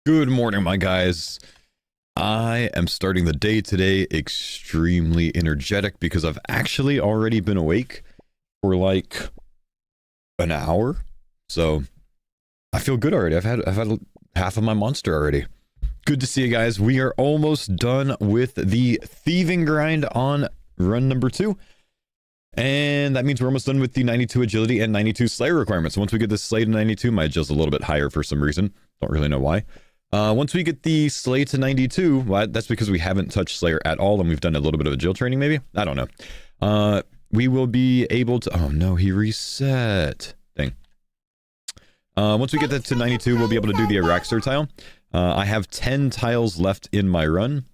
Good morning, my guys. I am starting the day today extremely energetic because I've actually already been awake for like an hour. So I feel good already. I've had half of my monster already. Good to see you guys. We are almost done with the thieving grind on run number 2. And that means we're almost done with the 92 agility and 92 slayer requirements. Once we get this slay to 92, my agil's a little bit higher for some reason. Don't really know why. Once we get the slay to 92, well, that's because we haven't touched slayer at all and we've done a little bit of agil training maybe. I don't know. We will be able to, oh no, he reset. Dang. Once we get that to 92, we'll be able to do the Araxer tile. I have 10 tiles left in my run.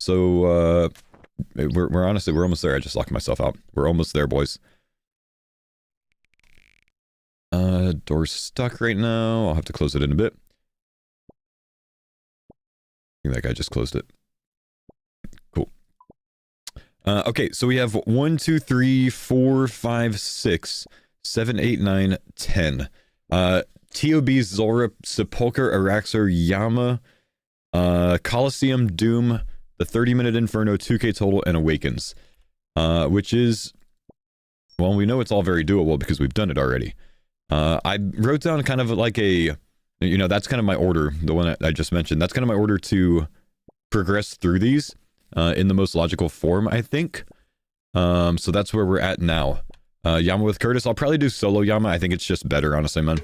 So, we're honestly, we're almost there. I just locked myself out. We're almost there, boys. Door's stuck right now. I'll have to close it in a bit. I think that guy just closed it. Cool. Okay, so we have 1, 2, 3, 4, 5, 6, 7, 8, 9, 10. TOB, Zulrah, Sepulchre, Araxer, Yama, Coliseum, Doom, the 30-minute Inferno, 2k total, and Awakens. Which is, well, we know it's all very doable because we've done it already. I wrote down kind of like a, you know, that's kind of my order, the one I just mentioned. That's kind of my order to progress through these in the most logical form, I think. So that's where we're at now. Yama with Curtis. I'll probably do solo Yama. I think it's just better, honestly, man.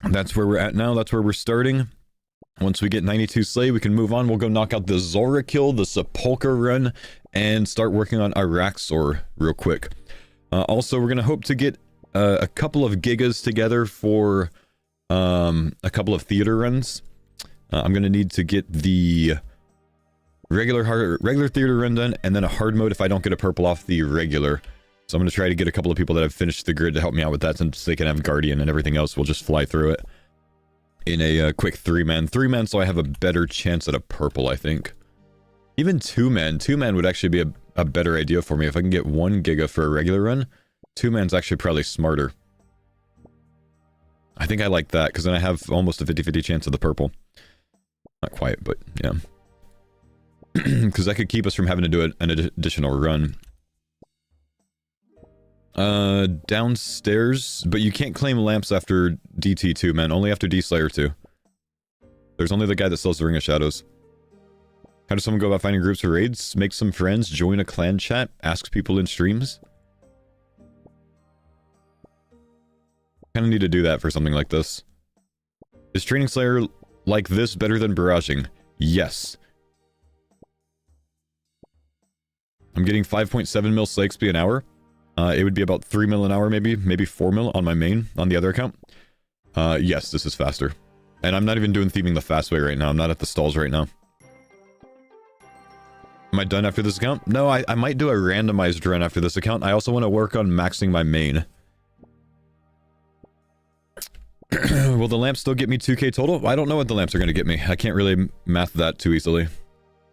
That's where we're at now. That's where we're starting. Once we get 92 slay, we can move on. We'll go knock out the Zulrah kill, the Sepulchre run, and start working on Araxer real quick. Also, we're going to hope to get a couple of gigas together for a couple of theater runs. I'm going to need to get the regular theater run done, and then a hard mode if I don't get a purple off the regular. So I'm going to try to get a couple of people that have finished the grid to help me out with that, since they can have Guardian and everything else. We'll just fly through it in a quick 3-man, so I have a better chance at a purple, I think. Even 2-man would actually be a better idea for me. If I can get 1 giga for a regular run, 2-man's actually probably smarter. I think I like that, because then I have almost a 50-50 chance of the purple. Not quite, but yeah. Because that could keep us from having to do an additional run. Downstairs, but you can't claim lamps after DT2, man. Only after D-Slayer 2. There's only the guy that sells the Ring of Shadows. How does someone go about finding groups for raids? Make some friends, join a clan chat, ask people in streams. Kinda need to do that for something like this. Is training Slayer like this better than barraging? Yes. I'm getting 5.7 mil Slay XP an hour. It would be about 3 mil an hour, maybe 4 mil on my main, on the other account. Yes, this is faster. And I'm not even doing thieving the fast way right now. I'm not at the stalls right now. Am I done after this account? No, I might do a randomized run after this account. I also want to work on maxing my main. Will the lamps still get me 2k total? I don't know what the lamps are going to get me. I can't really math that too easily.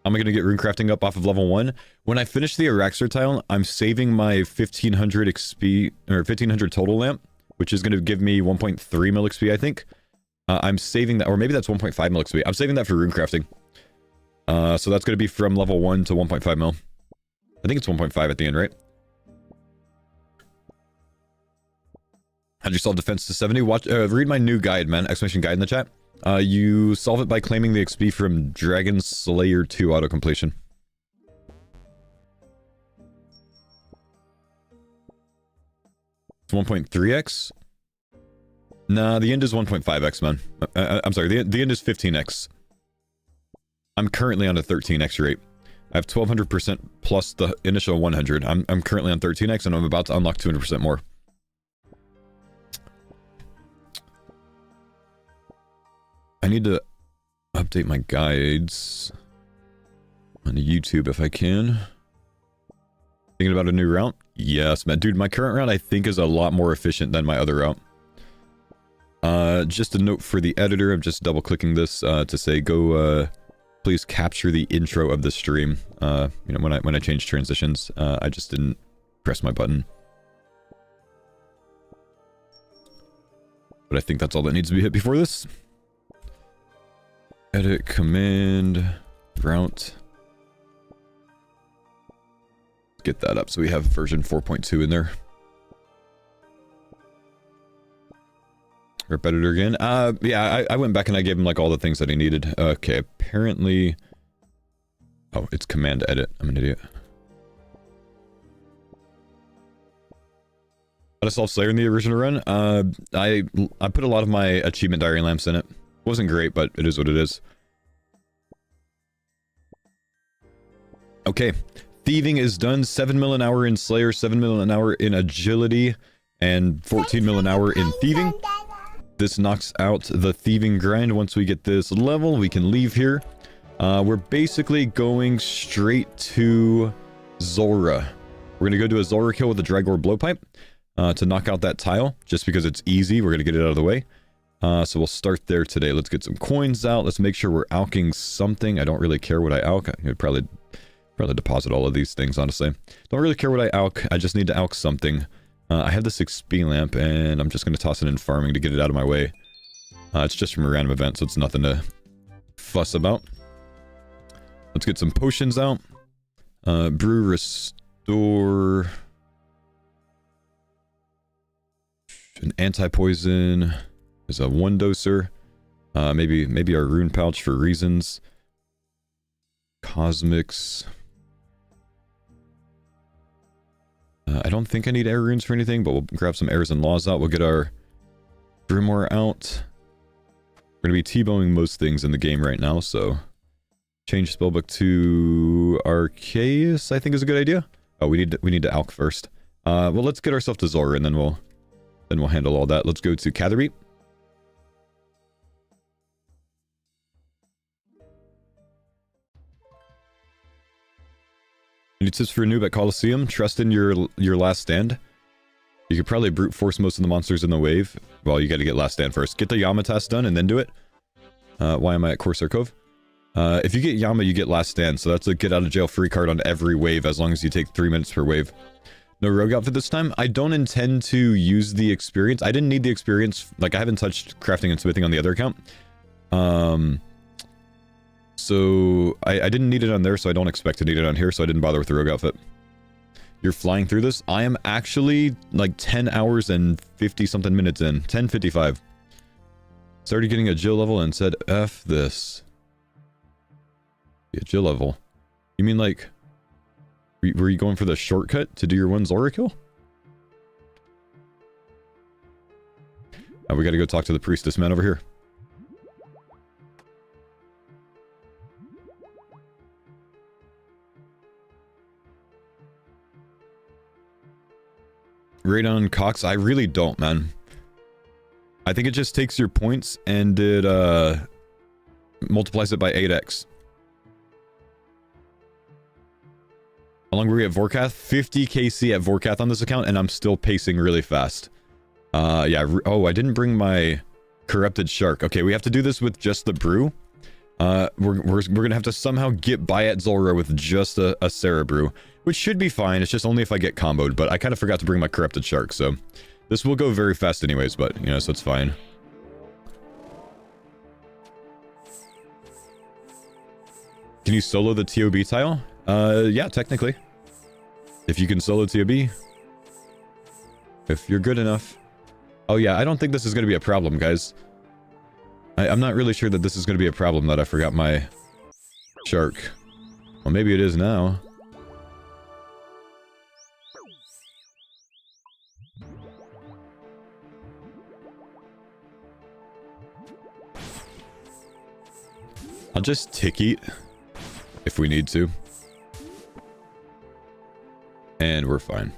I'm going to get runecrafting up off of level 1. When I finish the Araxer tile, I'm saving my 1500 XP, or 1500 total lamp, which is going to give me 1.3 mil XP, I think. I'm saving that, or maybe that's 1.5 mil XP. I'm saving that for runecrafting. So that's going to be from level 1 to 1.5 mil. I think it's 1.5 at the end, right? How'd you solve defense to 70? Watch, read my new guide, man. Exclamation guide in the chat. You solve it by claiming the XP from Dragon Slayer 2 auto-completion. It's 1.3x? Nah, the end is 1.5x, man. I'm sorry, the end is 15x. I'm currently on a 13x rate. I have 1200% plus the initial 100. I'm currently on 13x and I'm about to unlock 200% more. I need to update my guides on YouTube if I can. Thinking about a new route? Yes, man. Dude, my current route I think is a lot more efficient than my other route. Just a note for the editor. I'm just double clicking this to say go please capture the intro of the stream. You know, when I change transitions, I just didn't press my button. But I think that's all that needs to be hit before this. Edit command route. Get that up so we have version 4.2 in there. Rep editor again. Yeah, I went back and I gave him like all the things that he needed. Okay, apparently. Oh, it's command edit. I'm an idiot. How to solve Slayer in the original run? I put a lot of my achievement diary lamps in it. Wasn't great, but it is what it is. Okay, thieving is done. 7 mil an hour in Slayer, 7 mil an hour in agility, and 14 mil an hour in thieving. This knocks out the thieving grind. Once we get this level, we can leave here. We're basically going straight to Zulrah. We're gonna go do a Zulrah kill with a Dragor blowpipe to knock out that tile, just because it's easy. We're gonna get it out of the way. So we'll start there today. Let's get some coins out. Let's make sure we're alking something. I don't really care what I alk. I would probably deposit all of these things, honestly. Don't really care what I alk. I just need to alk something. I have this XP lamp, and I'm just going to toss it in farming to get it out of my way. It's just from a random event, so it's nothing to fuss about. Let's get some potions out. Brew, restore... An anti-poison. There's a 1-doser. Maybe our rune pouch for reasons. Cosmics. I don't think I need air runes for anything, but we'll grab some airs and laws out. We'll get our grimoire out. We're going to be T-bowing most things in the game right now, so... Change spellbook to Arceus, I think is a good idea. Oh, we need to alk first. Well, let's get ourselves to Zulrah, and then we'll handle all that. Let's go to Catherite. Any tips for a noob at Colosseum? Trust in your last stand. You could probably brute force most of the monsters in the wave. Well, you got to get last stand first. Get the Yama task done and then do it. Why am I at Corsair Cove? If you get Yama, you get last stand. So that's a get out of jail free card on every wave as long as you take 3 minutes per wave. No rogue outfit this time. I don't intend to use the experience. I didn't need the experience. Like, I haven't touched crafting and smithing on the other account. So I didn't need it on there, so I don't expect to need it on here, so I didn't bother with the rogue outfit. You're flying through this? I am actually like 10 hours and 50 something minutes in. 10:55. Started getting a Jill level and said, F this. Yeah, Jill level. You mean like, were you going for the shortcut to do your one Zulrah kill? We gotta go talk to the priestess man over here. Radon Cox, I really don't, man. I think it just takes your points and it multiplies it by 8x. How long were we at Vorkath? 50 KC at Vorkath on this account, and I'm still pacing really fast. Yeah, oh, I didn't bring my corrupted shark. Okay, we have to do this with just the brew. We're gonna have to somehow get by at Zulrah with just a Sarah brew, which should be fine. It's just only if I get comboed, but I kind of forgot to bring my corrupted shark, so this will go very fast anyways, but, you know, so it's fine. Can you solo the TOB tile? Yeah, technically. If you can solo TOB. If you're good enough. Oh yeah, I don't think this is going to be a problem, guys. I'm not really sure that this is going to be a problem that I forgot my shark. Well, maybe it is now. I'll just tick eat if we need to. And we're fine.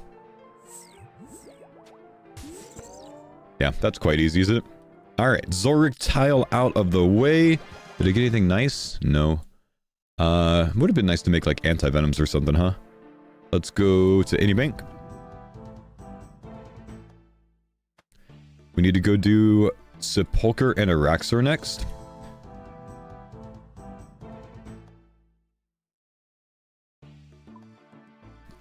Yeah, that's quite easy, isn't it? Alright, Zulrah tile out of the way. Did I get anything nice? No. Would have been nice to make like anti-venoms or something, huh? Let's go to any bank. We need to go do Sepulchre and Araxor next.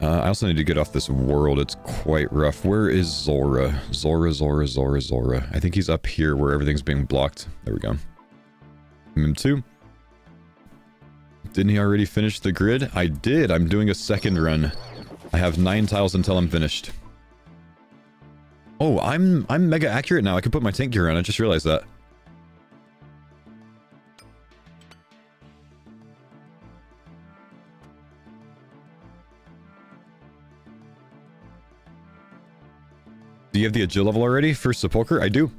I also need to get off this world. It's quite rough. Where is Zulrah? Zulrah. I think he's up here where everything's being blocked. There we go. MM2. Didn't he already finish the grid? I did. I'm doing a second run. I have 9 tiles until I'm finished. Oh, I'm mega accurate now. I can put my tank gear on. I just realized that. Do you have the agile level already for sepulchre? I do.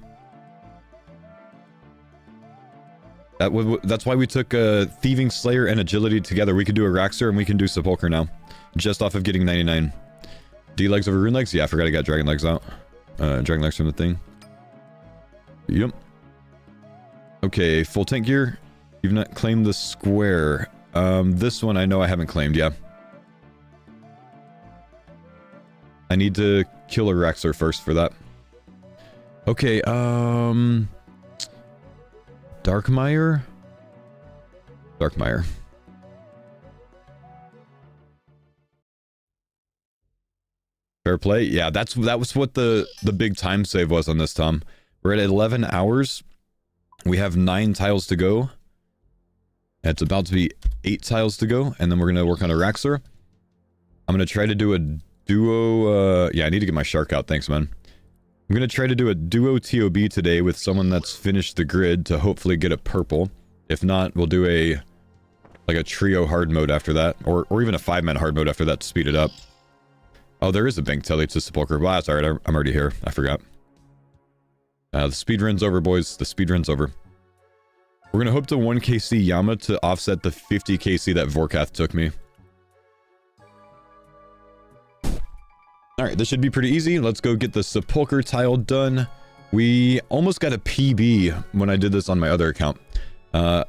That's why we took Thieving Slayer and Agility together. We could do Araxer and we can do Sepulchre now. Just off of getting 99. D-Legs over Rune Legs? Yeah, I forgot I got Dragon Legs out. Dragon Legs from the thing. Yep. Okay, full tank gear. You've not claimed the square. This one I know I haven't claimed, yeah. I need to kill Araxer first for that. Okay, Darkmire? Darkmire. Fair play? Yeah, that was what the big time save was on this, Tom. We're at 11 hours. We have 9 tiles to go. It's about to be 8 tiles to go, and then we're going to work on Araxer. I'm going to try to do a duo... yeah, I need to get my shark out. Thanks, man. I'm going to try to do a duo TOB today with someone that's finished the grid to hopefully get a purple. If not, we'll do a trio hard mode after that. Or even a 5-man hard mode after that to speed it up. Oh, there is a bank telly to Sepulchre. Well, that's alright. I'm already here. I forgot. The speed run's over, boys. The speed run's over. We're going to hope to 1 KC Yama to offset the 50 KC that Vorkath took me. Alright, this should be pretty easy. Let's go get the Sepulchre tile done. We almost got a PB when I did this on my other account. I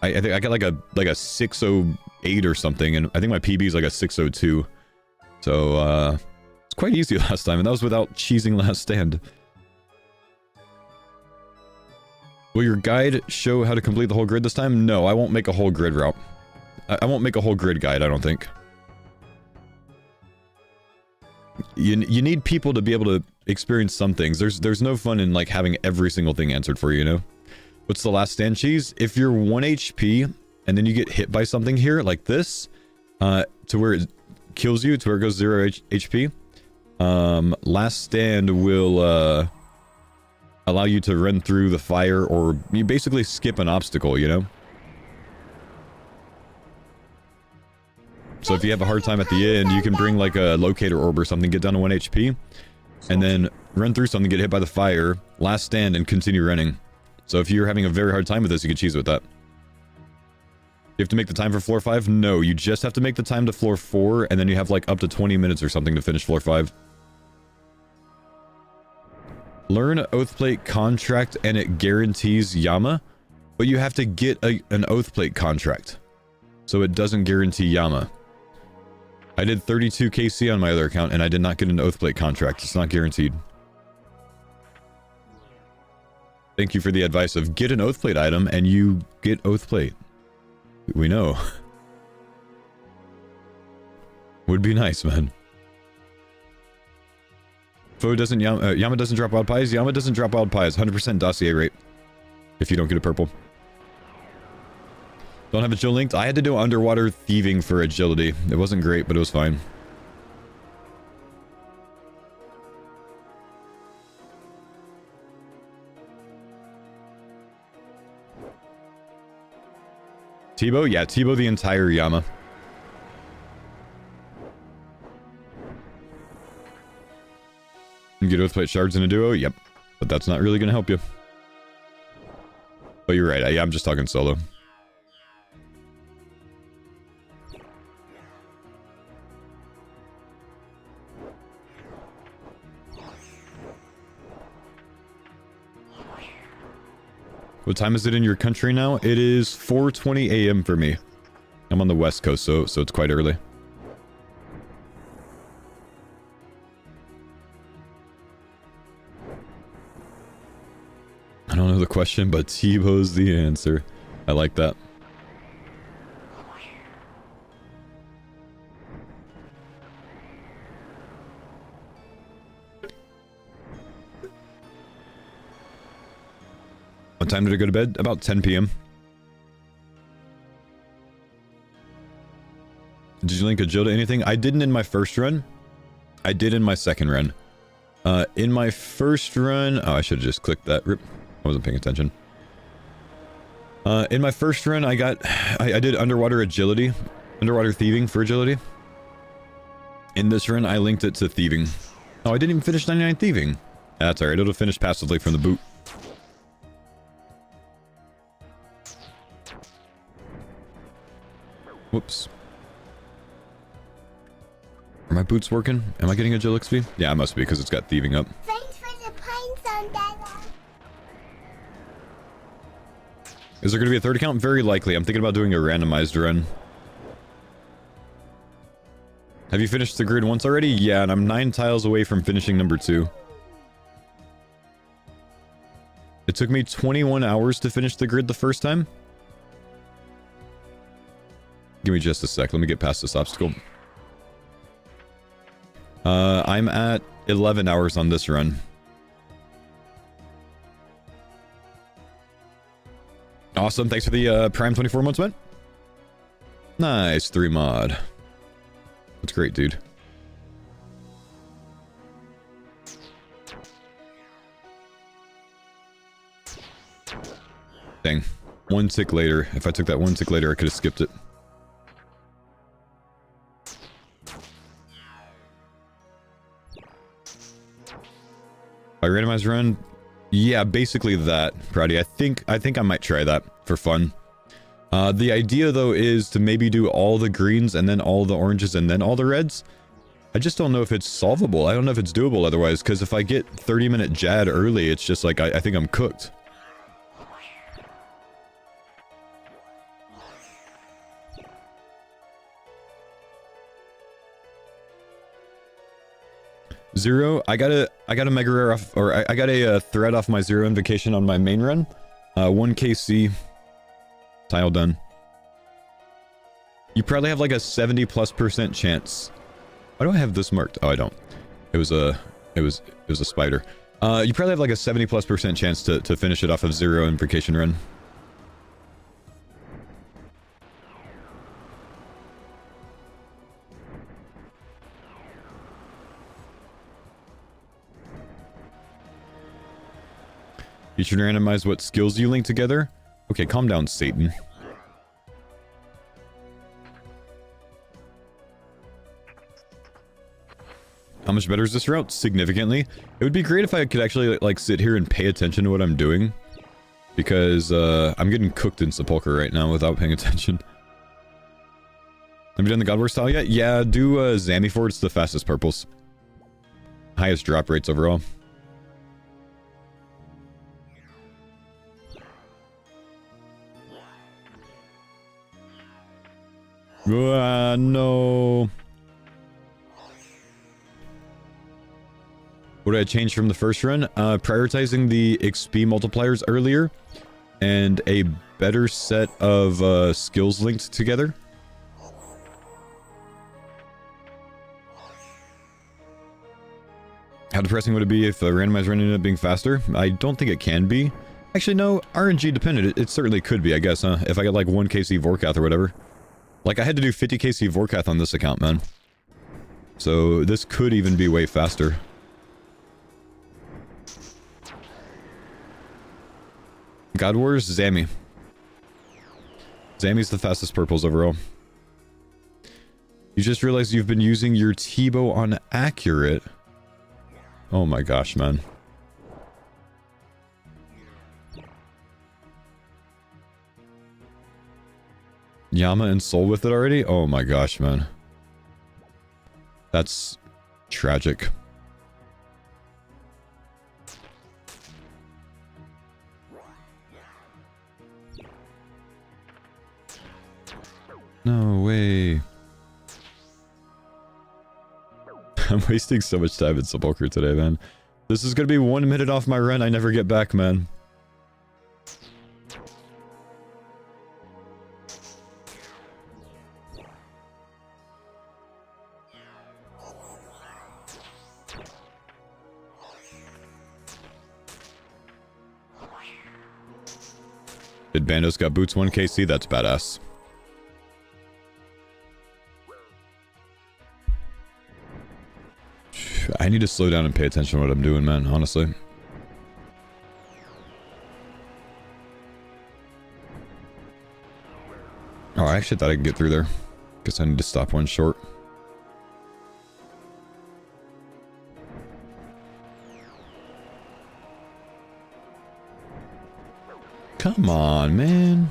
think I got like a 608 or something, and I think my PB is like a 602. So, it's quite easy last time, and that was without cheesing last stand. Will your guide show how to complete the whole grid this time? No, I won't make a whole grid route. I won't make a whole grid guide, I don't think. You need people to be able to experience some things. There's no fun in like having every single thing answered for you, you know? What's the last stand cheese? If you're 1 HP and then you get hit by something here like this, to where it kills you, to where it goes 0 HP, last stand will allow you to run through the fire, or you basically skip an obstacle, you know? So if you have a hard time at the end, you can bring like a locator orb or something, get down to 1 HP, and then run through something, get hit by the fire, last stand, and continue running. So if you're having a very hard time with this, you can cheese with that. You have to make the time for floor 5? No, you just have to make the time to floor 4, and then you have like up to 20 minutes or something to finish floor 5. Learn Oathplate contract and it guarantees Yama, but you have to get an Oathplate contract. So it doesn't guarantee Yama. I did 32 KC on my other account, and I did not get an Oathplate contract. It's not guaranteed. Thank you for the advice of get an Oathplate item, and you get Oathplate. We know. Would be nice, man. Faux doesn't... Yama doesn't drop wild pies? Yama doesn't drop wild pies. 100% dossier rate. If you don't get a purple. Don't have agility linked. I had to do underwater thieving for agility. It wasn't great, but it was fine. Tebow? Yeah, Tebow the entire Yama. You get Oathplate shards in a duo? Yep. But that's not really going to help you. But you're right. I'm just talking solo. What time is it in your country now? It is 4:20 AM for me. I'm on the west coast, so it's quite early. I don't know the question, but Tebow's the answer. I like that. What time did I go to bed? About 10 PM. Did you link agility to anything? I didn't in my first run. I did in my second run. In my first run... Oh, I should have just clicked that. Rip. I wasn't paying attention. In my first run, I did underwater agility. Underwater thieving for agility. In this run, I linked it to thieving. Oh, I didn't even finish 99 thieving. That's alright. It'll finish passively from the boot. Whoops. Are my boots working? Am I getting agile XP? Yeah, I must be, because it's got thieving up. Thanks for the pines on that. Is there going to be a third account? Very likely. I'm thinking about doing a randomized run. Have you finished the grid once already? Yeah, and I'm 9 tiles away from finishing number 2. It took me 21 hours to finish the grid the first time. Give me just a sec. Let me get past this obstacle. I'm at 11 hours on this run. Awesome. Thanks for the Prime 24 months, man. Nice. 3 mod. That's great, dude. Dang. 1 tick later. If I took that 1 tick later, I could have skipped it. By randomized run? Yeah, basically that, Proudy. I think I might try that for fun. The idea, though, is to maybe do all the greens and then all the oranges and then all the reds. I just don't know if it's solvable. I don't know if it's doable otherwise, because if I get 30-minute Jad early, it's just like, I think I'm cooked. Zero, I got a mega rare off, or I got a thread off my zero invocation on my main run. 1 KC. Tile done. You probably have like a 70+% chance. Why do I have this marked? Oh, I don't. It was a spider. You probably have like a 70+% chance to finish it off of zero invocation run. You should randomize what skills you link together. Okay, calm down, Satan. How much better is this route? Significantly. It would be great if I could actually, like, sit here and pay attention to what I'm doing. Because, I'm getting cooked in sepulchre right now without paying attention. Have you done the God Wars style yet? Yeah, do, Zammy for it. It's the fastest purples. Highest drop rates overall. No. What did I change from the first run? Prioritizing the XP multipliers earlier and a better set of skills linked together. How depressing would it be if a randomized run ended up being faster? I don't think it can be. Actually, no, RNG dependent. It certainly could be, I guess, huh? If I get like 1 KC Vorkath or whatever. Like, I had to do 50 KC Vorkath on this account, man. So, this could even be way faster. God Wars, Zammy. Zammy's the fastest purples overall. You just realized you've been using your T-bow on accurate. Oh my gosh, man. Yama and Soul with it already? Oh my gosh, man. That's tragic. No way. I'm wasting so much time in sepulchre today, man. This is gonna be 1 minute off my run I never get back, man. Did Bandos got boots 1 KC? That's badass. I need to slow down and pay attention to what I'm doing, man, honestly. Oh, I actually thought I could get through there. Guess I need to stop one short. Come on, man.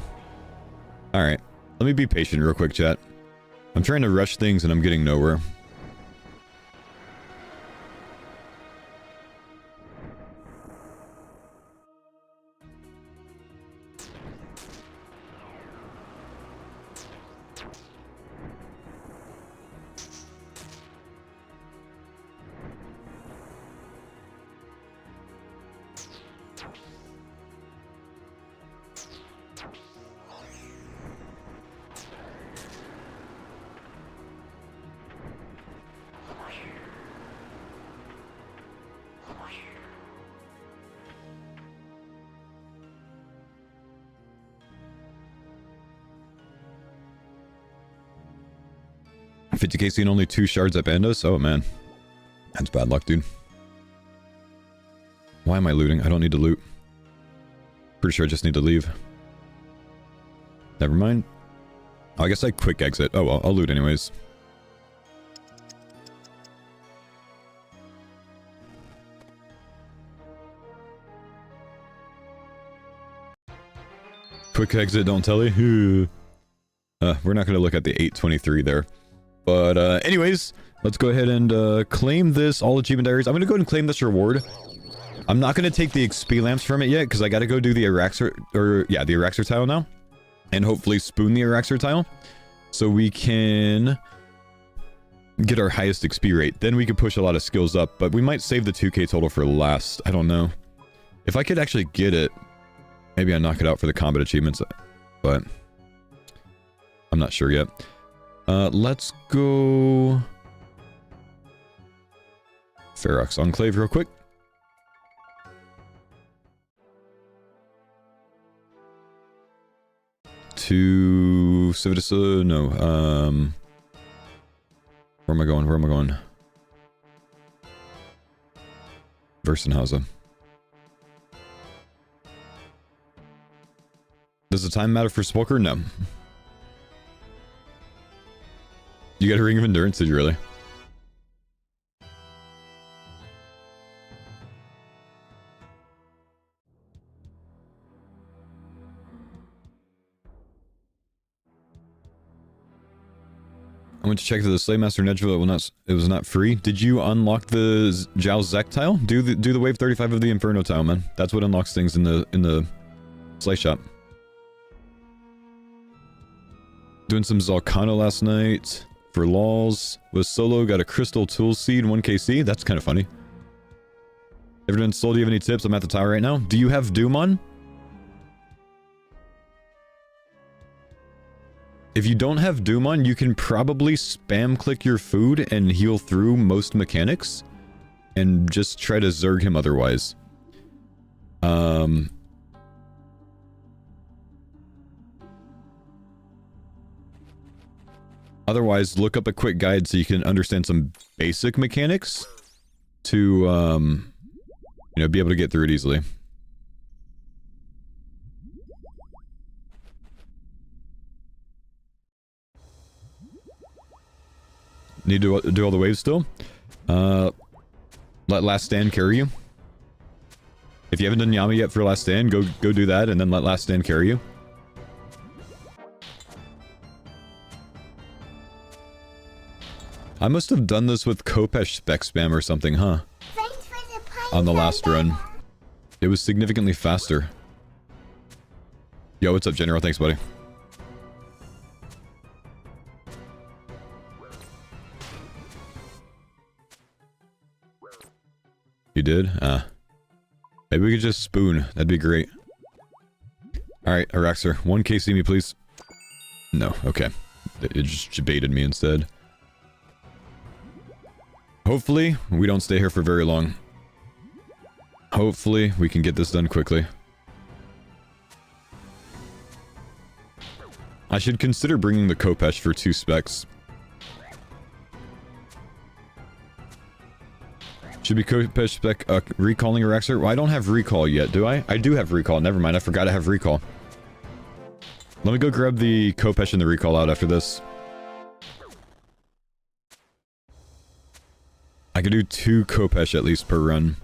Alright. Let me be patient real quick, chat. I'm trying to rush things and I'm getting nowhere. $50k and only 2 shards at Bandos? Oh man. That's bad luck, dude. Why am I looting? I don't need to loot. Pretty sure I just need to leave. Never mind. Oh, I guess I quick exit. Oh well, I'll loot anyways. Quick exit, don't tell you. We're not going to look at the 823 there. But anyways, let's go ahead and claim this all achievement diaries. I'm going to go ahead and claim this reward. I'm not going to take the XP lamps from it yet because I got to go do the Araxer, the Araxer tile now. And hopefully spoon the Araxer tile. So we can get our highest XP rate. Then we can push a lot of skills up. But we might save the 2k total for last. I don't know. If I could actually get it, maybe I knock it out for the combat achievements. But I'm not sure yet. Let's go Ferox Enclave real quick. To Civitas, no, where am I going? Where am I going? Versenhausen. Does the time matter for Sepulchre? No. You got a Ring of Endurance, did you really? I went to check the Slaymaster Nedra, it was not free. Did you unlock the Zhao Zek tile? Do the wave 35 of the Inferno tile, man. That's what unlocks things in the Slay shop. Doing some Zalcano last night. For lols, was solo, got a crystal tool seed, 1kc. That's kind of funny. Ever done soul? Do you have any tips? I'm at the tower right now. Do you have Doom on? If you don't have Doom on, you can probably spam click your food and heal through most mechanics. And just try to zerg him otherwise. Otherwise, look up a quick guide so you can understand some basic mechanics to, you know, be able to get through it easily. Need to do all the waves still? Let Last Stand carry you. If you haven't done Yama yet for Last Stand, go do that and then let Last Stand carry you. I must have done this with Kopesh spec spam or something, huh? On the last run. It was significantly faster. Yo, what's up, General? Thanks, buddy. You did? Maybe we could just spoon. That'd be great. Alright, Araxer. 1kc me, please. No, okay. It just baited me instead. Hopefully, we don't stay here for very long. Hopefully, we can get this done quickly. I should consider bringing the Kopesh for 2 specs. Should be Copesh spec recalling a Rexer. Well, I don't have recall yet, do I? I do have recall. Never mind, I forgot I have recall. Let me go grab the Copesh and the recall out after this. I could do 2 Copesh at least per run.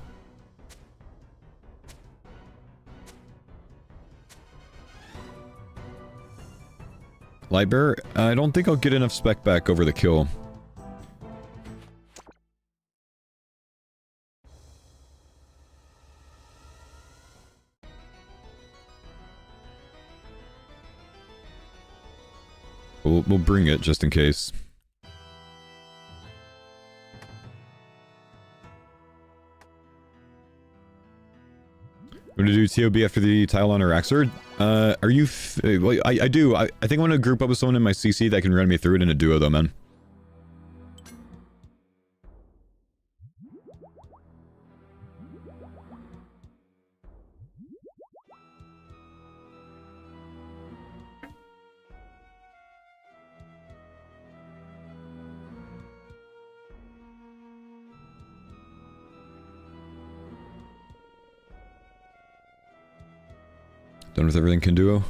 Lightbearer, I don't think I'll get enough spec back over the kill. We'll bring it just in case. I'm gonna do TOB after the tile on Araxor. Are you... well, I do. I think I'm gonna group up with someone in my CC that can run me through it in a duo though, man. Done with everything can duo.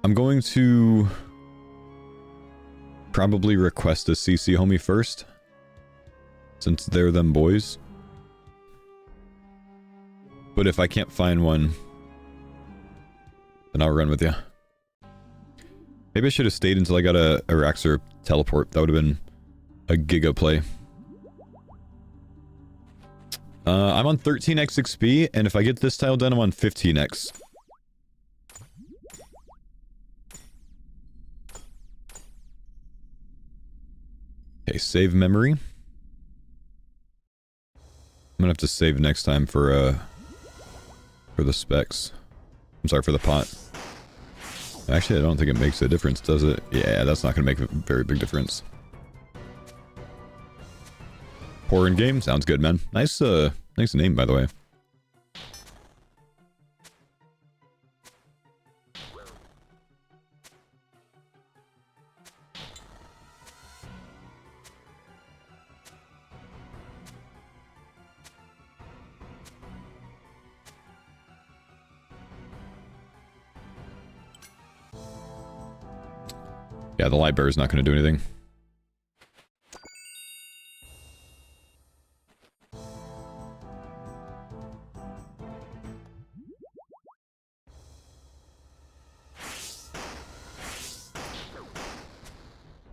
I'm going to probably request a CC homie first, since they're them boys. But if I can't find one, then I'll run with you. Maybe I should have stayed until I got a Araxor teleport. That would have been a giga play. I'm on 13x XP, and if I get this tile done, I'm on 15x. Okay, save memory. I'm gonna have to save next time for the specs. I'm sorry, for the pot. Actually, I don't think it makes a difference, does it? Yeah, that's not gonna make a very big difference. Poor in game? Sounds good, man. Nice, nice name, by the way. Yeah, the light bear is not going to do anything.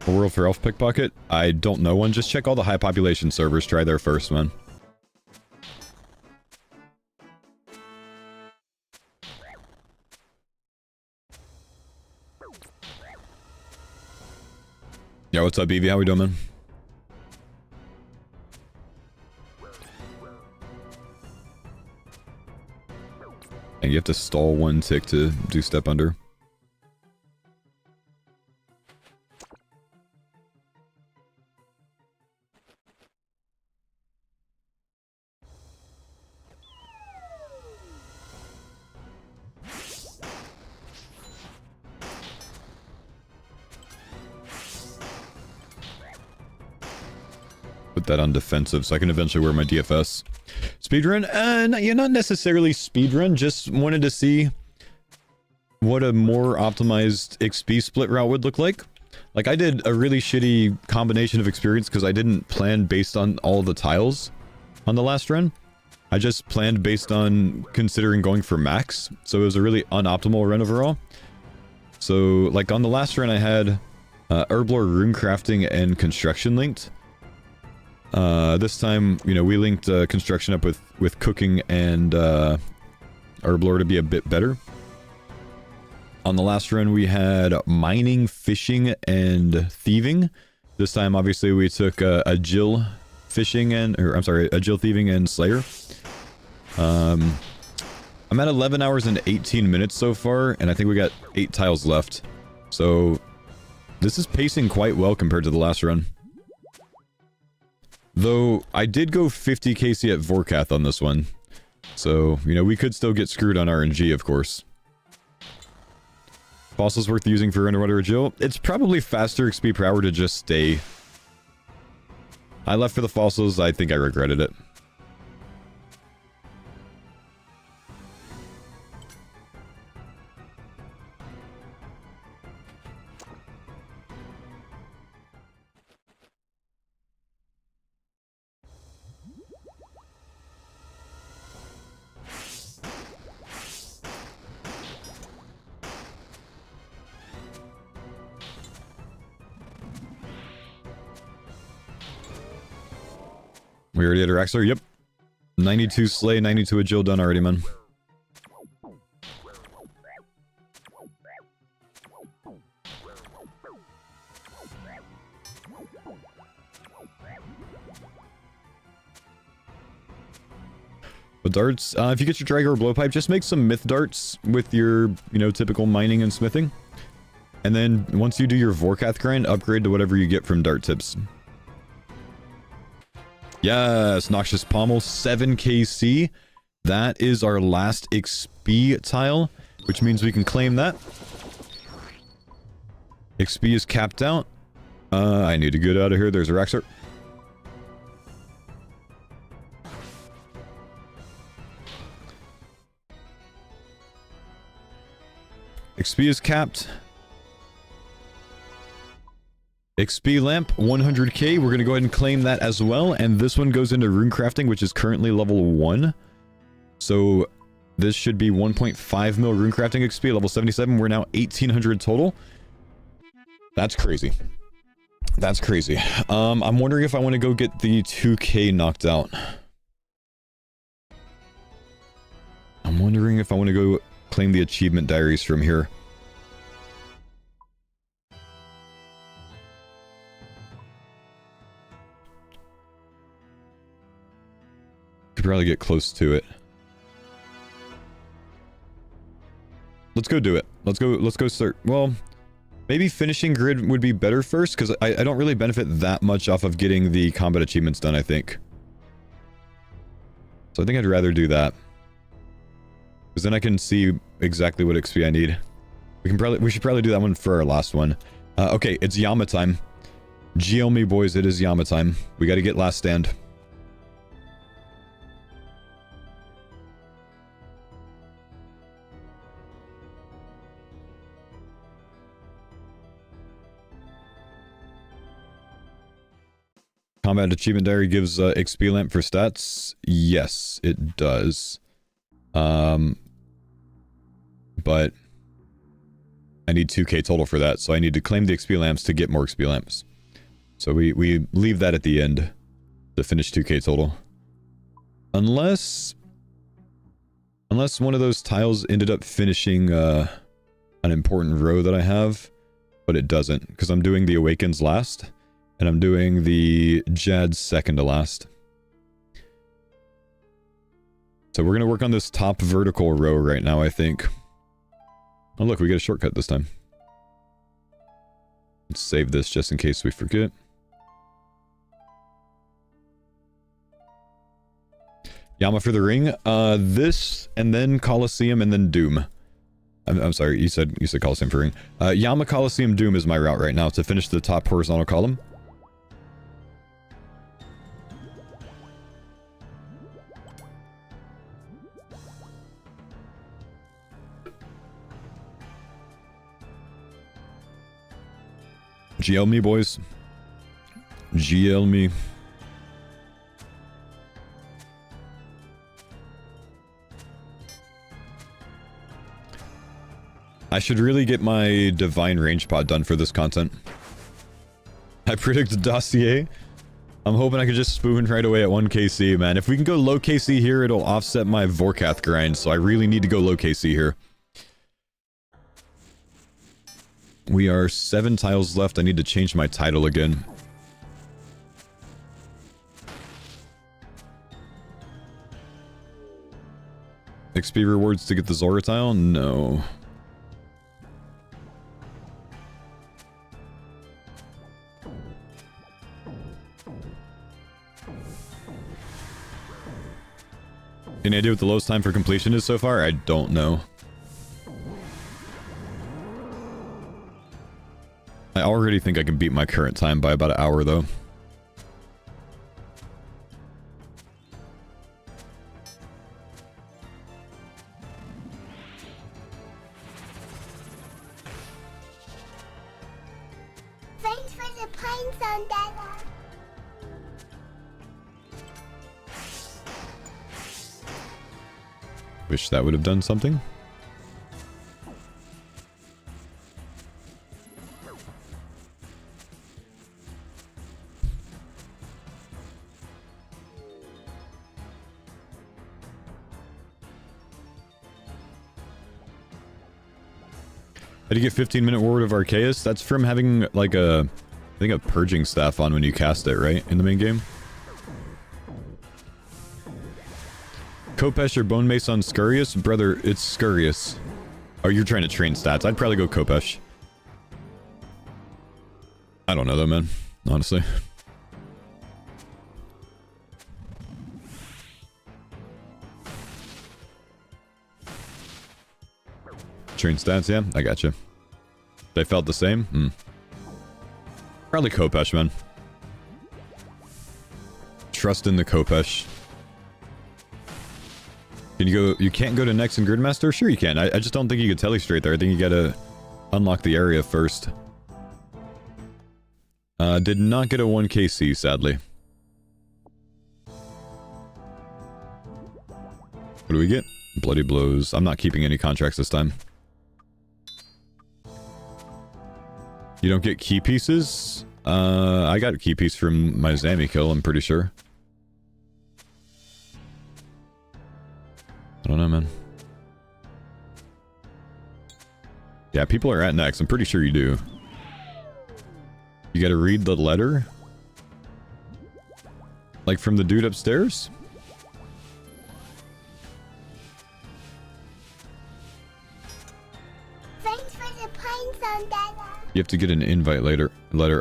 A world for elf pickpocket? I don't know one. Just check all the high population servers. Try there first, man. Yeah, what's up, Evie? How we doing, man? And you have to stall 1 tick to do step under. Put that on defensive so I can eventually wear my DFS. Speedrun? Yeah, not necessarily speedrun, just wanted to see what a more optimized XP split route would look like. Like, I did a really shitty combination of experience because I didn't plan based on all the tiles on the last run. I just planned based on considering going for max, so it was a really unoptimal run overall. So, like, on the last run I had Herblore rune crafting and construction linked. This time, you know, we linked construction up with cooking and Herblore to be a bit better. On the last run, we had mining, fishing, and thieving. This time, obviously, we took agile fishing and, or I'm sorry, agile thieving and slayer. I'm at 11 hours and 18 minutes so far, and I think we got 8 tiles left. So this is pacing quite well compared to the last run. Though, I did go 50 KC at Vorkath on this one. So, you know, we could still get screwed on RNG, of course. Fossils worth using for underwater agile? It's probably faster XP per hour to just stay I left for the fossils. I think I regretted it. We already had a Raxler? Yep. 92 Slay, 92 Agile done already, man. But darts, if you get your Dragger or Blowpipe, just make some myth darts with your, you know, typical mining and smithing. And then once you do your Vorkath grind, upgrade to whatever you get from dart tips. Yes, Noxious Pommel, 7kc. That is our last XP tile, which means we can claim that. XP is capped out. I need to get out of here. There's a Raxer. XP is capped. XP lamp, 100k. We're going to go ahead and claim that as well. And this one goes into rune crafting, which is currently level 1. So this should be 1.5 mil rune crafting XP, level 77. We're now 1800 total. That's crazy. That's crazy. I'm wondering if I want to go get the 2k knocked out. I'm wondering if I want to go claim the achievement diaries from here. Could probably get close to it. Let's go do it. Let's go start. Well, maybe finishing grid would be better first, because I don't really benefit that much off of getting the combat achievements done, I think. So I think I'd rather do that. Because then I can see exactly what XP I need. We should probably do that one for our last one. Okay, it's Yama time. GL me, boys, it is Yama time. We gotta get last stand. Combat Achievement Diary gives XP lamp for stats. Yes, it does. But I need 2k total for that, so I need to claim the XP lamps to get more XP lamps. So we leave that at the end to finish 2k total. Unless one of those tiles ended up finishing an important row that I have, but it doesn't, because I'm doing the Awakens last. And I'm doing the Jad second to last. So we're going to work on this top vertical row right now, I think. Oh look, we get a shortcut this time. Let's save this just in case we forget. Yama for the ring. This, and then Colosseum, and then Doom. I'm sorry, you said Colosseum for ring. Yama, Colosseum, Doom is my route right now to finish the top horizontal column. GL me, boys. GL me. I should really get my Divine Range Pod done for this content. I predict a dossier. I'm hoping I could just spoon right away at 1kc, man. If we can go low kc here, it'll offset my Vorkath grind, so I really need to go low kc here. We are 7 tiles left. I need to change my title again. XP rewards to get the Zulrah tile? No. Any idea what the lowest time for completion is so far? I don't know. I already think I can beat my current time by about an hour, though. for the pine zone, Dada. Wish that would have done something. How do you get 15-minute ward of Arceus? That's from having like I think a purging staff on when you cast it, right? In the main game? Kopesh or Bone Mace on Scurious? Brother, it's Scurious. Oh, you're trying to train stats. I'd probably go Kopesh. I don't know though, man. Honestly. Train stats, yeah, I gotcha. They felt the same? Probably Kopesh, man. Trust in the Kopesh. Can you go? You can't go to Nex and Gridmaster? Sure you can. I just don't think you can tele straight there. I think you gotta unlock the area first. Did not get a 1KC, sadly. What do we get? Bloody Blows. I'm not keeping any contracts this time. You don't get key pieces? I got a key piece from my Zami kill, I'm pretty sure. I don't know, man. Yeah, people are at Nex. I'm pretty sure you do. You gotta read the letter? Like from the dude upstairs? Thanks for the pine zone, Dada. You have to get an invite letter.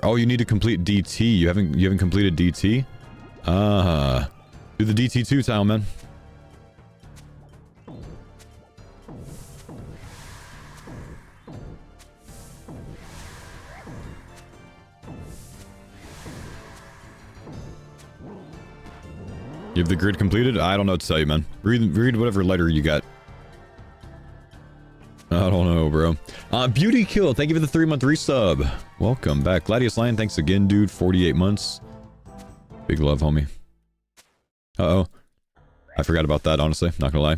Oh, you need to complete DT. You haven't completed DT? Ah. Do the DT2 tile, man. You have the grid completed? I don't know what to tell you, man. Read whatever letter you got. I don't know, bro. Beauty Kill, thank you for the 3-month resub. Welcome back. Gladius Lion, thanks again, dude. 48 months. Big love, homie. Uh-oh. I forgot about that, honestly. Not gonna lie.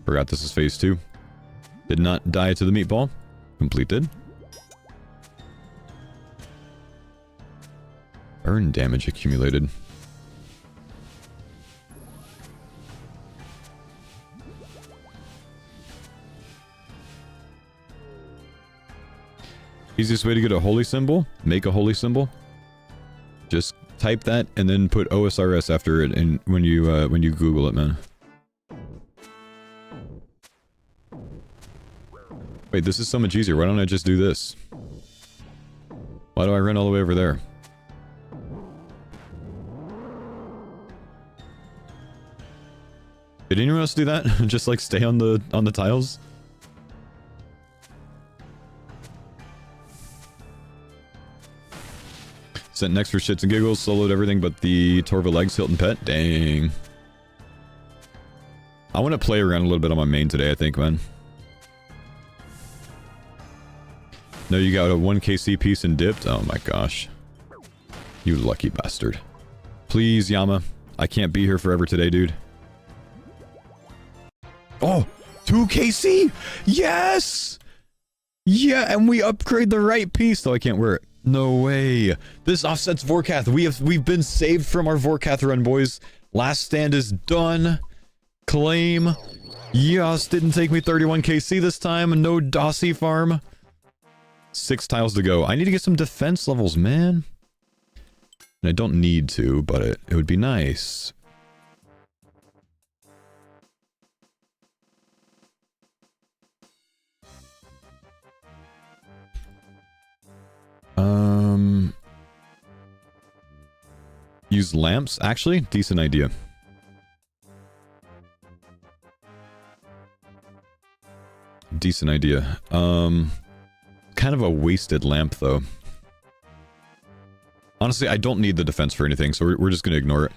Forgot this is phase 2. Did not die to the meatball. Completed. Burn damage accumulated. Easiest way to get a holy symbol? Make a holy symbol. Just type that and then put OSRS after it and when you Google it, man. Wait, this is so much easier. Why don't I just do this? Why do I run all the way over there? Did anyone else do that? Just like stay on the tiles? Sent next for shits and giggles, soloed everything but the Torva Legs Hilton Pet. Dang. I want to play around a little bit on my main today, I think, man. No, you got a 1KC piece and dipped? Oh my gosh. You lucky bastard. Please, Yama. I can't be here forever today, dude. Oh! 2KC! Yes! Yeah, and we upgrade the right piece, though I can't wear it. No way. This offsets Vorkath. We've been saved from our Vorkath run, boys. Last stand is done. Claim. Yes, didn't take me 31KC this time. No Dossie farm. 6 tiles to go. I need to get some defense levels, man. And I don't need to, but it would be nice. Use lamps? Actually, decent idea. Decent idea. Kind of a wasted lamp, though. Honestly, I don't need the defense for anything, so we're just gonna ignore it.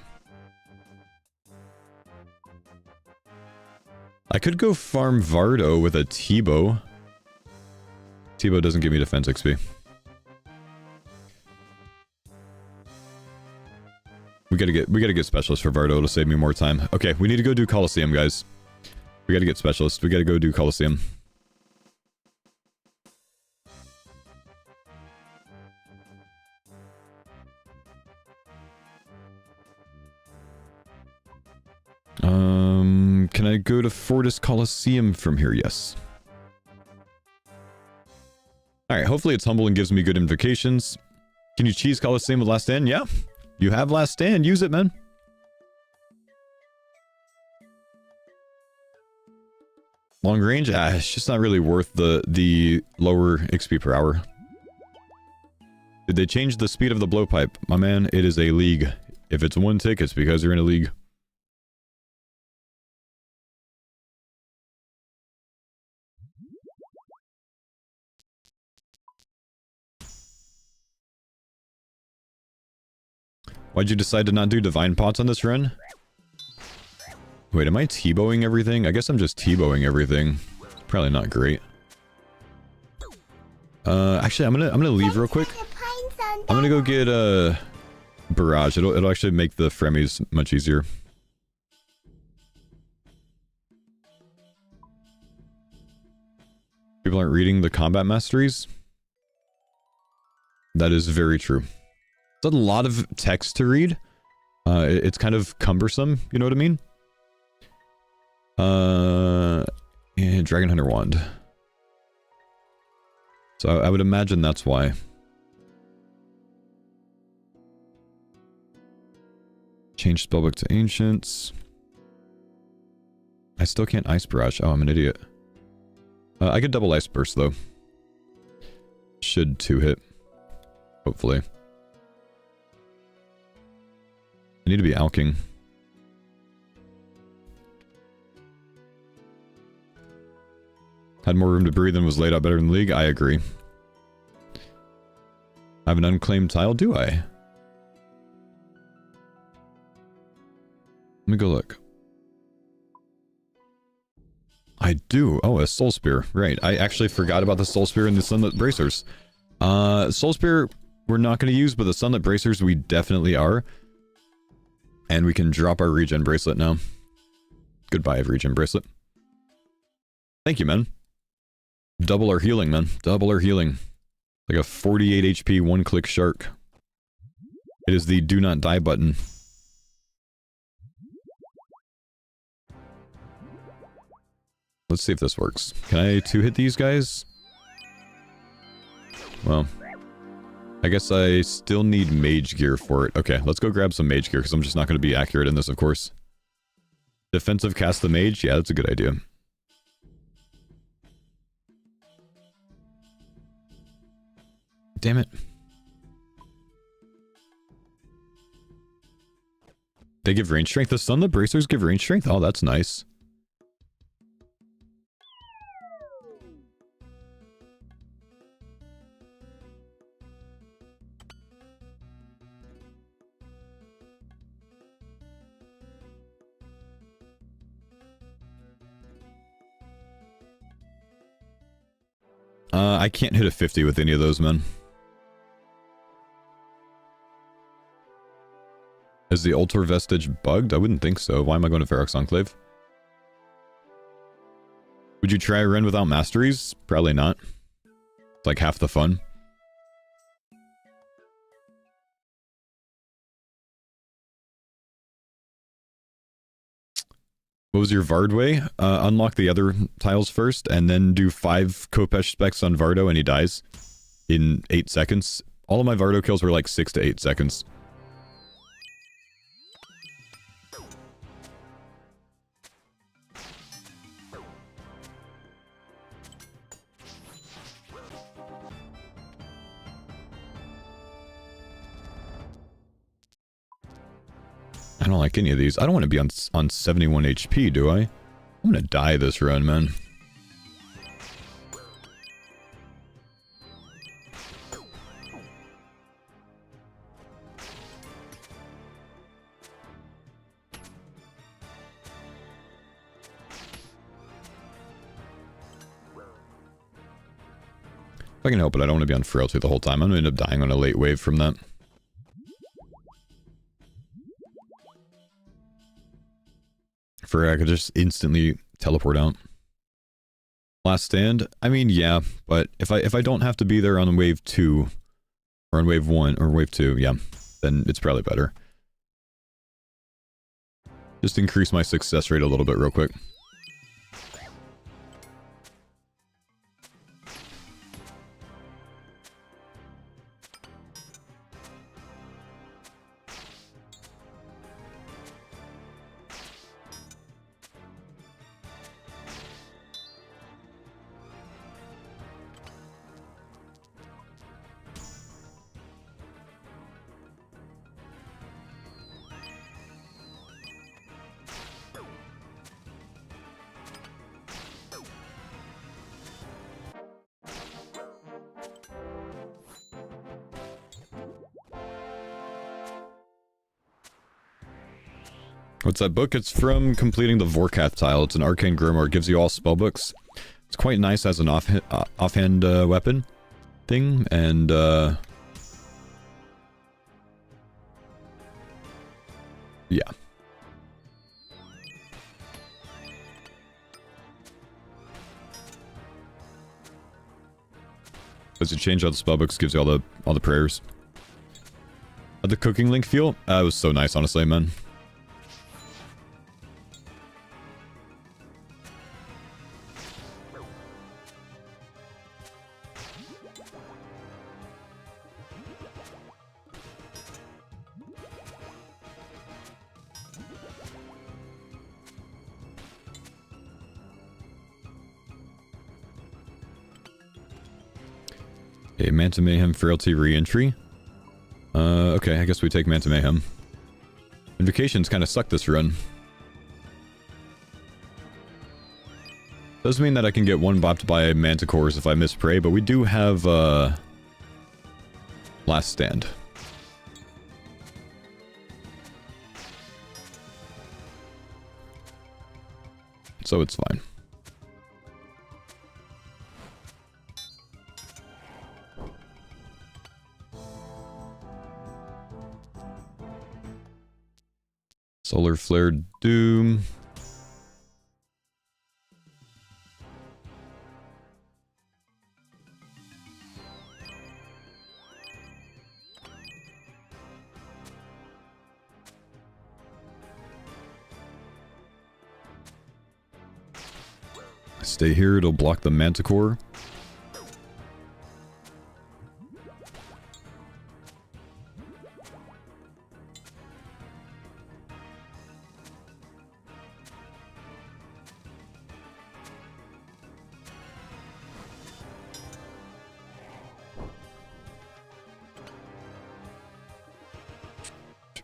I could go farm Vardo with a T-bow. T-bow doesn't give me defense XP. We gotta get specialist for Vardo to save me more time. Okay, we need to go do Coliseum, guys. We gotta get specialist. We gotta go do Coliseum. Can I go to Fortis Coliseum from here? Yes. Alright, hopefully it's humble and gives me good invocations. Can you cheese Coliseum with Last Stand? Yeah. You have Last Stand. Use it, man. Long range? It's just not really worth the lower XP per hour. Did they change the speed of the blowpipe? My man, it is a league. If it's one tick, it's because you're in a league. Why'd you decide to not do Divine Pots on this run? Wait, am I T-bowing everything? I guess I'm just T-bowing everything. Probably not great. Actually, I'm gonna leave real quick. I'm gonna go get a barrage. It'll actually make the Fremies much easier. People aren't reading the combat masteries. That is very true. It's a lot of text to read. It's kind of cumbersome, you know what I mean? And Dragon Hunter Wand. So I would imagine that's why. Change spellbook to Ancients. I still can't Ice Barrage. Oh, I'm an idiot. I could double Ice Burst, though. Should 2-hit. Hopefully. I need to be alking. Had more room to breathe and was laid out better in the league? I agree. I have an unclaimed tile? Do I? Let me go look. I do. Oh, a Soul Spear. Right. I actually forgot about the Soul Spear and the Sunlit Bracers. Soul Spear we're not going to use, but the Sunlit Bracers we definitely are. And we can drop our regen bracelet now. Goodbye, regen bracelet. Thank you, man. Double our healing, man. Double our healing. Like a 48 HP one-click shark. It is the do not die button. Let's see if this works. Can I 2-hit these guys? Well, I guess I still need mage gear for it. Okay, let's go grab some mage gear, because I'm just not going to be accurate in this, of course. Defensive cast the mage? Yeah, that's a good idea. Damn it. They give range strength. The Sunlit Bracers give range strength? Oh, that's nice. I can't hit a 50 with any of those, man. Is the Altar Vestige bugged? I wouldn't think so. Why am I going to Ferox Enclave? Would you try a run without masteries? Probably not. It's like half the fun. What was your Vard way? Unlock the other tiles first, and then do 5 Kopesh specs on Vardo, and he dies in 8 seconds. All of my Vardo kills were like 6 to 8 seconds. I don't like any of these. I don't want to be on 71 HP, do I? I'm gonna die this run, man. If I can help it, I don't want to be on Frailty the whole time. I'm gonna end up dying on a late wave from that. for I could just instantly teleport out. Last stand? I mean, yeah, but if I don't have to be there on wave 2, or on wave 1, or wave 2, yeah, then it's probably better. Just increase my success rate a little bit real quick. What's that book? It's from completing the Vorkath tile. It's an arcane grimoire. It gives you all spellbooks. It's quite nice as an offhand weapon thing, and yeah. Does it change all the spellbooks? Gives you all the prayers. How'd the cooking link feel? It was so nice, honestly, man. Okay, Manta Mayhem, Frailty, Re-entry. Okay, I guess we take Manta Mayhem. Invocations kind of suck this run. Does mean that I can get one bopped by Manticores if I miss Prey, but we do have, Last Stand. So it's fine. Solar Flare Doom. Stay here, it'll block the Manticore.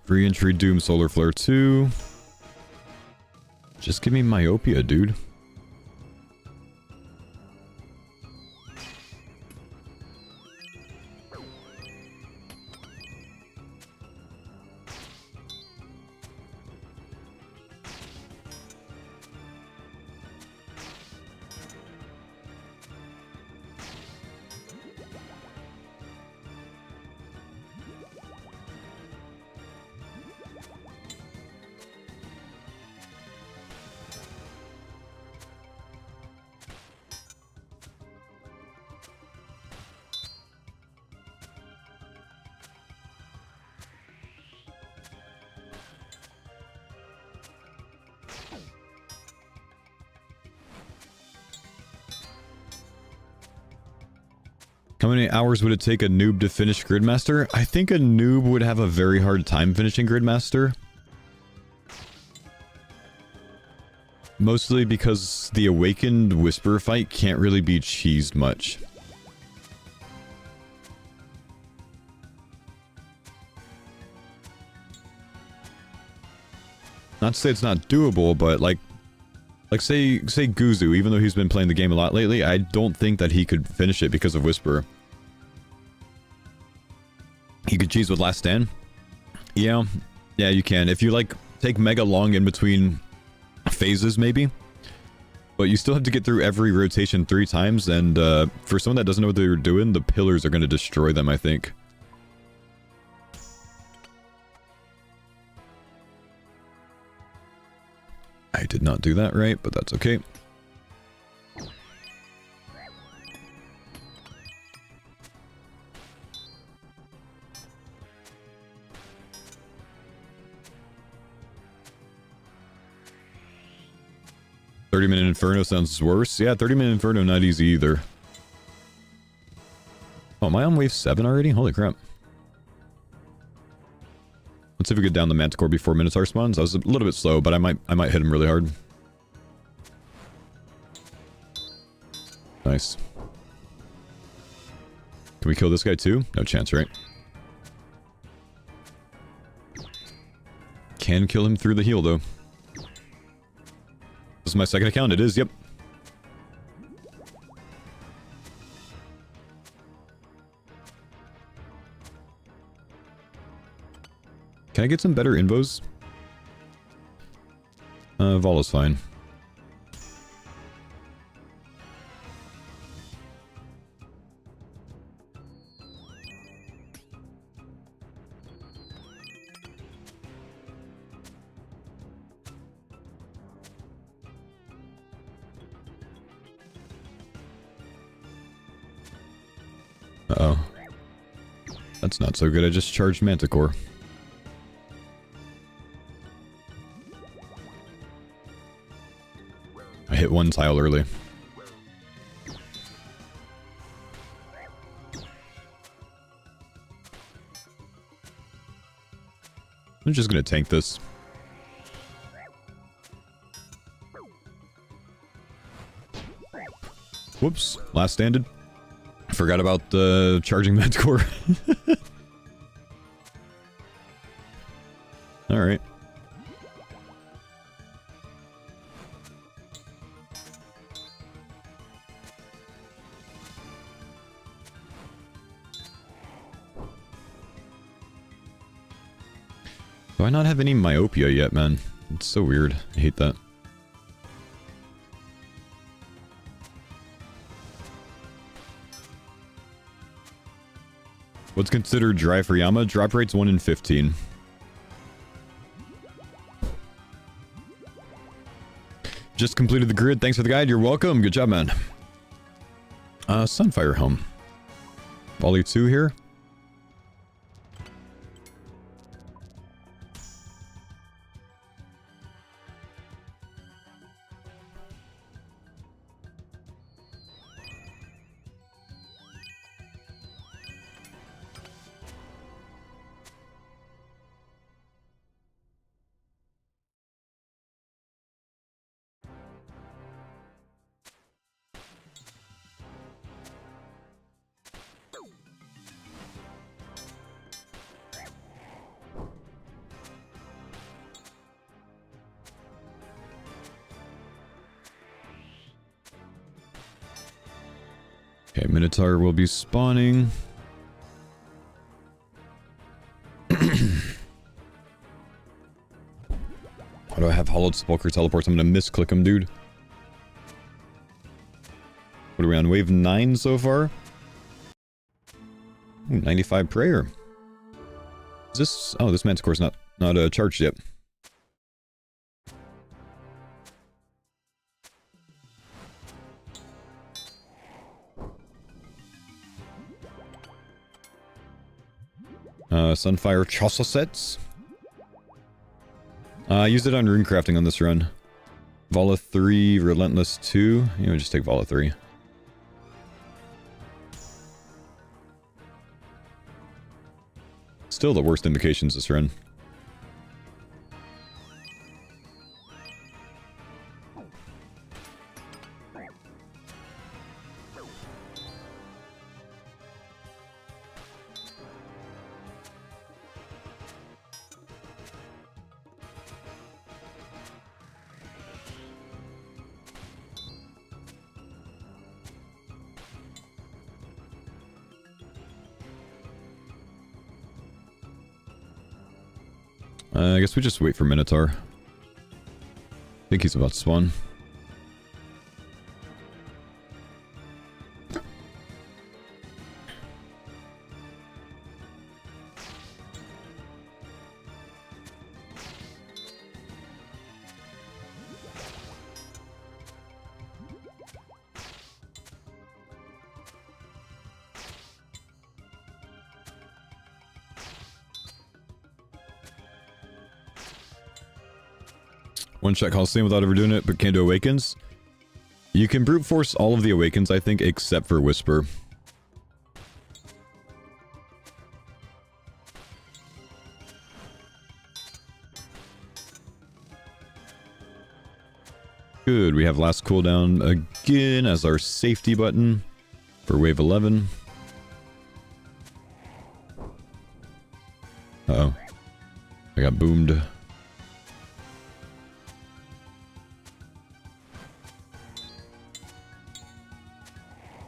Re-entry Doom Solar Flare 2. Just give me Myopia, dude. How many hours would it take a noob to finish Gridmaster? I think a noob would have a very hard time finishing Gridmaster. Mostly because the Awakened Whisper fight can't really be cheesed much. Not to say it's not doable, but like say Guzu, even though he's been playing the game a lot lately, I don't think that he could finish it because of Whisper. He could cheese with Last Stand? Yeah, you can. If you like take mega long in between phases, maybe. But you still have to get through every rotation 3 times, and for someone that doesn't know what they're doing, the pillars are going to destroy them, I think. I did not do that right, but that's okay. "30-minute Inferno sounds worse." Yeah, 30-minute Inferno not easy either. Oh, am I on wave 7 already? Holy crap. Let's see if we get down the Manticore before Minotaur spawns. I was a little bit slow, but I might hit him really hard. Nice. Can we kill this guy too? No chance, right? Can kill him through the heal, though. This is my second account. It is, yep. Can I get some better invos? Vala's fine. Uh-oh. That's not so good. I just charged Manticore. I hit one tile early. I'm just gonna tank this. Whoops. Last standard. I forgot about charging Manticore. Alright. Do I not have any myopia yet, man? It's so weird. I hate that. What's considered dry for Yama? Drop rate's 1 in 15. Just completed the grid. Thanks for the guide. You're welcome. Good job, man. Sunfire Helm. Volley 2 here. Okay, Minotaur will be spawning. Why do I have Hollowed Sepulchre teleports? I'm gonna misclick him, dude. What are we on? Wave 9 so far? Ooh, 95 prayer. Is this... Oh, this Manticore's not charged yet. Sunfire Chossa sets. I used it on rune crafting on this run. Vala 3, Relentless 2. You know, just take Vala 3. Still the worst indications this run. I guess we just wait for Minotaur. I think he's about to spawn. One shot Coliseum without overdoing it, but can't do Awakens. You can brute force all of the Awakens, I think, except for Whisper. Good, we have last cooldown again as our safety button for wave 11. Uh-oh. I got boomed.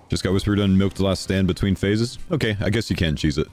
Just got Whisper done, milked the last stand between phases. Okay, I guess you can cheese it.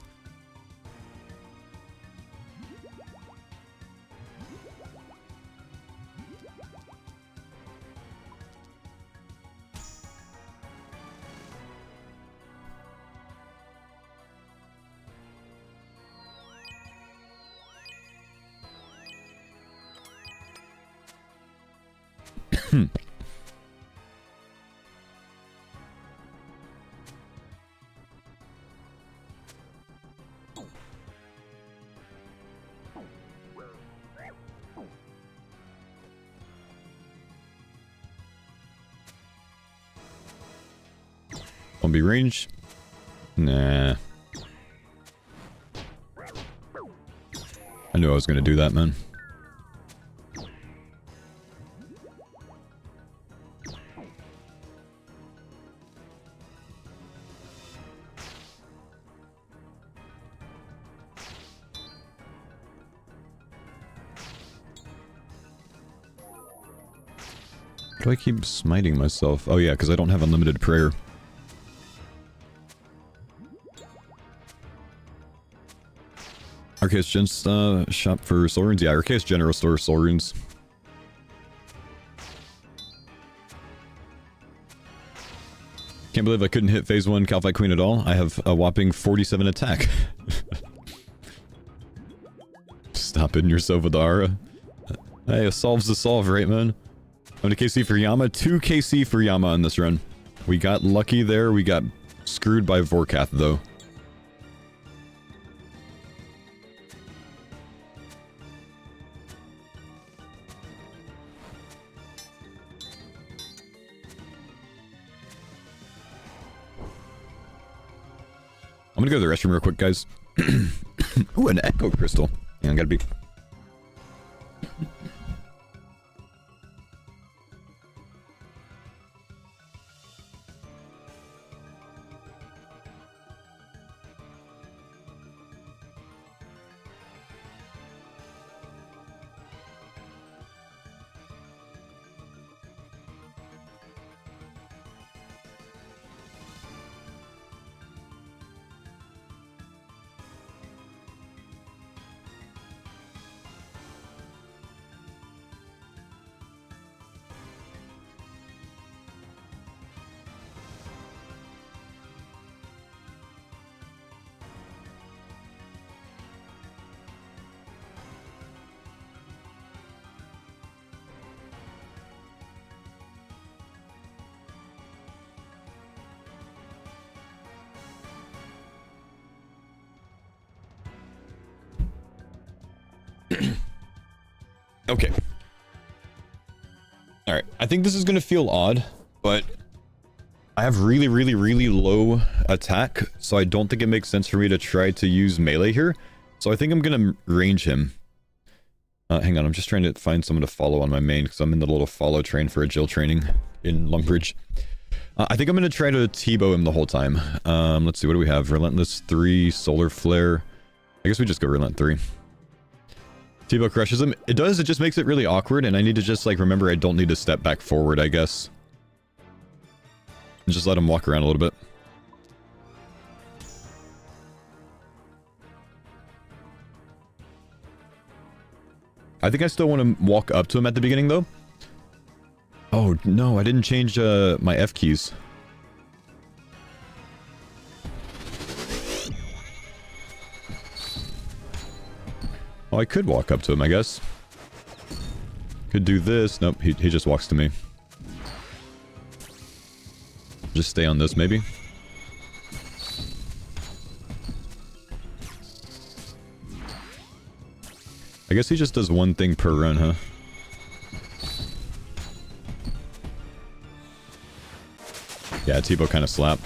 Won't be range. Nah. I knew I was gonna do that, man. Why do I keep smiting myself? Oh yeah, because I don't have unlimited prayer. Arceus Gen's shop for soul runes? Yeah, Arceus General store soul runes. Can't believe I couldn't hit phase 1 Calphite Queen at all. I have a whopping 47 attack. Stop hitting yourself with the Arara. Hey, it solves the solve, right, man? I'm to KC for Yama. 2 KC for Yama on this run. We got lucky there. We got screwed by Vorkath, though. I'm gonna go to the restroom real quick, guys. Ooh, an Echo Crystal. Yeah, I gotta be... Okay. Alright, I think this is gonna feel odd, but I have really, really, really low attack, so I don't think it makes sense for me to try to use melee here. So I think I'm gonna range him. Hang on, I'm just trying to find someone to follow on my main, because I'm in the little follow train for agile training in Lumbridge. I think I'm gonna try to T-bow him the whole time. Let's see, what do we have? Relentless 3, Solar Flare. I guess we just go Relent 3. T-bow crushes him. It does, it just makes it really awkward, and I need to just, like, remember I don't need to step back forward, I guess. And just let him walk around a little bit. I think I still want to walk up to him at the beginning, though. Oh, no, I didn't change my F keys. Oh, I could walk up to him, I guess. Could do this. Nope, he just walks to me. Just stay on this, maybe. I guess he just does one thing per run, huh? Yeah, T-bow kind of slap.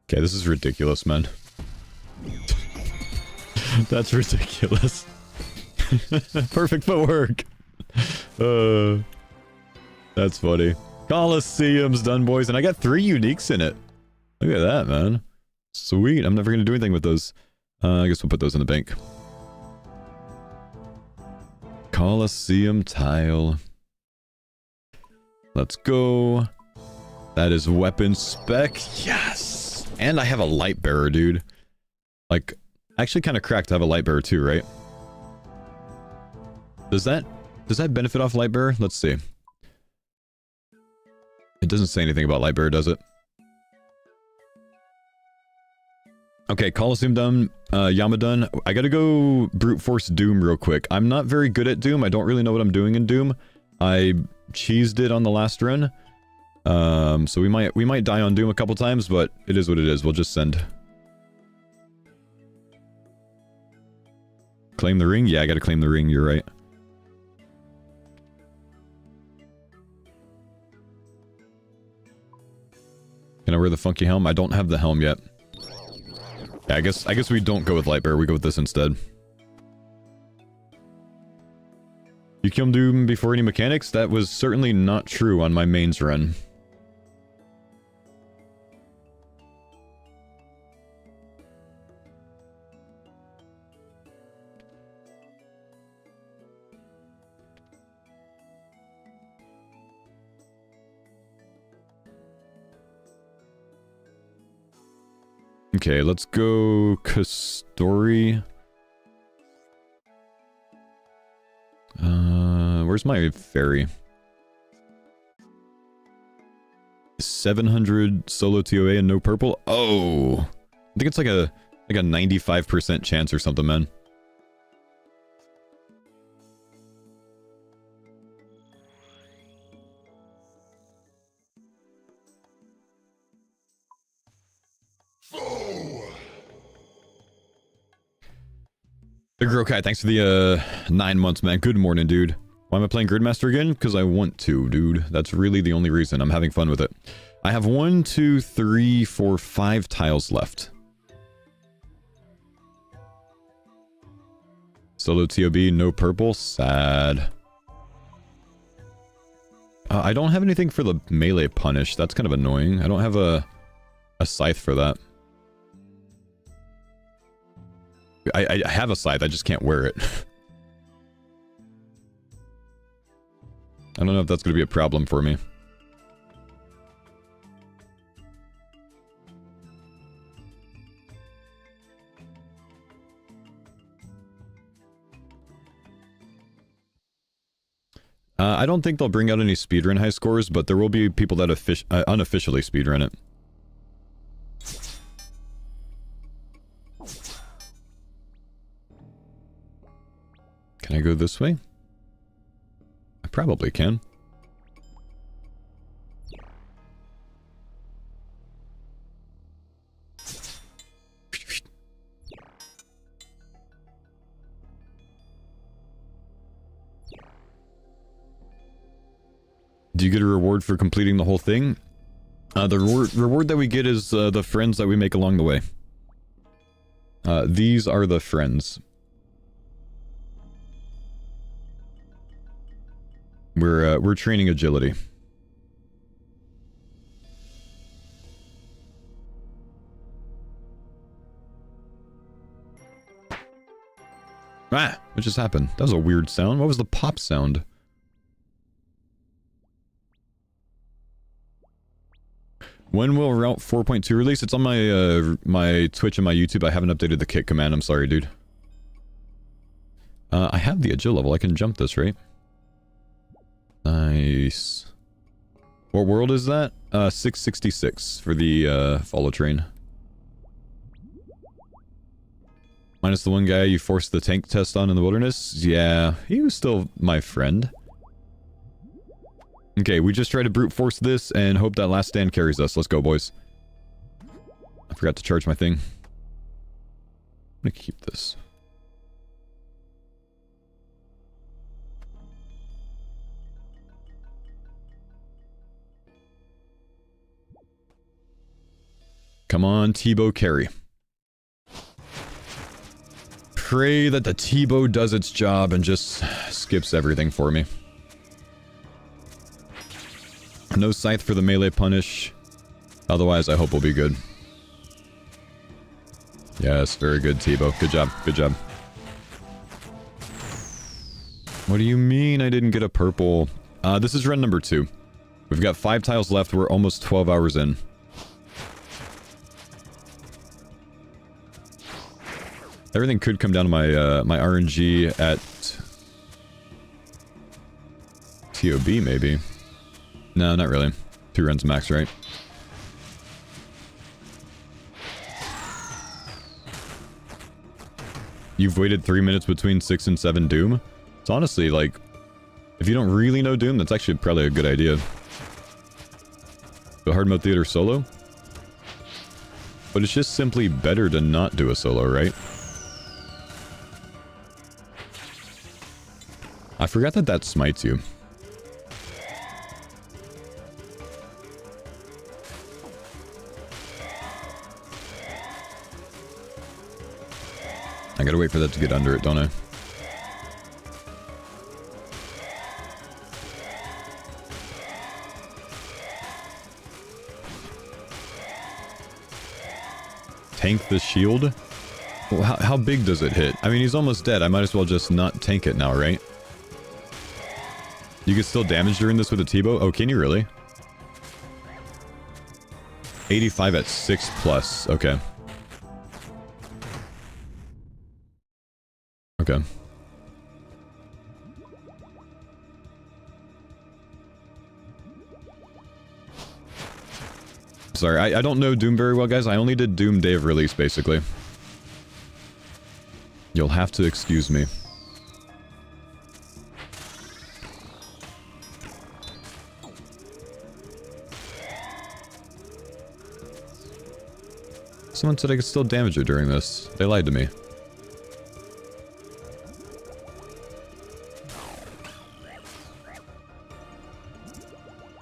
Okay, this is ridiculous, man. That's ridiculous. Perfect footwork. That's funny. Coliseum's done, boys, and I got 3 uniques in it. Look at that, man. Sweet. I'm never gonna do anything with those. I guess we'll put those in the bank. Coliseum tile. Let's go. That is weapon spec. Yes. And I have a light bearer, dude. Like, actually kind of cracked to have a light bearer too, right? Does that benefit off light bearer? Let's see. It doesn't say anything about light bearer, does it? Okay, Coliseum done, Yama done. I gotta go brute force Doom real quick. I'm not very good at Doom. I don't really know what I'm doing in Doom. I cheesed it on the last run. So we might die on Doom a couple times, but it is what it is. We'll just send. Claim the ring? Yeah, I gotta claim the ring, you're right. Can I wear the funky helm? I don't have the helm yet. Yeah, I guess we don't go with Lightbearer, we go with this instead. You killed Doom before any mechanics? That was certainly not true on my mains run. Okay, let's go Kastori. Where's my ferry? 700 solo TOA and no purple? Oh! I think it's like a 95% chance or something, man. The Grokai, thanks for the 9 months, man. Good morning, dude. Why am I playing Gridmaster again? Because I want to, dude. That's really the only reason. I'm having fun with it. I have 1, 2, 3, 4, 5 tiles left. Solo TOB, no purple. Sad. I don't have anything for the melee punish. That's kind of annoying. I don't have a scythe for that. I have a scythe, I just can't wear it. I don't know if that's going to be a problem for me. I don't think they'll bring out any speedrun high scores, but there will be people that unofficially speedrun it. Can I go this way? I probably can. Do you get a reward for completing the whole thing? The reward that we get is the friends that we make along the way. These are the friends. We're training agility. Ah! What just happened? That was a weird sound. What was the pop sound? When will Route 4.2 release? It's on my my Twitch and my YouTube. I haven't updated the kit command. I'm sorry, dude. I have the agile level. I can jump this, right? Nice. What world is that? 666 for the follow train. Minus the one guy you forced the tank test on in the wilderness? Yeah, he was still my friend. Okay, we just try to brute force this and hope that last stand carries us. Let's go, boys. I forgot to charge my thing. I'm gonna keep this. Come on, T-bow carry. Pray that the T-bow does its job and just skips everything for me. No scythe for the melee punish. Otherwise, I hope we'll be good. Yes, very good, T-bow. Good job, good job. What do you mean I didn't get a purple? This is run number 2. We've got 5 tiles left. We're almost 12 hours in. Everything could come down to my my RNG at TOB, maybe. No, not really. 2 runs max, right? You've waited 3 minutes between 6 and 7 Doom? It's honestly, like, if you don't really know Doom, that's actually probably a good idea. Go hard mode theater solo? But it's just simply better to not do a solo, right? I forgot that that smites you. I gotta wait for that to get under it, don't I? Tank the shield? Well, how big does it hit? I mean, he's almost dead. I might as well just not tank it now, right? You can still damage during this with a T-bow? Oh, can you really? 85 at 6+. Okay. Okay. Sorry, I don't know Doom very well, guys. I only did Doom day of release, basically. You'll have to excuse me. Someone said I could still damage it during this. They lied to me.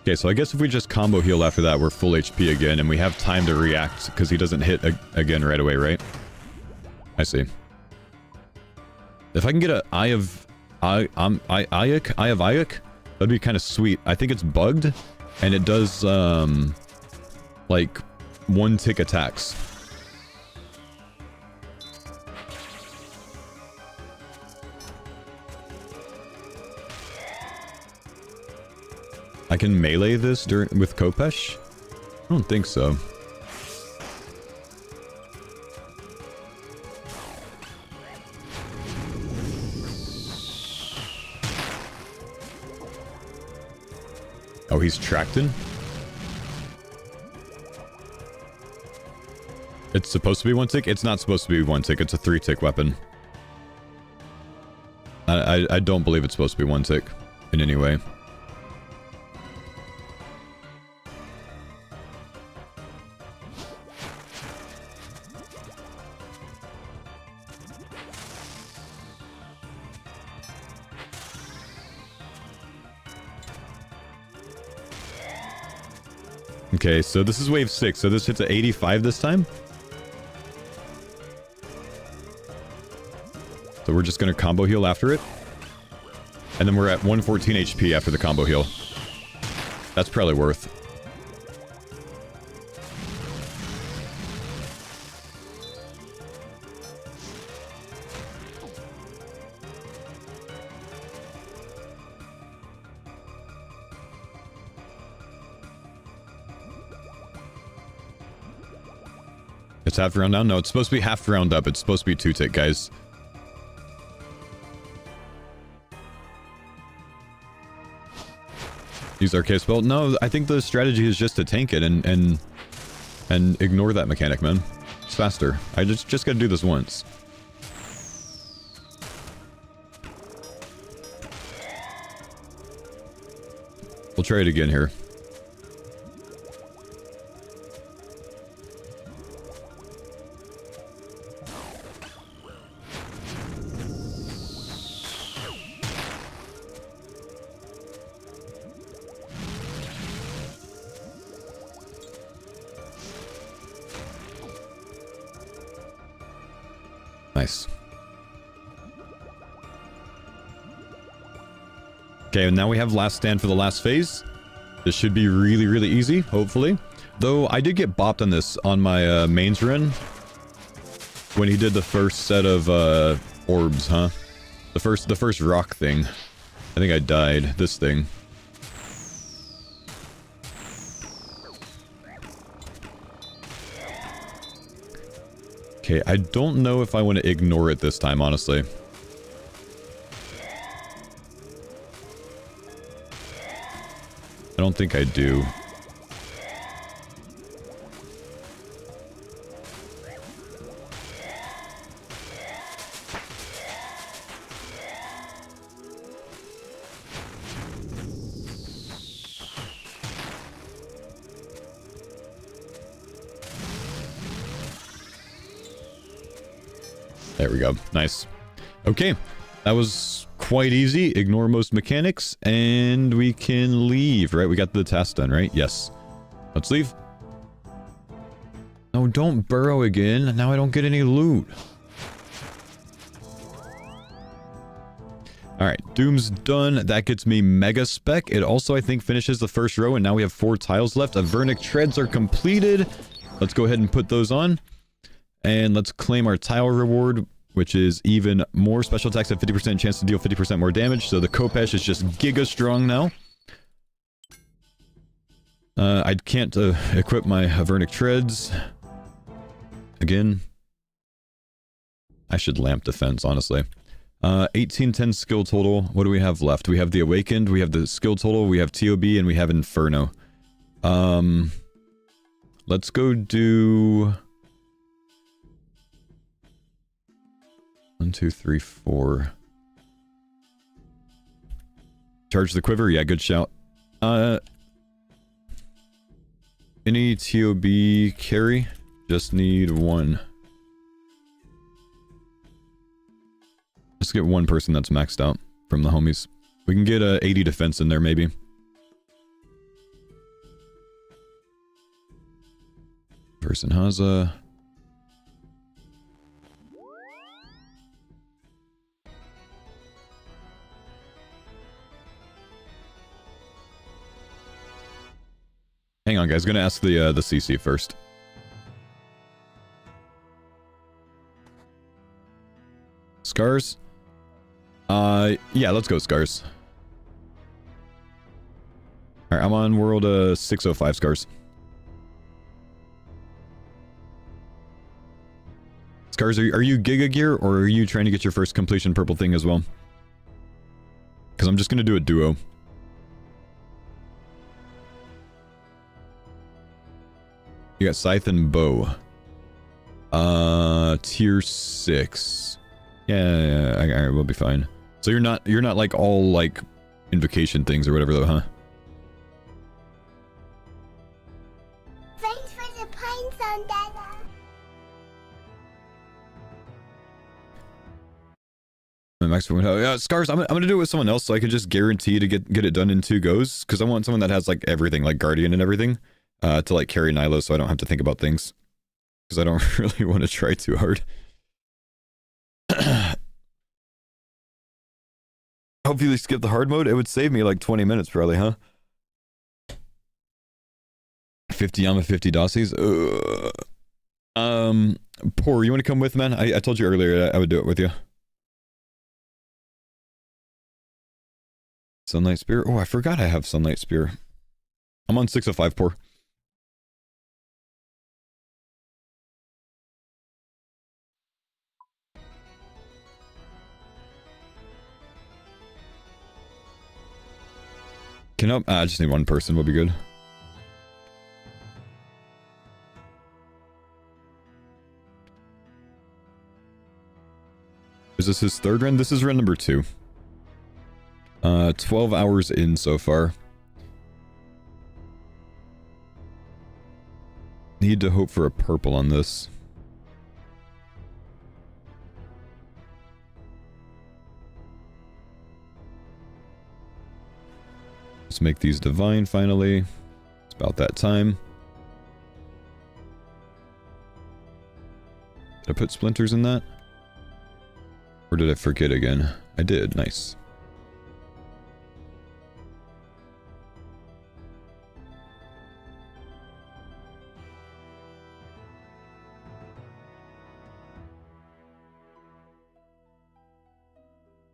Okay, so I guess if we just combo heal after that, we're full HP again, and we have time to react, because he doesn't hit again right away, right? I see. If I can get a Eye of Ayuk, that'd be kind of sweet. I think it's bugged, and it does, like, 1-tick attacks. I can melee this with Kopesh? I don't think so. Oh, he's Tracton? It's supposed to be 1-tick? It's not supposed to be 1-tick. It's a 3-tick weapon. I don't believe it's supposed to be 1-tick in any way. Okay, so this is wave 6, so this hits at 85 this time? So we're just gonna combo heal after it. And then we're at 114 HP after the combo heal. That's probably worth. It's half round down? No, it's supposed to be half round up. It's supposed to be 2-tick, guys. Use Arcade Spell? No, I think the strategy is just to tank it and ignore that mechanic, man. It's faster. I just gotta do this once. try it again here. Nice. Okay, and now we have last stand for the last phase. This should be really, really easy, hopefully. Though, I did get bopped on this on my mains run. When he did the first set of orbs, huh? The first rock thing. I think I died. This thing. Okay, I don't know if I want to ignore it this time, honestly. I don't think I do. There we go. Nice. Okay. That was quite easy. Ignore most mechanics. And we can leave, right? We got the task done, right? Yes. Let's leave. No, don't burrow again. Now I don't get any loot. Alright. Doom's done. That gets me Mega Spec. It also, I think, finishes the first row. And now we have 4 tiles left. Avernic Treads are completed. Let's go ahead and put those on. And let's claim our tile reward, which is even more special attacks at 50% chance to deal 50% more damage. So the Kopesh is just giga strong now. I can't equip my Avernic Treads. Again. I should lamp defense, honestly. 1810 skill total. What do we have left? We have the Awakened, we have the skill total, we have TOB, and we have Inferno. Let's go do... 1, 2, 3, 4. Charge the quiver? Yeah, good shout. Any TOB carry? Just need 1. Let's get 1 person that's maxed out from the homies. We can get 80 defense in there, maybe. Person has a... Hang on, guys. Gonna ask the CC first. Scars? Yeah, let's go Scars. Alright, I'm on world 605 Scars. Scars, are you Giga Gear, or are you trying to get your first completion purple thing as well? Because I'm just gonna do a duo. You got Scythe and Bow. Tier 6. Yeah, alright, we'll be fine. So you're not like all like invocation things or whatever though, huh? Thanks for the points on that. Yeah, Scars, I'm gonna do it with someone else so I can just guarantee to get it done in 2 goes. Because I want someone that has like everything, like Guardian and everything. To like carry Nilo so I don't have to think about things. Because I don't really want to try too hard. Hopefully skip the hard mode. It would save me like 20 minutes probably, huh? 50 Yama, 50 Dossies. Poor, you want to come with, man? I told you earlier I would do it with you. Sunlight Spear. Oh, I forgot I have Sunlight Spear. I'm on 605, Poor. I just need 1 person, will be good. Is this his 3rd run? This is run number 2. 12 hours in so far. Need to hope for a purple on this. Let's make these divine finally. It's about that time. Did I put splinters in that? Or did I forget again? I did. Nice.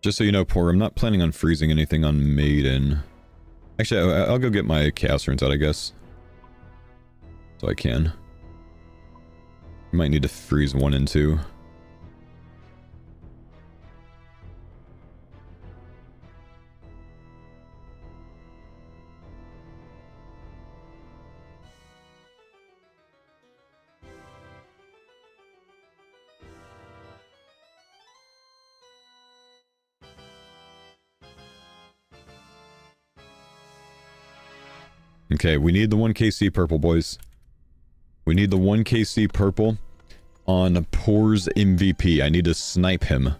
Just so you know, Poor, I'm not planning on freezing anything on Maiden. Actually, I'll go get my Chaos Runes out, I guess. So I can. Might need to freeze 1 and 2. Okay, we need the 1KC purple, boys. We need the 1KC purple on Poor's MVP. I need to snipe him.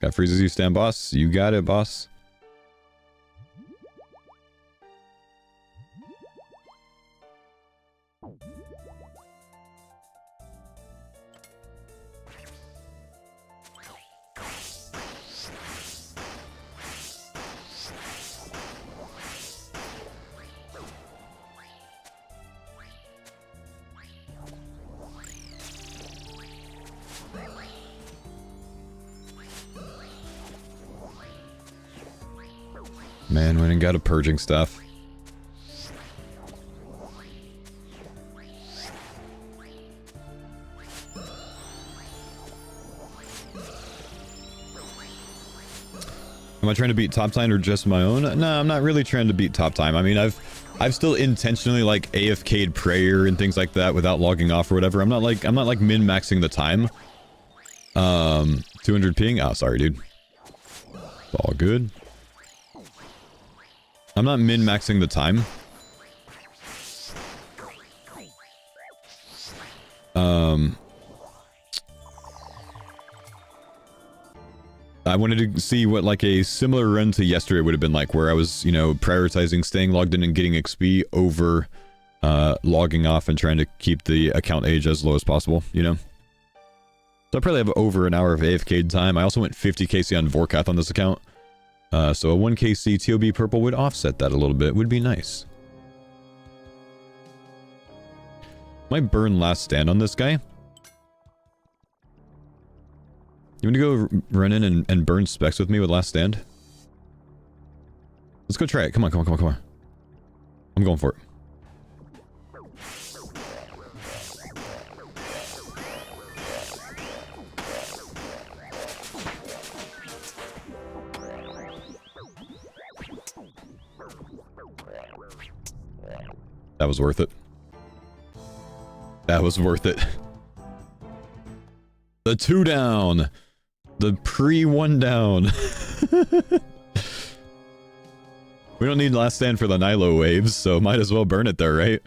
Got freezes you, stand boss. You got it, boss. Man, went and got a purging stuff. Am I trying to beat top time or just my own? No, I'm not really trying to beat top time. I mean, I've still intentionally like AFK'd prayer and things like that without logging off or whatever. I'm not like min-maxing the time. 200 ping? Oh, sorry, dude. It's all good. I'm not min-maxing the time. I wanted to see what like a similar run to yesterday would have been like, where I was, you know, prioritizing staying logged in and getting XP over logging off and trying to keep the account age as low as possible, you know? So I probably have over an hour of AFK time. I also went 50 KC on Vorkath on this account. So a 1KC TOB purple would offset that a little bit. Would be nice. Might burn last stand on this guy. You want to go run in and burn specs with me with last stand? Let's go try it. Come on, come on, come on, come on. I'm going for it. That was worth it. That was worth it. The 2 down. The pre-1 down. We don't need last stand for the Nilo waves, so might as well burn it there, right?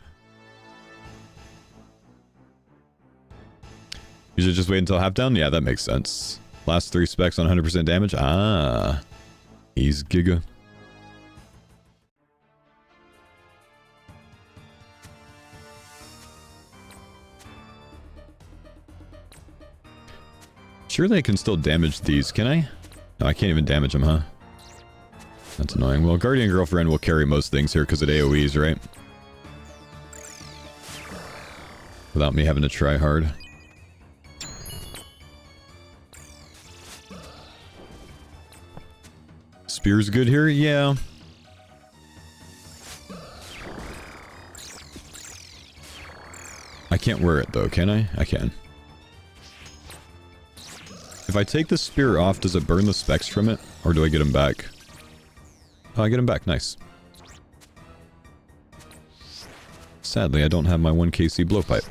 You should just wait until half down? Yeah, that makes sense. Last 3 specs on 100% damage? Ah. He's giga. Surely I can still damage these, can I? No, I can't even damage them, huh? That's annoying. Well, Guardian Girlfriend will carry most things here because it AoEs, right? Without me having to try hard. Spear's good here? Yeah. I can't wear it though, can I? I can. If I take the spear off, does it burn the specs from it? Or do I get them back? Oh, I get them back. Nice. Sadly, I don't have my 1KC blowpipe.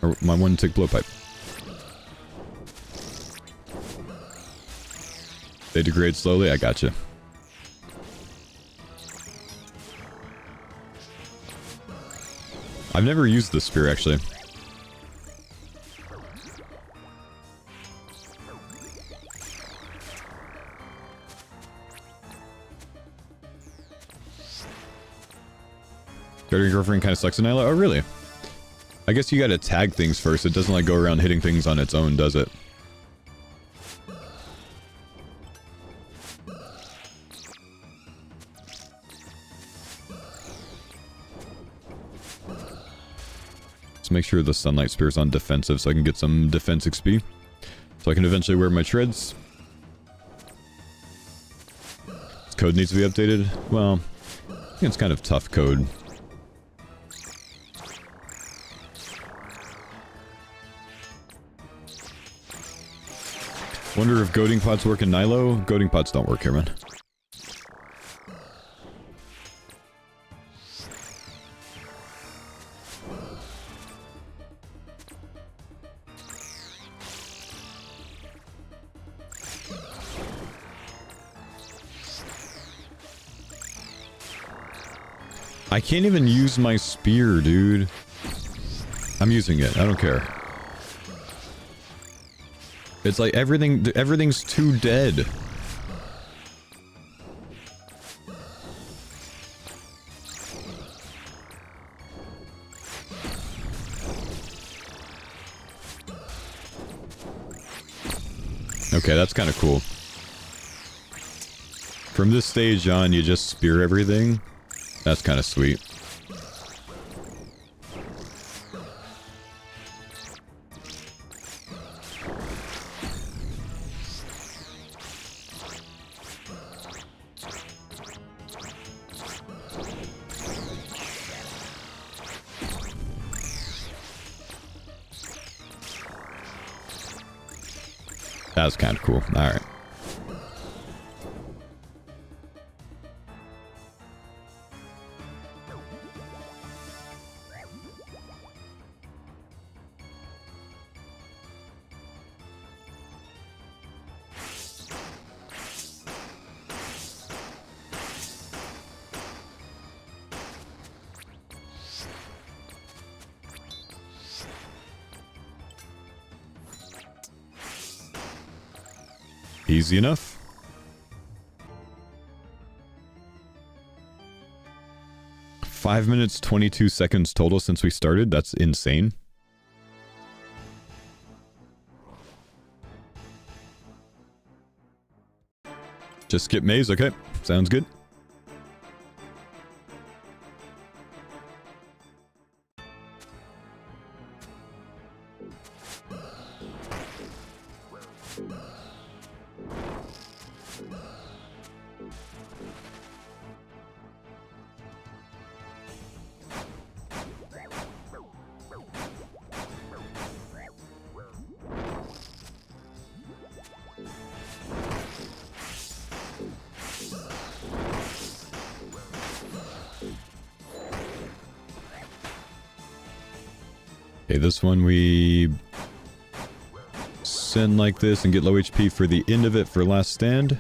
Or my 1-tick blowpipe. They degrade slowly? I gotcha. I've never used the spear, actually. Go to your girlfriend kind of sucks in Nyla? Oh, really? I guess you gotta tag things first. It doesn't, like, go around hitting things on its own, does it? Let's make sure the Sunlight Spear's on defensive so I can get some defense XP. So I can eventually wear my treads. This code needs to be updated. Well, I think it's kind of tough code. Wonder if goading pots work in Nilo? Goading pots don't work here, man. I can't even use my spear, dude. I'm using it. I don't care. It's like everything's too dead. Okay, that's kind of cool. From this stage on, you just spear everything. That's kind of sweet. That was kind of cool. Alright. Easy enough. Five minutes, 22 seconds total since we started. That's insane. Just skip maze, okay. Sounds good. Okay, this one we send like this and get low HP for the end of it for last stand.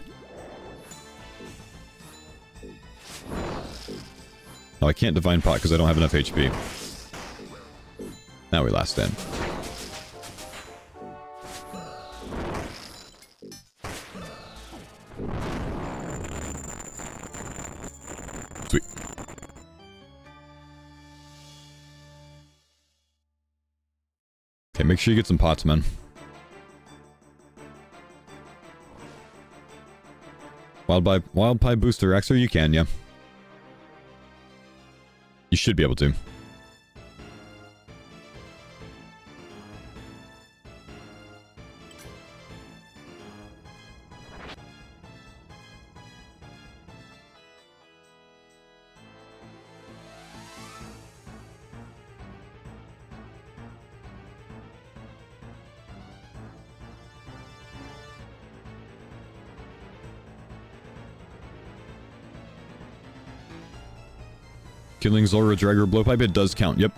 Oh, I can't divine pot because I don't have enough HP. Now we last stand. Sweet. Okay, make sure you get some pots, man. Wild Pie Booster Exo, you can, yeah. You should be able to. Killing Zulrah, Dragger, Blowpipe, it does count, yep.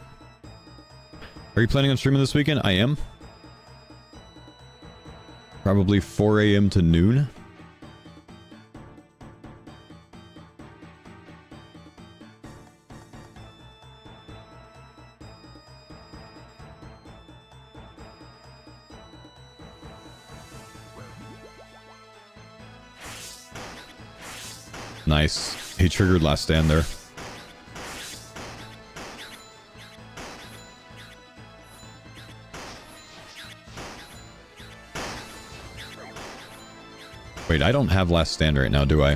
Are you planning on streaming this weekend? I am. Probably 4 AM to noon. Nice. He triggered last stand there. Wait, I don't have last stand right now, do I?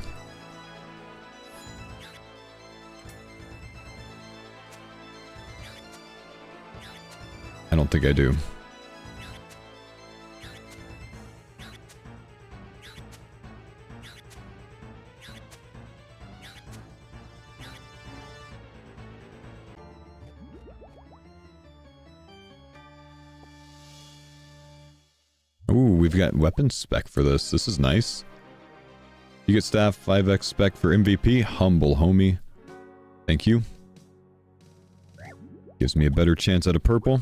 I don't think I do. Ooh, we've got weapon spec for this. This is nice. You get staff 5x spec for MVP. Humble, homie. Thank you. Gives me a better chance at a purple.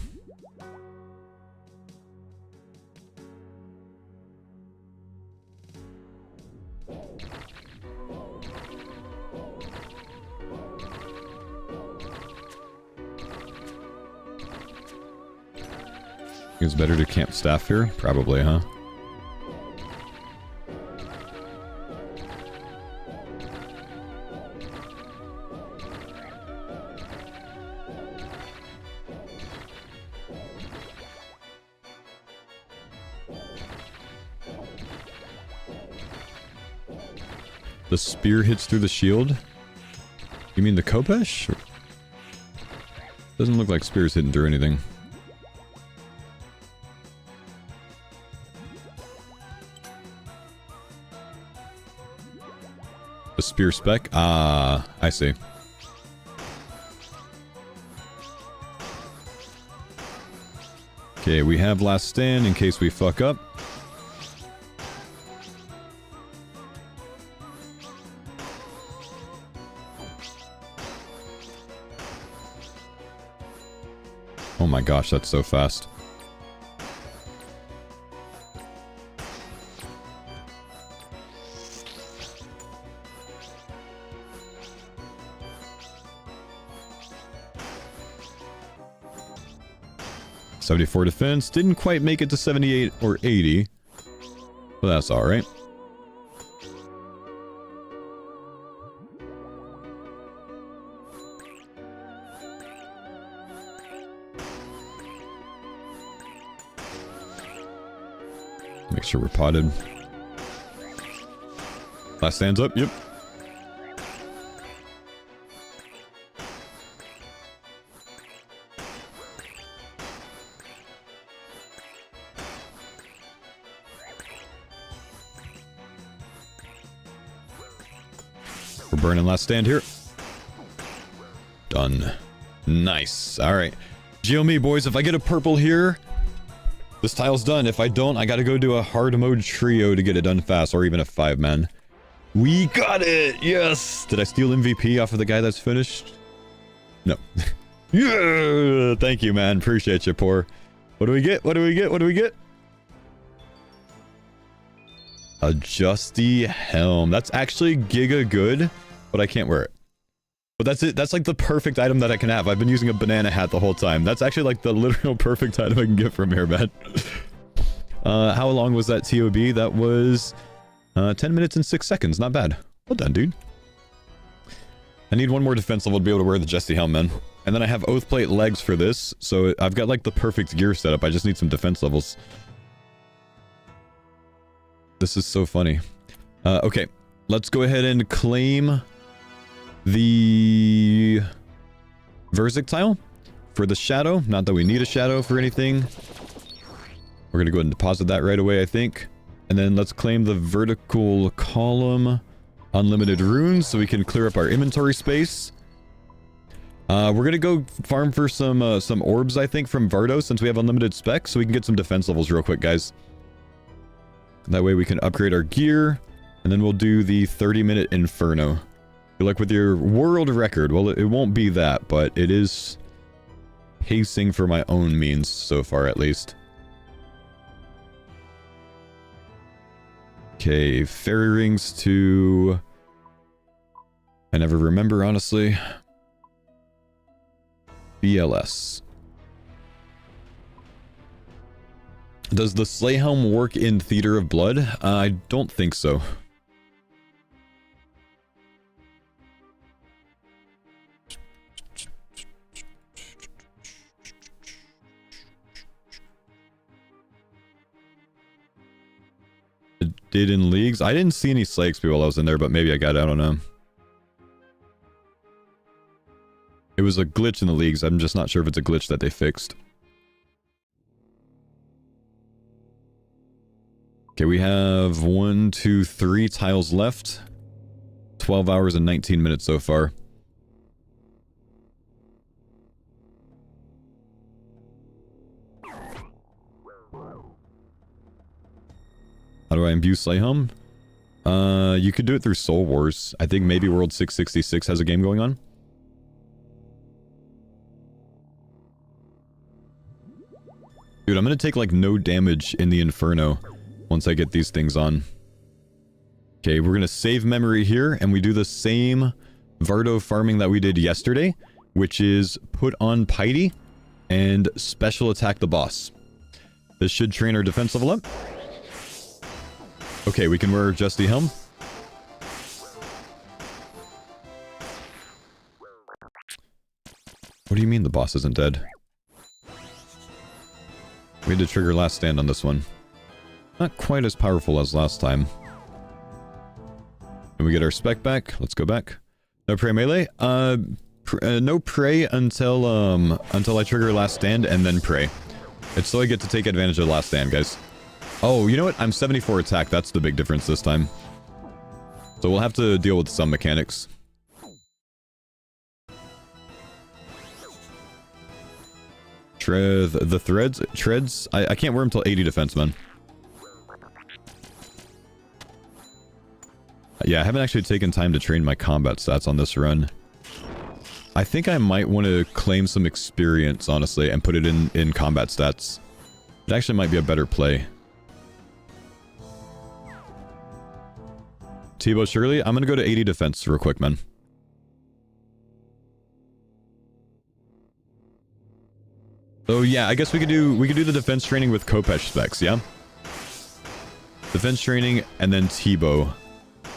It's better to camp staff here? Probably, huh? The spear hits through the shield? You mean the Kopesh? Doesn't look like spear's hitting through anything. The spear spec? Ah, I see. Okay, we have last stand in case we fuck up. Oh my gosh, that's so fast. .74 defense. Didn't quite make it to 78 or 80. But that's alright. Make sure we're potted. Last stands up. Yep. We're burning last stand here. Done. Nice. Alright. GeoMe, boys. If I get a purple here, this tile's done. If I don't, I gotta go do a hard mode trio to get it done fast, or even a 5-man. We got it! Yes! Did I steal MVP off of the guy that's finished? No. Yeah! Thank you, man. Appreciate you, poor. What do we get? What do we get? What do we get? A Justy helm. That's actually giga good, but I can't wear it. But that's it. That's like the perfect item that I can have. I've been using a banana hat the whole time. That's actually like the literal perfect item I can get from here, man. How long was that TOB? That was 10 minutes and 6 seconds. Not bad. Well done, dude. I need one more defense level to be able to wear the Justy helm, man. And then I have Oathplate legs for this. So I've got like the perfect gear setup. I just need some defense levels. This is so funny. Okay, let's go ahead and claim the Verzik tile for the shadow. Not that we need a shadow for anything. We're gonna go ahead and deposit that right away, I think. And then let's claim the vertical column unlimited runes so we can clear up our inventory space. We're gonna go farm for some orbs, I think, from Vardo since we have unlimited specs, so we can get some defense levels real quick, guys. That way we can upgrade our gear, and then we'll do the 30-minute Inferno. Good luck with your world record. Well, it won't be that, but it is pacing for my own means so far, at least. Okay, fairy rings to... I never remember, honestly. BLS. Does the Slay Helm work in Theater of Blood? I don't think so. did in leagues. I didn't see any Slay XP while I was in there, but maybe I got it. I don't know. It was a glitch in the leagues. I'm just not sure if it's a glitch that they fixed. Okay, we have 1, 2, 3 tiles left. 12 hours and 19 minutes so far. How do I imbue Slayhome? You could do it through Soul Wars. I think maybe World 666 has a game going on. Dude, I'm gonna take like no damage in the Inferno once I get these things on. Okay, we're gonna save memory here, and we do the same Vardo farming that we did yesterday, which is put on Piety and special attack the boss. This should train our defense level up. Okay, we can wear Justy Helm. What do you mean the boss isn't dead? We had to trigger last stand on this one. Not quite as powerful as last time. And we get our spec back. Let's go back. No prey melee. No prey until I trigger last stand and then prey. It's so I get to take advantage of last stand, guys. Oh, you know what? I'm 74 attack. That's the big difference this time. So we'll have to deal with some mechanics. The treads. I can't wear them till 80 defense, man. Yeah, I haven't actually taken time to train my combat stats on this run. I think I might want to claim some experience, honestly, and put it in combat stats. It actually might be a better play. Tebow Shirley, I'm gonna go to 80 defense real quick, man. Oh yeah, I guess we could do the defense training with Kopesh specs, yeah? Defense training and then Tebow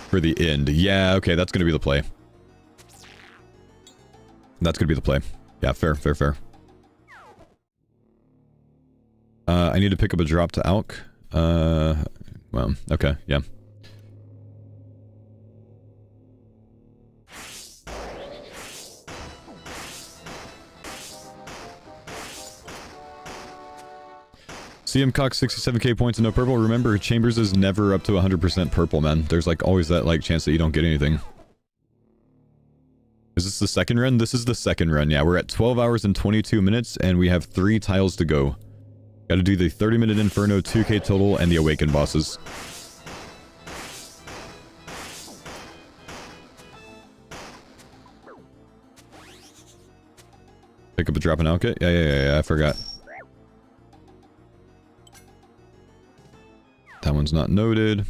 for the end. Yeah, okay, that's gonna be the play. That's gonna be the play. Yeah, fair. I need to pick up a drop to Alk. Well, okay, yeah. CM Cox 67k points and no purple. Remember, Chambers is never up to 100% purple, man. There's like always that like chance that you don't get anything. Is this the second run? This is the second run, yeah. We're at 12 hours and 22 minutes and we have 3 tiles to go. Gotta do the 30-minute Inferno, 2k total, and the Awakened bosses. Pick up a drop and Alka? Yeah, I forgot. That one's not noted.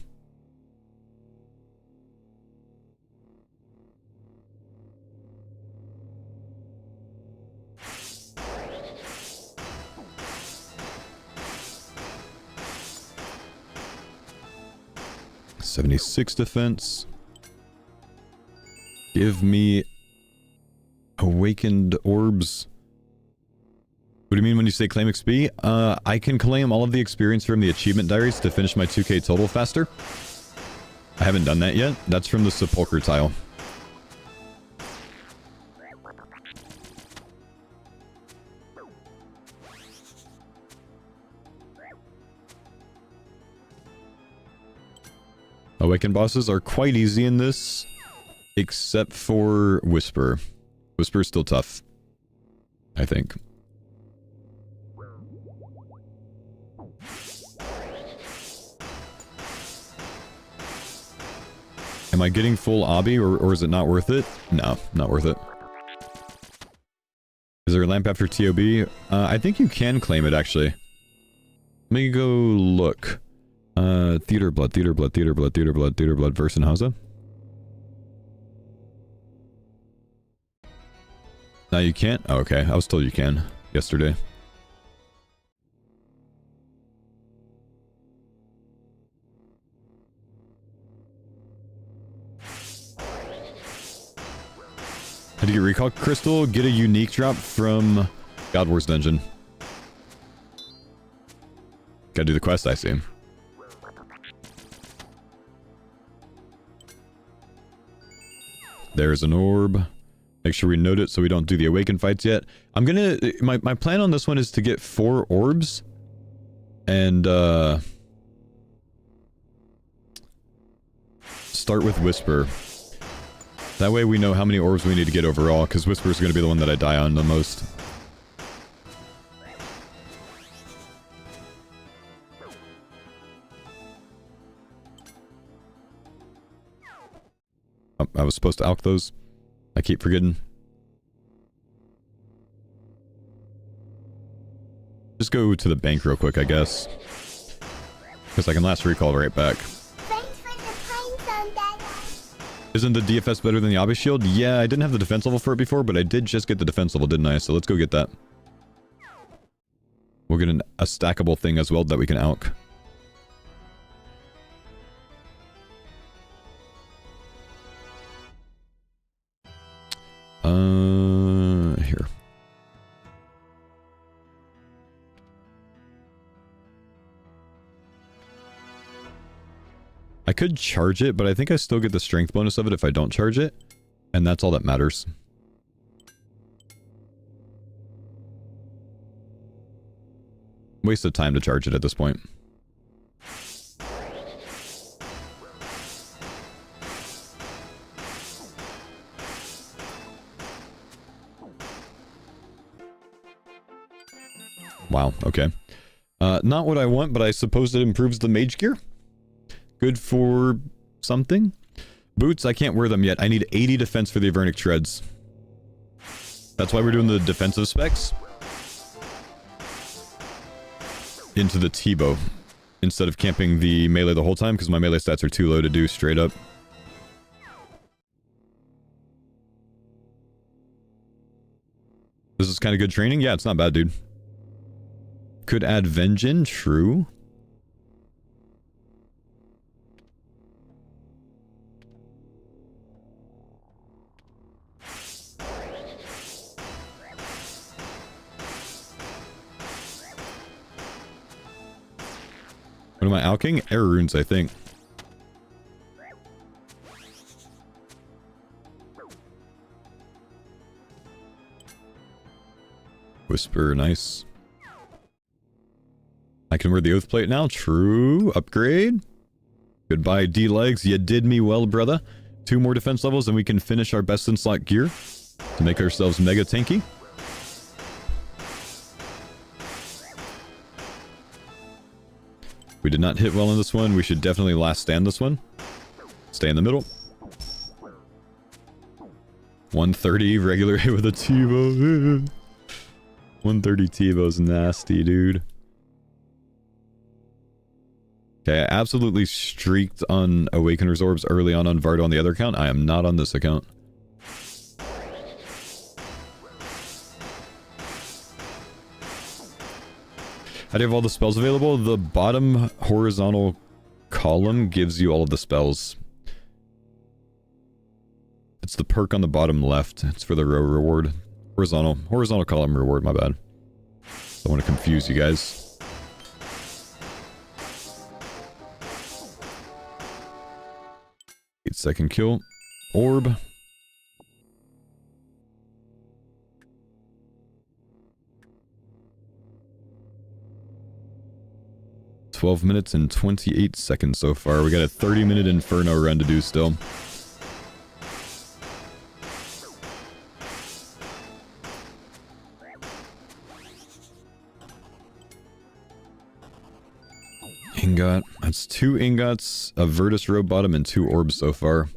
.76 defense. Give me Awakened Orbs. What do you mean when you say claim XP? I can claim all of the experience from the achievement diaries to finish my 2k total faster. I haven't done that yet. That's from the sepulchre tile. Awakened bosses are quite easy in this, except for Whisper. Whisper is still tough, I think. Am I getting full obby, or is it not worth it? No, not worth it. Is there a lamp after TOB? I think you can claim it, actually. Let me go look. Theater Blood, Versenhauser. Now you can't? Oh, okay, I was told you can yesterday. How do you get Recall Crystal? Get a unique drop from God Wars Dungeon. Gotta do the quest, I see. There's an orb. Make sure we note it so we don't do the awaken fights yet. I'm gonna... My plan on this one is to get 4 orbs. And, start with Whisper. That way we know how many orbs we need to get overall, because Whisper is going to be the one that I die on the most. Oh, I was supposed to alch those. I keep forgetting. Just go to the bank real quick, I guess. Because I can last recall right back. Isn't the DFS better than the Obby Shield? Yeah, I didn't have the defense level for it before, but I did just get the defense level, didn't I? So let's go get that. We'll get a stackable thing as well that we can alch. Here. I could charge it, but I think I still get the strength bonus of it if I don't charge it. And that's all that matters. Waste of time to charge it at this point. Wow, okay. Not what I want, but I suppose it improves the mage gear. Good for something. Boots, I can't wear them yet. I need 80 defense for the Avernic Treads. That's why we're doing the defensive specs. Into the T-bow. Instead of camping the melee the whole time, because my melee stats are too low to do straight up. This is kind of good training? Yeah, it's not bad, dude. Could add Vengeance, true. What am I alching? Air runes, I think. Whisper, nice. I can wear the oath plate now. True. Upgrade. Goodbye, D-legs. You did me well, brother. 2 more defense levels and we can finish our best in slot gear to make ourselves mega tanky. We did not hit well in this one. We should definitely last stand this one. Stay in the middle. 130 regular hit with a T-bow. 130 T-bow's nasty, dude. Okay, I absolutely streaked on Awakener's Orbs early on Vardo on the other account. I am not on this account. How do you have all the spells available? The bottom horizontal column gives you all of the spells. It's the perk on the bottom left. It's for the row reward. Horizontal column reward, my bad. Don't want to confuse you guys. Second kill. Orb. $12 minutes and 28 seconds so far. We got a 30-minute Inferno run to do still. Ingot. That's 2 ingots, a Virtus robe bottom, and 2 orbs so far.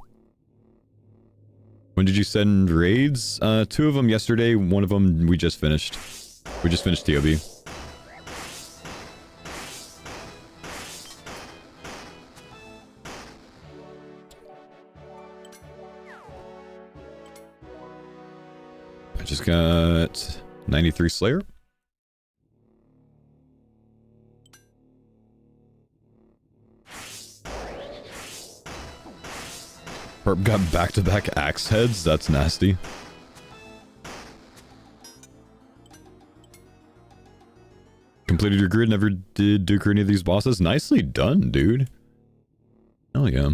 When did you send raids? 2 of them yesterday, 1 of them we just finished. We just finished TOB. I just got 93 Slayer. Herb got back-to-back axe heads? That's nasty. Completed your grid, never did Duke or any of these bosses? Nicely done, dude. Hell yeah.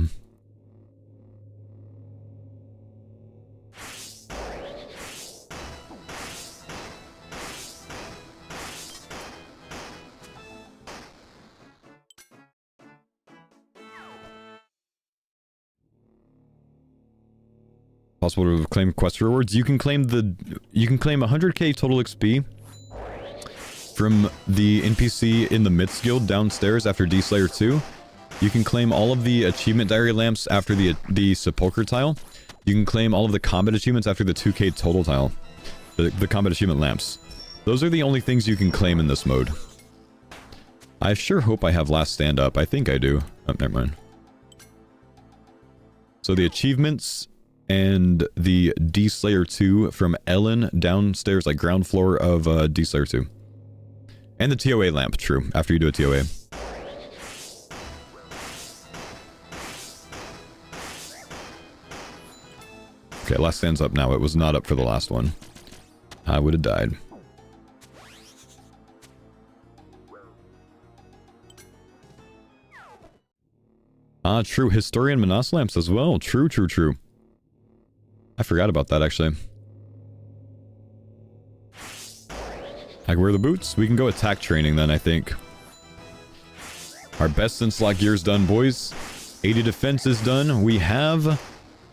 Possible to claim quest rewards. You can claim 100k total XP from the NPC in the Myths Guild downstairs after D-Slayer 2. You can claim all of the achievement diary lamps after the sepulchre tile. You can claim all of the combat achievements after the 2k total tile. The combat achievement lamps. Those are the only things you can claim in this mode. I sure hope I have last stand up. I think I do. Oh, never mind. So the achievements and the D-Slayer 2 from Ellen downstairs, like ground floor of D-Slayer 2. And the TOA lamp, true, after you do a TOA. Okay, last stands up now. It was not up for the last one. I would have died. Ah, true. Historian Manas lamps as well. True, true, true. I forgot about that, actually. I can wear the boots. We can go attack training then, I think. Our best since lock gear's done, boys. 80 defense is done. We have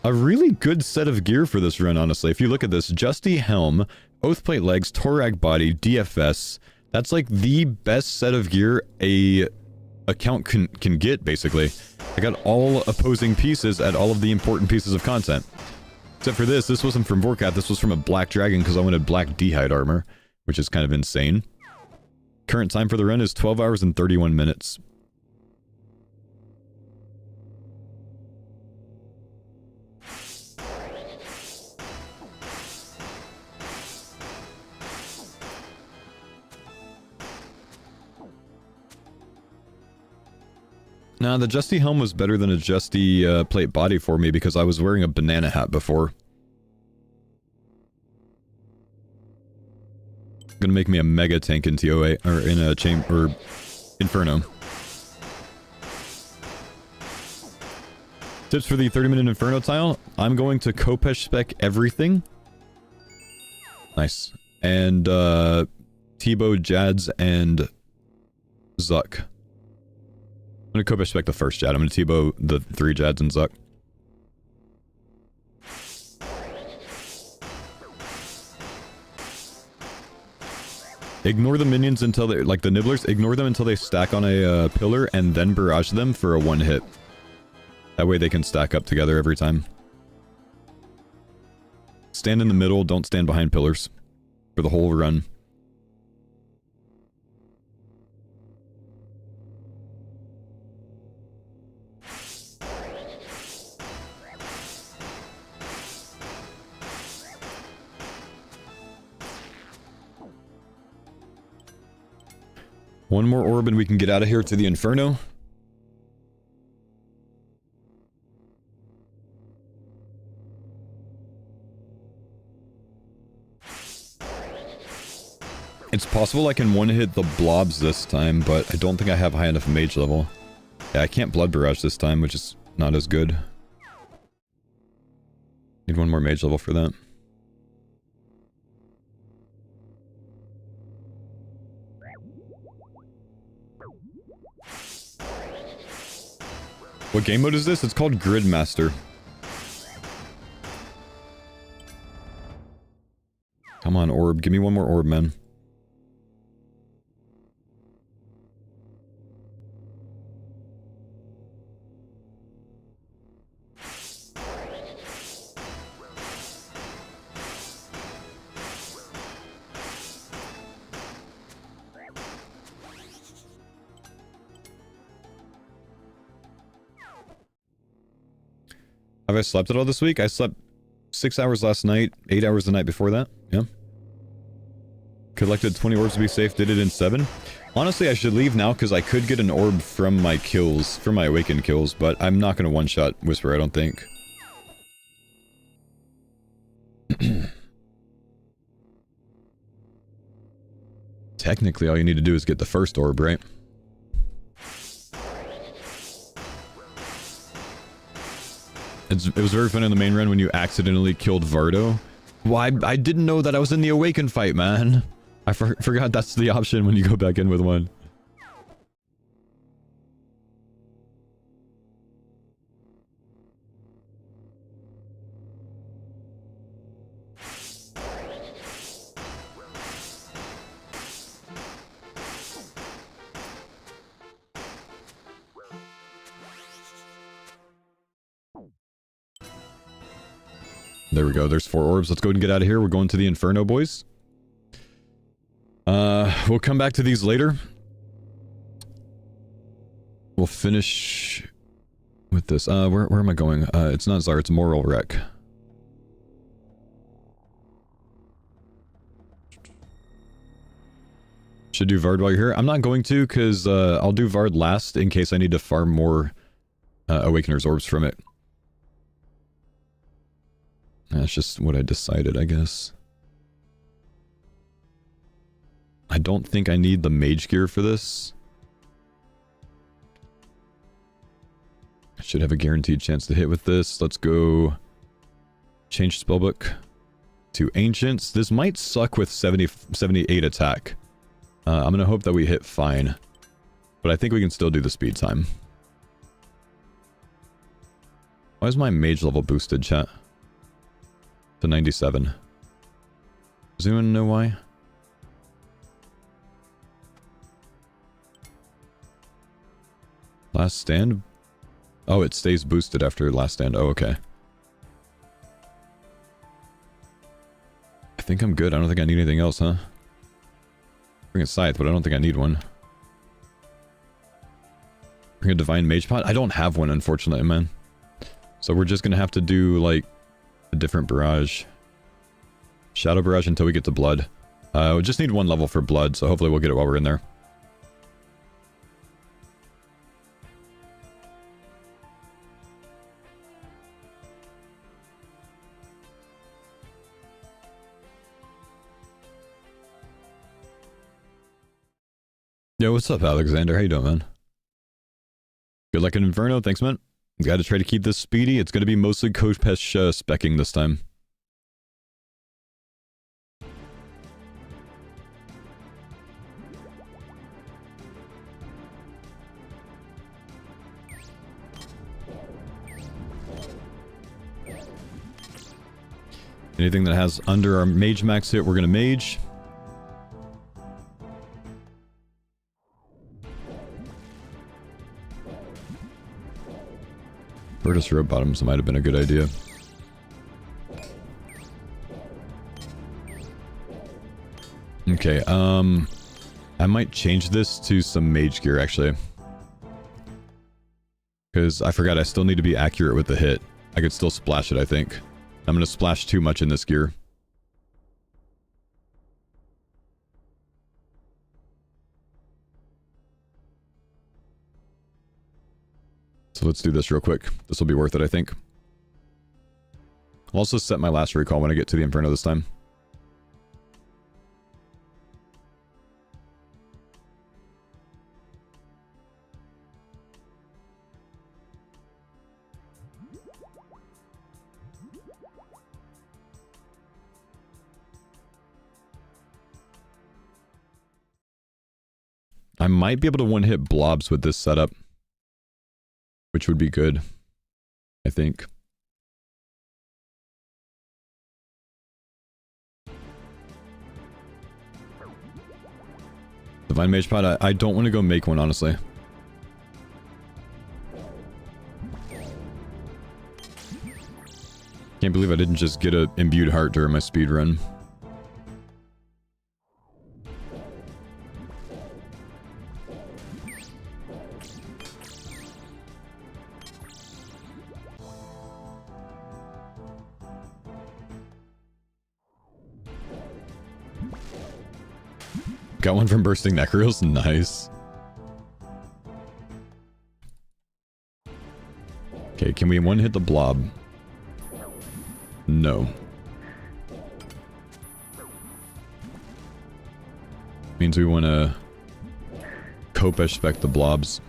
a really good set of gear for this run, honestly. If you look at this, Justy Helm, Oathplate legs, Torag body, DFS. That's like the best set of gear a account can get, basically. I got all opposing pieces at all of the important pieces of content. Except for this. This wasn't from Vorkath. This was from a Black Dragon because I wanted black D-hide armor, which is kind of insane. Current time for the run is 12 hours and 31 minutes. Nah, the Justy helm was better than a Justy plate body for me because I was wearing a banana hat before. Gonna make me a mega tank in TOA, or in a chamber, Inferno. Tips for the 30-minute Inferno tile. I'm going to Kopesh spec everything. Nice. And, T-Bow, Jads, and Zuck. I'm gonna Kopesh spec the first Jad. I'm gonna T-Bow the 3 Jads and Zuck. Ignore the minions until they, like the nibblers, ignore them until they stack on a pillar and then barrage them for a 1-hit. That way they can stack up together every time. Stand in the middle, don't stand behind pillars for the whole run. One more orb and we can get out of here to the Inferno. It's possible I can one-hit the blobs this time, but I don't think I have high enough mage level. Yeah, I can't blood barrage this time, which is not as good. Need one more mage level for that. What game mode is this? It's called Gridmaster. Come on, orb. Give me one more orb, man. Have I slept at all this week? I slept 6 hours last night, 8 hours the night before that. Yeah. Collected 20 orbs to be safe, did it in 7. Honestly, I should leave now because I could get an orb from my kills, from my awakened kills, but I'm not going to one-shot Whisper, I don't think. Technically, all you need to do is get the first orb, right? It was very fun in the main run when you accidentally killed Vardo. Why? I didn't know that I was in the Awaken fight, man. I forgot that's the option when you go back in with one. There we go. There's 4 orbs. Let's go and get out of here. We're going to the Inferno, boys. We'll come back to these later. We'll finish with this. Where am I going? It's not Zar, it's Moral Wreck. Should do Vard while you're here. I'm not going to, because I'll do Vard last in case I need to farm more Awakener's Orbs from it. That's just what I decided, I guess. I don't think I need the mage gear for this. I should have a guaranteed chance to hit with this. Let's go change spellbook to Ancients. This might suck with 78 attack. I'm going to hope that we hit fine. But I think we can still do the speed time. Why is my mage level boosted, chat? To 97. Does anyone know why? Last stand? Oh, it stays boosted after last stand. Oh, okay. I think I'm good. I don't think I need anything else, huh? Bring a Scythe, but I don't think I need one. Bring a Divine Mage Pot? I don't have one, unfortunately, man. So we're just gonna have to do, like, a different barrage. Shadow Barrage until we get to Blood. We just need 1 level for Blood, so hopefully we'll get it while we're in there. Yo, what's up, Alexander? How you doing, man? Good luck in Inferno. Thanks, man. Gotta try to keep this speedy. It's gonna be mostly Kopesh specking this time. Anything that has under our mage max hit, we're gonna mage. Virtus Road Bottoms might have been a good idea. Okay, I might change this to some mage gear, actually. Because I forgot I still need to be accurate with the hit. I could still splash it, I think. I'm going to splash too much in this gear. So let's do this real quick. This will be worth it, I think. I'll also set my last recall when I get to the Inferno this time. I might be able to one-hit blobs with this setup. Which would be good, I think. Divine Mage Pot, I don't want to go make one, honestly. Can't believe I didn't just get a Imbued Heart during my speed run. Got one from Bursting Necros? Nice. Okay, can we one-hit the blob? No. Means we want to Kopesh spec the blobs.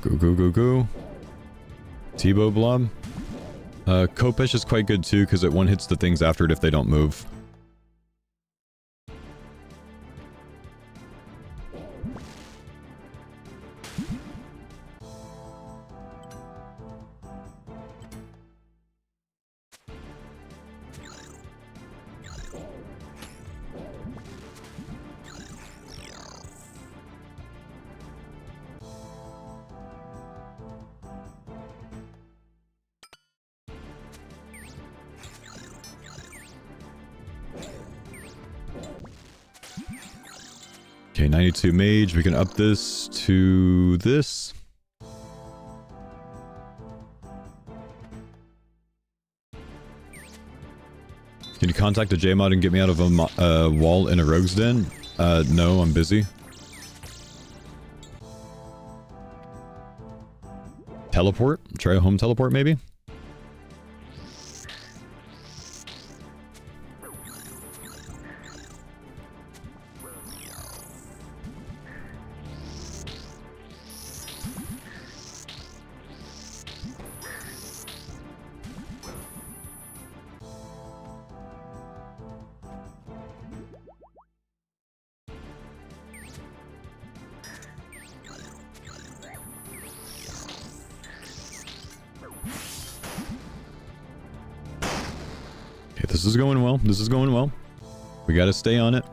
Go, go, go, go. T-bow blob. Kopesh is quite good too, because it one-hits the things after it if they don't move. Okay, 92 mage. We can up this to this. Can you contact a Jmod and get me out of a wall in a rogue's den? No, I'm busy. Teleport? Try a home teleport, maybe? This is going well. This is going well. We gotta stay on it.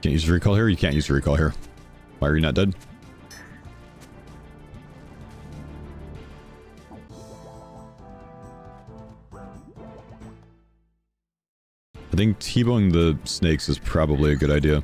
Can't use recall here? You can't use recall here. Why are you not dead? I think T-bowing the snakes is probably a good idea.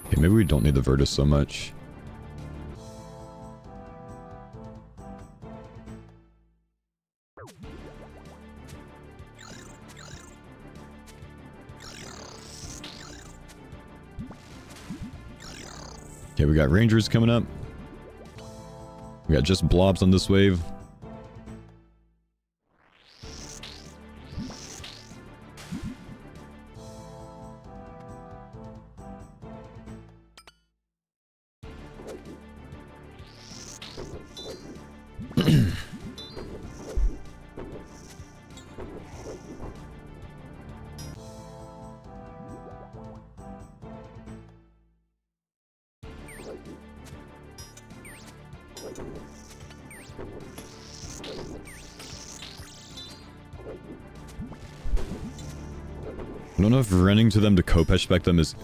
Okay, maybe we don't need the Virtus so much. Okay, we got rangers coming up. We got just blobs on this wave. I don't know if running to them to Kopesh spec them is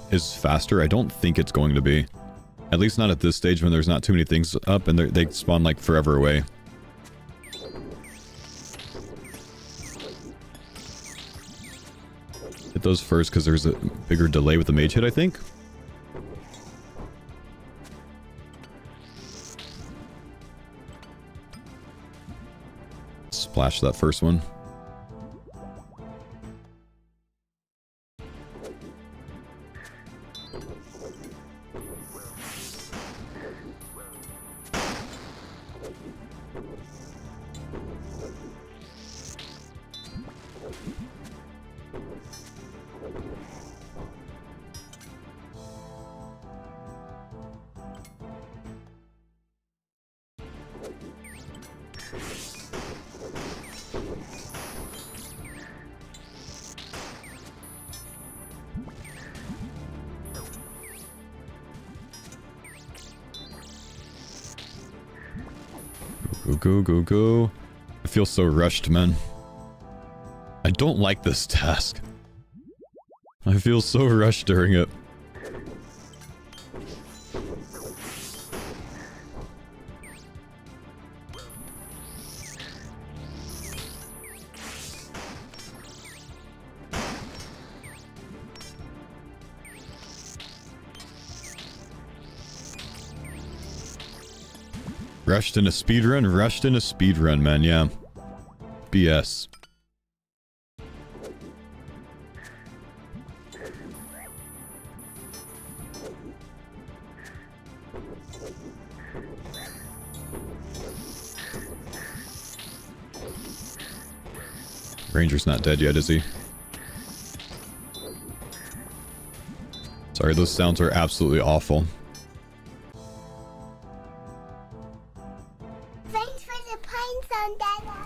faster. I don't think it's going to be. At least not at this stage when there's not too many things up and they spawn like forever away. Hit those first because there's a bigger delay with the mage hit, I think. Splash that first one. Go, go, go. I feel so rushed, man. I don't like this task. I feel so rushed during it. Rushed in a speedrun, man, yeah. BS. Ranger's not dead yet, is he? Sorry, those sounds are absolutely awful. Thanks for the pine zone, Dada.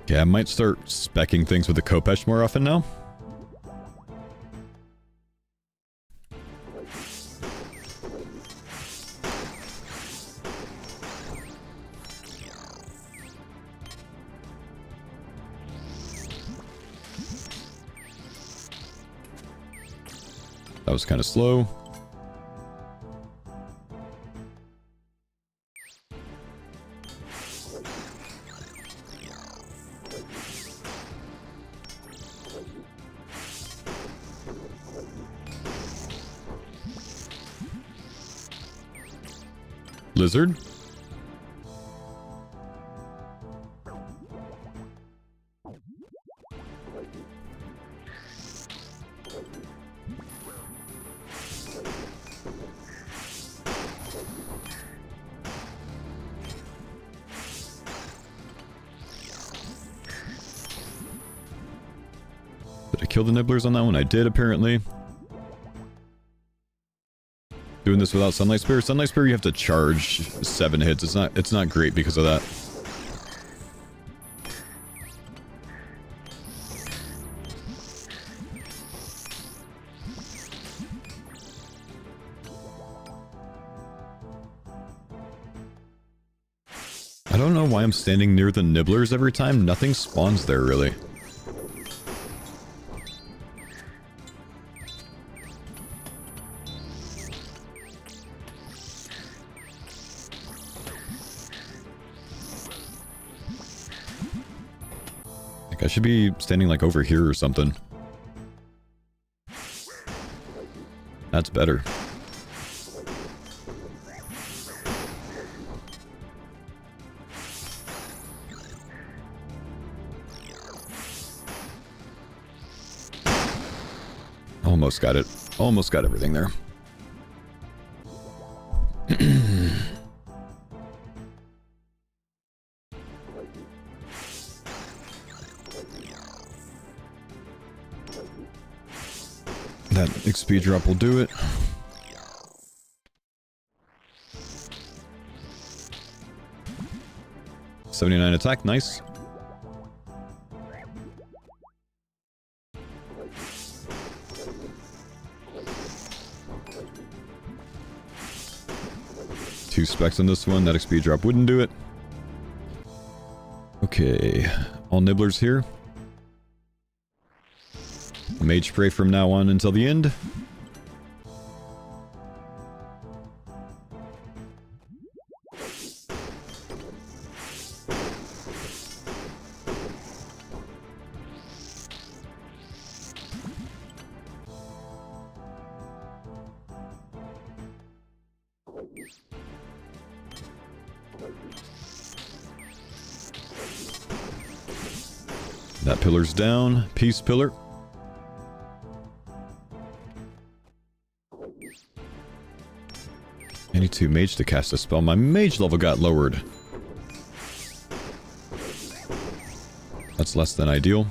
Yeah, I might start speccing things with the Kopesh more often now. That was kind of slow. Lizard? Did I kill the nibblers on that one? I did, apparently. Doing this without Sunlight Spear. Sunlight Spear, you have to charge 7 hits. It's not great because of that. I don't know why I'm standing near the nibblers every time. Nothing spawns there, really. I should be standing like over here or something. That's better. Almost got it. Almost got everything there. That XP drop will do it. $79 attack, nice. Two specs on this one. That XP drop wouldn't do it. Okay, all nibblers here. Mage spray from now on until the end. That pillar's down. Peace pillar. I need to mage to cast a spell. My mage level got lowered. That's less than ideal.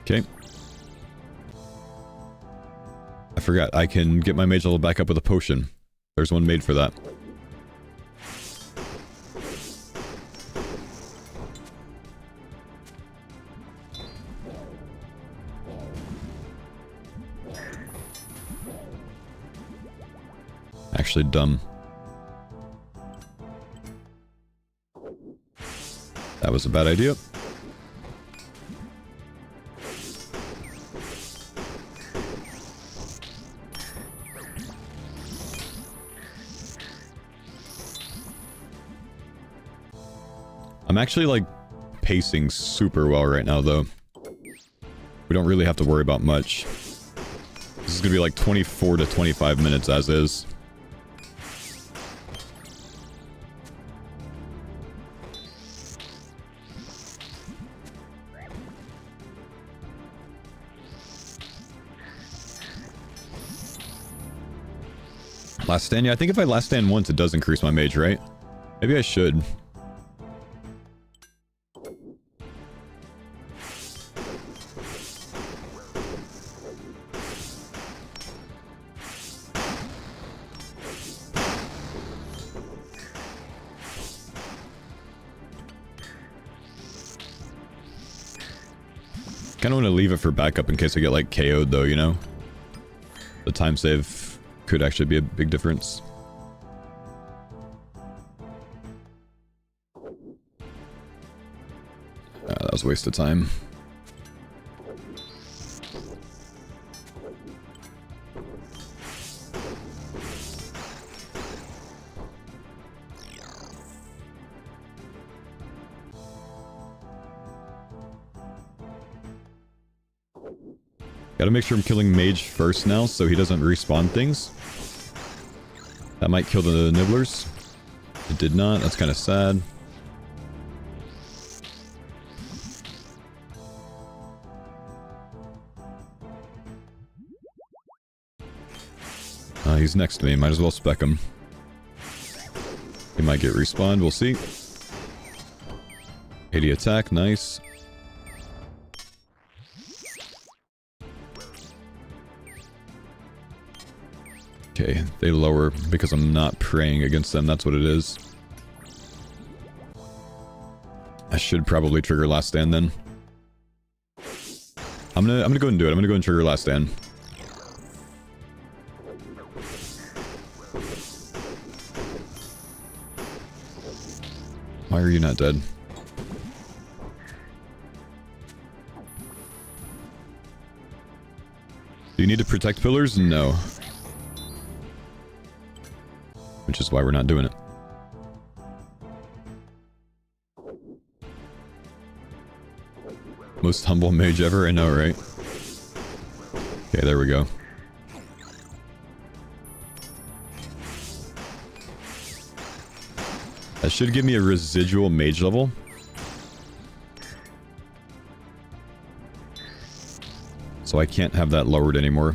Okay. I forgot. I can get my mage level back up with a potion. There's one made for that. Actually dumb. That was a bad idea. I'm actually, like, pacing super well right now, though. We don't really have to worry about much. This is gonna be like 24 to 25 minutes as is. Last stand? Yeah, I think if I last stand once, it does increase my mage, right? Maybe I should. Kinda want to leave it for backup in case I get, like, KO'd, though, you know? The time save could actually be a big difference. That was a waste of time. Gotta make sure I'm killing Mage first now, so he doesn't respawn things. That might kill the Nibblers. It did not, that's kind of sad. He's next to me, might as well spec him. He might get respawned, we'll see. 80 attack, nice. Okay, they lower because I'm not praying against them, that's what it is. I should probably trigger last stand then. I'm gonna go and do it. I'm gonna go and trigger last stand. Why are you not dead? Do you need to protect pillars? No. Which is why we're not doing it. Most humble mage ever, I know, right? Okay, there we go. That should give me a residual mage level. So I can't have that lowered anymore.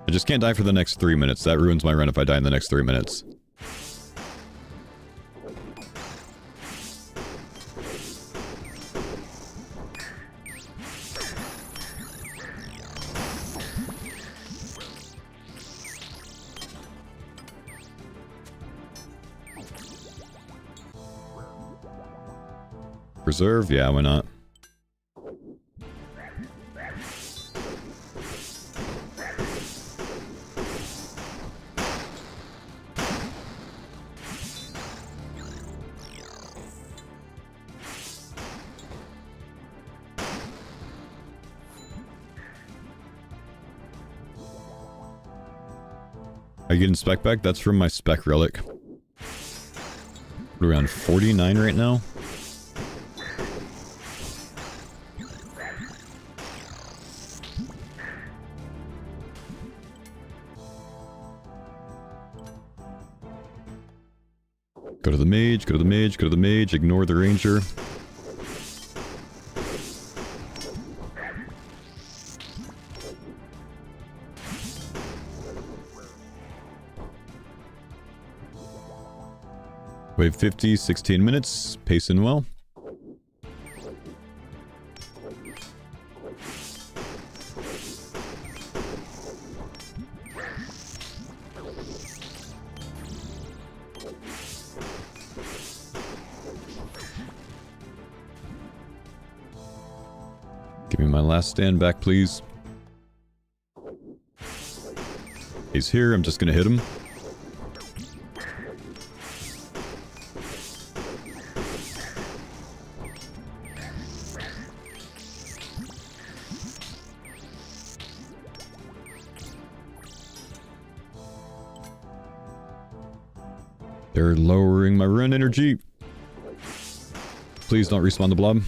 I just can't die for the next 3 minutes. That ruins my run if I die in the next 3 minutes. Preserve? Yeah, why not? Are you getting spec back? That's from my spec relic. We're around 49 right now. Go to the mage, go to the mage, go to the mage, ignore the ranger. Wave 50, 16 minutes, pacing well. Give me my last stand back, please. He's here, I'm just gonna hit him. They're lowering my run energy. please don't respawn the blob.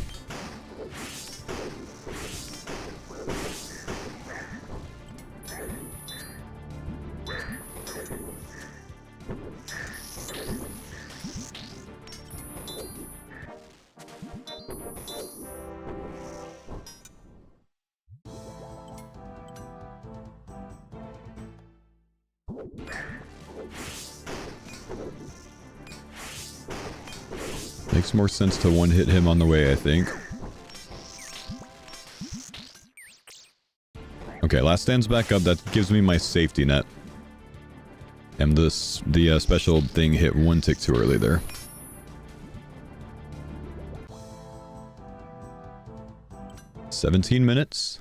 Makes more sense to one-hit him on the way, I think. Okay, last stand's back up. That gives me my safety net. And the special thing hit one tick too early there. "17 minutes.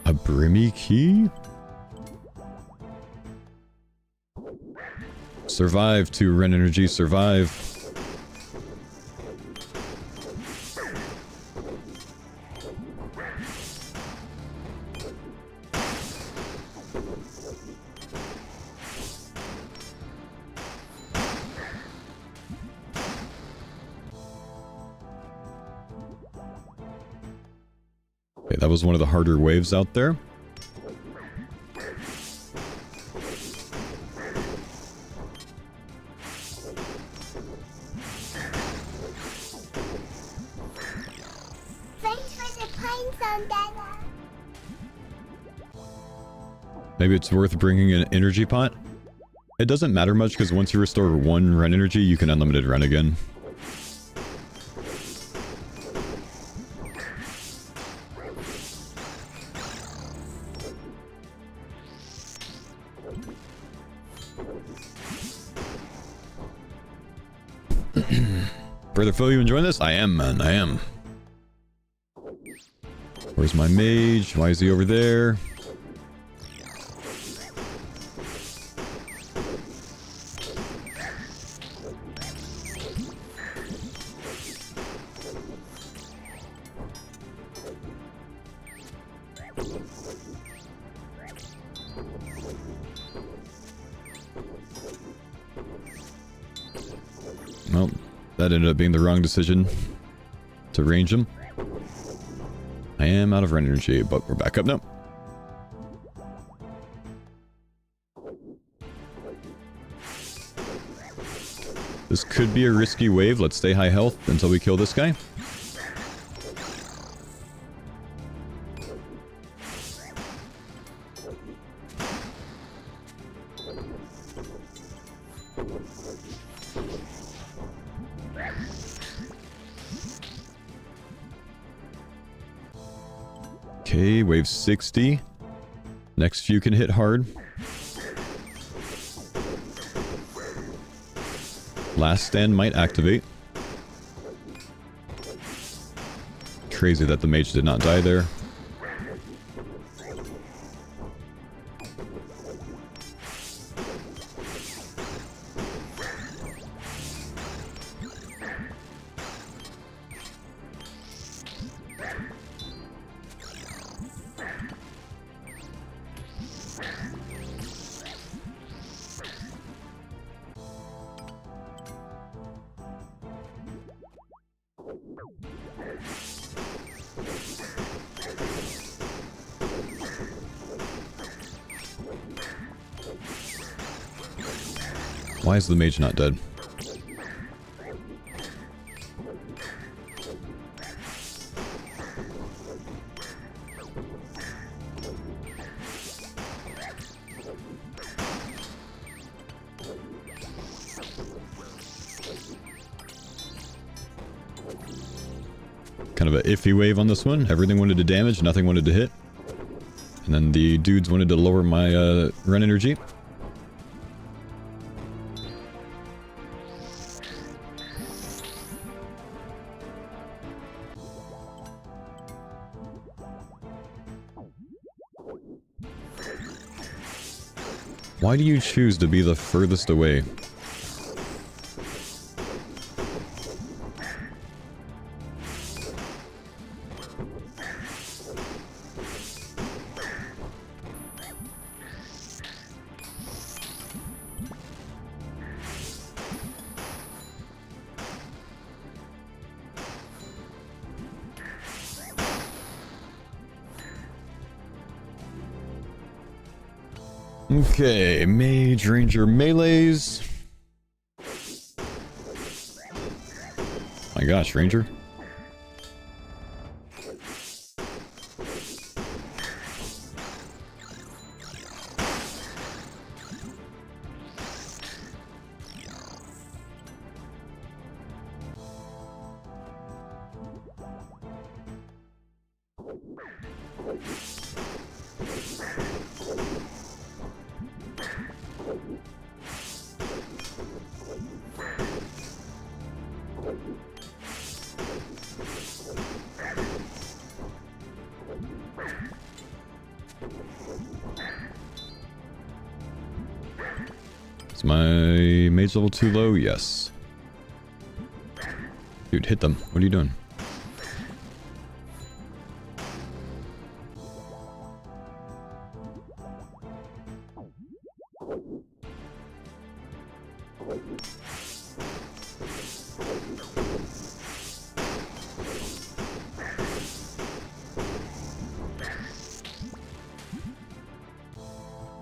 A Brimmy key? Survive to Ren Energy, survive. Okay, that was one of the harder waves out there. Thanks for the pine zone, Dada. Maybe it's worth bringing an energy pot. It doesn't matter much because once you restore 1 Ren energy, you can unlimited run again. Brother Faux, you enjoying this? I am, man. I am. Where's my mage? Why is he over there? Well, that ended up being the wrong decision to range him. I am out of Ren energy, but we're back up now. This could be a risky wave. Let's stay high health until we kill this guy. Okay, wave 60. Next few can hit hard. Last stand might activate. Crazy that the mage did not die there. Why is the mage not dead? Kind of an iffy wave on this one. Everything wanted to damage, nothing wanted to hit. And then the dudes wanted to lower my run energy. Why do you choose to be the furthest away? Okay, Mage, Ranger, Melees. My gosh, Ranger. Is my mage level too low? Yes. Dude, hit them. What are you doing?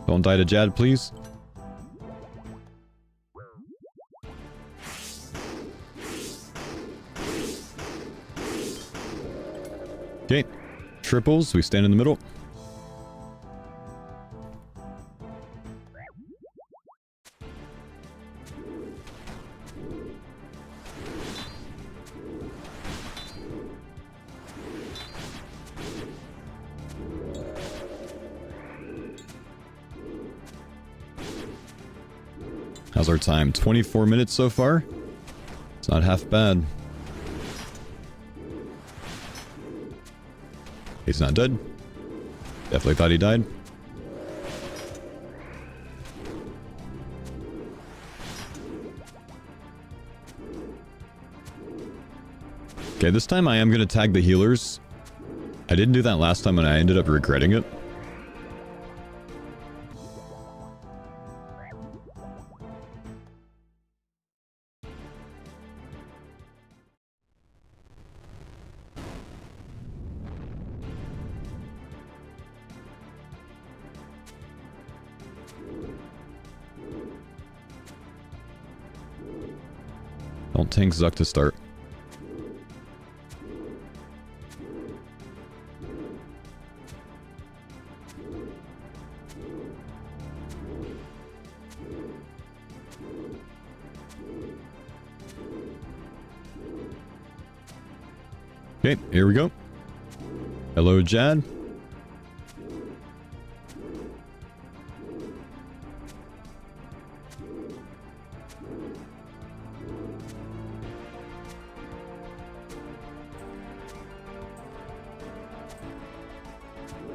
Don't die to Jad, please. Okay, triples, we stand in the middle. How's our time? 24 minutes so far? It's not half bad. He's not dead. Definitely thought he died. Okay, this time I am going to tag the healers. I didn't do that last time and I ended up regretting it. Don't tank Zuck to start. Okay, here we go. Hello, Jad.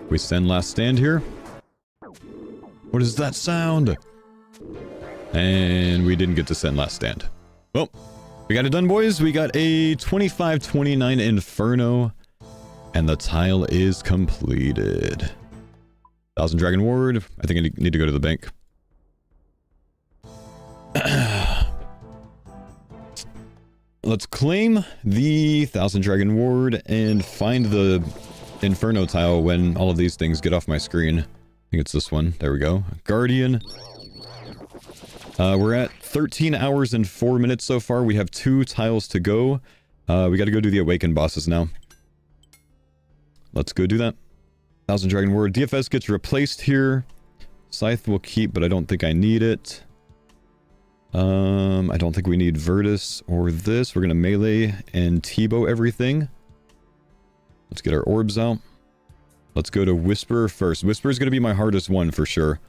We send last stand here. What is that sound? And we didn't get to send last stand. Well, we got it done, boys. We got a 25-29 Inferno. And the tile is completed. 1000 Dragon Ward. I think I need to go to the bank. Let's claim the 1000 Dragon Ward and find the Inferno tile when all of these things get off my screen. I think it's this one. There we go. Guardian. We're at 13 hours and 4 minutes so far. We have 2 tiles to go. We got to go do the Awakened bosses now. Let's go do that. 1000 Dragon Ward. DFS gets replaced here. Scythe will keep, but I don't think I need it. I don't think we need Virtus or this. We're going to melee and T-bow everything. Let's get our orbs out. Let's go to Whisperer first. Whisperer is going to be my hardest one for sure.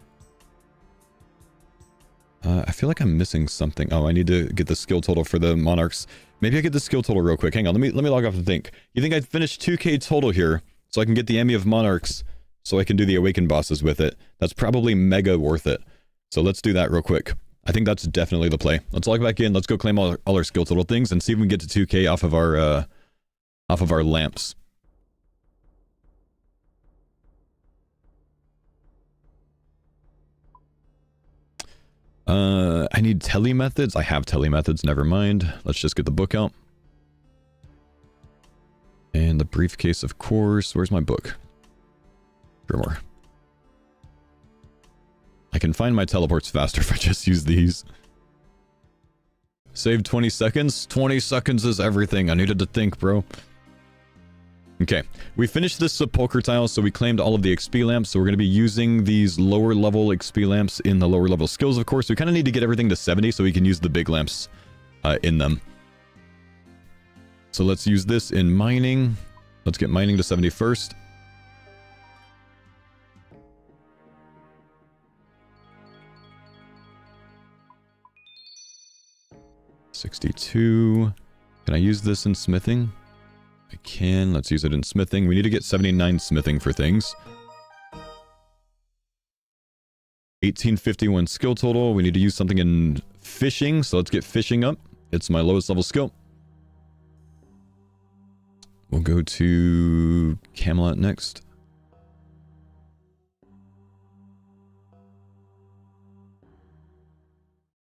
I feel like I'm missing something. Oh, I need to get the skill total for the Monarchs. Maybe I get the skill total real quick. Hang on, let me log off and think. You think I'd finish 2k total here so I can get the Emmy of Monarchs so I can do the Awakened bosses with it? That's probably mega worth it. So let's do that real quick. I think that's definitely the play. Let's log back in. Let's go claim all our skill total things and see if we can get to 2k off of our lamps. I need tele methods. I have tele methods, never mind. Let's just get the book out. And the briefcase, of course. Where's my book? More. I can find my teleports faster if I just use these. Save 20 seconds? 20 seconds is everything. I needed to think, bro. Okay, we finished this sepulchre tile, so we claimed all of the XP lamps, so we're going to be using these lower level XP lamps in the lower level skills, of course. We kind of need to get everything to 70 so we can use the big lamps in them. So let's use this in mining. Let's get mining to 70 first. $62. Can I use this in smithing? I can. Let's use it in smithing. We need to get 79 smithing for things. 1851 skill total. We need to use something in fishing, so let's get fishing up. It's my lowest level skill. We'll go to Camelot next.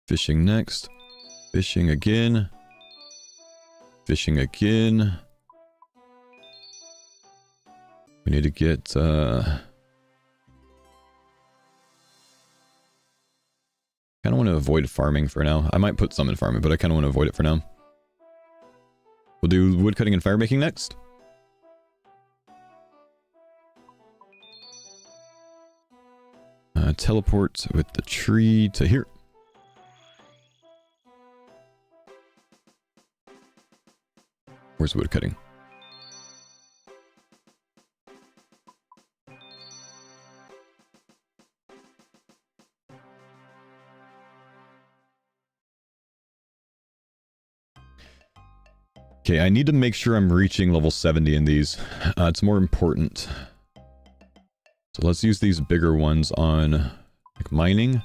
Fishing next. Fishing again. Fishing again. We need to get, kind of want to avoid farming for now. I might put some in farming, but I kind of want to avoid it for now. We'll do woodcutting and firemaking next. Teleport with the tree to here. Where's woodcutting? Okay, I need to make sure I'm reaching level 70 in these. It's more important. So let's use these bigger ones on like mining.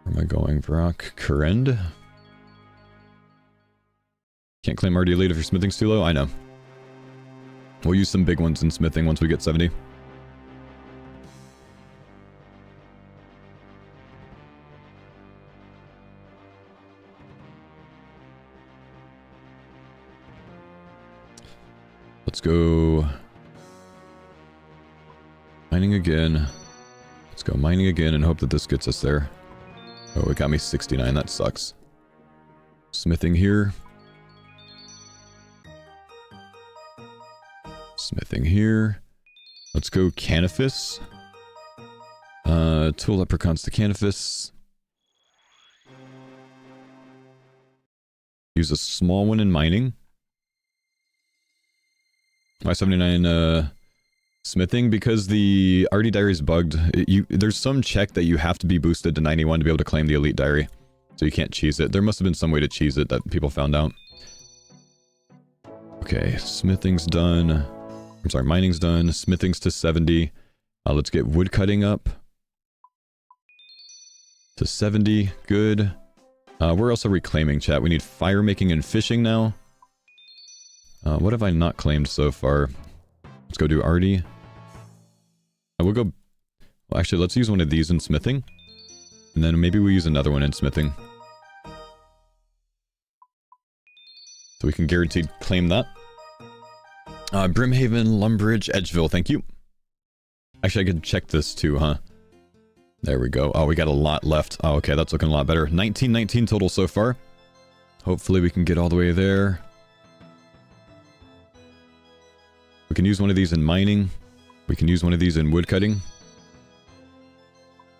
Where am I going, Brock? Kurend? Can't claim RD elite if your smithing's too low? I know. We'll use some big ones in smithing once we get 70. Let's go mining again. Let's go mining again and hope that this gets us there. Oh, it got me 69. That sucks. Smithing here. Smithing here. Let's go canifis. Tool leprechauns to canifis. Use a small one in mining. Why 79 smithing? Because the RD diary is bugged. There's some check that you have to be boosted to 91 to be able to claim the elite diary. So you can't cheese it. There must have been some way to cheese it that people found out. Okay, smithing's done. I'm sorry, mining's done. Smithing's to 70. Let's get woodcutting up to 70. Good. Where else are we claiming, chat? We need fire making and fishing now. What have I not claimed so far? Let's go do RD. We'll go... Well, actually, let's use one of these in smithing. And then maybe we'll use another one in smithing. So we can guaranteed claim that. Brimhaven, Lumbridge, Edgeville, thank you. Actually, I could check this too, huh? There we go. Oh, we got a lot left. Oh, okay, that's looking a lot better. 1919 total so far. Hopefully we can get all the way there. We can use one of these in mining. We can use one of these in woodcutting.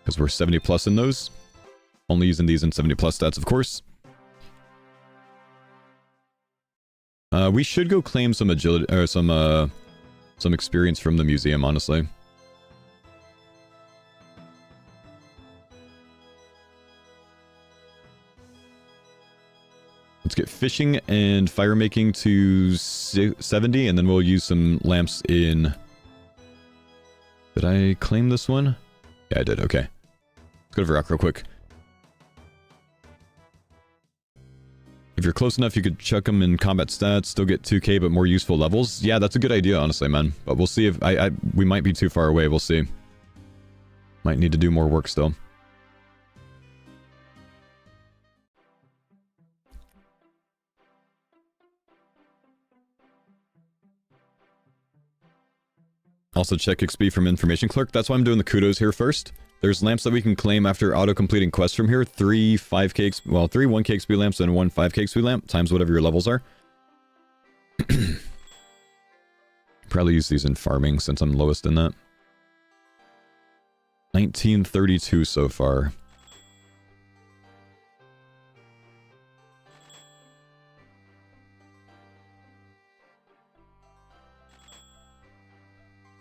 Because we're 70 plus in those. Only using these in 70 plus stats, of course. We should go claim some agility, or some experience from the museum, honestly. Let's get fishing and fire making to 70, and then we'll use some lamps in... Did I claim this one? Yeah, I did. Okay. Let's go to Varrock real quick. If you're close enough, you could chuck them in combat stats, still get 2k, but more useful levels. Yeah, that's a good idea, honestly, man. But we'll see if... we might be too far away. We'll see. Might need to do more work still. Also check XP from Information Clerk. That's why I'm doing the kudos here first. There's lamps that we can claim after auto-completing quests from here. 3 5k XP, well, 3 1k XP lamps and 1 5k XP lamp, times whatever your levels are. Probably use these in farming since I'm lowest in that. 1932 so far.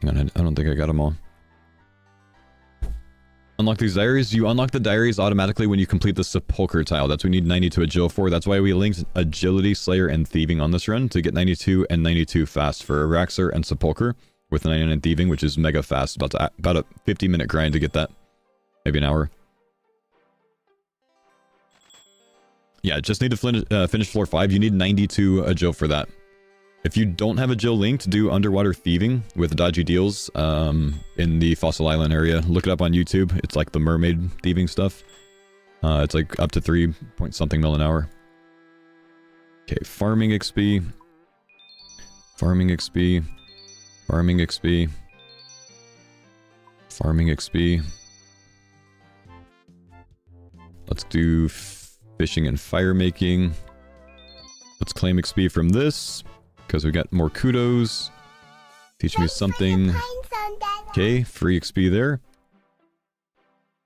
Hang on, I don't think I got them all. Unlock these diaries. You unlock the diaries automatically when you complete the sepulchre tile. That's what we need 92 agil for. That's why we linked agility, slayer, and thieving on this run to get 92 and 92 fast for Araxer and sepulchre with 99 thieving, which is mega fast. About a 50-minute grind to get that. Maybe an hour. Yeah, just need to finish floor 5. You need 92 agil for that. If you don't have a Jill linked, do underwater thieving with dodgy deals in the Fossil Island area. Look it up on YouTube. It's like the mermaid thieving stuff. It's like up to 3 point something mil an hour. Okay, farming XP. Farming XP. Farming XP. Farming XP. Let's do fishing and fire making. Let's claim XP from this. Because we got more kudos. Teach me something. Okay, free XP there.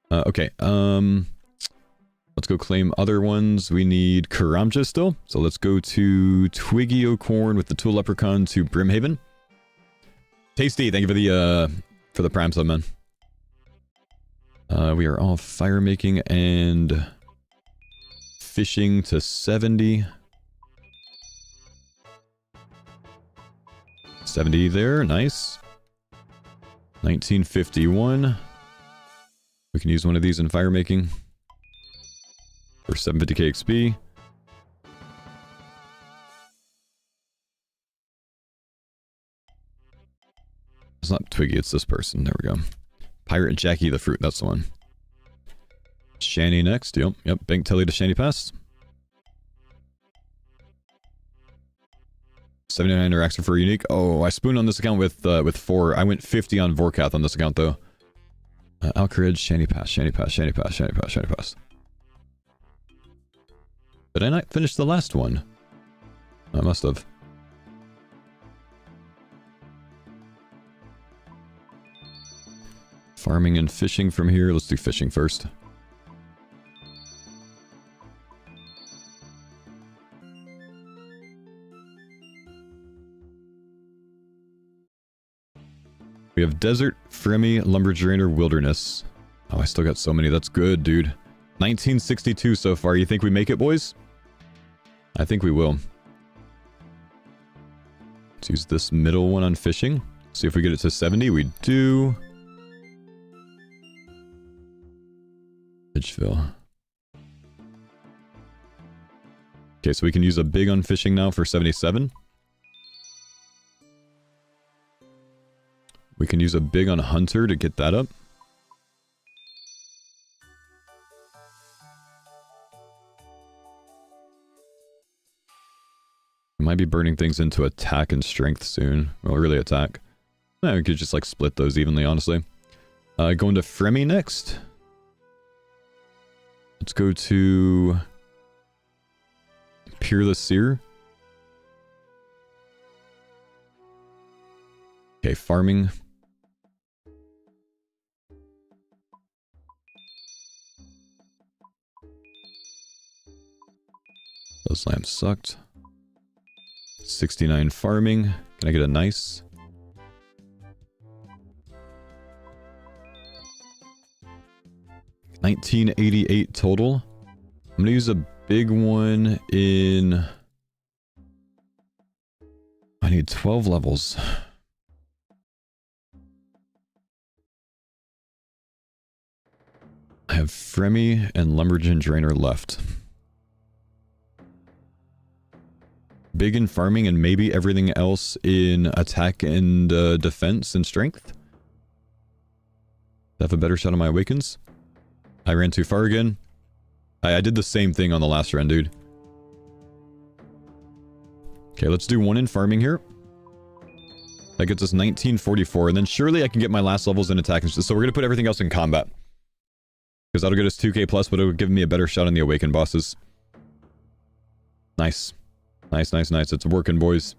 Okay, let's go claim other ones. We need Karamja still. So let's go to Twiggy O'Corn with the Tool Leprechaun to Brimhaven. Tasty, thank you for the prime sub, man. We are all fire making and fishing to 70. 70 there, nice. 1951. We can use one of these in fire making for 750k XP. It's not Twiggy, it's this person. There we go. Pirate Jackie the Fruit, that's the one. Shanny next, yep. Bank Telly to Shanny Pass. 79 Araxer for unique. Oh, I spooned on this account with 4. I went 50 on Vorkath on this account though. Alcarid, Shanty Pass, Shanty Pass, Shanty Pass, Shanty Pass, Shanty Pass. Did I not finish the last one? I must have. Farming and fishing from here. Let's do fishing first. We have Desert, Fremy, Lumberdrainer, Wilderness. Oh, I still got so many. That's good, dude. 1962 so far. You think we make it, boys? I think we will. Let's use this middle one on fishing. See if we get it to 70. We do. Edgeville. Okay, so we can use a big on fishing now for 77. We can use a big on Hunter to get that up. We might be burning things into attack and strength soon. Well, really attack. We could just like split those evenly, honestly. Going to Fremy next. Let's go to Peerless Seer. Okay, farming. Those lamps sucked. 69 farming. Can I get a nice? $1988 total. I'm gonna use a big one in... I need 12 levels. I have Fremy and Lumberjane Drainer left. Big in farming and maybe everything else in attack and defense and strength. Have a better shot on my awakens. I ran too far again. I did the same thing on the last run, dude. Okay, let's do one in farming here. That gets us 1944, and then surely I can get my last levels in attack. So we're going to put everything else in combat. Because that'll get us 2k plus, but it'll give me a better shot on the awakened bosses. Nice. Nice, nice, nice. It's working, boys.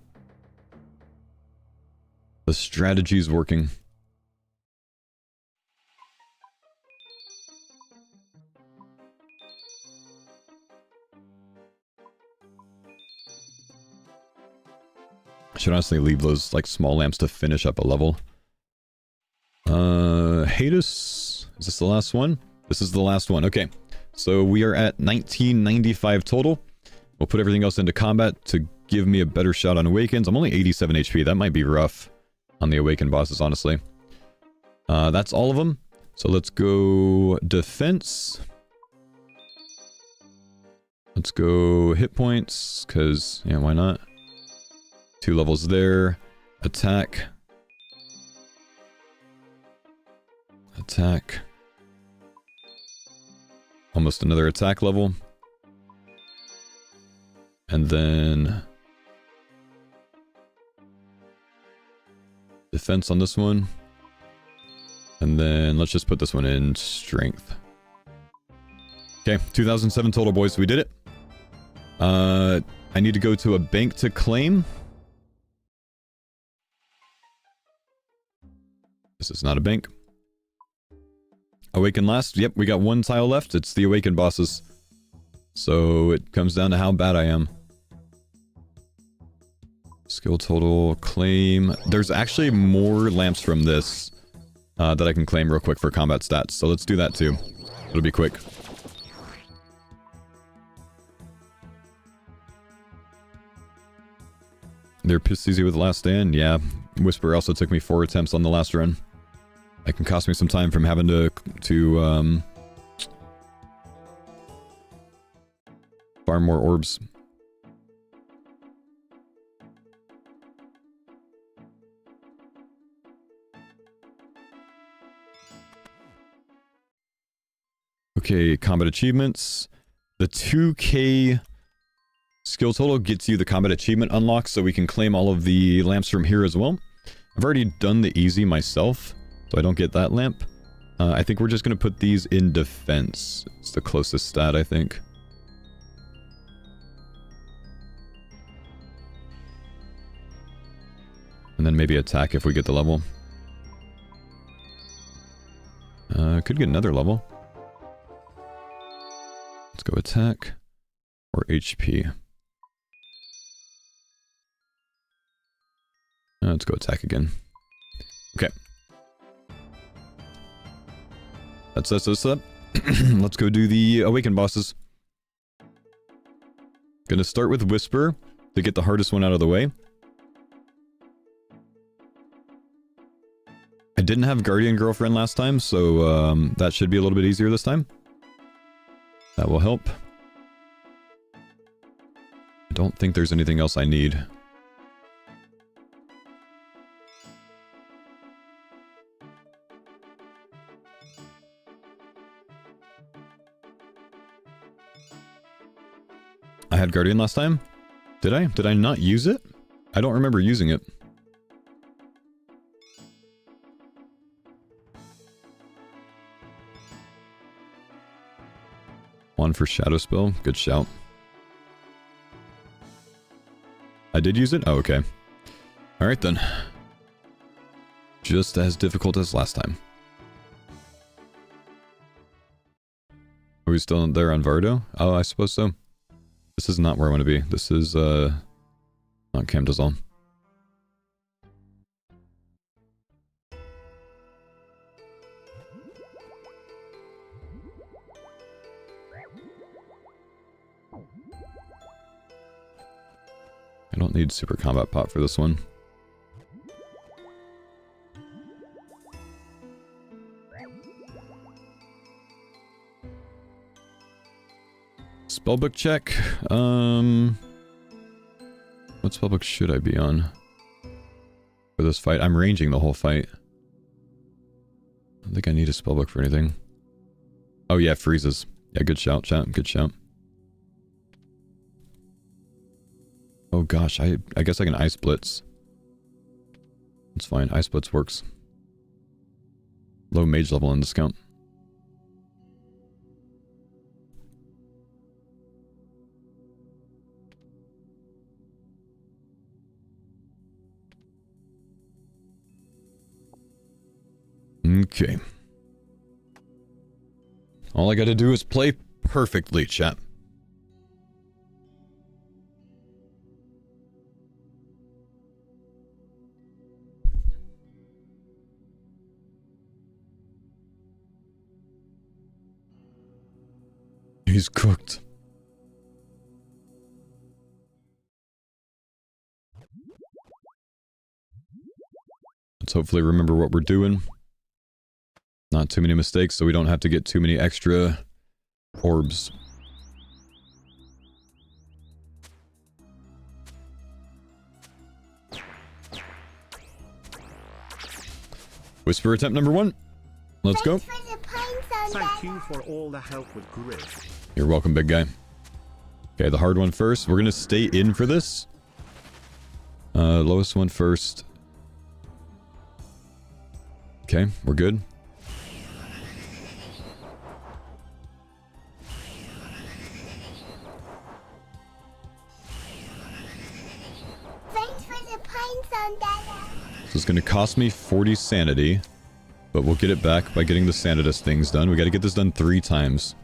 The strategy's working. I should honestly leave those, like, small lamps to finish up a level. Hadus. Is this the last one? This is the last one. Okay. So we are at 1995 total. We'll put everything else into combat to give me a better shot on Awakens. I'm only 87 HP. That might be rough on the Awakened bosses, honestly. That's all of them. So let's go defense. Let's go hit points, because, yeah, why not? 2 levels there. Attack. Attack. Almost another attack level. And then defense on this one. And then let's just put this one in strength. Okay, 2007 total, boys. We did it. I need to go to a bank to claim. This is not a bank. Awaken last. Yep, we got 1 tile left. It's the Awakened bosses. So it comes down to how bad I am. Skill total, claim. There's actually more lamps from this that I can claim real quick for combat stats. So let's do that too. It'll be quick. They're pissed easy with Last Stand. Yeah, Whisper also took me 4 attempts on the last run. That can cost me some time from having to farm more orbs. Okay, combat achievements. The 2k skill total gets you the combat achievement unlock, so we can claim all of the lamps from here as well. I've already done the easy myself, so I don't get that lamp. I think we're just going to put these in defense. It's the closest stat, I think. And then maybe attack if we get the level. Could get another level. Let's go attack or HP. Let's go attack again. Okay. That sets us up. Let's go do the Awakened bosses. Gonna start with Whisper to get the hardest one out of the way. I didn't have Guardian Girlfriend last time, so that should be a little bit easier this time. That will help. I don't think there's anything else I need. I had Guardian last time? Did I? Did I not use it? I don't remember using it. One for Shadow Spell. Good shout. I did use it? Oh, okay. Alright then. Just as difficult as last time. Are we still there on Vardo? Oh, I suppose so. This is not where I want to be. This is, not Camdazal. I don't need Super Combat Pot for this one. Spellbook check. What spellbook should I be on for this fight? I'm ranging the whole fight. I don't think I need a spellbook for anything. Oh yeah, freezes. Yeah, good shout, chat. Good shout. Oh gosh, I guess I can ice blitz. It's fine. Ice blitz works. Low mage level and discount. Okay. All I gotta do is play perfectly, chat. He's cooked. Let's hopefully remember what we're doing. Not too many mistakes so we don't have to get too many extra orbs. Whisper attempt number 1. Let's go. Thank you for all the help with grid. You're welcome, big guy. Okay, the hard one first. We're gonna stay in for this. Lowest one first. Okay, we're good. Thanks for the pine zone, Dada. So it's gonna cost me 40 sanity. But we'll get it back by getting the Sanidus things done. We gotta get this done 3 times.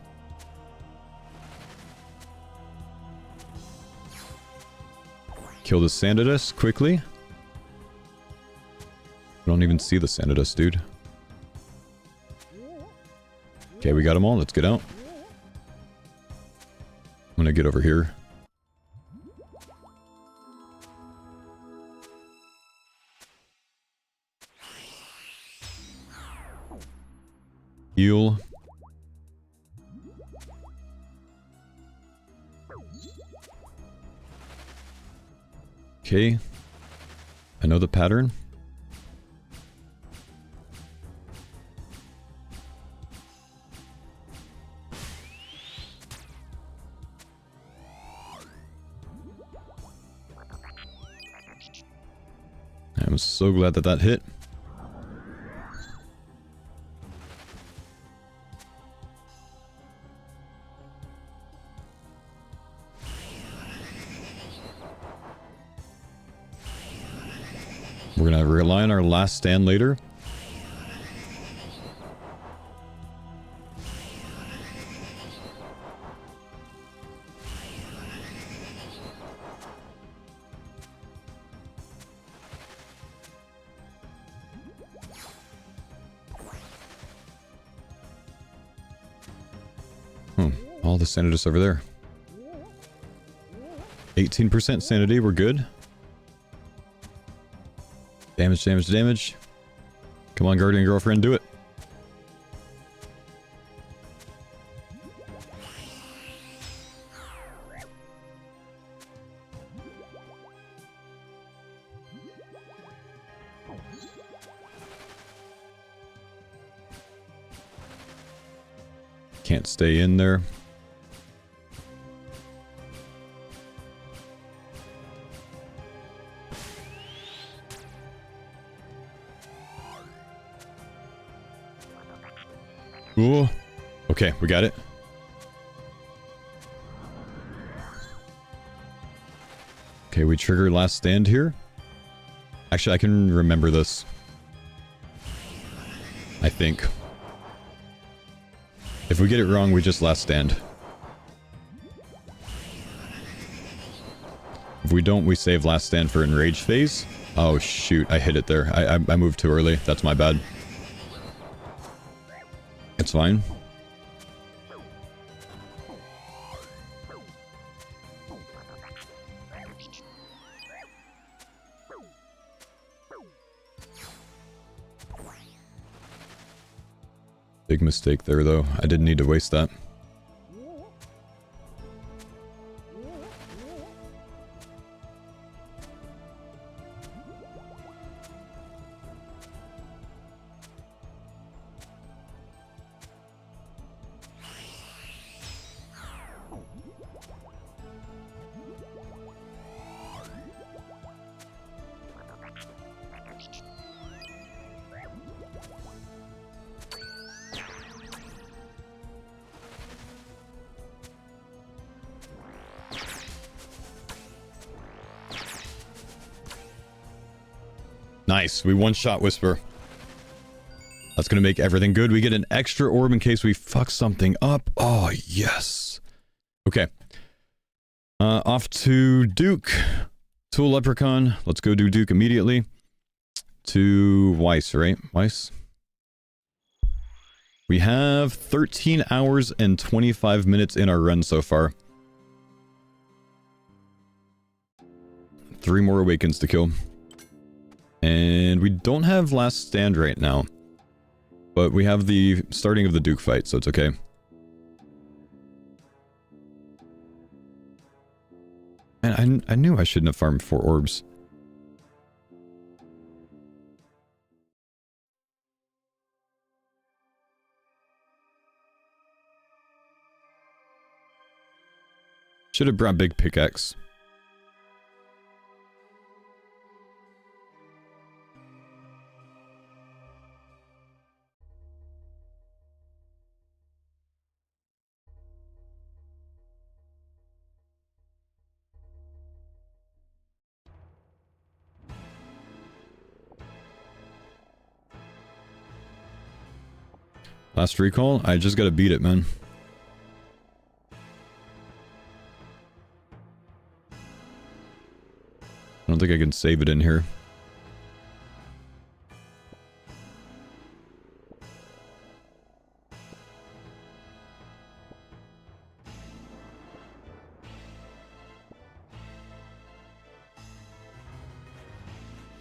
Kill the Sanidus quickly. I don't even see the Sanidus, dude. Okay, we got them all. Let's get out. I'm gonna get over here. Heal. Okay. I know the pattern. I'm so glad that that hit. We're gonna rely on our last stand later. All the Sanidus over there. 18% sanity, we're good. Damage, damage, damage. Come on, Guardian Girlfriend, do it. Can't stay in there. Ooh. Okay, we got it. Okay, we trigger last stand here. Actually, I can remember this. I think. If we get it wrong, we just last stand. If we don't, we save last stand for enrage phase. Oh shoot, I hit it there. I moved too early. That's my bad. It's fine. Big mistake there, though. I didn't need to waste that. Nice. We one-shot Whisper. That's going to make everything good. We get an extra orb in case we fuck something up. Oh, yes. Okay. Off to Duke. Tool Leprechaun. Let's go do Duke immediately. To Weiss, right? Weiss? We have 13 hours and 25 minutes in our run so far. 3 more Awakens to kill. And we don't have Last Stand right now. But we have the starting of the Duke fight, so it's okay. Man, I knew I shouldn't have farmed 4 orbs. Should have brought big pickaxe. Last recall? I just gotta beat it, man. I don't think I can save it in here.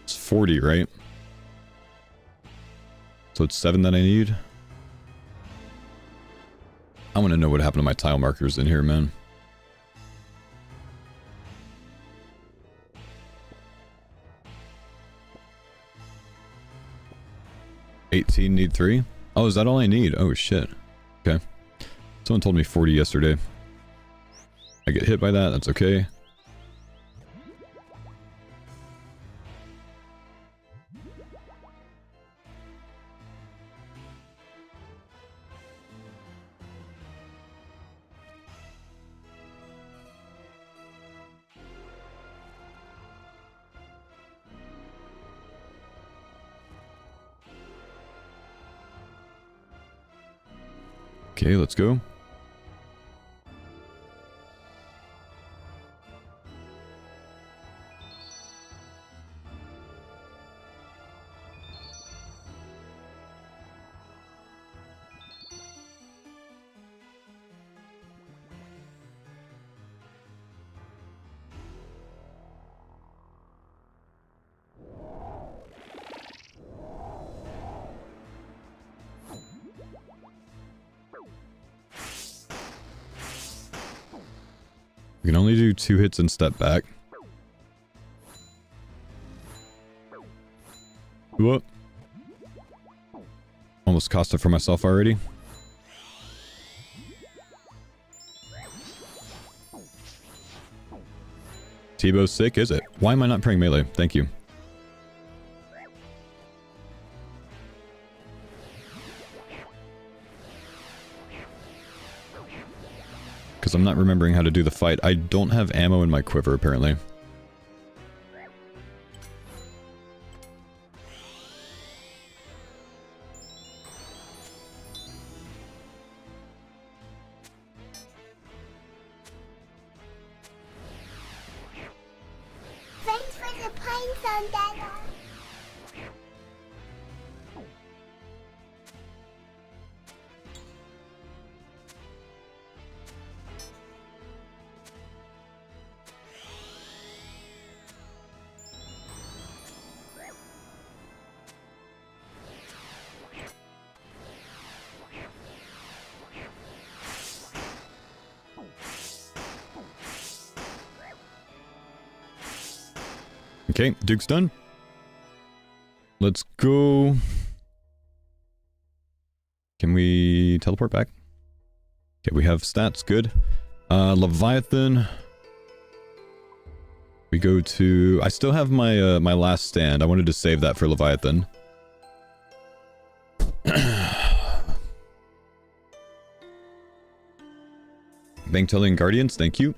It's 40, right? So it's 7 that I need. I want to know what happened to my tile markers in here, man. $18 need 3? Oh, is that all I need? Oh, shit. Okay. Someone told me 40 yesterday. I get hit by that, that's okay. Okay, let's go. We can only do 2 hits and step back. Whoop. Almost cost it for myself already. T-Bow's sick, is it? Why am I not praying melee? Thank you. Because I'm not remembering how to do the fight. I don't have ammo in my quiver, apparently. Thanks for the pine zone, Dada. Okay, Duke's done. Let's go. Can we teleport back? Okay, we have stats, good. Leviathan. We go to... I still have my my last stand. I wanted to save that for Leviathan. Bank telling Guardians, thank you.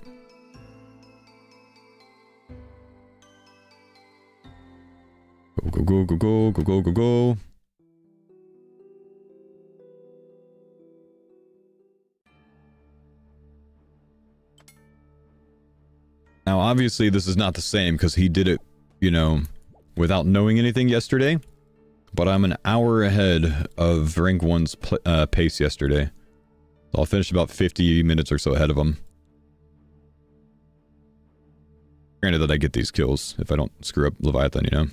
Go, go, Go, go, go, go, go, go, go. Now, obviously, this is not the same because he did it, you know, without knowing anything yesterday. But I'm an hour ahead of rank 1's pace yesterday. So I'll finish about 50 minutes or so ahead of him. Granted that I get these kills if I don't screw up Leviathan, you know?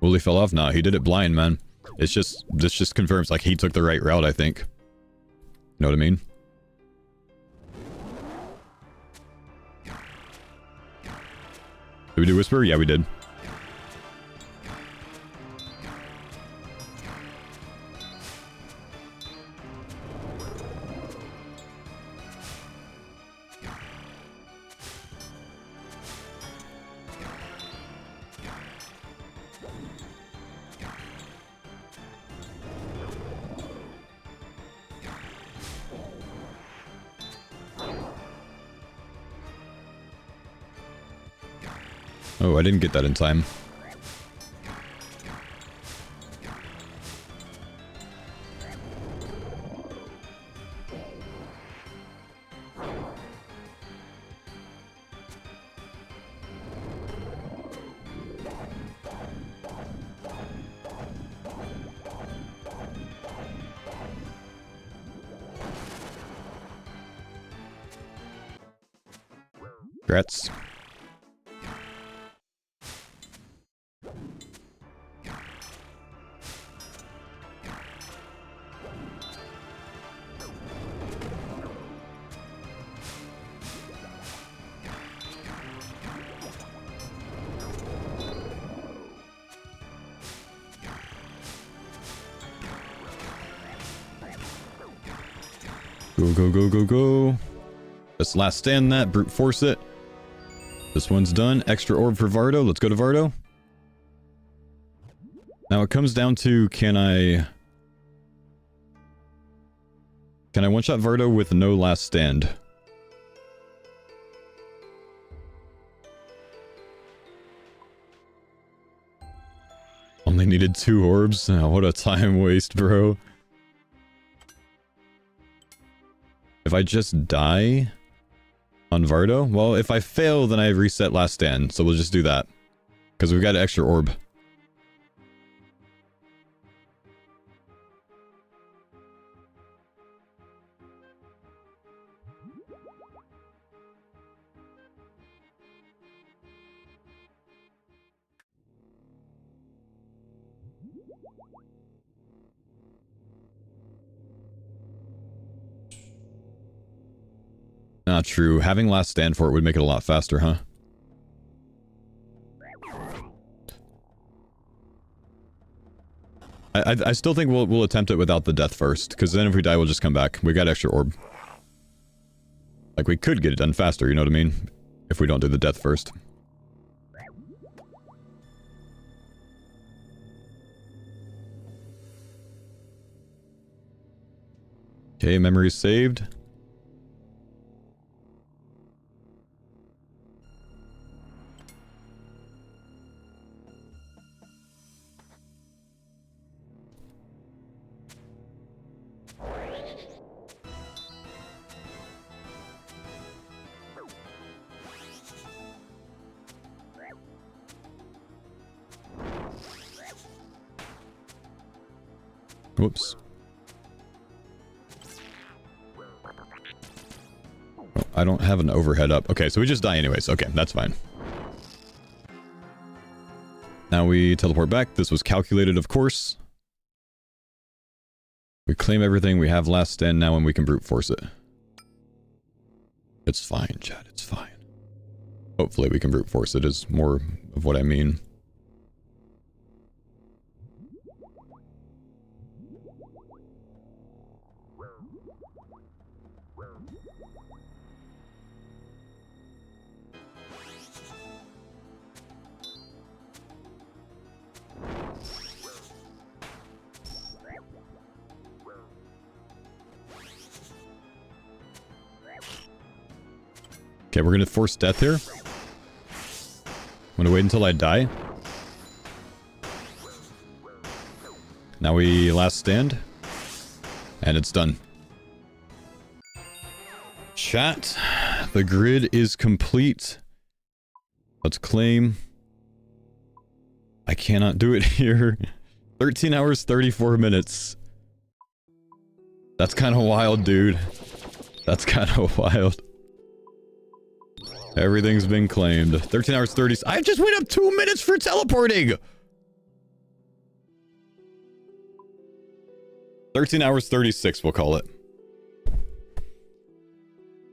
Well, he fell off? Nah, he did it blind, man. It's just, this just confirms, like, he took the right route, I think. You know what I mean? Did we do Whisper? Yeah, we did. Oh, I didn't get that in time. Congrats. Go, go, go, go, go. Let's last stand that, brute force it. This one's done. Extra orb for Vardo. Let's go to Vardo. Now it comes down to, can I one-shot Vardo with no last stand? Only needed 2 orbs? Oh, what a time waste, bro. If I just die on Vardo? Well, if I fail, then I reset last stand, so we'll just do that. Because we've got an extra orb. Not true. Having last stand for it would make it a lot faster, huh? I still think we'll attempt it without the death first, because then if we die, we'll just come back. We got extra orb. Like, we could get it done faster, you know what I mean? If we don't do the death first. Okay, memories saved. Whoops. Oh, I don't have an overhead up. Okay, so we just die anyways. Okay, that's fine. Now we teleport back. This was calculated, of course. We claim everything. We have last stand now and we can brute force it. It's fine, Chad. It's fine. Hopefully we can brute force it is more of what I mean. Okay, we're gonna force death here. I'm gonna wait until I die. Now we last stand. And it's done. Chat. The grid is complete. Let's claim. I cannot do it here. 13 hours, 34 minutes. That's kind of wild, dude. That's kind of wild. Everything's been claimed. 13 hours, 30... I just went up 2 minutes for teleporting! 13 hours, 36, we'll call it.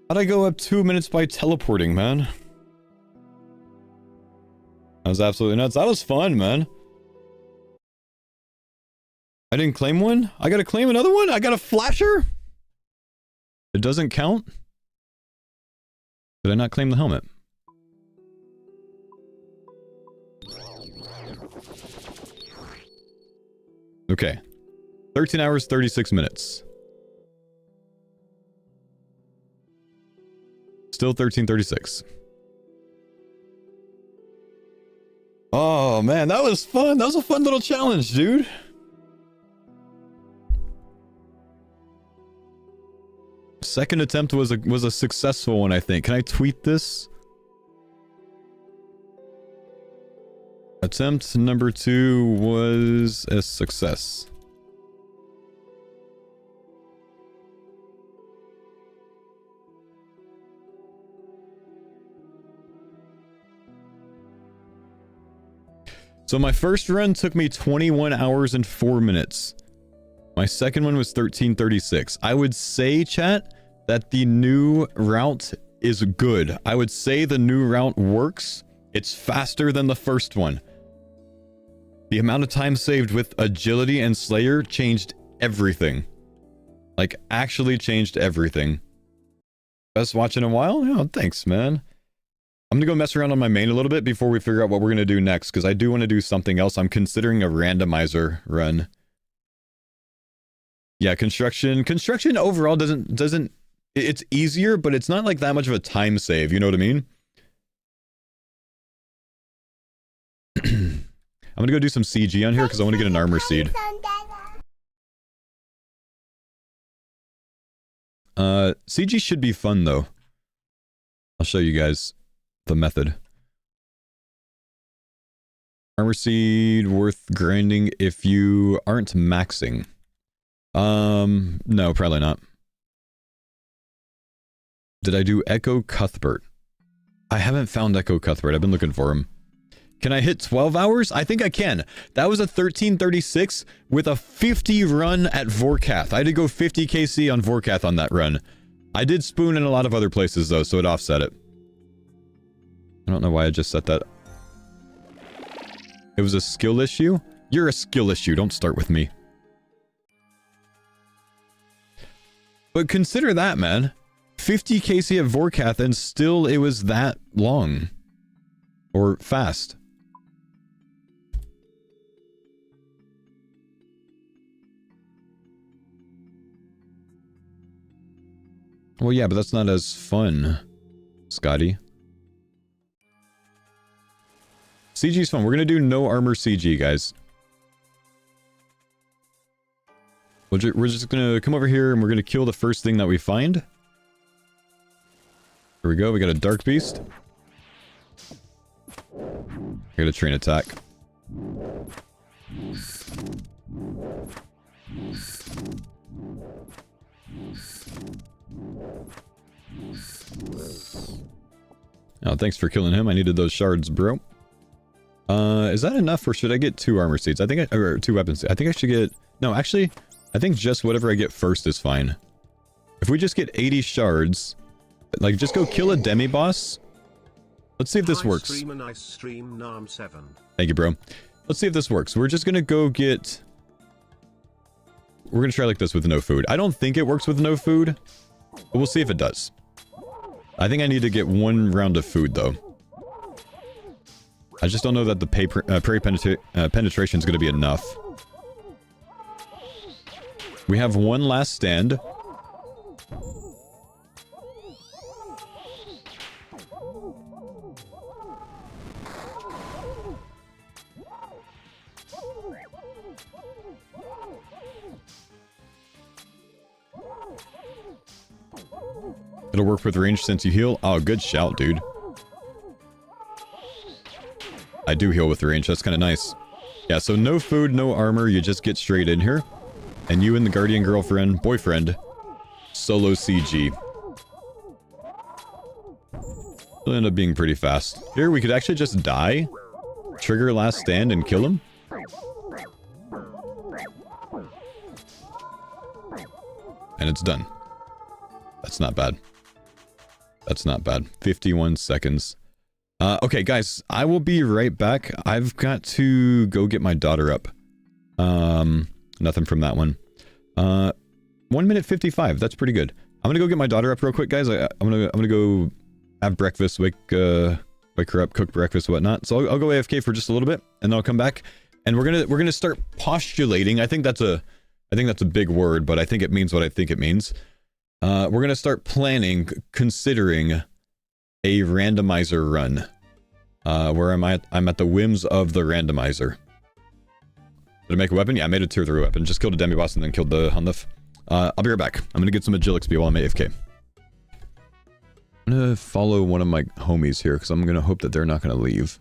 How'd I go up 2 minutes by teleporting, man? That was absolutely nuts. That was fun, man. I didn't claim one? I gotta claim another one? I got a flasher? It doesn't count? Did I not claim the helmet? Okay. 13 hours, 36 minutes. Still 13:36. Oh, man, that was fun. That was a fun little challenge, dude. Second attempt was a successful one, I think. Can I tweet this? Attempt number 2 was a success. So my first run took me 21 hours and 4 minutes. My second one was 13:36. I would say, chat, that the new route is good. I would say the new route works. It's faster than the first one. The amount of time saved with agility and Slayer changed everything. Like, actually changed everything. Best watch in a while? Oh, thanks, man. I'm gonna go mess around on my main a little bit before we figure out what we're gonna do next, because I do want to do something else. I'm considering a randomizer run. Yeah, construction overall doesn't it's easier, but it's not like that much of a time save, you know what I mean? I'm gonna go do some CG on here because I want to get an armor seed. CG should be fun though. I'll show you guys the method. Armor seed worth grinding if you aren't maxing. No, probably not. Did I do Echo Cuthbert? I haven't found Echo Cuthbert. I've been looking for him. Can I hit 12 hours? I think I can. That was a 13:36 with a 50 run at Vorkath. I had to go 50 KC on Vorkath on that run. I did spoon in a lot of other places though, so it offset it. I don't know why I just set that. It was a skill issue? You're a skill issue, don't start with me. But consider that, man. 50 KC at Vorkath and still it was that long. Or fast. Well, yeah, but that's not as fun, Scotty. CG's fun. We're gonna do no armor CG, guys. We're just gonna come over here and we're gonna kill the first thing that we find. Here we go. We got a Dark Beast. I got a train attack. Oh, thanks for killing him. I needed those shards, bro. Is that enough or should I get 2 armor seeds? I think or 2 weapons. I think I should get... No, actually, I think just whatever I get first is fine. If we just get 80 shards, like just go kill a demi-boss. Let's see if this works. Thank you, bro. Let's see if this works. We're just gonna go get... We're gonna try like this with no food. I don't think it works with no food, but we'll see if it does. I think I need to get 1 round of food, though. I just don't know that the prey penetration is going to be enough. We have 1 last stand. It'll work with range since you heal. Oh, good shout, dude. I do heal with range. That's kind of nice. Yeah, so no food, no armor. You just get straight in here. And you and the guardian girlfriend, boyfriend, solo CG. It'll end up being pretty fast. Here, we could actually just die, trigger last stand, and kill him. And it's done. That's not bad. That's not bad. 51 seconds. Okay, guys, I will be right back. I've got to go get my daughter up. Nothing from that one. 1 minute 55. That's pretty good. I'm gonna go get my daughter up real quick, guys. I'm gonna go have breakfast, wake her up, cook breakfast, whatnot. So I'll go AFK for just a little bit, and then I'll come back, and we're gonna start postulating. I think that's a big word, but I think it means what I think it means. We're gonna start planning, considering a randomizer run, where I'm at the whims of the randomizer. Did I make a weapon? Yeah, I made a tier 3 weapon. Just killed a demi-boss and then killed the Hunlif. I'll be right back. I'm gonna get some Agile XP while I'm AFK. I'm gonna follow one of my homies here, because I'm gonna hope that they're not gonna leave.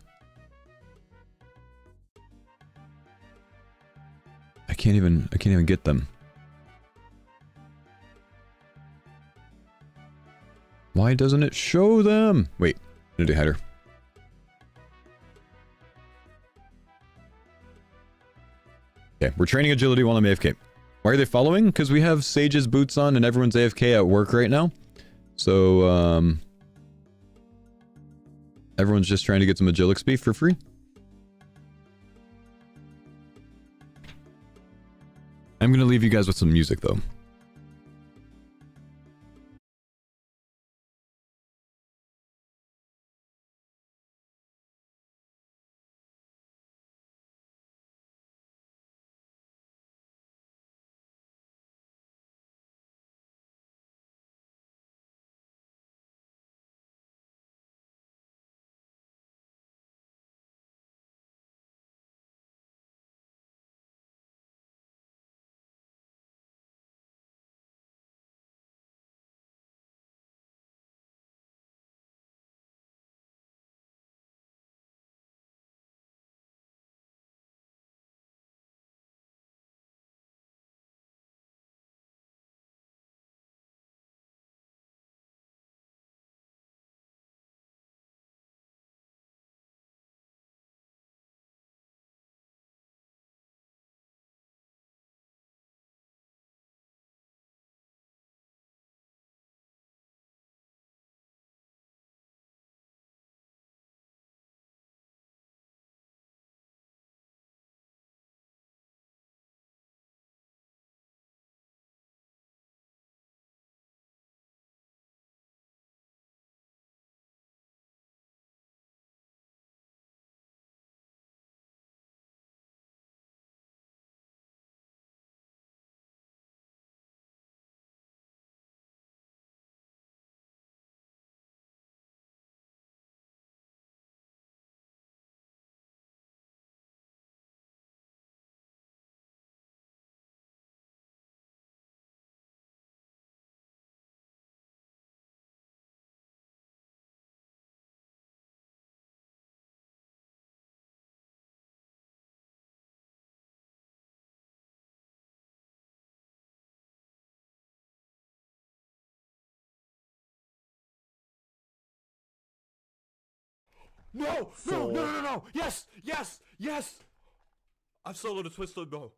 I can't even get them. Why doesn't it show them? Wait, Unity Hider. Okay, we're training agility while I'm AFK. Why are they following? Because we have Sage's boots on and everyone's AFK at work right now. So, everyone's just trying to get some Agile XP for free. I'm gonna leave you guys with some music, though. No! No! No! No! No! Yes! Yes! Yes! I've soloed a twisted bow.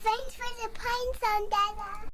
Thanks for the pines on Dada.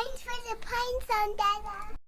Thanks for the pine zone, Dada.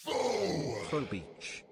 Faux beach.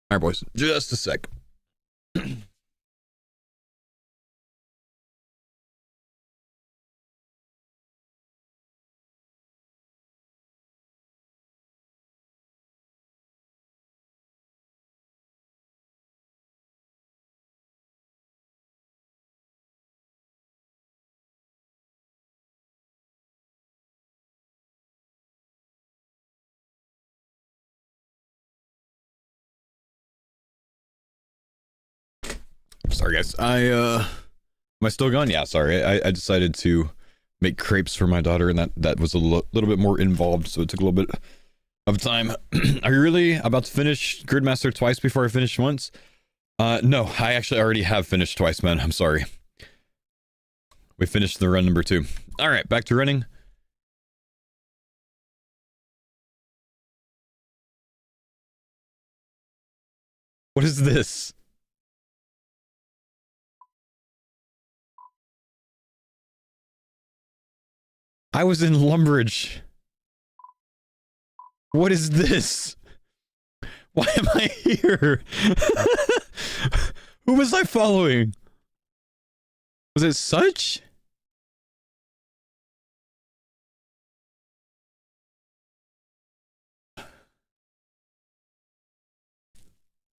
All right, boys. Just a sec. Sorry, guys. Am I still gone? Yeah, sorry. I decided to make crepes for my daughter, and that was a little bit more involved, so it took a little bit of time. Are you really about to finish Gridmaster twice before I finish once? No, I actually already have finished twice, man. I'm sorry. We finished the run number 2. All right, back to running. What is this? I was in Lumbridge. What is this? Why am I here? Who was I following? Was it Such?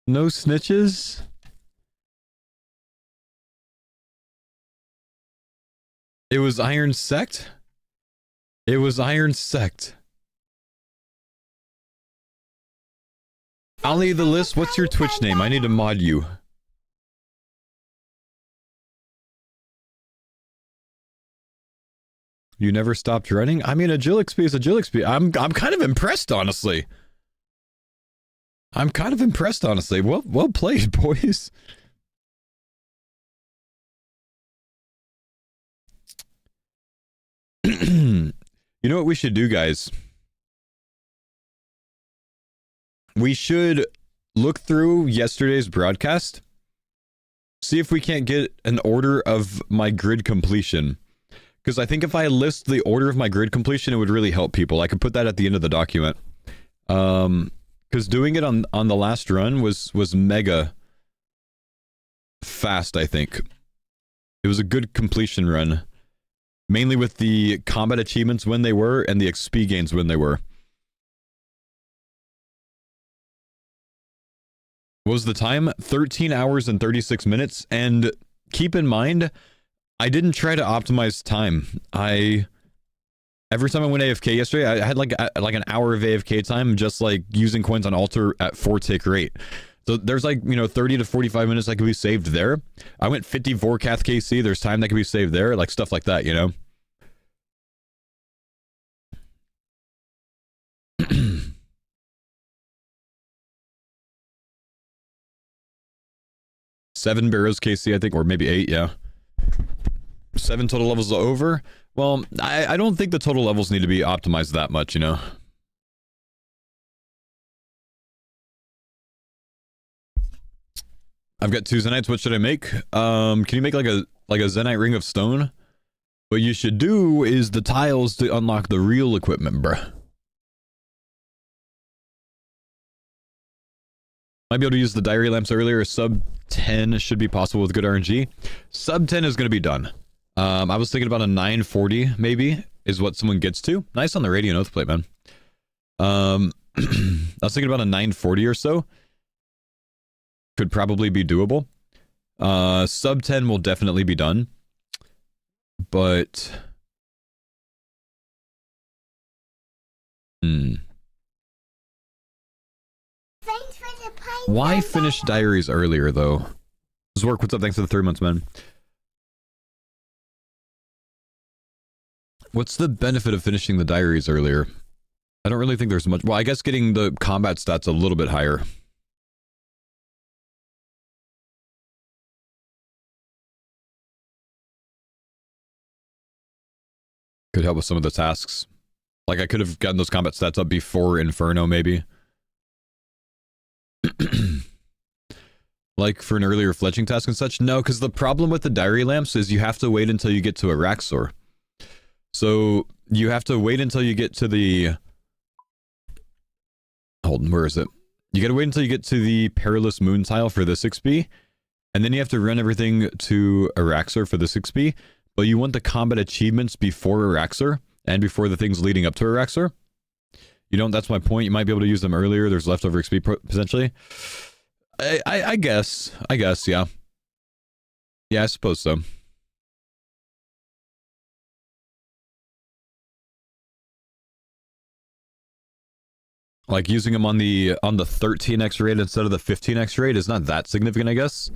No snitches? It was Iron Sect? It was Iron Sect. I'll need the list. What's your Twitch name? I need to mod you. You never stopped running? I mean, Agilixby is Agilixby. I'm kind of impressed, honestly. I'm kind of impressed, honestly. Well played, boys. You know what we should do, guys? We should look through yesterday's broadcast, see if we can't get an order of my grid completion. Because I think if I list the order of my grid completion, it would really help people. I could put that at the end of the document. Because doing it on the last run was mega fast, I think. It was a good completion run. Mainly with the combat achievements when they were, and the XP gains when they were. What was the time? 13 hours and 36 minutes. And keep in mind, I didn't try to optimize time. Every time I went AFK yesterday, I had like an hour of AFK time, just like using coins on altar at 4 tick rate. So there's like, 30 to 45 minutes that could be saved there. I went 54 Cath KC. There's time that could be saved there, like stuff like that, 7 barrows KC, I think, or maybe 8, yeah. 7 total levels over. Well, I don't think the total levels need to be optimized that much, you know. I've got 2 Zenites. What should I make? Can you make like a Zenite ring of stone? What you should do is the tiles to unlock the real equipment, bruh. Might be able to use the diary lamps earlier. Sub 10 should be possible with good RNG. Sub 10 is going to be done. I was thinking about a 940 maybe is what someone gets to. Nice on the Radiant Oath plate, man. I was thinking about a 940 or so. Could probably be doable. Sub 10 will definitely be done. But... Why finish diaries earlier, though? Zork, what's up? Thanks for the 3 months, man. What's the benefit of finishing the diaries earlier? I don't really think there's much. Well, I guess getting the combat stats a little bit higher. Could help with some of the tasks. Like, I could have gotten those combat stats up before Inferno, maybe. Like, for an earlier fletching task and such? No, because the problem with the diary lamps is you have to wait until you get to Araxor. So, you have to wait until you get to the... Hold on, where is it? You gotta wait until you get to the Perilous Moon tile for the 6B, and then you have to run everything to Araxor for the 6B, but you want the combat achievements before Araxor, and before the things leading up to Araxor. You don't, that's my point. You might be able to use them earlier. There's leftover XP potentially. I guess, yeah. Yeah, I suppose so. Like using them on the 13x rate instead of the 15x rate is not that significant, I guess.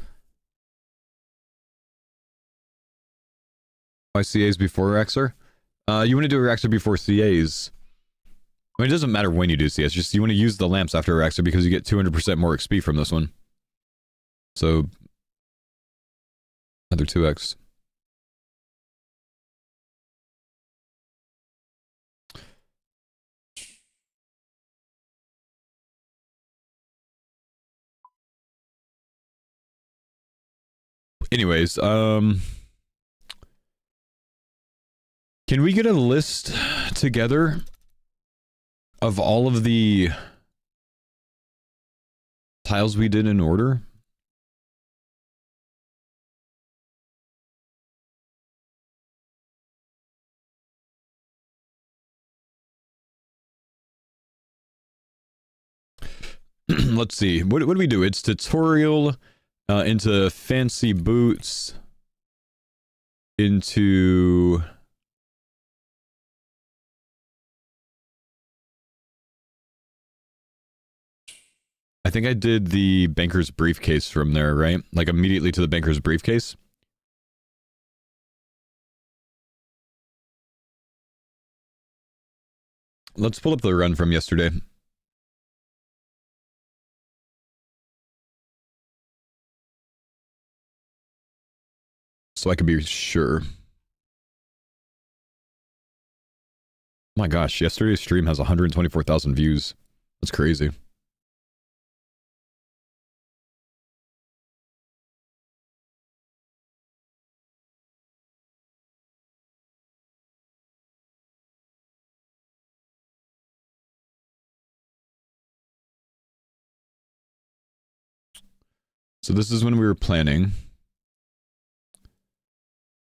Why CAs before Araxor? You want to do Araxor before CAs. I mean, it doesn't matter when you do CS, just you want to use the lamps after Araxor because you get 200% more XP from this one. So, another 2x. Anyways, can we get a list together of all of the tiles we did in order? Let's see. What do we do? It's tutorial, into fancy boots, into... I think I did the banker's briefcase from there, right? Like immediately to the banker's briefcase. Let's pull up the run from yesterday. So I could be sure. My gosh, yesterday's stream has 124,000 views. That's crazy. So this is when we were planning.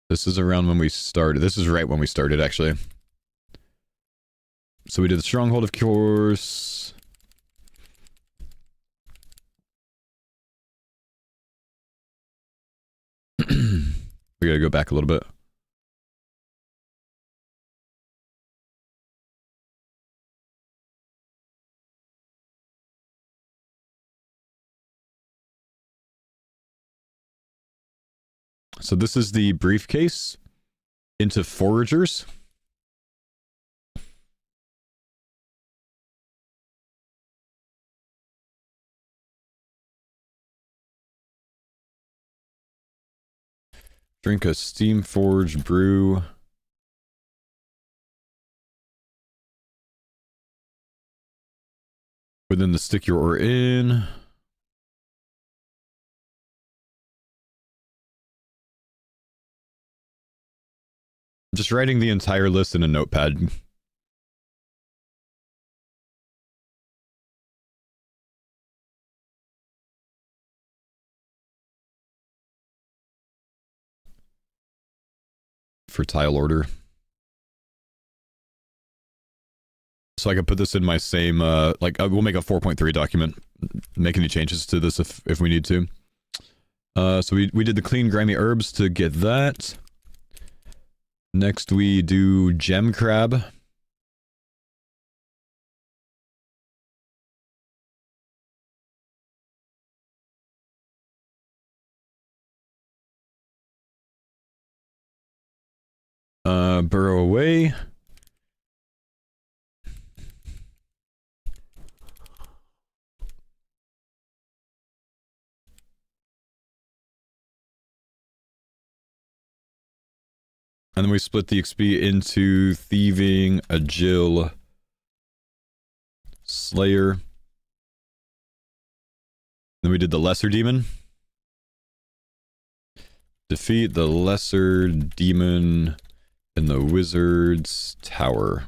This is around when we started. This is right when we started, actually. So we did the stronghold, of course. We gotta go back a little bit. So this is the briefcase into foragers. Drink a Steamforge brew. Within the stick your ore in. Just writing the entire list in a notepad. For tile order. So I can put this in my same, like, we'll make a 4.3 document. Make any changes to this if we need to. So we did the clean grimy herbs to get that. Next we do gem crab. Burrow away. And then we split the XP into thieving, agile, slayer. Then we did the lesser demon. Defeat the lesser demon in the wizard's tower.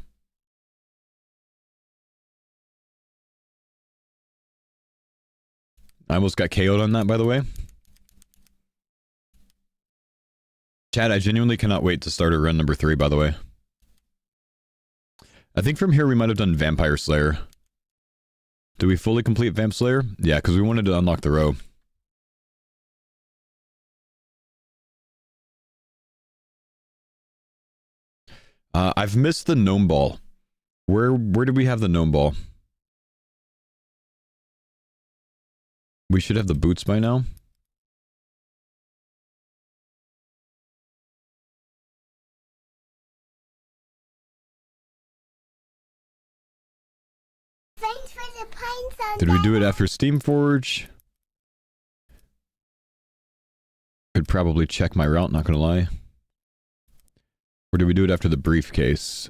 I almost got KO'd on that, by the way. Chad, I genuinely cannot wait to start a run number 3, by the way. I think from here we might have done Vampire Slayer. Did we fully complete Vamp Slayer? Yeah, because we wanted to unlock the row. I've missed the gnome ball. Where did we have the gnome ball? We should have the boots by now. Thanks for the pine, Did we do it after Steamforge? Could probably check my route, not gonna lie. Or did we do it after the briefcase?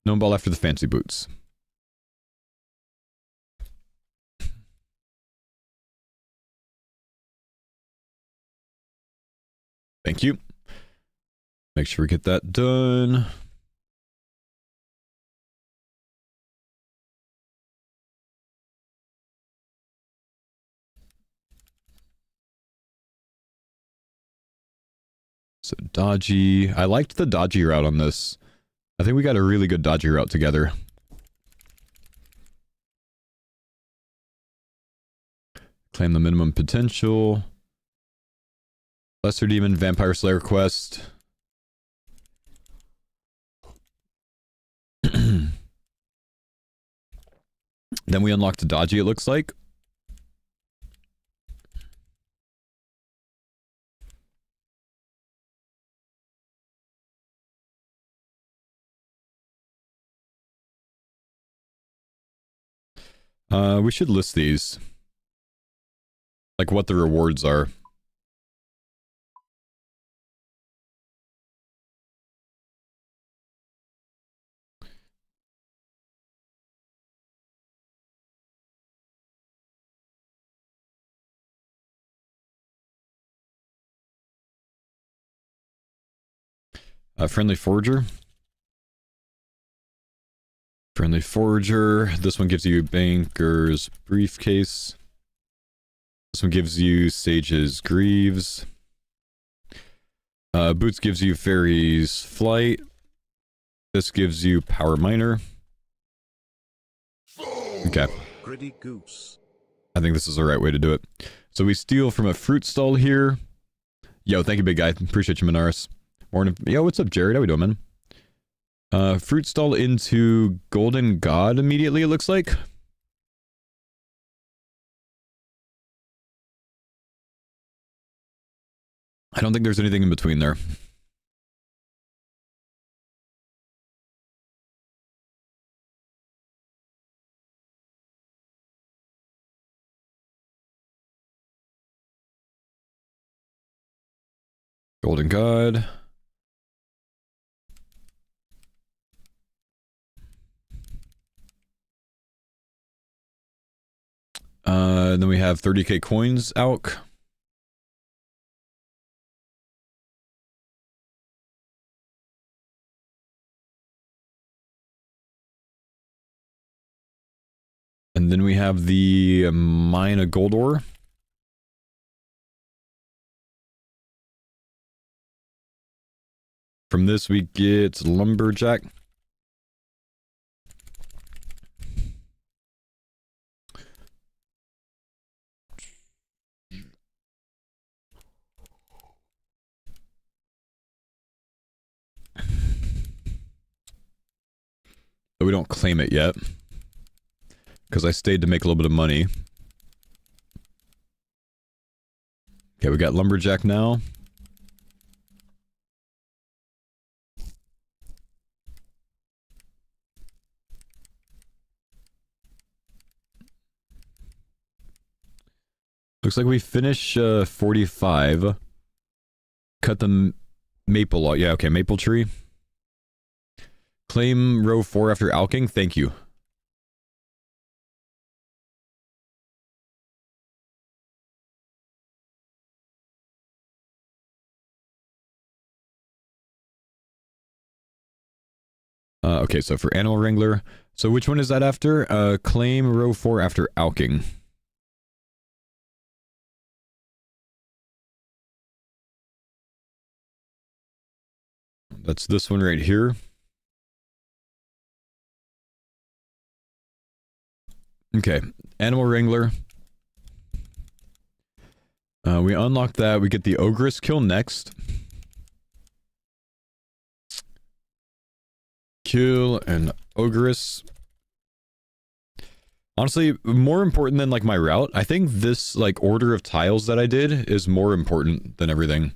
Gnome ball after the fancy boots. Thank you. Make sure we get that done. So dodgy. I liked the dodgy route on this. I think we got a really good dodgy route together. Claim the minimum potential. Lesser Demon, Vampire Slayer quest. Then we unlocked the dodgy, it looks like. We should list these. Like what the rewards are. Friendly Forger. Friendly Forger. This one gives you Banker's Briefcase. This one gives you Sage's Greaves. Boots gives you Fairy's Flight. This gives you Power Miner. Okay. Gritty Goose. I think this is the right way to do it. So we steal from a fruit stall here. Yo, thank you, big guy. Appreciate you, Minaris. Morning. Yo, what's up, Jared? How we doing, man? Fruit stall into Golden God immediately, it looks like. I don't think there's anything in between there. Golden God. Then we have 30k coins out. And then we have the mine of gold ore. From this we get lumberjack. But we don't claim it yet. Because I stayed to make a little bit of money. Okay, we got lumberjack now. Looks like we finish 45. Cut the maple log. Yeah, okay, maple tree. Claim row 4 after alking. Thank you. Okay, so for animal wrangler. So which one is that after? Claim row 4 after alking. That's this one right here. Okay, animal wrangler. We unlock that. We get the ogress kill next. Kill an ogress. Honestly, more important than like my route. I think this like order of tiles that I did is more important than everything.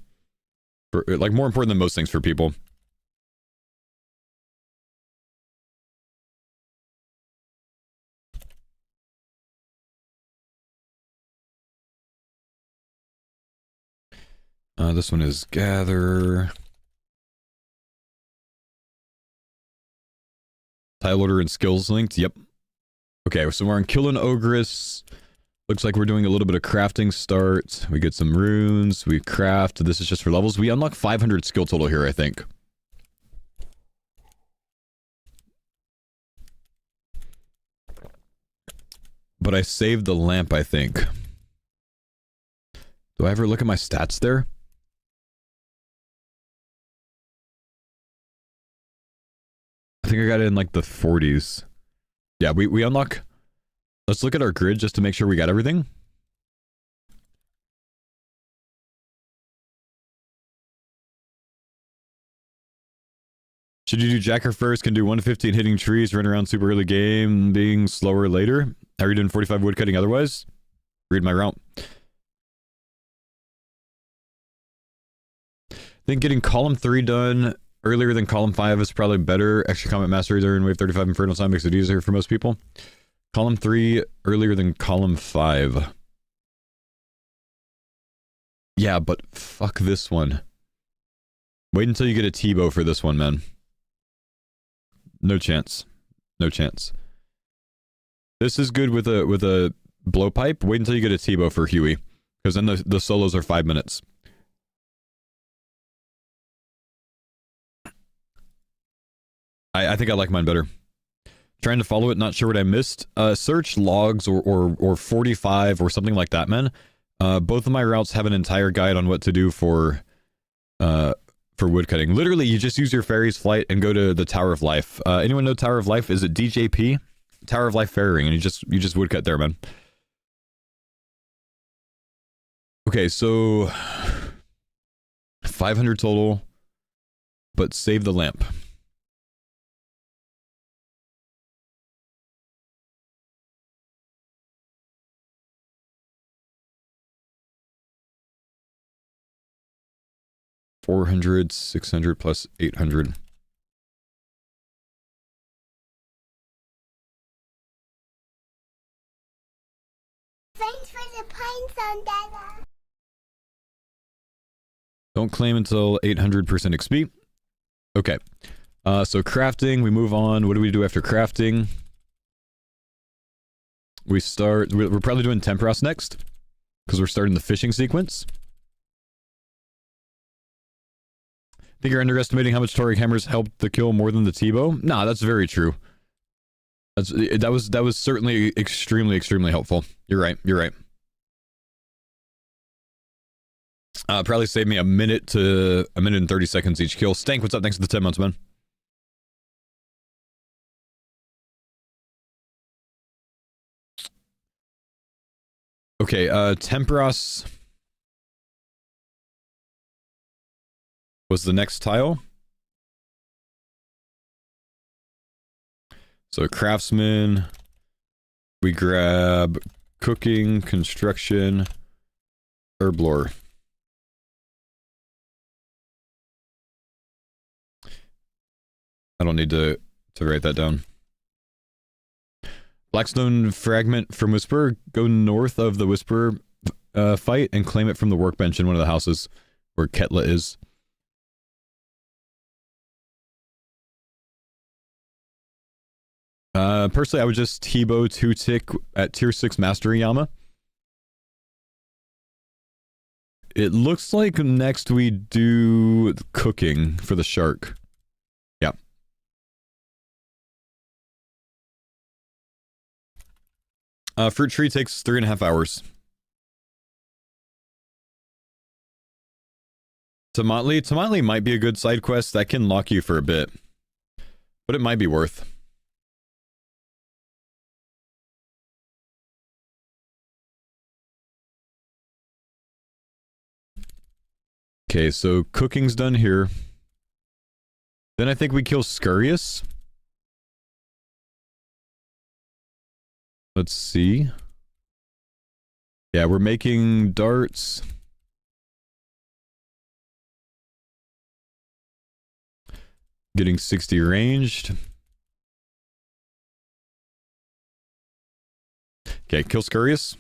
Like more important than most things for people. This one is gather. Tile order and skills linked. Yep. Okay, so we're on kill an ogress. Looks like we're doing a little bit of crafting start. We get some runes. We craft. This is just for levels. We unlock 500 skill total here, I think. But I saved the lamp, I think. Do I ever look at my stats there? I think I got it in like the 40s. Yeah, we unlock... Let's look at our grid just to make sure we got everything. Should you do Jacker first? Can do 1 to 15 hitting trees, run around super early game, being slower later? How are you doing 45 woodcutting otherwise? Read my route. I think getting column 3 done earlier than column 5 is probably better. Extra Combat Mastery there in wave 35 Infernal Time makes it easier for most people. Column 3 earlier than column 5. Yeah, but fuck this one. Wait until you get a T-bow for this one, man. No chance. No chance. This is good with a blowpipe. Wait until you get a T-bow for Huey. Because then the solos are 5 minutes. I think I like mine better. Trying to follow it, not sure what I missed. Search logs or 45 or something like that, man. Both of my routes have an entire guide on what to do for woodcutting. Literally, you just use your fairy's flight and go to the Tower of Life. Anyone know Tower of Life? Is it DJP? Tower of Life Ferrying, and you just woodcut there, man. Okay, so 500 total, but save the lamp. $400, $600 plus $800. Thanks for the pines on Dada. Don't claim until 800% XP. Okay. So crafting, we move on. What do we do after crafting? We're probably doing Temperos next, because we're starting the fishing sequence. Think you're underestimating how much Tauric hammers helped the kill more than the T-bow? Nah, that's very true. That was certainly extremely helpful. You're right. Probably saved me a minute and 30 seconds each kill. Stank, what's up? Thanks for the 10 months, man. Okay, Temperos was the next tile. So craftsman, we grab cooking, construction, herblore. I don't need to write that down. Blackstone fragment from Whisper. Go north of the Whisper fight and claim it from the workbench in one of the houses where Ketla is. Personally, I would just T-bow 2-tick at tier 6 Mastery Yama. It looks like next we do cooking for the shark. Yeah. Fruit tree takes 3.5 hours. Tomatli might be a good side quest that can lock you for a bit, but it might be worth. Okay, so cooking's done here. Then I think we kill Scurious. Let's see. Yeah, we're making darts. Getting 60 ranged. Okay, kill Scurious.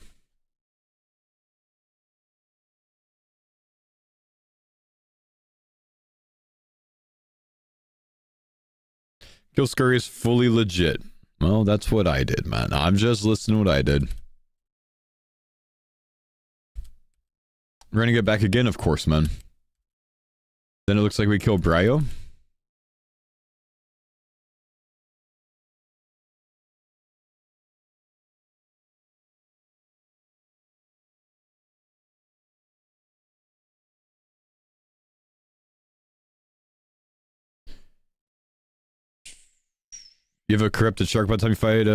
Kill Scurious fully legit. Well, that's what I did, man. I'm just listening to what I did. Running it back again, of course, man. Then it looks like we kill Bryo. You have a corrupted shark by the time you fight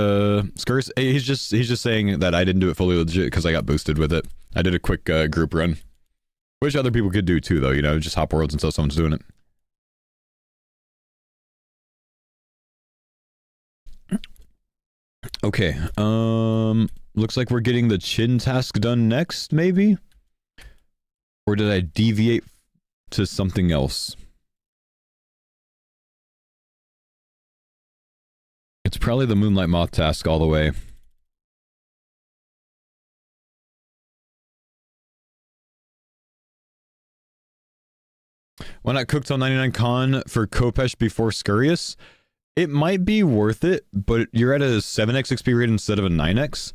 Scurious? He's just saying that I didn't do it fully legit because I got boosted with it. I did a quick group run. Which other people could do too, though, you know, just hop worlds until someone's doing it. Okay, looks like we're getting the chin task done next, maybe? Or did I deviate to something else? It's probably the Moonlight Moth task all the way. Why not cook till 99 con for Kopesh before Scurious? It might be worth it, but you're at a 7x XP rate instead of a 9x.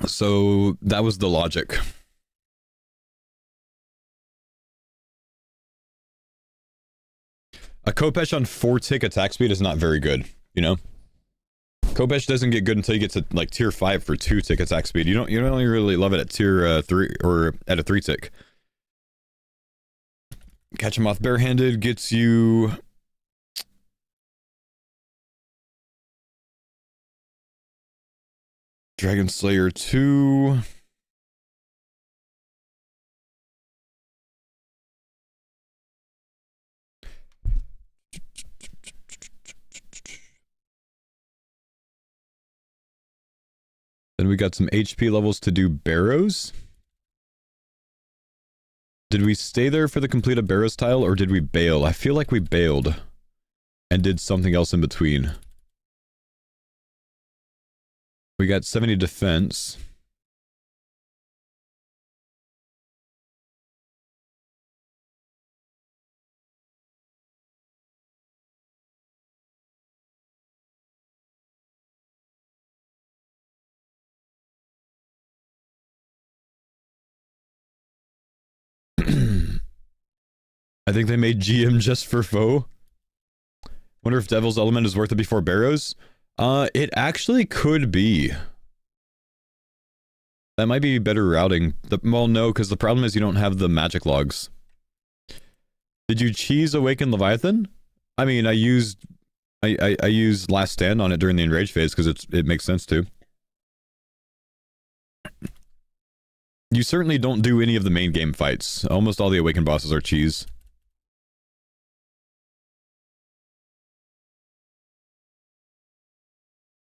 So that was the logic. A Kopesh on 4-tick attack speed is not very good, you know? Kopesh doesn't get good until you get to like tier 5 for 2-tick attack speed. You don't really love it at tier 3 or at a 3-tick. Catch a Moth barehanded gets you Dragon Slayer 2. Then we got some HP levels to do Barrows. Did we stay there for the complete a Barrows tile, or did we bail? I feel like we bailed and did something else in between. We got 70 defense. I think they made GM just for Faux. Wonder if Devil's Element is worth it before Barrows? It actually could be. That might be better routing. Well, no, because the problem is you don't have the magic logs. Did you cheese Awaken Leviathan? I mean, I used Last Stand on it during the Enrage phase because it makes sense to. You certainly don't do any of the main game fights. Almost all the Awakened bosses are cheese.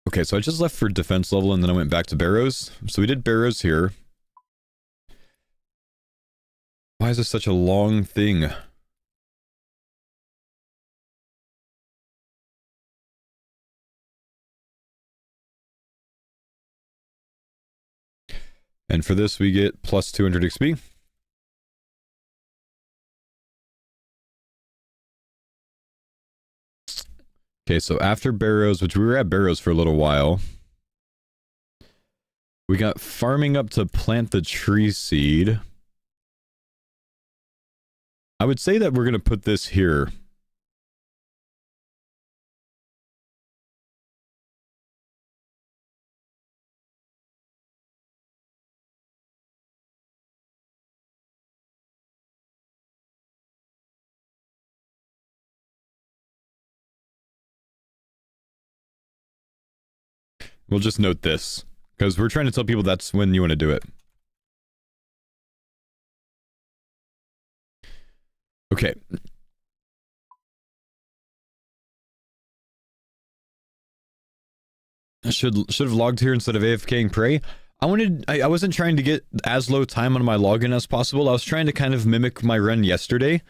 Okay, so I just left for defense level and then I went back to Barrows. So we did Barrows here. Why is this such a long thing? And for this we get plus 200 XP. Okay, so after Barrows, which we were at Barrows for a little while, we got farming up to plant the tree seed. I would say that we're going to put this here. We'll just note this, because we're trying to tell people that's when you want to do it. Okay. I should have logged here instead of AFKing Prey. I wasn't trying to get as low time on my login as possible. I was trying to kind of mimic my run yesterday,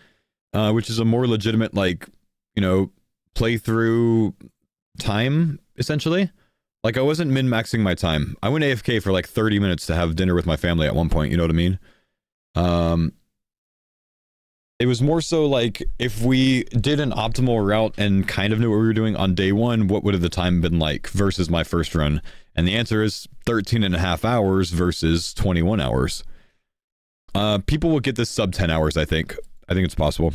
which is a more legitimate, like, you know, playthrough time, essentially. Like, I wasn't min-maxing my time. I went AFK for like 30 minutes to have dinner with my family at one point, you know what I mean? It was more so like, if we did an optimal route and kind of knew what we were doing on day one, what would have the time been like versus my first run? And the answer is 13 and a half hours versus 21 hours. People will get this sub 10 hours, I think. I think it's possible.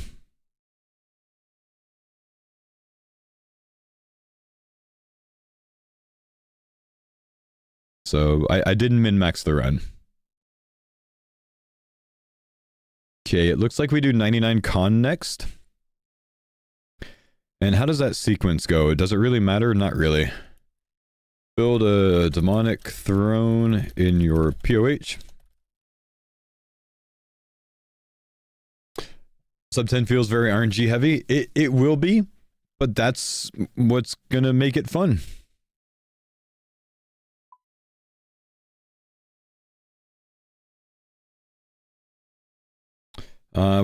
So I didn't min-max the run. Okay, it looks like we do 99 con next. And how does that sequence go? Does it really matter? Not really. Build a demonic throne in your POH. Sub 10 feels very RNG heavy. It will be, but that's what's gonna make it fun.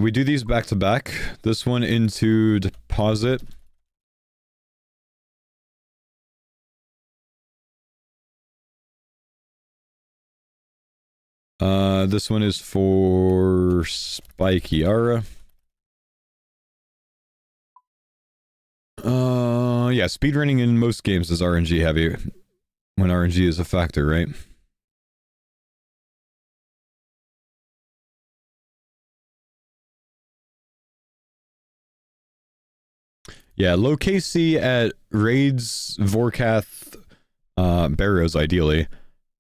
We do these back to back. This one into deposit. This one is for Spiky Arara. Yeah, speedrunning in most games is RNG heavy. When RNG is a factor, right? Yeah, low KC at Raids, Vorkath, Barrows, ideally.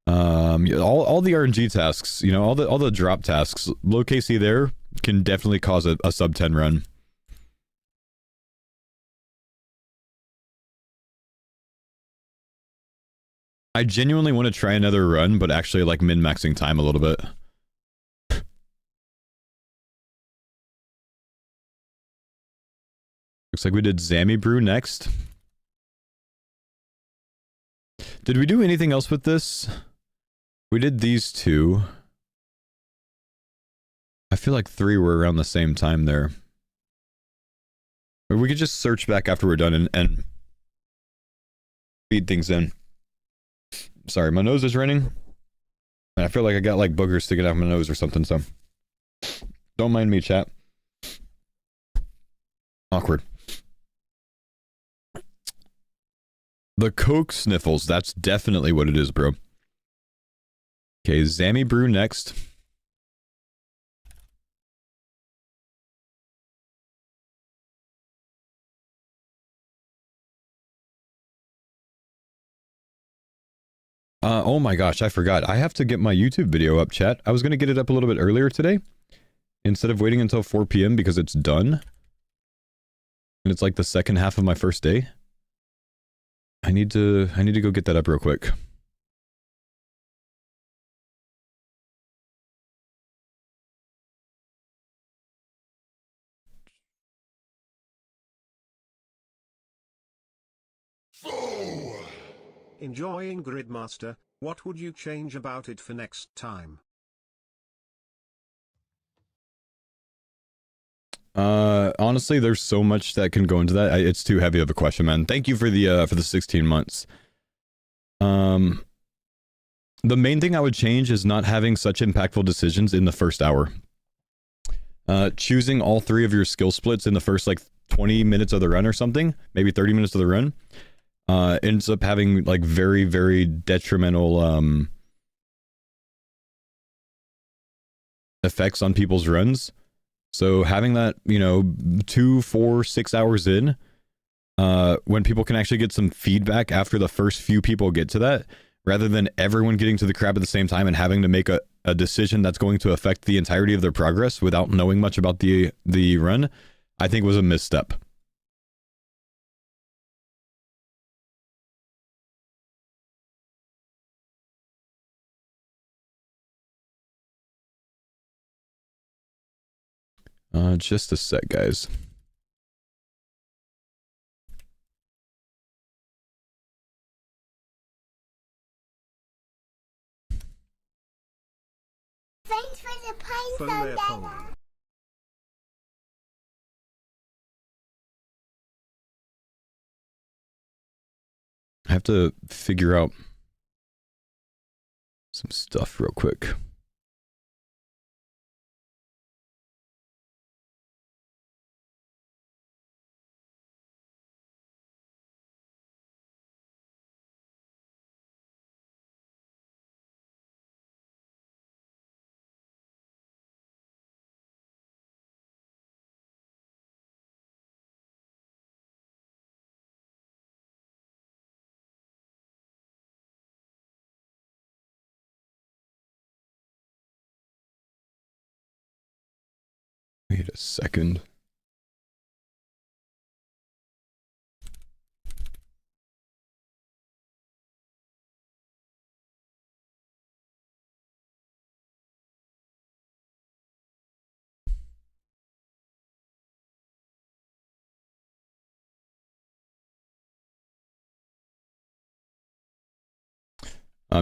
All the RNG tasks, you know, all the drop tasks, low KC there can definitely cause a sub 10 run. I genuinely want to try another run, but actually like min-maxing time a little bit. Looks like we did Zammy Brew next. Did we do anything else with this? We did these two. I feel like 3 were around the same time there. Or we could just search back after we're done and feed things in. Sorry, my nose is running. And I feel like I got like boogers sticking out of my nose or something, so don't mind me, chat. Awkward. The Coke sniffles, that's definitely what it is, bro. Okay, Zammy Brew next. Oh my gosh, I forgot. I have to get my YouTube video up, chat. I was going to get it up a little bit earlier today instead of waiting until 4 p.m. because it's done. And it's like the second half of my first day. I need to go get that up real quick. Enjoying Gridmaster, what would you change about it for next time? Honestly, there's so much that can go into that. It's too heavy of a question, man. Thank you for the 16 months. The main thing I would change is not having such impactful decisions in the first hour. Choosing all 3 of your skill splits in the first like 20 minutes of the run or something, maybe 30 minutes of the run, ends up having like very, very detrimental effects on people's runs. So having that, you know, 2, 4, 6 hours in, when people can actually get some feedback after the first few people get to that, rather than everyone getting to the crab at the same time and having to make a decision that's going to affect the entirety of their progress without knowing much about the run, I think was a misstep. Just a sec, guys. Thanks for the pine Phone zone, there, Dada. phone. I have to figure out some stuff real quick. Wait a second.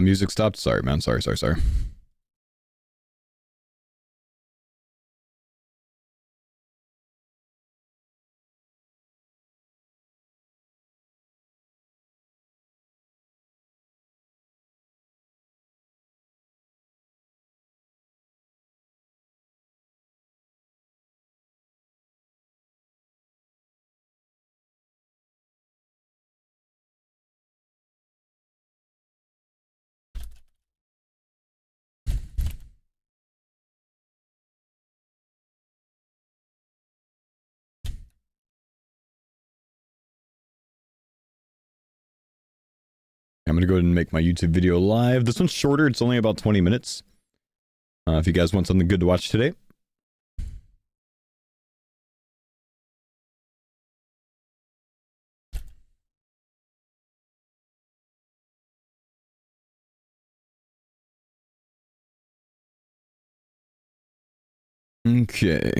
Music stopped. Sorry, man. Sorry. I'm going to go ahead and make my YouTube video live. This one's shorter. It's only about 20 minutes. If you guys want something good to watch today. Okay.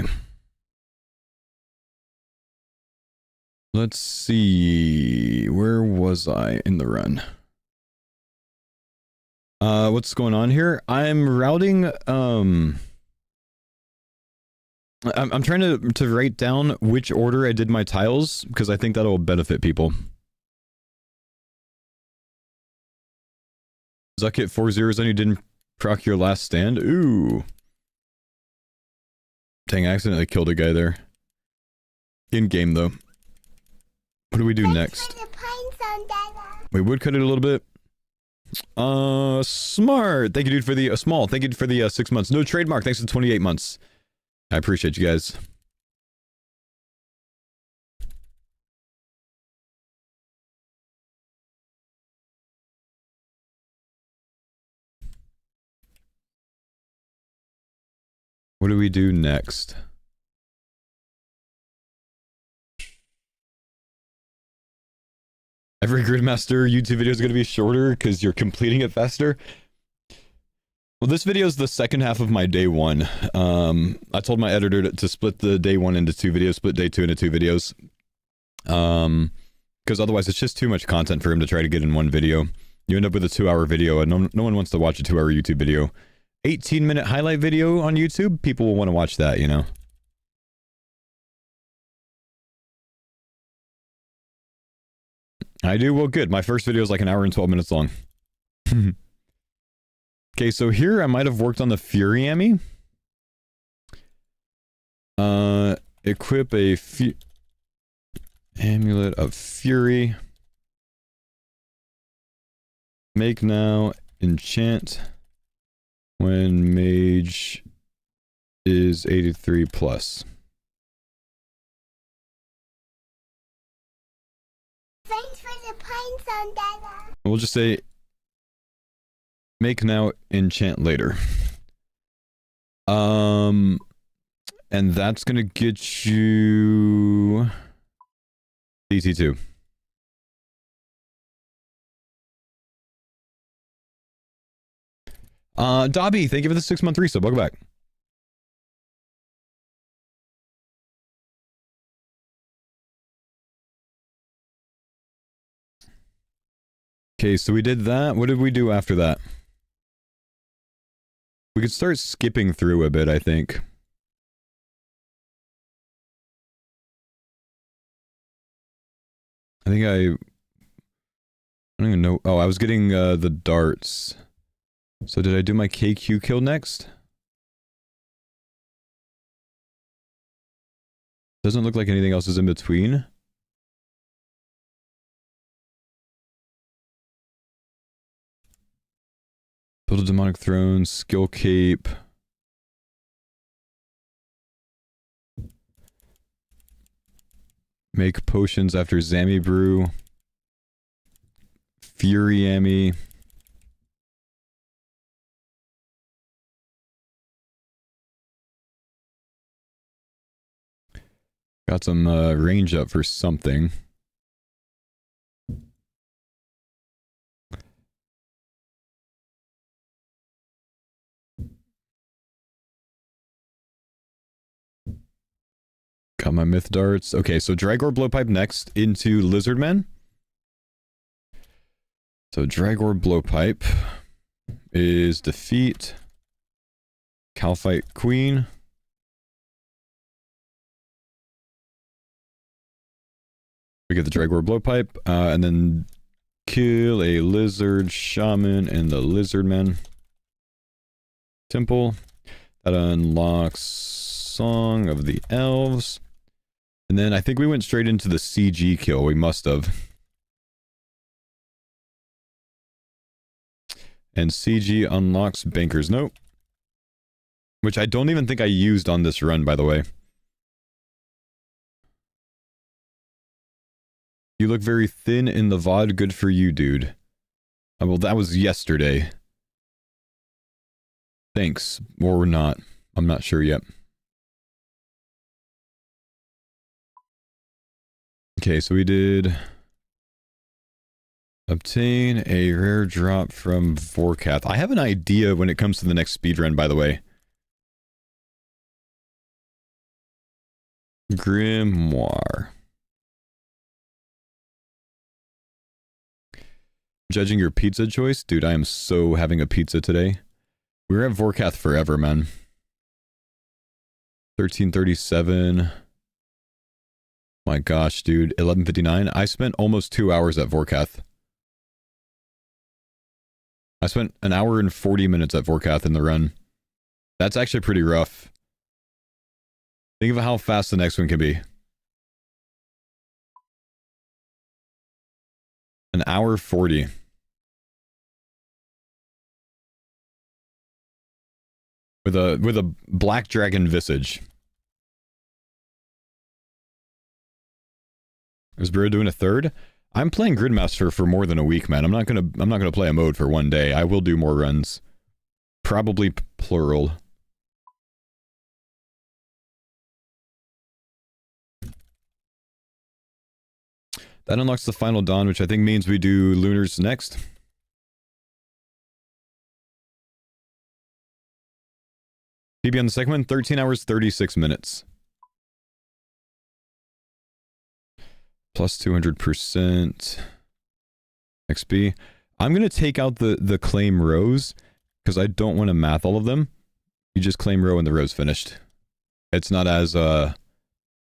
Let's see. Where was I in the run? What's going on here? I'm routing, I'm trying to write down which order I did my tiles, because I think that'll benefit people. Zuck hit 4 zeros and you didn't proc your last stand? Ooh. Dang, I accidentally killed a guy there. In game, though. What do we do next? For the pine zone, Dada. We would cut it a little bit. Smart. Thank you, dude, for the small. Thank you for the 6 months. No trademark. Thanks for 28 months. I appreciate you guys. What do we do next? Every Gridmaster YouTube video is going to be shorter because you're completing it faster. Well, this video is the second half of my day one. I told my editor to split the day one into 2 videos, split day 2 into 2 videos. Because otherwise it's just too much content for him to try to get in one video. You end up with a 2-hour video, and no one wants to watch a 2-hour YouTube video. 18-minute highlight video on YouTube, people will want to watch that, you know? I do? Well, good. My first video is like an hour and 12 minutes long. Okay, so here I might have worked on the Fury Ami. Equip a Amulet of Fury. Make now, enchant when mage is 83 plus. Thanks for the pine zone, Dada. We'll just say make now, enchant later. And that's gonna get you DT2. Dobby, thank you for the 6-month resub. Welcome back. Okay, so we did that. What did we do after that? We could start skipping through a bit, I think. I don't even know. Oh, I was getting the darts. So did I do my KQ kill next? Doesn't look like anything else is in between. Build a demonic throne, skill cape. Make potions after Zami brew. Fury Ami. Got some range up for something. Got my myth darts. Okay, so Dragor Blowpipe next into Lizardmen. So Dragor Blowpipe is defeat Calphite Queen. We get the Dragor Blowpipe, and then kill a Lizard Shaman in the Lizardmen Temple. That unlocks Song of the Elves. And then I think we went straight into the CG kill. We must have. And CG unlocks Banker's Note. Which I don't even think I used on this run, by the way. You look very thin in the VOD. Good for you, dude. Well, that was yesterday. Thanks. Or not. I'm not sure yet. Okay, so we did obtain a rare drop from Vorkath. I have an idea when it comes to the next speedrun, by the way. Grimoire. Judging your pizza choice? Dude, I am so having a pizza today. We're at Vorkath forever, man. 1337. My gosh, dude. 11:59. I spent almost 2 hours at Vorkath. I spent an hour and 40 minutes at Vorkath in the run. That's actually pretty rough. Think of how fast the next one can be. An hour 40. With a black dragon visage. Is Bro doing a third? I'm playing Gridmaster for more than a week, man. I'm not gonna play a mode for one day. I will do more runs. Probably plural. That unlocks the final dawn, which I think means we do lunars next. PB on the second one, 13 hours, 36 minutes. Plus 200% XP. I'm going to take out the claim rows, because I don't want to math all of them. You just claim row and the row's finished. It's not as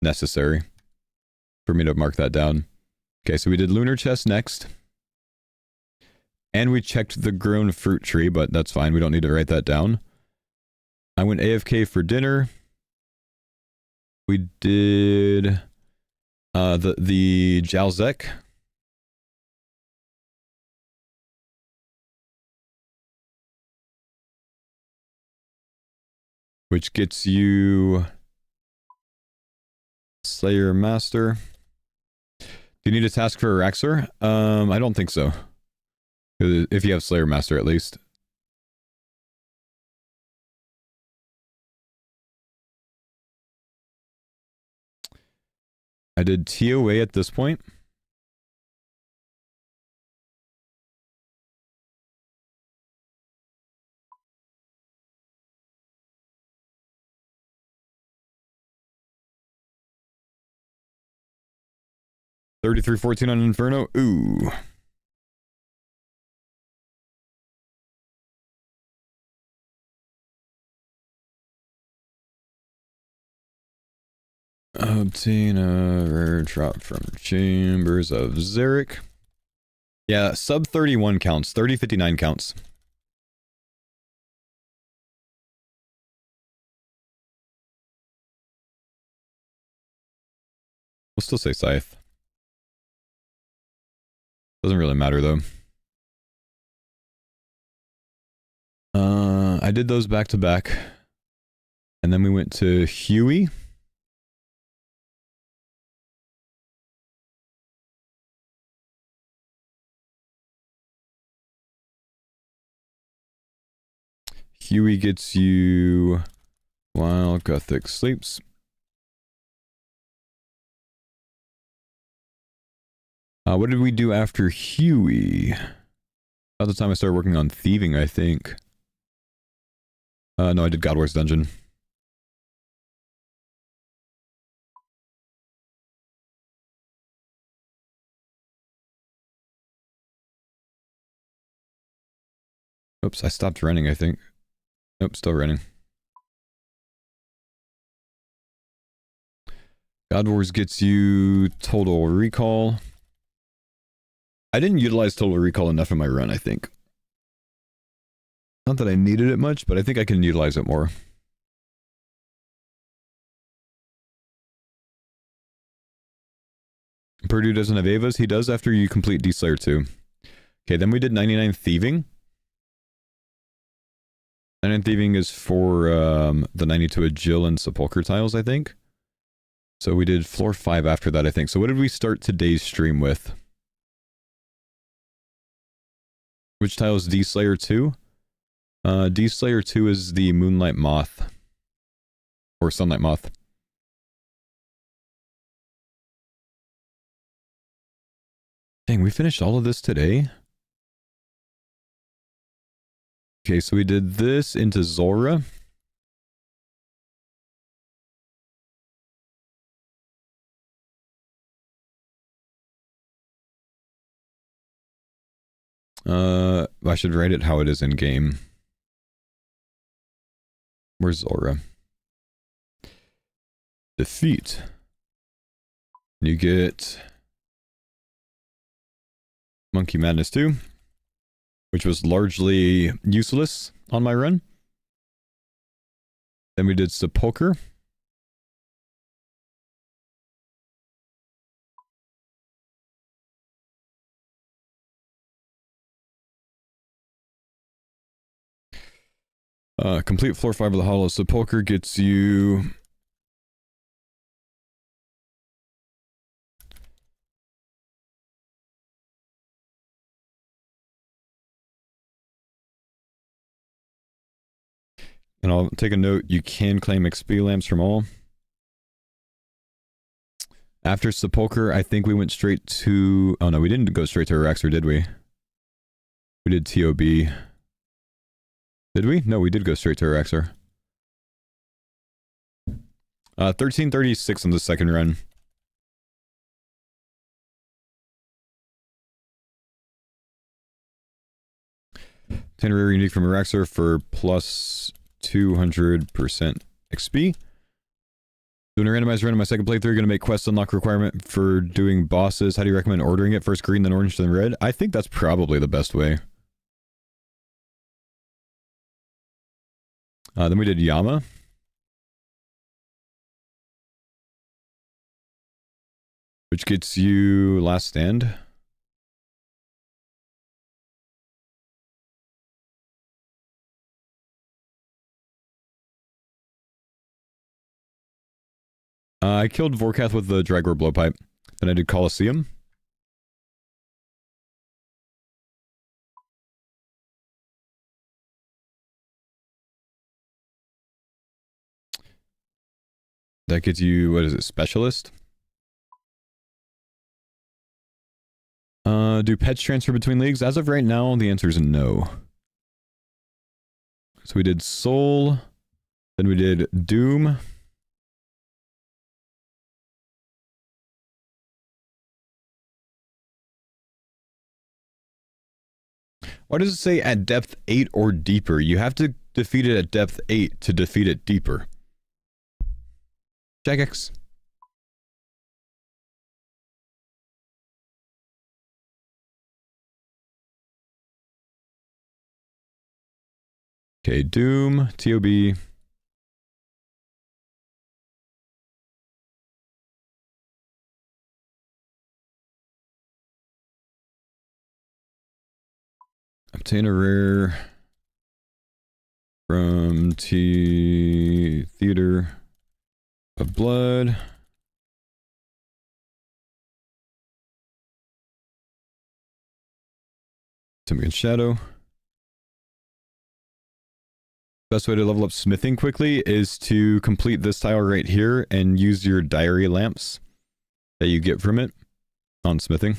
necessary for me to mark that down. Okay, so we did lunar chest next. And we checked the grown fruit tree, but that's fine. We don't need to write that down. I went AFK for dinner. We did the Jalzek. Which gets you Slayer Master. Do you need a task for Araxor? I don't think so. If you have Slayer Master at least. I did TOA at this point. $33.14 on Inferno. Ooh. Obtain a rare drop from Chambers of Xeric. Yeah, sub 31 counts. 3059 counts. We'll still say Scythe. Doesn't really matter though. I did those back to back. And then we went to Huey. Huey gets you while Gothic sleeps. What did we do after Huey? About the time I started working on thieving, I think. No, I did God Wars Dungeon. Oops, I stopped running, I think. Nope, still running. God Wars gets you Total Recall. I didn't utilize Total Recall enough in my run, I think. Not that I needed it much, but I think I can utilize it more. Purdue doesn't have Avas. He does after you complete D-Slayer 2. Okay, then we did 99 Thieving. 99 Thieving is for the 92 Agil and Sepulchre tiles, I think. So we did floor 5 after that, I think. So what did we start today's stream with? Which tile is D-Slayer 2? D-Slayer 2 is the Moonlight Moth. Or Sunlight Moth. Dang, we finished all of this today? Okay, so we did this into Zulrah. I should write it how it is in game. Where's Zulrah? Defeat. You get Monkey Madness 2, which was largely useless on my run. Then we did Sepulchre. Complete floor 5 of the Hollow Sepulchre gets you and I'll take a note, you can claim XP lamps from all. After sepulchre, I think we went straight to... Oh no, we didn't go straight to Araxor, did we? We did TOB. Did we? No, we did go straight to Araxor. 1336 on the second run. Ten rare unique from Araxor for plus 200% XP. Doing a randomized run on my second playthrough, going to make quest unlock requirement for doing bosses. How do you recommend ordering it? First green, then orange, then red? I think that's probably the best way. Then we did Yama. Which gets you last stand. I killed Vorkath with the Dragor Blowpipe. Then I did Colosseum. That gets you, what is it, Specialist? Do pets transfer between leagues? As of right now, the answer is no. So we did Soul. Then we did Doom. Why does it say at depth 8 or deeper? You have to defeat it at depth 8 to defeat it deeper. Jagex. Okay, Doom, TOB. Obtain a rare from Theater of Blood. Timothy Shadow. Best way to level up smithing quickly is to complete this tile right here and use your diary lamps that you get from it on smithing. It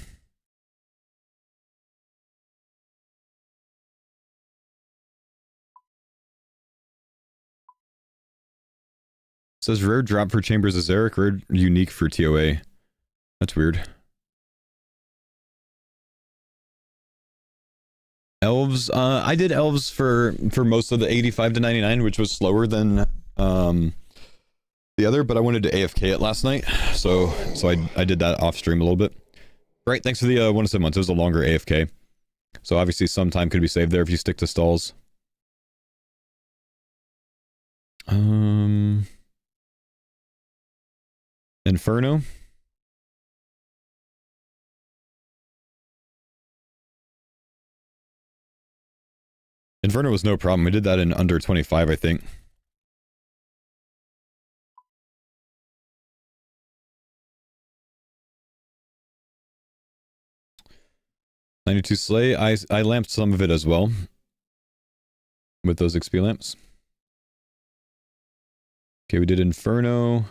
says rare drop for Chambers of Zarek, rare unique for TOA. That's weird. Elves, I did elves for most of the 85 to 99, which was slower than the other, but I wanted to AFK it last night, so I did that off stream a little bit. Right, thanks for the 1 to 7 months. It was a longer AFK, so obviously some time could be saved there if you stick to stalls. Inferno. Inferno was no problem. We did that in under 25, I think. $92 Slay. I lamped some of it as well. With those XP lamps. Okay, we did Inferno.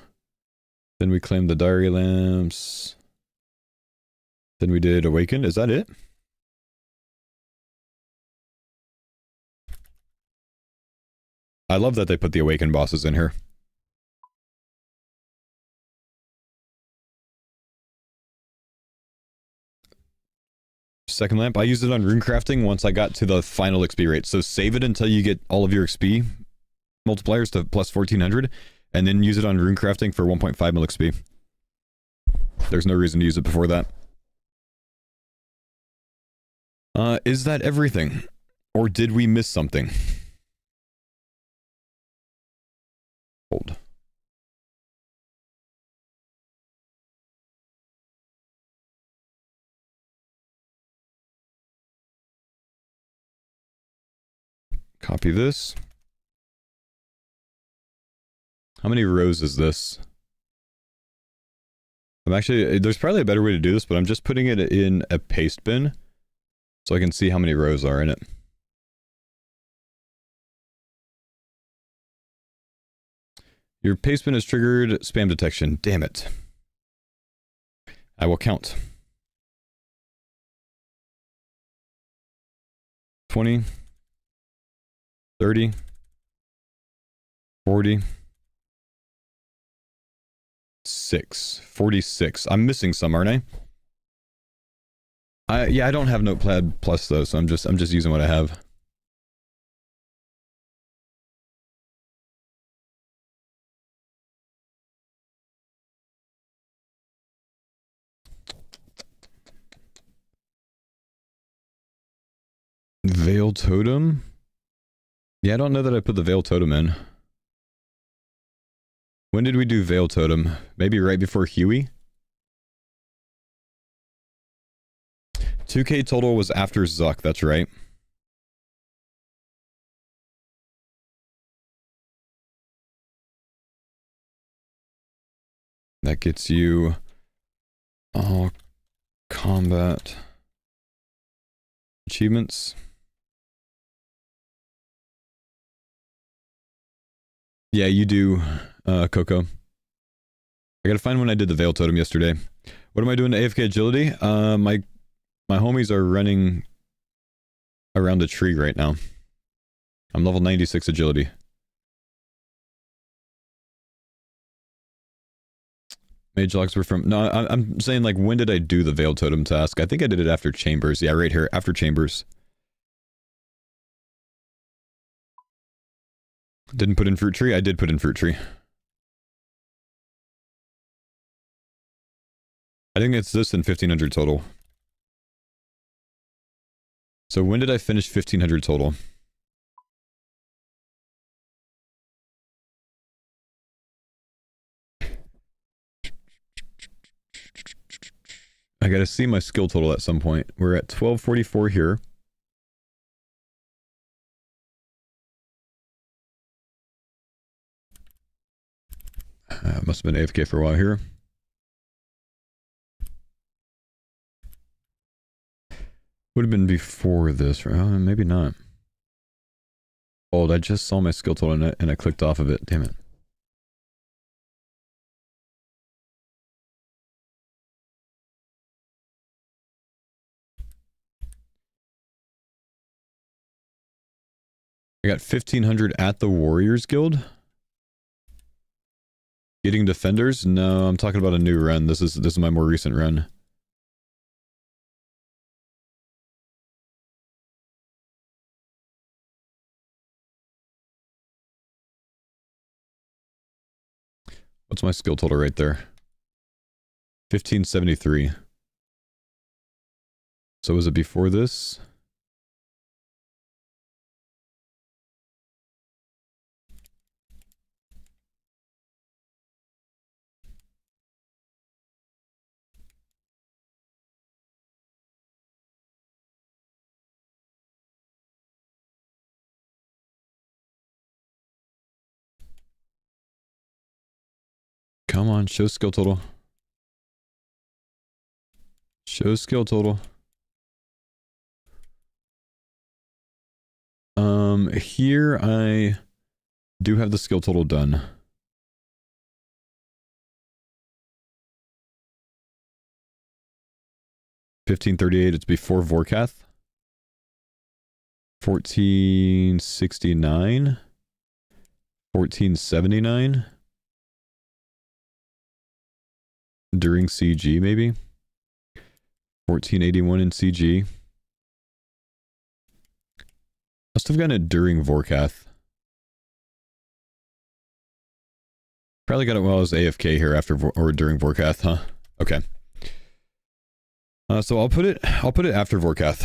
Then we claimed the diary lamps. Then we did Awakened. Is that it? I love that they put the Awakened bosses in here. Second lamp. I used it on runecrafting once I got to the final XP rate. So save it until you get all of your XP multipliers to plus 1400. And then use it on runecrafting for 1.5 mil XP. There's no reason to use it before that. Is that everything? Or did we miss something? Hold. Copy this. How many rows is this? I'm actually, there's probably a better way to do this, but I'm just putting it in a paste bin so I can see how many rows are in it. Your paste bin has triggered spam detection. Damn it. I will count. 20, 30, 40, 46. I'm missing some, aren't I? Yeah, I don't have Notepad Plus though, so I'm just using what I have. Veil Totem? Yeah, I don't know that I put the Veil Totem in. When did we do Veil Totem? Maybe right before Huey? 2k total was after Zuck, that's right. That gets you all combat achievements. Yeah, you do, Coco. I gotta find when I did the Veil Totem yesterday. What am I doing to AFK agility? My homies are running around the tree right now. I'm level 96 agility. Mage logs were from... No, I'm saying, like, when did I do the Veil Totem task? I think I did it after Chambers. Yeah, right here, after Chambers. Didn't put in Fruit Tree? I did put in Fruit Tree. I think it's this and 1500 total. So when did I finish 1500 total? I gotta see my skill total at some point. We're at 1244 here. Must have been AFK for a while here. Would have been before this, right? Maybe not. Old, I just saw my skill total and I clicked off of it. Damn it. I got 1500 at the Warriors Guild. Getting defenders? No, I'm talking about a new run. This is my more recent run. What's my skill total right there? 1573. So was it before this? Come on, show skill total. Show skill total. Here I do have the skill total done. 1538, it's before Vorkath. 1469. 1479. During CG, maybe? 1481 in CG. Must have gotten it during Vorkath. Probably got it while I was AFK here after or during Vorkath, huh? Okay. So I'll put it after Vorkath.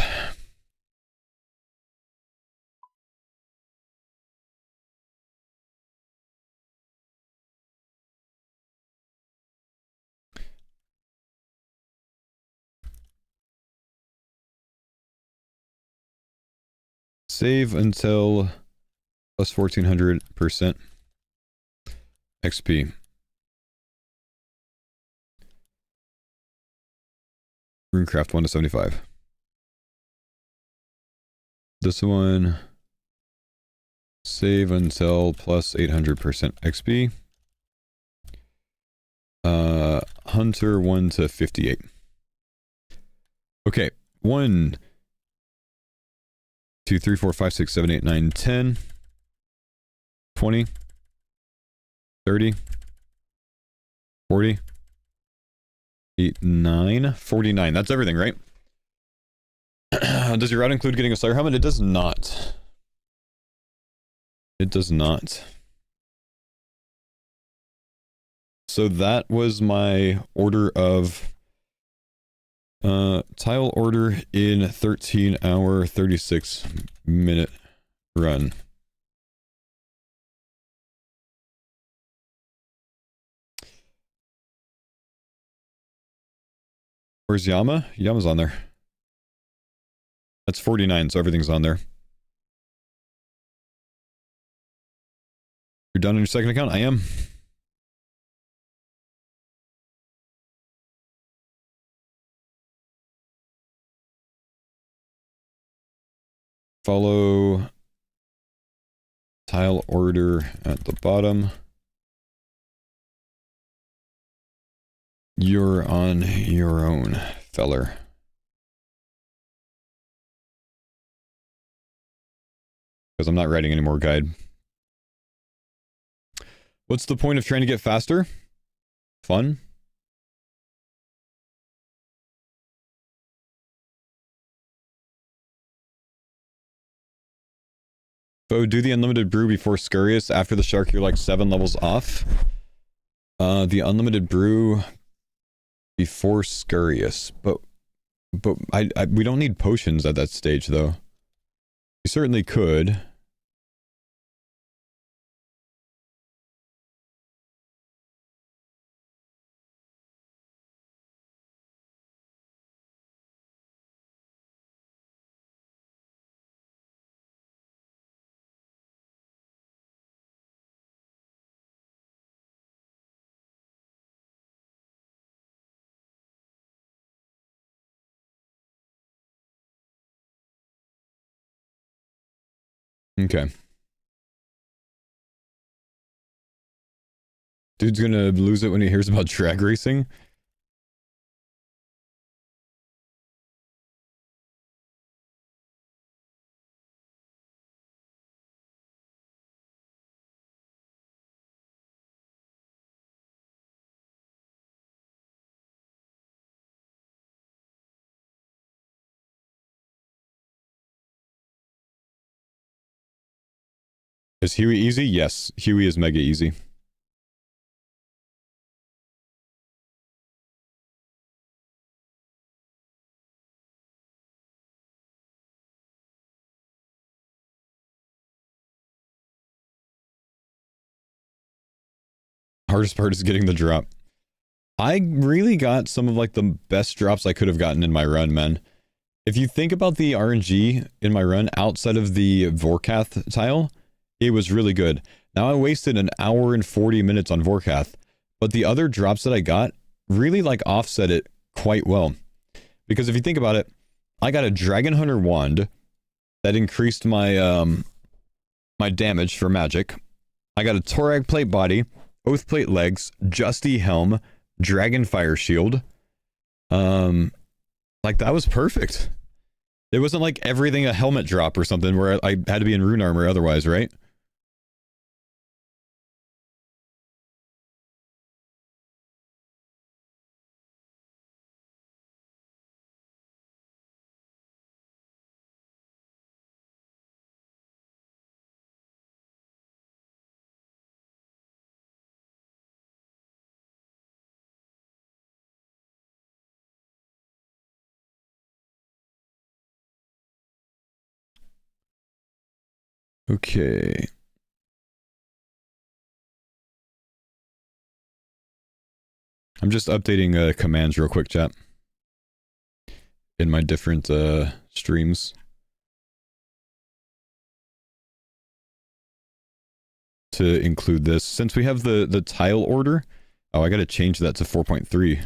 Save until plus 1400% XP. Runecraft 1 to 75. This one, save until plus 800% XP. Hunter 1 to 58. Okay, 1, 2, 3, 4, 5, 6, 7, 8, 9, 10, 20, 30, 40, 8, 9, 49. That's everything, right? Does your route include getting a Slayer helmet? It does not. It does not. So that was my order of tile order in 13-hour 36-minute run. Where's Yama? Yama's on there. That's 49, so everything's on there. You're done on your second account? I am. Follow tile order at the bottom. You're on your own, feller. Because I'm not writing any more guide. What's the point of trying to get faster? Fun? Faux, do the unlimited brew before Scurious. After the shark, you're like 7 levels off. The unlimited brew before Scurious, but we don't need potions at that stage though. We certainly could. Okay. Dude's gonna lose it when he hears about drag racing. Is Huey easy? Yes, Huey is mega easy. Hardest part is getting the drop. I really got some of like the best drops I could have gotten in my run, man. If you think about the RNG in my run outside of the Vorkath tile, it was really good. Now I wasted an hour and 40 minutes on Vorkath, but the other drops that I got really like offset it quite well. Because if you think about it, I got a Dragon Hunter wand that increased my my damage for magic. I got a Torag plate body, Oath plate legs, Justy helm, Dragon fire shield. Like that was perfect. It wasn't like everything a helmet drop or something where I had to be in rune armor otherwise, right? Okay. I'm just updating commands real quick, chat. In my different streams. To include this. Since we have the tile order. Oh, I gotta change that to 4.3.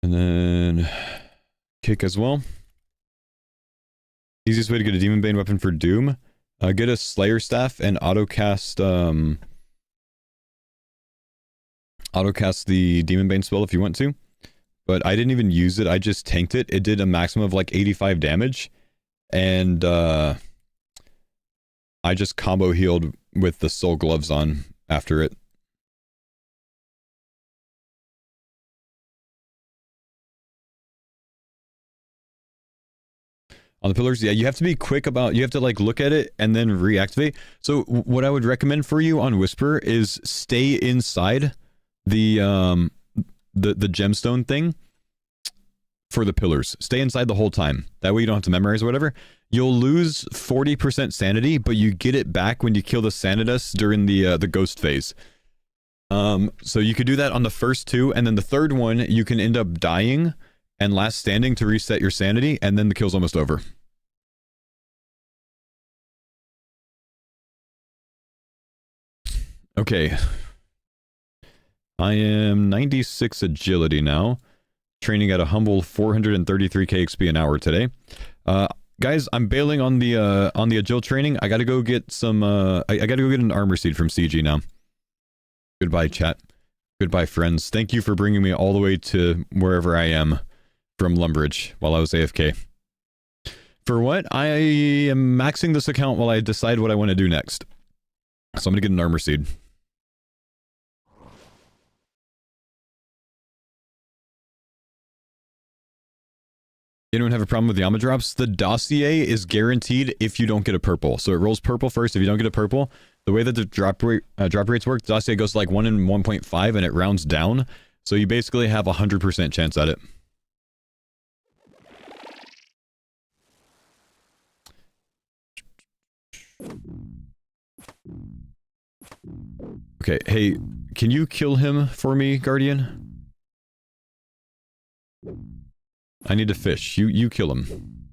And then kick as well. Easiest way to get a Demon Bane weapon for Doom. Get a Slayer Staff and autocast the Demon Bane spell if you want to. But I didn't even use it, I just tanked it. It did a maximum of like 85 damage. And I just combo healed with the Soul Gloves on after it. On the pillars, yeah, you have to be quick about, you have to like look at it and then reactivate. So what I would recommend for you on Whisper is stay inside the gemstone thing for the pillars. Stay inside the whole time. That way you don't have to memorize or whatever. You'll lose 40% sanity, but you get it back when you kill the Sanitas during the ghost phase. So you could do that on the first two, and then the third one you can end up dying and last standing to reset your sanity, and then the kill's almost over. Okay. I am 96 agility now. Training at a humble 433k XP an hour today. Guys, I'm bailing on the agile training. I gotta go get some I gotta go get an armor seed from CG now. Goodbye, chat. Goodbye, friends. Thank you for bringing me all the way to wherever I am from Lumbridge while I was AFK. For what? I am maxing this account while I decide what I want to do next. So I'm gonna get an armor seed. Anyone have a problem with Yama drops? The dossier is guaranteed if you don't get a purple. So it rolls purple first. If you don't get a purple, the way that the drop rates work, the dossier goes like 1 in 1.5 and it rounds down. So you basically have a 100% chance at it. Okay, hey, can you kill him for me, Guardian? I need to fish. You kill him.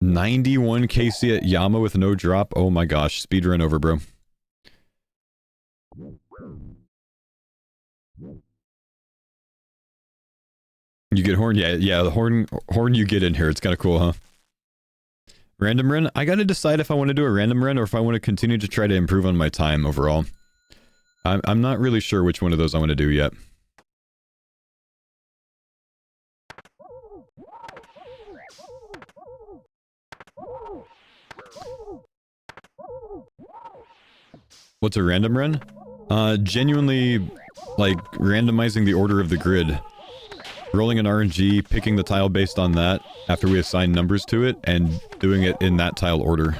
$91 KC at Yama with no drop. Oh my gosh, speedrun over, bro. You get horn? Yeah, the horn you get in here. It's kind of cool, huh? Random run? I gotta decide if I want to do a random run or if I want to continue to try to improve on my time overall. I'm not really sure which one of those I want to do yet. What's a random run? Genuinely, like, randomizing the order of the grid. Rolling an RNG, picking the tile based on that after we assign numbers to it, and doing it in that tile order.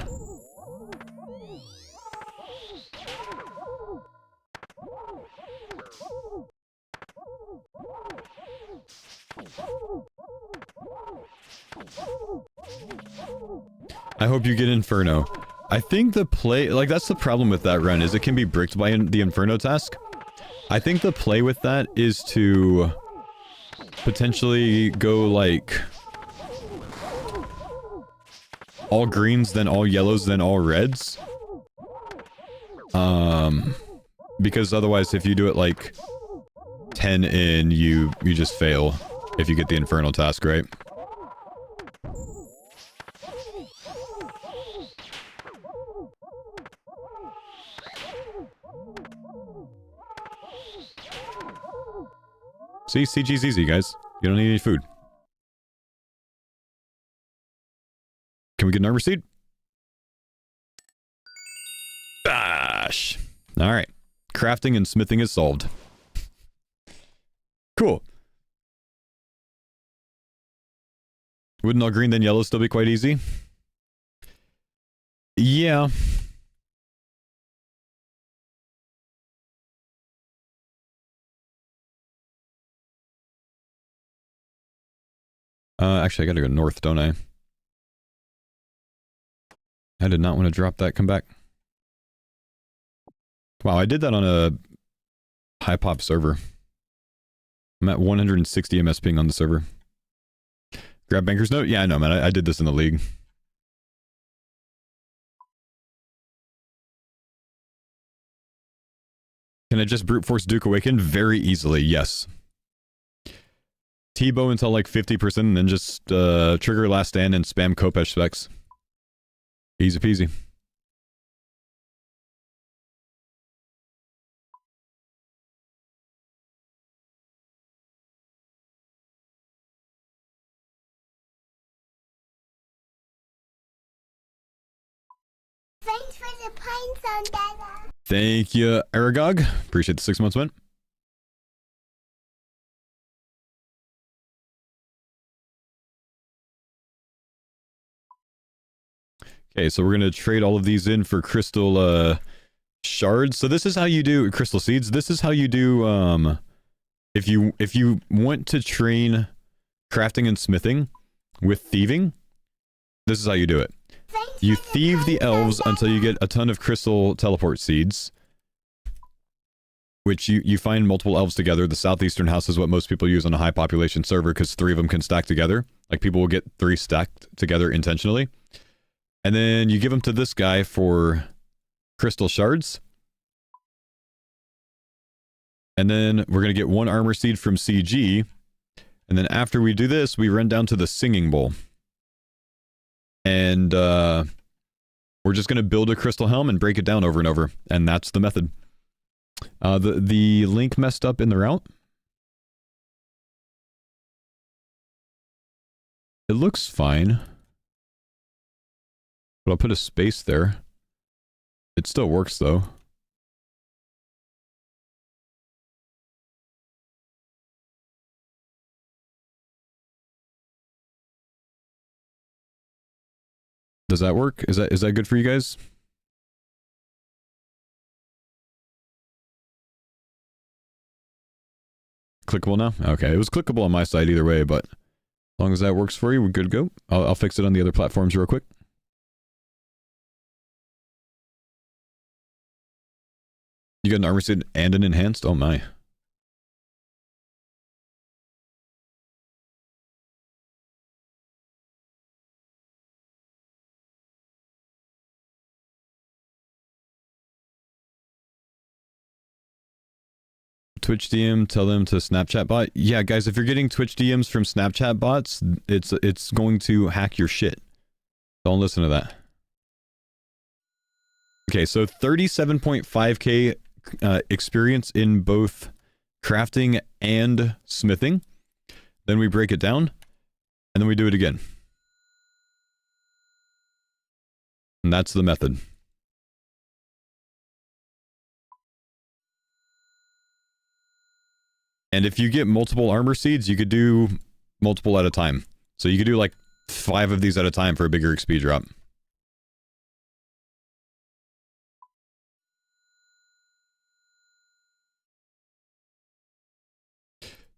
I hope you get Inferno. I think the play, like, that's the problem with that run, is it can be bricked by the Inferno task. I think the play with that is to potentially go, like, all greens, then all yellows, then all reds. Because otherwise, if you do it, like, 10 in, you just fail if you get the Infernal task, right? See, CG's easy, guys. You don't need any food. Can we get an armor seed? Bash! Alright. Crafting and smithing is solved. Cool. Wouldn't all green then yellow still be quite easy? Yeah. Actually, I gotta go north, don't I? I did not want to drop that, come back. Wow, I did that on a high pop server. I'm at 160 MS ping on the server. Grab Banker's Note? Yeah, I know, man. I did this in the league. Can I just brute force Duke Awaken? Very easily, yes. T-bow until like 50% and then just trigger Last Stand and spam Kopesh specs. Easy peasy. Thanks for the pine zone, Dada. Thank you, Aragog. Appreciate the 6 months, man. Okay, so we're going to trade all of these in for crystal shards. So this is how you do crystal seeds. This is how you do if you want to train crafting and smithing with thieving, this is how you do it. You thieve the elves until you get a ton of crystal teleport seeds, which you find multiple elves together. The southeastern house is what most people use on a high population server because 3 of them can stack together. Like people will get 3 stacked together intentionally. And then you give them to this guy for crystal shards. And then we're going to get 1 armor seed from CG. And then after we do this, we run down to the singing bowl. And we're just going to build a crystal helm and break it down over and over. And that's the method. The link messed up in the route. It looks fine. But I'll put a space there. It still works though. Does that work? Is that good for you guys? Clickable now? Okay, it was clickable on my side either way, but as long as that works for you, we're good to go. I'll fix it on the other platforms real quick. You got an armor seed and an enhanced? Oh my. Twitch DM, tell them to Snapchat bot. Yeah, guys, if you're getting Twitch DMs from Snapchat bots, it's going to hack your shit. Don't listen to that. Okay, so 37.5k experience in both crafting and smithing. Then we break it down, and then we do it again. And that's the method. And if you get multiple armor seeds, you could do multiple at a time. So you could do like 5 of these at a time for a bigger XP drop.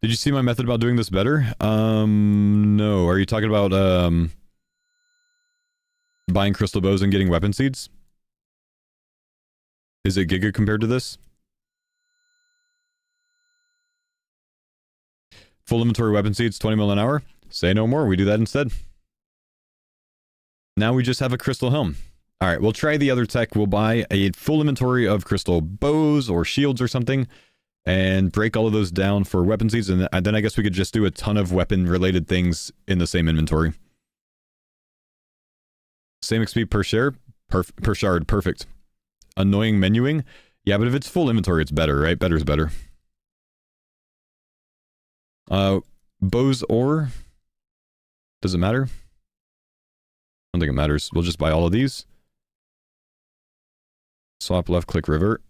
Did you see my method about doing this better? No. Are you talking about buying crystal bows and getting weapon seeds? Is it Giga compared to this? Full inventory weapon seeds, 20 mil an hour. Say no more, we do that instead. Now we just have a crystal helm. Alright, we'll try the other tech. We'll buy a full inventory of crystal bows or shields or something. And break all of those down for weapon seeds. And then I guess we could just do a ton of weapon related things in the same inventory. Same XP per share, per shard, perfect. Annoying menuing. Yeah, but if it's full inventory, it's better, right? Better is better. Bows or does it matter? I don't think it matters. We'll just buy all of these. Swap left click revert.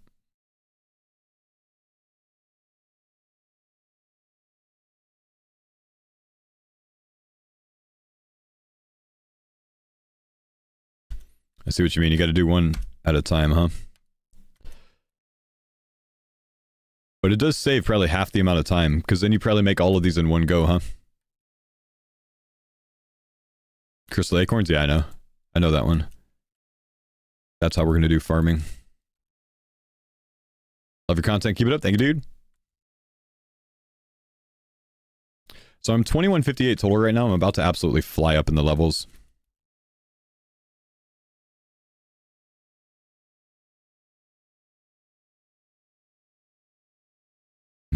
I see what you mean. You got to do one at a time, huh? But it does save probably half the amount of time, because then you probably make all of these in one go, huh? Crystal acorns? Yeah, I know. I know that one. That's how we're going to do farming. Love your content. Keep it up. Thank you, dude. So I'm 2158 total right now. I'm about to absolutely fly up in the levels.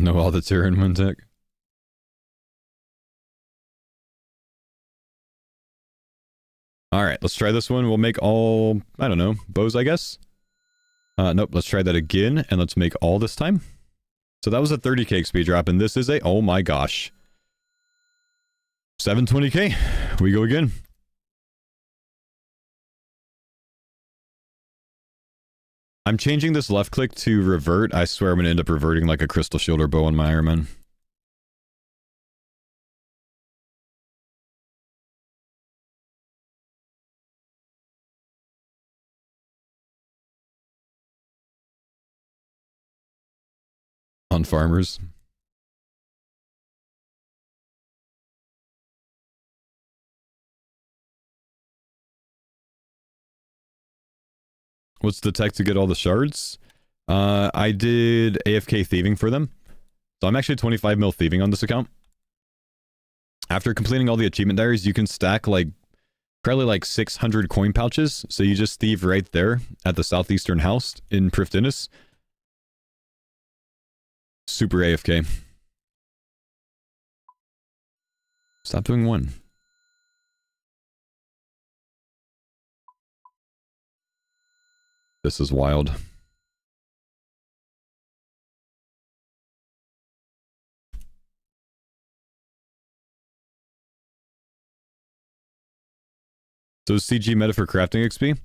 No, all the tier in one tech. Alright, let's try this one. We'll make all, I don't know, bows, I guess? Nope, let's try that again, and let's make all this time. So that was a 30k speed drop, and this is a, oh my gosh. 720k. We go again. I'm changing this left click to revert. I swear I'm going to end up reverting like a crystal shield or bow on my Iron Man. On farmers. What's the tech to get all the shards? I did AFK thieving for them. So I'm actually 25 mil thieving on this account. After completing all the achievement diaries, you can stack like probably like 600 coin pouches. So you just thieve right there at the southeastern house in Prifdinus. Super AFK. Stop doing one. This is wild. So is CG meta for crafting XP?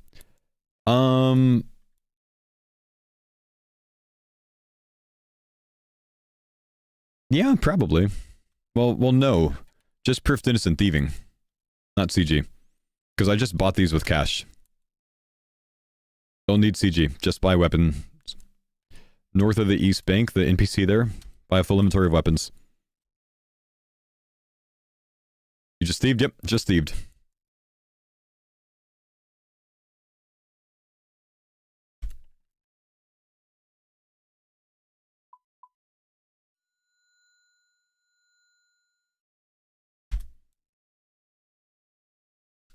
Yeah, probably. Well, no. Just Prifdinus and thieving. Not CG. Because I just bought these with cash. Don't need CG. Just buy weapons. North of the East Bank, the NPC there. Buy a full inventory of weapons. You just thieved? Yep, just thieved.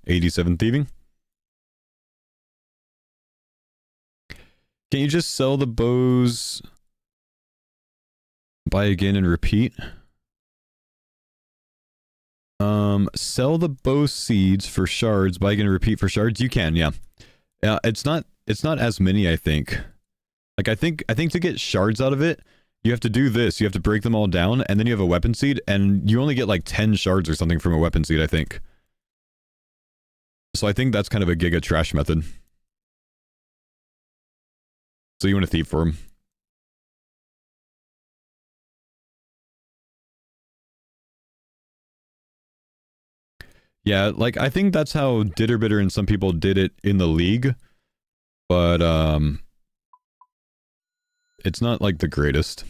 $87 thieving. Can you just sell the bows? Buy again and repeat? Sell the bow seeds for shards, buy again and repeat for shards? You can, yeah. It's not as many, I think. Like, I think to get shards out of it, you have to do this. You have to break them all down, and then you have a weapon seed, and you only get like 10 shards or something from a weapon seed, I think. So I think that's kind of a giga trash method. So you want to thieve for him. Yeah, like, I think that's how Ditterbitter and some people did it in the league. But, it's not, like, the greatest.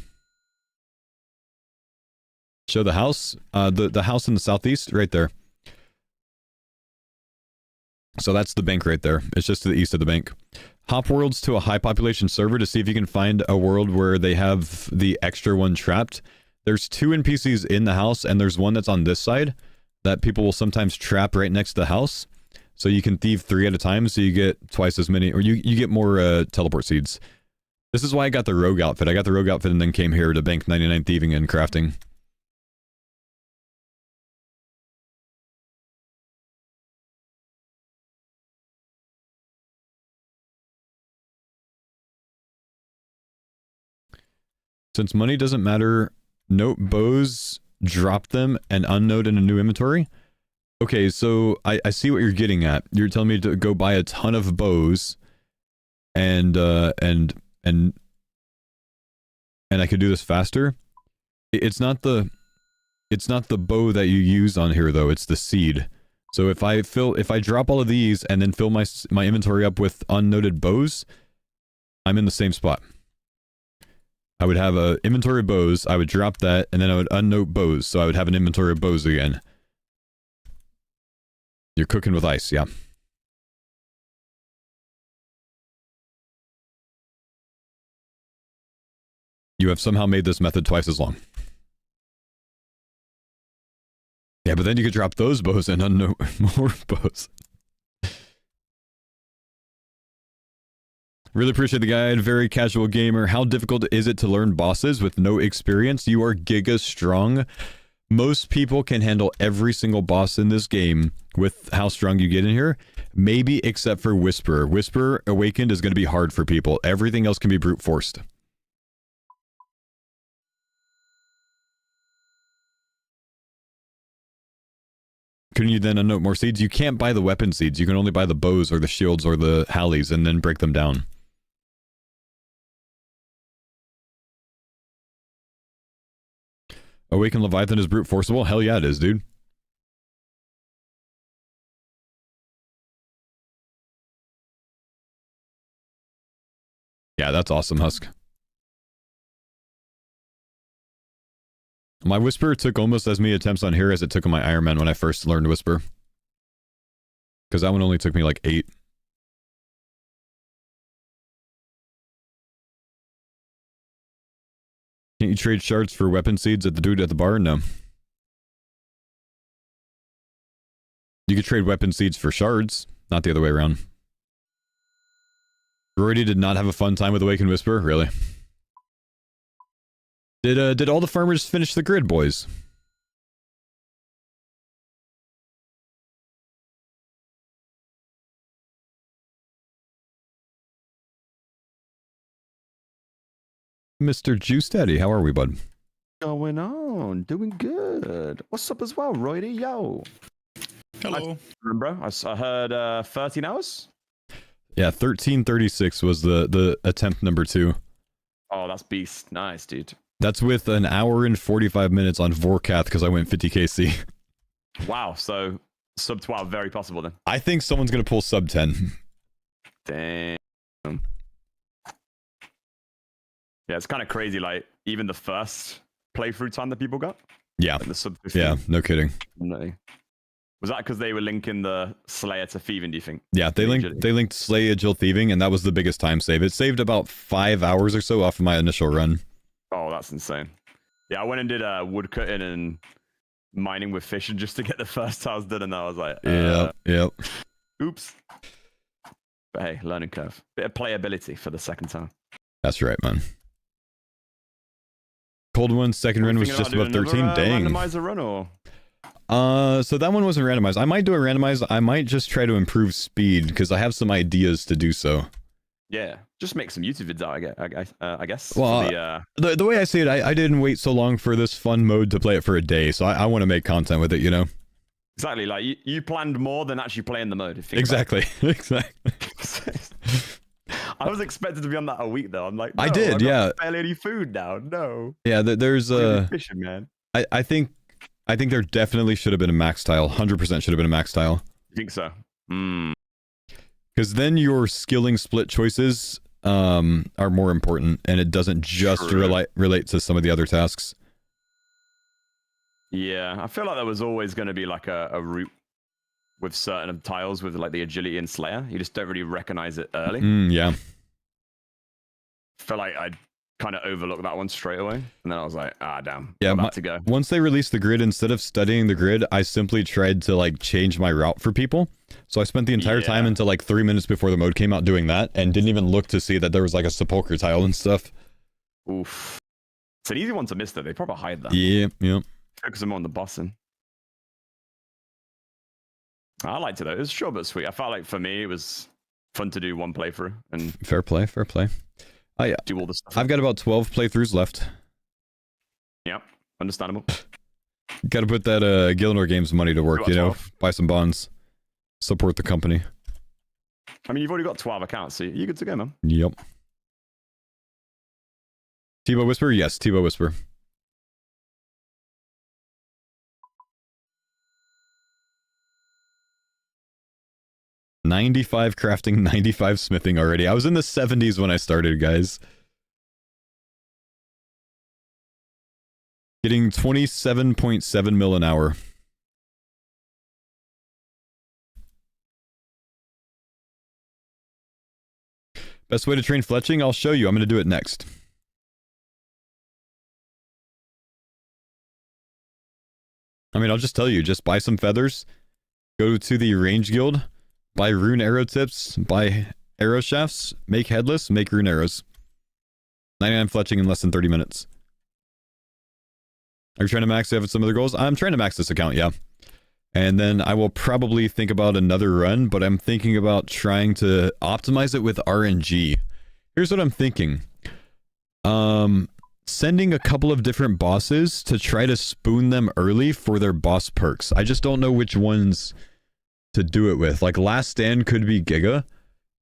Show the house. The house in the southeast, right there. So that's the bank right there. It's just to the east of the bank. Hop worlds to a high population server to see if you can find a world where they have the extra one trapped. There's 2 NPCs in the house, and there's one that's on this side that people will sometimes trap right next to the house. So you can thieve 3 at a time, so you get twice as many, or you get more teleport seeds. This is why I got the rogue outfit. I got the rogue outfit and then came here to bank 99 thieving and crafting. Since money doesn't matter, note bows, drop them, and unnote in a new inventory. Okay, so I see what you're getting at. You're telling me to go buy a ton of bows, and I could do this faster. It's not the bow that you use on here though. It's the seed. So if I drop all of these and then fill my inventory up with unnoted bows, I'm in the same spot. I would have a inventory of bows, I would drop that, and then I would unnote bows, so I would have an inventory of bows again. You're cooking with ice, yeah. You have somehow made this method twice as long. Yeah, but then you could drop those bows and unnote more bows. Really appreciate the guide. Very casual gamer. How difficult is it to learn bosses with no experience? You are giga strong. Most people can handle every single boss in this game with how strong you get in here. Maybe except for Whisperer. Whisperer Awakened is going to be hard for people. Everything else can be brute forced. Couldn't you then unnote more seeds? You can't buy the weapon seeds. You can only buy the bows or the shields or the hallies and then break them down. Awaken Leviathan is brute forceable? Hell yeah it is, dude. Yeah, that's awesome, Husk. My Whisper took almost as many attempts on here as it took on my Iron Man when I first learned Whisper. Because that one only took me like 8. Can't you trade shards for weapon seeds at the dude at the bar? No. You could trade weapon seeds for shards, not the other way around. Roydy did not have a fun time with Awaken Whisper? Really? Did all the farmers finish the grid, boys? Mr. Juice Daddy, how are we, bud? Going on? Doing good. What's up as well, Roydy? Yo. Hello. Bro, I heard 13 hours? Yeah, 1336 was the attempt number 2. Oh, that's beast. Nice, dude. That's with an hour and 45 minutes on Vorkath because I went 50 KC. Wow, so sub 12, very possible then. I think someone's going to pull sub 10. Damn. Yeah, it's kind of crazy, like, even the first playthrough time that people got. Yeah. Like the sub 15. Yeah, no kidding. No. Was that because they were linking the Slayer to Thieving, do you think? Yeah, they linked Slay Agile Thieving, and that was the biggest time save. It saved about 5 hours or so off of my initial run. Oh, that's insane. Yeah, I went and did wood cutting and mining with fishing just to get the first tiles done, and I was like, Yep. Oops. But hey, learning curve. Bit of playability for the second time. That's right, man. Cold One second run was just above 13. Dang. Randomizer run or? So that one wasn't randomized. I might do a randomized. I might just try to improve speed because I have some ideas to do so. Yeah, just make some YouTube vids out, I guess. Well, the way I see it, I didn't wait so long for this fun mode to play it for a day, so I want to make content with it, you know? Exactly, like you planned more than actually playing the mode. Exactly. I was expected to be on that a week though. I'm like, no, I did, yeah. Barely any food now. No. Yeah, there's fishing, man. I think there definitely should have been a max tile. 100% should have been a max tile. You think so? Because then your skilling split choices are more important, and it doesn't just relate to some of the other tasks. Yeah, I feel like there was always going to be like a route with certain tiles with like the agility and Slayer. You just don't really recognize it early. Yeah. I feel like I kind of overlooked that one straight away, and then I was like, damn. Yeah, I'm about to go. Once they released the grid, instead of studying the grid, I simply tried to like change my route for people. So I spent the entire time until like 3 minutes before the mode came out doing that, and didn't even look to see that there was like a sepulchre tile and stuff. Oof. It's an easy one to miss though. They probably hide that. Yeah. Focus them on the bossing. I liked it though. It was short but sweet. I felt like for me it was fun to do one playthrough and fair play. Do all the stuff. I've got about 12 playthroughs left. Yep, understandable. Got to put that Gilnor Games money to work, you know. 12. Buy some bonds, support the company. I mean, you've already got 12 accounts, so you're good to go, man. Yep. Tebow Whisper, yes, Tebow Whisper. $95 crafting, 95 smithing already. I was in the 70s when I started, guys. Getting 27.7 mil an hour. Best way to train fletching? I'll show you. I'm going to do it next. I mean, I'll just tell you. Just buy some feathers. Go to the range guild. Buy rune arrow tips, buy arrow shafts, make headless, make rune arrows. 99 fletching in less than 30 minutes. Are you trying to max out some other goals? I'm trying to max this account, yeah. And then I will probably think about another run, but I'm thinking about trying to optimize it with RNG. Here's what I'm thinking. Sending a couple of different bosses to try to spoon them early for their boss perks. I just don't know which ones to do it with. Like Last Stand could be Giga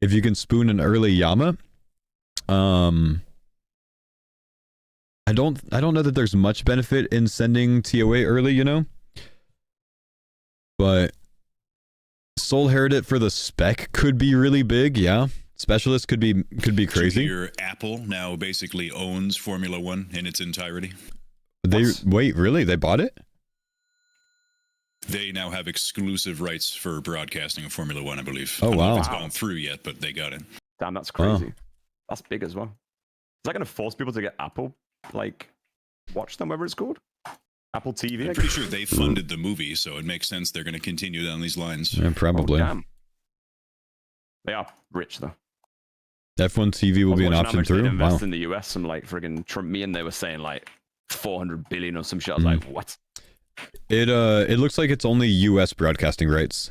if you can spoon an early Yama. I don't know that there's much benefit in sending TOA early, you know? But Soul Heredit for the spec could be really big, yeah. Specialist could be crazy. Your Apple now basically owns Formula One in its entirety. Wait, really? They bought it? They now have exclusive rights for broadcasting of Formula One, I believe. Oh, I don't know wow. if it's gone through yet, but they got it. Damn, that's crazy. That's big as well. Is that going to force people to get Apple, like, watch them, whatever it's called? Apple TV? I'm pretty sure they funded the movie, so it makes sense they're going to continue down these lines. Yeah, probably. Oh, damn. They are rich, though. F1 TV will be an option through. Invest Wow. in the US, some like friggin' Trump me, and they were saying like 400 billion or some shit. I was like, what? It looks like it's only US broadcasting rights.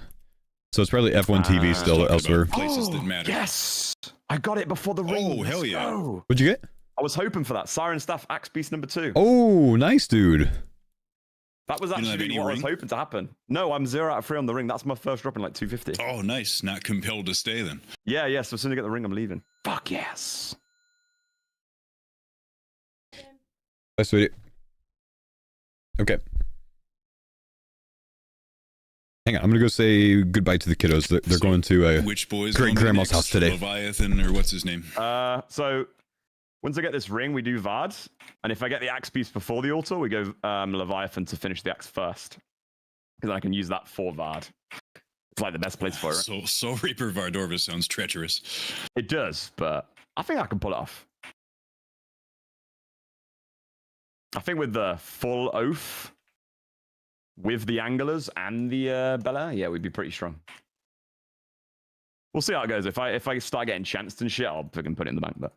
So it's probably F1 TV still Talking elsewhere. about places that matter. Yes, I got it before the ring. Oh, hell Let's yeah. go. What'd you get? I was hoping for that. Siren Staff Axe Beast number 2. Oh, nice, dude. That was don't have actually any what I was ring? hoping to happen. No, I'm 0 out of 3 on the ring. That's my first drop in like 250. Oh, nice. Not compelled to stay then. Yeah. So as soon as I get the ring, I'm leaving. Fuck yes. Bye, sweetie. Okay. Hang on, I'm gonna go say goodbye to the kiddos. They're going to Which boys? great going to be grandma's next? house today. Leviathan, or what's his name? So once I get this ring, we do Vard, and if I get the Axe Beast before the altar, we go Leviathan to finish the axe first, because then I can use that for Vard. It's like the best place for it. Soul Reaper Vardorvis sounds treacherous. It does, but I think I can pull it off. I think with the full oath, with the anglers and the Bella, yeah, we'd be pretty strong. We'll see how it goes. If I start getting chanced and shit, I'll fucking put it in the bank. But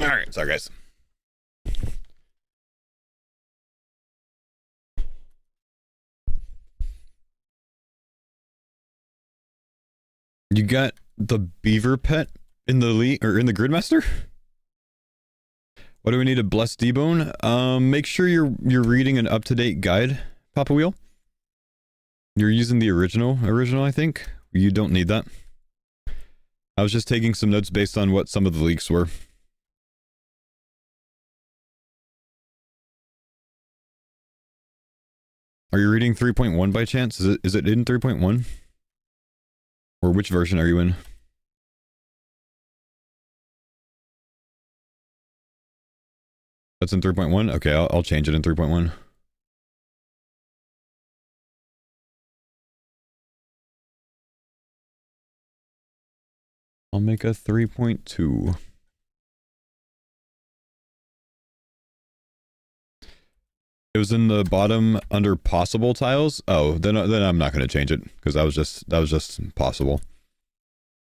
Alright, sorry guys. You got the beaver pet in the lead or in the Gridmaster? What do we need to bless debone? Make sure you're reading an up-to-date guide, Papa Wheel. You're using the original, I think. You don't need that. I was just taking some notes based on what some of the leaks were. Are you reading 3.1 by chance? Is it in 3.1? Or which version are you in? That's in 3.1? Okay, I'll change it in 3.1. I'll make a 3.2. It was in the bottom under possible tiles. Oh, then I'm not going to change it because that was just possible.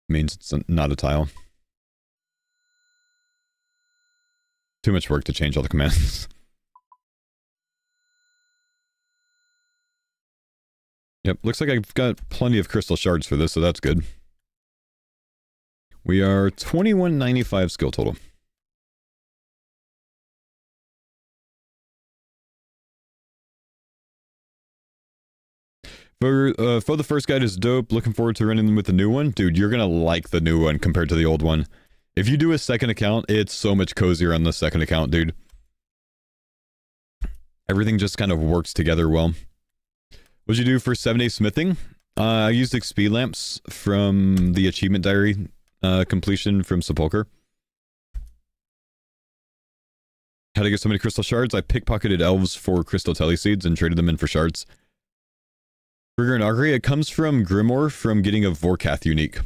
Means it's not a tile. Too much work to change all the commands. Yep, looks like I've got plenty of crystal shards for this, so that's good. We are 2195 skill total. For the first guide is dope. Looking forward to running them with the new one. Dude, you're gonna like the new one compared to the old one. If you do a second account, it's so much cozier on the second account, dude. Everything just kind of works together well. What'd you do for 7-day smithing? I used XP lamps from the achievement diary completion from Sepulchre. How to get so many crystal shards? I pickpocketed elves for crystal telly seeds and traded them in for shards. Trigger and Augury, it comes from Grimoire from getting a Vorkath unique.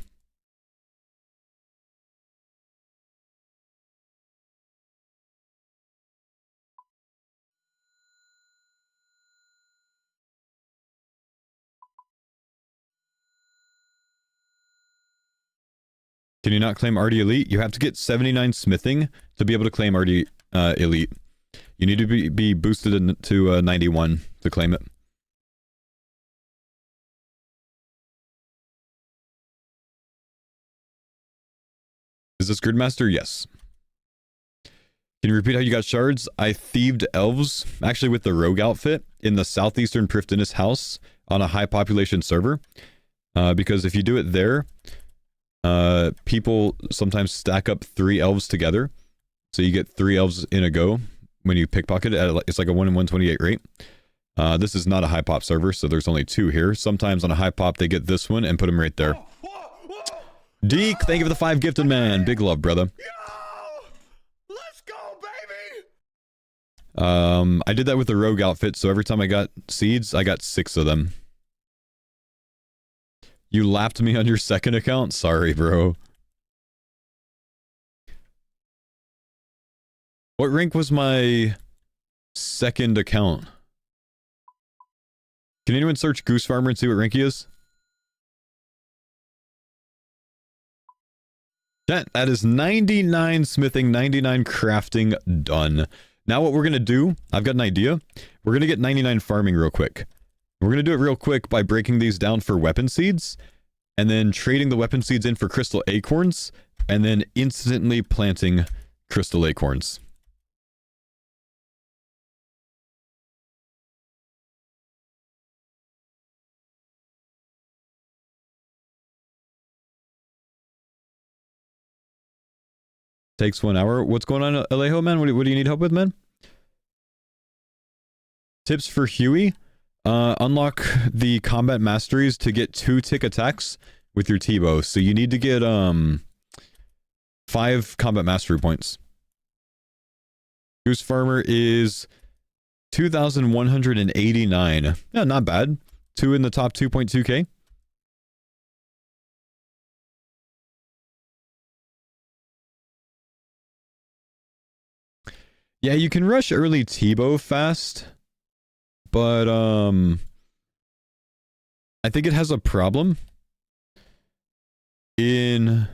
Can you not claim RD Elite? You have to get 79 smithing to be able to claim RD Elite. You need to be boosted to 91 to claim it. Is this Gridmaster? Yes. Can you repeat how you got shards? I thieved elves, actually with the rogue outfit, in the southeastern Prifddinas house on a high population server. Because if you do it there, people sometimes stack up 3 elves together. So you get 3 elves in a go when you pickpocket it. It's like a 1 in 128 rate. This is not a high pop server, so there's only 2 here. Sometimes on a high pop, they get this one and put them right there. Deke, thank you for the 5 gifted, man. Big love, brother. Let's go, baby! I did that with the rogue outfit, so every time I got seeds, I got 6 of them. You lapped me on your second account? Sorry, bro. What rank was my second account? Can anyone search Goose Farmer and see what rank he is? That is 99 smithing, 99 crafting done. Now what we're going to do, I've got an idea. We're going to get 99 farming real quick. We're going to do it real quick by breaking these down for weapon seeds, and then trading the weapon seeds in for crystal acorns, and then instantly planting crystal acorns. Takes 1 hour. What's going on, Alejo, man? What do you need help with, man? Tips for Huey. Unlock the combat masteries to get 2 tick attacks with your T-bow. So you need to get 5 combat mastery points. Goose Farmer is 2,189. Yeah, not bad. 2 in the top 2.2k. Yeah, you can rush early T-bow fast, but I think it has a problem in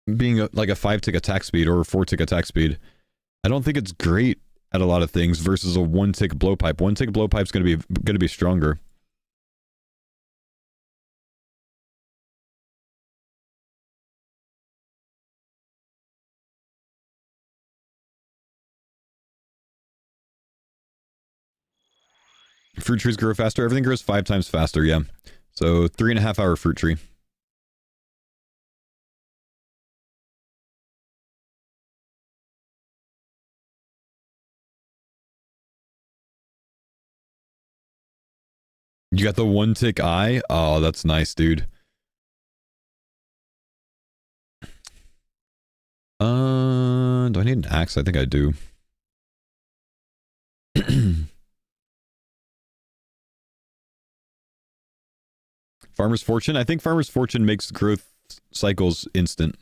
being like a 5-tick attack speed or a 4-tick attack speed. I don't think it's great at a lot of things versus a 1-tick blowpipe. 1-tick blowpipe's gonna be stronger. Fruit trees grow faster. Everything grows 5 times faster, yeah. So 3.5 hour fruit tree. You got the 1-tick eye? Oh, that's nice, dude. Do I need an axe? I think I do. Farmer's Fortune? I think Farmer's Fortune makes growth cycles instant.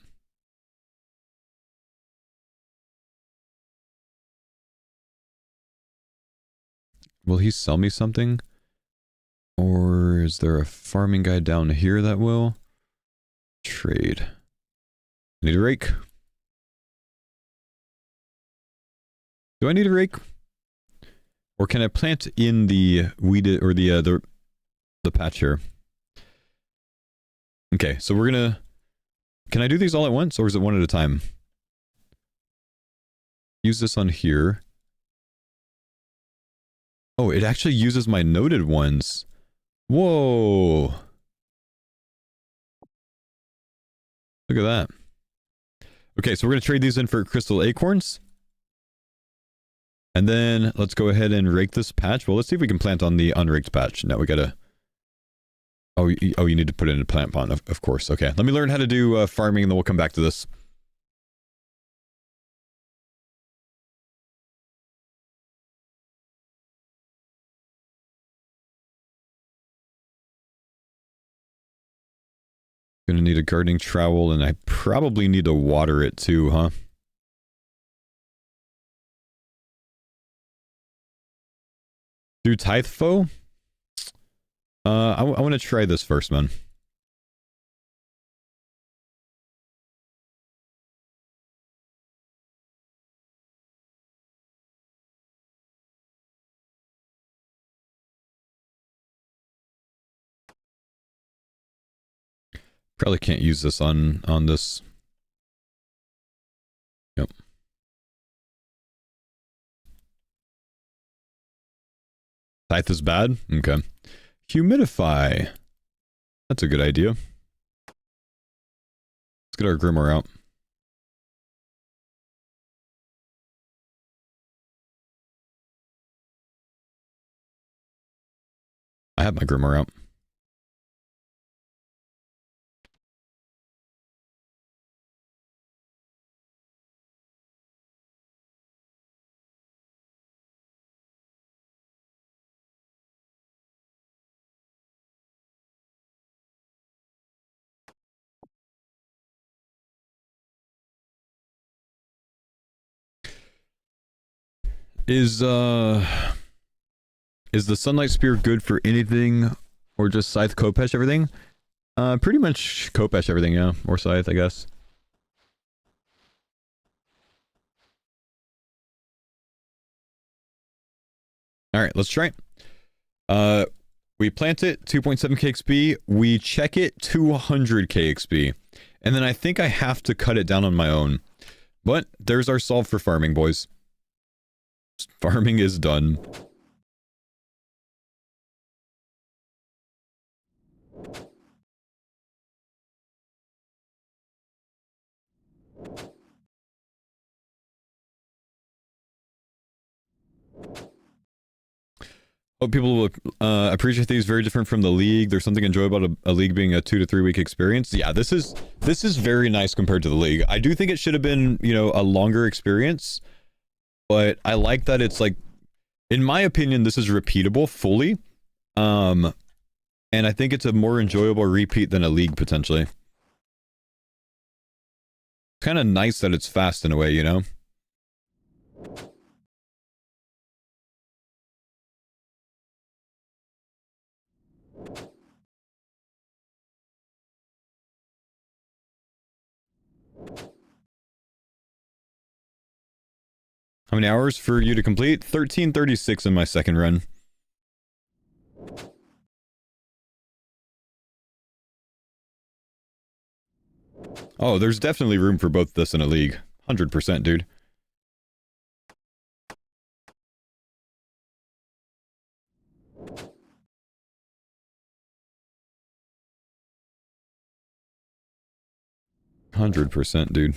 Will he sell me something? Or is there a farming guy down here that will? Trade. Need a rake? Do I need a rake? Or can I plant in the weed or the patch here? Okay, so we're gonna... Can I do these all at once, or is it one at a time? Use this on here. Oh, it actually uses my noted ones. Whoa. Look at that. Okay, so we're gonna trade these in for crystal acorns. And then let's go ahead and rake this patch. Well, let's see if we can plant on the unraked patch. No, we gotta... Oh, you need to put it in a plant pond, of course. Okay, let me learn how to do farming and then we'll come back to this. Gonna need a gardening trowel and I probably need to water it too, huh? Do tithe Faux? I want to try this first, man. Probably can't use this on this. Yep. Tithe is bad? Okay. Humidify. That's a good idea. Let's get our grimoire out. I have my grimoire out. Is the Sunlight Spear good for anything or just Scythe Kopesh everything? Pretty much Kopesh everything, yeah. Or Scythe, I guess. Alright, let's try it. We plant it, 2.7k XP. We check it, 200k XP. And then I think I have to cut it down on my own. But there's our solve for farming, boys. Farming is done. Hope people will appreciate these. Very different from the league. There's something enjoyable about a league being a 2 to 3 week experience. Yeah, this is very nice compared to the league. I do think it should have been, you know, a longer experience, but I like that it's like, in my opinion, this is repeatable fully. And I think it's a more enjoyable repeat than a league potentially. Kind of nice that it's fast in a way, you know? How many hours for you to complete? 1336 in my second run. Oh, there's definitely room for both this and a league. 100%, dude. $100%, dude.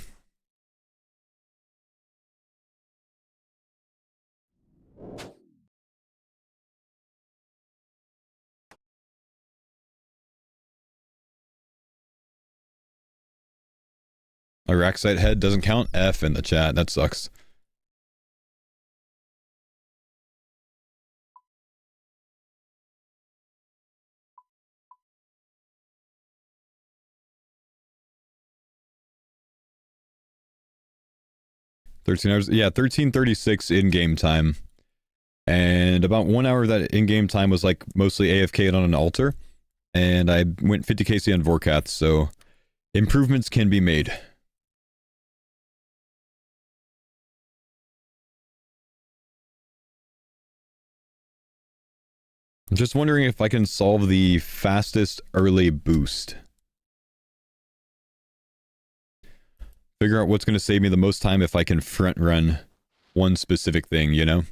A rack site head doesn't count? F in the chat. That sucks. $13 hours. Yeah, 1336 in-game time. And about 1 hour of that in-game time was like mostly AFK on an altar. And I went 50 KC on Vorkath, so improvements can be made. I'm just wondering if I can solve the fastest early boost. Figure out what's going to save me the most time if I can front run one specific thing, you know?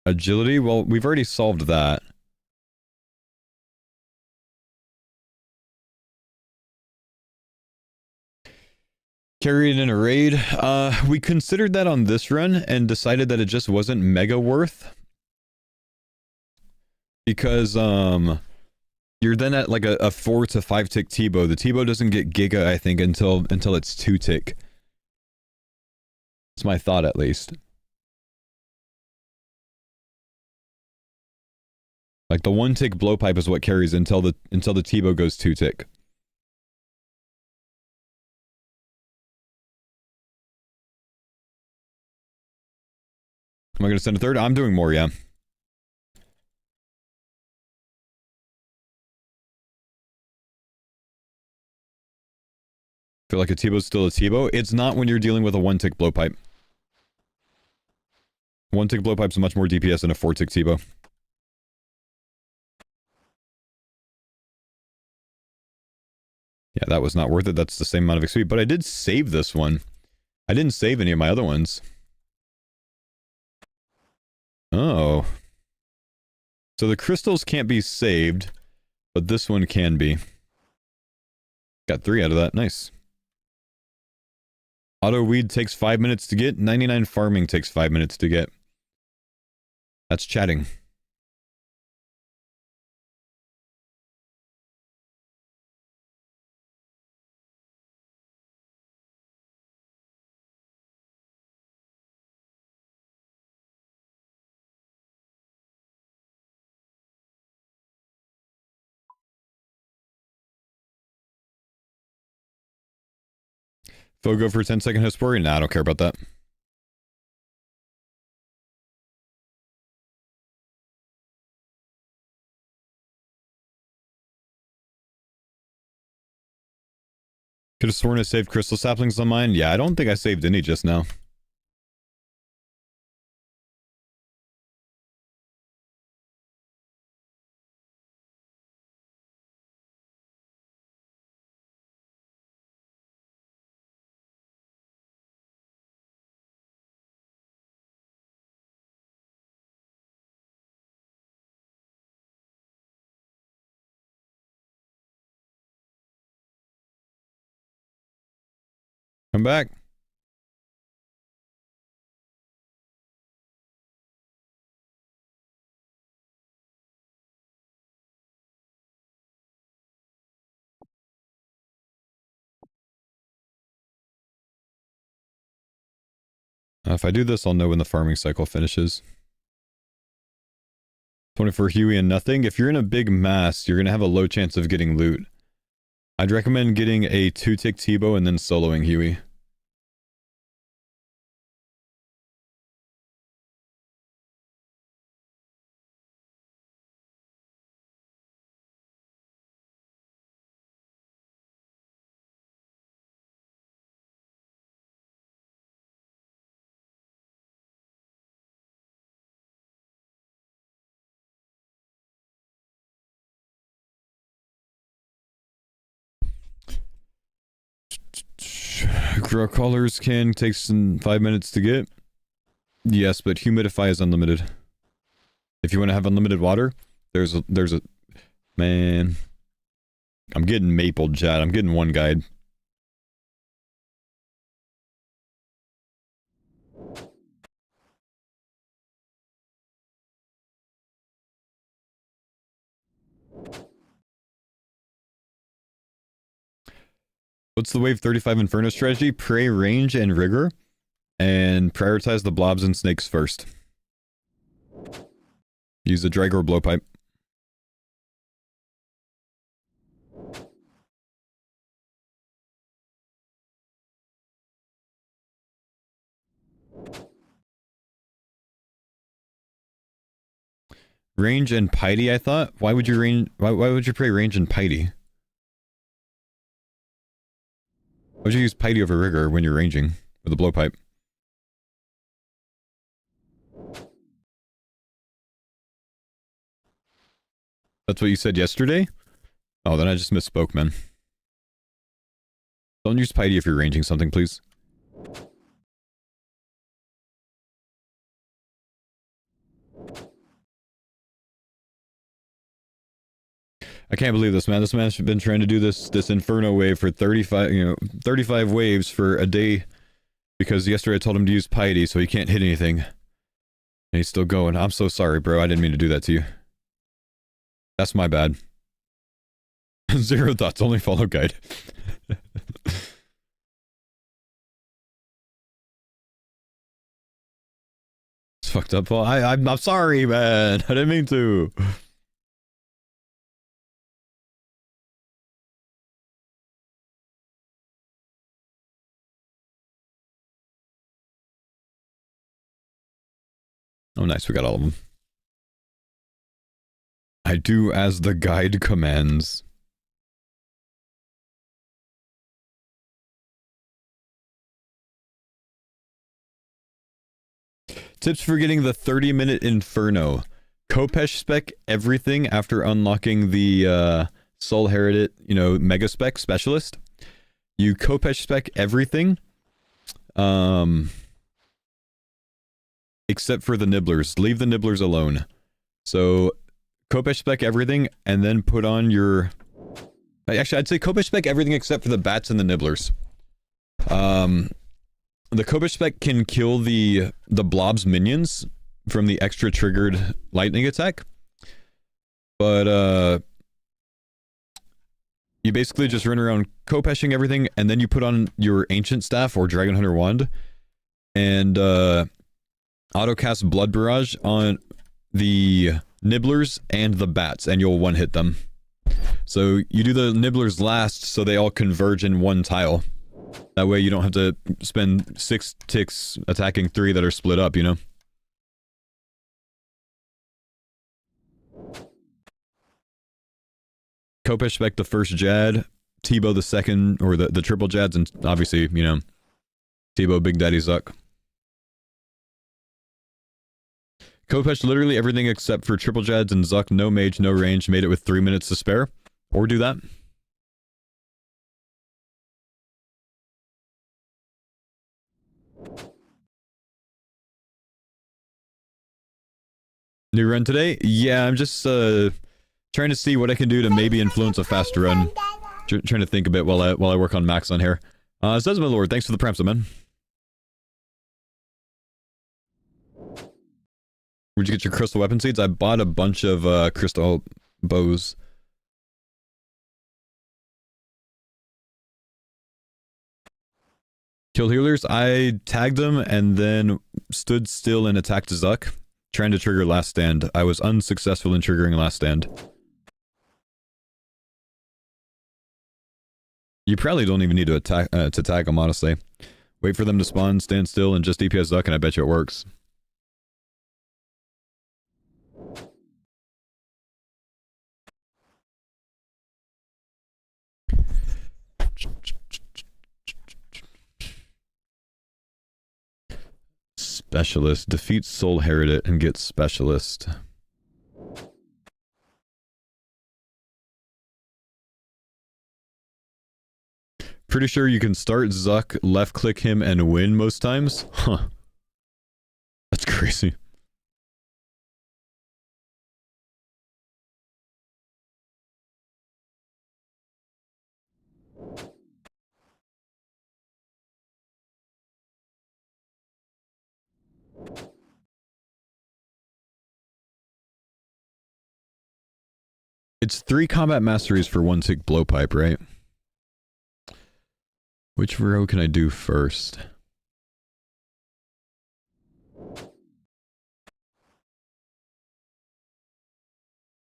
Agility? Well, we've already solved that. Carried in a raid. We considered that on this run and decided that it just wasn't mega worth. Because, you're then at like a 4 to 5 tick T-bow. The T-bow doesn't get Giga, I think, until it's 2 tick. That's my thought, at least. Like the 1 tick blowpipe is what carries until the T-bow goes 2 tick. Am I going to send a third? I'm doing more, yeah. Feel like a T-bow's still a T-bow? It's not when you're dealing with a 1 tick blowpipe. 1 tick blowpipe's much more DPS than a 4 tick T-bow. Yeah, that was not worth it. That's the same amount of XP. But I did save this one. I didn't save any of my other ones. Oh. So the crystals can't be saved, but this one can be. Got 3 out of that. Nice. Auto weed takes 5 minutes to get. 99 farming takes 5 minutes to get. That's chatting. Faux go for a 10-second Hespori? Nah, I don't care about that. Could have sworn I saved crystal saplings on mine. Yeah, I don't think I saved any just now. Come back. If I do this, I'll know when the farming cycle finishes. 24 Huey and nothing. If you're in a big mass, you're going to have a low chance of getting loot. I'd recommend getting a 2-tick T-bow and then soloing Huey. Draw colors can take some 5 minutes to get. Yes, but humidify is unlimited. If you want to have unlimited water, there's a man. I'm getting mapled, chat. I'm getting one guide. What's the wave 35 Inferno strategy? Pray range and rigor, and prioritize the blobs and snakes first. Use the drag or blowpipe. Range and piety, I thought. Why would you range? Why would you pray range and piety? Why would you use piety over rigor when you're ranging with a blowpipe? That's what you said yesterday? Oh, then I just misspoke, man. Don't use piety if you're ranging something, please. I can't believe this, man. This man's been trying to do this Inferno wave for 35 waves for a day because yesterday I told him to use piety so he can't hit anything. And he's still going. I'm so sorry, bro. I didn't mean to do that to you. That's my bad. Zero thoughts, only follow guide. It's fucked up. Well, I'm sorry, man. I didn't mean to. Oh, nice. We got all of them. I do as the guide commands. Tips for getting the 30-minute Inferno. Kopesh spec everything after unlocking the Soul Heritage, Mega Spec Specialist. You Kopesh spec everything. Except for the nibblers. Leave the nibblers alone. So, Kopesh spec everything, and then put on your... Actually, I'd say Kopesh spec everything except for the bats and the nibblers. The Kopesh spec can kill the blob's minions from the extra triggered lightning attack. But, you basically just run around Kopeshing everything, and then you put on your Ancient Staff or Dragon Hunter Wand, and, auto-cast Blood Barrage on the nibblers and the bats, and you'll one-hit them. So you do the nibblers last, so they all converge in one tile. That way you don't have to spend 6 ticks attacking 3 that are split up, Kopesh spec the first Jad, Tebow the second, or the triple Jads, and obviously, Tebow Big Daddy Zuck. Kopesh literally everything except for triple Jads and Zuck, no mage, no range, made it with 3 minutes to spare. Or do that. New run today? Yeah, I'm just trying to see what I can do to maybe influence a faster run. Trying to think a bit while I work on Max on here. Says my lord, thanks for the pramps, man. Where'd you get your crystal weapon seeds? I bought a bunch of crystal bows. Kill healers? I tagged them and then stood still and attacked Zuck, trying to trigger Last Stand. I was unsuccessful in triggering Last Stand. You probably don't even need to attack to tag them, honestly. Wait for them to spawn, stand still, and just DPS Zuck, and I bet you it works. Specialist. Defeat Soul Heritage and get Specialist. pretty sure you can start Zuck, left click him, and win most times. Huh. That's crazy. It's 3 combat masteries for 1 tick blowpipe, right? Which row can I do first?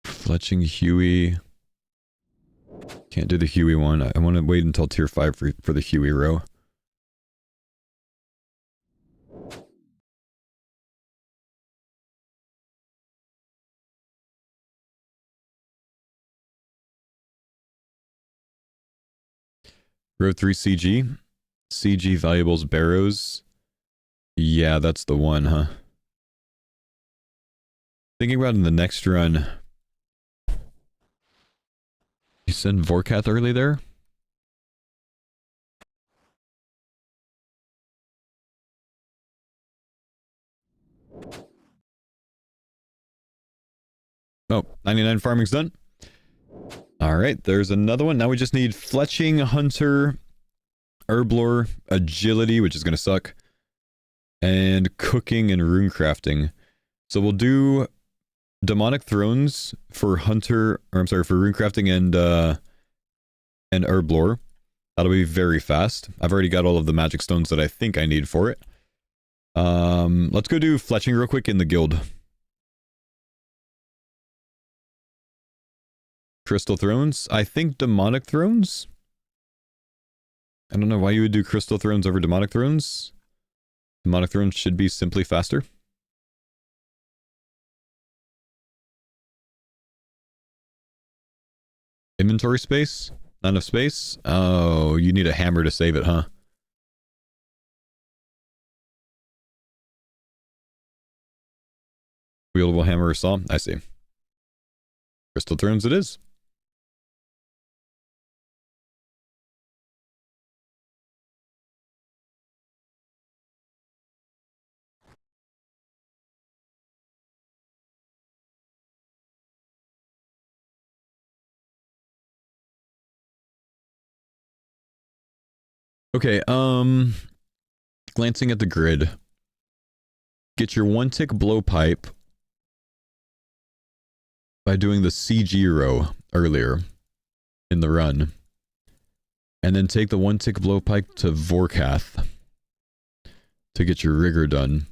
Fletching Huey. Can't do the Huey one. I want to wait until tier 5 for the Huey row. Row 3 CG. CG valuables barrows. Yeah, that's the one, huh? Thinking about in the next run. You send Vorkath early there? Oh, 99 farming's done. Alright, there's another one. Now we just need Fletching, Hunter, Herblore, Agility, which is going to suck, and Cooking and Rune Crafting. So we'll do Demonic Thrones for Hunter, or I'm sorry, for Rune Crafting and Herblore. That'll be very fast. I've already got all of the magic stones that I think I need for it. Let's go do Fletching real quick in the guild. Crystal Thrones? I think Demonic Thrones? I don't know why you would do Crystal Thrones over Demonic Thrones. Demonic Thrones should be simply faster. Inventory space? Not enough space? Oh, you need a hammer to save it, huh? Wieldable hammer or saw? I see. Crystal Thrones it is. Okay, glancing at the grid. Get your 1 tick blowpipe by doing the CG row earlier in the run. And then take the 1 tick blowpipe to Vorkath to get your rigor done.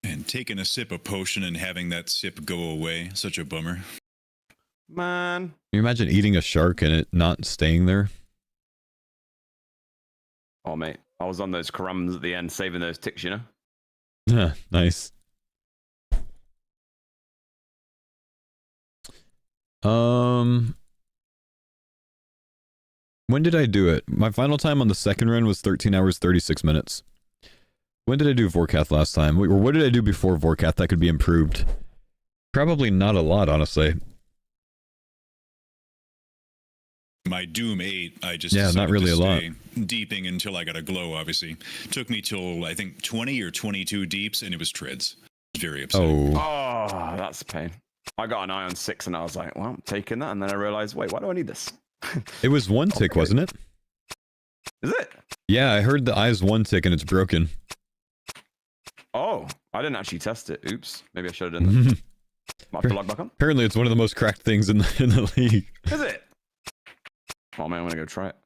And taking a sip of potion and having that sip go away, such a bummer. Man. Can you imagine eating a shark and it not staying there? Oh, mate. I was on those crumbs at the end, saving those ticks, you know? Yeah, nice. When did I do it? My final time on the second run was 13 hours, 36 minutes. When did I do Vorkath last time? Or what did I do before Vorkath that could be improved? Probably not a lot, honestly. My Doom 8, I just Yeah, not really a lot. Deeping until I got a glow, obviously. Took me till, I think, 20 or 22 deeps, and it was treads. Very upsetting. Oh. Oh, that's a pain. I got an Ion 6 and I was like, well, I'm taking that. And then I realized, wait, why do I need this? It was 1 tick, wasn't it? Is it? Yeah, I heard the eye's 1 tick and it's broken. Oh, I didn't actually test it. Oops. Maybe I should have done that. Might have to log back on. Apparently it's one of the most cracked things in the league. Is it? Oh man, I'm gonna go try it.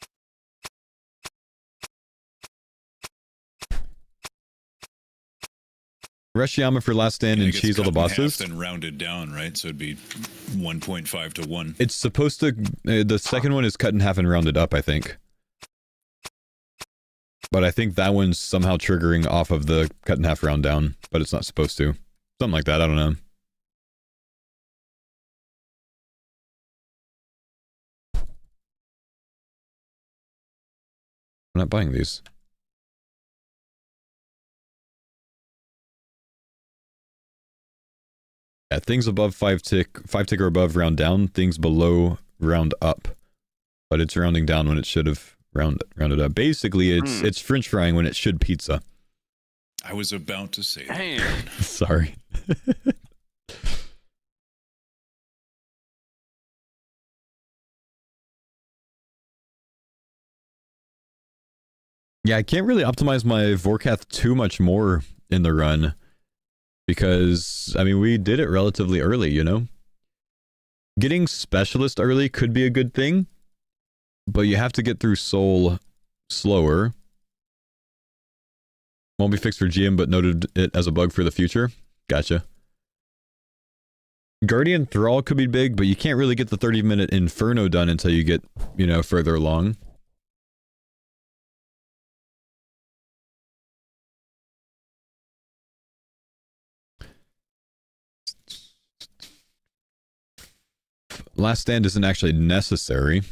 Reshiyama for last stand and cheese all the bosses. Then rounded down, right? So it'd be 1.5 to 1. It's supposed to... the second one is cut in half and rounded up, I think. But I think that one's somehow triggering off of the cut in half round down. But it's not supposed to. Something like that, I don't know. I'm not buying these. Yeah, things above 5 tick or above round down, things below round up. but it's rounding down when it should have rounded up. Basically, it's French frying when it should pizza. I was about to say that. Damn. Sorry. Yeah, I can't really optimize my Vorkath too much more in the run because, I mean, we did it relatively early, you know? Getting Specialist early could be a good thing, but you have to get through Soul slower. Won't be fixed for GM, but noted it as a bug for the future. Gotcha. Guardian Thrall could be big, but you can't really get the 30-minute Inferno done until you get, you know, further along. Last Stand isn't actually necessary.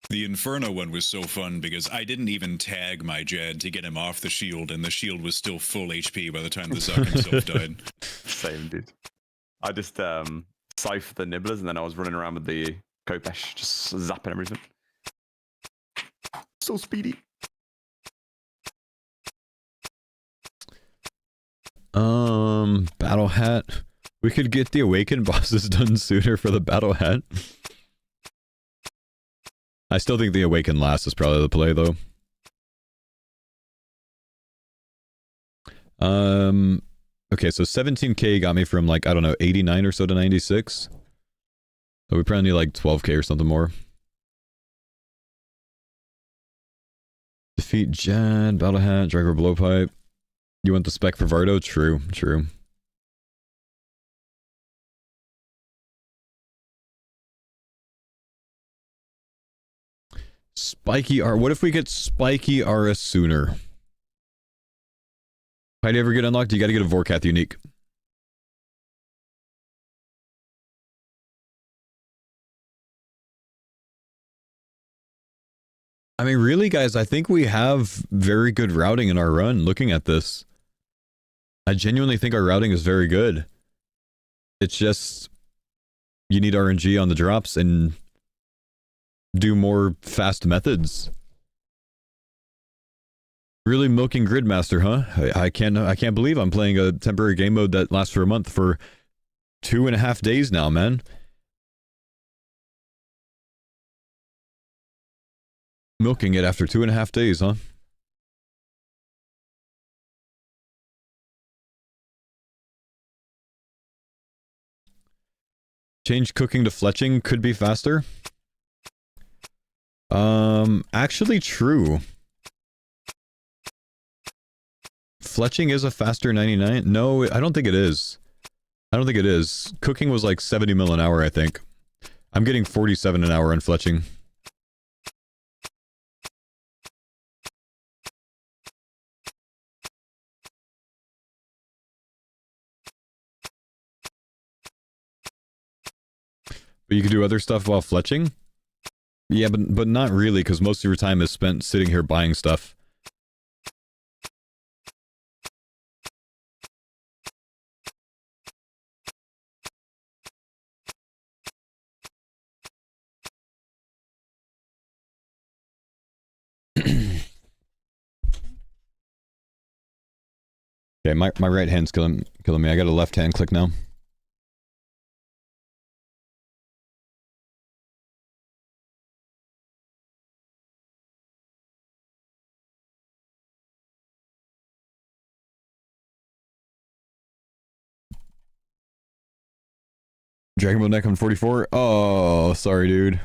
The Inferno one was so fun because I didn't even tag my Jad to get him off the shield, and the shield was still full HP by the time the Zuck himself died. Same, dude. I just scythed the nibblers and then I was running around with the Kopesh, just zapping everything. So speedy. Battle Hat. We could get the Awakened bosses done sooner for the Battle Hat. I still think the Awakened last is probably the play, though. Okay, so 17k got me from, like, I don't know, 89 or so to 96. So we probably need, like, 12k or something more. Defeat Jad, Battle Hat, Dragon Blowpipe. You want the spec for Vardo? True, true. Spiky R. What if we get Spiky Aura sooner? How do you ever get unlocked? You gotta get a Vorkath unique. I mean, really, guys, I think we have very good routing in our run, looking at this. I genuinely think our routing is very good. It's just, you need RNG on the drops and do more fast methods. Really milking Gridmaster, huh? I can't believe I'm playing a temporary game mode that lasts for a month for 2.5 days now, man. Milking it after 2.5 days, huh? Change cooking to fletching could be faster. Actually true. Fletching is a faster 99? No, I don't think it is. I don't think it is. Cooking was like 70 mil an hour, I think. I'm getting 47 an hour on fletching. But you can do other stuff while fletching? Yeah, but not really, because most of your time is spent sitting here buying stuff. Okay, my right hand's killing me. I got a left hand click now. Dragon Ball neck on 44. Oh, sorry, dude.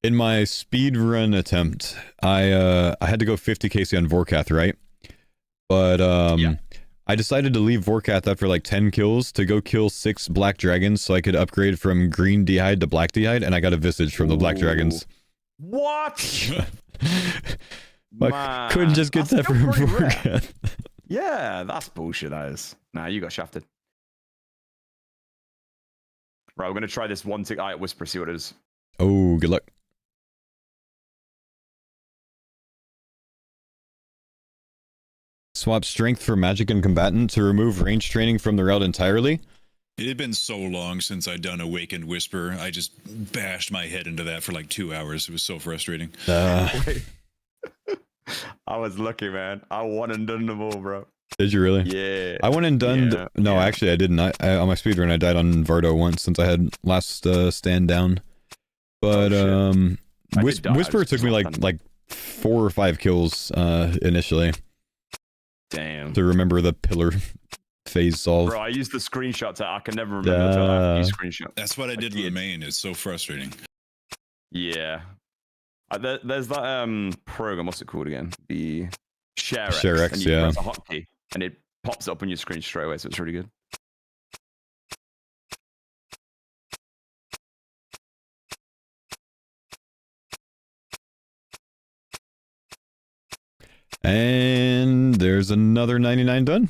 In my speed run attempt, I had to go 50 KC on Vorkath, right? But yeah. I decided to leave Vorkath after like 10 kills to go kill 6 black dragons so I could upgrade from green D'hide to black D'hide, and I got a visage from the black dragons. What? I couldn't just get that from Vorkath. Yeah, that's bullshit, that is. Nah, you got shafted. Right, we're gonna try this one tick. Alright, whisper, see what it is. Oh, good luck. Swap strength for magic and combatant to remove range training from the route entirely. It had been so long since I'd done Awakened Whisper. I just bashed my head into that for like 2 hours. It was so frustrating. Wait. I was lucky, man. I won and done them all, bro. Did you really? Yeah. I went and done. Yeah, No, yeah. actually, I didn't. On my speedrun, I died on Vardo once since I had last stand down. But Oh, I did die, I Whisper just took me not done. like 4 or 5 kills initially Damn. to remember the pillar phase solve. Bro, I used the screenshot to I can never remember until I use screenshot. That's what I did in the main. It's so frustrating. Yeah. There's that program, what's it called again? The Share X. Share X, and you yeah. press a hotkey and it pops up on your screen straight away, so it's really good. And there's another 99 done.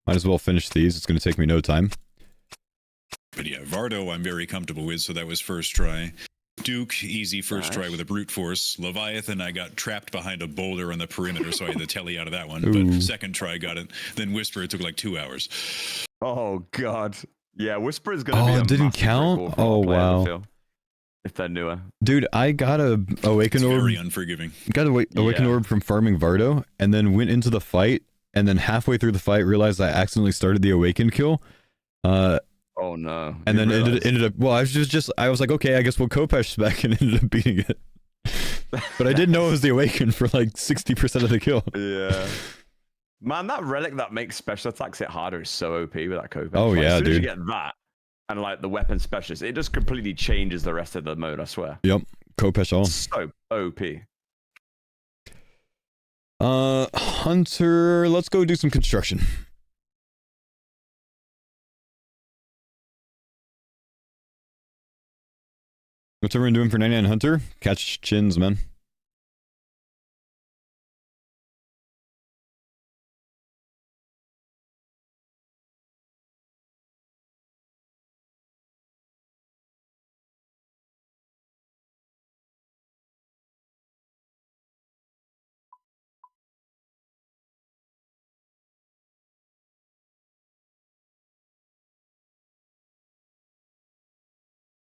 Might as well finish these. It's going to take me no time. But yeah, Vardo I'm very comfortable with, so that was first try. Duke, easy first try with a brute force. Leviathan, I got trapped behind a boulder on the perimeter, so I had to telly out of that one. Ooh. But second try got it. Then Whisper, it took like 2 hours. Oh god. Yeah, Whisper is gonna Oh, be a it didn't massive count? recall for Oh, our players, I wow. feel, if they're newer. Dude, I got a Awaken It's Orb. very unforgiving. Got a Awaken Yeah. Orb from farming Vardo, and then went into the fight, and then halfway through the fight realized I accidentally started the Awaken kill. Oh no. And You then realized? ended up. Well, I was like, okay, I guess we'll Kopesh back, and ended up beating it. But I didn't know it was the Awaken for like 60% of the kill. Yeah. Man, that relic that makes special attacks hit harder is so OP with that Kopesh. Oh, Like, yeah, as soon as you dude. get that and like the weapon specialist, it just completely changes the rest of the mode, I swear. Yep, Kopesh all. So OP. Hunter, let's go do some construction. What's everyone doing for 99 Hunter? Catch chins, man.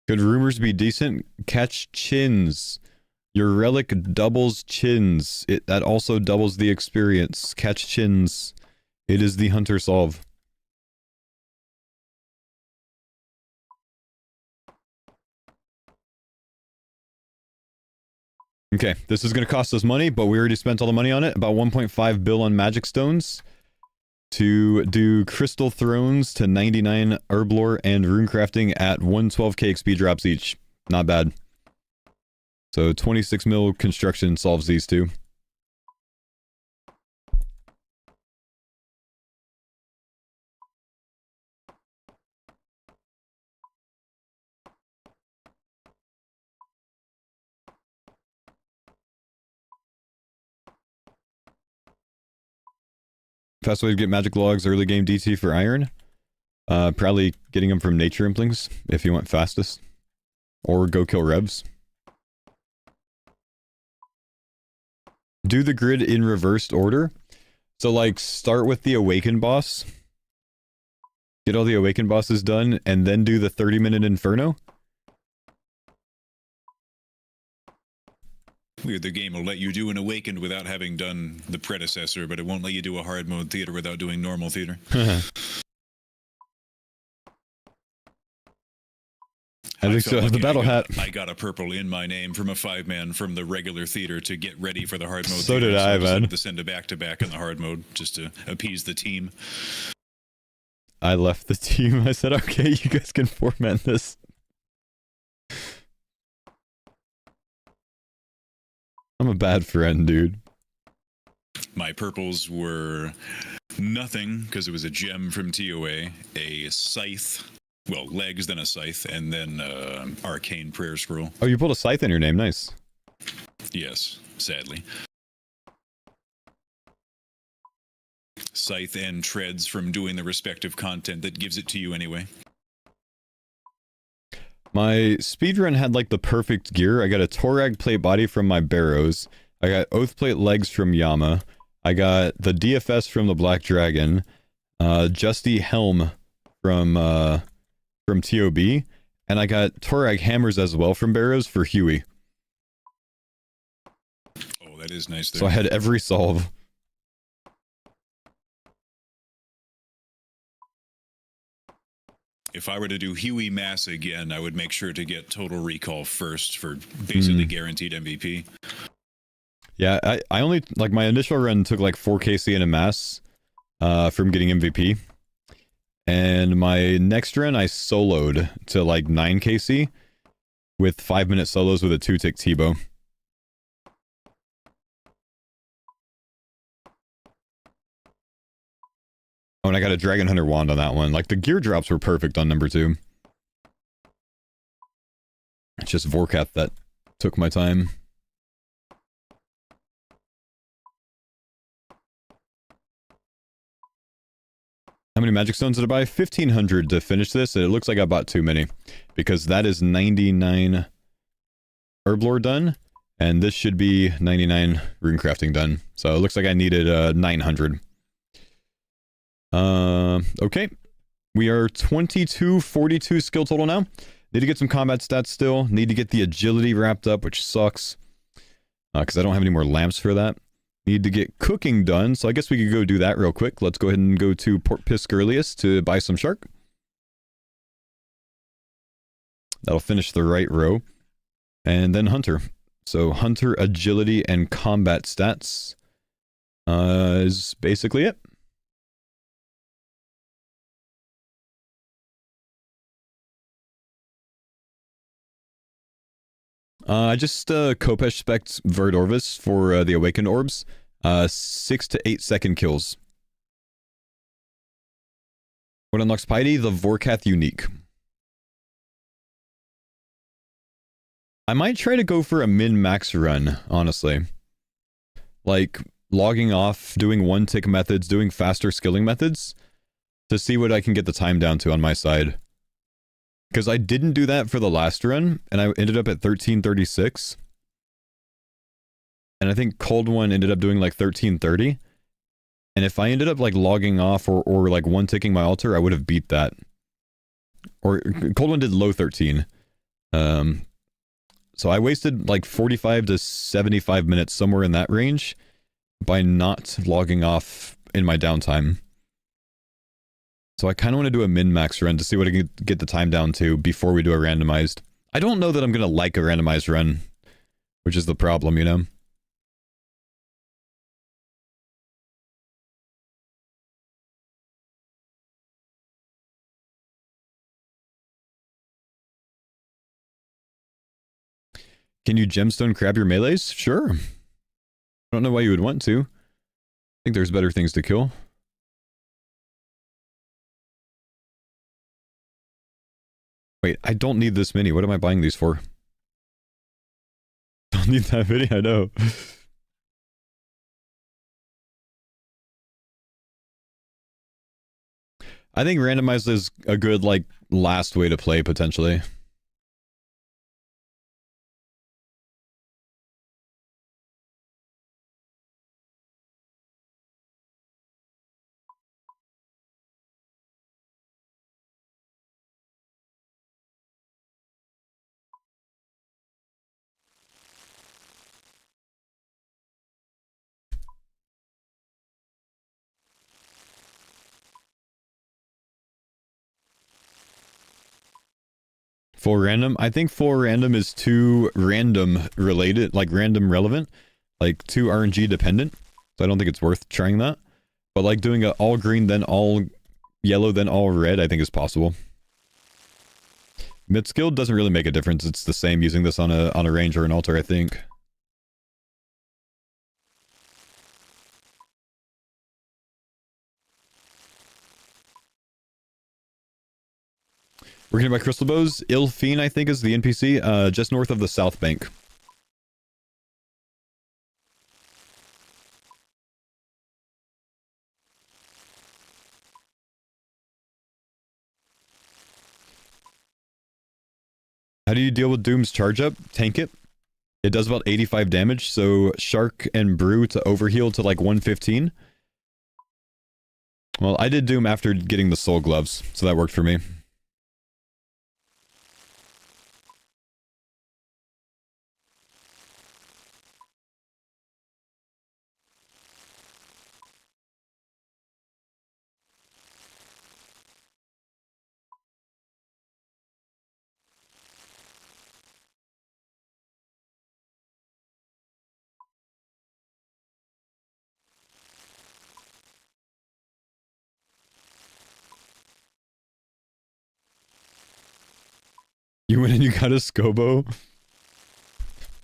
Could rumors be decent? Catch chins. Your relic doubles chins. That also doubles the experience. Catch chins. It is the hunter solve. Okay, this is going to cost us money, but we already spent all the money on it. About 1.5 bill on magic stones. To do crystal thrones to 99 herblore and runecrafting at 112k XP drops each. Not bad. So 26 mil construction solves these two. Fast way to get magic logs early game DT for iron. Probably getting them from nature implings if you want fastest. Or go kill revs. Do the grid in reversed order. So like start with the awakened boss. Get all the awakened bosses done and then do the 30-minute inferno. Weird, the game will let you do an Awakened without having done the predecessor, but it won't let you do a hard mode theater without doing normal theater. I think so. felt The battle hat. I got a purple in my name from a 5-man from the regular theater to get ready for the hard mode. So theater, did I, just man. had to send a back-to-back in the hard mode just to appease the team. I left the team. I said, okay, you guys can format this. I'm a bad friend, dude. My purples were nothing, because it was a gem from TOA, a scythe, well, legs, then a scythe, and then arcane prayer scroll. Oh, you pulled a scythe in your name. Nice. Yes, sadly. Scythe and treads from doing the respective content that gives it to you anyway. My speedrun had like the perfect gear. I got a Torag plate body from my Barrows. I got Oath plate legs from Yama. I got the DFS from the Black Dragon. Justy helm from TOB. And I got Torag hammers as well from Barrows for Huey. Oh, that is nice there. So I had every solve. If I were to do Huey Mass again, I would make sure to get Total Recall first for basically guaranteed MVP. Yeah, I only, like, my initial run took like 4 KC in a mass from getting MVP. And my next run, I soloed to like 9 KC with 5-minute solos with a 2-tick T-bow. Oh, and I got a Dragon Hunter wand on that one. Like, the gear drops were perfect on number 2. It's just Vorkath that took my time. How many magic stones did I buy? 1,500 to finish this, and it looks like I bought too many. Because that is 99 Herblore done, and this should be 99 runecrafting done. So it looks like I needed 900. Okay. We are 2242 skill total now. Need to get some combat stats still. Need to get the agility wrapped up, which sucks. Because I don't have any more lamps for that. Need to get cooking done, so I guess we could go do that real quick. Let's go ahead and go to Port Piscurlius to buy some shark. That'll finish the right row. And then Hunter. So Hunter, agility, and combat stats is basically it. I just Kopesh spec'd Verdorvis for the Awakened Orbs. 6 to 8 second kills. What unlocks Piety? The Vorkath Unique. I might try to go for a min-max run, honestly. Like, logging off, doing 1-tick methods, doing faster skilling methods, to see what I can get the time down to on my side. Because I didn't do that for the last run, and I ended up at 1336. And I think Cold One ended up doing like 1330. And if I ended up like logging off or like 1-ticking my altar, I would have beat that. Or Cold One did low 13. So I wasted like 45 to 75 minutes, somewhere in that range, by not logging off in my downtime. So I kind of want to do a min-max run to see what I can get the time down to before we do a randomized. I don't know that I'm going to like a randomized run, which is the problem, you know? Can you gemstone crab your melees? Sure. I don't know why you would want to. I think there's better things to kill. Wait, I don't need this many. What am I buying these for? Don't need that many, I know. I think randomized is a good, like, last way to play, potentially. Full random? I think full random is too random related, like random relevant, like too RNG dependent. So I don't think it's worth trying that. But like doing a all green, then all yellow, then all red, I think is possible. Mid skill doesn't really make a difference. It's the same using this on a range or an altar, I think. We're gonna buy crystal bows. Ilfine, I think, is the NPC, just north of the South Bank. How do you deal with Doom's charge up? Tank it. It does about 85 damage, so Shark and Brew to overheal to like 115. Well, I did Doom after getting the soul gloves, so that worked for me. You went and you got a Scobo?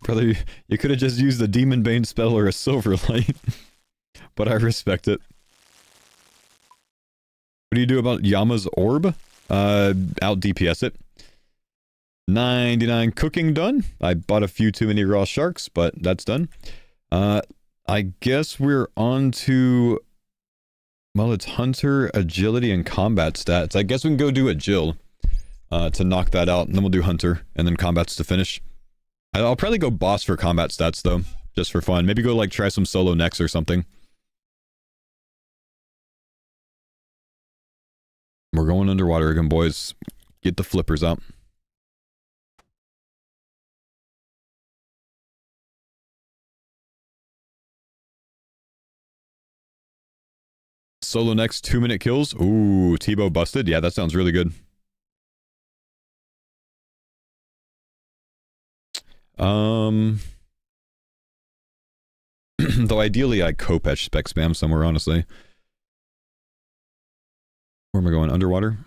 Brother, you could have just used a Demon Bane spell or a Silverlight. But I respect it. What do you do about Yama's Orb? Out DPS it. 99 cooking done. I bought a few too many raw sharks, but that's done. I guess we're on to... Well, it's Hunter, Agility, and Combat stats. I guess we can go do Agil. To knock that out, and then we'll do Hunter, and then Combats to finish. I'll probably go Boss for Combat stats, though, just for fun. Maybe go, like, try some solo next or something. We're going underwater again, boys. Get the flippers out. Solo next, 2-minute kills. Ooh, Tebow busted. Yeah, that sounds really good. Though ideally I Kopesh spec spam somewhere, honestly. Where am I going? Underwater?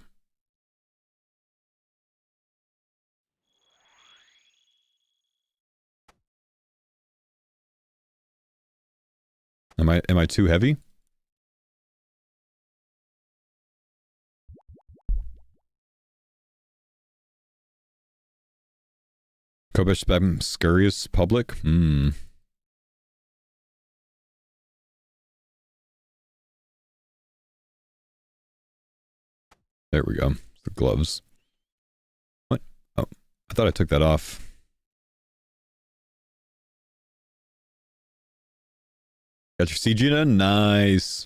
Am I too heavy? Kopesh spam scurrious public? Hmm. There we go. The gloves. What? Oh, I thought I took that off. Got your CG now? Nice.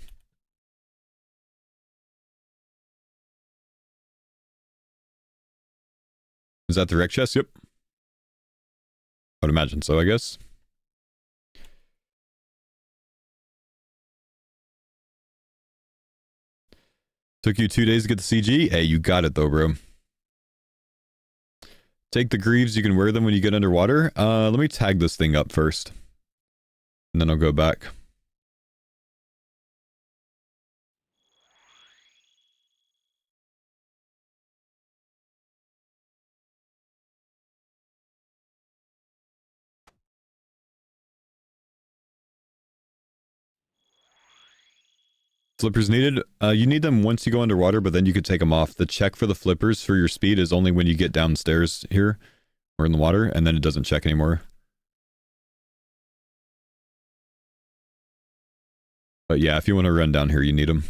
Is that the rec chest? Yep. I would imagine so, I guess. Took you 2 days to get the CG? Hey, you got it though, bro. Take the greaves, you can wear them when you get underwater. Let me tag this thing up first. And then I'll go back. Flippers needed? You need them once you go underwater, but then you could take them off. The check for the flippers for your speed is only when you get downstairs here, or in the water, and then it doesn't check anymore. But yeah, if you want to run down here, you need them.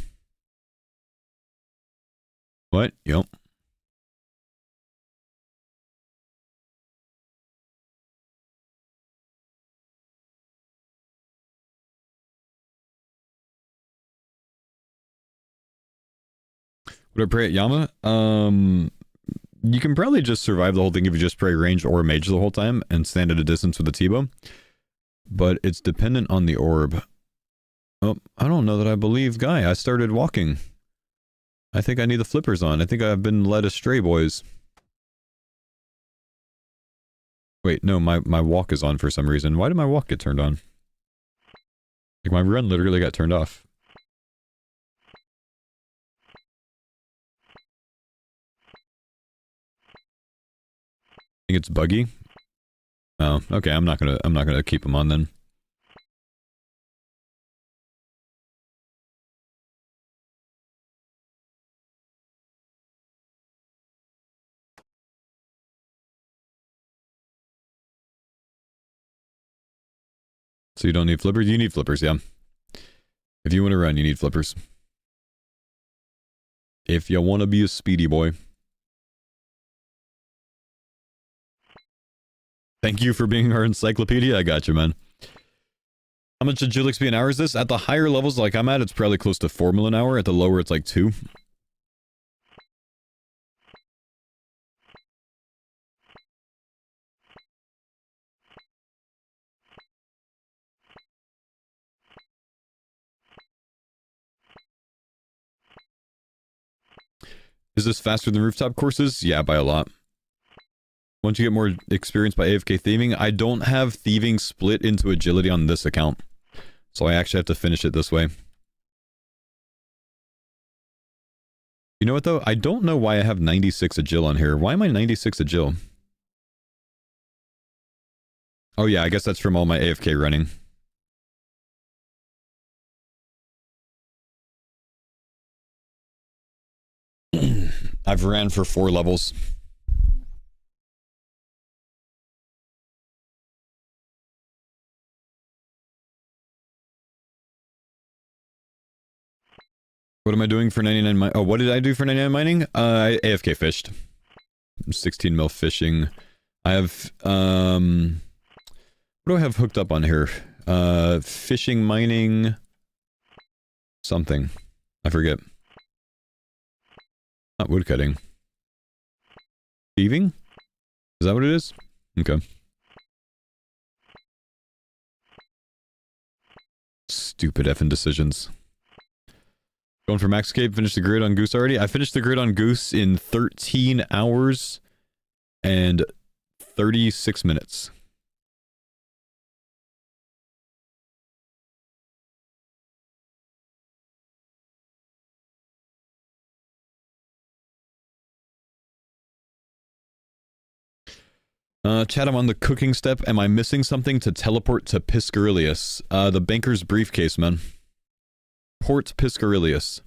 What? Yep. Would I pray at Yama? You can probably just survive the whole thing if you just pray range or mage the whole time and stand at a distance with a T-bow. But it's dependent on the orb. Oh, I don't know that I believe Guy. I started walking. I think I need the flippers on. I think I've been led astray, boys. Wait, no, my walk is on for some reason. Why did my walk get turned on? Like, my run literally got turned off. I think it's buggy. Oh, okay, I'm not gonna keep them on then. So you don't need flippers? You need flippers, yeah. If you want to run, you need flippers. If you want to be a speedy boy. Thank you for being our encyclopedia. I got you, man. How much agility XP an hour is this? At the higher levels like I'm at, it's probably close to 4 mil an hour. At the lower, it's like 2. Is this faster than rooftop courses? Yeah, by a lot. Once you get more experience by AFK thieving, I don't have thieving split into agility on this account. So I actually have to finish it this way. You know what though? I don't know why I have 96 agil on here. Why am I 96 agil? Oh yeah, I guess that's from all my AFK running. I've ran for 4 levels. What am I doing for 99 mining? Oh, what did I do for 99 mining? I AFK fished. 16 mil fishing. I have, what do I have hooked up on here? Fishing, mining, something. I forget. Not woodcutting. Thieving? Is that what it is? Okay. Stupid effing decisions. Going for Maxscape, finished the grid on Goose already? I finished the grid on Goose in 13 hours and 36 minutes. Chat, I'm on the cooking step. Am I missing something to teleport to Piscarilius? The banker's briefcase, man. Port Piscarilius.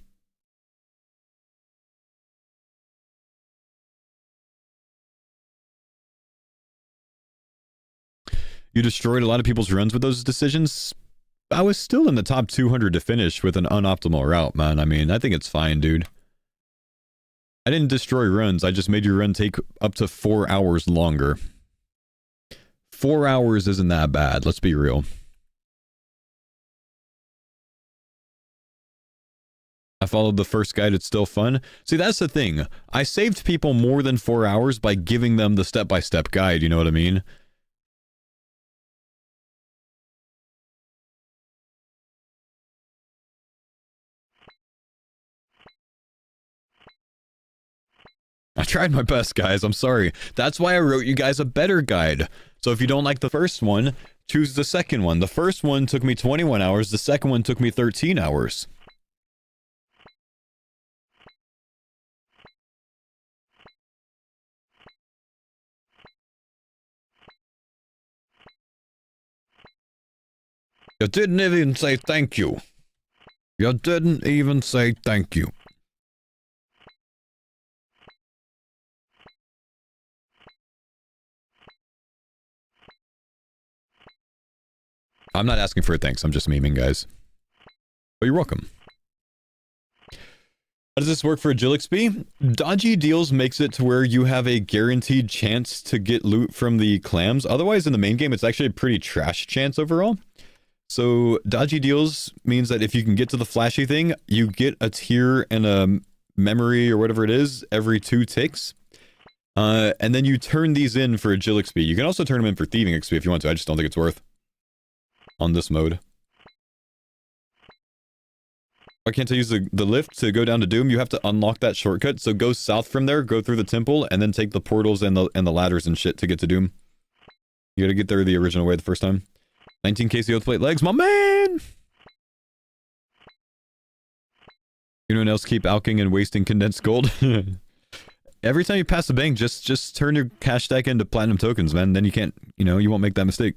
You destroyed a lot of people's runs with those decisions. I was still in the top 200 to finish with an unoptimal route, man. I mean, I think it's fine, dude. I didn't destroy runs. I just made your run take up to 4 hours longer. 4 hours isn't that bad, let's be real. I followed the first guide, it's still fun. See, that's the thing. I saved people more than 4 hours by giving them the step-by-step guide, you know what I mean? I tried my best, guys, I'm sorry. That's why I wrote you guys a better guide. So if you don't like the first one, choose the second one. The first one took me 21 hours, the second one took me 13 hours. You didn't even say thank you. You didn't even say thank you. I'm not asking for a thanks, I'm just memeing, guys. But you're welcome. How does this work for Agil XP? Dodgy Deals makes it to where you have a guaranteed chance to get loot from the clams. Otherwise, in the main game, it's actually a pretty trash chance overall. So, Dodgy Deals means that if you can get to the flashy thing, you get a tier and a memory or whatever it is every 2 ticks. And then you turn these in for Agil XP. You can also turn them in for Thieving XP if you want to. I just don't think it's worth on this mode. Why can't I use the lift to go down to Doom? You have to unlock that shortcut. So go south from there, go through the temple, and then take the portals and the ladders and shit to get to Doom. You gotta get there the original way the first time. 19 KC oath plate legs, my man! Anyone else keep alking and wasting condensed gold? Every time you pass the bank, just turn your cash stack into platinum tokens, man. Then you can't, you know, you won't make that mistake.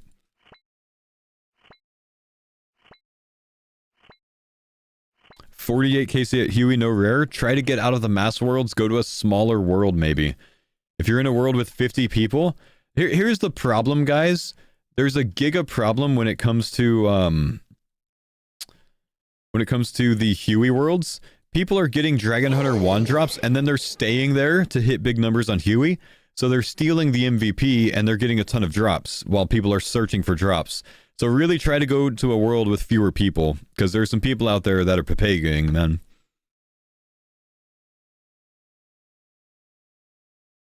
$48 KC at Huey, no rare. Try to get out of the mass worlds. Go to a smaller world, maybe. If you're in a world with 50 people... Here's the problem, guys. There's a giga problem when it comes to, the Huey worlds. People are getting Dragon Hunter wand drops, and then they're staying there to hit big numbers on Huey. So they're stealing the MVP and they're getting a ton of drops while people are searching for drops. So really try to go to a world with fewer people, because there's some people out there that are papagang, man.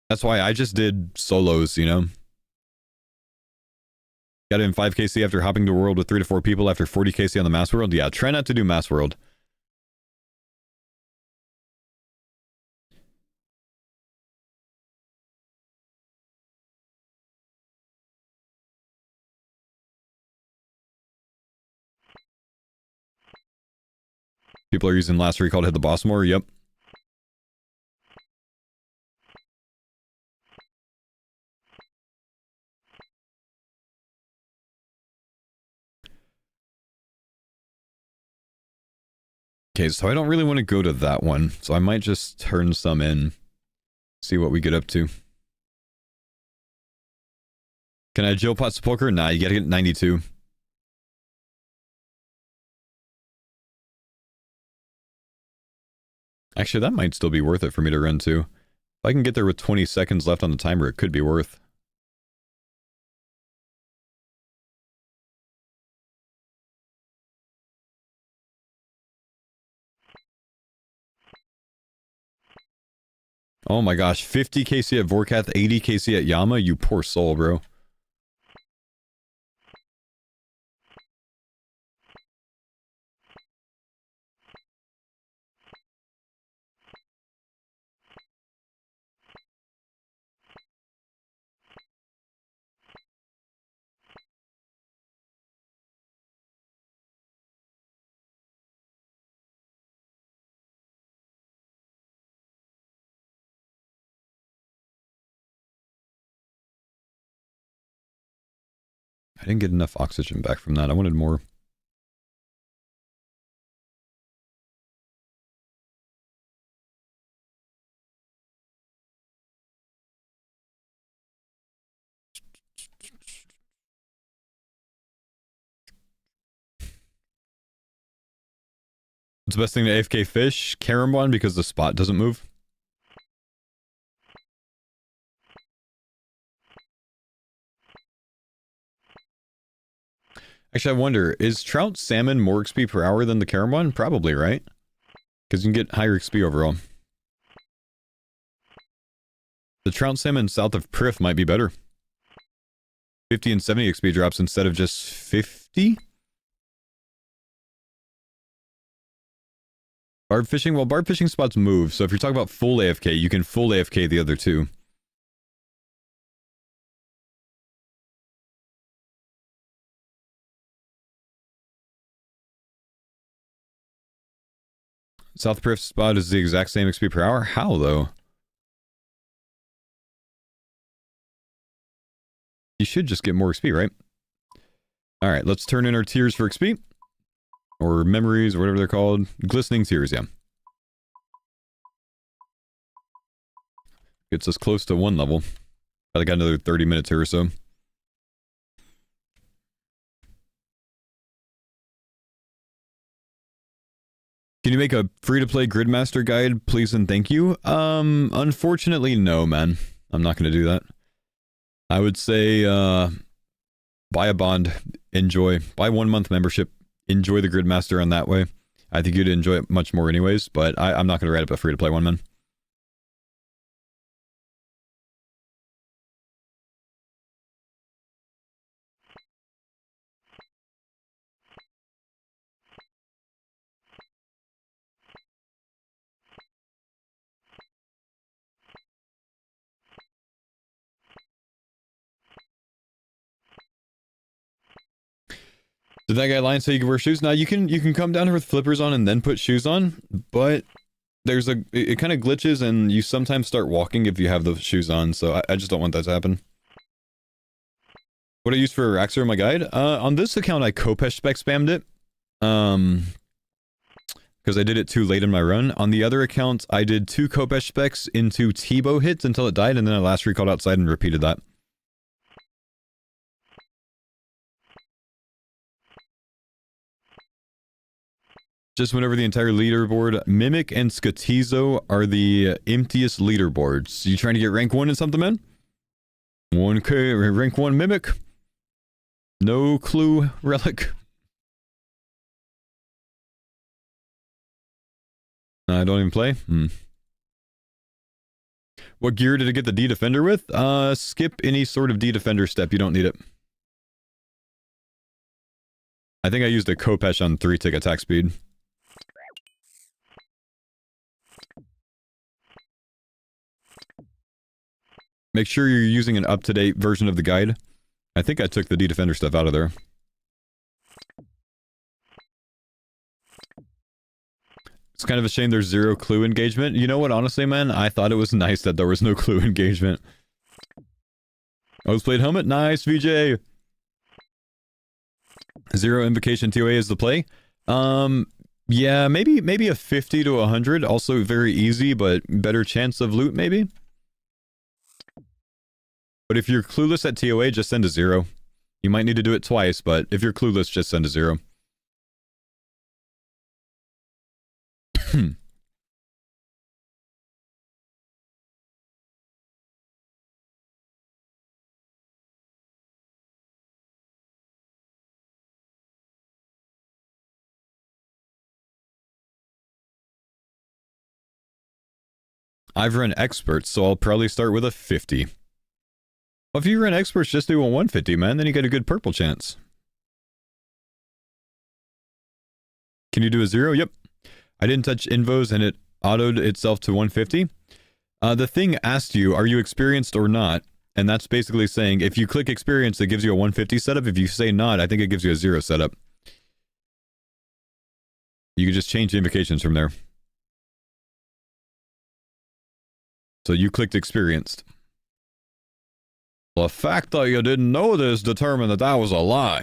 That's why I just did solos, you know? Got in 5 KC after hopping to a world with 3 to 4 people after 40 KC on the mass world? Yeah, try not to do mass world. People are using last recall to hit the boss more, yep. Okay, so I don't really want to go to that one, so I might just turn some in. See what we get up to. Can I Jill pot sepulchre? Nah, you gotta get 92. Actually, that might still be worth it for me to run too. If I can get there with 20 seconds left on the timer, it could be worth. Oh my gosh, 50 KC at Vorkath, 80 KC at Yama, you poor soul, bro. I didn't get enough oxygen back from that. I wanted more. What's the best thing to AFK fish? Karambon, because the spot doesn't move. Actually, I wonder, is trout salmon more XP per hour than the Karambon? Probably, right? Because you can get higher XP overall. The trout salmon south of Prif might be better. 50 and 70 XP drops instead of just 50? Barb fishing? Well, barb fishing spots move, so if you're talking about full AFK, you can full AFK the other two. South Prif spot is the exact same XP per hour? How, though? You should just get more XP, right? Alright, let's turn in our tears for XP. Or memories, or whatever they're called. Glistening tears, yeah. Gets us close to 1 level. I got another 30 minutes here or so. Can you make a free-to-play Gridmaster guide, please and thank you? Unfortunately, no, man. I'm not going to do that. I would say, buy a bond, enjoy. Buy 1 month membership, enjoy the Gridmaster on that way. I think you'd enjoy it much more anyways, but I'm not going to write up a free-to-play one, man. Did that guy lie and say you can wear shoes? Now you can come down here with flippers on and then put shoes on, but there's it kind of glitches and you sometimes start walking if you have the shoes on, so I just don't want that to happen. What I used for Axer in my guide? On this account I Kopesh spec spammed it. Because I did it too late in my run. On the other account, I did 2 Kopesh specs into T-bow hits until it died, and then I last recalled outside and repeated that. Just whenever the entire leaderboard, Mimic and Skatizo are the emptiest leaderboards. You trying to get rank 1 in something, man? 1K, rank 1 Mimic. No clue relic. I don't even play. What gear did it get the D Defender with? Skip any sort of D Defender step. You don't need it. I think I used a Kopesh on 3-tick attack speed. Make sure you're using an up-to-date version of the guide. I think I took the D Defender stuff out of there. It's kind of a shame there's 0 clue engagement. You know what, honestly, man? I thought it was nice that there was no clue engagement. Played helmet? Nice, VJ! 0 invocation TOA is the play. Yeah, maybe a 50 to 100. Also very easy, but better chance of loot, maybe? But if you're clueless at TOA, just send a 0. You might need to do it twice, but if you're clueless, just send a 0. I've run experts, so I'll probably start with a 50. Well, if you run experts, just do a 150, man. Then you get a good purple chance. Can you do a 0? Yep. I didn't touch invos and it autoed itself to 150. The thing asked you, are you experienced or not? And that's basically saying, if you click experience, it gives you a 150 setup. If you say not, I think it gives you a 0 setup. You can just change the invocations from there. So you clicked experienced. The fact that you didn't know this determined that that was a lie.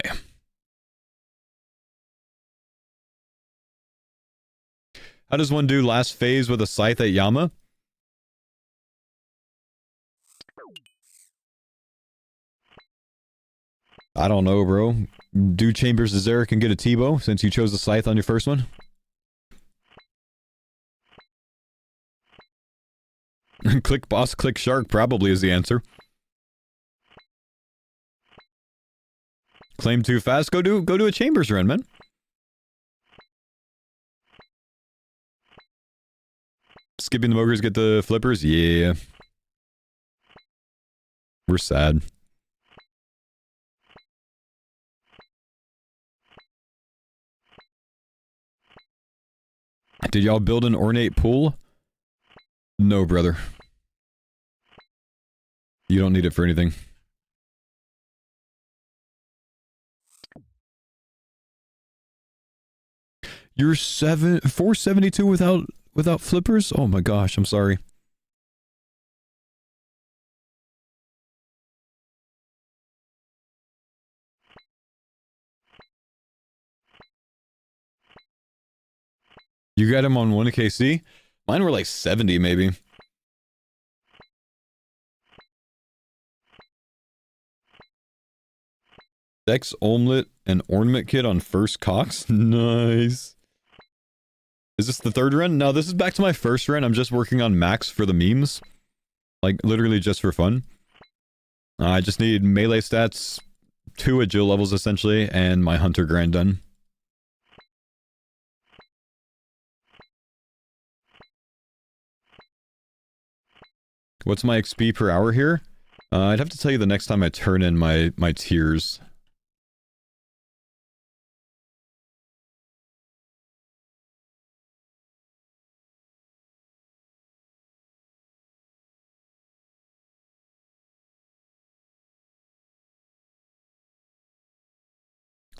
How does one do last phase with a scythe at Yama? I don't know, bro. Do Chambers to Zarek and get a T-bow since you chose the scythe on your first one? Click boss, click shark probably is the answer. Claim too fast? Go do a Chambers run, man. Skipping the Mogres, get the flippers? Yeah. We're sad. Did y'all build an ornate pool? No, brother. You don't need it for anything. You're 472 without flippers? Oh my gosh, I'm sorry. You got him on 1KC? Mine were like 70 maybe. Dex omelet and ornament kit on first Cox? Nice. Is this the third run? No, this is back to my first run. I'm just working on max for the memes. Like, literally just for fun. I just need melee stats, 2 agil levels essentially, and my hunter grind done. What's my XP per hour here? I'd have to tell you the next time I turn in my tiers.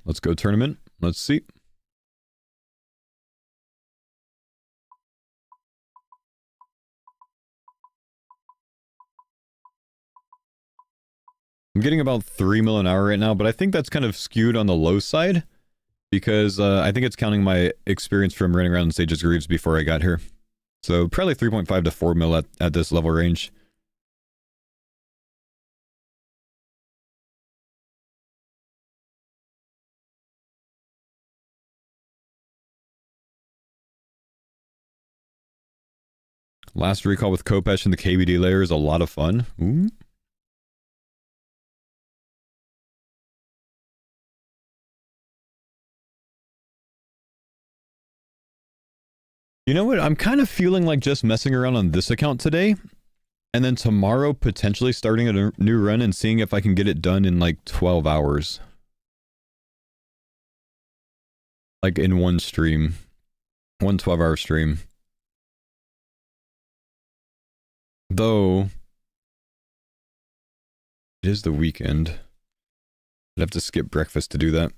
Let's go tournament. Let's see. I'm getting about 3 mil an hour right now, but I think that's kind of skewed on the low side. Because I think it's counting my experience from running around Sage's Greaves before I got here. So probably 3.5 to 4 mil at this level range. Last recall with Kopesh and the KBD layer is a lot of fun. Ooh. You know what? I'm kind of feeling like just messing around on this account today. And then tomorrow, potentially starting a new run and seeing if I can get it done in like 12 hours. Like in one stream. One 12-hour stream. Though, it is the weekend. I'd have to skip breakfast to do that.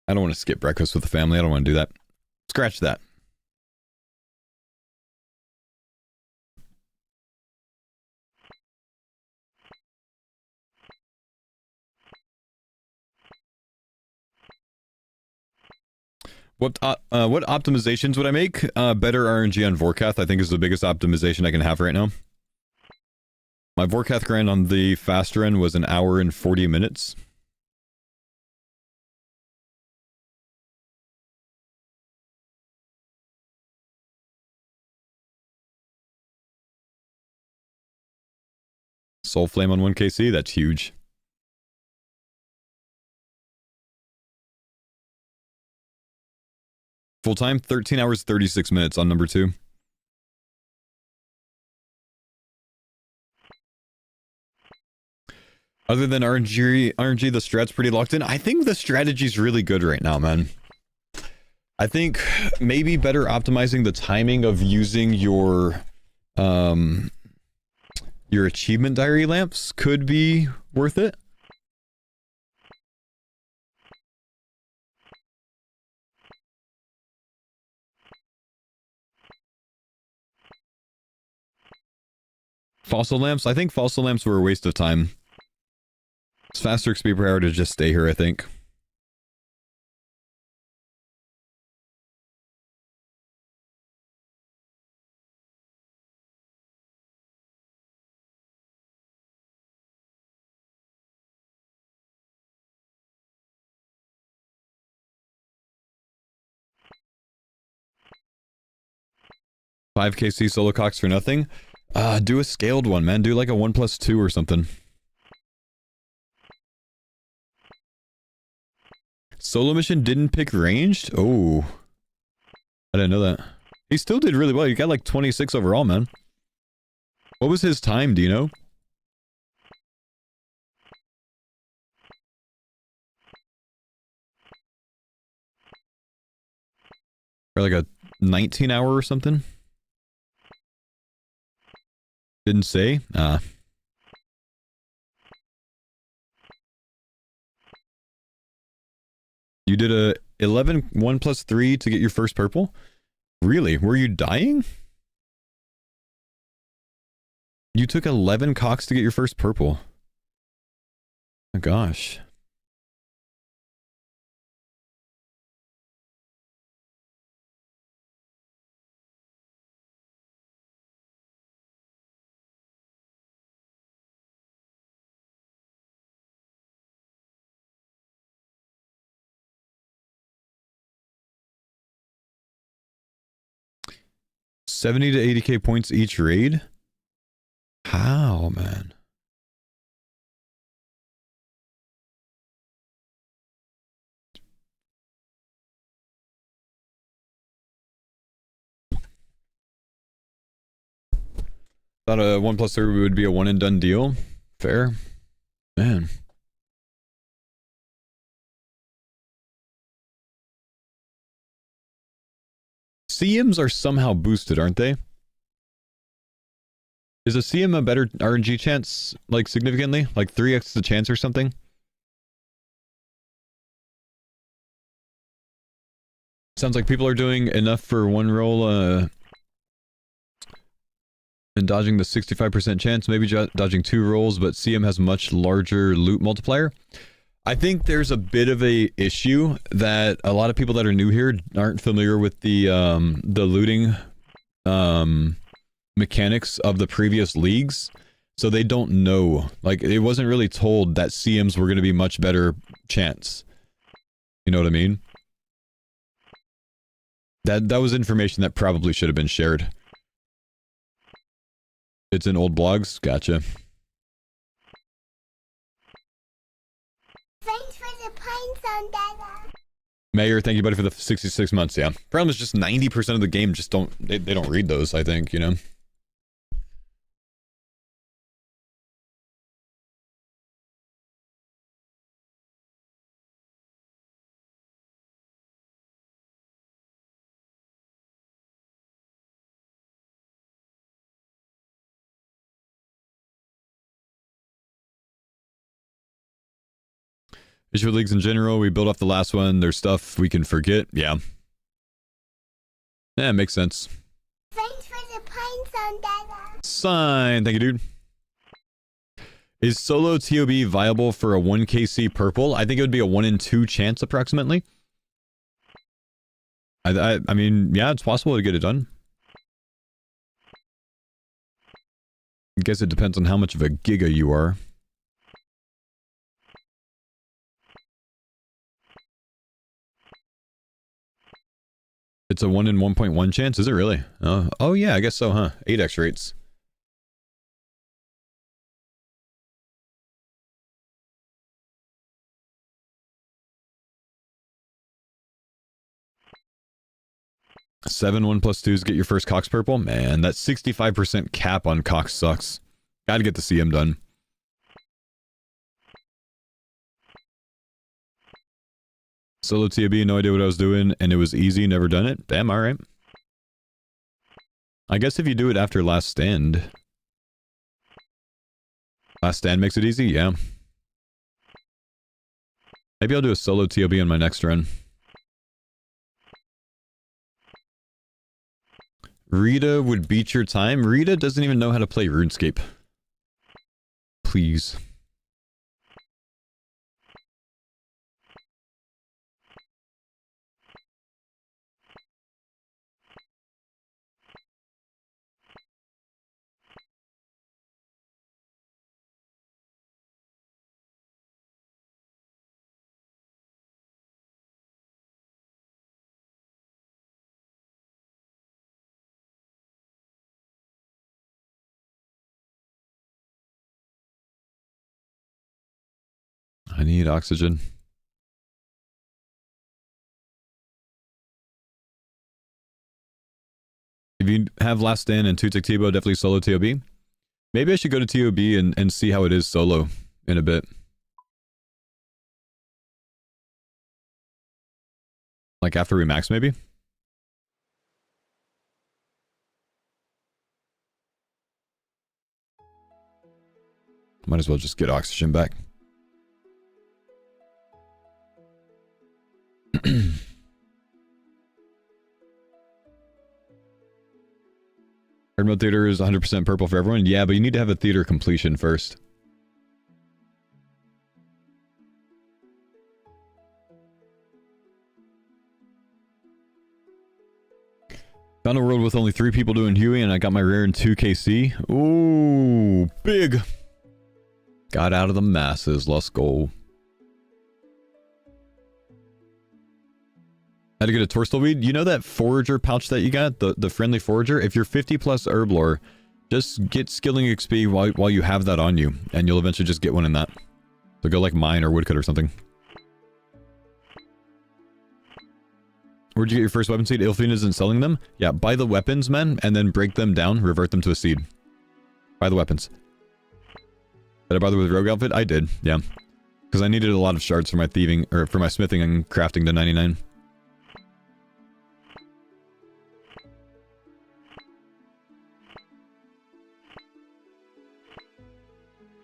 I don't want to skip breakfast with the family. I don't want to do that. Scratch that. What optimizations would I make? Better RNG on Vorkath, I think, is the biggest optimization I can have right now. My Vorkath grind on the faster end was 1 hour and 40 minutes. Soul Flame on 1KC, that's huge. Full time, 13 hours, 36 minutes on number 2. Other than RNG, the strat's pretty locked in. I think the strategy's really good right now, man. I think maybe better optimizing the timing of using your achievement diary lamps could be worth it. Fossil lamps? I think fossil lamps were a waste of time. It's faster XP per hour to just stay here, I think. $5KC solo cocks for nothing? Do a scaled one, man. Do like a 1+2 or something. Solo mission didn't pick ranged? Oh. I didn't know that. He still did really well. He got like 26 overall, man. What was his time, do you know? Or like a 19 hour or something? Didn't say? You did a 11 1+3 to get your first purple? Really? Were you dying? You took 11 cocks to get your first purple. Oh gosh. $70 to $80K points each raid? How, man? Thought a 1+3 would be a one and done deal. Fair. Man. CMs are somehow boosted, aren't they? Is a CM a better RNG chance, like significantly? Like 3x the chance or something? Sounds like people are doing enough for one roll, and dodging the 65% chance, maybe dodging 2 rolls, but CM has much larger loot multiplier. I think there's a bit of a issue that a lot of people that are new here aren't familiar with the looting mechanics of the previous leagues, so they don't know. Like, it wasn't really told that CMs were going to be much better chance. You know what I mean? That was information that probably should have been shared. It's in old blogs? Gotcha. Thanks for the pine zone, Dada. Mayor, thank you, buddy, for the 66 months. Yeah. Problem is just 90% of the game just don't, they don't read those, I think, you know? Issue with leagues in general, we build off the last one. There's stuff we can forget. Yeah. Yeah, makes sense. Thanks for the pine zone, Dada. Sign. Thank you, dude. Is solo TOB viable for a 1kc purple? I think it would be a 1 in 2 chance approximately. I mean, yeah, it's possible to get it done. I guess it depends on how much of a giga you are. It's a 1 in 1.1 chance, is it really? Oh yeah, I guess so, huh? 8x rates. Seven 1+2s get your first Cox purple? Man, that 65% cap on Cox sucks. Gotta get the CM done. Solo TAB, no idea what I was doing, and it was easy, never done it. Damn, alright. I guess if you do it after last stand. Last stand makes it easy? Yeah. Maybe I'll do a solo TOB on my next run. Rita would beat your time? Rita doesn't even know how to play RuneScape. Please. I need oxygen. If you have last stand and 2 tick Tebow, definitely solo TOB. Maybe I should go to TOB and see how it is solo in a bit. Like after we max, maybe? Might as well just get oxygen back. Hard mode theater is 100% purple for everyone. Yeah, but you need to have a theater completion first. Found a world with only 3 people doing Huey, and I got my rare in 2kc. Ooh, big. Got out of the masses. Let's go. Had to get a Torstal weed. You know that forager pouch that you got? The friendly forager? If you're 50 plus herb lore, just get skilling XP while you have that on you. And you'll eventually just get one in that. So go like mine or woodcut or something. Where'd you get your first weapon seed? Ilfin isn't selling them? Yeah, buy the weapons, man, and then break them down, revert them to a seed. Buy the weapons. Did I bother with rogue outfit? I did, yeah. Because I needed a lot of shards for my thieving, or for my smithing and crafting to 99.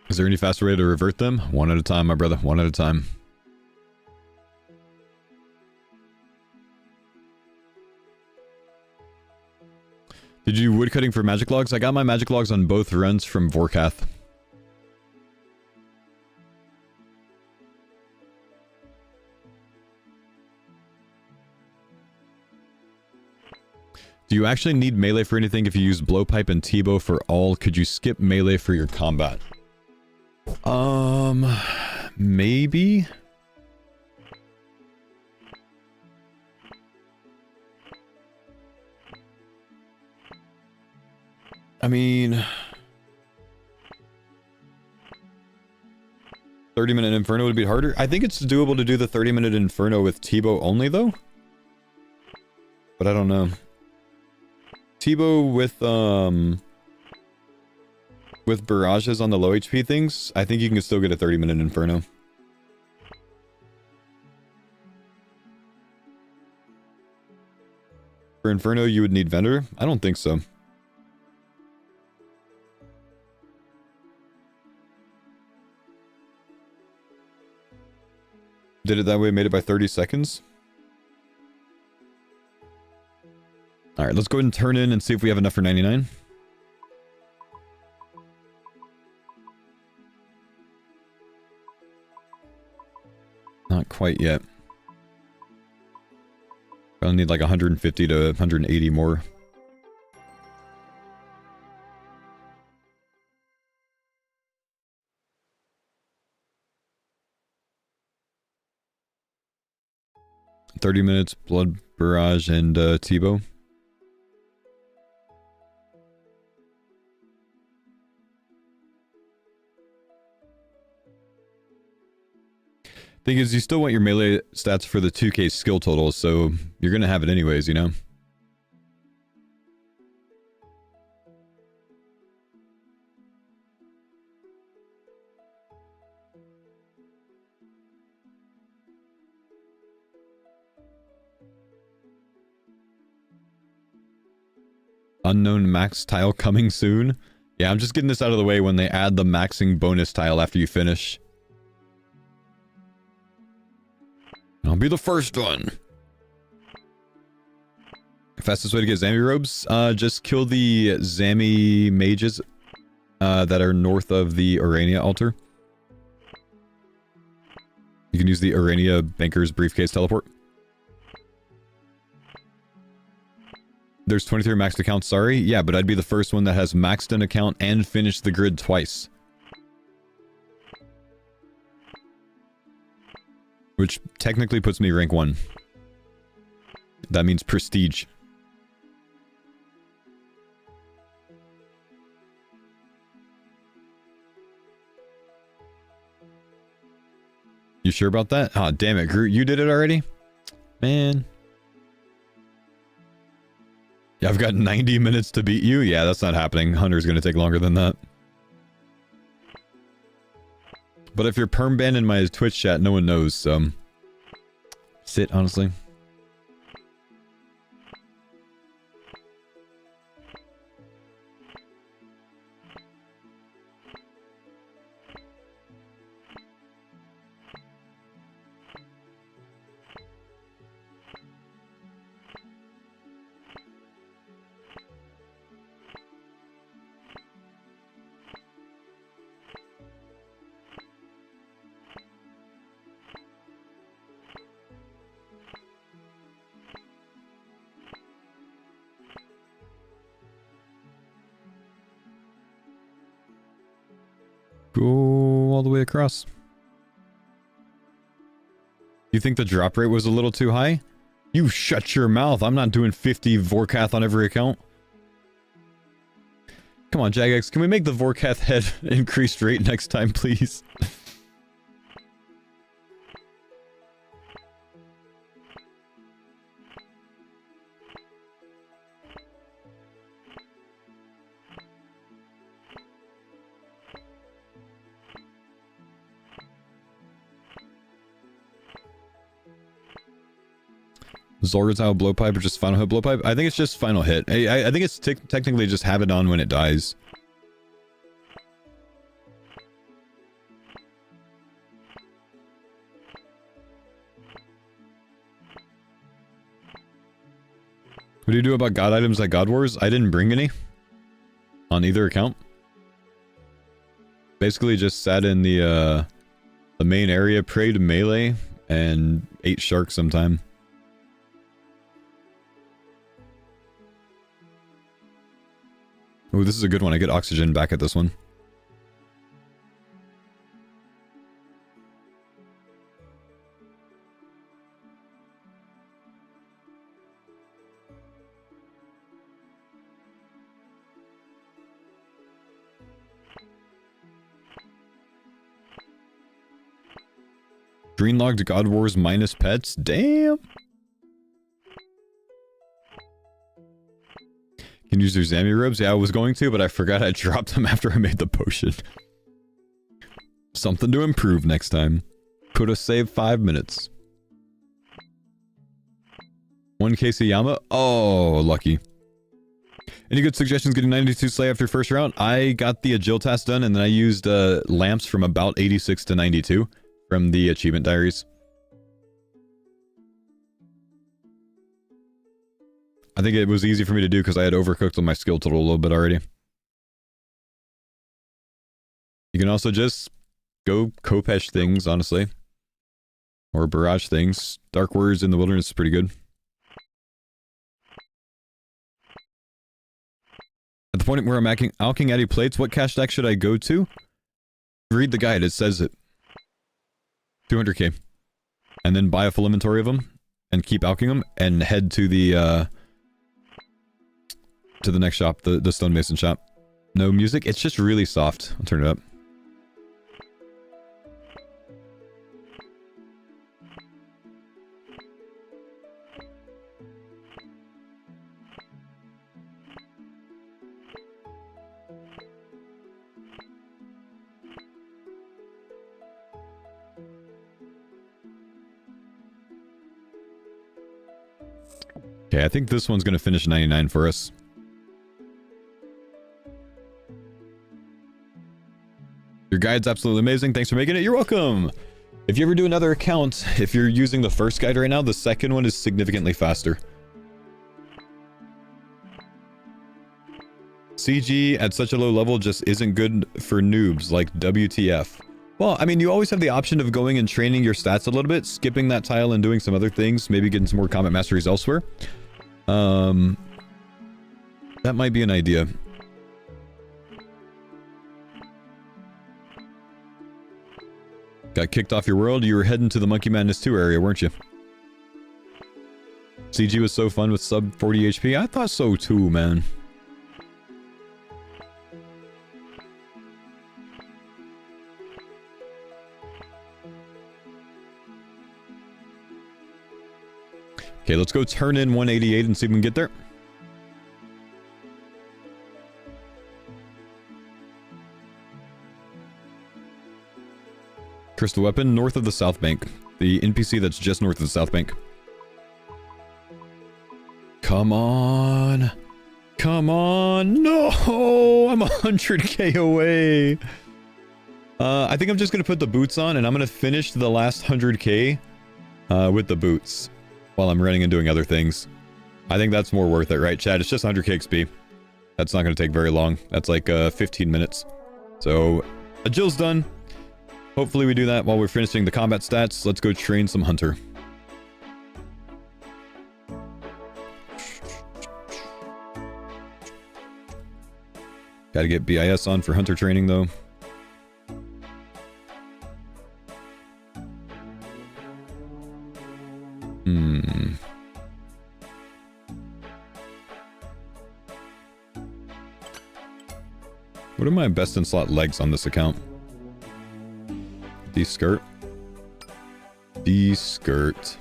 Is there any faster way to revert them? One at a time, my brother. One at a time. Did you do woodcutting for magic logs? I got my magic logs on both runs from Vorkath. Do you actually need melee for anything if you use blowpipe and T-bow for all? Could you skip melee for your combat? Maybe? I mean... 30-minute Inferno would be harder. I think it's doable to do the 30-minute Inferno with T-Bow only, though. But I don't know. T-Bow with barrages on the low HP things, I think you can still get a 30-minute Inferno. For Inferno, you would need Vendor? I don't think so. Did it that way, made it by 30 seconds? Alright, let's go ahead and turn in and see if we have enough for 99. Not quite yet. I'll need like 150 to 180 more. $30 minutes, Blood Barrage, and T-Bow. Thing is, you still want your melee stats for the 2k skill total, so you're gonna have it anyways, you know? Unknown max tile coming soon? Yeah, I'm just getting this out of the way when they add the maxing bonus tile after you finish. I'll be the first one. Fastest way to get Zami robes? Just kill the Zami mages that are north of the Urania altar. You can use the Urania Banker's Briefcase teleport. There's 23 maxed accounts, sorry. Yeah, but I'd be the first one that has maxed an account and finished the grid twice. Which technically puts me rank 1. That means prestige. You sure about that? Aw, oh, damn it, Groot, you did it already? Man. Yeah, I've got 90 minutes to beat you? Yeah, that's not happening. Hunter's gonna take longer than that. But if you're perm banned in my Twitch chat, no one knows, so... Sit, honestly. Go all the way across. You think the drop rate was a little too high? You shut your mouth. I'm not doing 50 Vorkath on every account. Come on, Jagex. Can we make the Vorkath head increased rate next time, please? Zorgatile blowpipe or just final hit blowpipe? I think it's just final hit. I think it's technically just have it on when it dies. What do you do about god items like God Wars? I didn't bring any on either account. Basically just sat in the main area, prayed melee, and ate sharks sometime. Ooh, this is a good one. I get oxygen back at this one. Greenlogged God Wars minus pets. Damn. Can use their Zami robes? Yeah, I was going to, but I forgot I dropped them after I made the potion. Something to improve next time. Could have saved 5 minutes. 1 Yama? Oh, lucky. Any good suggestions getting 92 Slay after first round? I got the Agile task done, and then I used lamps from about 86 to 92 from the achievement diaries. I think it was easy for me to do because I had overcooked on my skill total a little bit already. You can also just go Kopesh things, honestly. Or barrage things. Dark Warriors in the Wilderness is pretty good. At the point where I'm alking Addy plates, what cash stack should I go to? Read the guide, it says it. 200k. And then buy a full inventory of them, and keep alking them, and head to the next shop, the stonemason shop. No music? It's just really soft. I'll turn it up. Okay, I think this one's gonna finish 99 for us. Your guide's absolutely amazing. Thanks for making it. You're welcome. If you ever do another account, if you're using the first guide right now, the second one is significantly faster. CG at such a low level just isn't good for noobs, like WTF. Well, I mean, you always have the option of going and training your stats a little bit, skipping that tile and doing some other things, maybe getting some more combat masteries elsewhere. That might be an idea. Got kicked off your world, you were heading to the Monkey Madness 2 area, weren't you? CG was so fun with sub 40 HP. I thought so too, man. Okay, let's go turn in 188 and see if we can get there. Crystal weapon north of the South Bank. The NPC that's just north of the South Bank. Come on. Come on. No, I'm 100k away. I think I'm just going to put the boots on and I'm going to finish the last 100k with the boots while I'm running and doing other things. I think that's more worth it, right, Chad? It's just 100k XP. That's not going to take very long. That's like 15 minutes. So, Agil's done. Hopefully we do that while we're finishing the combat stats. Let's go train some Hunter. Gotta get BIS on for Hunter training, though. What are my best in slot legs on this account? D-skirt. D-skirt.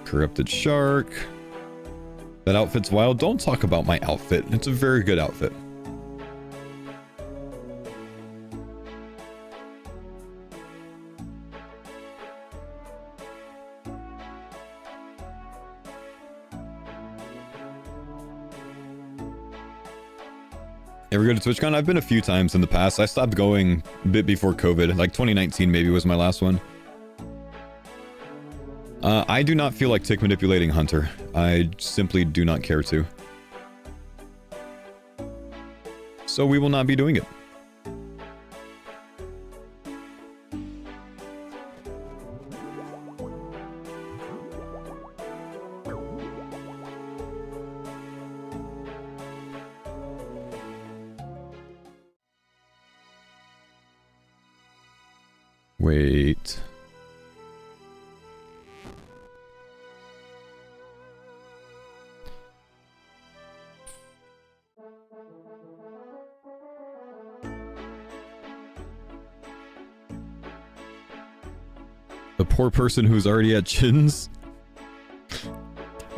Corrupted shark. That outfit's wild. Don't talk about my outfit. It's a very good outfit. Ever go to TwitchCon? I've been a few times in the past. I stopped going a bit before COVID. Like 2019 maybe was my last one. I do not feel like tick manipulating Hunter. I simply do not care to. So we will not be doing it. Wait. The poor person who's already at chins?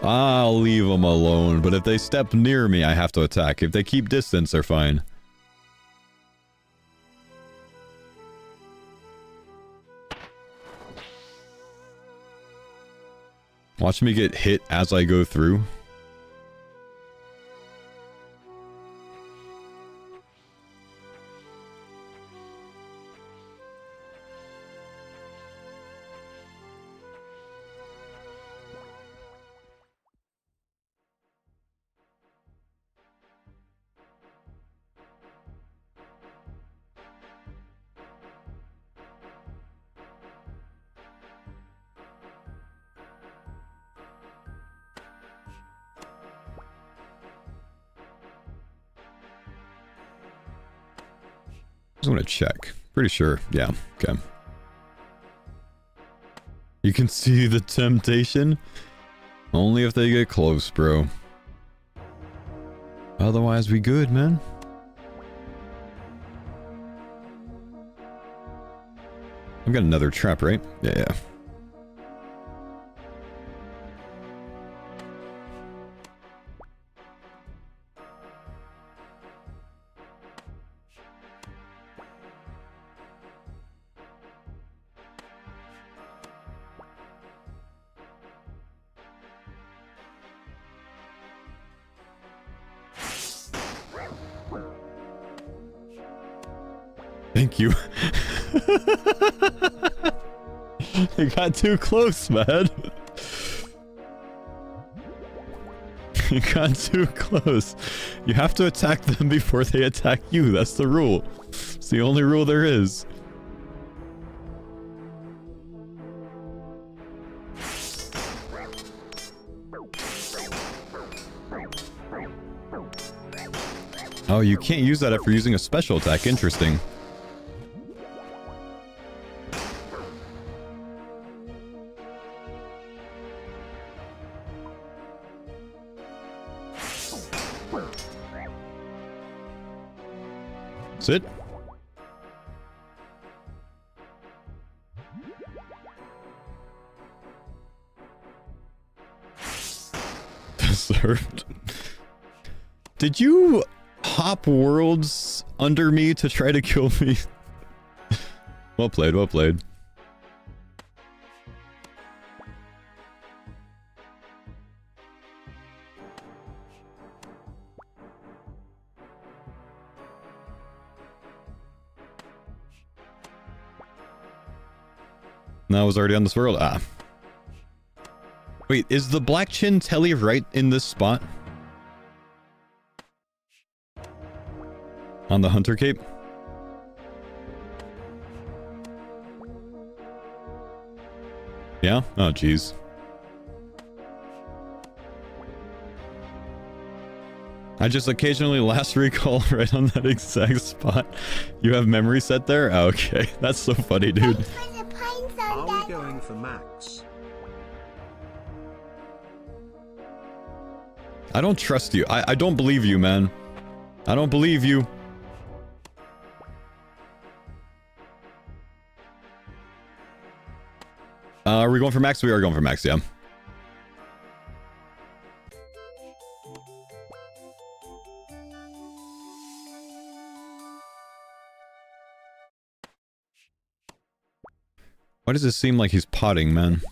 I'll leave them alone, but if they step near me, I have to attack. If they keep distance, they're fine. Watch me get hit as I go through. I want to check. Pretty sure. Yeah. Okay. You can see the temptation. Only if they get close, bro. Otherwise, we good, man. I've got another trap, right? Yeah. Thank you. They got too close, man. You got too close. You have to attack them before they attack you. That's the rule. It's the only rule there is. Oh, you can't use that after using a special attack. Interesting. Sit. Deserved. Did you hop worlds under me to try to kill me? Well played, well played. No, I was already on this world. Ah. Wait, is the black chin telly right in this spot? On the hunter cape? Yeah? Oh, jeez. I just occasionally last recall right on that exact spot. You have memory set there? Oh, okay. That's so funny, dude. Thanks for the pine zone, Are we Dad. going for max? I don't trust you. I don't believe you, man. I don't believe you. Are we going for max? We are going for max, yeah. Why does it seem like he's potting, man?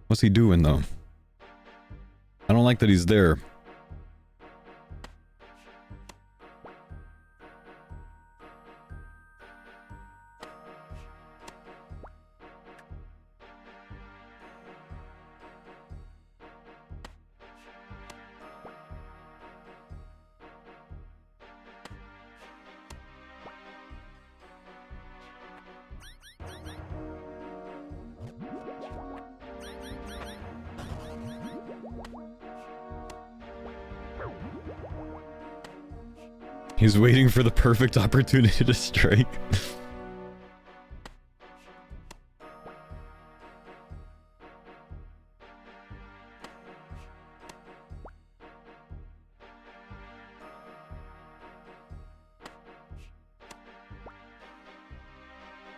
What's he doing, though? I don't like that he's there. He's waiting for the perfect opportunity to strike.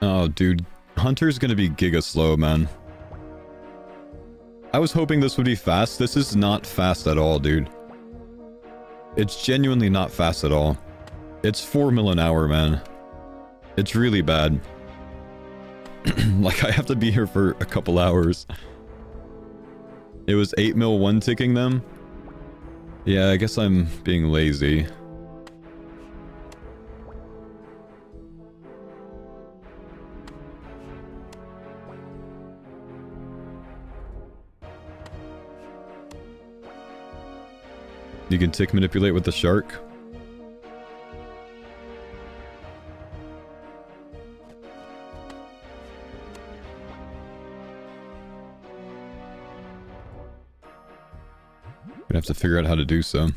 Oh, dude. Hunter's gonna be giga slow, man. I was hoping this would be fast. This is not fast at all, dude. It's genuinely not fast at all. It's 4 mil an hour, man. It's really bad. Like, I have to be here for a couple hours. It was 8 mil one ticking them. Yeah, I guess I'm being lazy. You can tick manipulate with the shark. Gonna have to figure out how to do so.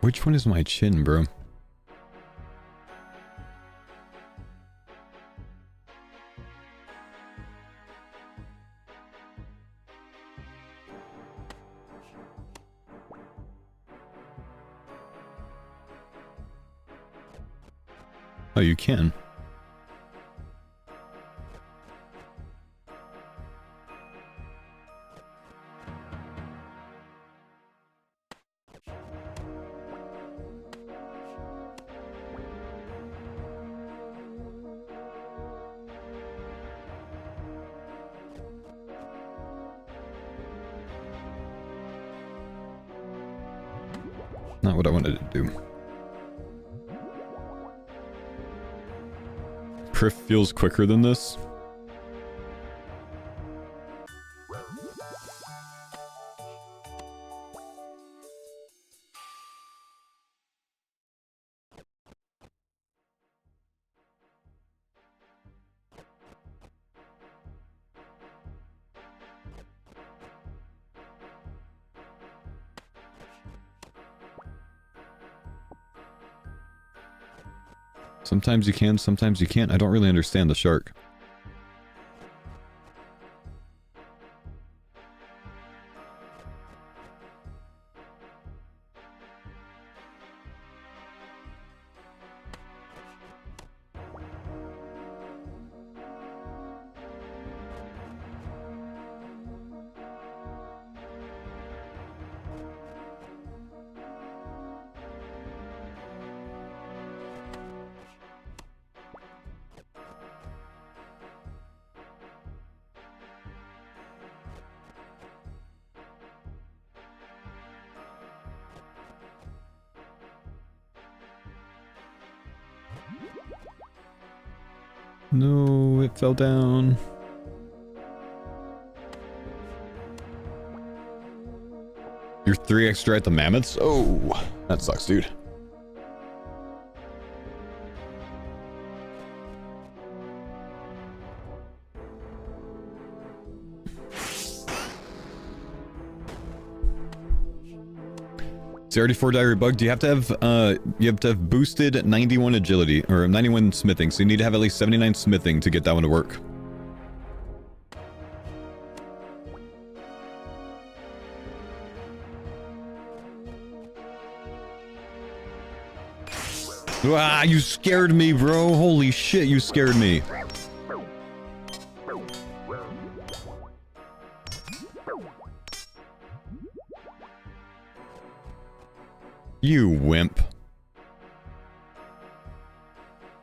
Which one is my chin, bro? Oh, you can. Not what I wanted to do. Priff feels quicker than this. Sometimes you can, sometimes you can't. I don't really understand the shark. No, it fell down. You're 3 extra at the mammoths? Oh, that sucks, dude. CRD4 diary bug. Do you have to have boosted 91 agility or 91 smithing? So you need to have at least 79 smithing to get that one to work. Ah, you scared me, bro. Holy shit, you scared me. You wimp.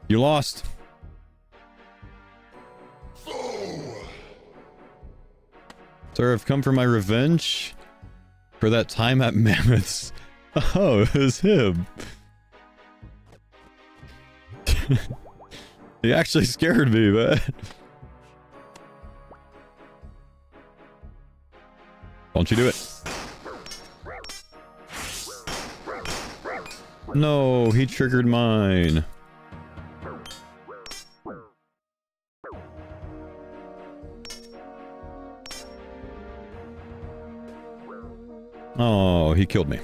You lost. Sir, I've come for my revenge for that time at Mammoths. Oh, it was him. He actually scared me, man. Don't you do it. No, he triggered mine. Oh, he killed me.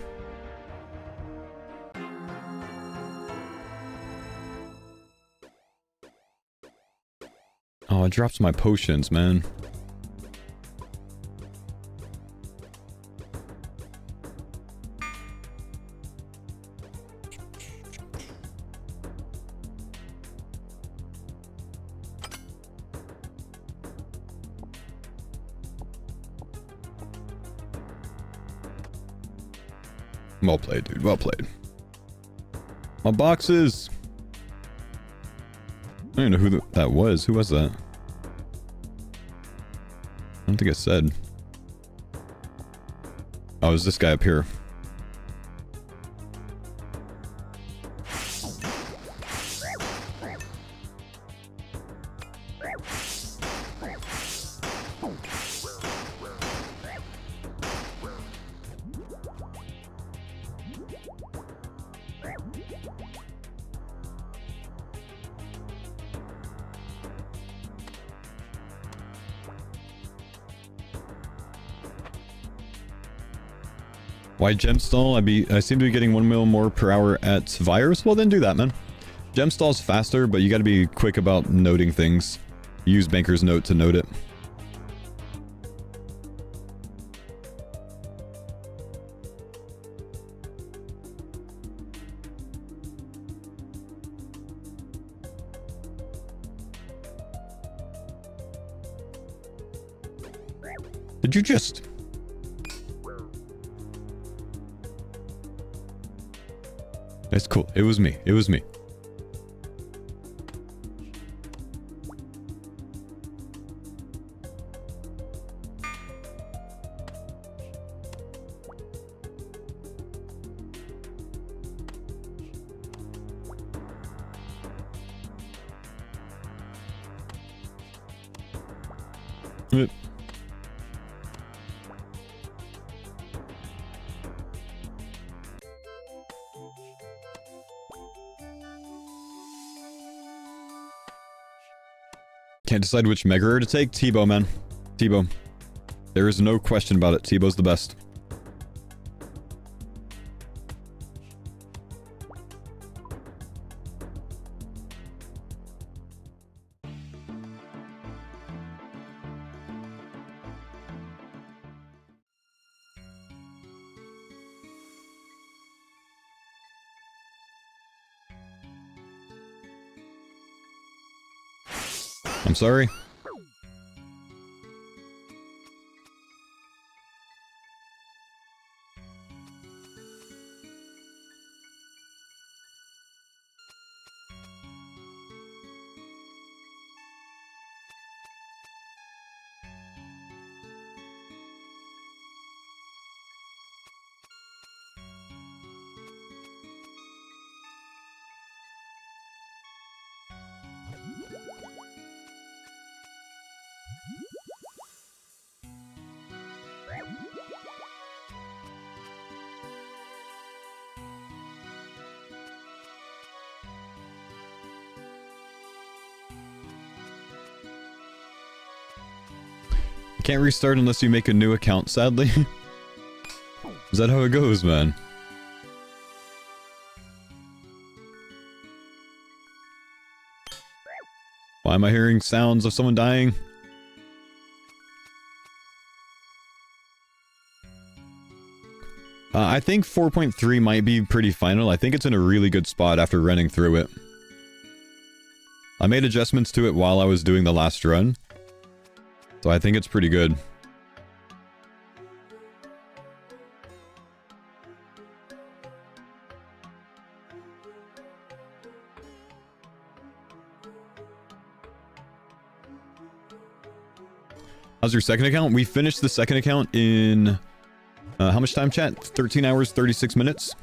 Oh, I dropped my potions, man. Well played, dude. Well played. My boxes. I don't know who that was. Who was that? I don't think it said. Oh, it was this guy up here. Why gemstall? I seem to be getting 1 mil more per hour at virus. Well, then do that, man. Gemstall's faster, but you got to be quick about noting things. Use Banker's Note to note it. Did you just... It's cool. It was me. It was me. Yep. Can't decide which Mega to take. Tebow, man. Tebow. There is no question about it. Tebow's the best. I'm sorry. Can't restart unless you make a new account, sadly. Is that how it goes, man? Why am I hearing sounds of someone dying? I think 4.3 might be pretty final. I think it's in a really good spot after running through it. I made adjustments to it while I was doing the last run. So I think it's pretty good. How's your second account? We finished the second account in... how much time, chat? 13 hours, 36 minutes?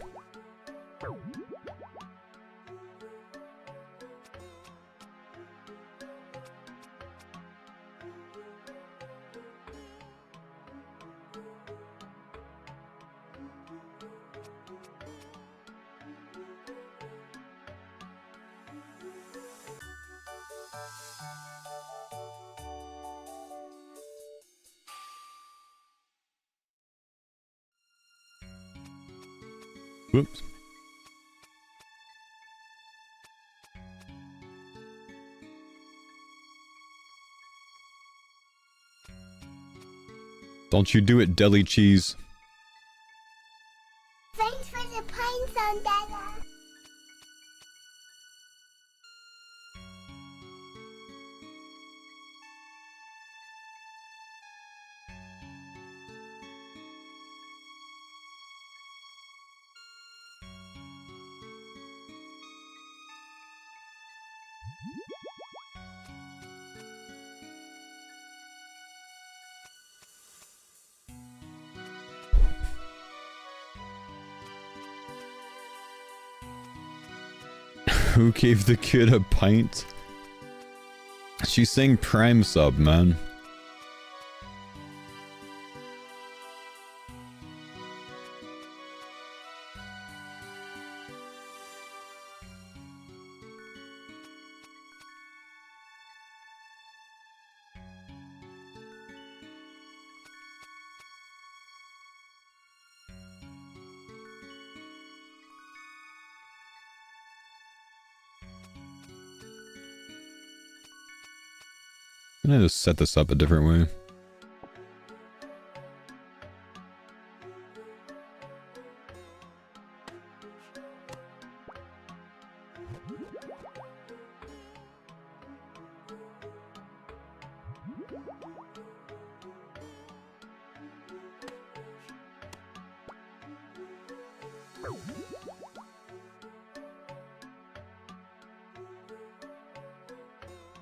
Whoops. Don't you do it, deli cheese. Thanks for the pine zone, Dada. Who gave the kid a pint? She's saying Prime sub, man. I'm gonna just set this up a different way.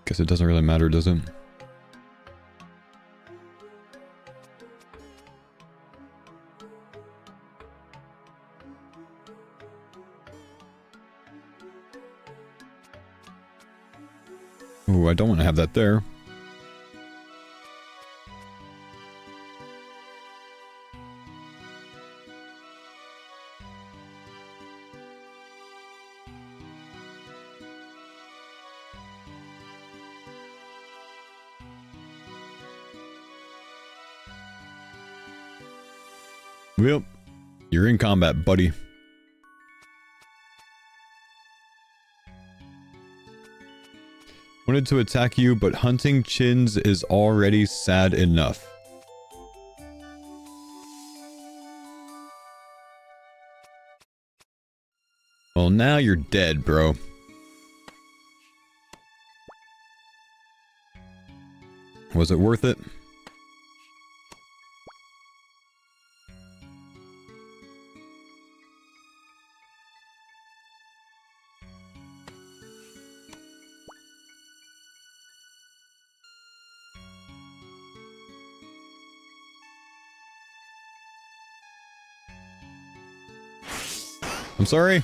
Guess it doesn't really matter, does it? Ooh, I don't want to have that there. Well, you're in combat, buddy. Wanted to attack you, but hunting chins is already sad enough. Well, now you're dead, bro. Was it worth it? I'm sorry.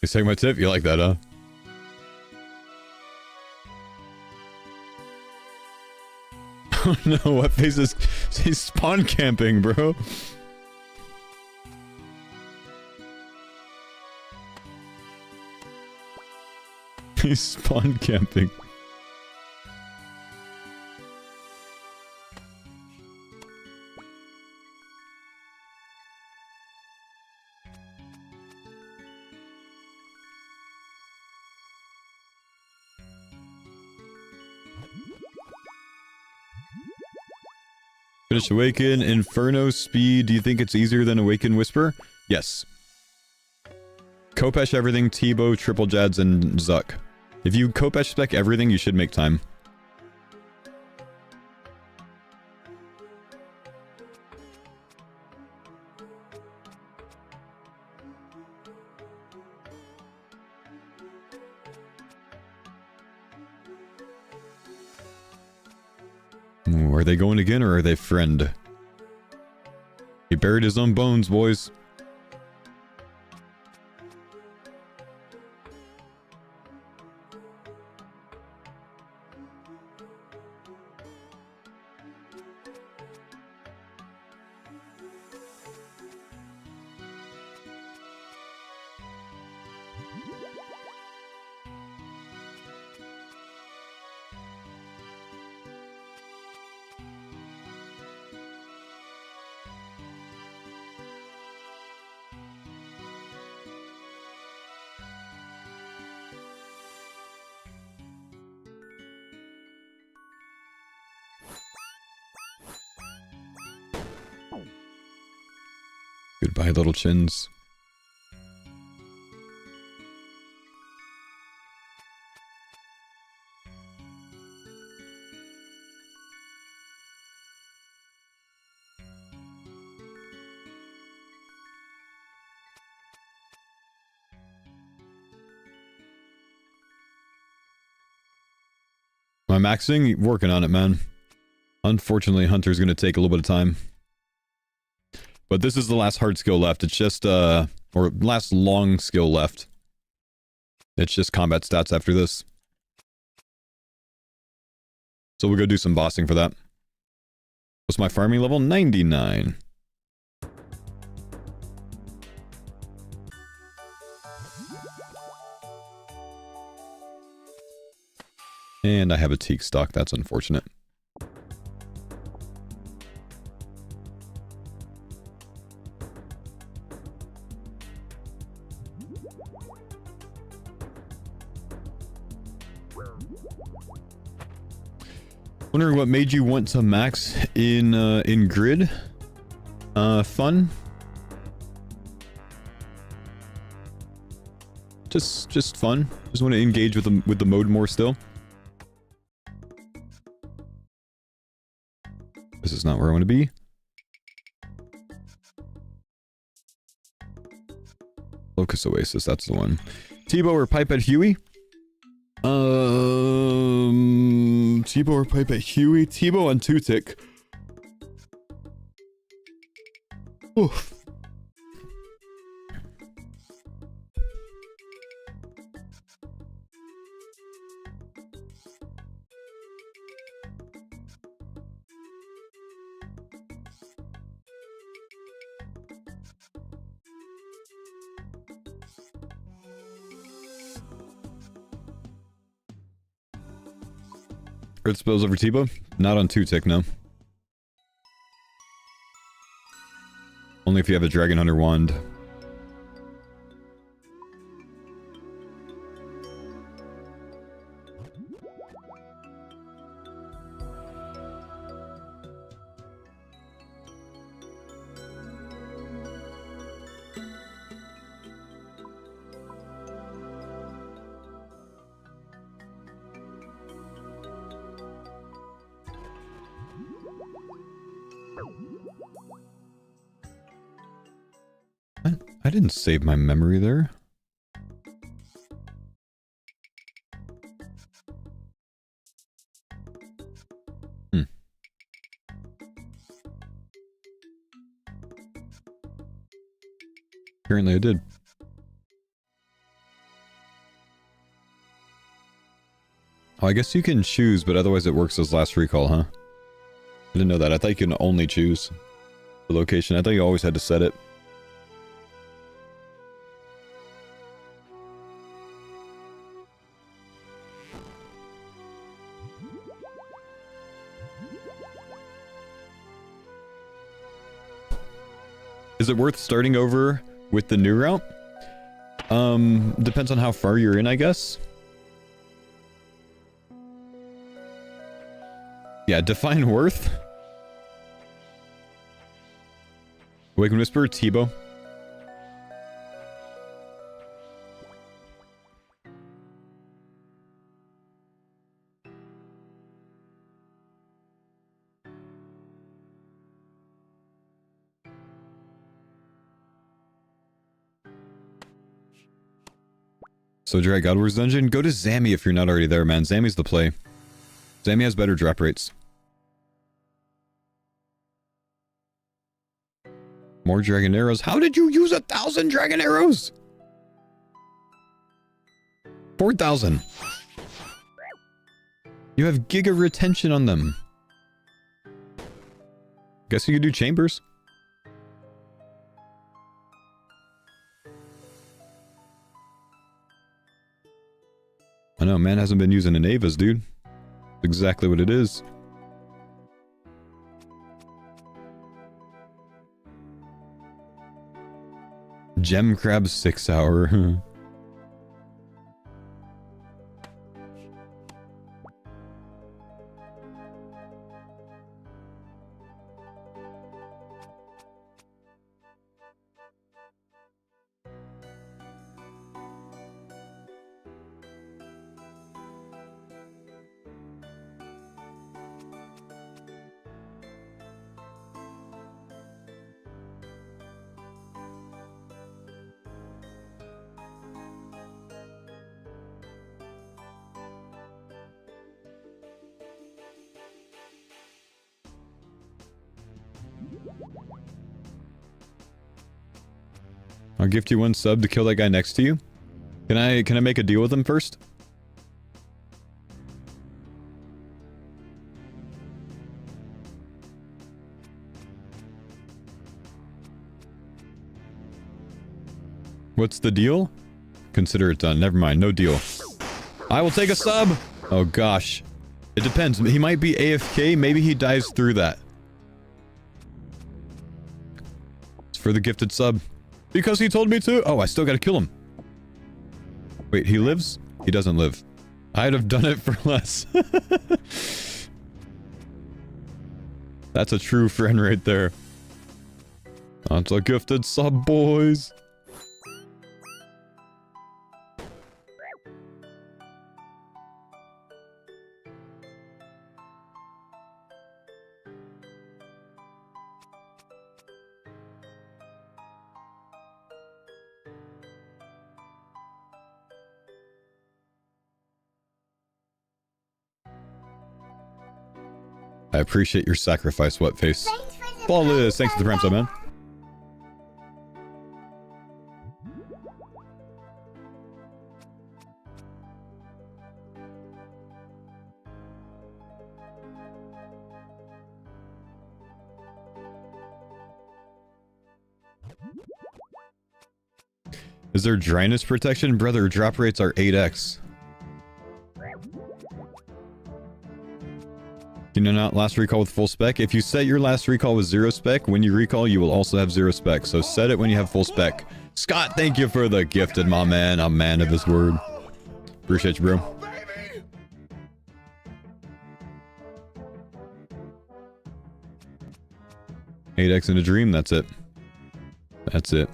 You take my tip? You like that, huh? Oh no, what face is... He's spawn camping, bro. He's spawn camping. Finish Awaken, Inferno Speed. Do you think it's easier than Awaken Whisper? Yes. Kopesh everything, Tebow, Triple Jads, and Zuck. If you Kopesh spec everything, you should make time. Ooh, are they going again, or are they friend? He buried his own bones, boys. Goodbye, little chins. Am I maxing? Working on it, man. Unfortunately, Hunter's going to take a little bit of time. But this is the last hard skill left. It's just, or last long skill left. It's just combat stats after this. So we'll go do some bossing for that. What's my farming level? 99. And I have a teak stock. That's unfortunate. Wondering what made you want to max in grid? Fun. Just fun. Just want to engage with the mode more still. This is not where I want to be. Locust Oasis, that's the one. Tebow or Pipe at Huey? Tebow or Pipe at Huey? Tebow on 2-tick. Oof. Earth spells over Tebow? Not on 2-tick, no. Only if you have a Dragon Hunter wand. I didn't save my memory there. Apparently I did. Oh, I guess you can choose, but otherwise it works as last recall, huh? I didn't know that. I thought you can only choose the location. I thought you always had to set it. Is it worth starting over with the new route? Depends on how far you're in, I guess. Yeah, define worth. Awaken Whisper, Tebow. So Dry Godwar's Dungeon? Go to Zammy if you're not already there, man. Zammy's the play. Zammy has better drop rates. More dragon arrows. How did you use 1,000 dragon arrows? 4,000. You have giga retention on them. Guess you could do chambers. I know, man hasn't been using an Avas, dude. Exactly what it is. Gem Crab 6 hour. I'll gift you 1 sub to kill that guy next to you. Can I make a deal with him first? What's the deal? Consider it done. Never mind. No deal. I will take a sub! Oh gosh. It depends. He might be AFK. Maybe he dies through that. It's for the gifted sub. Because he told me to. Oh, I still gotta kill him. Wait, he lives? He doesn't live. I'd have done it for less. That's a true friend right there. That's a gifted sub, boys. I appreciate your sacrifice, Whatface. Flawless, thanks for the prime sub, man. Is there dryness protection? Brother, drop rates are 8x. Can you not last recall with full spec? If you set your last recall with 0 spec, when you recall, you will also have 0 spec. So set it when you have full spec. Scott, thank you for the gifted, my man. A man of his word. Appreciate you, bro. Baby. 8x in a dream, that's it. That's it.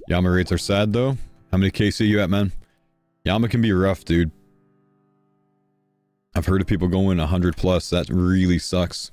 Yama rates are sad though. How many KC you at, man? Yama can be rough, dude. I've heard of people going 100 plus. That really sucks.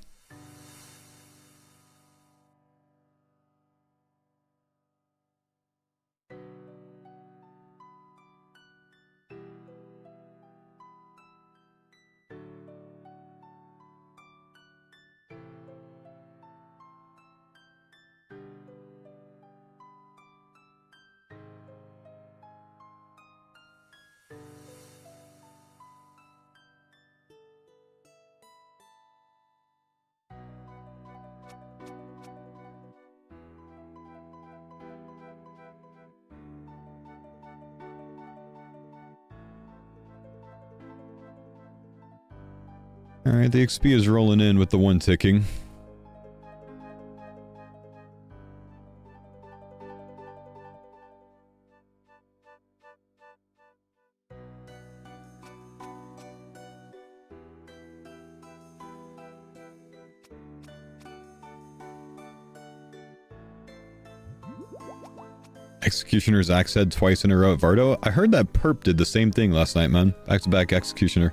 Alright, the XP is rolling in with the 1 ticking. Executioner's axe head twice in a row at Vardo. I heard that Perp did the same thing last night, man. Back-to-back Executioner.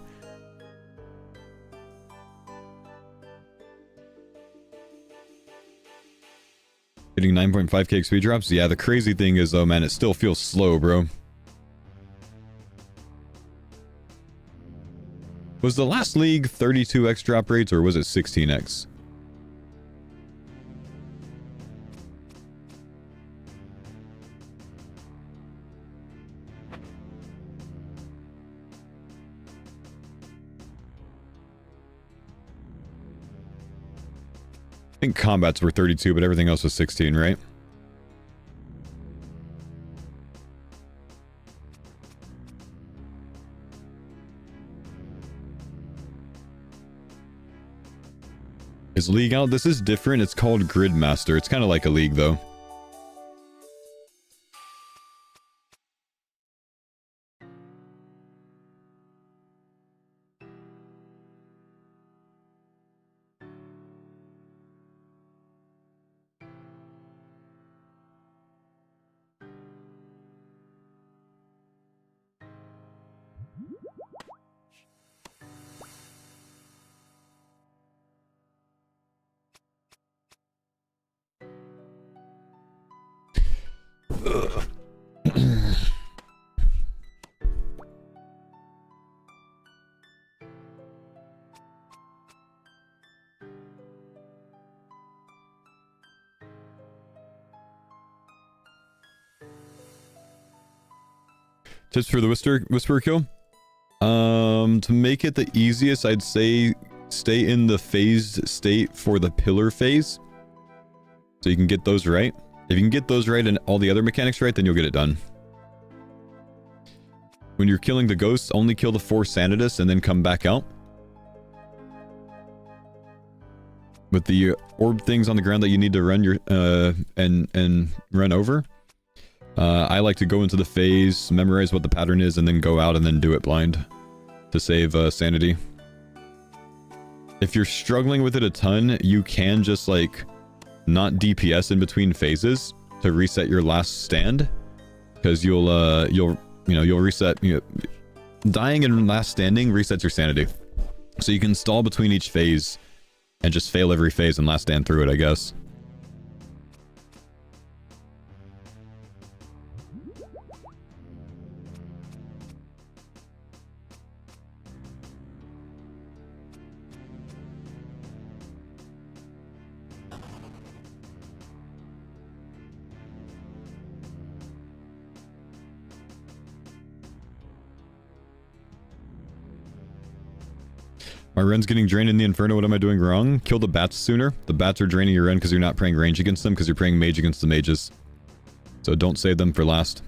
Hitting 9.5k XP drops? Yeah, the crazy thing is though, man, it still feels slow, bro. Was the last league 32x drop rates or was it 16x? I think combats were 32, but everything else was 16, right? Is League out? This is different. It's called Gridmaster. It's kind of like a league, though. Tips for the Whisperer kill? To make it the easiest, I'd say stay in the phased state for the pillar phase. So you can get those right. If you can get those right and all the other mechanics right, then you'll get it done. When you're killing the ghosts, only kill the 4 Sanitus and then come back out. With the orb things on the ground that you need to run your and run over. I like to go into the phase, memorize what the pattern is, and then go out and then do it blind to save sanity. If you're struggling with it a ton, you can just like not DPS in between phases to reset your last stand, because you'll reset. Dying in last standing resets your sanity, so you can stall between each phase and just fail every phase and last stand through it, I guess. My run's getting drained in the Inferno. What am I doing wrong? Kill the bats sooner. The bats are draining your run because you're not praying range against them, because you're praying mage against the mages. So don't save them for last.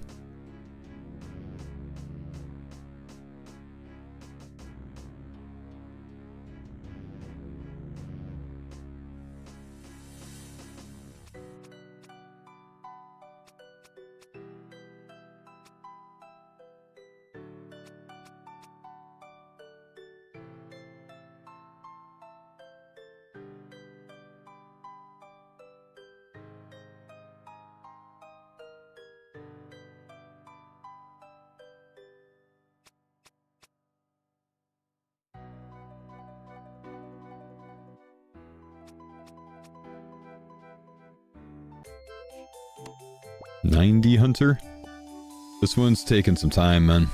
$90 Hunter? This one's taking some time, man.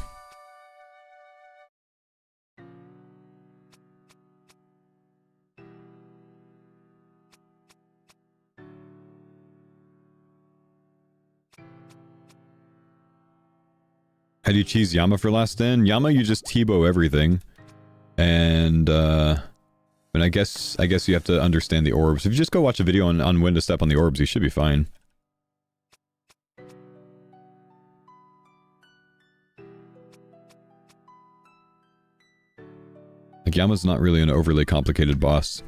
How do you cheese Yama for last stand? Yama, you just T-bow everything. And I guess you have to understand the orbs. If you just go watch a video on when to step on the orbs, you should be fine. Like, Yama's not really an overly complicated boss.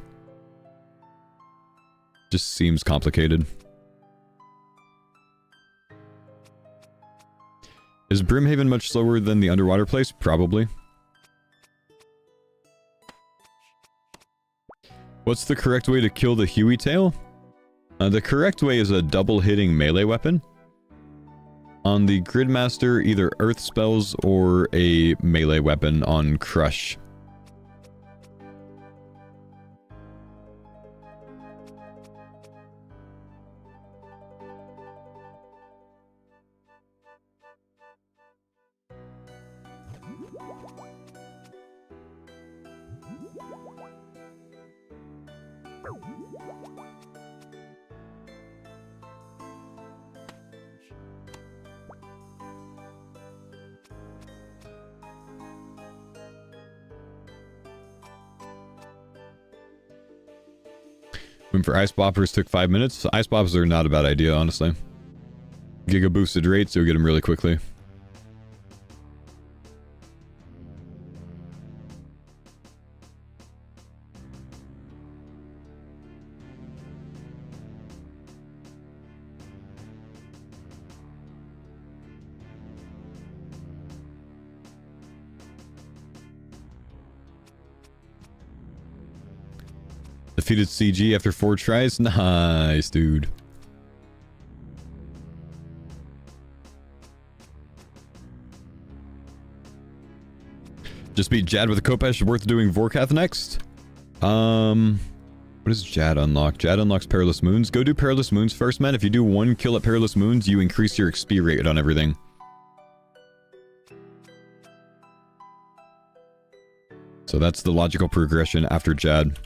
Just seems complicated. Is Brimhaven much slower than the underwater place? Probably. What's the correct way to kill the Huey tail? The correct way is a double-hitting melee weapon. On the Gridmaster, either earth spells or a melee weapon on Crush. Went for ice boppers, took 5 minutes. Ice boppers are not a bad idea, honestly. Giga boosted rates, so you'll get them really quickly. Defeated CG after 4 tries? Nice, dude. Just beat Jad with a Kopesh. Worth doing Vorkath next? When What does Jad unlock? Jad unlocks Perilous Moons. Go do Perilous Moons first, man. If you do 1 kill at Perilous Moons, you increase your XP rate on everything. So that's the logical progression after Jad.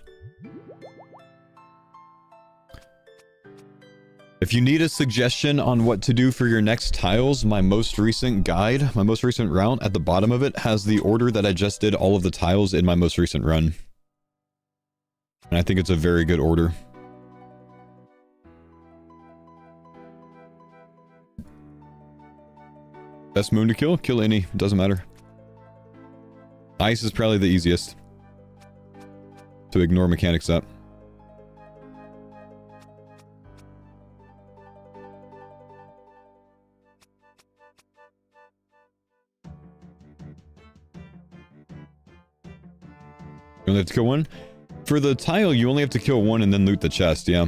If you need a suggestion on what to do for your next tiles, my most recent guide, my most recent route, at the bottom of it has the order that I just did all of the tiles in my most recent run. And I think it's a very good order. Best moon to kill? Kill any. Doesn't matter. Ice is probably the easiest to ignore mechanics up. You only have to kill one? For the tile, you only have to kill one and then loot the chest, yeah.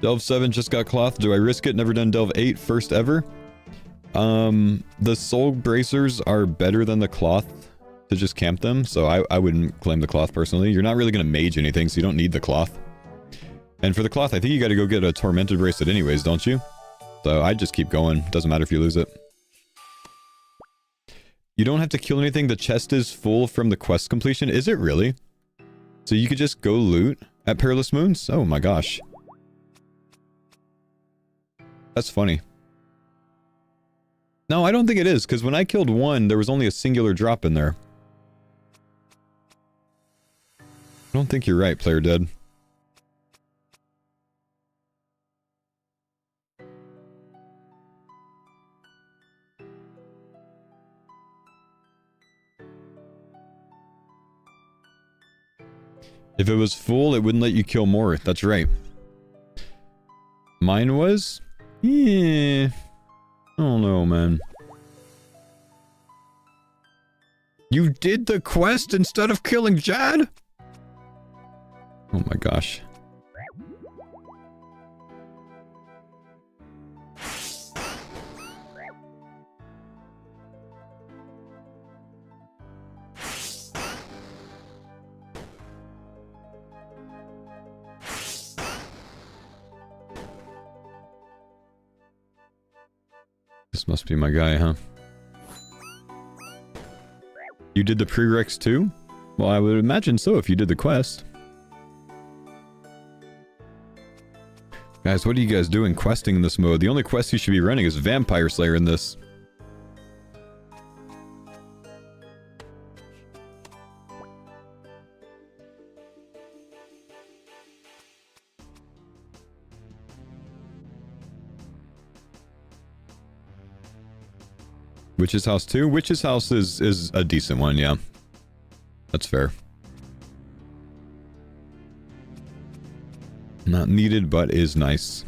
Delve 7 just got cloth. Do I risk it? Never done Delve 8. First ever. The soul bracers are better than the cloth to just camp them, so I wouldn't claim the cloth personally. You're not really going to mage anything, so you don't need the cloth. And for the cloth, I think you got to go get a tormented bracelet anyways, don't you? So I'd just keep going. Doesn't matter if you lose it. You don't have to kill anything. The chest is full from the quest completion. Is it really? So you could just go loot at Perilous Moons? Oh my gosh. That's funny. No, I don't think it is, because when I killed one, there was only a singular drop in there. I don't think you're right, Player Dead. If it was full, it wouldn't let you kill more. That's right. Mine was? Yeah. I don't know, man. You did the quest instead of killing Jad? Oh my gosh. This must be my guy, huh? You did the prereqs too? Well, I would imagine so if you did the quest. Guys, what are you guys doing questing in this mode? The only quest you should be running is Vampire Slayer in this. Witch's House 2? Witch's House is a decent one, yeah. That's fair. Not needed, but is nice.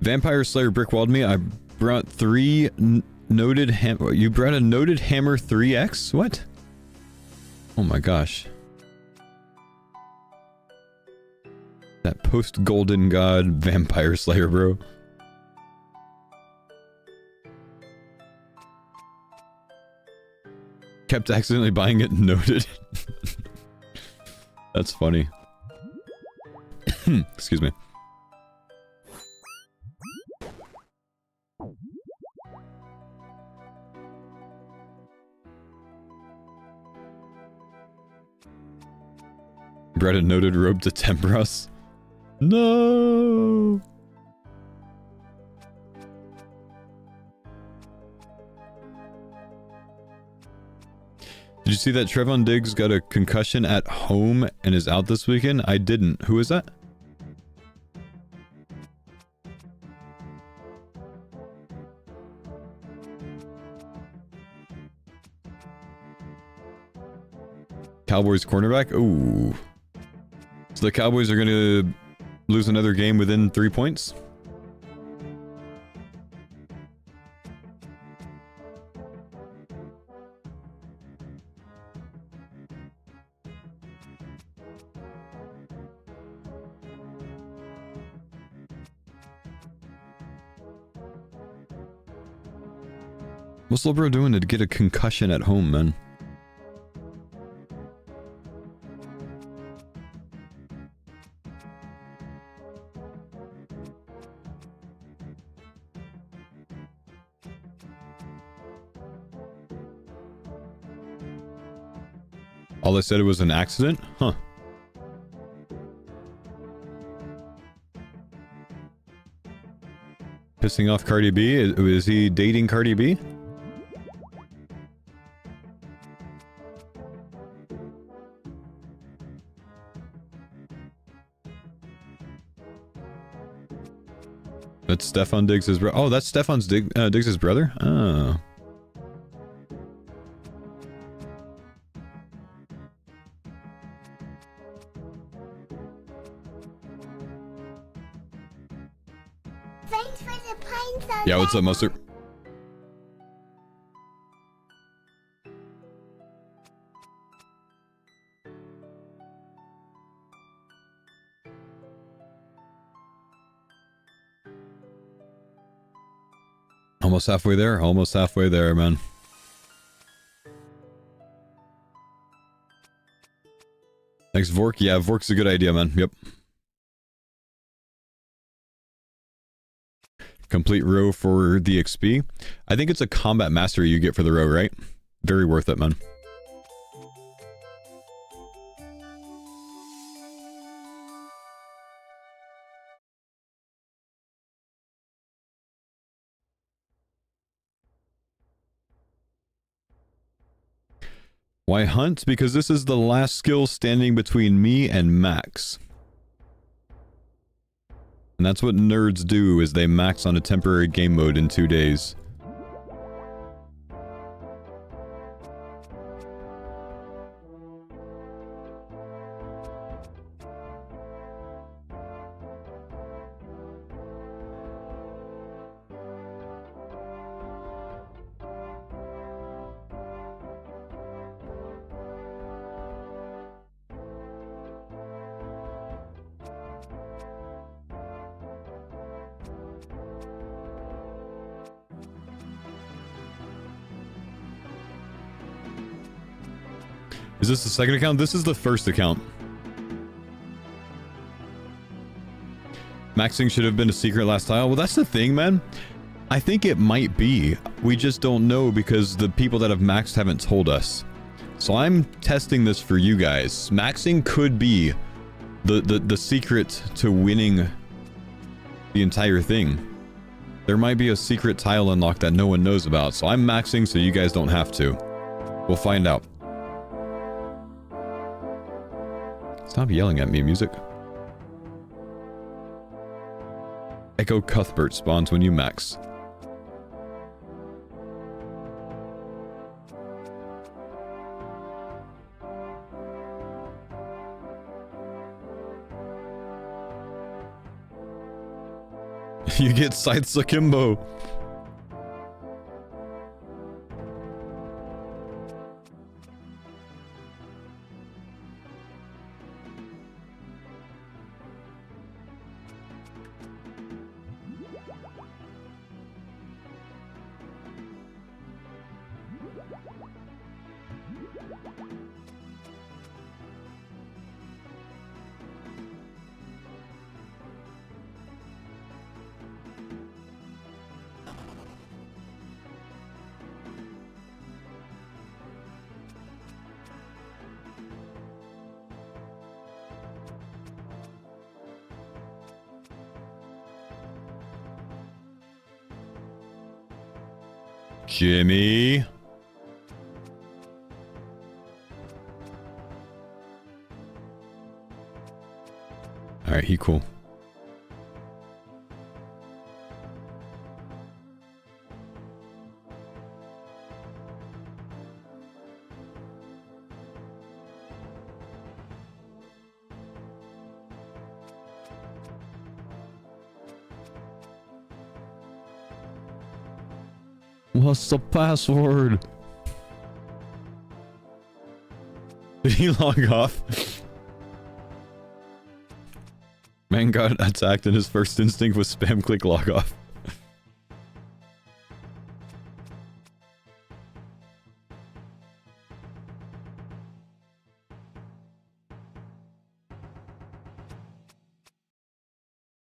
Vampire Slayer brickwalled me. I brought 3 noted hammer. You brought a noted hammer 3x? What? Oh my gosh. That post-golden god Vampire Slayer, bro. Kept accidentally buying it noted. That's funny. Excuse me. Brought a noted robe to Tempras. No. Did you see that Trevon Diggs got a concussion at home and is out this weekend? I didn't. Who is that? Cowboys cornerback? Ooh. So the Cowboys are going to lose another game within 3 points. What's Libro doing to get a concussion at home, man? All they said it was an accident? Huh. Pissing off Cardi B? Is he dating Cardi B? That's Stefan Diggs' brother. Oh, that's Stefan's Diggs' brother? Oh. Thanks for the pine zone. Yeah, what's up, Mustard? Almost halfway there. Almost halfway there, man. Thanks, Vork. Yeah, Vork's a good idea, man. Yep. Complete row for the XP. I think it's a combat mastery you get for the row, right? Very worth it, man. Why hunt? Because this is the last skill standing between me and max. And that's what nerds do, is they max on a temporary game mode in 2 days. Is this the second account? This is the first account. Maxing should have been a secret last tile. Well, that's the thing, man. I think it might be. We just don't know because the people that have maxed haven't told us. So I'm testing this for you guys. Maxing could be the secret to winning the entire thing. There might be a secret tile unlock that no one knows about. So I'm maxing so you guys don't have to. We'll find out. Stop yelling at me, music. Echo Cuthbert spawns when you max. You get Scythes Akimbo. Jimmy. Alright, he cool. What's the password? Did he log off? Man got attacked and his first instinct was spam click log off.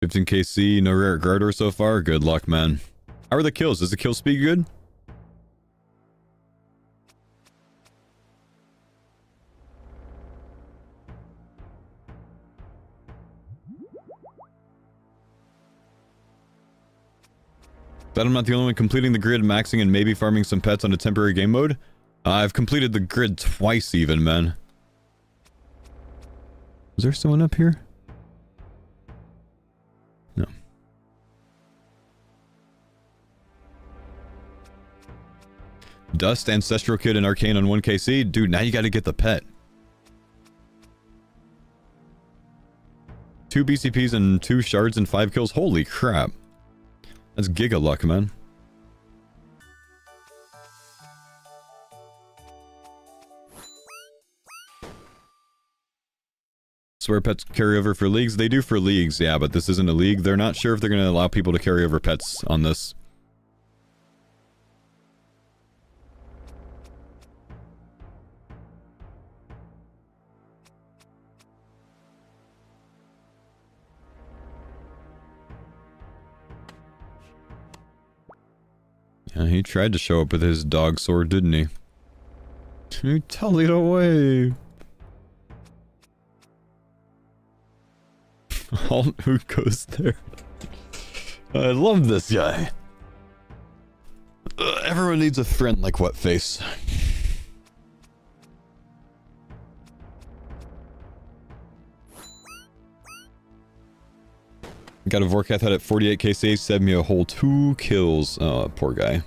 KC, no rare Garter so far. Good luck, man. How are the kills? Does the kill speed good? Bet I'm not the only one completing the grid, maxing, and maybe farming some pets on a temporary game mode. I've completed the grid twice even, man. Is there someone up here? No. Dust, Ancestral Kid, and Arcane on 1KC? Dude, now you gotta get the pet. 2 BCPs and 2 shards and 5 kills? Holy crap. That's giga luck, man. Swear pets carry over for leagues? They do for leagues, yeah, but this isn't a league. They're not sure if they're going to allow people to carry over pets on this. Yeah, he tried to show up with his dog sword, didn't he? He tullied away. Who goes there? I love this guy. Everyone needs a friend like Whatface. Got a Vorkath head at 48 KC, saved me a whole 2 kills. Oh, poor guy.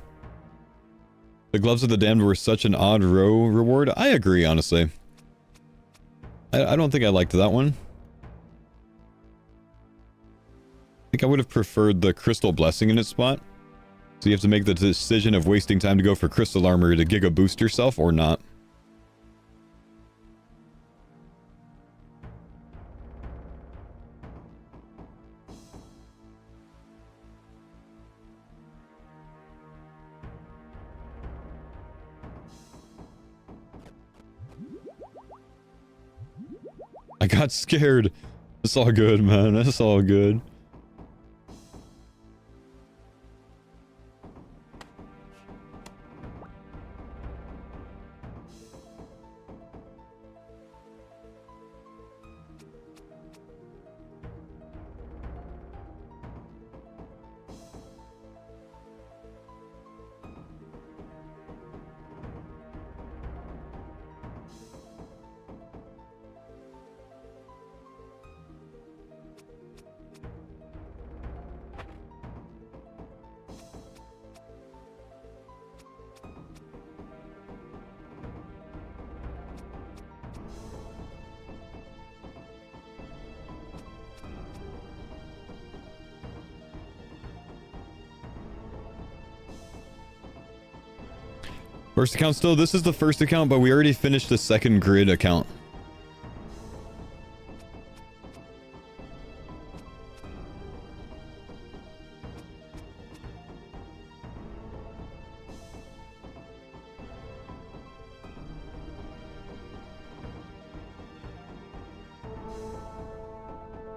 The Gloves of the Damned were such an odd row reward. I agree, honestly. I don't think I liked that one. I think I would have preferred the Crystal Blessing in its spot. So you have to make the decision of wasting time to go for Crystal Armor to Giga Boost yourself or not. I got scared. It's all good, man. It's all good. First account still? This is the first account, but we already finished the second grid account.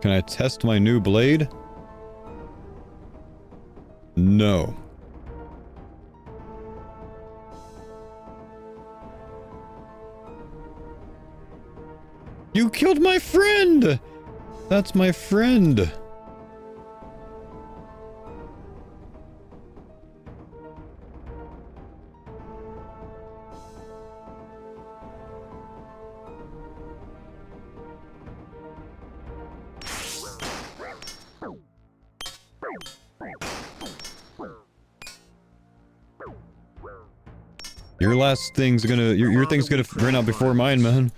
Can I test my new blade? No. You killed my friend! That's my friend. Your last thing's gonna... Your thing's gonna run out before mine, man.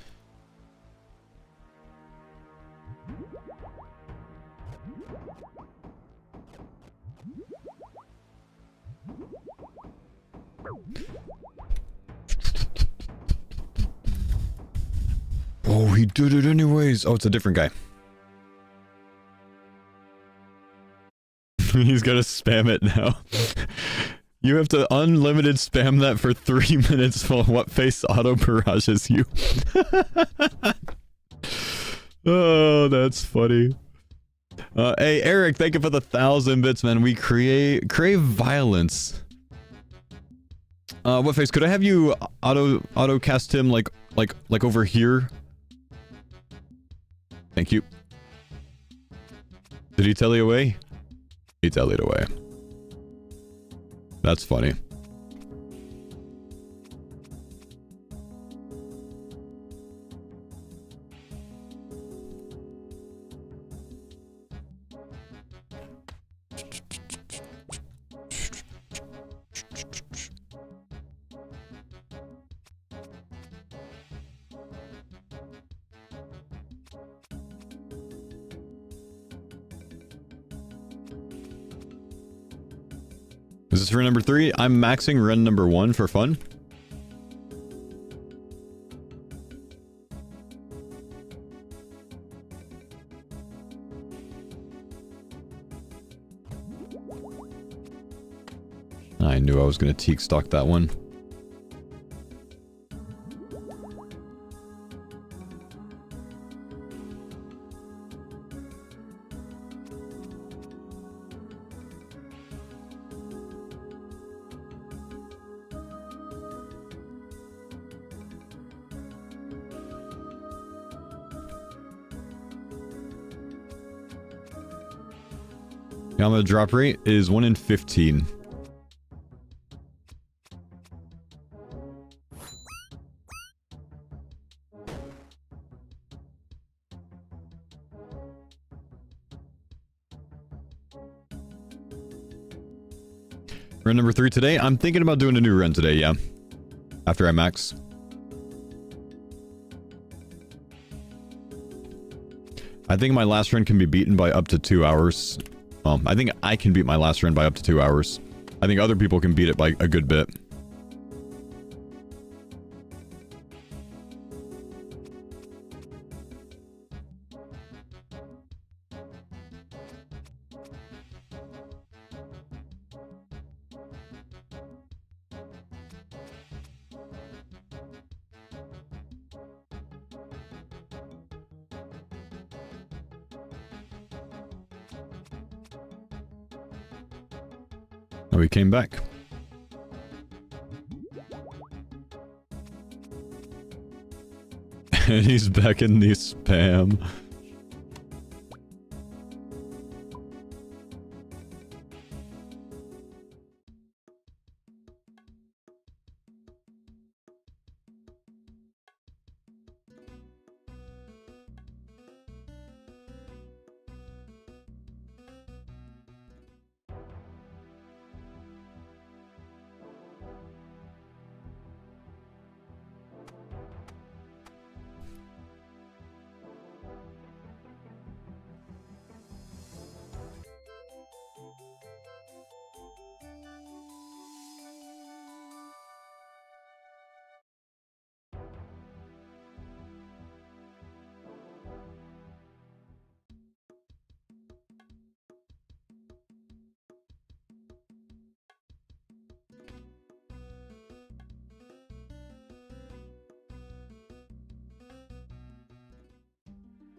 Oh, he did it anyways. Oh, it's a different guy. He's gonna spam it now. You have to unlimited spam that for 3 minutes while what face auto barrages you. Oh, that's funny. Hey, Eric, thank you for the 1,000 bits, man. We crave violence. What face? Could I have you auto cast him like over here? Thank you. Did he tell you away? He tallied away. That's funny. Is this for number 3? I'm maxing run number 1 for fun. I knew I was going to teak stock that one. Gamma drop rate is 1 in 15. Run number 3 today. I'm thinking about doing a new run today, yeah. After I max. I think my last run can be beaten by up to 2 hours. I think I can beat my last run by up to 2 hours. I think other people can beat it by a good bit. Oh, he came back. And he's back in the spam.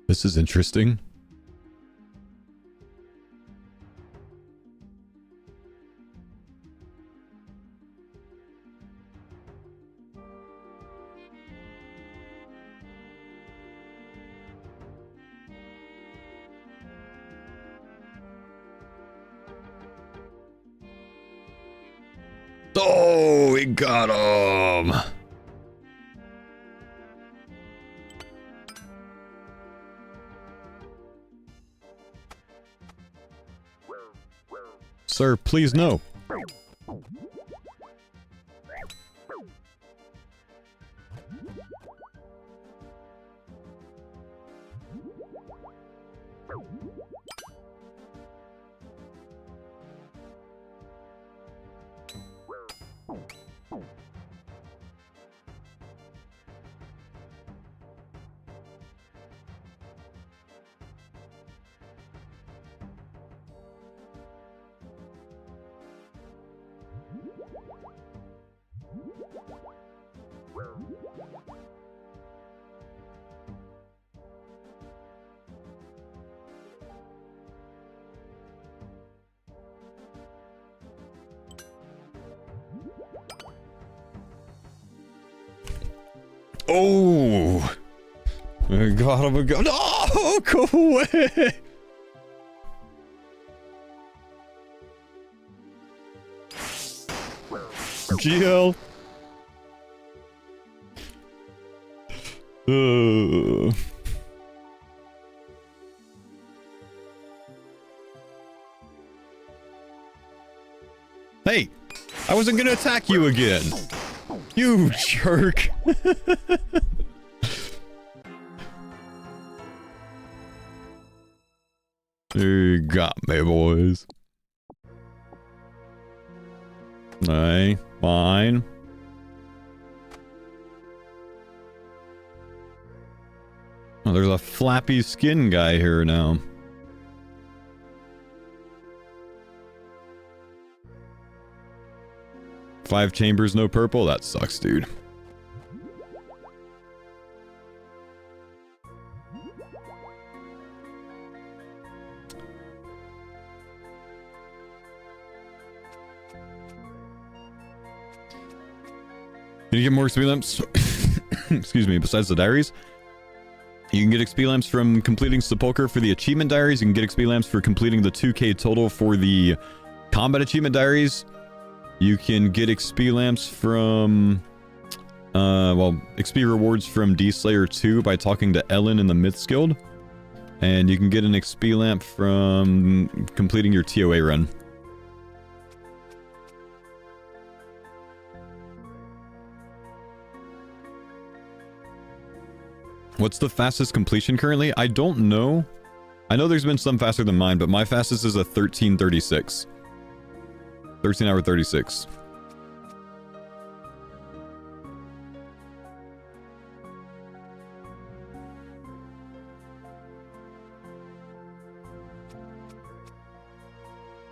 This is interesting. Oh, we got him. Sir, please no. Oh! I got him again. No! Go away! GL. Hey! I wasn't gonna attack you again! You jerk! You got me, boys. Hey, fine. Oh, there's a flappy skin guy here now. Five chambers, no purple? That sucks, dude. Can you get more XP lamps? Excuse me, besides the diaries? You can get XP lamps from completing sepulchre for the achievement diaries. You can get XP lamps for completing the 2k total for the combat achievement diaries. You can get XP lamps from, well, XP rewards from D-Slayer 2 by talking to Ellen in the Myths Guild. And you can get an XP lamp from completing your TOA run. What's the fastest completion currently? I don't know. I know there's been some faster than mine, but my fastest is a 13:36. 13 hour 36.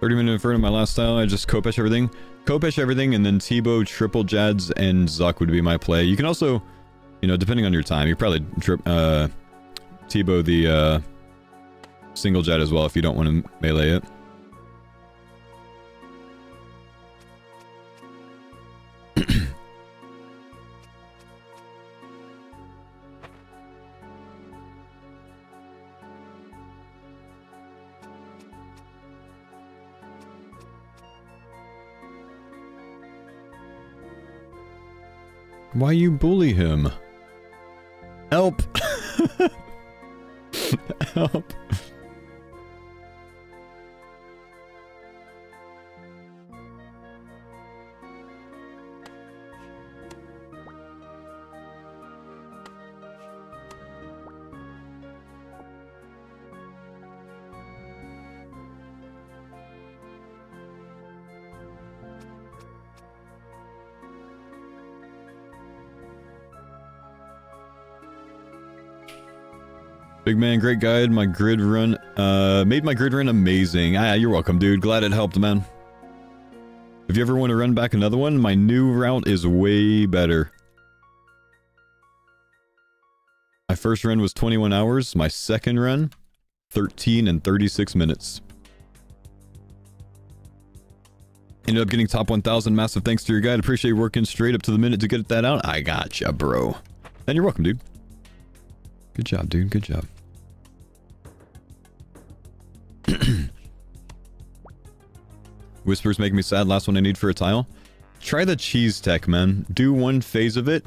"30-minute Inferno, my last style. I just Kopesh everything. Kopesh everything, and then Tebow, triple Jads, and Zuck would be my play. You can also, you know, depending on your time, you probably Tebow the single Jad as well if you don't want to melee it. Why you bully him? Help! Help! Big man, great guide. My grid run, made my grid run amazing. Ah, you're welcome, dude. Glad it helped, man. If you ever want to run back another one, my new route is way better. My first run was 21 hours. My second run, 13 and 36 minutes. Ended up getting top 1,000. Massive thanks to your guide. Appreciate you working straight up to the minute to get that out. I gotcha, bro. And you're welcome, dude. Good job, dude. Good job. Whispers make me sad. Last one I need for a tile. Try the cheese tech, man. Do one phase of it.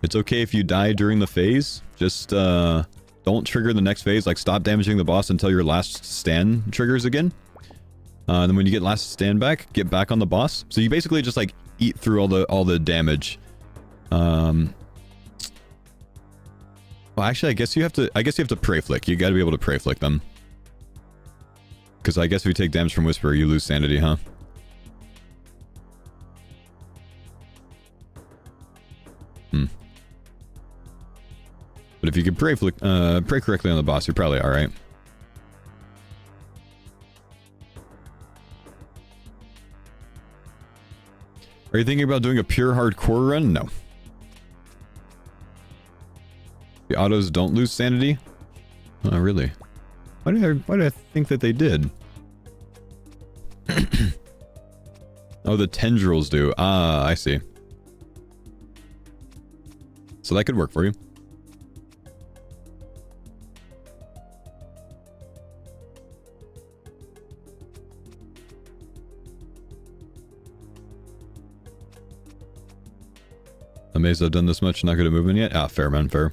It's okay if you die during the phase. Just don't trigger the next phase. Like, stop damaging the boss until your last stand triggers again. Then when you get last stand back, get back on the boss. So you basically just like eat through all the damage. Well, actually, I guess you have to prey flick. You got to be able to prey flick them. Because I guess if you take damage from Whisper, you lose sanity, huh? But if you can prey correctly on the boss, you're probably all right. Are you thinking about doing a pure hardcore run? No. The autos don't lose sanity? Oh, really? Why do I think that they did? Oh, the tendrils do. Ah, I see. so that could work for you. Amazed I've done this much, not good at movement yet? Ah, fair, man, fair.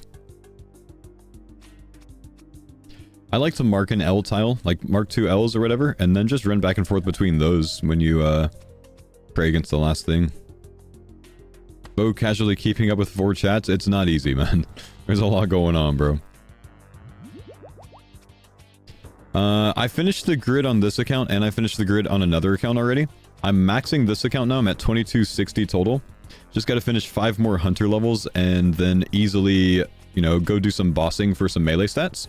I like to mark an L tile, like mark 2 L's or whatever, and then just run back and forth between those when you pray against the last thing. Faux casually keeping up with 4 chats, it's not easy, man. There's a lot going on, bro. I finished the grid on this account, and I finished the grid on another account already. I'm maxing this account now, I'm at 2260 total. Just gotta finish 5 more hunter levels, and then easily, you know, go do some bossing for some melee stats.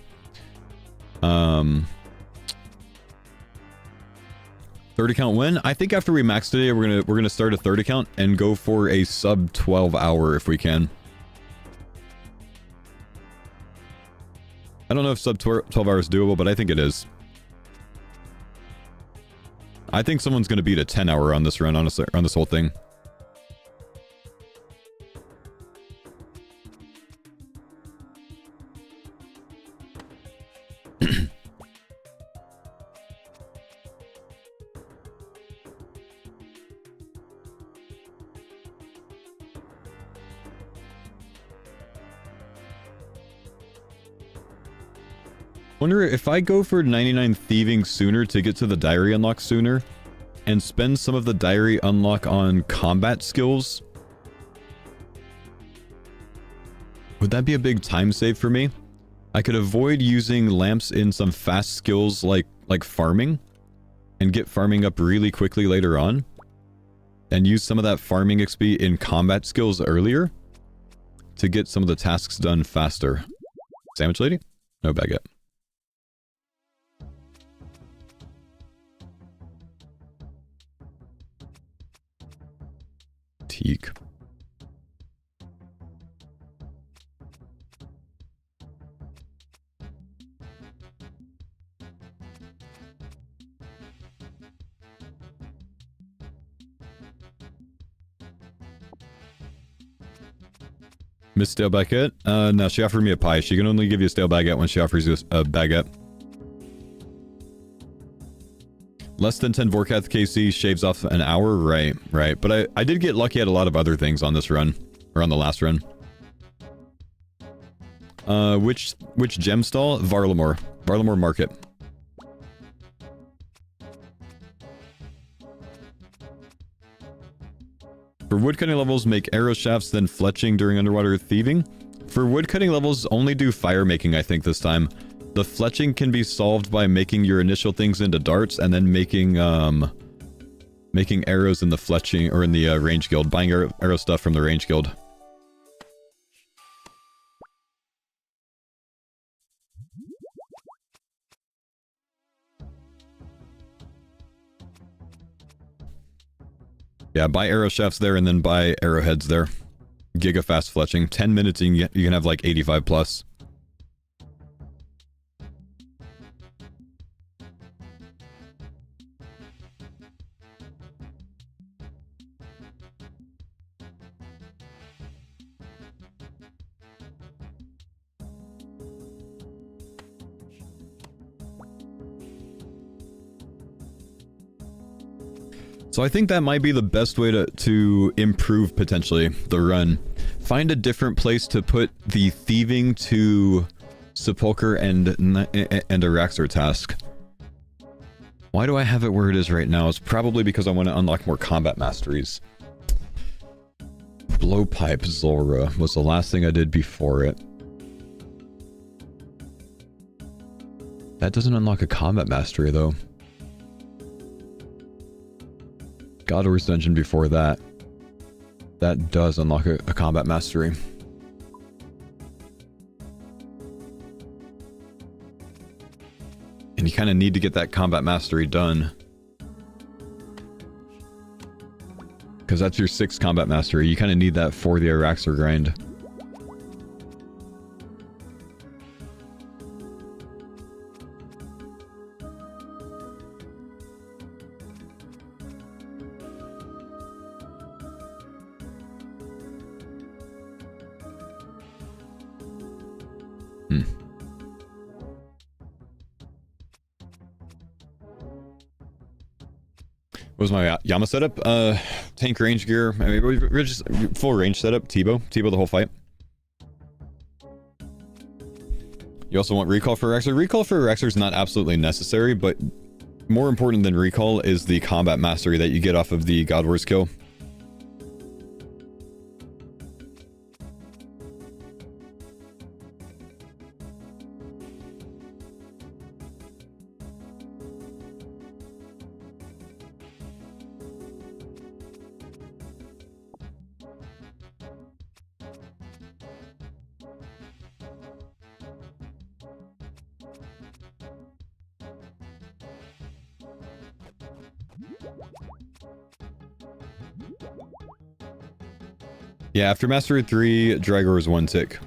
Third account win. I think after we max today, we're gonna start a third account and go for a sub 12 hour if we can. I don't know if sub 12 hours is doable, but I think it is. I think someone's gonna beat a 10 hour on this run, honestly, on this whole thing. Wonder if I go for 99 thieving sooner to get to the diary unlock sooner and spend some of the diary unlock on combat skills. Would that be a big time save for me? I could avoid using lamps in some fast skills like farming and get farming up really quickly later on and use some of that farming XP in combat skills earlier to get some of the tasks done faster. Sandwich lady? No baguette. Teak. Miss Stale Baguette? No, she offered me a pie. She can only give you a stale baguette when she offers you a baguette. Less than 10 Vorkath KC shaves off an hour? Right, right. But I did get lucky at a lot of other things on this run. Or on the last run. Which gem stall? Varlamore. Varlamore Market. For woodcutting levels, make arrow shafts, then fletching during underwater thieving. For woodcutting levels, only do fire making, I think, this time. The fletching can be solved by making your initial things into darts and then making making arrows in the fletching or in the range guild, buying arrow stuff from the range guild. Yeah, buy arrow shafts there and then buy arrowheads there. Giga fast fletching. 10 minutes and you can have like 85 plus. So I think that might be the best way to improve, potentially, the run. Find a different place to put the thieving to sepulchre and Araxor task. Why do I have it where it is right now? It's probably because I want to unlock more combat masteries. Blowpipe Zulrah was the last thing I did before it. That doesn't unlock a combat mastery, though. Godor's dungeon before that. That does unlock a combat mastery. And you kind of need to get that combat mastery done. Because that's your 6th combat mastery. You kind of need that for the Araxor grind. Hmm. What was my Yama setup? Tank range gear. I mean, we're just full range setup. Tebow the whole fight. You also want recall for Rexer. Recall for Rexer is not absolutely necessary, but more important than recall is the combat mastery that you get off of the God Wars kill. Yeah, after Mastery 3, Dragor is 1 tick.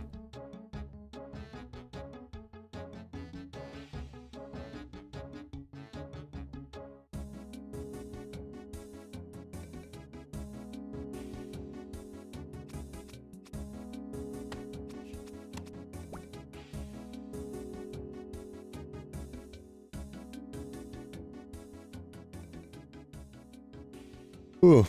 Ooh.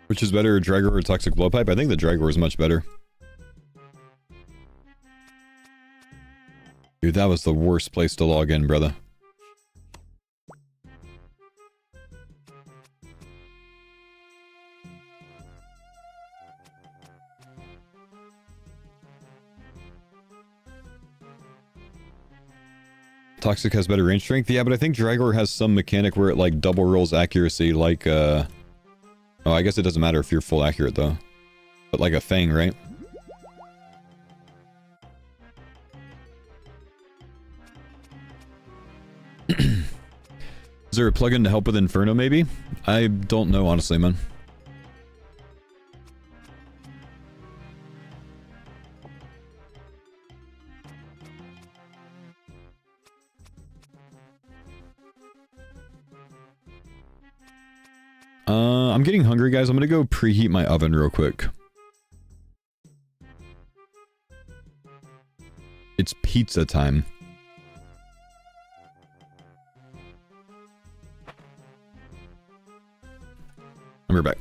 Which is better, Dragor or Toxic Blowpipe? I think the Dragor is much better. Dude, that was the worst place to log in, brother. Toxic has better range strength? Yeah, but I think Dragor has some mechanic where it, like, double rolls accuracy, like, Oh, I guess it doesn't matter if you're full accurate, though. But like a Fang, right? Is there a plugin to help with Inferno, maybe? I don't know, honestly, man. I'm getting hungry, guys. I'm gonna go preheat my oven real quick. It's pizza time. I'm right back.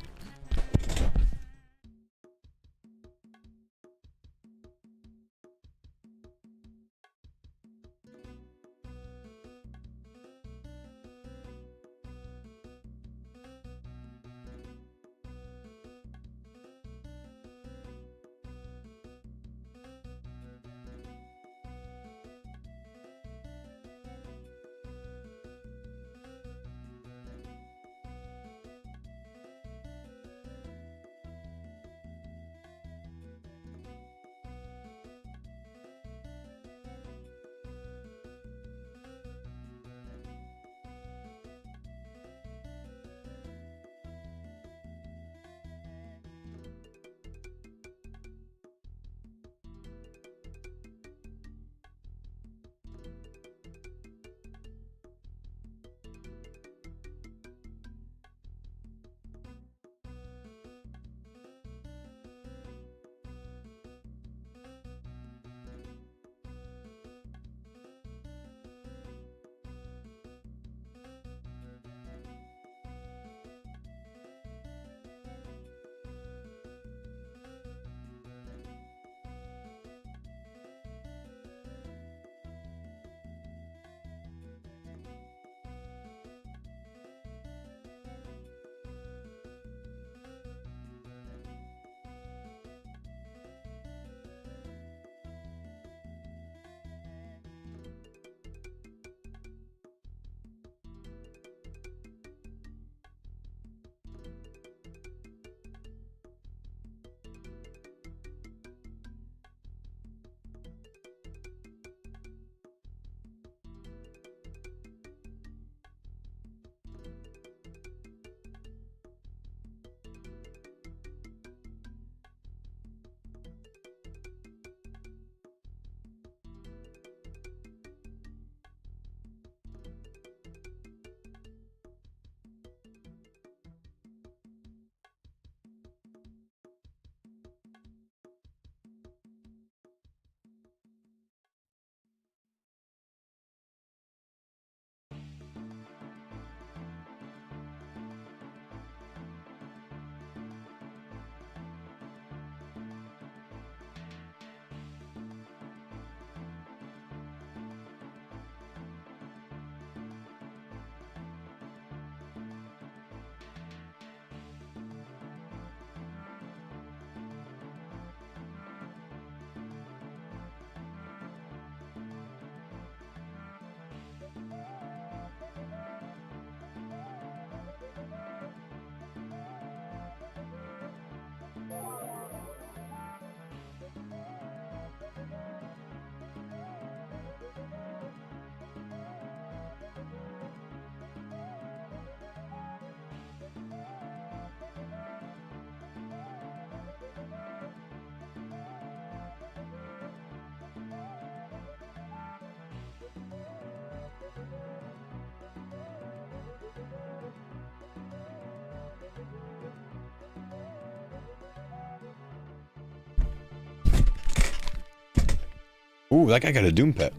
Ooh, that guy got a Doom pet.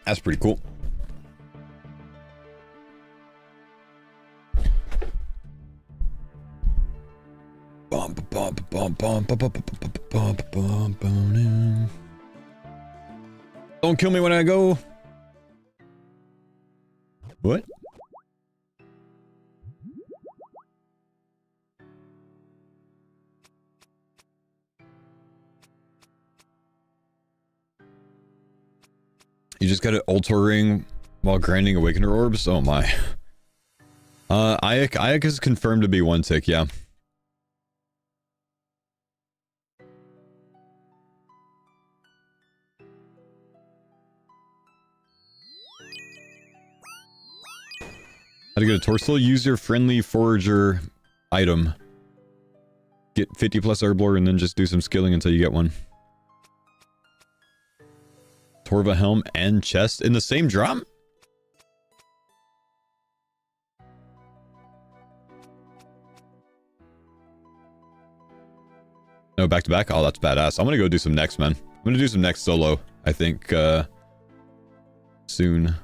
That's pretty cool. Don't kill me when I go. What? You just got an Ultra Ring while grinding Awakener Orbs? Oh my. Ayak is confirmed to be one tick, yeah. How to get a Torsil? Use your friendly forager item. Get 50 plus Herblore and then just do some skilling until you get one. Torva helm and chest in the same drop? No, back to back? Oh, that's badass. I'm gonna go do some next, man. I'm gonna do some next solo, I think, soon.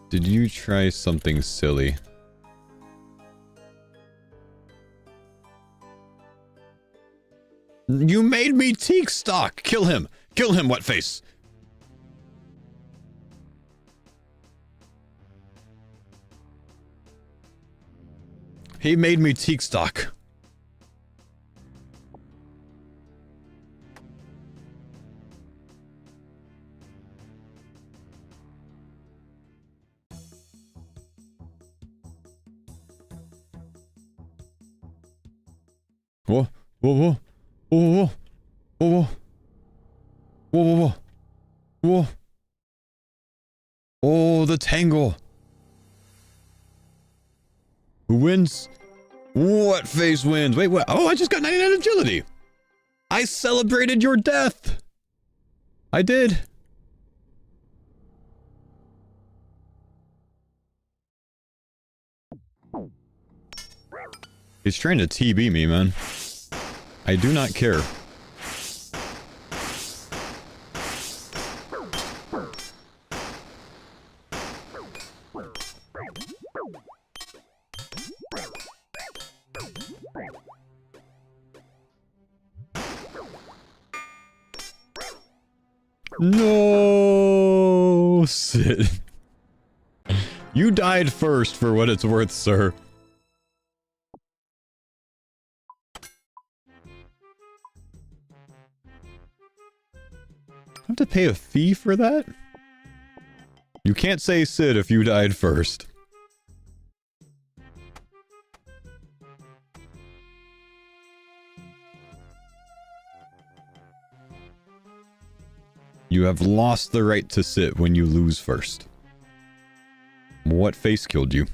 Did you try something silly? You made me teak stock! Kill him! Kill him, Wetface! He made me teak stock. Whoa, whoa, whoa, whoa, whoa, whoa, whoa, whoa, whoa, whoa. Oh, the tangle. Who wins? What face wins? Wait, what? Oh, I just got 99 agility. I celebrated your death. I did. He's trying to TB me, man. I do not care. No, Sid. You died first for what it's worth, sir. I have to pay a fee for that? You can't say Sid if you died first. You have lost the right to sit when you lose first. What face killed you?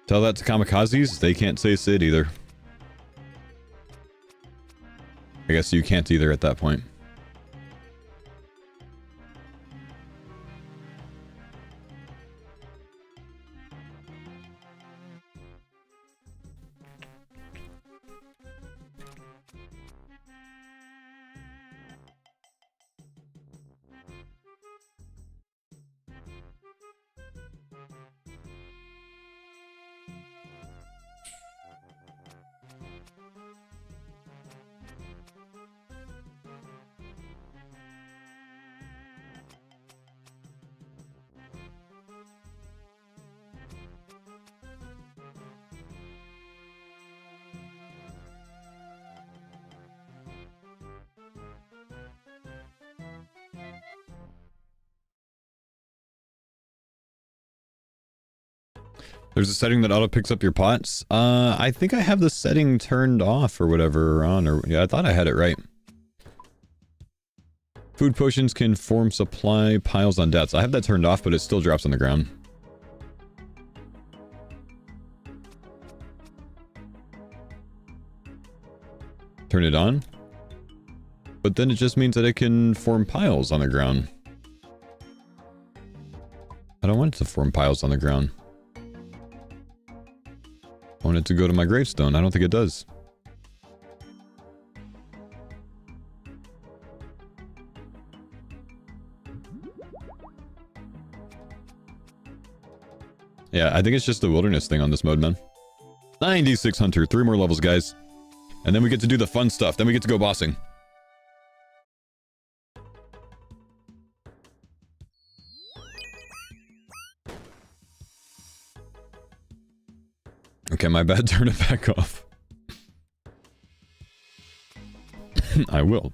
Tell that to kamikazes, they can't say Sid either. I guess you can't either at that point. There's a setting that auto picks up your pots. I think I have the setting turned off or whatever on, or yeah, I thought I had it right. Food potions can form supply piles on deaths. I have that turned off, but it still drops on the ground. Turn it on. But then it just means that it can form piles on the ground. I don't want it to form piles on the ground. I want it to go to my gravestone. I don't think it does. Yeah, I think it's just the wilderness thing on this mode, man. 96 Hunter. 3 more levels, guys. And then we get to do the fun stuff. Then we get to go bossing. Okay, my bad. Turn it back off. I will.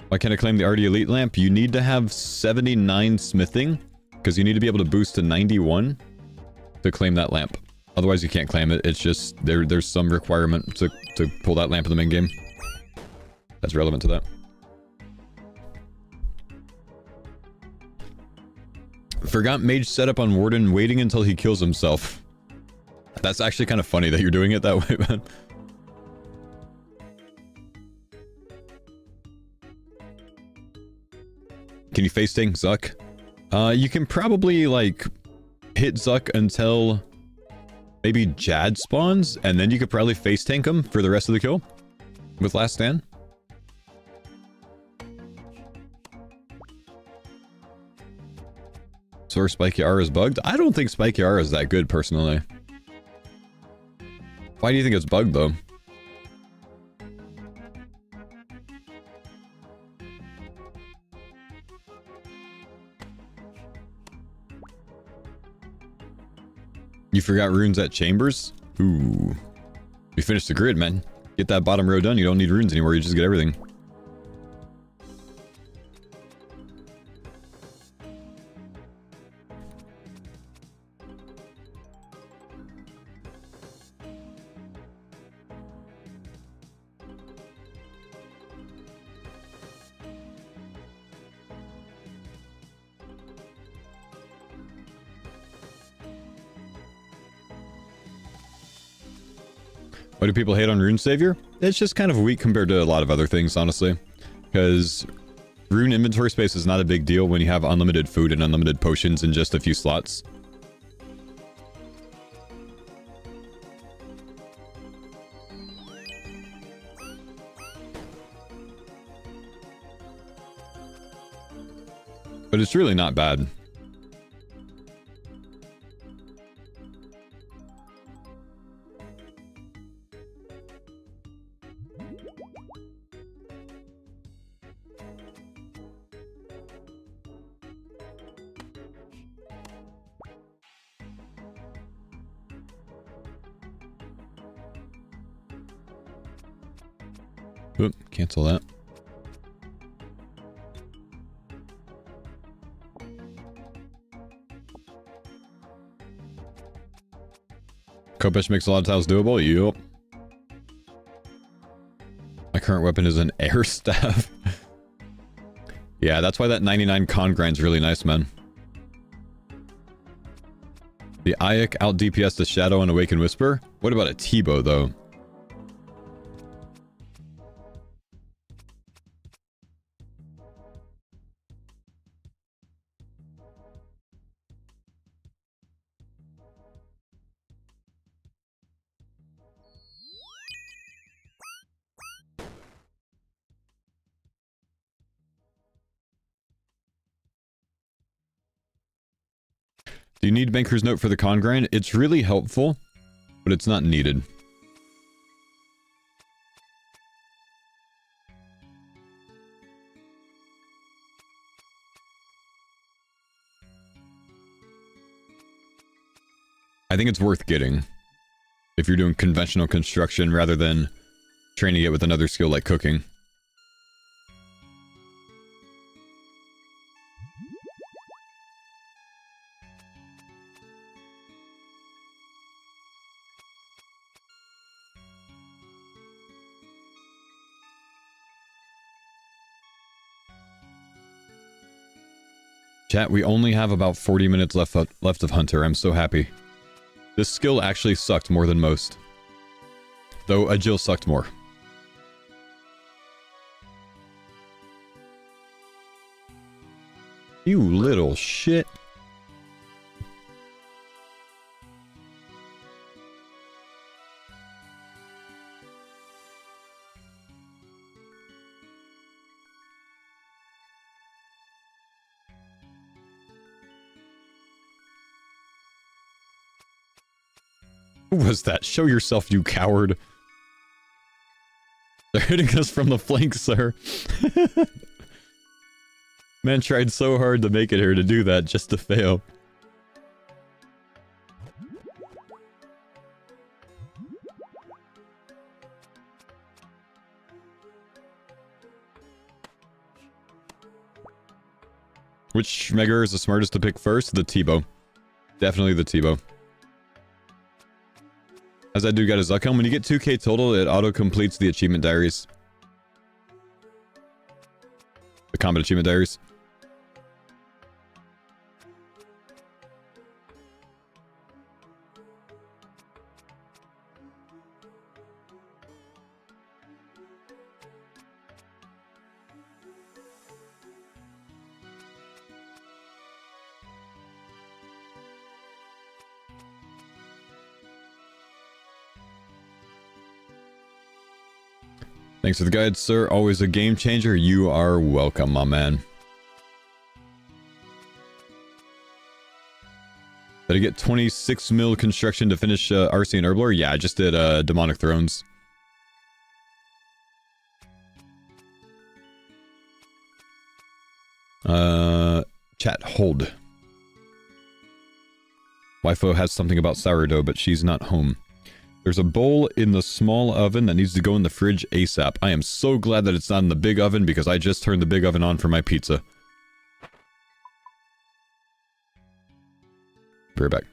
Why can't I claim the RD Elite lamp? You need to have 79 smithing, because you need to be able to boost to 91 to claim that lamp. Otherwise, you can't claim it. It's just there's some requirement to pull that lamp in the main game. That's relevant to that. Forgot mage setup on Warden, waiting until he kills himself. That's actually kind of funny that you're doing it that way, man. Can you face tank Zuck? You can probably, like, hit Zuck until maybe Jad spawns, and then you could probably face tank him for the rest of the kill with Last Stand. So Spiky Ara is bugged? I don't think Spiky Ara is that good, personally. Why do you think it's bugged, though? You forgot runes at Chambers? Ooh. You finished the grid, man. Get that bottom row done. You don't need runes anymore. You just get everything. Why do people hate on Rune Savior? It's just kind of weak compared to a lot of other things, honestly. Because rune inventory space is not a big deal when you have unlimited food and unlimited potions in just a few slots. But it's really not bad. Oop, cancel that. Kopesh makes a lot of tiles doable? Yup. My current weapon is an air staff. Yeah, that's why that 99 con grind's really nice, man. The Ayek out DPS the Shadow and Awaken Whisper? What about a T-bow, though? Do you need Banker's Note for the con grind? It's really helpful, but it's not needed. I think it's worth getting if you're doing conventional construction rather than training it with another skill like cooking. Chat, we only have about 40 minutes left of Hunter. I'm so happy. This skill actually sucked more than most. Though Agil sucked more. You little shit. Who was that? Show yourself, you coward. They're hitting us from the flank, sir. Man tried so hard to make it here to do that, just to fail. Which Mega is the smartest to pick first? The T-Bow. Definitely the T-Bow. How's that dude got his luck helm? When you get 2k total, it auto-completes the achievement diaries. The combat achievement diaries. Thanks for the guide, sir. Always a game changer. You are welcome, my man. Did I get 26 mil construction to finish RC and Herblore? Yeah, I just did Demonic Thrones. Chat, hold. Wifo has something about sourdough, but she's not home. There's a bowl in the small oven that needs to go in the fridge ASAP. I am so glad that it's not in the big oven because I just turned the big oven on for my pizza. Be right back.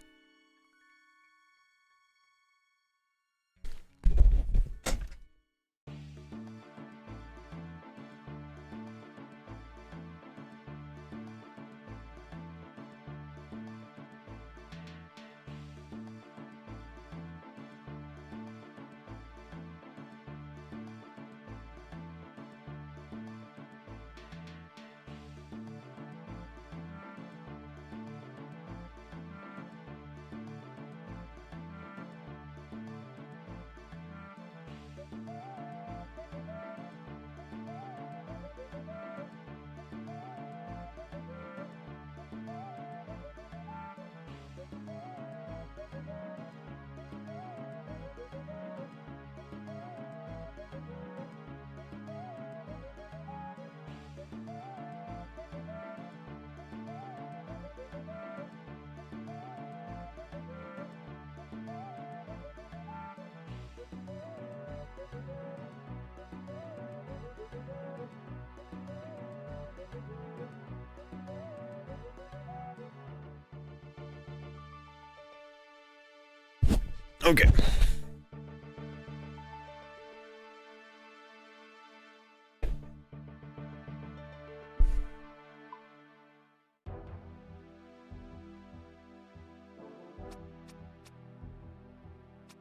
Okay.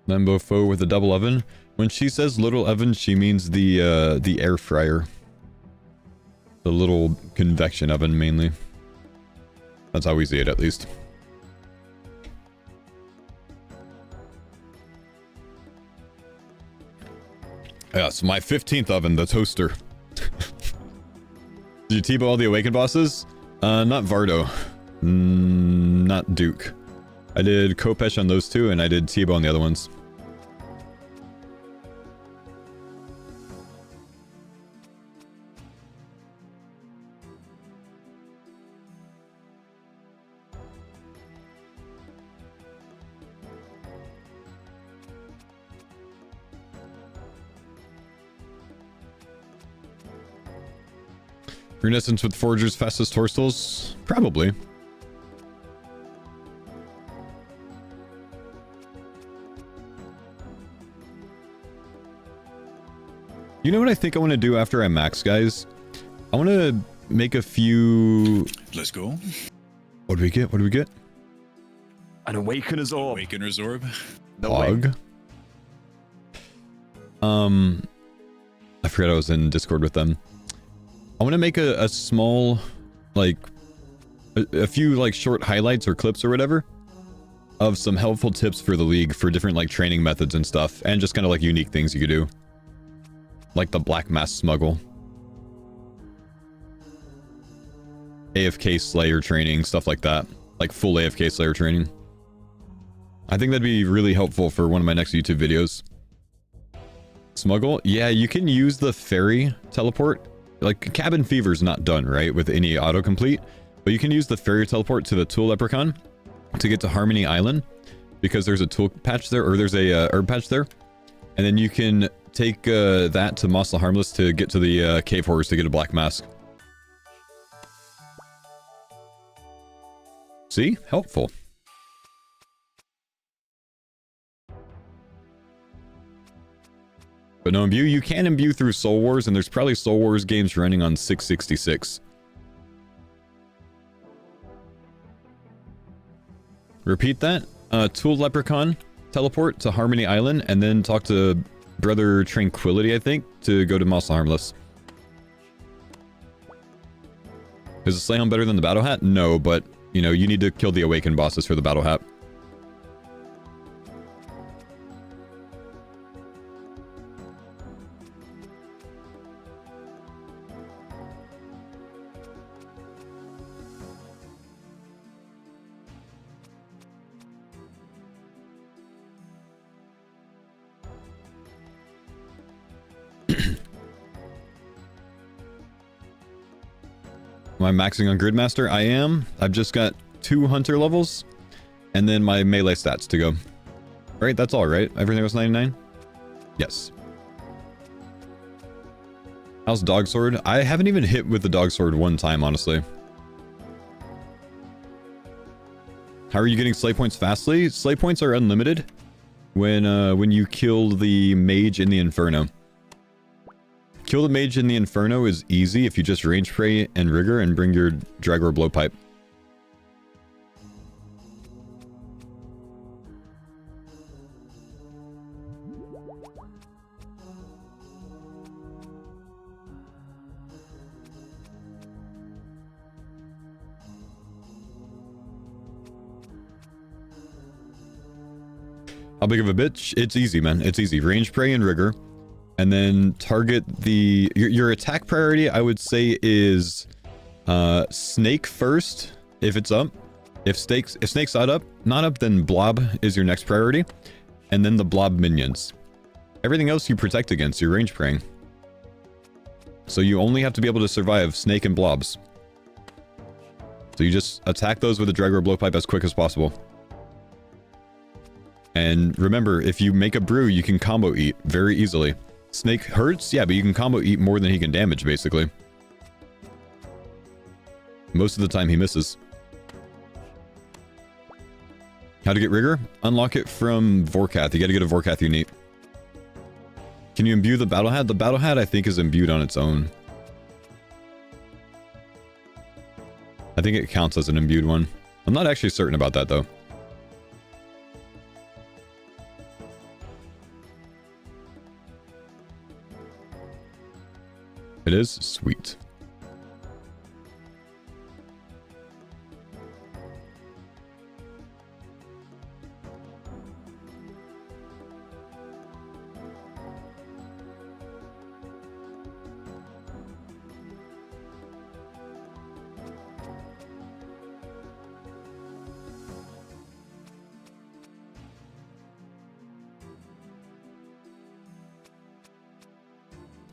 Lambo Faux with a double oven. When she says little oven, she means the air fryer. The little convection oven, mainly. That's how we see it, at least. Yes, my 15th oven, the toaster. Did you T-bow all the Awakened bosses? Not Vardo. Not Duke. I did Kopesh on those two, and I did T-bow on the other ones. Renaissance with Forger's fastest Torstals? Probably. You know what I think I want to do after I max, guys? I want to make a few... Let's go. What do we get? What do we get? An Awakener's Orb. Awakener's Orb. No way. Bug. I forgot I was in Discord with them. I want to make a small, like, a few, like, short highlights or clips or whatever of some helpful tips for the League for different, like, training methods and stuff, and just kind of, like, unique things you could do. Like the Black Mass Smuggle. AFK Slayer training, stuff like that. Like, full AFK Slayer training. I think that'd be really helpful for one of my next YouTube videos. Smuggle? Yeah, you can use the ferry teleport. Like, Cabin Fever's not done, right, with any autocomplete. But you can use the ferry teleport to the Tool Leprechaun to get to Harmony Island. Because there's a tool patch there, or there's a herb patch there. And then you can take that to Moss the Harmless to get to the Cave Horrors to get a Black Mask. See? Helpful. But no imbue, you can imbue through Soul Wars, and there's probably Soul Wars games running on 666. Repeat that. Tool Leprechaun, teleport to Harmony Island, and then talk to Brother Tranquility, I think, to go to Moss the Harmless. Is the Slayhound better than the Battle Hat? No, but, you know, you need to kill the Awakened bosses for the Battle Hat. Am I maxing on Gridmaster? I am. I've just got 2 hunter levels and then my melee stats to go. Right, that's all right. Everything was 99? Yes. How's Dog Sword? I haven't even hit with the Dog Sword one time, honestly. How are you getting slay points fastly? Slay points are unlimited when you kill the mage in the Inferno. Kill the mage in the Inferno is easy if you just range pray and rigor and bring your Dragor blowpipe. How big of a bitch? It's easy, man. It's easy. Range pray and rigor. And then target the... Your attack priority, I would say, is snake first, if it's up. If snake's not up, then blob is your next priority. And then the blob minions. Everything else you protect against, your range praying. So you only have to be able to survive snake and blobs. So you just attack those with a Dragor blowpipe as quick as possible. And remember, if you make a brew, you can combo eat very easily. Snake hurts? Yeah, but you can combo eat more than he can damage, basically. Most of the time he misses. How to get rigor? Unlock it from Vorkath. You gotta get a Vorkath unique. Can you imbue the Battle Hat? The Battle Hat, I think, is imbued on its own. I think it counts as an imbued one. I'm not actually certain about that, though. It is? Sweet.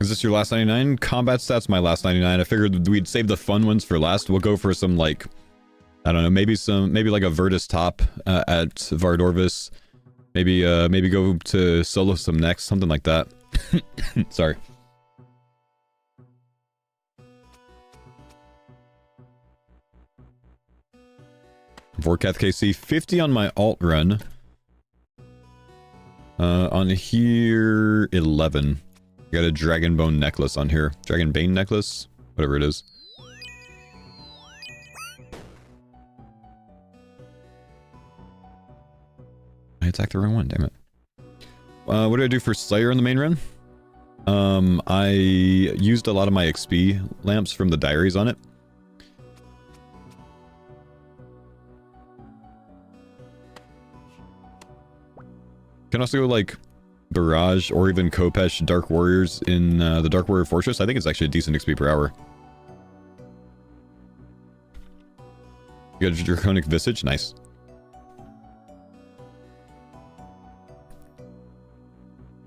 Is this your last 99? Combat stats, my last 99. I figured we'd save the fun ones for last. We'll go for some, like, I don't know, maybe like a Virtus top at Vardorvis. Maybe go to solo some next, something like that. Sorry. Vorkath KC, 50 on my alt run. On here, 11. Got a Dragon Bone necklace on here. Dragon Bane necklace? Whatever it is. attacked the wrong one, damn it. What did I do for Slayer in the main run? I used a lot of my XP lamps from the diaries on it. Can also go like Barrage or even Kopesh Dark Warriors in the Dark Warrior Fortress. I think it's actually a decent XP per hour. You got a Draconic Visage, nice.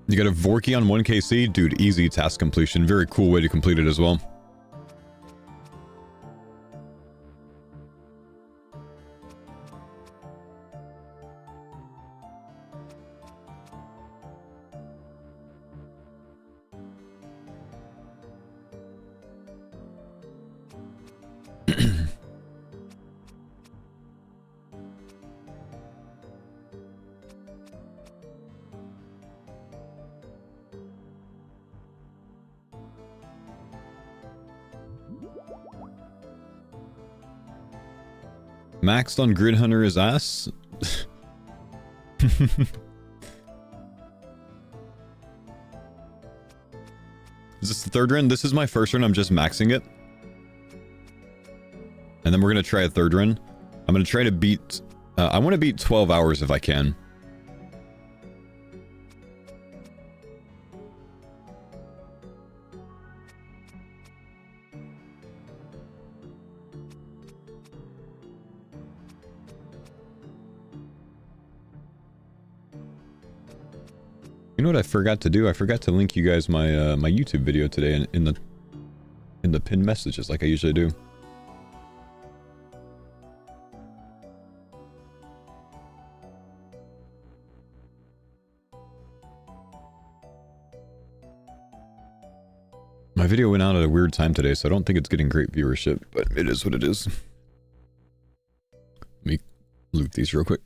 You got a Vorky on 1kc? Dude, easy task completion. Very cool way to complete it as well. Maxed on Grid Hunter is ass. Is this the third run? This is my first run, I'm just maxing it. And then we're gonna try a third run. I'm gonna try to beat... I want to beat 12 hours if I can. You know what I forgot to do? I forgot to link you guys my my YouTube video today in the pinned messages like I usually do. My video went out at a weird time today, so I don't think it's getting great viewership, but it is what it is. Let me loot these real quick.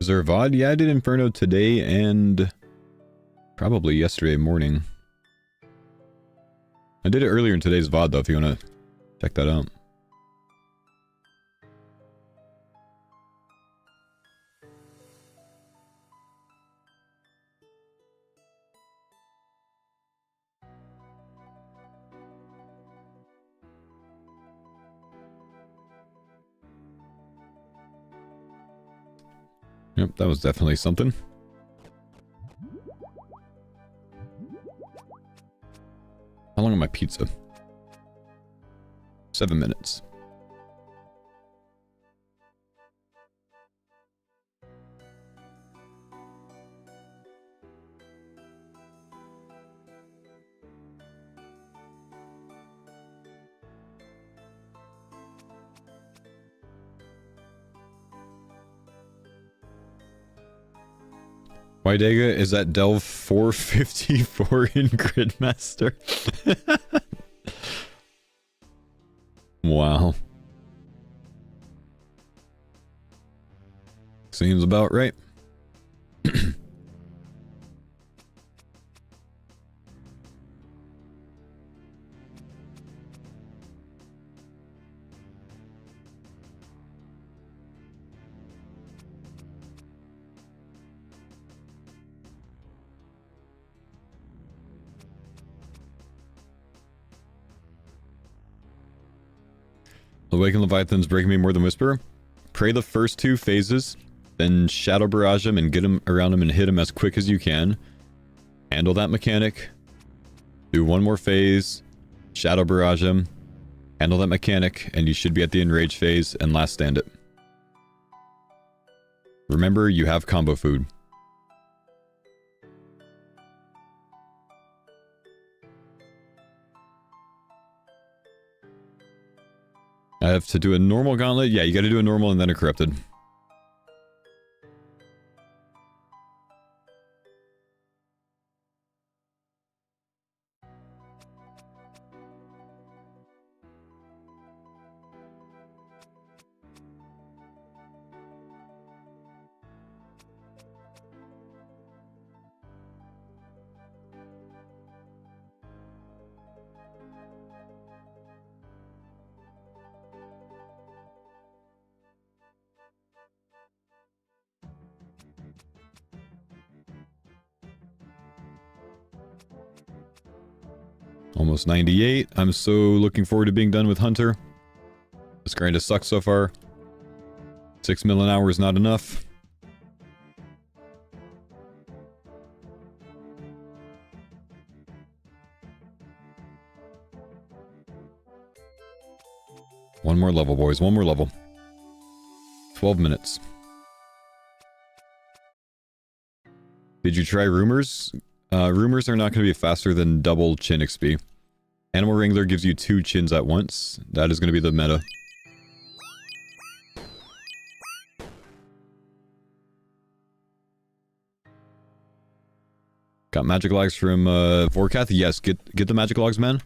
Is there a VOD? Yeah, I did Inferno today and probably yesterday morning. I did it earlier in today's VOD though, if you want to check that out. Yep, that was definitely something. How long on my pizza? 7 minutes. Wydega, is that Delve 454 in Gridmaster? Wow. Seems about right. Awaken Leviathan's breaking me more than Whisper. Pray the first 2 phases, then Shadow Barrage him and get him around him and hit him as quick as you can. Handle that mechanic. Do 1 more phase, Shadow Barrage him, handle that mechanic, and you should be at the Enrage phase and last stand it. Remember, you have combo food. I have to do a normal gauntlet. Yeah, you got to do a normal and then a corrupted. Almost 98. I'm so looking forward to being done with Hunter. This grind has sucked so far. 6 mil an hour is not enough. One more level, boys. One more level. 12 minutes. Did you try rumors? Rumors are not going to be faster than double chin XP. Animal Wrangler gives you 2 chins at once. That is going to be the meta. Got magic logs from Vorkath. Yes, get the magic logs, man.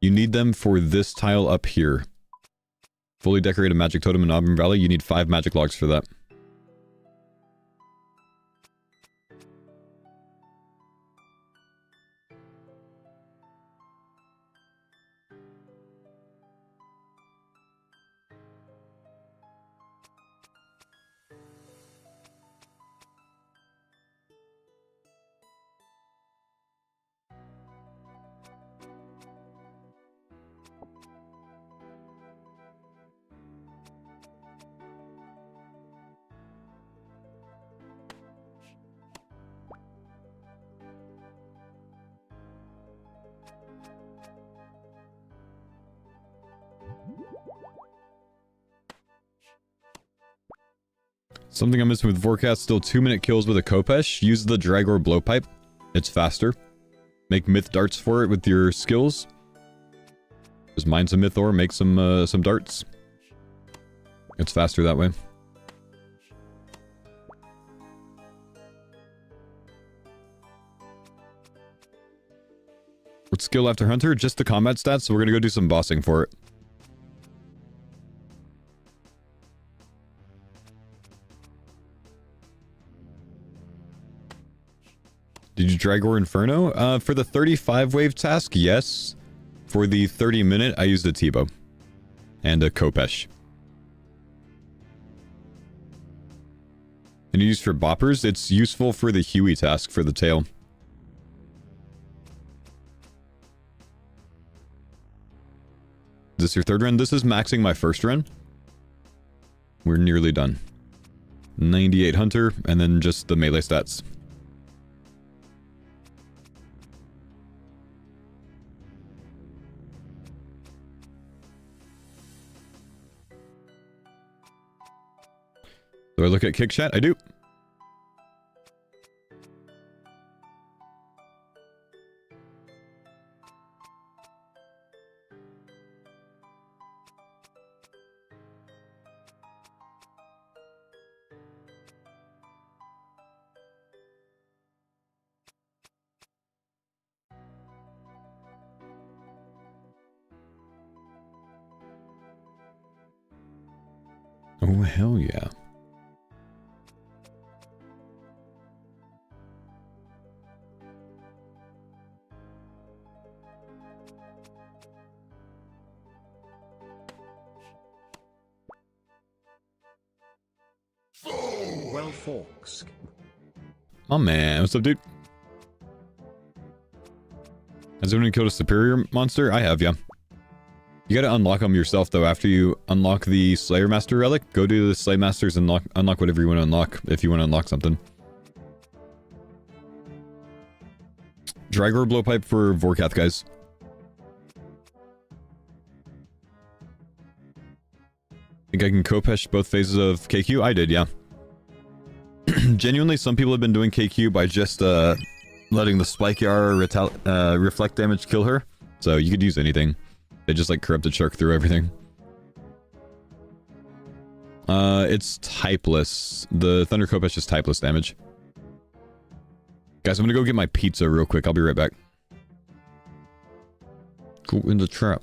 You need them for this tile up here. Fully decorated magic totem in Auburn Valley. You need 5 magic logs for that. Something I'm missing with Vorkath, still 2-minute kills with a Kopesh. Use the Dragor Blowpipe. It's faster. Make myth darts for it with your skills. Just mine some myth ore, make some darts. It's faster that way. What skill after Hunter? Just the combat stats, so we're gonna go do some bossing for it. Did you Dragor Inferno? For the 35 wave task, yes. For the 30-minute, I used a T-bow. And a Kopesh. And you use for boppers, it's useful for the Huey task for the tail. Is this your third run? This is maxing my first run. We're nearly done. 98 Hunter, and then just the melee stats. Do I look at kick chat? I do. Oh, hell yeah. Well, Forks. Oh man, what's up, dude? Has anyone killed a superior monster? I have, yeah. You gotta unlock them yourself, though. After you unlock the Slayer Master relic, go to the Slay Masters and unlock whatever you want to unlock, if you want to unlock something. Dragor Blowpipe for Vorkath, guys. Think I can Kopesh both phases of KQ? I did, yeah. Genuinely, some people have been doing KQ by just letting the Spike Yara reflect damage kill her. So you could use anything. They just like corrupted shark through everything. It's typeless. The Thunder Cope is just typeless damage. Guys, I'm gonna go get my pizza real quick. I'll be right back. Go in the trap.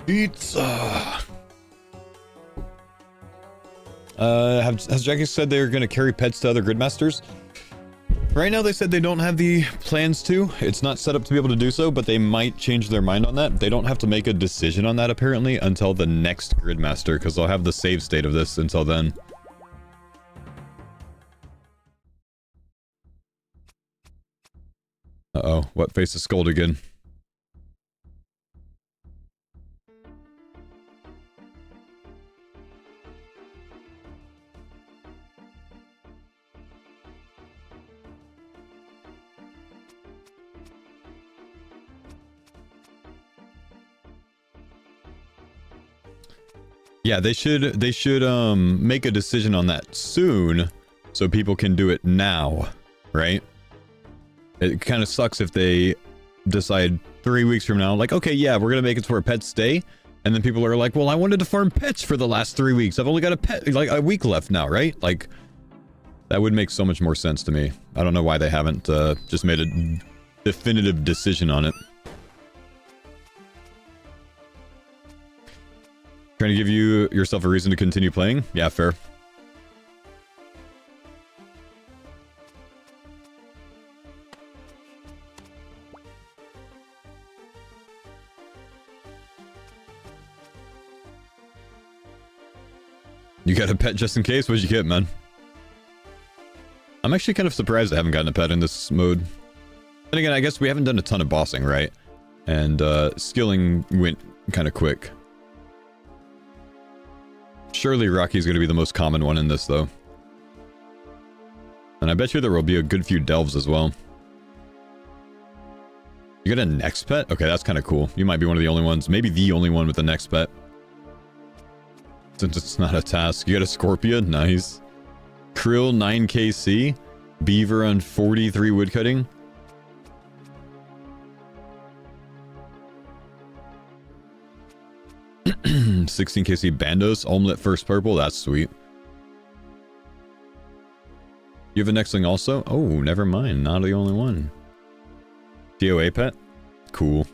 Pizza. Has Jackie said they're going to carry pets to other gridmasters? Right now they said they don't have the plans to. It's not set up to be able to do so, but they might change their mind on that. They don't have to make a decision on that apparently until the next gridmaster, because they'll have the save state of this until then. Uh-oh, what face is Scold again? Yeah, they should make a decision on that soon so people can do it now, right? It kind of sucks if they decide 3 weeks from now, like, okay, yeah, we're going to make it to where pets stay. And then people are like, well, I wanted to farm pets for the last 3 weeks. I've only got a week left now, right? Like, that would make so much more sense to me. I don't know why they haven't just made a definitive decision on it. Trying to give yourself a reason to continue playing? Yeah, fair. You got a pet just in case? What'd you get, man? I'm actually kind of surprised I haven't gotten a pet in this mode. And again, I guess we haven't done a ton of bossing, right? And skilling went kind of quick. Surely Rocky's going to be the most common one in this, though. And I bet you there will be a good few delves as well. You got a next pet? Okay, that's kind of cool. You might be one of the only ones. Maybe the only one with the next pet. Since it's not a task. You got a Scorpia? Nice. Krill 9kc. Beaver on 43 woodcutting. 16 KC Bandos, omelet first purple. That's sweet. You have a next thing also? Oh, never mind. Not the only one. DOA pet? Cool.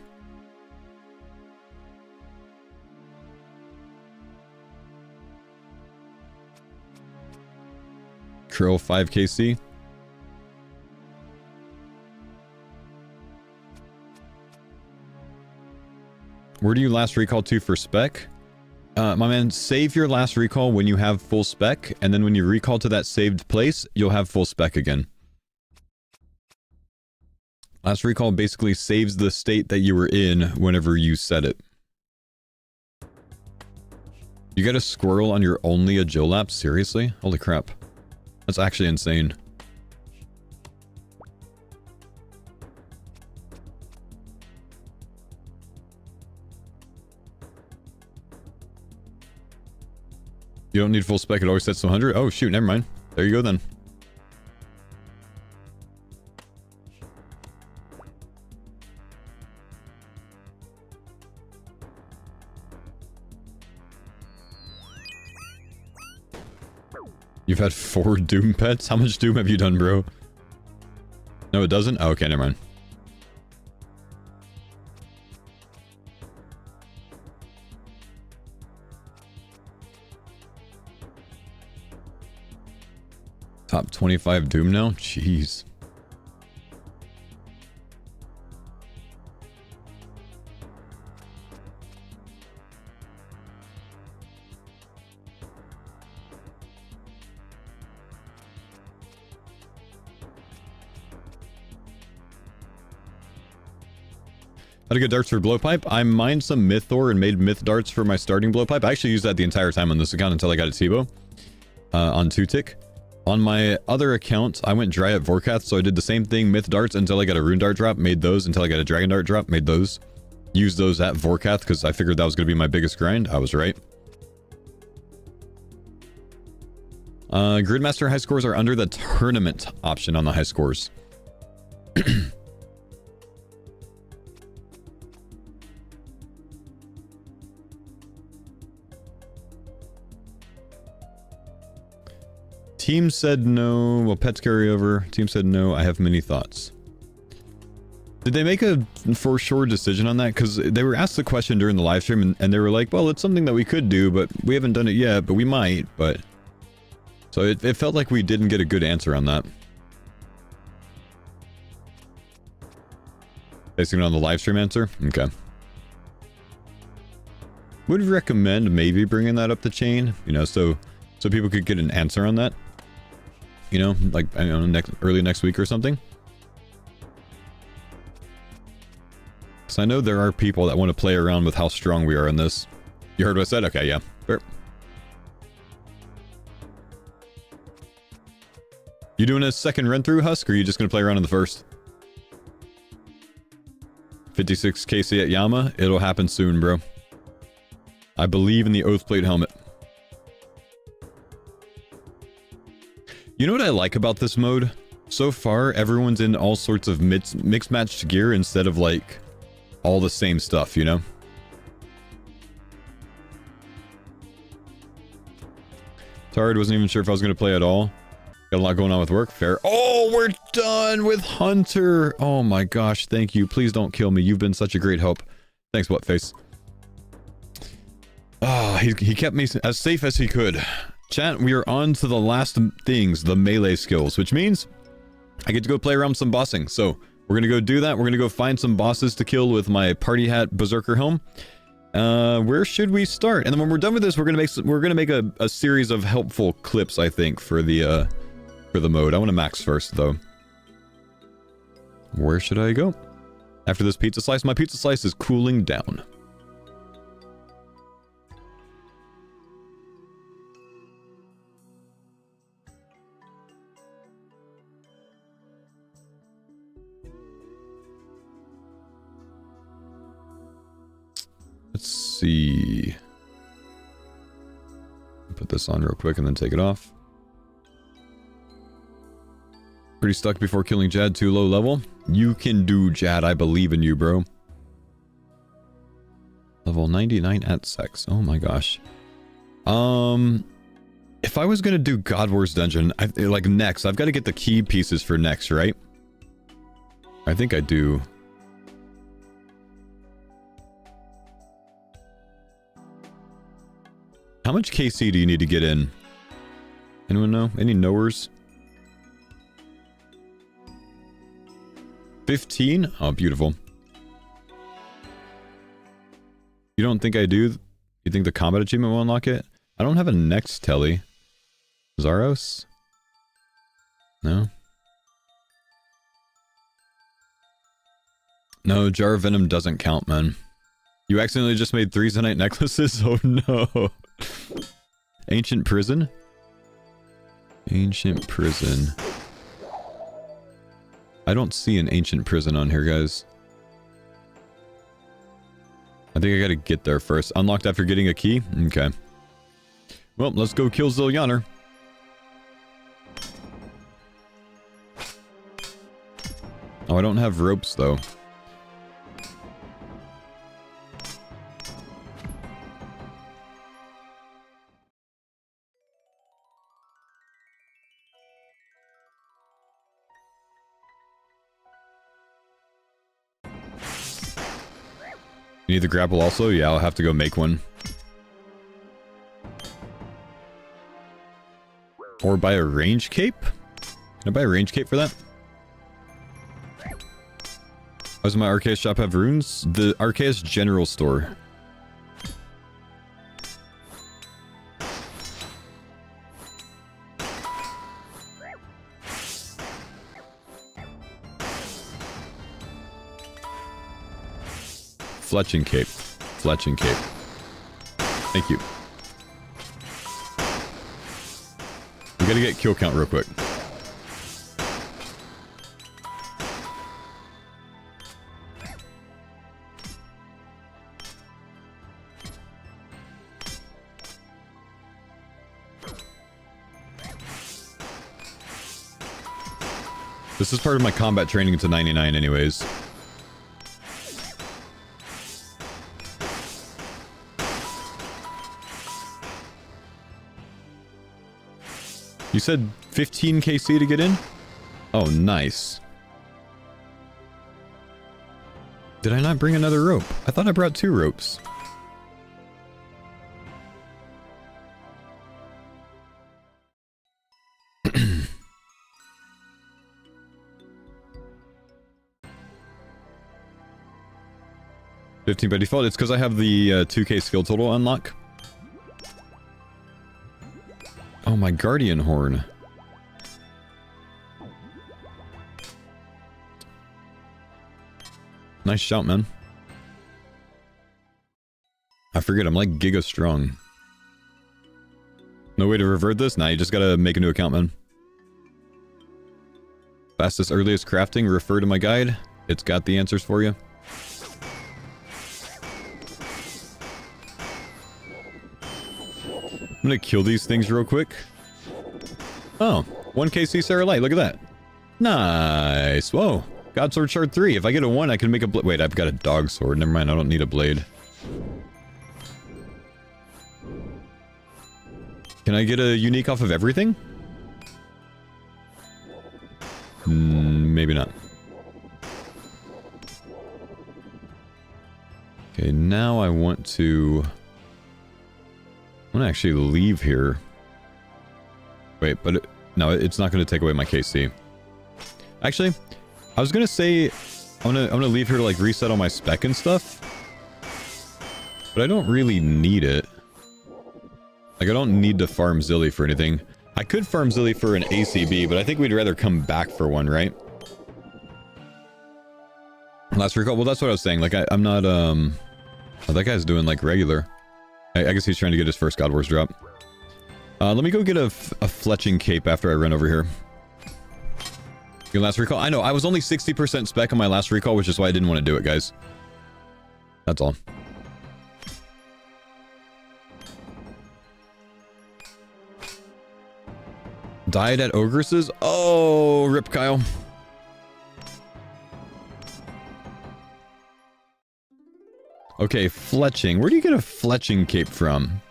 Krill 5 KC. Where do you last recall to for spec? My man, save your last recall when you have full spec, and then when you recall to that saved place, you'll have full spec again. Last recall basically saves the state that you were in whenever you set it. You got a squirrel on your only agil lap? Seriously? Holy crap. That's actually insane. You don't need full spec, it always sets to 100? Oh shoot, never mind. There you go then. You've had 4 Doom pets? How much Doom have you done, bro? No, it doesn't? Oh, okay, never mind. Top 25 Doom now? Jeez. How to get darts for blowpipe? I mined some myth ore and made myth darts for my starting blowpipe. I actually used that the entire time on this account until I got a T-bow on 2-tick. On my other account, I went dry at Vorkath, so I did the same thing, myth darts, until I got a rune dart drop, made those, until I got a dragon dart drop, made those. Used those at Vorkath, because I figured that was going to be my biggest grind. I was right. Gridmaster high scores are under the tournament option on the high scores. Team said no. Well, pets carry over. Team said no. I have many thoughts. Did they make a for sure decision on that? Because they were asked the question during the live stream, and they were like, well, it's something that we could do, but we haven't done it yet, but we might. But so it felt like we didn't get a good answer on that. Basically on the live stream answer? Okay. Would recommend maybe bringing that up the chain, you know, so people could get an answer on that. You know, like, I don't know, early next week or something. Because I know there are people that want to play around with how strong we are in this. You heard what I said? Okay, yeah. Fair. You doing a second run through, Husk, or are you just going to play around in the first? 56 KC at Yama. It'll happen soon, bro. I believe in the Oathplate helmet. You know what I like about this mode? So far, everyone's in all sorts of mixed matched gear instead of, like, all the same stuff, you know? Tired, wasn't even sure if I was going to play at all. Got a lot going on with work. Fair. Oh, we're done with Hunter! Oh my gosh, thank you. Please don't kill me. You've been such a great help. Thanks, Whatface. Ah, he kept me as safe as he could. Chat, we are on to the last things, the melee skills, which means I get to go play around with some bossing. So we're going to go do that. We're going to go find some bosses to kill with my party hat berserker helm. Where should we start? And then when we're done with this, we're going to make a series of helpful clips, I think, for the mode. I want to max first, though. Where should I go? After this pizza slice, my pizza slice is cooling down. Let's see. Put this on real quick and then take it off. Pretty stuck before killing Jad, too low level. You can do, Jad. I believe in you, bro. Level 99 at sex. Oh my gosh. If I was gonna do God Wars Dungeon, like next, I've got to get the key pieces for next, right? I think I do. How much KC do you need to get in? Anyone know? Any knowers? 15? Oh, beautiful. You don't think I do? You think the combat achievement will unlock it? I don't have a next telly. Zaros? No? No, Jar of Venom doesn't count, man. You accidentally just made 3 Zenite necklaces? Oh no. Ancient Prison? Ancient Prison. I don't see an Ancient Prison on here, guys. I think I gotta get there first. Unlocked after getting a key? Okay. Well, let's go kill Zillioner. Oh, I don't have ropes, though. You need the grapple also? Yeah, I'll have to go make one. Or buy a range cape? Can I buy a range cape for that? Does my Arceus shop have runes? The Arceus General Store. Fletching cape. Fletching cape. Thank you. We gotta get kill count real quick. This is part of my combat training to 99 anyways. You said 15 KC to get in? Oh, nice. Did I not bring another rope? I thought I brought 2 ropes. $15 by default. It's because I have the 2K skill total unlock. Oh, my Guardian Horn. Nice shout, man. I forget, I'm like Giga Strong. No way to revert this? Nah, you just gotta make a new account, man. Fastest, earliest crafting, refer to my guide. It's got the answers for you. I'm gonna kill these things real quick. Oh, 1 KC Sarah Light, look at that. Nice. Whoa. God Sword Shard 3. If I get a 1, I can make a blade. Wait, I've got a dog sword. Never mind, I don't need a blade. Can I get a unique off of everything? Maybe not. Okay, now I want to... I'm gonna actually leave here. Wait, but no, it's not gonna take away my KC. Actually, I was gonna say I'm gonna leave here to like reset all my spec and stuff, but I don't really need it. Like I don't need to farm Zilly for anything. I could farm Zilly for an ACB, but I think we'd rather come back for one, right? Last recall. Well, that's what I was saying. Like I'm not oh, that guy's doing like regular. I guess he's trying to get his first God Wars drop. Let me go get a fletching cape after I run over here. Your last recall? I know, I was only 60% spec on my last recall, which is why I didn't want to do it, guys. That's all. Died at Ogresses? Oh, rip Kyle. Okay, fletching. Where do you get a fletching cape from?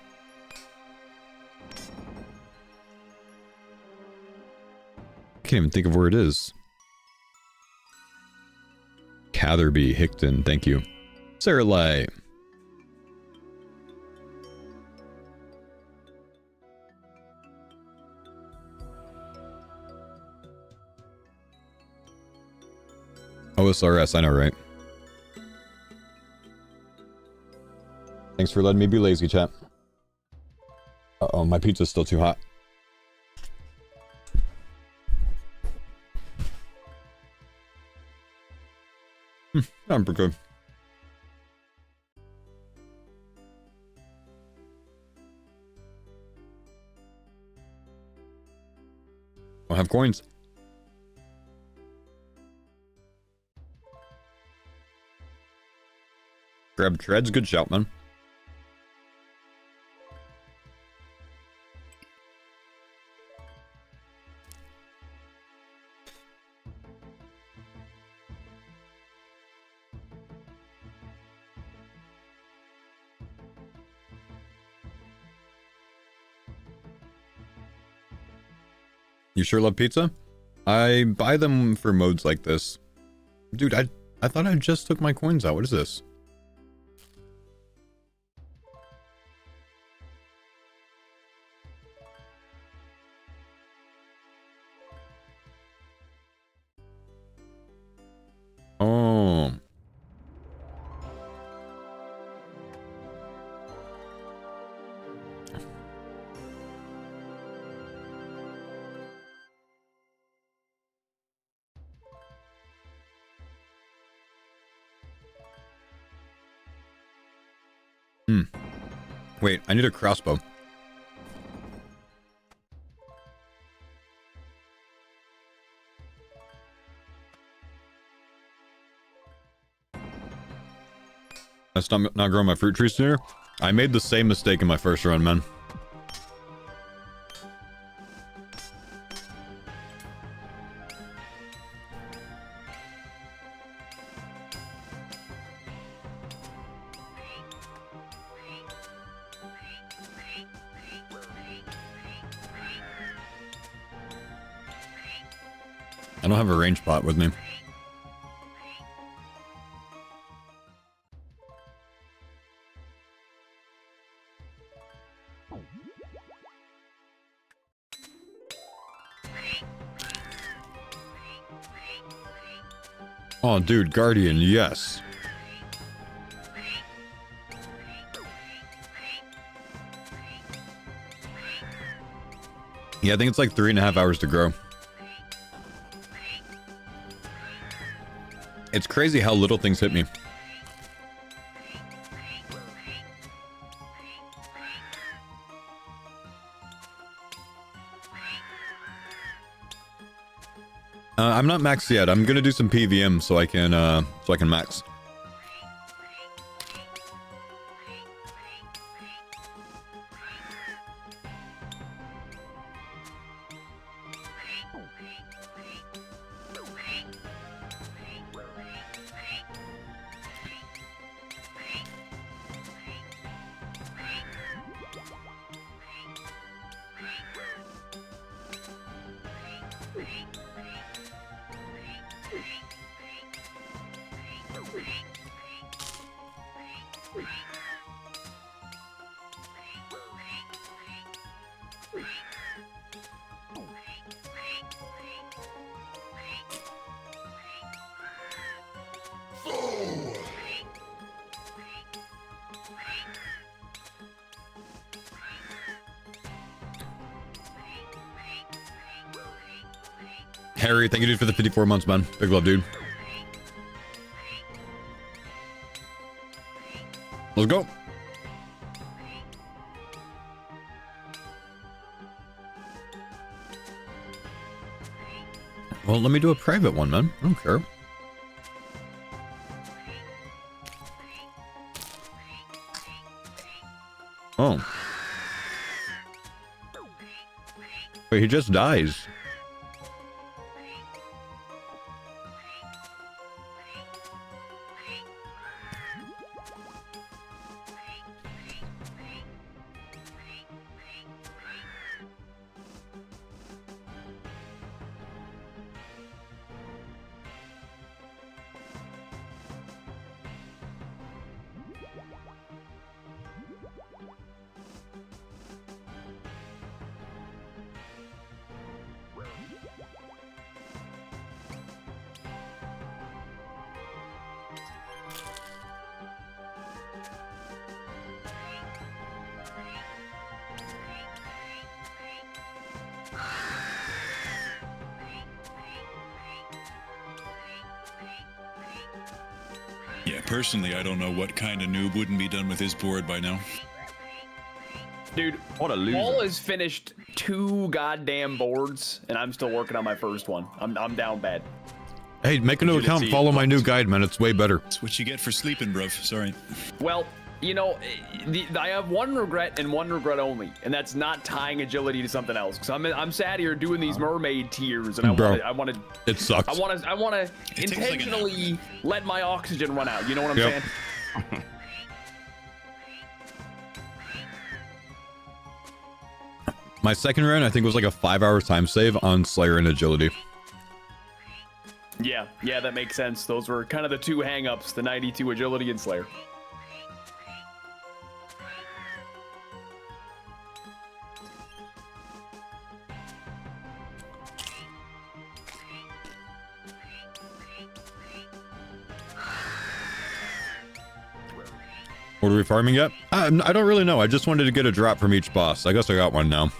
I can't even think of where it is. Catherby, Hickton, thank you. Sarah Lai. OSRS, I know, right? Thanks for letting me be lazy, chat. Uh-oh, my pizza's still too hot. I'm pretty good. Don't have coins. Grab treads, good shout, man. You sure love pizza? I buy them for modes like this. Dude, I thought I just took my coins out. What is this? Oh. Wait, I need a crossbow. Let's not grow my fruit trees sooner. I made the same mistake in my first run, man. I don't have a range pot with me. Oh, dude, Guardian, yes. Yeah, I think it's like 3.5 hours to grow. It's crazy how little things hit me. I'm not maxed yet. I'm gonna do some PVM so I can max. Harry, thank you, dude, for the 54 months, man. Big love, dude. Let's go. Well, let me do a private one, man. I don't care. Oh. Wait, he just dies. Yeah, personally, I don't know what kind of noob wouldn't be done with his board by now. Dude, What a loser. Paul has finished 2 goddamn boards, and I'm still working on my first one. I'm down bad. Hey, make a new account. Follow my new guide, man. It's way better. That's what you get for sleeping, bruv. Sorry. Well, you know, I have one regret and one regret only, and that's not tying agility to something else. Cause I'm sat here doing these mermaid tiers, and I want to. It sucks. I want to intentionally let my oxygen run out. You know what I'm saying? My second run, I think, was like a 5-hour time save on Slayer and Agility. Yeah, that makes sense. Those were kind of the 2 hang-ups, the 92 agility and Slayer. What are we farming yet? I don't really know. I just wanted to get a drop from each boss. I guess I got one now.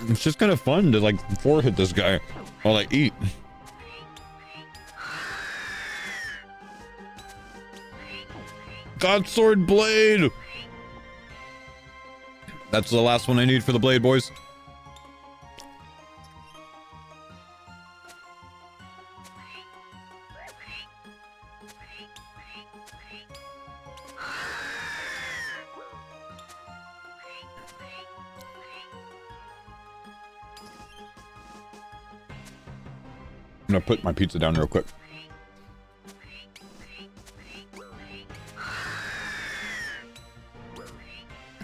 It's just kind of fun to like 4-hit this guy while I eat. God Sword Blade! That's the last one I need for the blade, boys. I'm gonna put my pizza down real quick.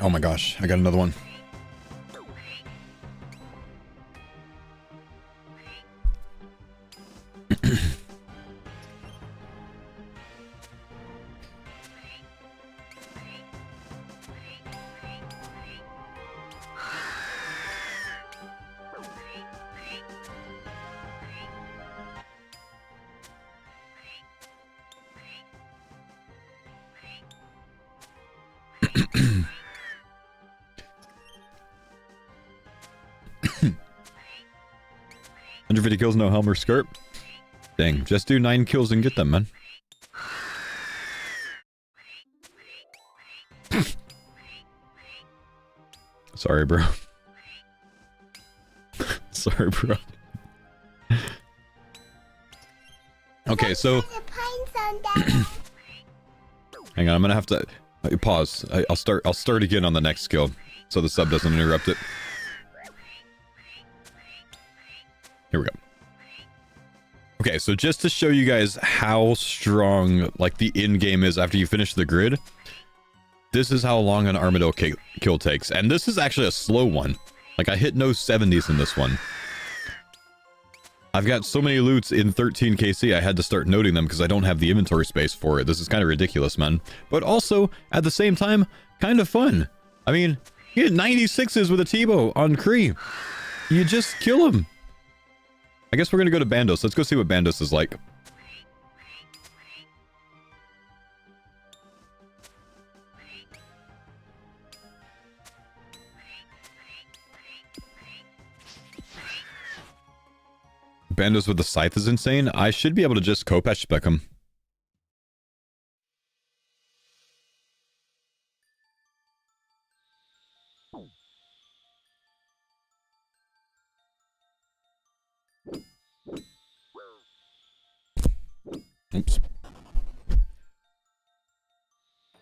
Oh my gosh, I got another one. $150 kills, no helm or skirt. Dang, just do 9 kills and get them, man. Sorry, bro. Sorry, bro. Okay, so hang on, I'm gonna have to pause. I'll start again on the next skill so the sub doesn't interrupt it. Here we go. Okay, so just to show you guys how strong like the end game is after you finish the grid, this is how long an Armadillo kill takes, and this is actually a slow one. Like I hit no 70s in this one. I've got so many loots in 13 KC I had to start noting them because I don't have the inventory space for it. This is kind of ridiculous, man. But also at the same time, kind of fun. I mean, you hit 96s with a T-bow on Kree. You just kill him. I guess we're gonna go to Bandos. Let's go see what Bandos is like. Bandos with the scythe is insane. I should be able to just Kopesh spec him. Oops.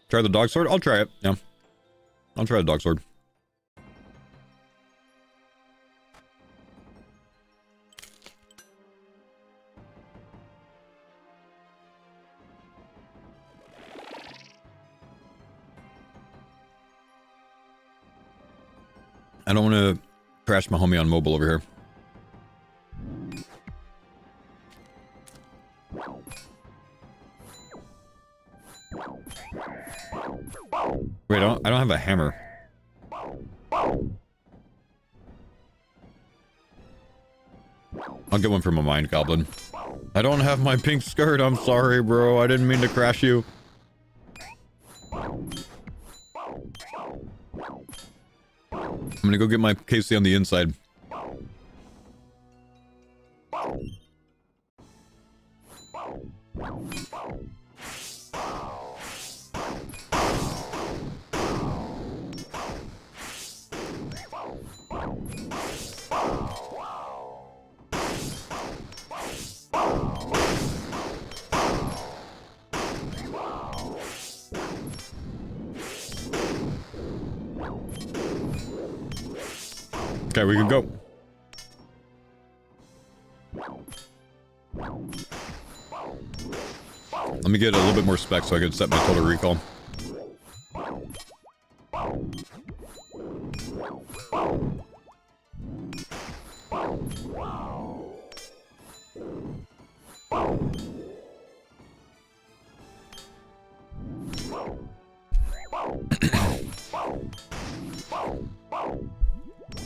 Try the dog sword? I'll try it. Yeah. I'll try the dog sword. I don't want to crash my homie on mobile over here. Wait, I don't have a hammer. I'll get one from a mind goblin. I don't have my pink skirt. I'm sorry, bro. I didn't mean to crash you. I'm gonna go get my KC on the inside. Okay, we can go. Let me get a little bit more spec so I can set my total recall.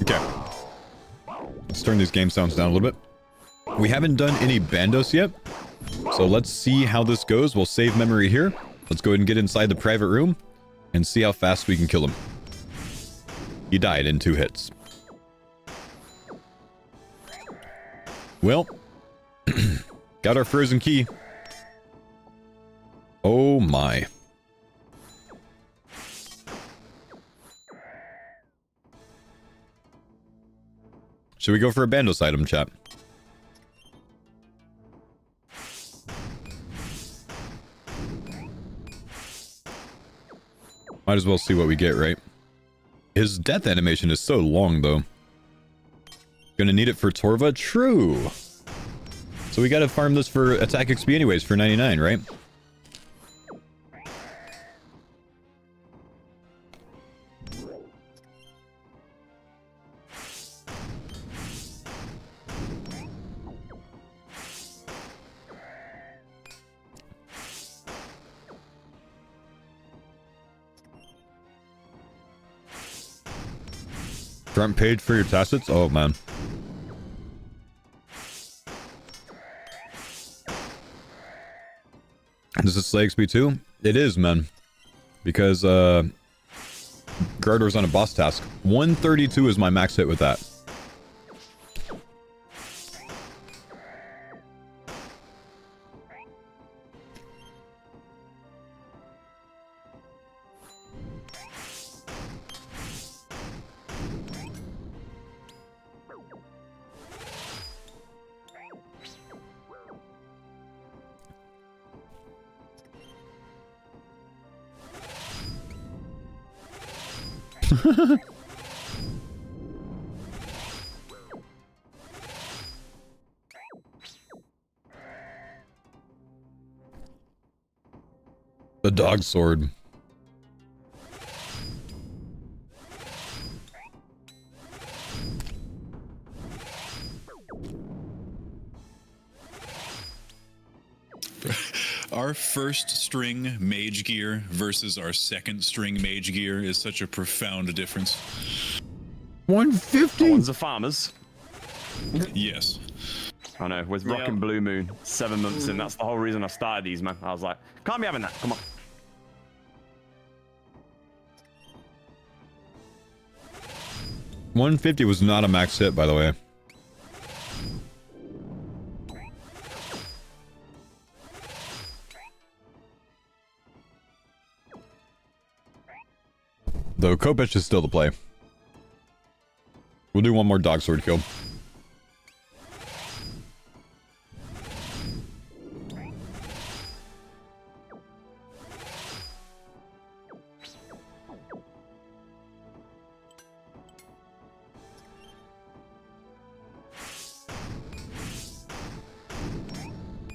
Okay. Let's turn these game sounds down a little bit. We haven't done any bandos yet, so let's see how this goes. We'll save memory here. Let's go ahead and get inside the private room and see how fast we can kill him. He died in 2 hits. Well, got our frozen key. Oh my. Should we go for a bandos item, chat? Might as well see what we get, right? His death animation is so long, though. Gonna need it for Torva? True! So we gotta farm this for attack XP anyways, for 99, right? Front page for your tacits? Oh, man. Is this Slay XP too? It is, man. Because, Gardor's on a boss task. 132 is my max hit with that. The dog sword. Our first string mage gear versus our second string mage gear is such a profound difference. 150? One's the farmers. Yes. I know, with Rockin' Blue Moon, 7 months in. That's the whole reason I started these, man. I was like, can't be having that. Come on. $150 was not a max hit, by the way. Though Kopech is still the play. We'll do one more dog sword kill.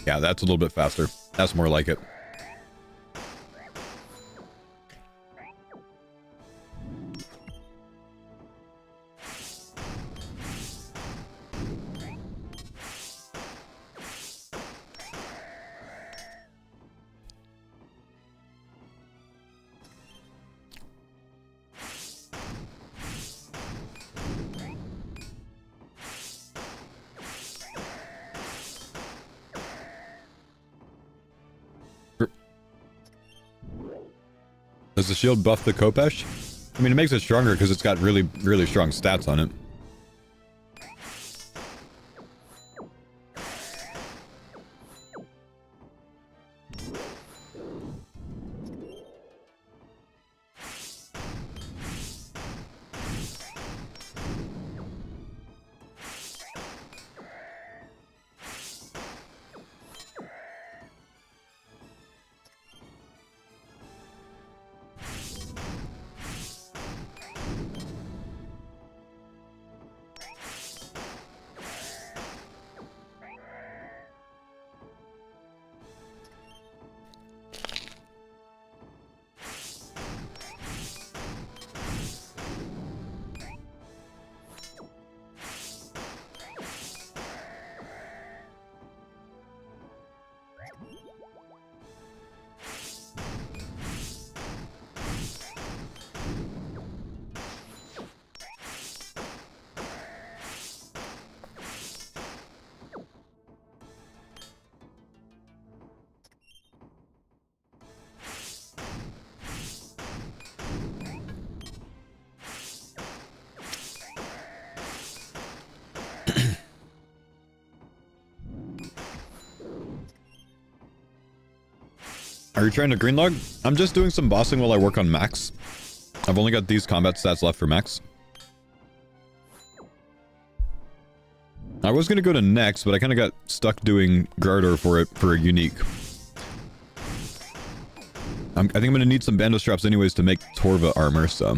Yeah, that's a little bit faster. That's more like it. Does the shield buff the Kopesh? I mean, it makes it stronger because it's got really, really strong stats on it. Are you trying to greenlog? I'm just doing some bossing while I work on max. I've only got these combat stats left for max. I was gonna go to next, but I kind of got stuck doing Gardor for it for a unique. I think I'm gonna need some bando straps anyways to make Torva armor, so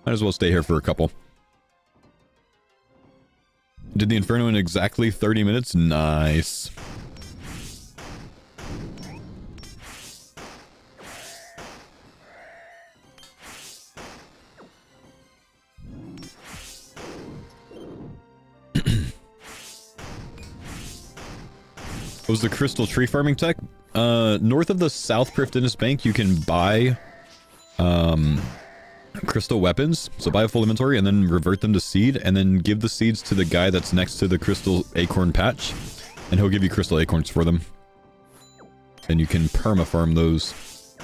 might as well stay here for a couple. Did the Inferno in exactly 30 minutes? Nice. What was the crystal tree farming tech? North of the South Prifdinus Bank, you can buy crystal weapons. So buy a full inventory and then revert them to seed, and then give the seeds to the guy that's next to the crystal acorn patch, and he'll give you crystal acorns for them. And you can perma-farm those.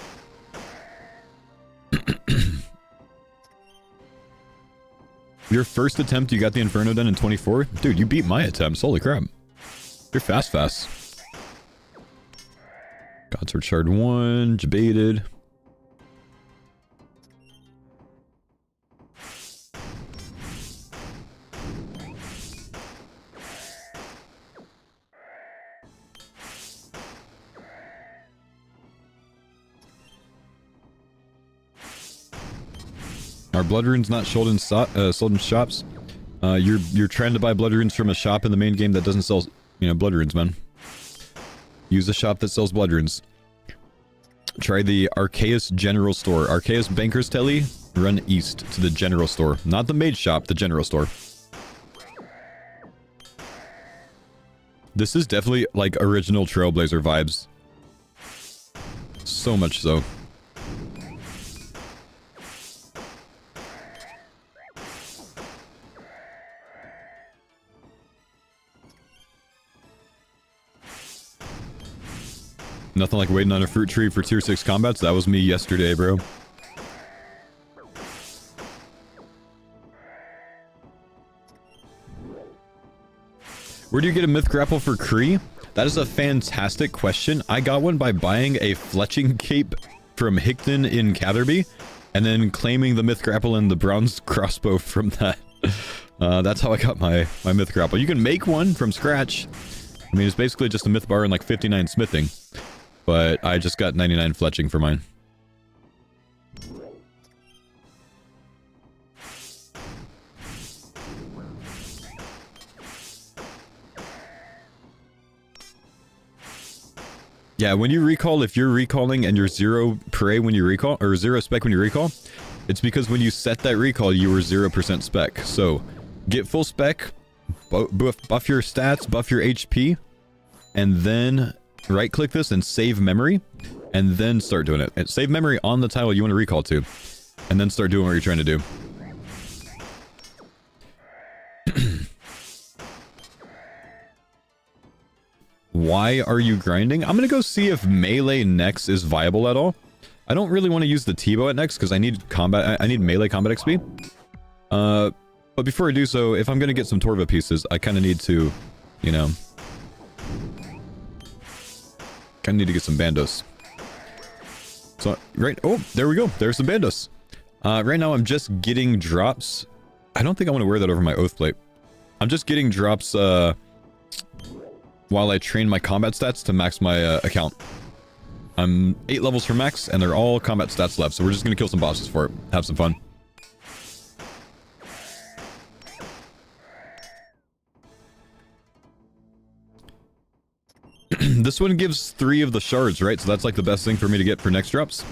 Your first attempt, you got the Inferno done in 24? Dude, you beat my attempts. Holy crap. You're fast. Godsword Shard 1, Jebaited. Are blood runes not sold in shops? You're trying to buy blood runes from a shop in the main game that doesn't sell, blood runes, man. Use a shop that sells blood runes. Try the Arceus General Store. Arceus Banker's Telly, run east to the General Store. Not the maid shop, the General Store. This is definitely like original Trailblazer vibes. So much so. Nothing like waiting on a fruit tree for tier 6 combats. That was me yesterday, bro. Where do you get a myth grapple for Kree? That is a fantastic question. I got one by buying a fletching cape from Hickton in Catherby, and then claiming the myth grapple and the bronze crossbow from that. That's how I got my myth grapple. You can make one from scratch. I mean, it's basically just a myth bar and like 59 smithing. But I just got 99 fletching for mine. Yeah, when you recall, if you're recalling and you're 0 prey when you recall, or 0 spec when you recall, it's because when you set that recall, you were 0% spec. So, get full spec, buff your stats, buff your HP, and then right click this and save memory, and then start doing it. And save memory on the tile you want to recall to, and then start doing what you're trying to do. Why are you grinding? I'm gonna go see if melee next is viable at all. I don't really want to use the T-bow at next because I need combat. I need melee combat XP. But before I do so, if I'm gonna get some Torva pieces, I kind of need to, you know, kind of need to get some bandos. So right, oh, there we go. There's some bandos. Right now I'm just getting drops. I don't think I want to wear that over my oath plate. I'm just getting drops while I train my combat stats to max my account. I'm 8 levels for max, and they're all combat stats left, so we're just gonna kill some bosses for it. Have some fun. This one gives 3 of the shards, right? So that's like the best thing for me to get for next drops.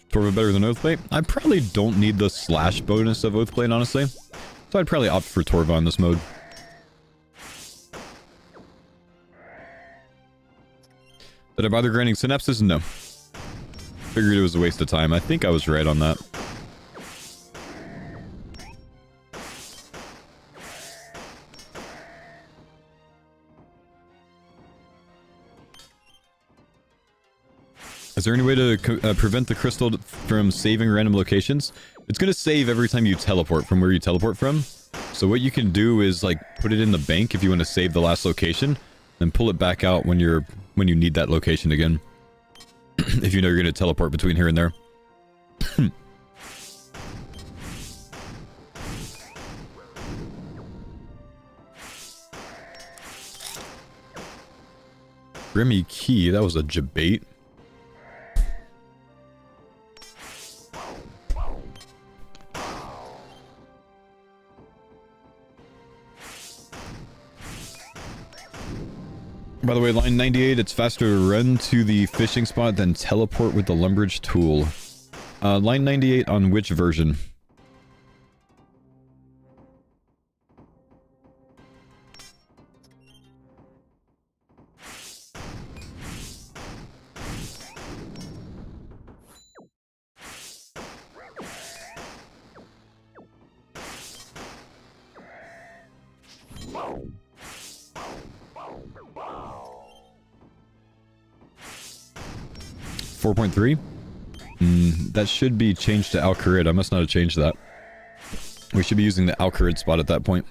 Torva better than Oathplate? I probably don't need the slash bonus of Oathplate, honestly. So I'd probably opt for Torva in this mode. Did I bother grinding synapses? No. Figured it was a waste of time. I think I was right on that. Is there any way to prevent the crystal from saving random locations? It's going to save every time you teleport from where you teleport from. So what you can do is like put it in the bank if you want to save the last location, then pull it back out when you need that location again. If you know you're going to teleport between here and there. Grimmy Key, that was a debate. By the way, line 98, it's faster to run to the fishing spot than teleport with the Lumbridge tool. Line 98 on which version? That should be changed to Alcarid. I must not have changed that. We should be using the Alcarid spot at that point.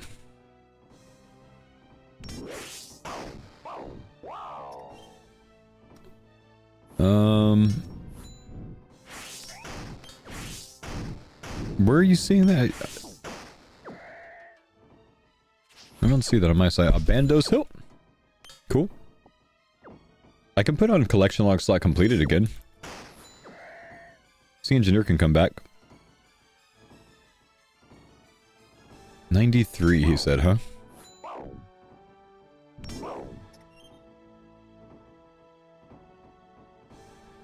Where are you seeing that? I don't see that on my side. Abandos Hill? Cool. I can put on collection log slot completed again. See, engineer can come back. 93, he said, huh?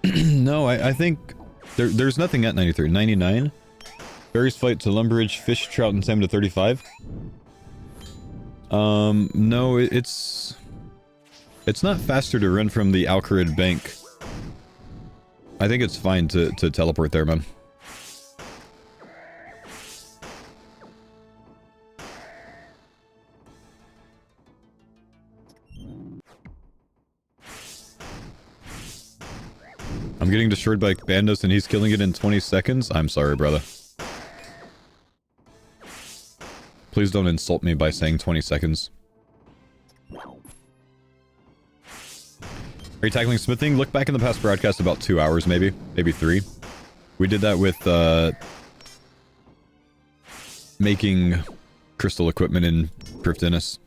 No, I think there's nothing at 93. 99. Berries flight to Lumbridge, fish, trout, and salmon to 35. No, it's not faster to run from the Alcarid Bank. I think it's fine to teleport there, man. I'm getting destroyed by Bandos and he's killing it in 20 seconds? I'm sorry, brother. Please don't insult me by saying 20 seconds. Are you tackling smithing? Look back in the past broadcast about 2 hours, maybe 3. We did that with making crystal equipment in Cryptinus.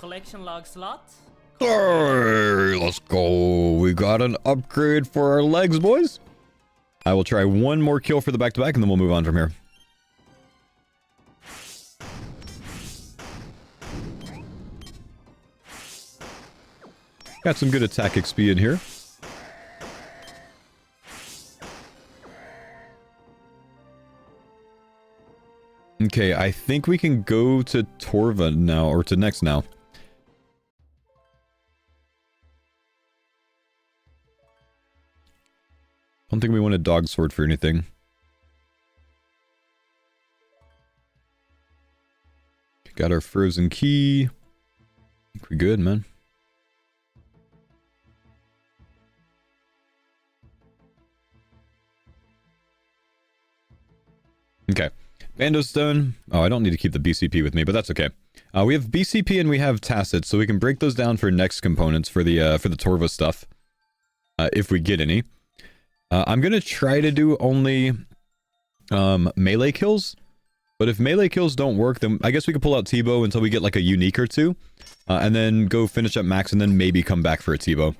Collection log slot. Hey, let's go. We got an upgrade for our legs, boys. I will try one more kill for the back-to-back, and then we'll move on from here. Got some good attack XP in here. Okay, I think we can go to Torva now, or to next now. Don't think we want a dog sword for anything. Got our frozen key. I think we're good, man. Okay. Bando's stone. Oh, I don't need to keep the BCP with me, but that's okay. We have BCP and we have tacit, so we can break those down for next components for the Torva stuff. If we get any. I'm gonna try to do only melee kills. But if melee kills don't work, then I guess we could pull out T-bow until we get like a unique or two. And then go finish up max and then maybe come back for a T-bow.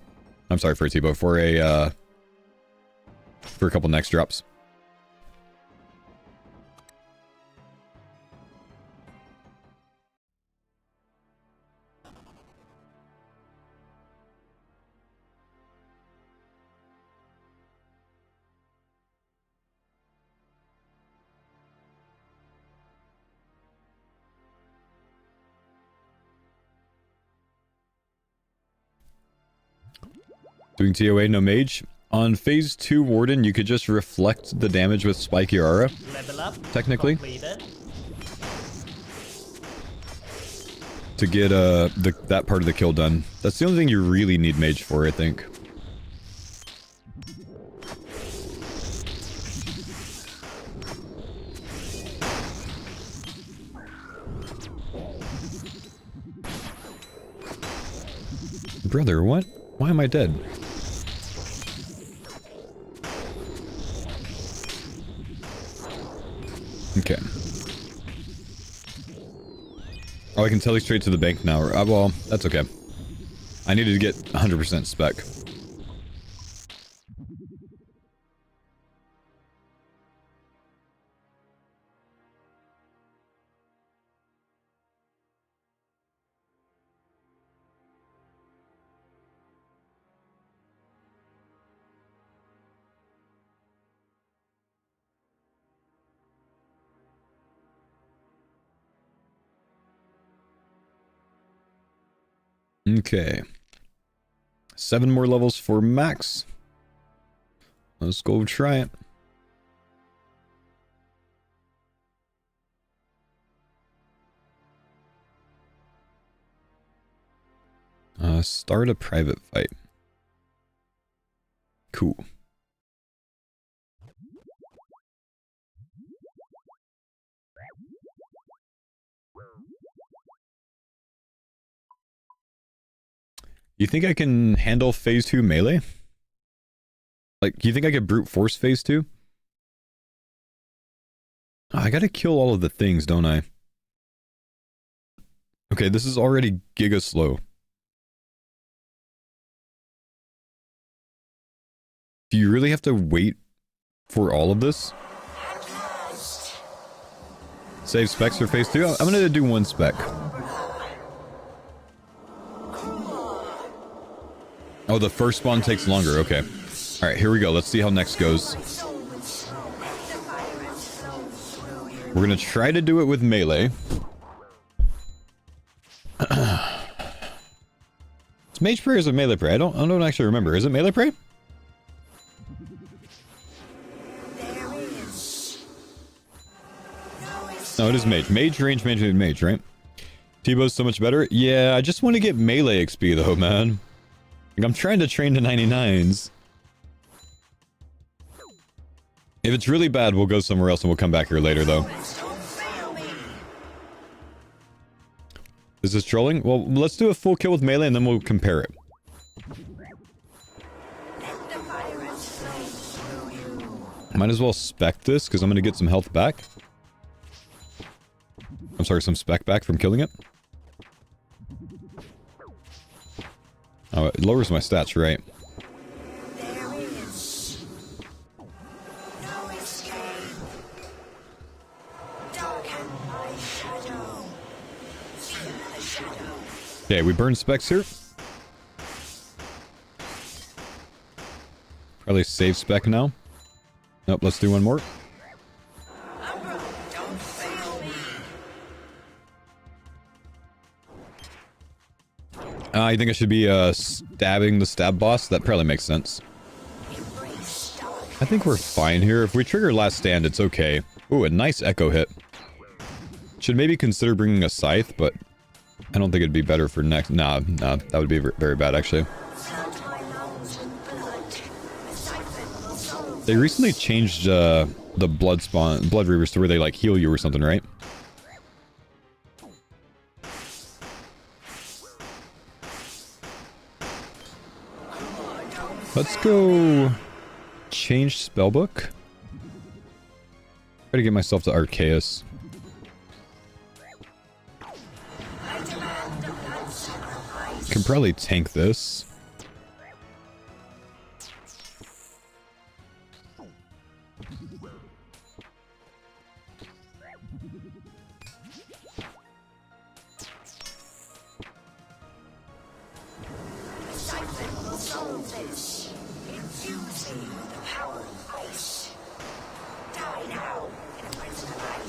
I'm sorry, for a T-bow. For a couple next drops. Doing TOA, no mage. On phase 2 Warden, you could just reflect the damage with Spiky Arara. Level up. Technically. Completed. To get that part of the kill done. That's the only thing you really need mage for, I think. Brother, what? Why am I dead? Okay. Oh, I can tele straight to the bank now. Well, that's okay. I needed to get 100% spec. Okay. 7 more levels for max. Let's go try it. Start a private fight. Cool. You think I can handle phase 2 melee? Like, you think I could brute force phase 2? Oh, I gotta kill all of the things, don't I? Okay, this is already giga slow. Do you really have to wait for all of this? Save specs for phase 2? I'm gonna do 1 spec. Oh, the first spawn takes longer. Okay. Alright, here we go. Let's see how next goes. We're gonna try to do it with melee. It's mage prayer or is it melee prayer? I don't actually remember. Is it melee prayer? No, it is mage. Mage, mage, right? T-bow's so much better? Yeah, I just want to get melee XP though, man. Like, I'm trying to train to 99s. If it's really bad, we'll go somewhere else and we'll come back here later, though. Is this trolling? Well, let's do a full kill with melee and then we'll compare it. Might as well spec this, because I'm going to get some health back. I'm sorry, some spec back from killing it. Oh, it lowers my stats, right? Okay, we burn specs here. Probably save spec now. Nope, let's do one more. I think I should be stabbing the stab boss. That probably makes sense. I think we're fine here. If we trigger last stand, it's okay. Ooh, a nice echo hit. Should maybe consider bringing a scythe, but I don't think it'd be better for next. Nah, that would be very bad, actually. They recently changed the blood reavers to where they like heal you or something, right? Let's go change spellbook. Try to get myself to Arceus. Can probably tank this.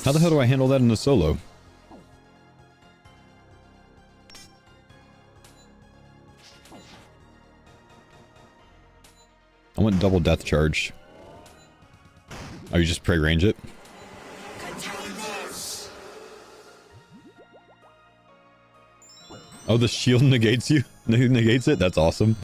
How the hell do I handle that in a solo? I want double death charge. Oh, you just pray range it? Oh, the shield negates you? Negates it? That's awesome.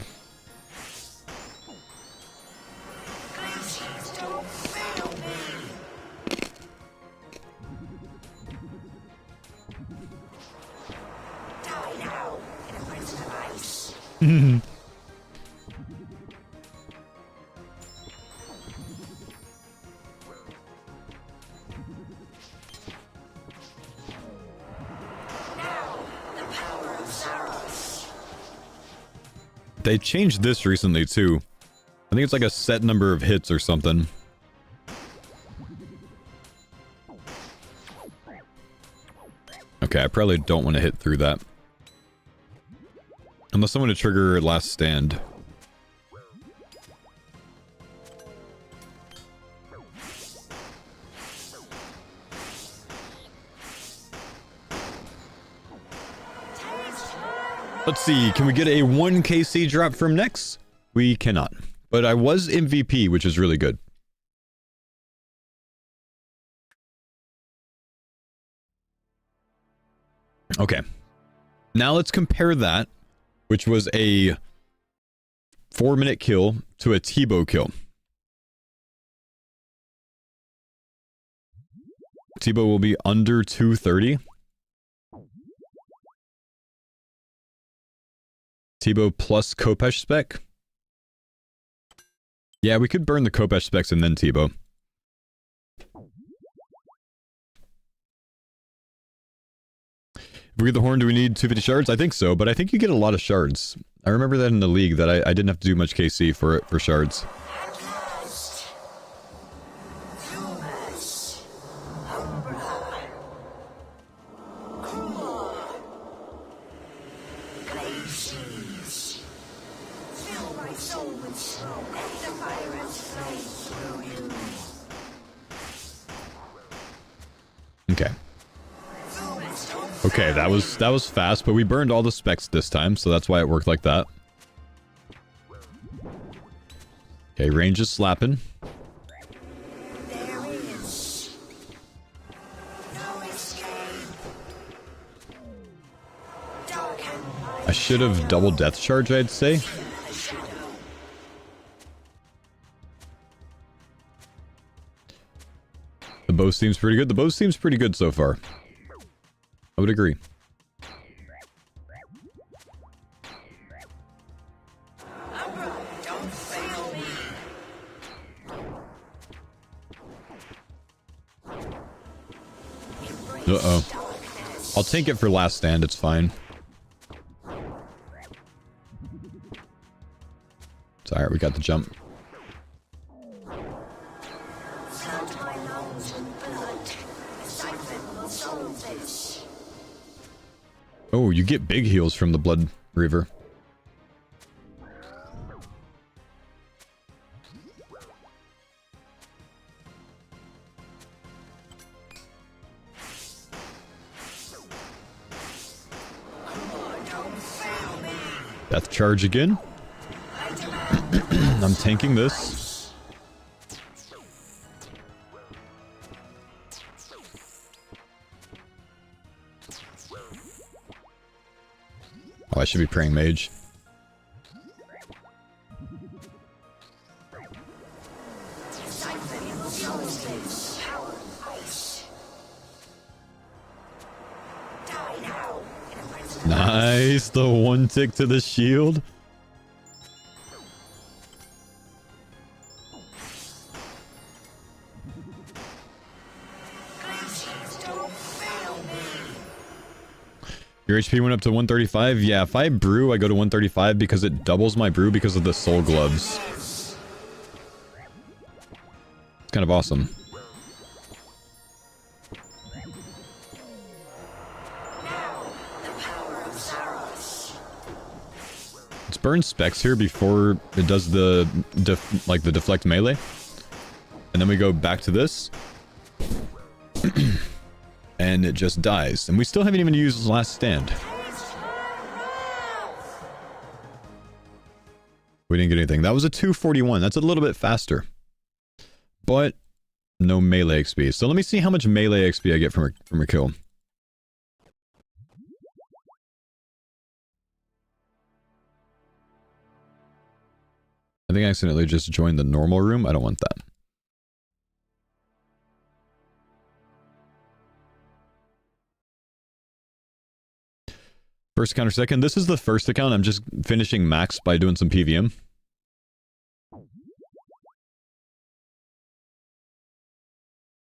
They changed this recently too. I think it's like a set number of hits or something. Okay, I probably don't want to hit through that. Unless I want to trigger last stand. Let's see, can we get a 1 KC drop from Nex? We cannot. But I was MVP, which is really good. Okay. Now let's compare that, which was a 4-minute kill, to a T-bow kill. T-bow will be under 230. T-bow plus Kopesh spec. Yeah, we could burn the Kopesh specs and then T-bow. If we get the horn, do we need 250 shards? I think so, but I think you get a lot of shards. I remember that in the league that I didn't have to do much KC for shards. Okay. Okay, that was fast, but we burned all the specs this time, so that's why it worked like that. Okay, range is slapping. I should have double death charge, I'd say. The bow seems pretty good. The bow seems pretty good so far. I would agree. Uh-oh. I'll take it for last stand, it's fine. It's alright, we got the jump. Oh, you get big heals from the Blood Reaver. Death charge again. I'm tanking this. Oh, I should be praying mage. Nice, the one tick to the shield. Your HP went up to 135? Yeah, if I brew, I go to 135 because it doubles my brew because of the soul gloves. It's kind of awesome. Let's burn specs here before it does the the deflect melee. And then we go back to this. And it just dies. And we still haven't even used last stand. We didn't get anything. That was a 241. That's a little bit faster. But no melee XP. So let me see how much melee XP I get from a kill. I think I accidentally just joined the normal room. I don't want that. First account or second? This is the first account. I'm just finishing max by doing some PVM.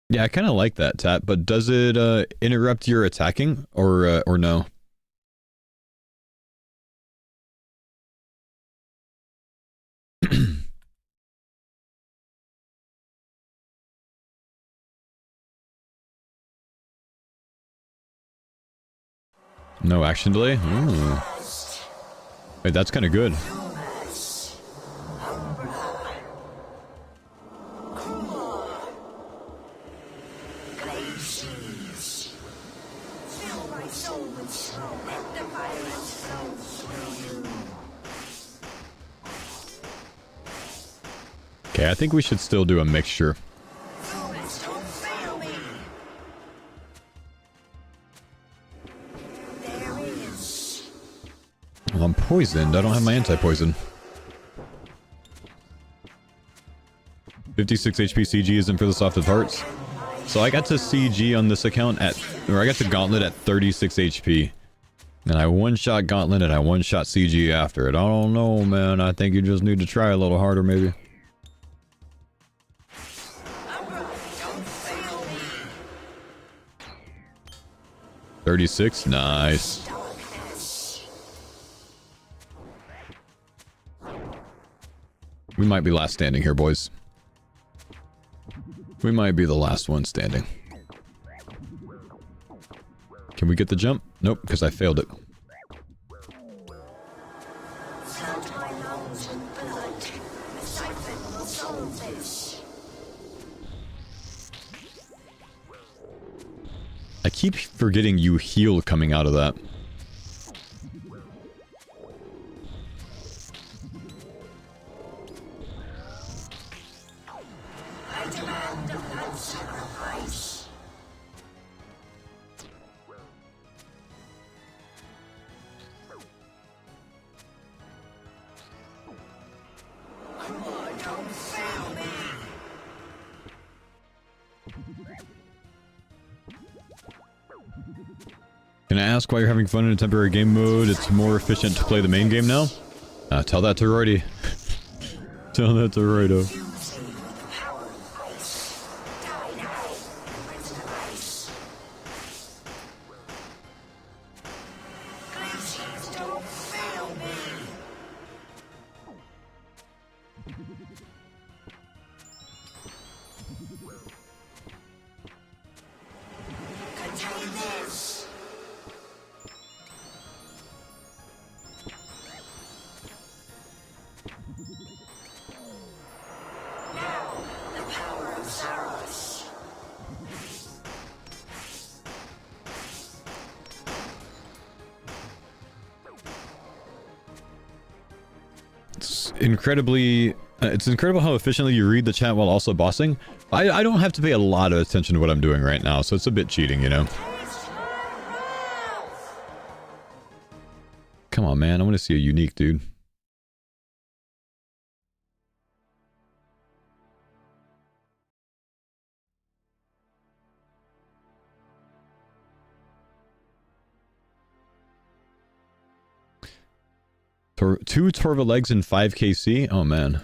Yeah, I kind of like that, Tat, but does it interrupt your attacking or no? No action delay? Ooh. Wait, that's kind of good. Okay, I think we should still do a mixture. Well, I'm poisoned. I don't have my anti-poison. 56 HP CG isn't for the soft of hearts. So I got to CG on this account or I got to Gauntlet at 36 HP. And I one-shot Gauntlet and I one-shot CG after it. I don't know, man. I think you just need to try a little harder, maybe. $36? Nice. We might be last standing here, boys. We might be the last one standing. Can we get the jump? Nope, because I failed it. I keep forgetting you heal coming out of that. Can I ask why you're having fun in a temporary game mode? It's more efficient to play the main game now? Tell that to Roydy. Tell that to Roydo. It's incredible how efficiently you read the chat while also bossing. I don't have to pay a lot of attention to what I'm doing right now, so it's a bit cheating, you know? Come on, man. I want to see a unique, dude. Two Torva legs and 5 KC? Oh, man.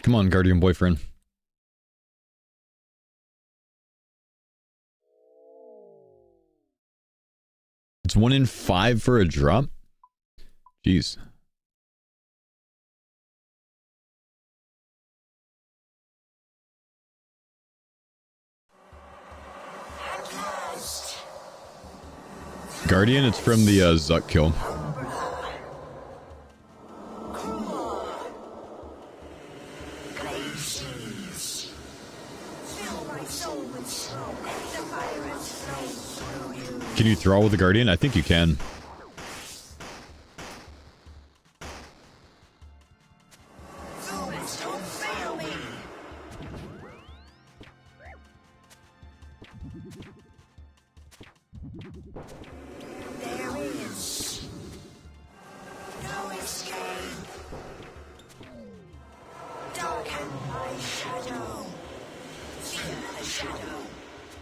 Come on, Guardian boyfriend. It's 1 in 5 for a drop? Jeez. Guardian, it's from the Zuck kill. Can you throw with the Guardian? I think you can.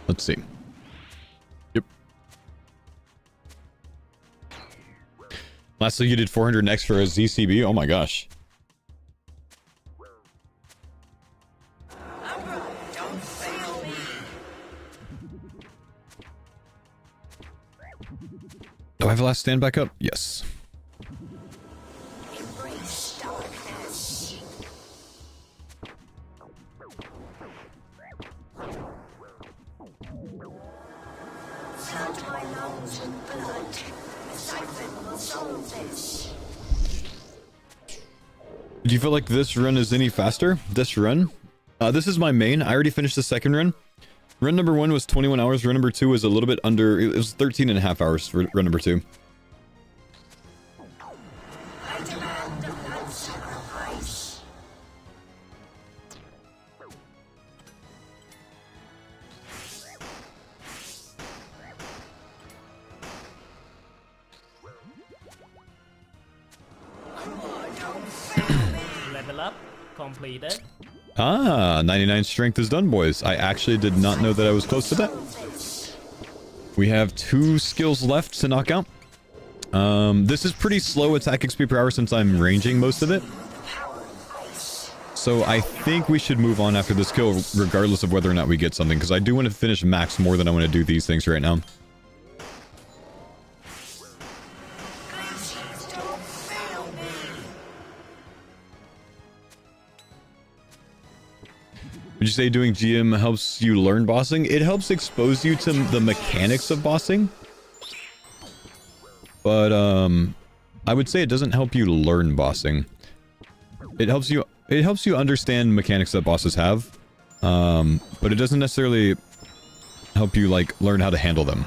Let's see. Yep. Lastly, you did 400 next for a ZCB. Oh my gosh. Do I have a last stand back up? Yes. Do you feel like this run is any faster? This run? This is my main. I already finished the second run. Run number 1 was 21 hours. Run number 2 was a little bit under... It was 13 and a half hours for run number 2. Level up completed. Ah, 99 strength is done, boys. I actually did not know that I was close to that. We have 2 skills left to knock out. This is pretty slow attack XP per hour since I'm ranging most of it. So I think we should move on after this kill, regardless of whether or not we get something, because I do want to finish max more than I want to do these things right now. Would you say doing GM helps you learn bossing? It helps expose you to the mechanics of bossing. But, I would say it doesn't help you learn bossing. It helps you understand mechanics that bosses have. But it doesn't necessarily help you, like, learn how to handle them.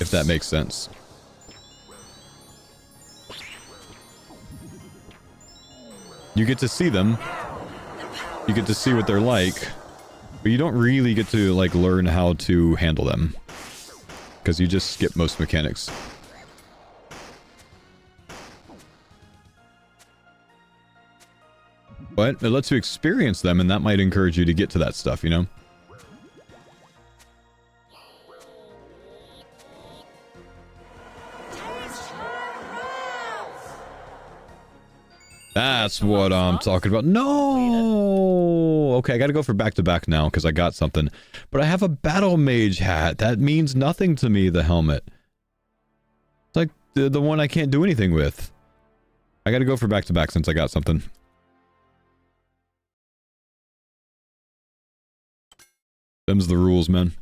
If that makes sense. You get to see them. You get to see what they're like, but you don't really get to, like, learn how to handle them. Because you just skip most mechanics. But it lets you experience them, and that might encourage you to get to that stuff, you know? That's what I'm talking about. No! Okay, I gotta go for back-to-back now, because I got something. But I have a battle mage hat. That means nothing to me, the helmet. It's like the one I can't do anything with. I gotta go for back-to-back since I got something. Them's the rules, man.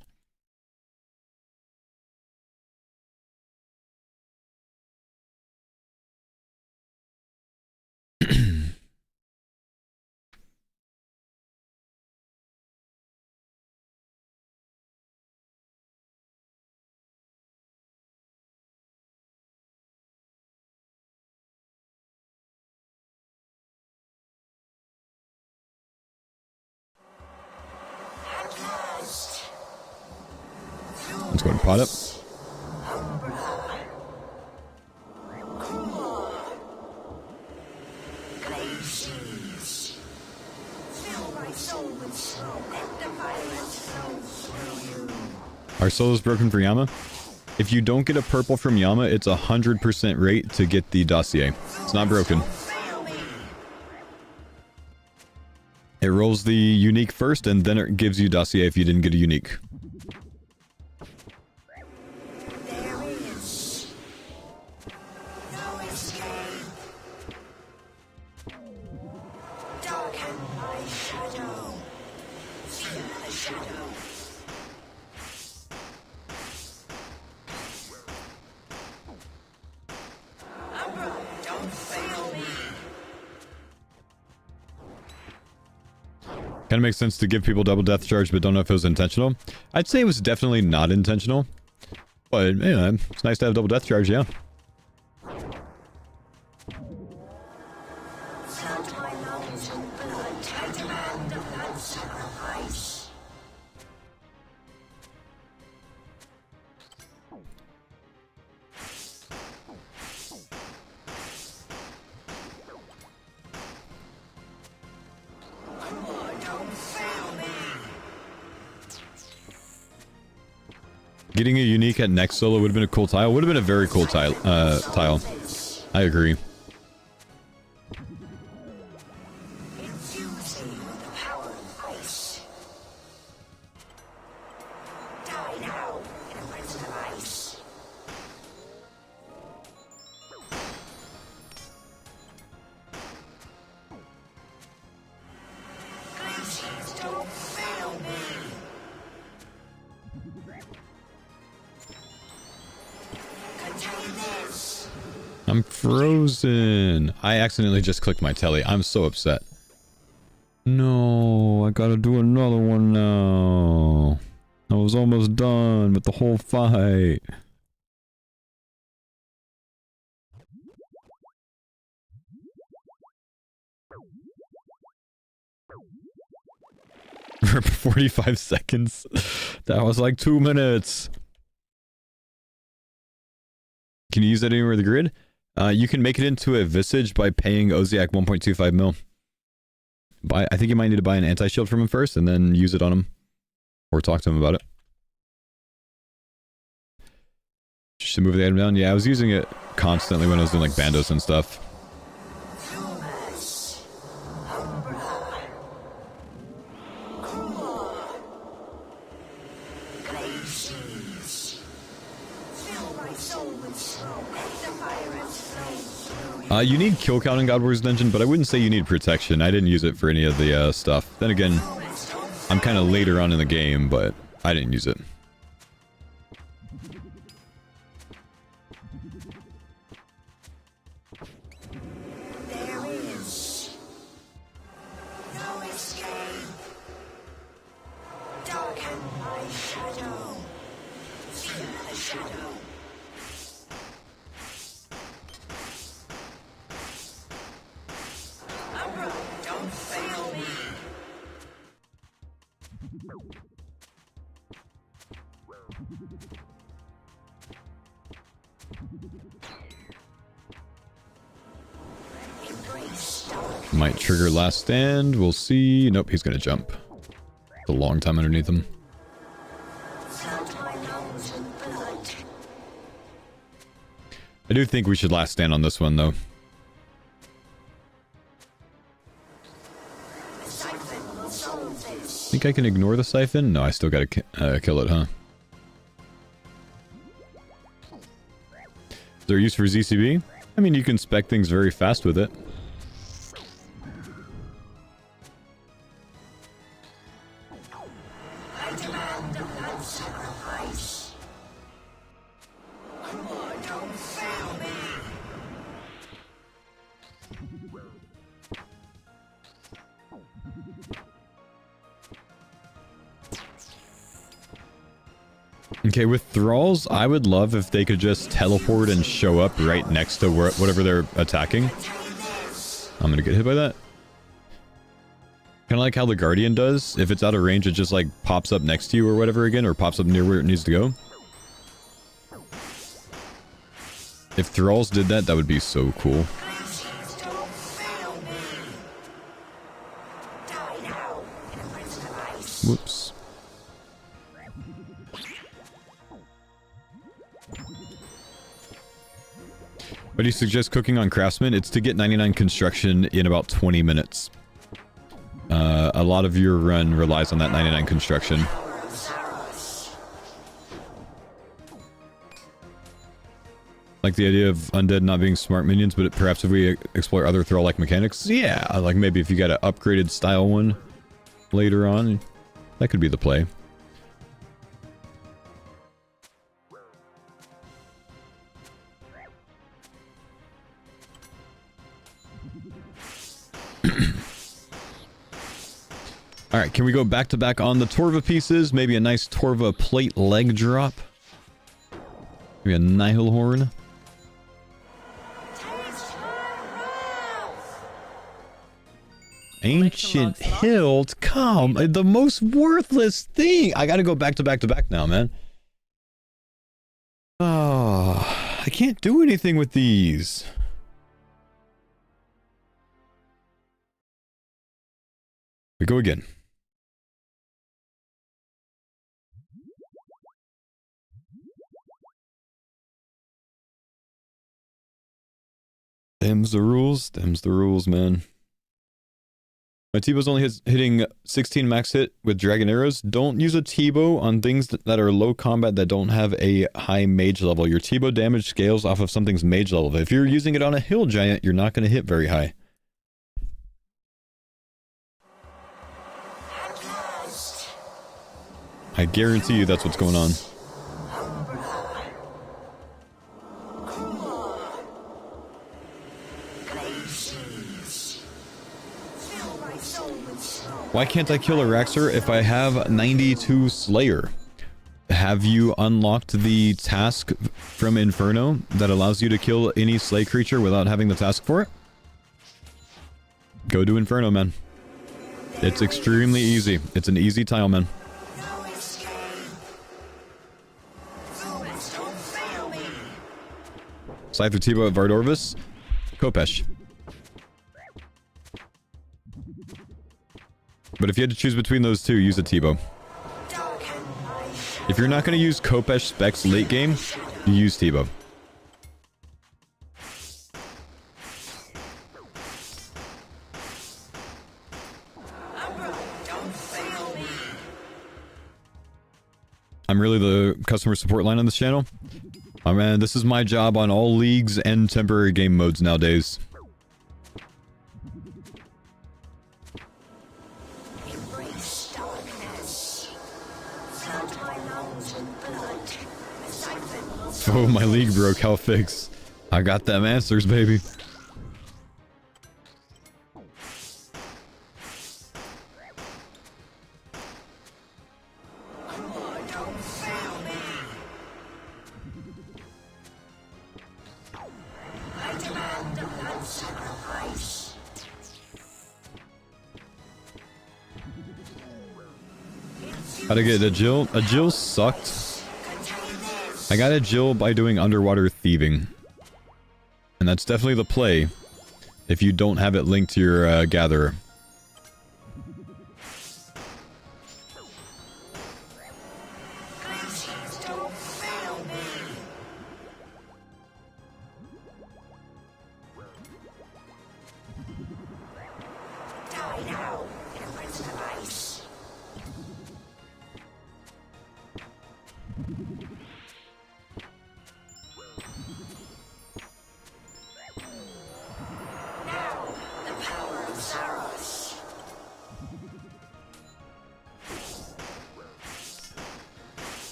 Let's go and pot it. Our soul is broken for Yama. If you don't get a purple from Yama, it's 100% rate to get the dossier. It's not broken. It rolls the unique first, and then it gives you dossier if you didn't get a unique. Kind of makes sense to give people double death charge, but don't know if it was intentional. I'd say it was definitely not intentional. But, yeah, it's nice to have double death charge, yeah. Getting a unique at next solo would have been a cool tile. Would have been a very cool tile. I agree. I'm frozen. I accidentally just clicked my telly. I'm so upset. No, I gotta do another one now. I was almost done with the whole fight. For 45 seconds. That was like 2 minutes. Can you use that anywhere in the grid? You can make it into a Visage by paying Oziak 1.25 mil. I think you might need to buy an anti-shield from him first and then use it on him. Or talk to him about it. Just to move the item down? Yeah, I was using it constantly when I was doing like bandos and stuff. You need kill count in God War's Dungeon, but I wouldn't say you need protection. I didn't use it for any of the stuff. Then again, I'm kind of later on in the game, but I didn't use it. Might trigger last stand. We'll see. Nope, he's gonna jump. It's a long time underneath him. I do think we should last stand on this one, though. Think I can ignore the siphon? No, I still gotta kill it, huh? Is there use for ZCB? I mean, you can spec things very fast with it. Okay, with Thralls, I would love if they could just teleport and show up right next to whatever they're attacking. I'm gonna get hit by that. Kind of like how the Guardian does. If it's out of range, it just like pops up next to you or whatever again, or pops up near where it needs to go. If thralls did that, that would be so cool. Whoops. What do you suggest cooking on Craftsman? It's to get 99 construction in about 20 minutes. A lot of your run relies on that 99 construction. Like the idea of undead not being smart minions, but perhaps if we explore other thrall-like mechanics, yeah, like maybe if you got an upgraded style one later on, that could be the play. Alright, can we go back to back on the Torva pieces? Maybe a nice Torva plate leg drop. Maybe a Nihilhorn. Ancient Hilt, come, the most worthless thing. I gotta go back to back to back now, man. Oh, I can't do anything with these. We go again. Them's the rules, man. My T-bow's only hitting 16 max hit with dragon arrows. Don't use a T-bow on things that are low combat that don't have a high mage level. Your T-bow damage scales off of something's mage level. If you're using it on a hill giant, you're not going to hit very high. I guarantee you that's what's going on. Why can't I kill a Raxer if I have 92 Slayer? Have you unlocked the task from Inferno that allows you to kill any Slay creature without having the task for it? Go to Inferno, man. It's extremely easy. It's an easy tile, man. Scyther T-bow at Vardorvis. Kopesh. But if you had to choose between those two, use a T-bow. If you're not going to use Kopesh specs late game, you use T-bow. I'm really the customer support line on this channel. Oh man, this is my job on all leagues and temporary game modes nowadays. Oh, my league broke. How fix? I got them answers, baby. How to get a Jill? A Jill sucked. I got a Jill by doing underwater thieving. And that's definitely the play if you don't have it linked to your gatherer.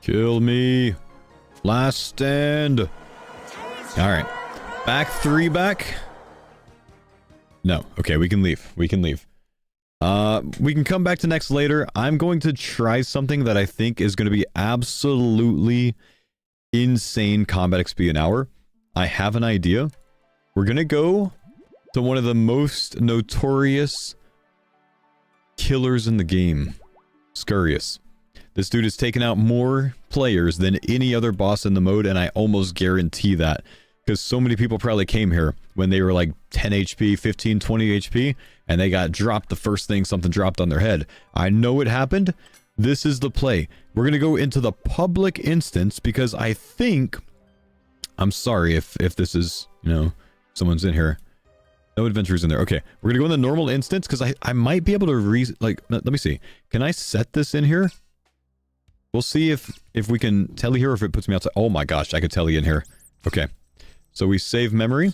Kill me. Last stand. Alright. Back 3 back. No. Okay, we can leave. We can leave. We can come back to next later. I'm going to try something that I think is going to be absolutely insane combat XP an hour. I have an idea. We're going to go to one of the most notorious killers in the game. Scurious. This dude has taken out more players than any other boss in the mode, and I almost guarantee that. Because so many people probably came here when they were like 10 HP, 15, 20 HP, and they got dropped the first thing something dropped on their head. I know it happened. This is the play. We're going to go into the public instance because I think... I'm sorry if this is, you know, someone's in here. No adventures in there. Okay, we're going to go in the normal instance because I might be able to let me see. Can I set this in here? We'll see if we can tele here or if it puts me outside. Oh my gosh, I could tele in here. Okay. So we save memory.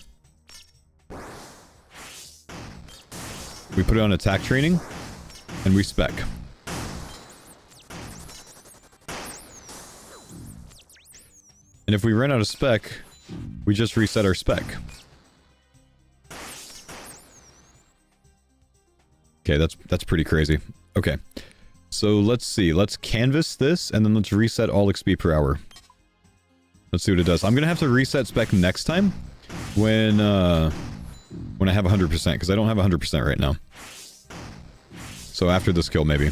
We put it on attack training. And we spec. And if we run out of spec, we just reset our spec. Okay, that's pretty crazy. Okay. So let's see. Let's canvas this and then let's reset all XP per hour. Let's see what it does. I'm gonna have to reset spec next time when I have 100% because I don't have 100% right now. So after this kill, maybe.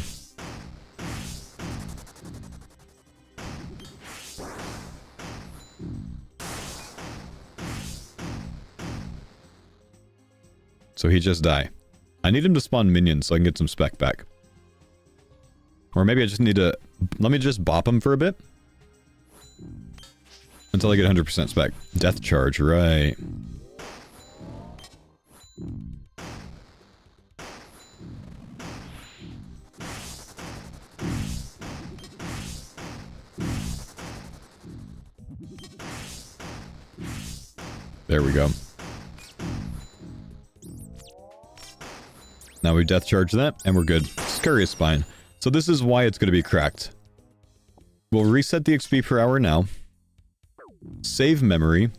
So he just died. I need him to spawn minions so I can get some spec back. Or maybe I just need to... Let me just bop him for a bit. Until I get 100% spec. Death charge, right. There we go. Now we death charge that, and we're good. Scariest spine. So this is why it's going to be cracked. We'll reset the XP per hour now. Save memory.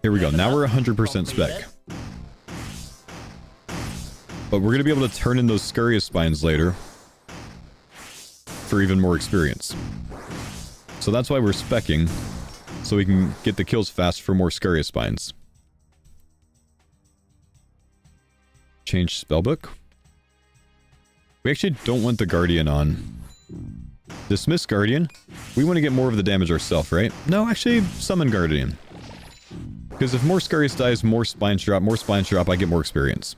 Here we go. Now we're 100% spec. But we're going to be able to turn in those scariest spines later. For even more experience. So that's why we're specking. So we can get the kills fast for more scariest spines. Change spellbook. We actually don't want the Guardian on. Dismiss Guardian. We want to get more of the damage ourselves, right? No, actually, summon Guardian. Because if more Scarius dies, more spines drop, I get more experience.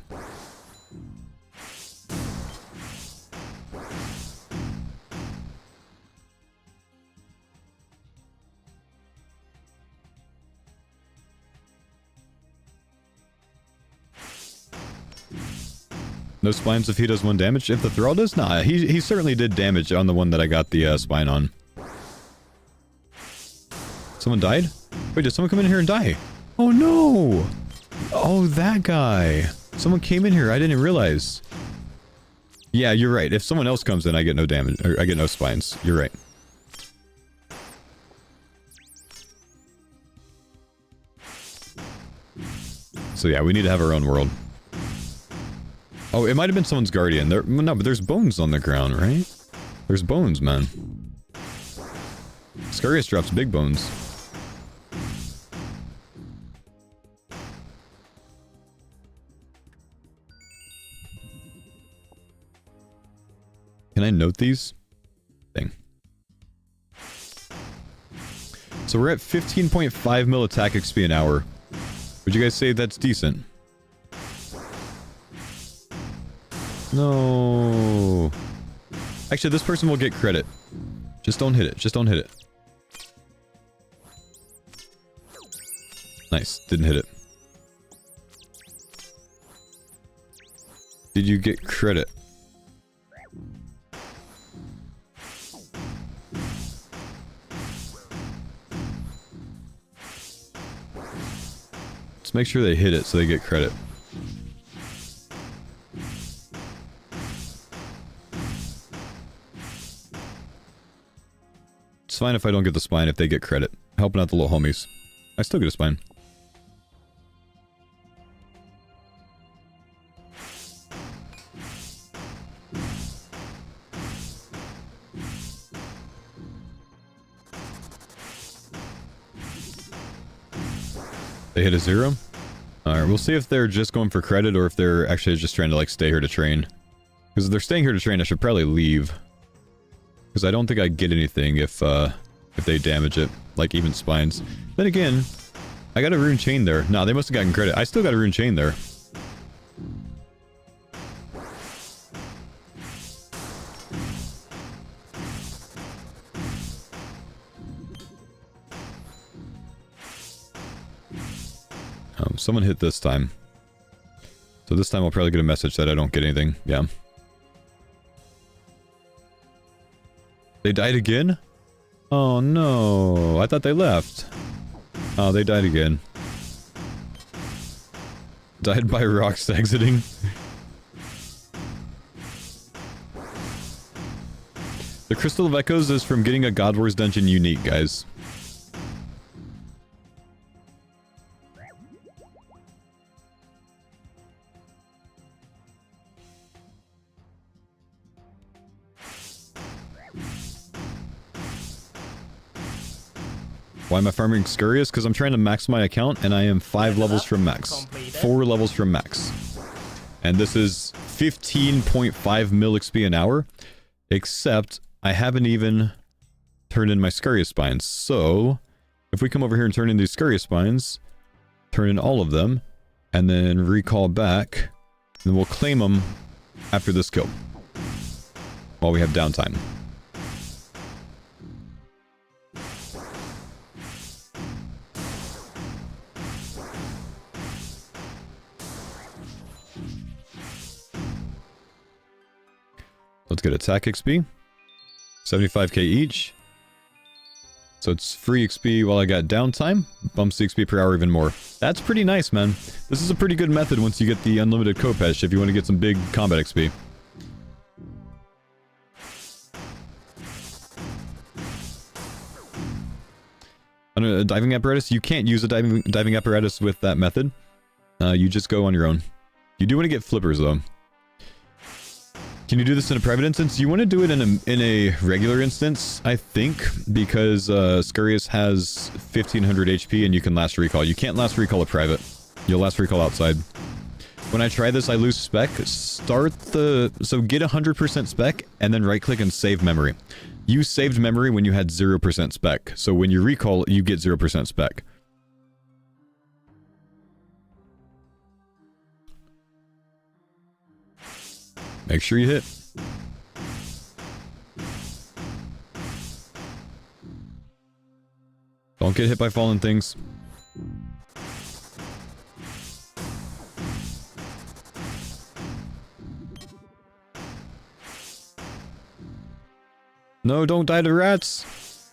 No spines if he does 1 damage? If the Thrall does? Nah, he certainly did damage on the one that I got the spine on. Someone died? Wait, did someone come in here and die? Oh no! Oh, that guy. Someone came in here, I didn't realize. Yeah, you're right. If someone else comes in, I get no damage, or I get no spines. You're right. So yeah, we need to have our own world. Oh, it might have been someone's guardian. No, but there's bones on the ground, right? There's bones, man. Scarius drops big bones. Can I note these? Thing. So we're at 15.5 mil attack XP an hour. Would you guys say that's decent? No. Actually, this person will get credit. Just don't hit it. Just don't hit it. Nice. Didn't hit it. Did you get credit? Let's make sure they hit it so they get credit. It's fine if I don't get the spine if they get credit. Helping out the little homies. I still get a spine. They hit a 0. Alright, we'll see if they're just going for credit or if they're actually just trying to, like, stay here to train. Because if they're staying here to train, I should probably leave. Because I don't think I get anything if they damage it. Like, even spines. Then again, I got a rune chain there. Nah, they must have gotten credit. I still got a rune chain there. Someone hit this time. So this time I'll probably get a message that I don't get anything. Yeah. They died again? Oh no. I thought they left. Oh, they died again. Died by rocks exiting. The Crystal of Echoes is from getting a God Wars dungeon unique, guys. Why am I farming Scurious? Because I'm trying to max my account, and I am 5 levels from max. 4 levels from max. And this is 15.5 mil XP an hour, except I haven't even turned in my Scurious Spines. So, if we come over here and turn in these Scurious Spines, turn in all of them, and then recall back, then we'll claim them after this kill, while we have downtime. Let's get attack XP. 75k each. So it's free XP while I got downtime. Bumps the XP per hour even more. That's pretty nice, man. This is a pretty good method once you get the unlimited Kopesh if you want to get some big combat XP. A diving apparatus? You can't use a diving apparatus with that method. You just go on your own. You do want to get flippers, though. Can you do this in a private instance? You want to do it in a regular instance, I think, because Scurious has 1500 HP and you can last recall. You can't last recall a private. You'll last recall outside. When I try this, I lose spec. So get 100% spec and then right click and save memory. You saved memory when you had 0% spec. So when you recall, you get 0% spec. Make sure you hit. Don't get hit by fallen things. No, don't die to rats.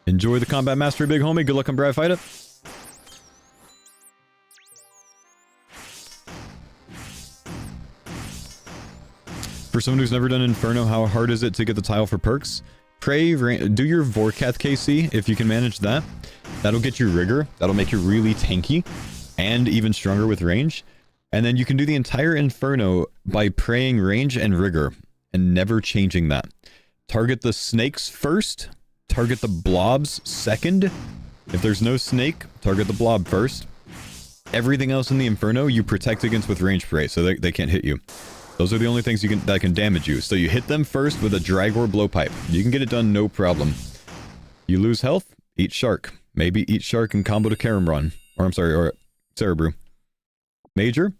Enjoy the combat mastery, big homie. Good luck on Brad Fight It. For someone who's never done Inferno, how hard is it to get the tile for perks? Do your Vorkath KC if you can manage that. That'll get you rigor. That'll make you really tanky and even stronger with range. And then you can do the entire Inferno by praying range and rigor and never changing that. Target the snakes first. Target the blobs second. If there's no snake, target the blob first. Everything else in the Inferno you protect against with range pray, so they can't hit you. Those are the only things that can damage you. So you hit them first with a Dragor blowpipe. You can get it done no problem. You lose health, eat shark. Maybe eat shark and combo to Karamron. Or Cerebrew. Major.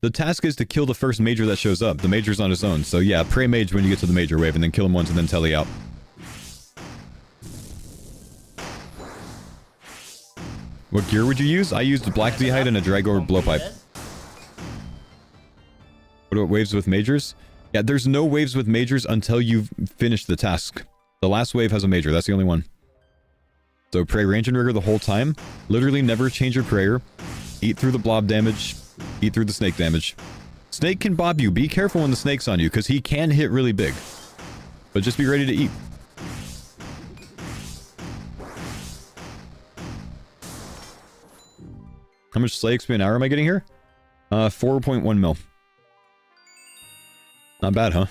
The task is to kill the first major that shows up. The major's on its own. So yeah, pray mage when you get to the major wave and then kill him once and then telly out. What gear would you use? I used Black Zehide and a Dragor blowpipe. What about waves with majors? Yeah, there's no waves with majors until you've finished the task. The last wave has a major. That's the only one. So pray range and rigor the whole time. Literally never change your prayer. Eat through the blob damage. Eat through the snake damage. Snake can bob you. Be careful when the snake's on you, because he can hit really big. But just be ready to eat. How much Slay XP an hour am I getting here? 4.1 mil. Not bad, huh?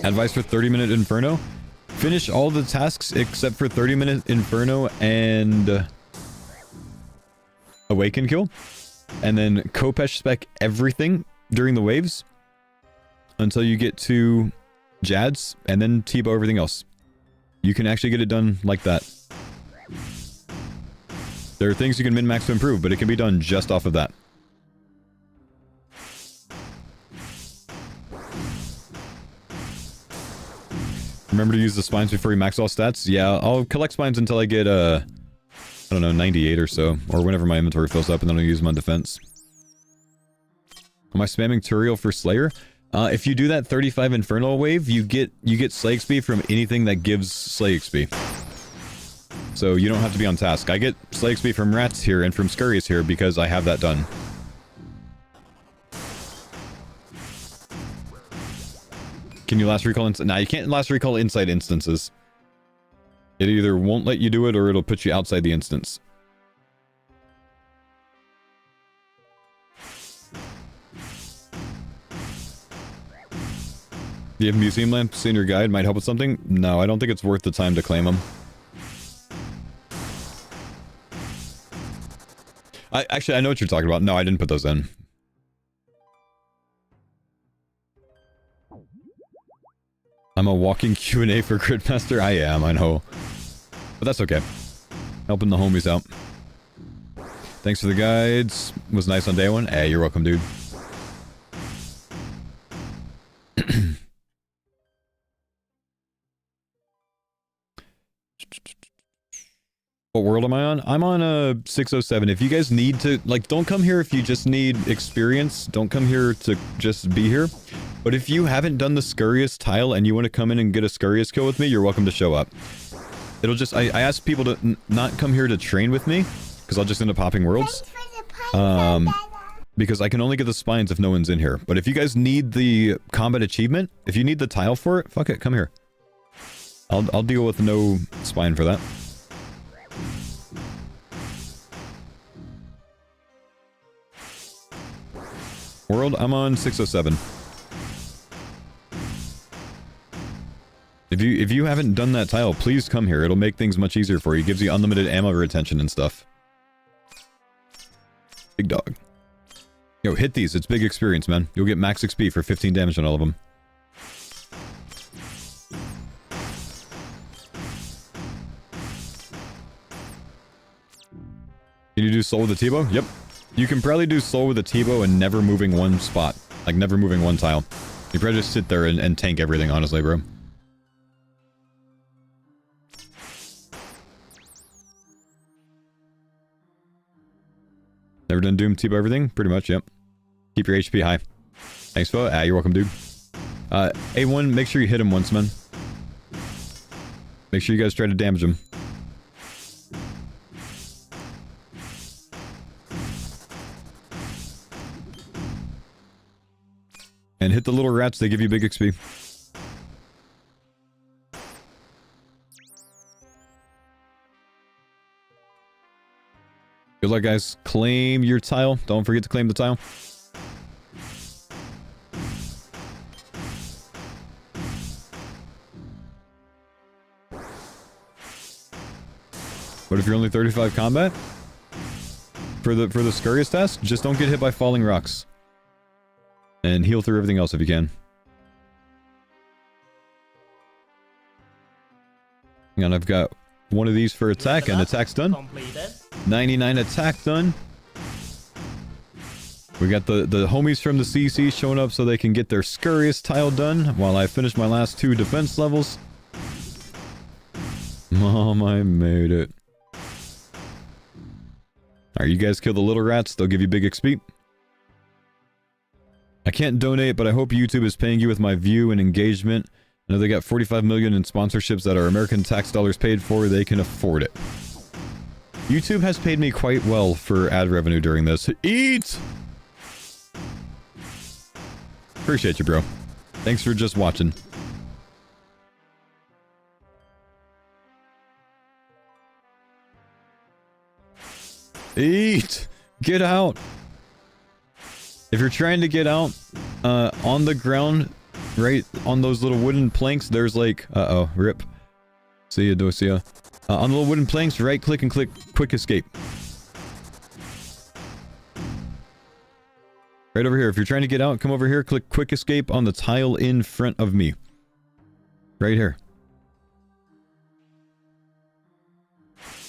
Advice for 30-minute Inferno. Finish all the tasks except for 30-minute Inferno and Awaken Kill. And then Kopesh spec everything during the waves until you get to Jads, and then T-bow everything else. You can actually get it done like that. There are things you can min-max to improve, but it can be done just off of that. Remember to use the spines before you max all stats? Yeah, I'll collect spines until I get, I don't know, 98 or so. Or whenever my inventory fills up, and then I'll use them on defense. Am I spamming Turiel for Slayer? If you do that 35 Infernal wave, you get Slay XP from anything that gives Slay XP. So you don't have to be on task. I get Slay XP from Rats here and from Scurrius here because I have that done. Can you last recall Nah, you can't last recall inside instances. It either won't let you do it or it'll put you outside the instance. Do you have museum lamps in your guide? Might help with something? No, I don't think it's worth the time to claim them. Actually, I know what you're talking about. No, I didn't put those in. I'm a walking Q&A for Gridmaster? I am, I know. But that's okay. Helping the homies out. Thanks for the guides. Was nice on day one. Hey, you're welcome, dude. What world am I on? I'm on a 607. If you guys need to, like, don't come here if you just need experience. Don't come here to just be here. But if you haven't done the Scurrius tile and you want to come in and get a Scurrius kill with me, you're welcome to show up. It'll just, I ask people to not come here to train with me, because I'll just end up popping worlds. Because I can only get the spines if no one's in here. But if you guys need the combat achievement, if you need the tile for it, fuck it, come here. I'll deal with no spine for that. World, I'm on 607. If you haven't done that tile, please come here. It'll make things much easier for you. It gives you unlimited ammo retention and stuff. Big dog. Yo, hit these. It's big experience, man. You'll get max XP for 15 damage on all of them. Can you do soul with a T-bow? Yep. You can probably do soul with a T-bow and never moving one spot. Like, never moving one tile. You probably just sit there and tank everything, honestly, bro. Never done Doom T-bow everything? Pretty much, yep. Keep your HP high. Thanks, Faux. You're welcome, dude. A1, make sure you hit him once, man. Make sure you guys try to damage him. And hit the little rats, they give you big XP. Good luck, guys. Claim your tile. Don't forget to claim the tile. What if you're only 35 combat? For the Scurrius task, just don't get hit by falling rocks. And heal through everything else if you can. Hang on, I've got one of these for attack, and attack's done. Completed. 99 attack done. We got the homies from the CC showing up so they can get their Scurrius tile done while I finish my last 2 defense levels. Mom, I made it. Alright, you guys kill the little rats, they'll give you big XP. I can't donate, but I hope YouTube is paying you with my view and engagement. I know they got 45 million in sponsorships that are American tax dollars paid for. They can afford it. YouTube has paid me quite well for ad revenue during this. Eat! Appreciate you, bro. Thanks for just watching. Eat! Get out! If you're trying to get out, on the ground, right on those little wooden planks, there's like... Uh-oh, rip. See ya, Dosia. On the little wooden planks, right click and click quick escape. Right over here. If you're trying to get out, come over here, click quick escape on the tile in front of me. Right here.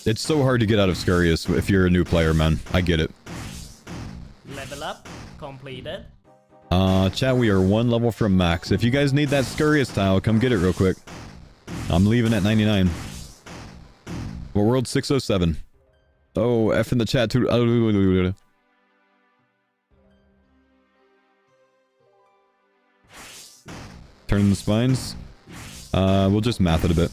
It's so hard to get out of Scarius if you're a new player, man. I get it. Level up completed. Chat, we are 1 level from max. If you guys need that Scarius tile, come get it real quick. I'm leaving at 99. What world? 607. Oh, F in the chat too. Turn the spines. We'll just math it a bit.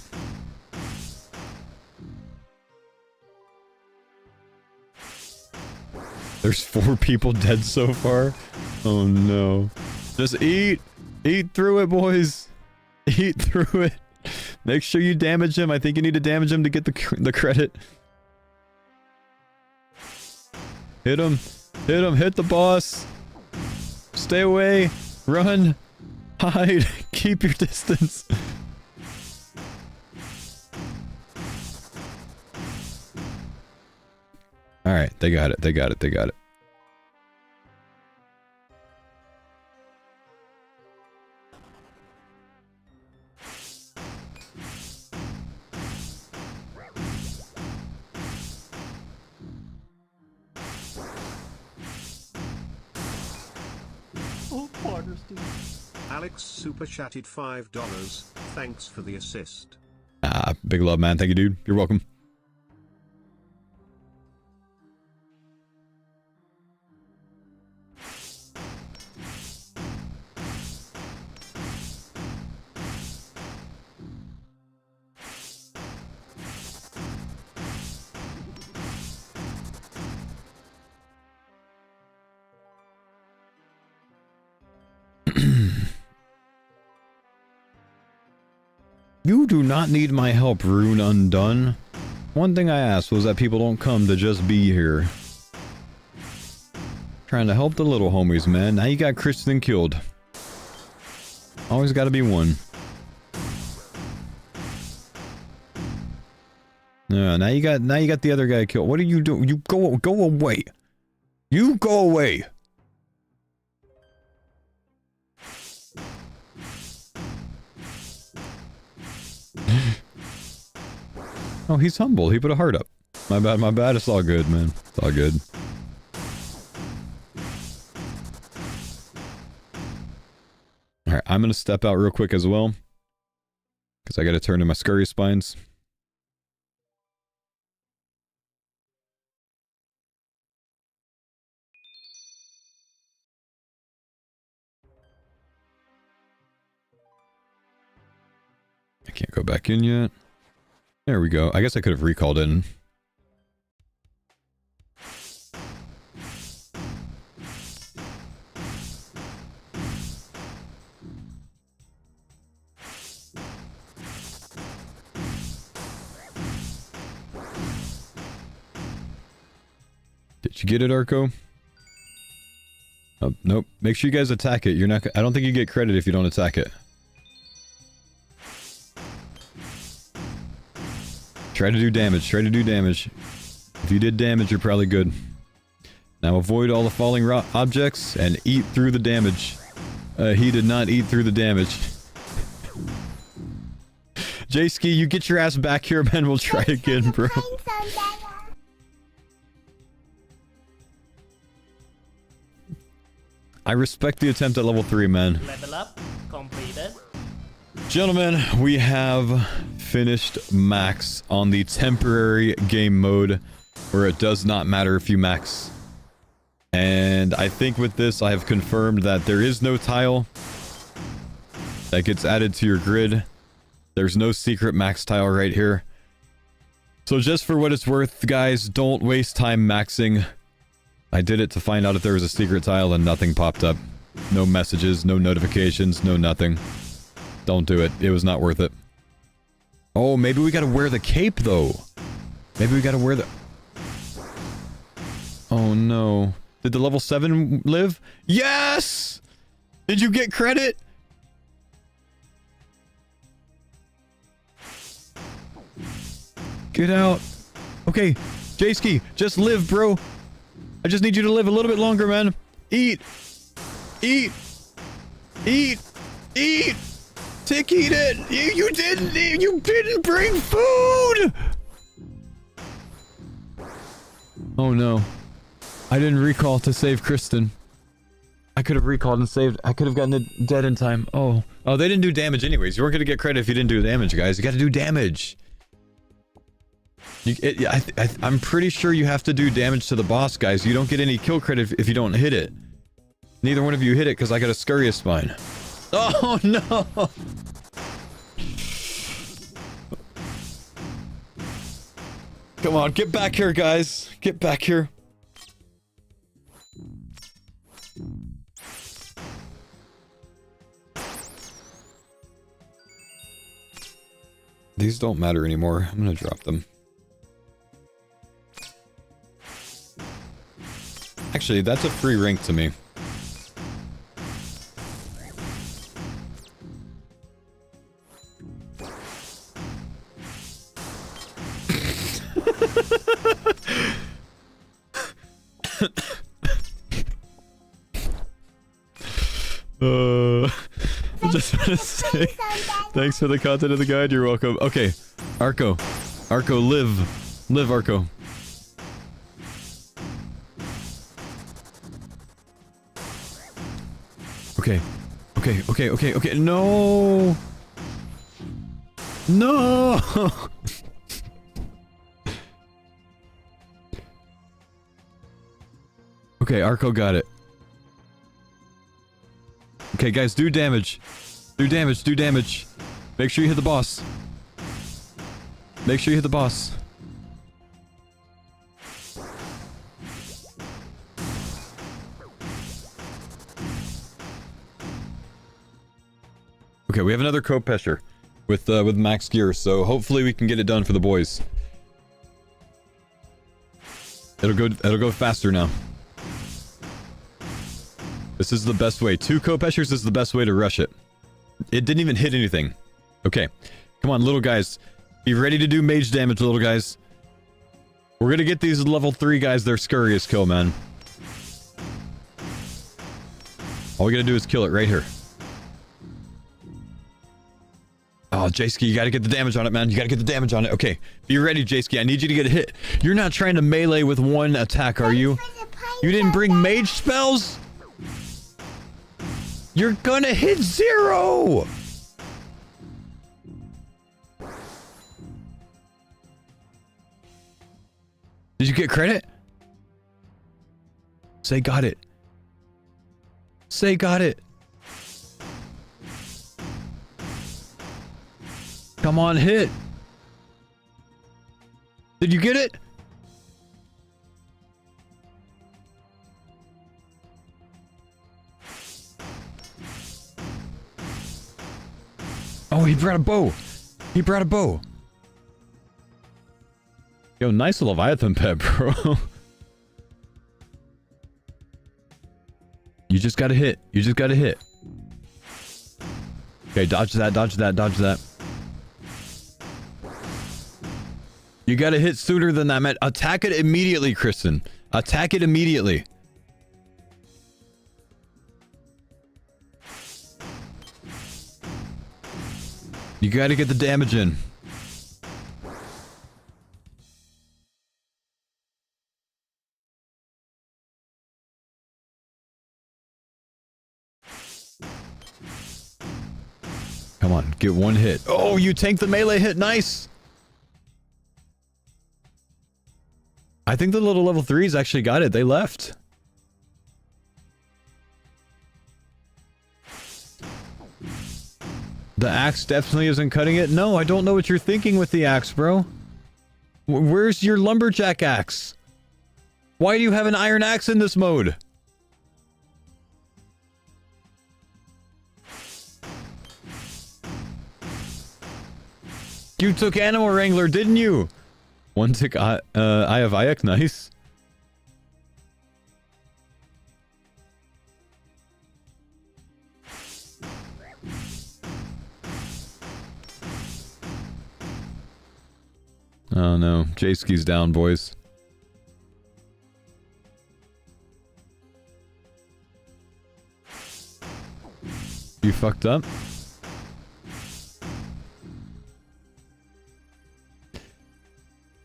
There's 4 people dead so far. Oh no. Just eat! Eat through it, boys! Eat through it! Make sure you damage him. I think you need to damage him to get the credit. Hit him! Hit him! Hit the boss! Stay away! Run! Hide! Keep your distance! Alright, they got it, they got it, they got it. Alex super chatted $5. Thanks for the assist. Ah, big love, man. Thank you, dude. You're welcome. You do not need my help, Rune Undone. One thing I asked was that people don't come to just be here. Trying to help the little homies, man. Now you got Kristen killed. Always gotta be one. Yeah, now you got the other guy killed. What are you doing? You go away. You go away. Oh, he's humble. He put a heart up. My bad, my bad. It's all good, man. It's all good. Alright, I'm gonna step out real quick as well. Because I gotta turn to my scurry spines. I can't go back in yet. There we go. I guess I could have recalled in. Did you get it, Arco? Oh, nope. Make sure you guys attack it. You're not. I don't think you get credit if you don't attack it. Try to do damage. Try to do damage. If you did damage, you're probably good. Now avoid all the falling objects and eat through the damage. He did not eat through the damage. J-Ski, you get your ass back here, man. We'll try again, bro. I respect the attempt at level 3, man. Level up completed. Gentlemen, we have finished max on the temporary game mode where it does not matter if you max. And I think with this I have confirmed that there is no tile that gets added to your grid. There's no secret max tile right here. So just for what it's worth, guys, don't waste time maxing. I did it to find out if there was a secret tile and nothing popped up. No messages, no notifications, no nothing. Don't do it. It was not worth it. Oh, maybe we gotta wear the cape, though. Maybe we gotta wear the... Oh, no. Did the level 7 live? Yes! Did you get credit? Get out. Okay, Jayski, just live, bro. I just need you to live a little bit longer, man. Eat. Eat. Eat. Eat. Tick, eat it. You didn't bring food. Oh no. I didn't recall to save Kristen. I could have recalled and saved. I could have gotten it dead in time. Oh. Oh, they didn't do damage anyways. You weren't going to get credit if you didn't do damage, guys. You got to do damage. I'm pretty sure you have to do damage to the boss, guys. You don't get any kill credit if you don't hit it. Neither one of you hit it because I got a scurrious spine. Oh, no. Come on, get back here, guys. Get back here. These don't matter anymore. I'm gonna drop them. Actually, that's a free rank to me. I just want to say thanks for the content of the guide. You're welcome. Okay, Arco, live, Arco. Okay. No. Okay, Arco got it. Okay, guys, do damage. Do damage. Make sure you hit the boss. Okay, we have another Kopesher with max gear, so hopefully we can get it done for the boys. It'll go faster now. This is the best way. 2 Kopeshers is the best way to rush it. It didn't even hit anything. Okay. Come on, little guys. Be ready to do mage damage, little guys. We're gonna get these level 3 guys their scurrious kill, man. All we gotta do is kill it right here. Oh, Jayski, you gotta get the damage on it, man. You gotta get the damage on it. Okay. Be ready, Jayski. I need you to get a hit. You're not trying to melee with one attack, are you? You didn't bring mage spells? You're gonna hit 0! Did you get credit? Say got it. Say got it. Come on, hit. Did you get it? Oh, he brought a bow. Yo, nice Leviathan pet, bro. You just gotta hit. Okay, dodge that. You gotta hit sooner than that, man. Attack it immediately, Kristen. Attack it immediately. You gotta get the damage in. Come on, get one hit. Oh, you tanked the melee hit. Nice. I think the little level 3s actually got it. They left. The axe definitely isn't cutting it. No, I don't know what you're thinking with the axe, bro. Where's your lumberjack axe? Why do you have an iron axe in this mode? You took Animal Wrangler, didn't you? One tick Eye of Ayak, nice. Oh no, J-Ski's down, boys. You fucked up?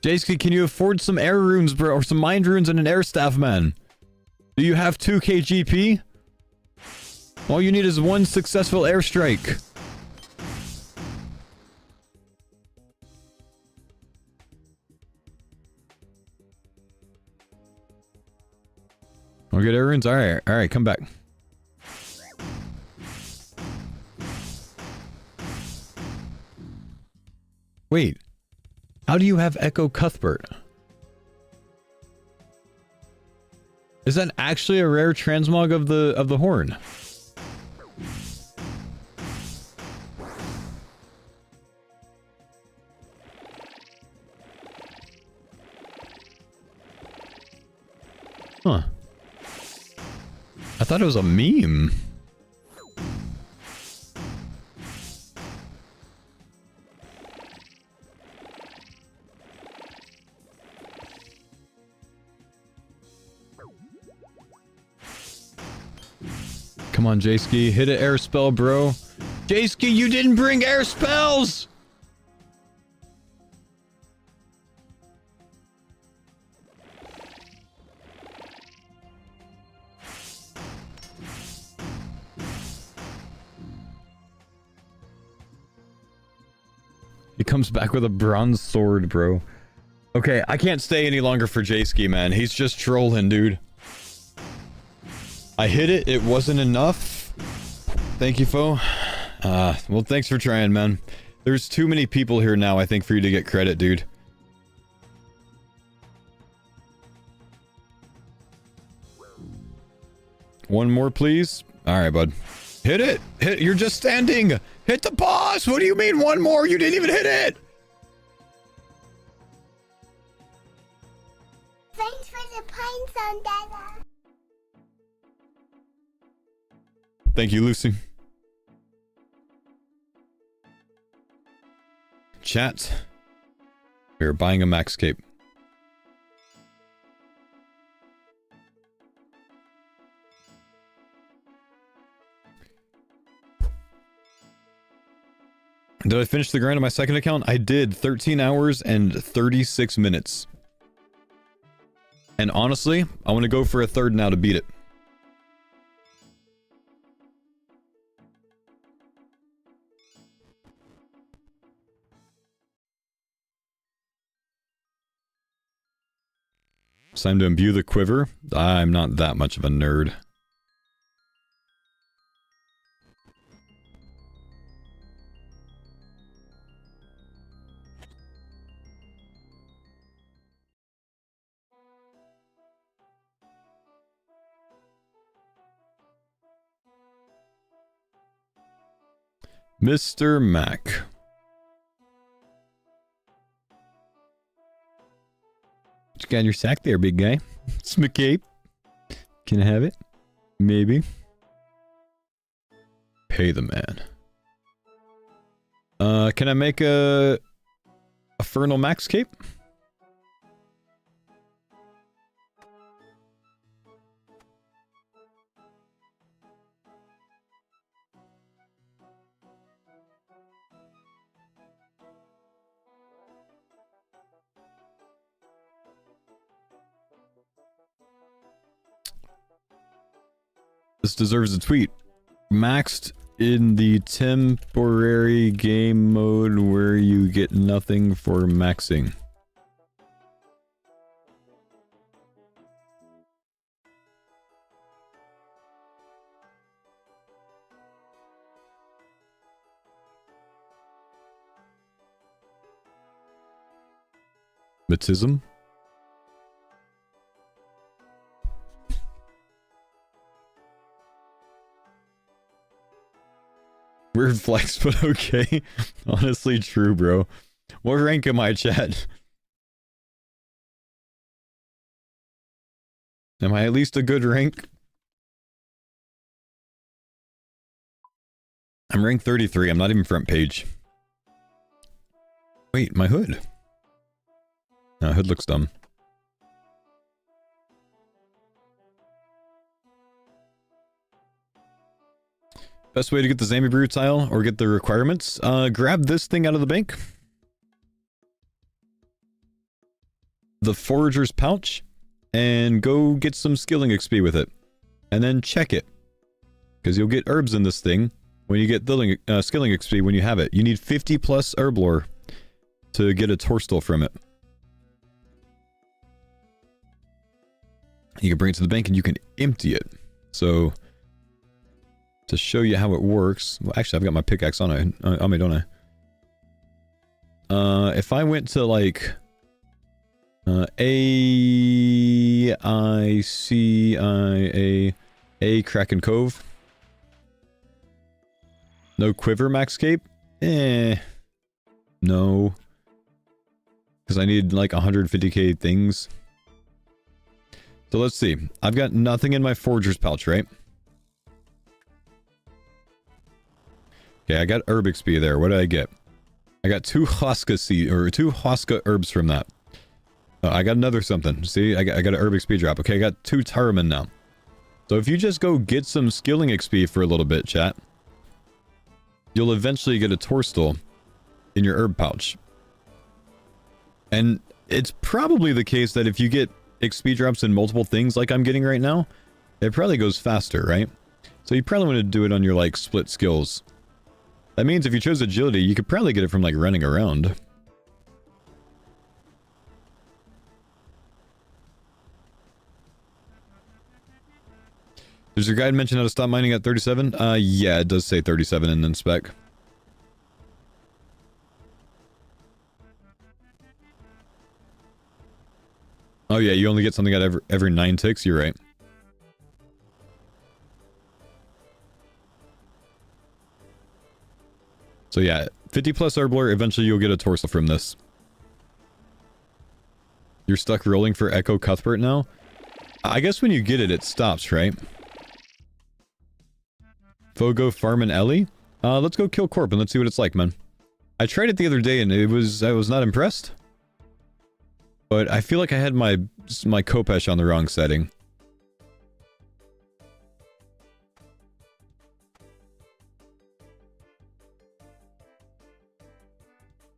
J-Ski, can you afford some air runes, bro? Or some mind runes and an air staff, man? Do you have 2k GP? All you need is one successful airstrike. I'll get air runes? Alright, come back. Wait. How do you have Echo Cuthbert? Is that actually a rare transmog of the horn? Huh. I thought it was a meme. Come on, J-Ski, hit an air spell, bro. J-Ski, you didn't bring air spells! He comes back with a bronze sword, bro. Okay, I can't stay any longer for J-Ski, man. He's just trolling, dude. I hit it. It wasn't enough. Thank you, Faux. Well, thanks for trying, man. There's too many people here now, I think, for you to get credit, dude. One more, please. Alright, bud. Hit it! You're just standing! Hit the boss! What do you mean one more? You didn't even hit it! Thanks for the pine zone, Dada. Thank you, Lucy. Chat. We're buying a max cape. Did I finish the grind on my second account? I did. 13 hours and 36 minutes. And honestly, I want to go for a third now to beat it. It's time to imbue the quiver. I'm not that much of a nerd. Mr. Mac. What you got in your sack there, big guy? It's my cape. Can I have it? Maybe. Pay the man. Can I make a Infernal Max cape? This deserves a tweet. Maxed in the temporary game mode where you get nothing for maxing. Matism? Weird flex, but okay. Honestly, true, bro. What rank am I, chat? Am I at least a good rank? I'm rank 33. I'm not even front page. Wait, my hood. Hood looks dumb. Best way to get the Zambi Brew tile or get the requirements, grab this thing out of the bank. The Forager's Pouch, and go get some skilling XP with it. And then check it. Because you'll get herbs in this thing when you get skilling XP when you have it. You need 50 plus herb lore to get a torstal from it. You can bring it to the bank and you can empty it. So, to show you how it works... Well, actually, I've got my pickaxe on me, don't I? If I went to, like... A Kraken Cove. No quiver max cape? No. Because I need like 150k things. So let's see. I've got nothing in my Forger's Pouch, right? Okay, I got herb XP there. What did I get? I got 2 Hoska herbs from that. I got another something. See, I got an herb XP drop. Okay, I got 2 Taraman now. So if you just go get some skilling XP for a little bit, chat, you'll eventually get a torstal in your herb pouch. And it's probably the case that if you get XP drops in multiple things like I'm getting right now, it probably goes faster, right? So you probably want to do it on your, like, split skills. That means if you chose agility, you could probably get it from, like, running around. Does your guide mention how to stop mining at 37? Yeah, it does say 37 in the spec. Oh yeah, you only get something at every 9 ticks, you're right. So yeah, 50 plus Herblore, eventually you'll get a torso from this. You're stuck rolling for Echo Cuthbert now? I guess when you get it, it stops, right? Fogo, Farm, and Ellie? Let's go kill Corp and let's see what it's like, man. I tried it the other day and I was not impressed. But I feel like I had my Kopesh on the wrong setting.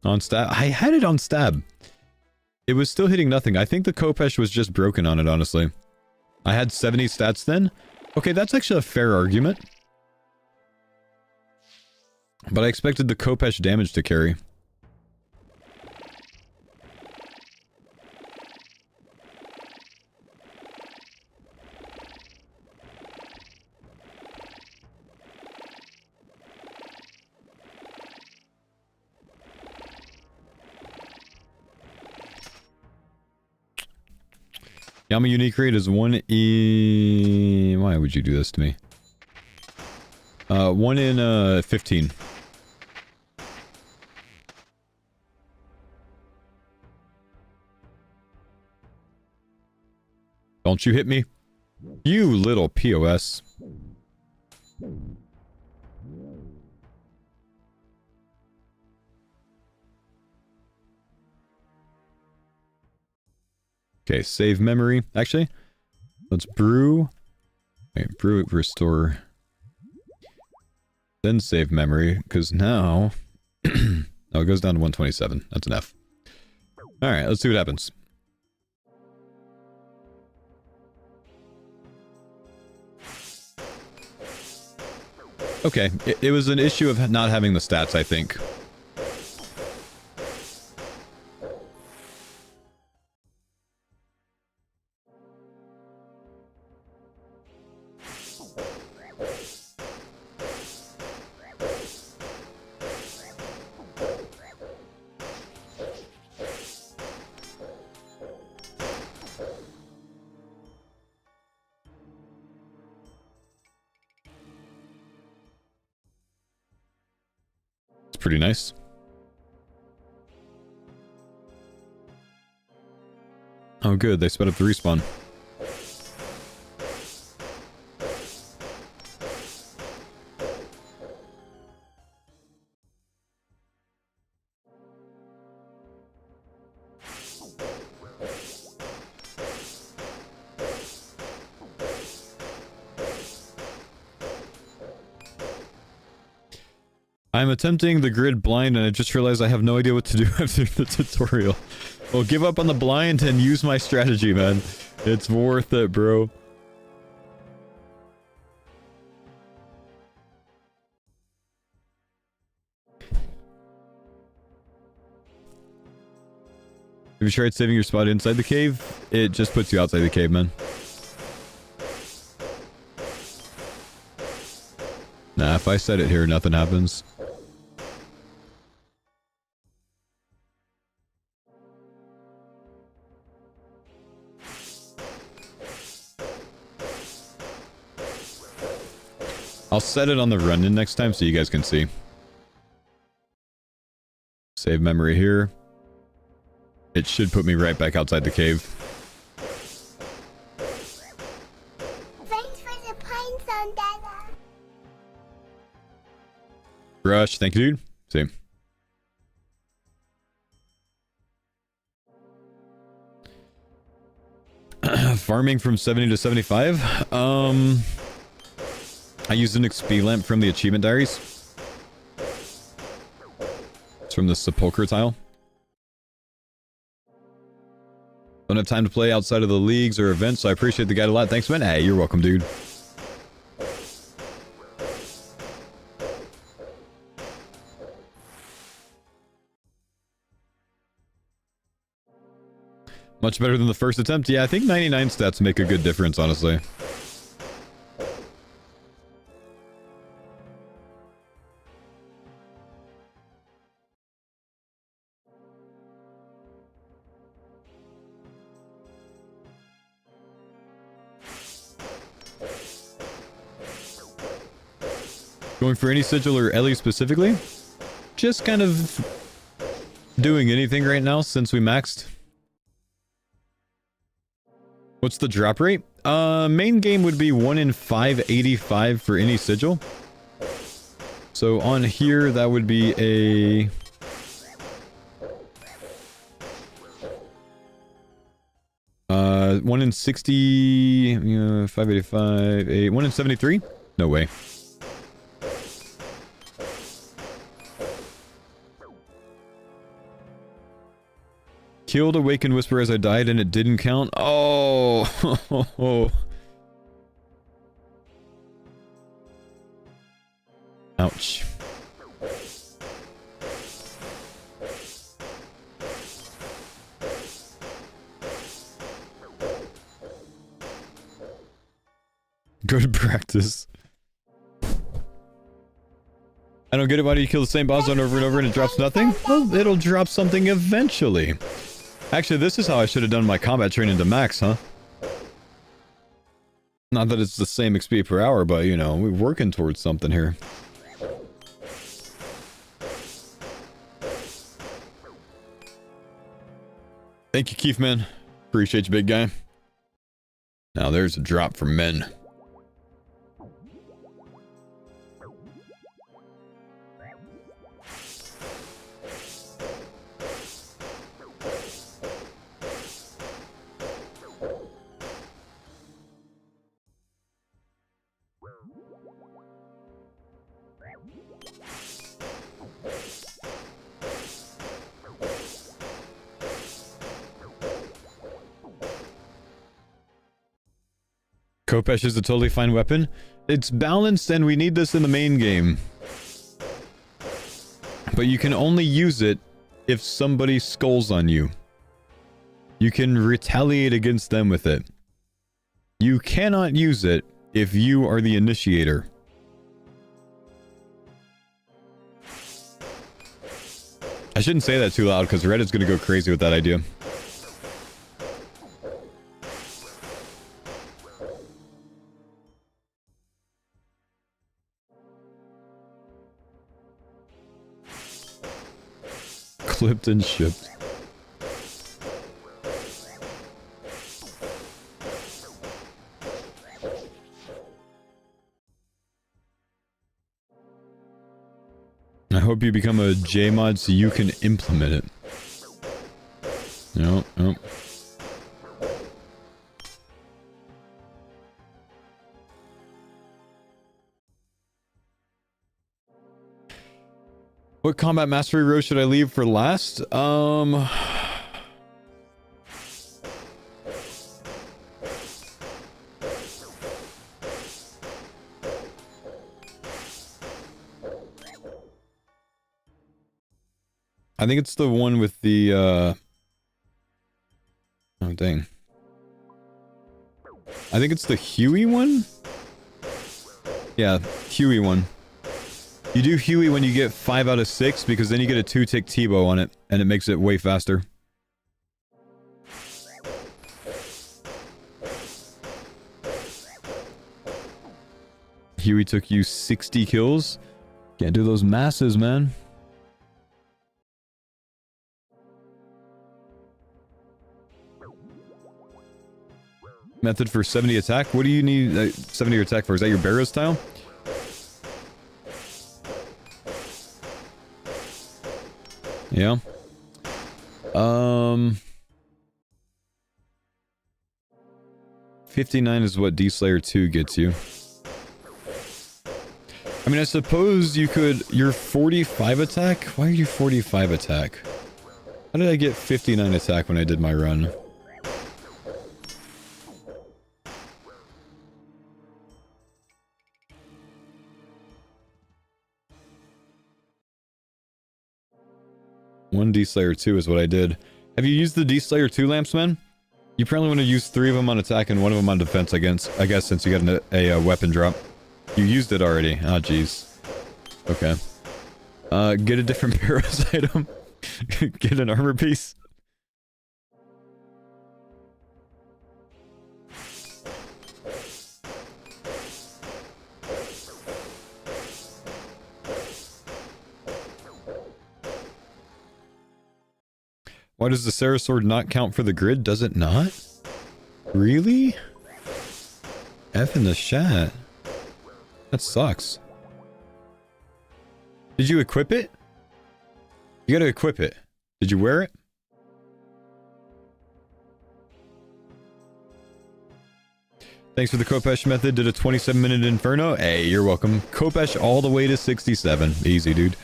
On stab? I had it on stab. It was still hitting nothing. I think the Kopesh was just broken on it, honestly. I had 70 stats then. Okay, that's actually a fair argument. But I expected the Kopesh damage to carry. Yama unique rate is 1 in... Why would you do this to me? 1 in 15. Don't you hit me? You little POS. Okay, save memory. Actually, let's brew. Wait, brew it, restore. Then save memory, because now... oh, it goes down to 127. That's an F. Alright, let's see what happens. Okay, it was an issue of not having the stats, I think. Pretty nice. Oh good, they sped up the respawn. I'm attempting the grid blind and I just realized I have no idea what to do after the tutorial. Well, give up on the blind and use my strategy, man. It's worth it, bro. Have you tried saving your spot inside the cave? It just puts you outside the cave, man. Nah, if I set it here, nothing happens. I'll set it on the run-in next time so you guys can see. Save memory here. It should put me right back outside the cave. Thanks for the pine zone, Dada. Rush, thank you, dude. Same. Farming from 70 to 75. I used an XP lamp from the achievement diaries. It's from the sepulchre tile. Don't have time to play outside of the leagues or events, so I appreciate the guide a lot. Thanks, man. Hey, you're welcome, dude. Much better than the first attempt. Yeah, I think 99 stats make a good difference, honestly. Going for any sigil or Ellie specifically? Just kind of doing anything right now since we maxed. What's the drop rate? Main game would be 1 in 585 for any sigil. So on here, that would be a... one in 60... 585... 1 in 73? No way. Killed Awakened Whisper as I died and it didn't count? Oh! Ouch. Good practice. I don't get it. Why do you kill the same boss zone over and over and it drops nothing? Well, it'll drop something eventually. Actually, this is how I should have done my combat training to max, huh? Not that it's the same XP per hour, but, you know, we're working towards something here. Thank you, Keith, man. Appreciate you, big guy. Now, there's a drop for men. Kopesh is a totally fine weapon. It's balanced and we need this in the main game. But you can only use it if somebody skulls on you. You can retaliate against them with it. You cannot use it if you are the initiator. I shouldn't say that too loud because Reddit's gonna go crazy with that idea. Clipped and shipped. I hope you become a JMod so you can implement it. No, no. What combat mastery row should I leave for last? I think it's the one with the, oh, dang. I think it's the Huey one? Yeah, Huey one. You do Huey when you get 5 out of 6, because then you get a 2-tick T-bow on it, and it makes it way faster. Huey took you 60 kills? Can't do those masses, man. Method for 70 attack? What do you need 70 attack for? Is that your Barrow style? Yeah. 59 is what D-Slayer 2 gets you. I mean, I suppose you could... You're 45 attack? Why are you 45 attack? How did I get 59 attack when I did my run? One D-Slayer 2 is what I did. Have you used the D-Slayer 2 lamps, man? You probably want to use 3 of them on attack and 1 of them on defense, I guess, since you got a weapon drop. You used it already. Ah, jeez. Okay. Get a different Barrows item. Get an armor piece. Why does the Sarah sword not count for the grid? Does it not? Really? F in the chat. That sucks. Did you equip it? You gotta equip it. Did you wear it? Thanks for the Kopesh method. Did a 27-minute Inferno. Hey, you're welcome. Kopesh all the way to 67. Easy, dude.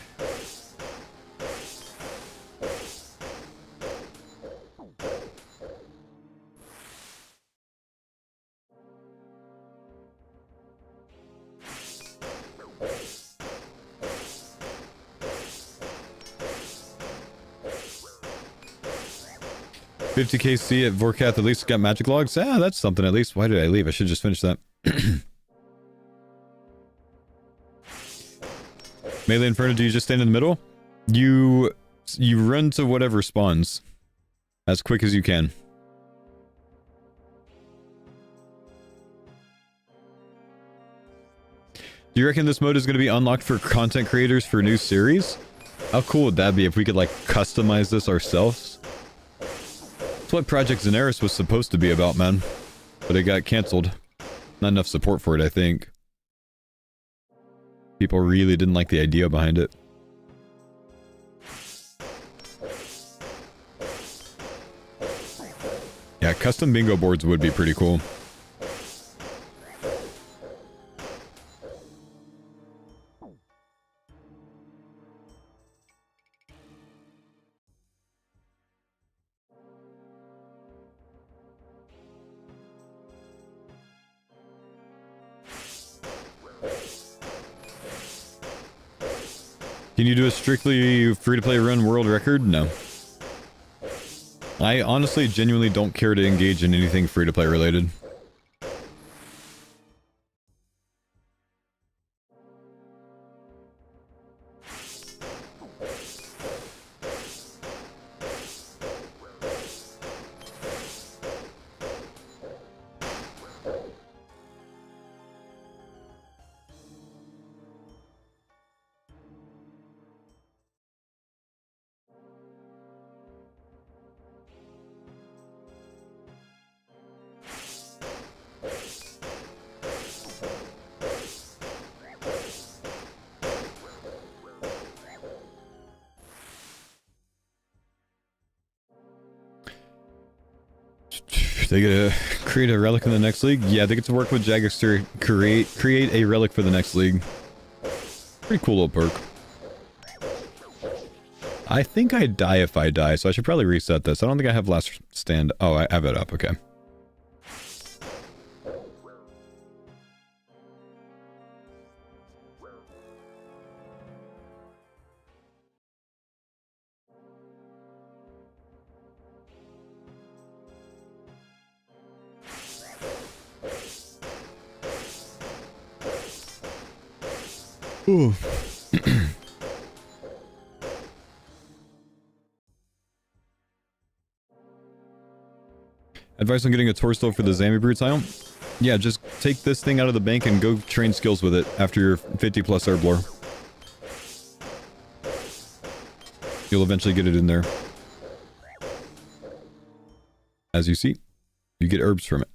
$50kc at Vorkath at least got magic logs. Ah, that's something at least. Why did I leave? I should just finish that. Melee Inferno, do you just stand in the middle? You run to whatever spawns as quick as you can. Do you reckon this mode is going to be unlocked for content creators for a new series? How cool would that be if we could like customize this ourselves? That's what Project Zenaris was supposed to be about, man. But it got cancelled. Not enough support for it, I think. People really didn't like the idea behind it. Yeah, custom bingo boards would be pretty cool. Can you do a strictly free-to-play run world record? No. I honestly genuinely don't care to engage in anything free-to-play related. They gotta create a relic in the next league? Yeah, they get to work with Jagex to create a relic for the next league. Pretty cool little perk. I think I die if I die, so I should probably reset this. I don't think I have last stand. Oh, I have it up. Okay. Ooh. Advice on getting a torso for the Zambi Brew tile? Yeah, just take this thing out of the bank and go train skills with it after your 50 plus herb lore. You'll eventually get it in there. As you see, you get herbs from it.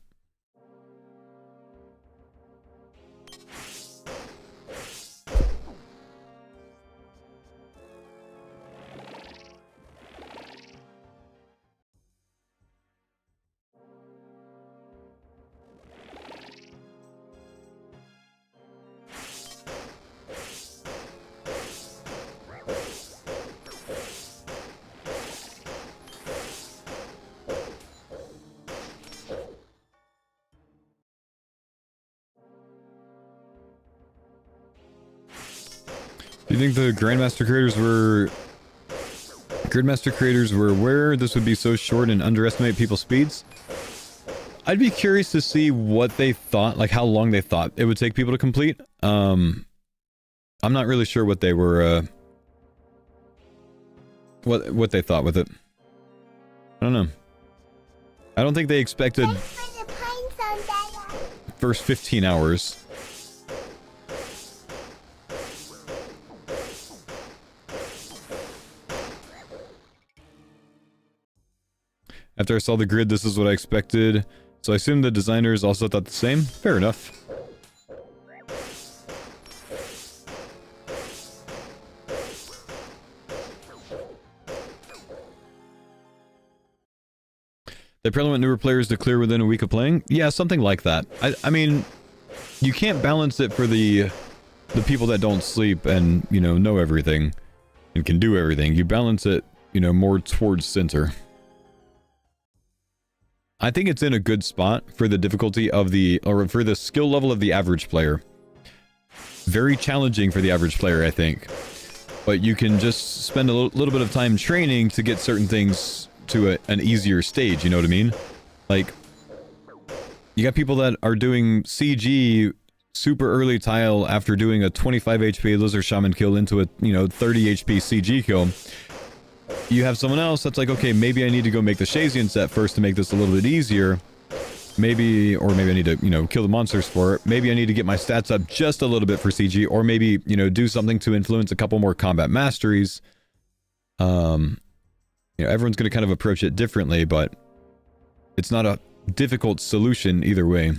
Do you think the Grandmaster creators were aware this would be so short and underestimate people's speeds? I'd be curious to see what they thought, like how long they thought it would take people to complete. I'm not really sure what they were, what they thought with it. I don't know. I don't think they expected first 15 hours. After I saw the grid, this is what I expected. So I assume the designers also thought the same? Fair enough. They probably want newer players to clear within a week of playing? Yeah, something like that. I mean, you can't balance it for the people that don't sleep and, you know everything and can do everything. You balance it, more towards center. I think it's in a good spot for the difficulty of or for the skill level of the average player. Very challenging for the average player, I think. But you can just spend a little bit of time training to get certain things to an easier stage, you know what I mean? Like, you got people that are doing CG super early tile after doing a 25 HP Lizard Shaman kill into a, 30 HP CG kill. You have someone else that's like, okay, maybe I need to go make the Shazian set first to make this a little bit easier. Maybe I need to, kill the monsters for it. Maybe I need to get my stats up just a little bit for CG, or maybe, do something to influence a couple more combat masteries. Everyone's going to kind of approach it differently, but it's not a difficult solution either way.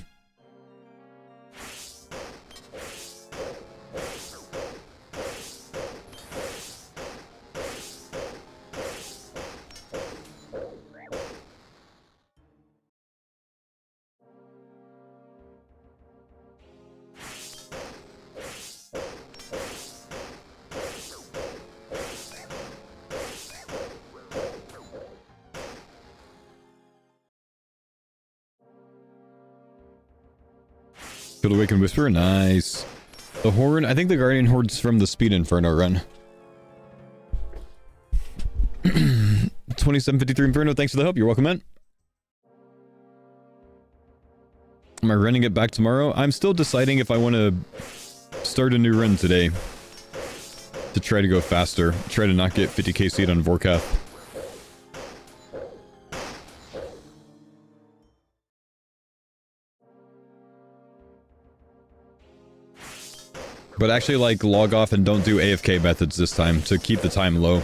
Kill the Awakened Whisperer, nice. The Horde, I think the Guardian Horde's from the Speed Inferno run. 2753 Inferno, thanks for the help, you're welcome, man. Am I running it back tomorrow? I'm still deciding if I want to start a new run today. To try to go faster. Try to not get 50k seed on Vorkath. But actually, like, log off and don't do AFK methods this time to keep the time low.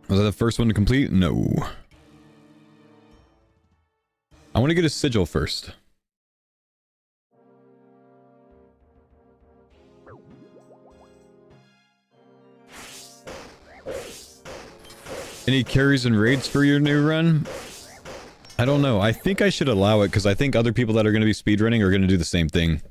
Was that the first one to complete? No. I want to get a sigil first. Any carries and raids for your new run? I don't know. I think I should allow it because I think other people that are going to be speedrunning are going to do the same thing.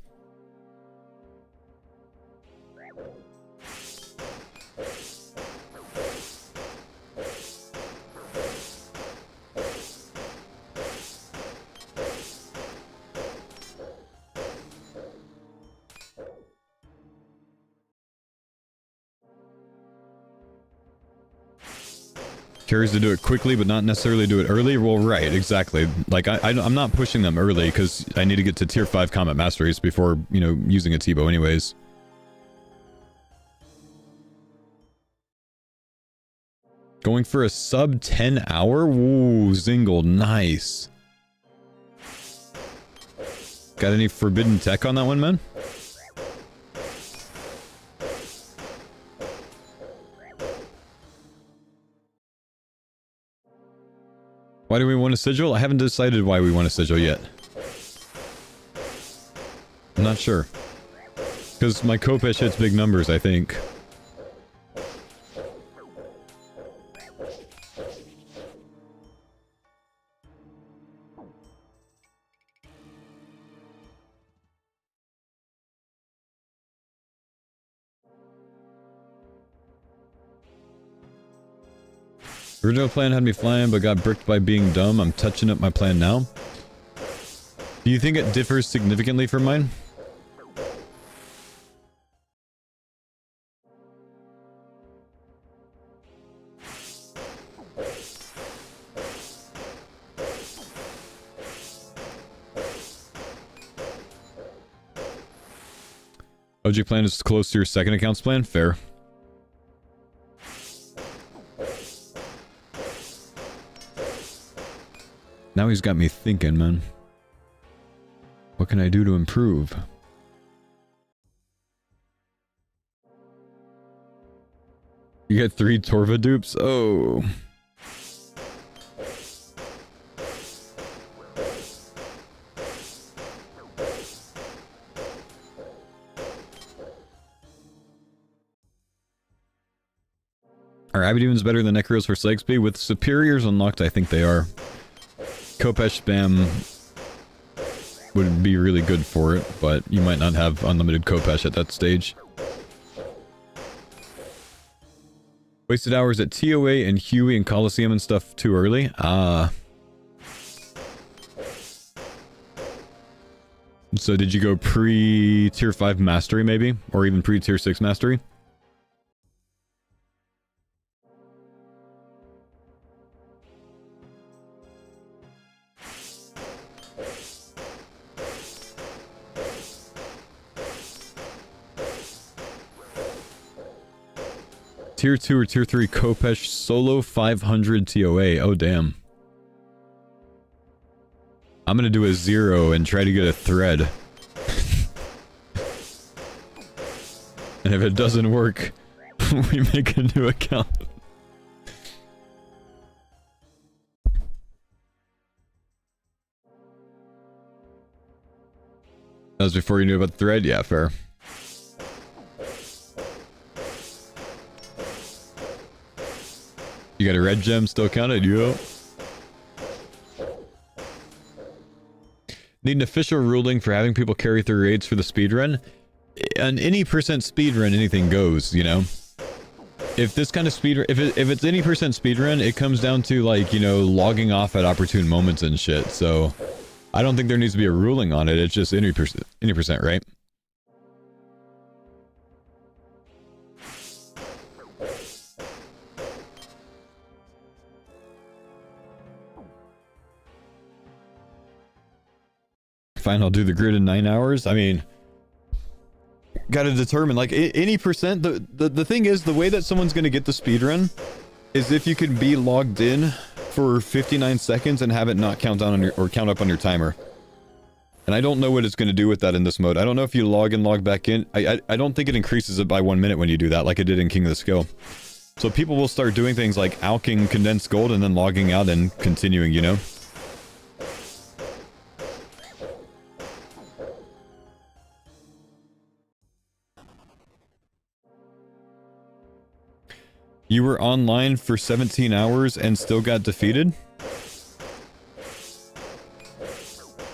Curious to do it quickly, but not necessarily do it early? Well, right, exactly. Like, I'm not pushing them early, because I need to get to tier 5 combat masteries before, you know, using a T-bow anyways. Going for a sub 10 hour? Ooh, Zingle, nice. Got any forbidden tech on that one, man? Why do we want a sigil? I haven't decided why we want a sigil yet. I'm not sure. Because my Kopesh hits big numbers, I think. Original plan had me flying, but got bricked by being dumb. I'm touching up my plan now. Do you think it differs significantly from mine? OG plan is close to your second account's plan? Fair. Now he's got me thinking, man. What can I do to improve? You get 3 Torva dupes? Oh. Are Abbey Demons better than Necros for slag speed? With superiors unlocked, I think they are. Kopesh spam would be really good for it, but you might not have unlimited Kopesh at that stage. Wasted hours at TOA and Huey and Coliseum and stuff too early? Ah. So did you go pre-tier 5 mastery maybe? Or even pre-tier 6 mastery? Tier 2 or Tier 3 Kopesh solo 500 TOA. Oh, damn. I'm gonna do a 0 and try to get a thread. And if it doesn't work, we make a new account. That was before you knew about the thread? Yeah, fair. You got a red gem still counted, yo. Need an official ruling for having people carry through raids for the speedrun. On any percent speedrun, anything goes, you know? If this kind of speedrun, if it's any percent speedrun, it comes down to, like, you know, logging off at opportune moments and shit, so I don't think there needs to be a ruling on it. It's just any percent, right? Fine, I'll do the grid in 9 hours. I mean, gotta determine, like, any percent. The thing is, the way that someone's gonna get the speedrun is if you can be logged in for 59 seconds and have it not count down on your, or count up on your timer. And I don't know what it's gonna do with that in this mode. I don't know if you log in, log back in. I don't think it increases it by 1 minute when you do that, like it did in King of the Skill. So people will start doing things like alking condensed gold and then logging out and continuing, you know? You were online for 17 hours and still got defeated?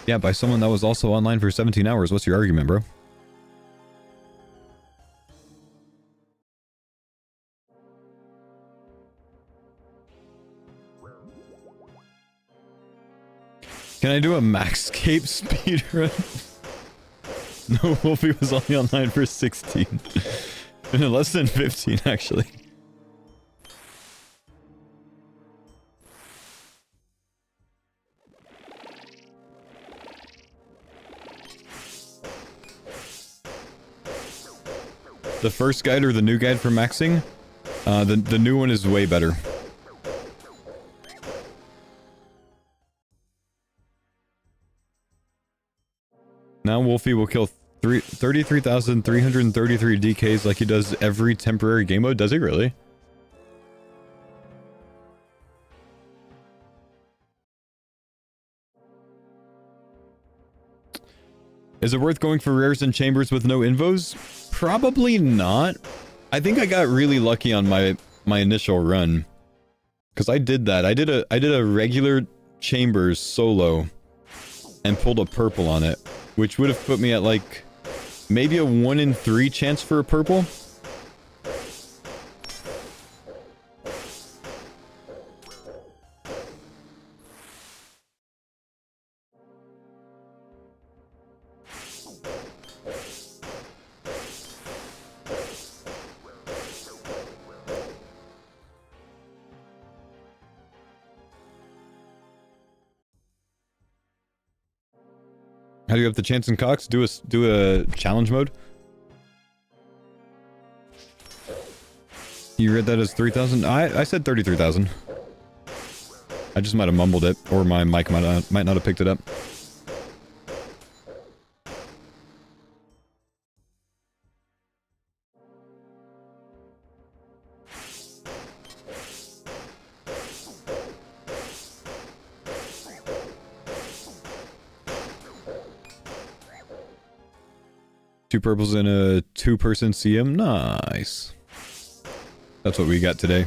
Yeah, by someone that was also online for 17 hours. What's your argument, bro? Can I do a Maxscape speedrun? No, Wolfie was only online for 16. No, less than 15, actually. The first guide or the new guide for maxing? The new one is way better. Now Wolfie will kill 33,333 DKs like he does every temporary game mode. Does he really? Is it worth going for rares and chambers with no invos? Probably not. I think I got really lucky on my initial run. Because I did that. I did a regular chambers solo and pulled a purple on it, which would have put me at like maybe a 1 in 3 chance for a purple. How do you have the chance in Cox? Do a challenge mode. You read that as 3,000? I said 33,000. I just might have mumbled it, or my mic might not have picked it up. Two purples and a 2-person CM. Nice. That's what we got today.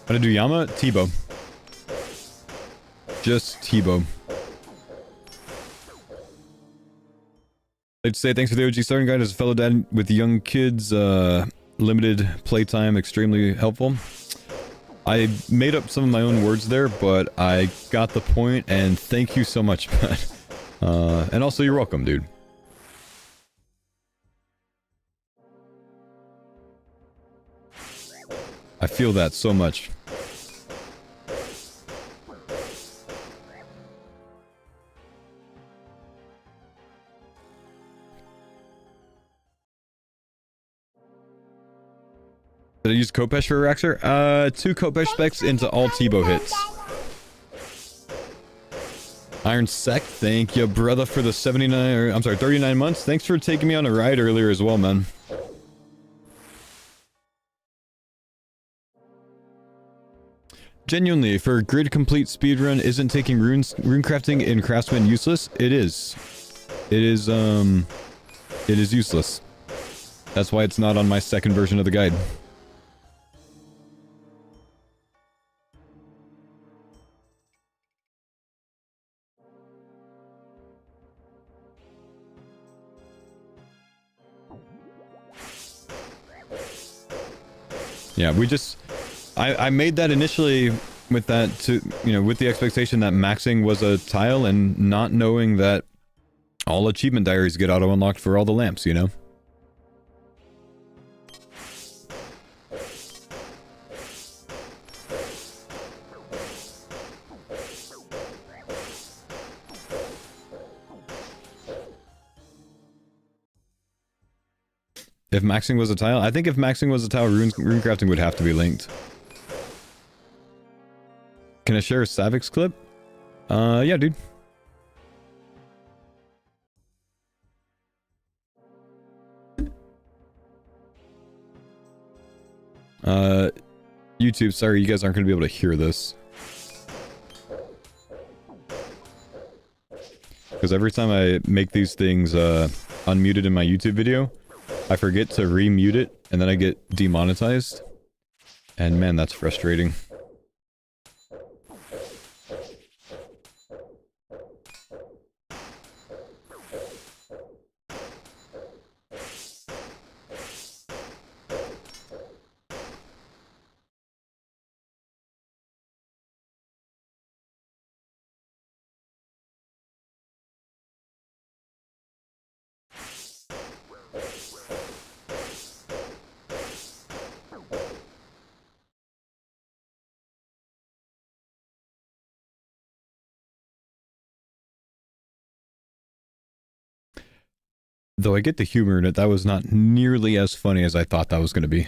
Gonna do Yama? Tebow. Just Tebow. I'd say thanks for the OG starting guide. As a fellow dad with young kids, limited playtime, extremely helpful. I made up some of my own words there, but I got the point, and thank you so much, Pat. And also, you're welcome, dude. I feel that so much. Did I use Kopesh for Raxer? 2 Kopesh specs into all Tebow hits. Iron Sec, thank you, brother, for the 39 months. Thanks for taking me on a ride earlier as well, man. Genuinely, for a grid complete speedrun, isn't taking rune crafting in Craftsman useless? It is. It is useless. That's why it's not on my second version of the guide. Yeah, we just... I made that initially with that to, you know, with the expectation that maxing was a tile and not knowing that all achievement diaries get auto-unlocked for all the lamps, you know? If maxing was a tile? I think if maxing was a tile, rune crafting would have to be linked. Can I share a Savix clip? Yeah, dude. YouTube, sorry, you guys aren't going to be able to hear this. because every time I make these things unmuted in my YouTube video, I forget to remute it, and then I get demonetized. And man, that's frustrating. Though I get the humor in it, that was not nearly as funny as I thought that was going to be.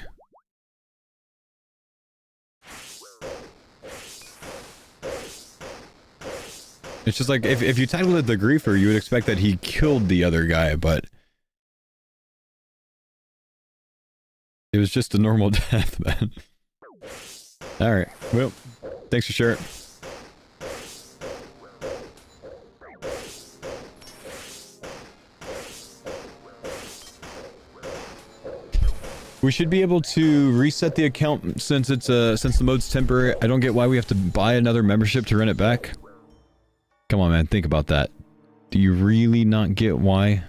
It's just like, if you titled it The Griefer, you would expect that he killed the other guy, but... it was just a normal death, man. Alright, well, thanks for sharing. We should be able to reset the account since it's since the mode's temporary. I don't get why we have to buy another membership to run it back. Come on, man, think about that. Do you really not get why?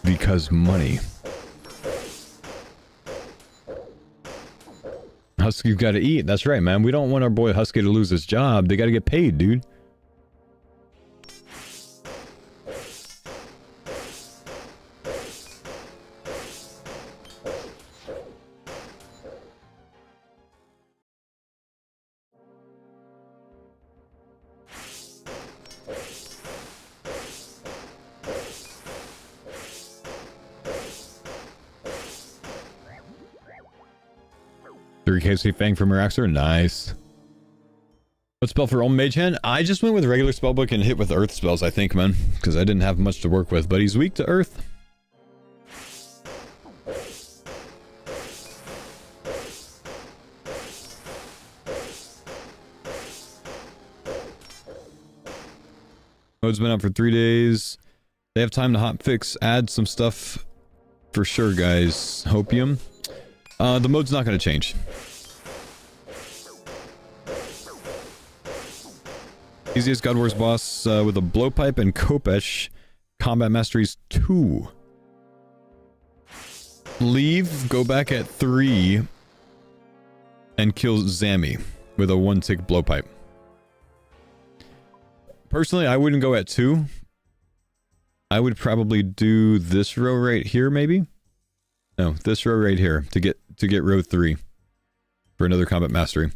Because money. Husky's got to eat. That's right, man. We don't want our boy Husky to lose his job. They got to get paid, dude. KC Fang from Miraxor, nice. What spell for Old Mage Hand? I just went with regular spellbook and hit with earth spells, I think, man. Because I didn't have much to work with, but he's weak to earth. Mode's been out for 3 days. They have time to hotfix, add some stuff for sure, guys. Hopium. The mode's not going to change. Easiest God Wars boss with a blowpipe and Kopesh. Combat Masteries 2. Leave, go back at 3, and kill Zami with a 1-tick blowpipe. Personally, I wouldn't go at 2. I would probably do this row right here, maybe? No, this row right here to get row 3 for another combat mastery.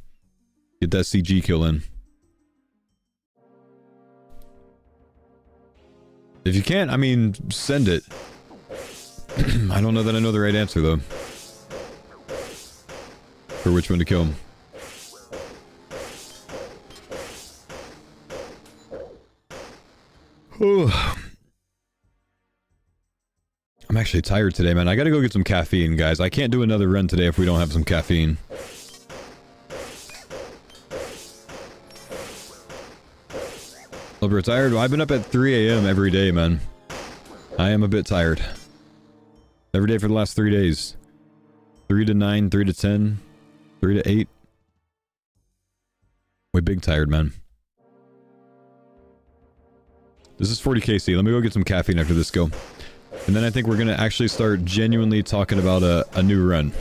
Get that CG kill in. If you can't, I mean, send it. I don't know that I know the right answer, though. For which one to kill him. I'm actually tired today, man. I gotta go get some caffeine, guys. I can't do another run today if we don't have some caffeine. A little bit tired? Well, I've been up at 3 a.m. every day, man. I am a bit tired. Every day for the last 3 days. 3 to 9, 3 to 10, 3 to 8. Way big tired, man. This is 40KC. Let me go get some caffeine after this go. And then I think we're going to actually start genuinely talking about a new run.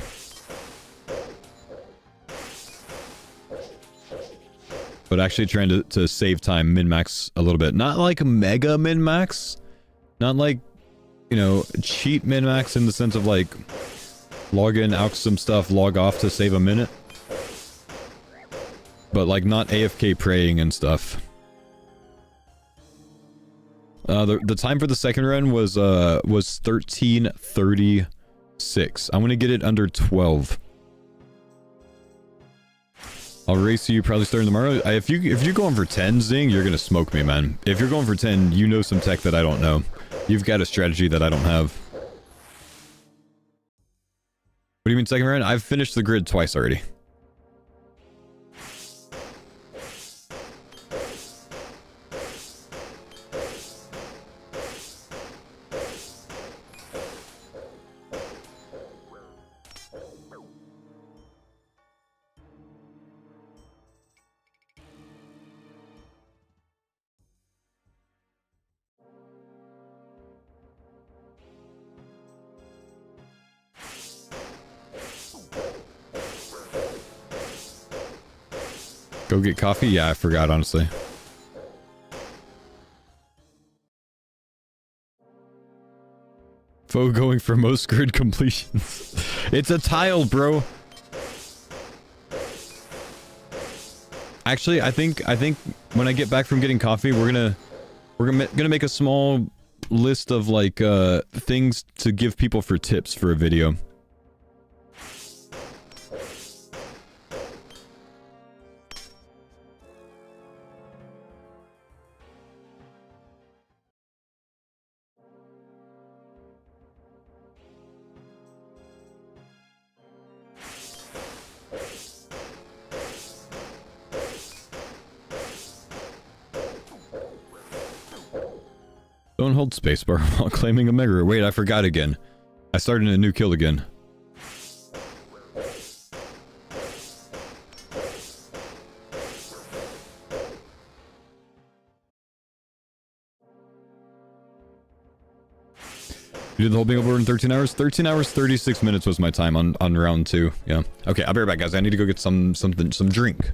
But actually trying to save time, min-max a little bit. Not like mega min-max. Not like, you know, cheat min-max in the sense of like log in, out some stuff, log off to save a minute. But like not AFK praying and stuff. The time for the second run was 13:36. I want to get it under 12. I'll race you probably starting tomorrow. If you're going for 10, Zing, you're gonna smoke me, man. If you're going for 10, you know some tech that I don't know. You've got a strategy that I don't have. What do you mean second round? I've finished the grid twice already. Go get coffee? Yeah, I forgot, honestly. Faux going for most grid completions. It's a tile, bro. Actually, I think when I get back from getting coffee, we're gonna make a small list of like things to give people for tips for a video. Don't hold spacebar while claiming a mega. Wait, I forgot again. I started a new kill again. You did the whole bingo board in 13 hours? 13 hours, 36 minutes was my time on round 2. Yeah. Okay, I'll be right back, guys. I need to go get some drink.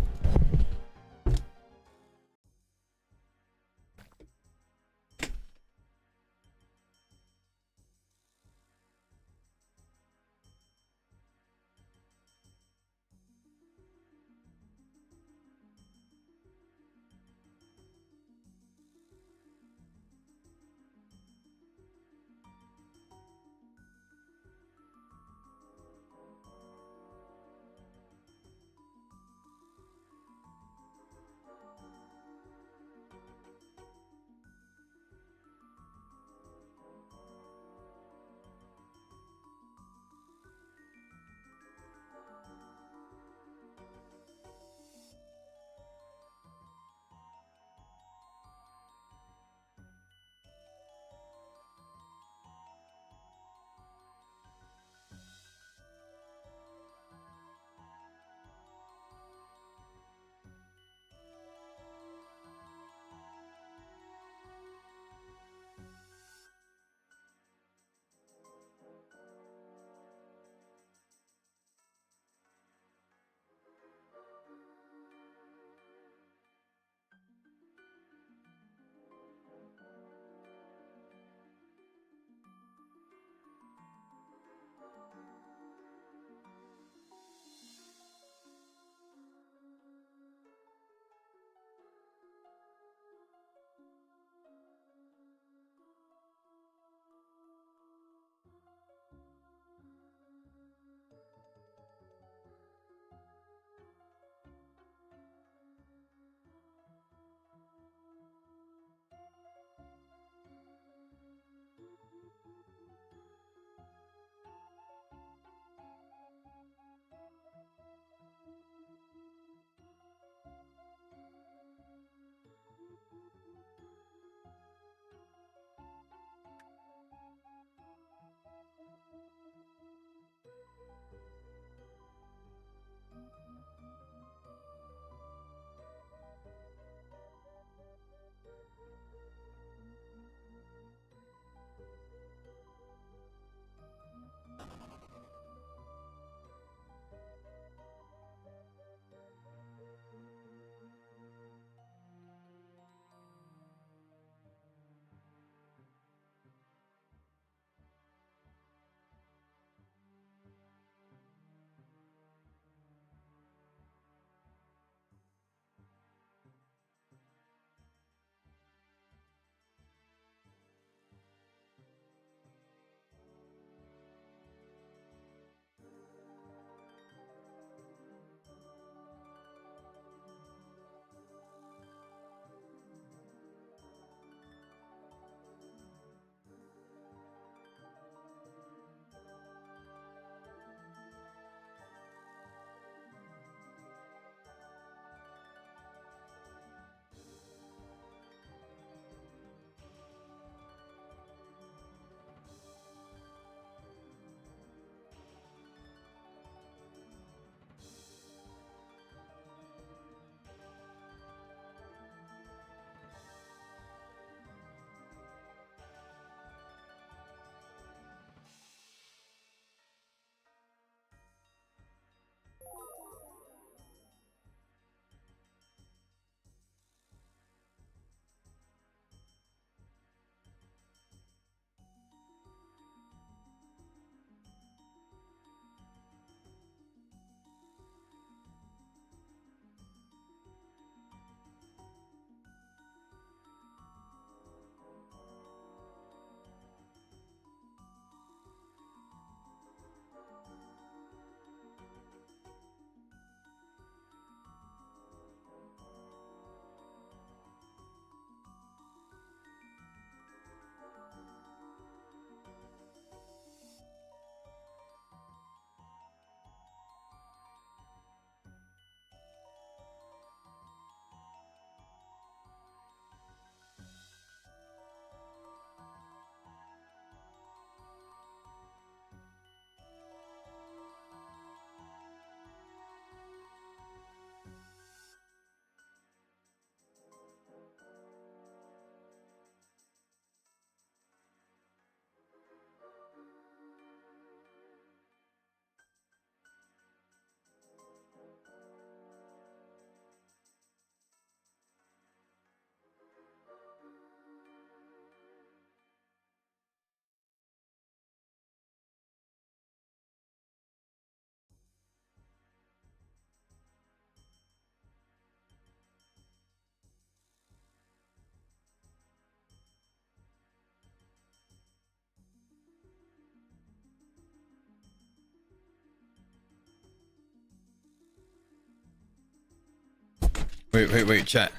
Wait, chat.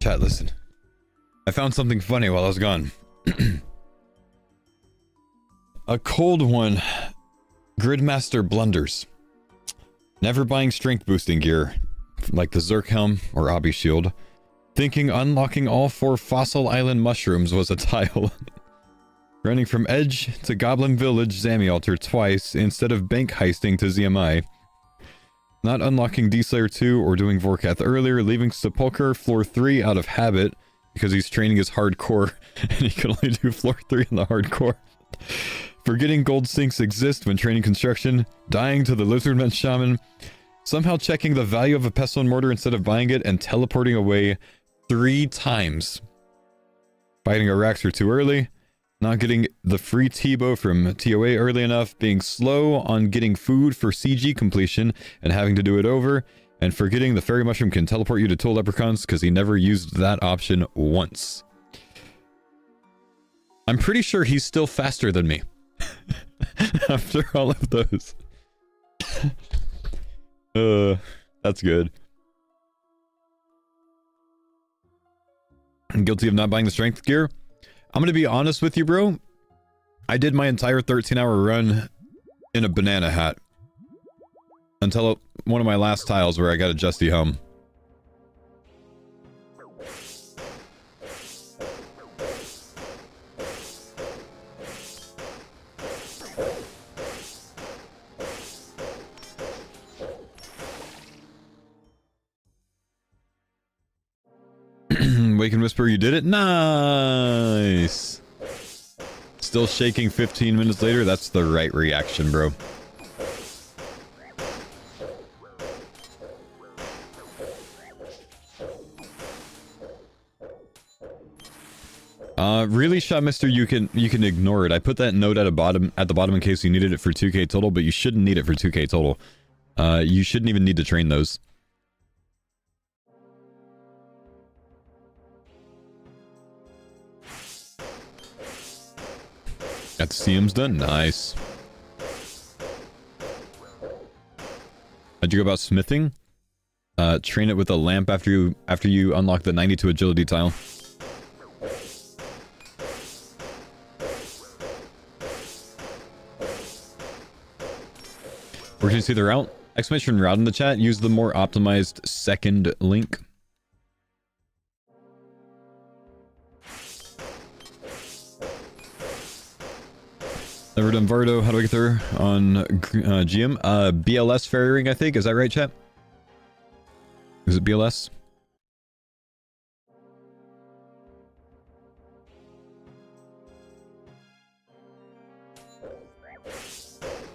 Chat, listen. I found something funny while I was gone. A cold one. Gridmaster blunders. Never buying strength boosting gear, like the Zerk Helm or Obby Shield. Thinking unlocking all 4 Fossil Island mushrooms was a tile. Running from Edge to Goblin Village Zami Altar twice instead of bank heisting to ZMI. Not unlocking D-Slayer 2 or doing Vorkath earlier, leaving Sepulchre floor 3 out of habit because he's training his hardcore and he can only do floor 3 in the hardcore. Forgetting gold sinks exist when training construction, dying to the Lizardman Shaman, somehow checking the value of a pestle and mortar instead of buying it, and teleporting away 3 times. Fighting a Raxer too early, not getting the free T-bow from TOA early enough, being slow on getting food for CG completion and having to do it over, and forgetting the fairy mushroom can teleport you to Tool Leprechauns because he never used that option once. I'm pretty sure he's still faster than me. After all of those. That's good. I'm guilty of not buying the strength gear. I'm gonna be honest with you, bro. I did my entire 13-hour run in a banana hat. Until one of my last tiles where I got a Justy Helm. Wake and Whisper, you did it? Nice! Still shaking 15 minutes later? That's the right reaction, bro. Really, Shot Mister, you can ignore it. I put that note at the bottom in case you needed it for 2k total, but you shouldn't need it for 2k total. You shouldn't even need to train those. Got the CMs done? Nice. How'd you go about smithing? Train it with a lamp after you unlock the 92 agility tile. Where can you see the route? Exclamation route in the chat. Use the more optimized second link. Never done Vardo. How do I get there on GM? BLS Fairy Ring, I think. Is that right, chat? Is it BLS?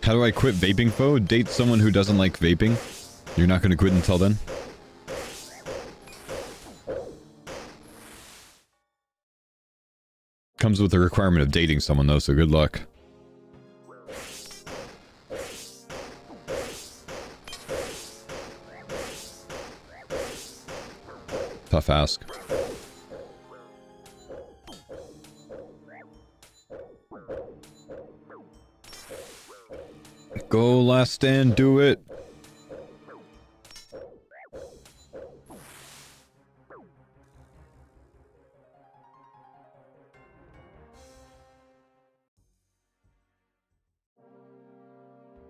How do I quit vaping, Faux? Date someone who doesn't like vaping. You're not going to quit until then? Comes with the requirement of dating someone, though, so good luck. Tough ask. Go last stand, do it.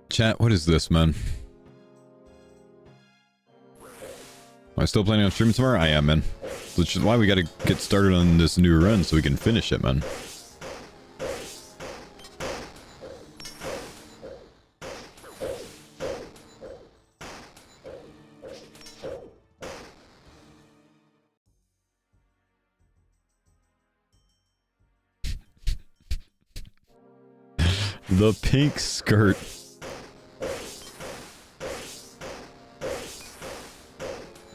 Chat, what is this, man? Am I still planning on streaming tomorrow? I am, man. Which is why we gotta get started on this new run so we can finish it, man. The pink skirt.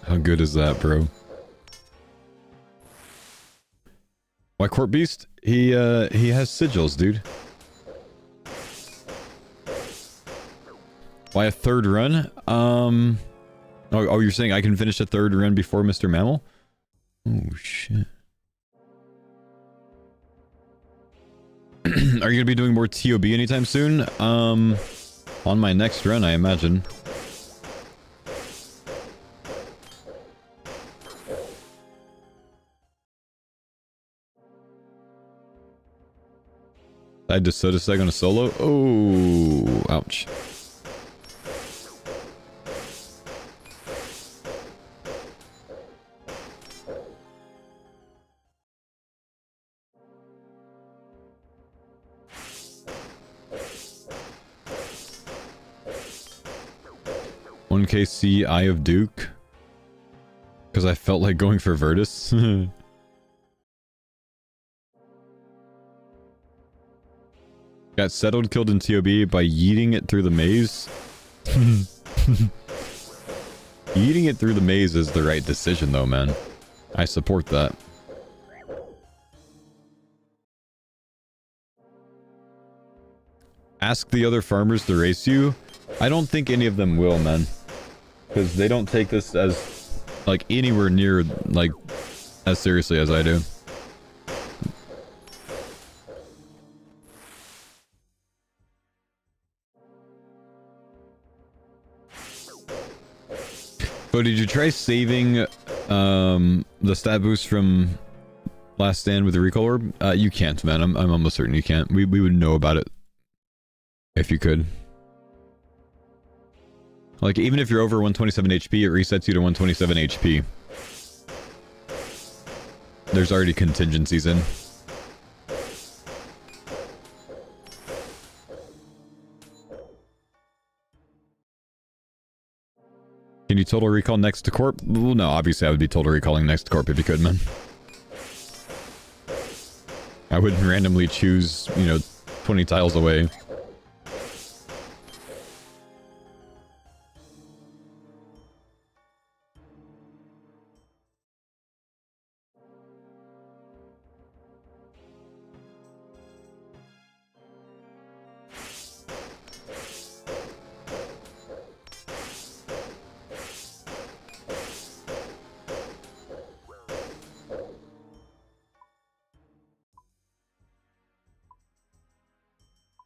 How good is that, bro? Why Court Beast? He has sigils, dude. Why a third run? Oh, you're saying I can finish a third run before Mr. Mammal? Oh, shit. Are you gonna be doing more TOB anytime soon? On my next run, I imagine. I just soda seg on a solo. Oh, ouch. KC Eye of Duke because I felt like going for Virtus. Got settled, killed in TOB by yeeting it through the maze. Yeeting it through the maze is the right decision though, man. I support that. Ask the other farmers to race you. I don't think any of them will, man. Because they don't take this as, like, anywhere near, like, as seriously as I do. But did you try saving, the stat boost from Last Stand with the recall orb? You can't, man. I'm almost certain you can't. We would know about it. If you could. Like, even if you're over 127 HP, it resets you to 127 HP. There's already contingencies in. Can you total recall next to Corp? Well, no, obviously I would be total recalling next to Corp if you could, man. I wouldn't randomly choose, you know, 20 tiles away.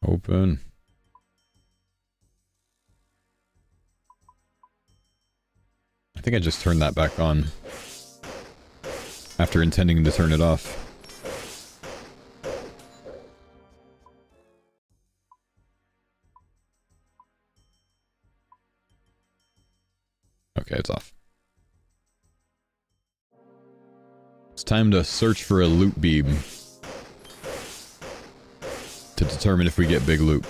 Open. I think I just turned that back on after intending to turn it off. Okay, it's off. It's time to search for a loot beam to determine if we get big loot.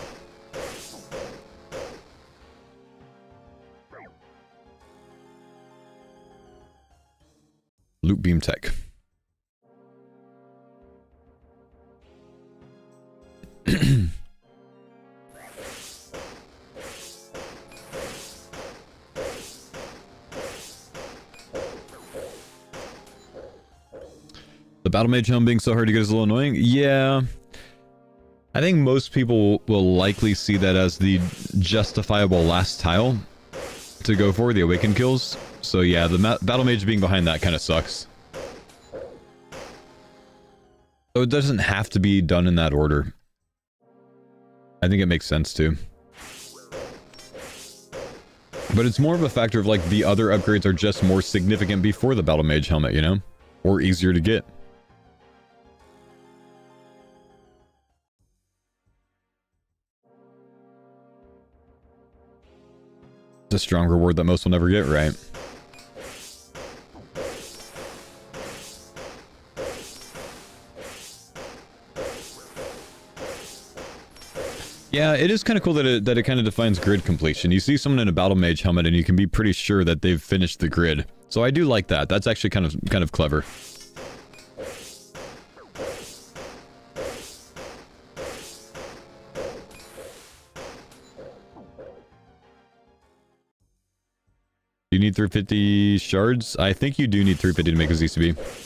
Loot beam tech. The battle mage helm being so hard to get is a little annoying. Yeah. I think most people will likely see that as the justifiable last tile to go for, the awakened kills. So yeah, the battle mage being behind that kind of sucks. So it doesn't have to be done in that order. I think it makes sense too. But it's more of a factor of like the other upgrades are just more significant before the battle mage helmet, you know? Or easier to get. It's a strong reward that most will never get, right? Yeah, it is kind of cool that it kind of defines grid completion. You see someone in a battle mage helmet and you can be pretty sure that they've finished the grid. So I do like that. That's actually kind of clever. Do you need 350 shards? I think you do need 350 to make a ZCB.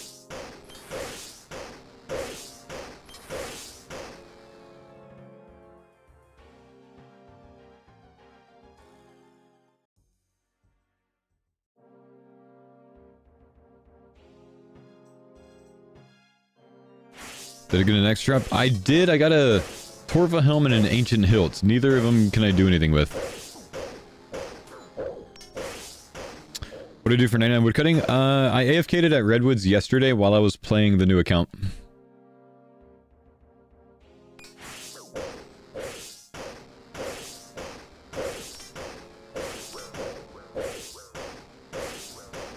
Did I get an X drop? I did. I got a Torva helm and an ancient hilt. Neither of them can I do anything with. What did I do for 99 woodcutting? I AFK'd it at Redwoods yesterday while I was playing the new account.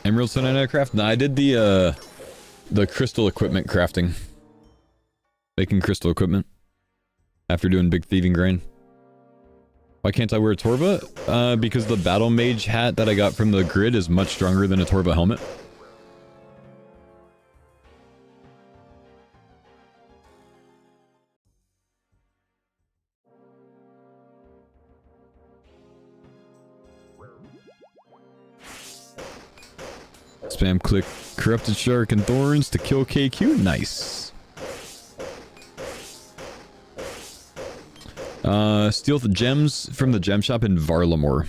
Emerald Stone I craft? Nah, I did the crystal equipment crafting. Making crystal equipment. After doing big thieving grain. Why can't I wear a Torva? Because the battle mage hat that I got from the grid is much stronger than a Torva helmet. Spam click Corrupted Shark and Thorns to kill KQ. Nice. Steal the gems from the gem shop in Varlamore.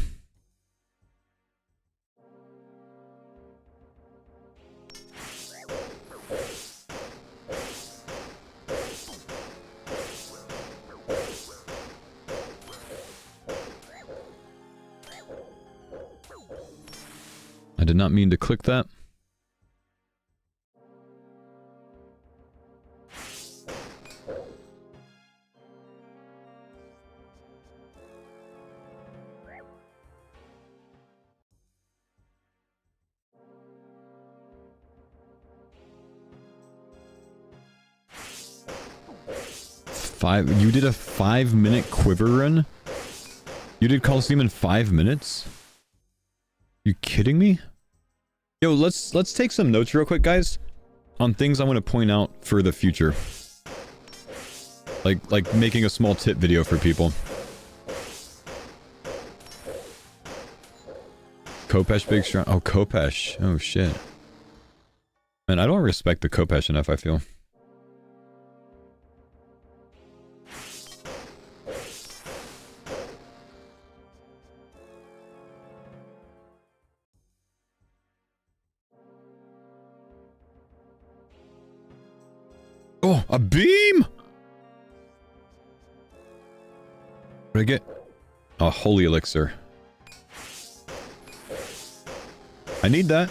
I did not mean to click that. You did a 5-minute quiver run? You did Coliseum in 5 minutes? You kidding me? Yo, let's take some notes real quick, guys, on things I want to point out for the future. Like making a small tip video for people. Kopesh big strong. Oh, Kopesh. Oh shit. Man, I don't respect the Kopesh enough, I feel. Oh, a beam! What did I get? A holy elixir. I need that.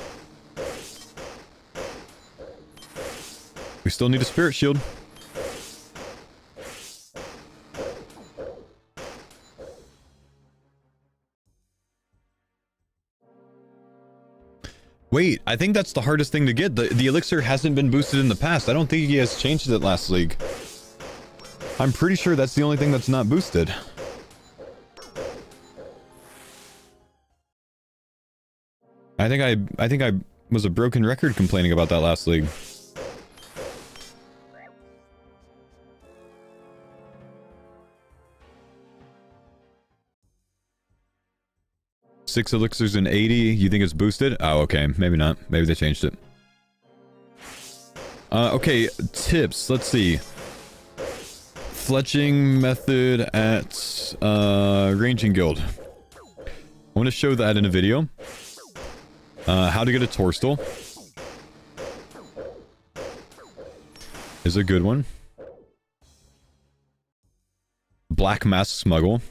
We still need a spirit shield. Wait, I think that's the hardest thing to get. The elixir hasn't been boosted in the past. I don't think he has changed it last league. I'm pretty sure that's the only thing that's not boosted. I think I was a broken record complaining about that last league. Six elixirs and 80. You think it's boosted? Oh, okay. Maybe not. Maybe they changed it. Okay, tips. Let's see. Fletching method at Ranging Guild. I want to show that in a video. How to get a Torstal is a good one. Black Mask Smuggle.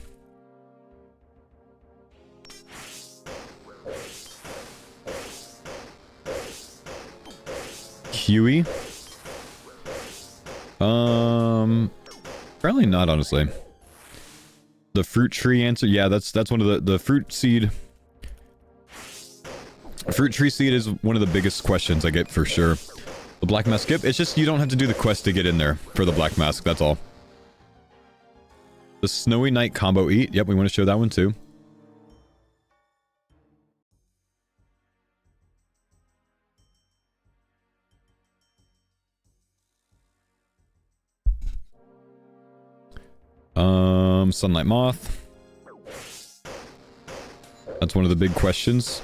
Huey. Probably not, honestly. The fruit tree answer. Yeah, that's one of the fruit seed. Fruit tree seed is one of the biggest questions I get for sure. The black mask skip. It's just you don't have to do the quest to get in there for the black mask. That's all. The snowy night combo eat. Yep, we want to show that one too. Sunlight moth. That's one of the big questions.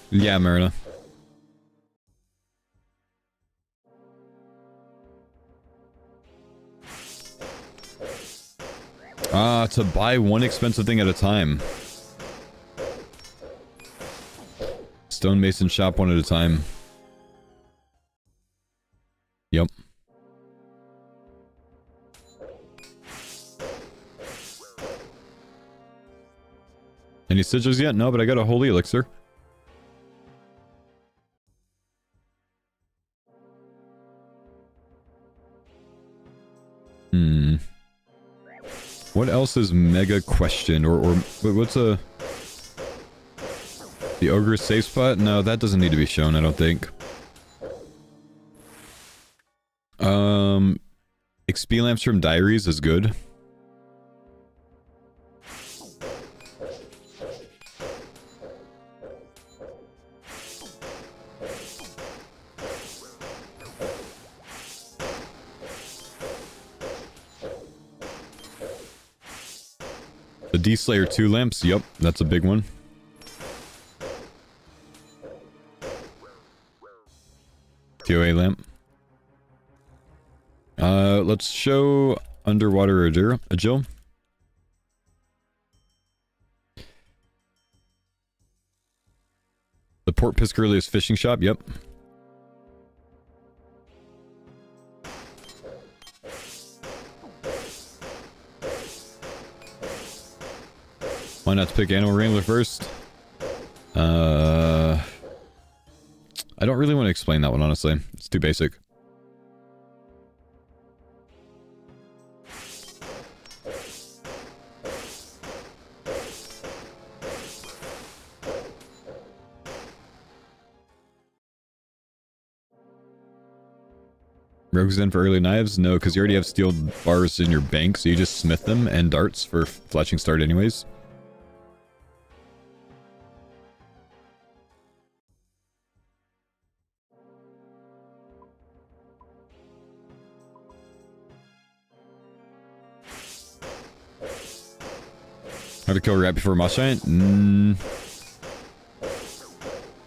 Yeah, Marina. To buy one expensive thing at a time. Stonemason shop one at a time. Yep. Any sigils yet? No, but I got a holy elixir. What else is mega question? Or what's a... The ogre's safe spot? No, that doesn't need to be shown, I don't think. XP lamps from diaries is good. The D-Slayer 2 lamps, yep, that's a big one. TOA lamp. Let's show underwater Agile. The Port Piscarius fishing shop, yep. Why not pick Animal Wrangler first? I don't really want to explain that one, honestly. It's too basic. Rogues in for early knives? No, because you already have steel bars in your bank, so you just smith them and darts for fletching start anyways. How to kill a rat before a moss giant?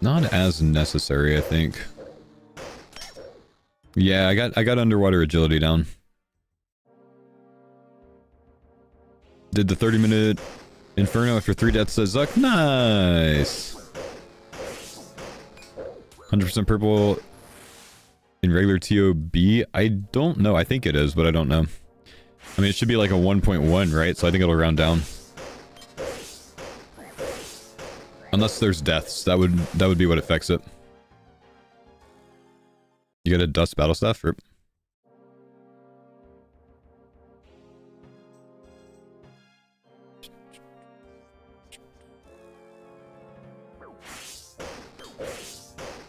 Not as necessary, I think. Yeah, I got underwater agility down. Did the 30-minute Inferno after 3 deaths, says Zuck. Nice! 100% purple in regular TOB? I don't know. I think it is, but I don't know. I mean, it should be like a 1.1, right? So I think it'll round down. Unless there's deaths. That would be what affects it. You get a dust battle staff? Rip.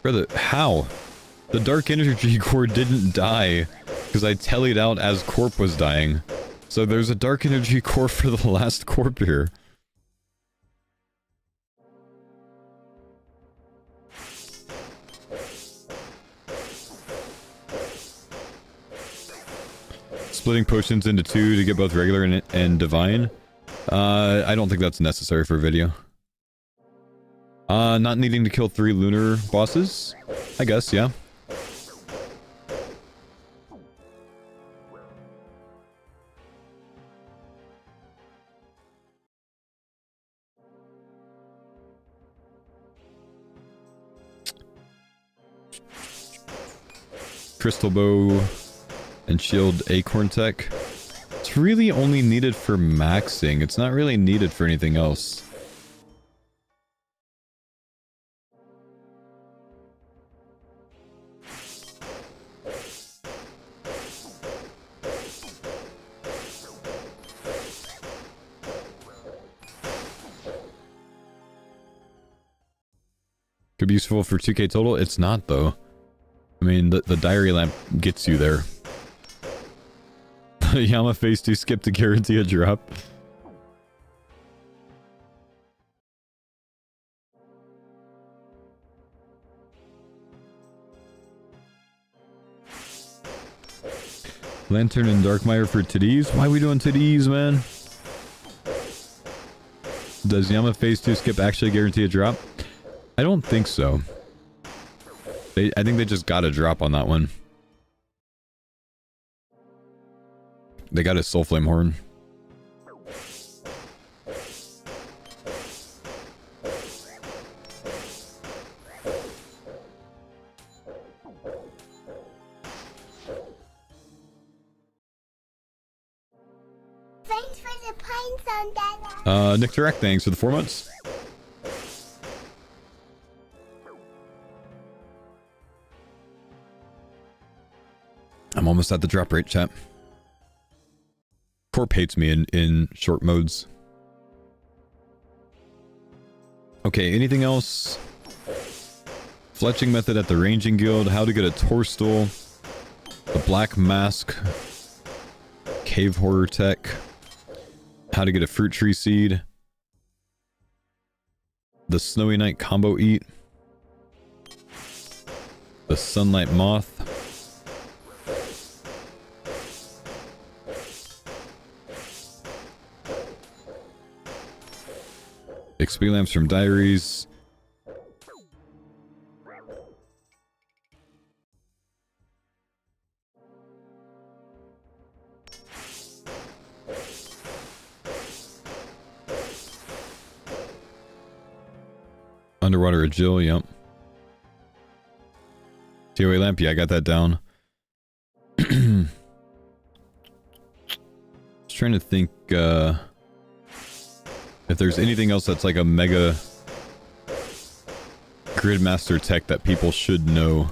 Brother, how? The dark energy core didn't die because I tellied out as Corp was dying. So there's a dark energy core for the last Corp here. Splitting potions into 2 to get both regular and divine. I don't think that's necessary for a video. Not needing to kill 3 lunar bosses? I guess, yeah. Crystal bow and shield acorn tech. It's really only needed for maxing. It's not really needed for anything else. Could be useful for 2k total. It's not though. I mean, the diary lamp gets you there. Yama phase 2 skip to guarantee a drop. Lantern and Darkmire for titties? Why are we doing titties, man? Does Yama phase 2 skip actually guarantee a drop? I don't think so. I think they just got a drop on that one. They got a soul flame horn. Thanks for the pine zone, Dada. Nick Direct, thanks for the 4 months. I'm almost at the drop rate, chat. Corp hates me in short modes. Okay, anything else? Fletching method at the Ranging Guild. How to get a Torstool. The Black Mask. Cave Horror Tech. How to get a Fruit Tree Seed. The Snowy Night Combo Eat. The Sunlight Moth. XP lamps from diaries. Underwater Agil, yep. TOA lamp, yeah, I got that down. Just trying to think, if there's anything else that's like a mega Gridmaster tech that people should know.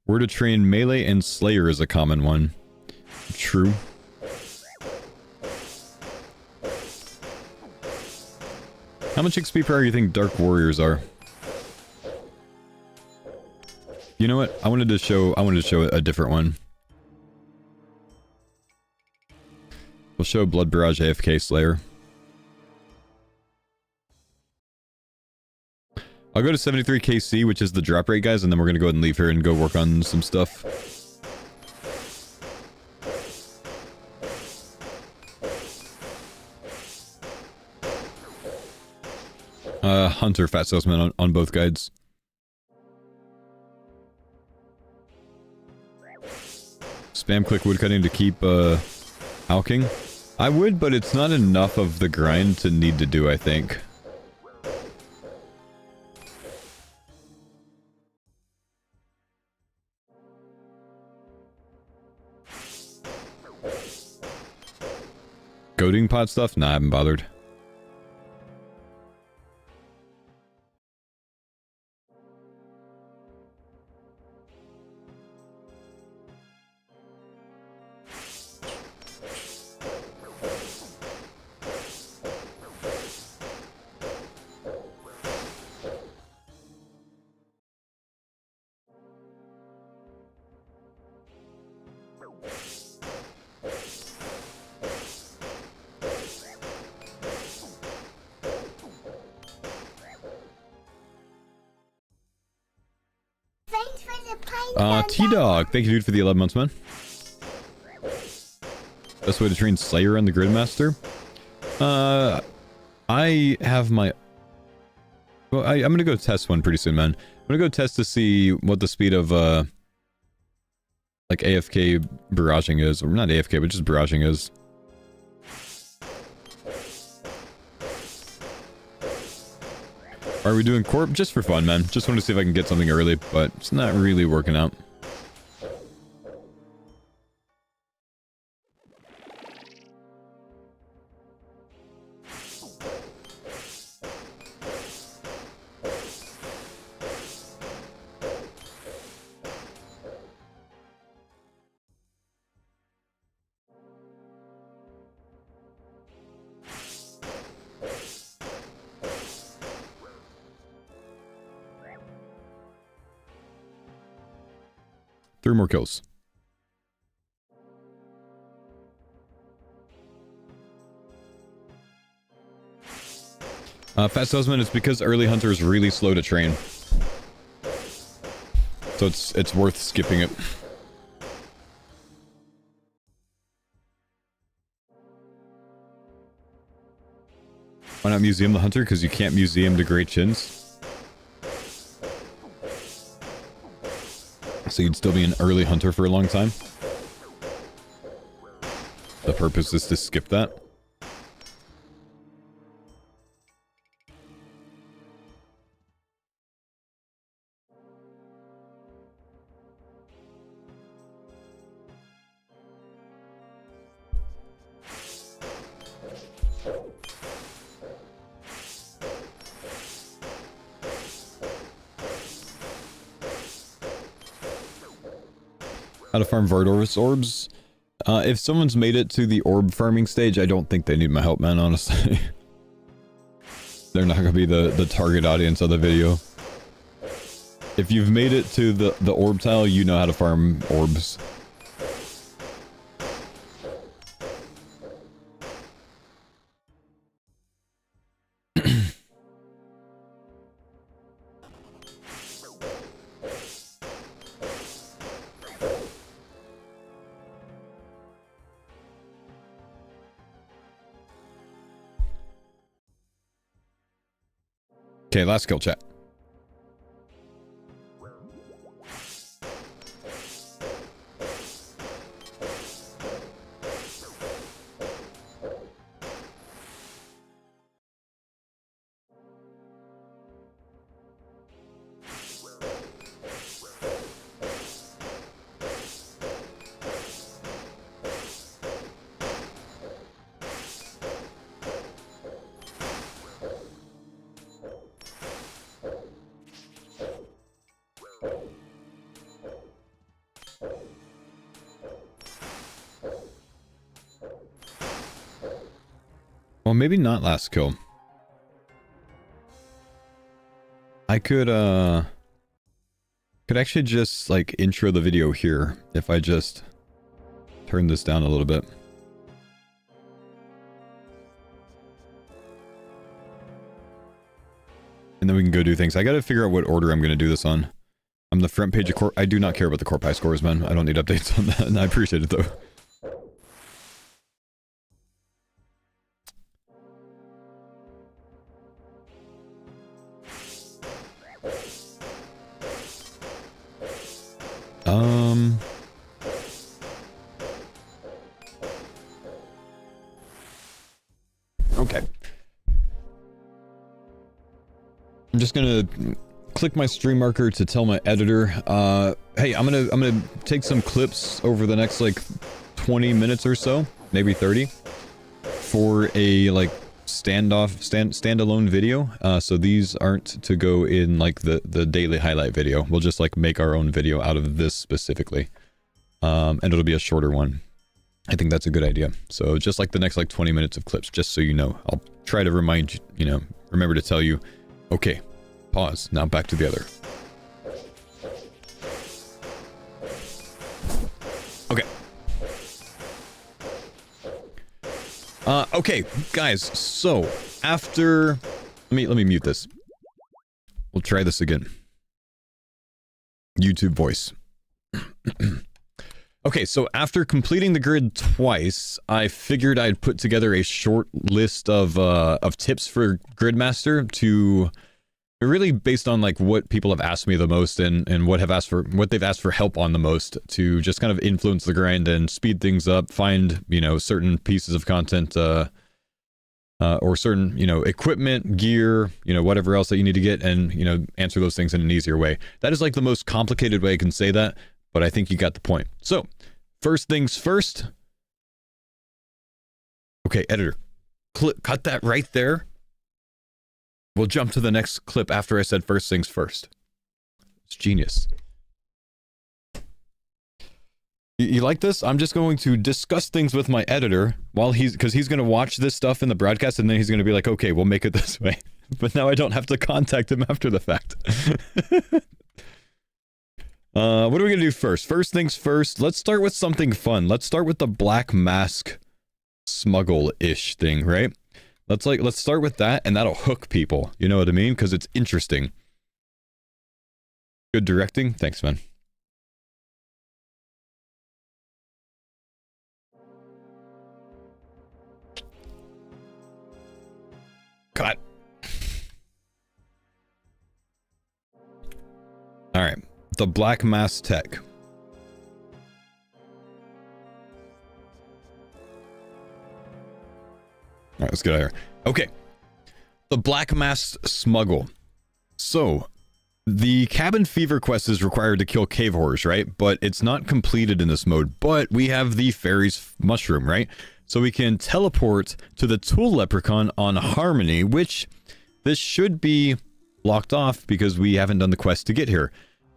Where to train melee and slayer is a common one. True. How much XP per hour do you think Dark Warriors are? You know what? I wanted to show a different one. We'll show Blood Barrage AFK Slayer. I'll go to 73 KC, which is the drop rate, guys, and then we're gonna go ahead and leave here and go work on some stuff. Hunter, Fat Salesman on both guides. Spam click woodcutting to keep alking. I would, but it's not enough of the grind to need to do, I think. Goading pod stuff? Nah, I haven't bothered. T-Dog, thank you, dude, for the 11 months, man. Best way to train Slayer on the Gridmaster? I have my... Well, I'm gonna go test one pretty soon, man. I'm gonna go test to see what the speed of, like, AFK barraging is. Or not AFK, but just barraging is. Are we doing Corp? Just for fun, man. Just want to see if I can get something early, but it's not really working out. Three more kills. Fat Salesman, it's because early hunter is really slow to train. So it's worth skipping it. Why not museum the hunter? Because you can't museum the great chins. So you'd still be an early hunter for a long time. The purpose is to skip that. how to farm Vardorus orbs. If someone's made it to the orb farming stage, I don't think they need my help, man, honestly. They're not gonna be the target audience of the video. If you've made it to the orb tile, you know how to farm orbs. Okay, last kill, chat. Well, maybe not last kill. I could actually just, like, intro the video here if I just turn this down a little bit. And then we can go do things. I gotta figure out what order I'm gonna do this on. I'm the front page of Corp. I do not care about the Corp high scores, man. I don't need updates on that, and I appreciate it, though. Okay. I'm just gonna click my stream marker to tell my editor, hey, I'm gonna take some clips over the next, like, 20 minutes or so, maybe 30, for a, like, standalone video. So these aren't to go in, like, the daily highlight video. We'll just, like, make our own video out of this specifically. And it'll be a shorter one. I think that's a good idea. So just like the next, like, 20 minutes of clips, just so you know. I'll try to remind you, you know, remember to tell you, okay, pause, now back to the other. Okay. Okay, guys, so after, let me mute this. We'll try this again. YouTube voice. Okay, so after completing the grid twice, I figured I'd put together a short list of tips for Gridmaster to really based on, like, what people have asked me the most and what they've asked for help on the most, to just kind of influence the grind and speed things up, find, you know, certain pieces of content or certain, you know, equipment, gear, you know, whatever else that you need to get, and, you know, answer those things in an easier way. That is, like, the most complicated way I can say that, but I think you got the point. So, first things first. Okay, editor, cut that right there. We'll jump to the next clip after I said first things first. It's genius. You like this? I'm just going to discuss things with my editor while because he's going to watch this stuff in the broadcast, and then he's going to be like, okay, we'll make it this way. But now I don't have to contact him after the fact. What are we going to do first? First things first, let's start with something fun. Let's start with the Black Mask smuggle-ish thing, right? Let's start with that, and that'll hook people. You know what I mean? Because it's interesting. Good directing? Thanks, man. Cut. Alright. The Black Mass Tech. Alright, let's get out of here. Okay. The Black Mass Smuggle. So, the Cabin Fever quest is required to kill cave horrors, right? But it's not completed in this mode. But we have the Fairy's Mushroom, right? So we can teleport to the Tool Leprechaun on Harmony, which this should be locked off because we haven't done the quest to get here.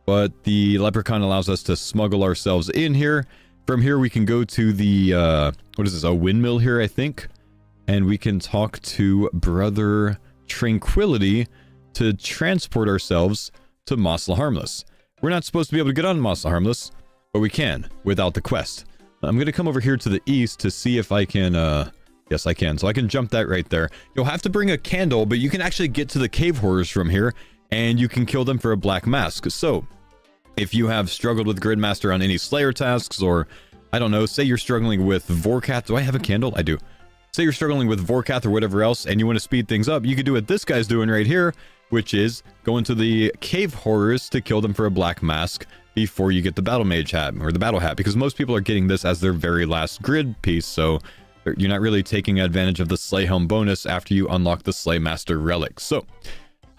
but the leprechaun allows us to smuggle ourselves in here. From here, we can go to the, what is this, a windmill here, I think? And we can talk to Brother Tranquility to transport ourselves to Mosla Harmless. We're not supposed to be able to get on Mosla Harmless, but we can without the quest. I'm going to come over here to the east to see if I can, yes, I can. So I can jump that right there. You'll have to bring a candle, but you can actually get to the cave horrors from here, and you can kill them for a black mask. So if you have struggled with Gridmaster on any Slayer tasks, or, I don't know, say you're struggling with Vorkath. Do I have a candle? I do. Say you're struggling with Vorkath or whatever else, and you want to speed things up, you can do what this guy's doing right here, which is go into the cave horrors to kill them for a black mask before you get the battle mage hat, or the battle hat, because most people are getting this as their very last grid piece, so you're not really taking advantage of the Slay Helm bonus after you unlock the Slay Master relic. So,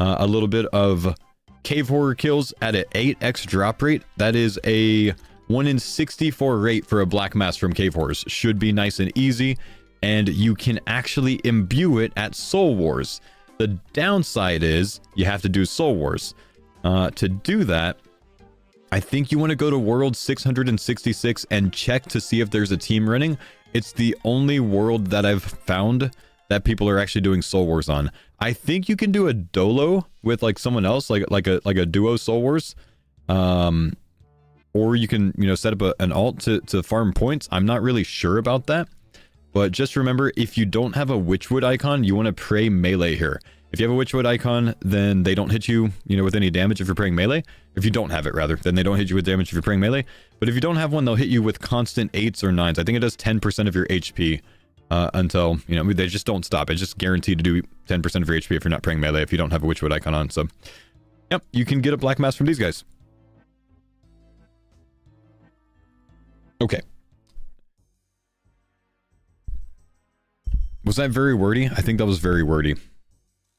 a little bit of cave horror kills at an 8x drop rate. That is a 1 in 64 rate for a black mask from cave horrors. Should be nice and easy, and you can actually imbue it at Soul Wars. The downside is you have to do Soul Wars. To do that, I think you want to go to World 666 and check to see if there's a team running. It's the only world that I've found that people are actually doing Soul Wars on. I think you can do a Dolo with like someone else, like a duo Soul Wars. Or you can, you know, set up an alt to farm points. I'm not really sure about that. But just remember, if you don't have a Witchwood icon, you want to pray melee here. If you have a Witchwood icon, then they don't hit you, you know, with any damage if you're praying melee. If you don't have it, rather, then they don't hit you with damage if you're praying melee. But if you don't have one, they'll hit you with constant 8s or 9s. I think it does 10% of your HP until, you know, they just don't stop. It's just guaranteed to do 10% of your HP if you're not praying melee if you don't have a Witchwood icon on. So, yep, you can get a black mask from these guys. Okay. Was that very wordy? I think that was very wordy.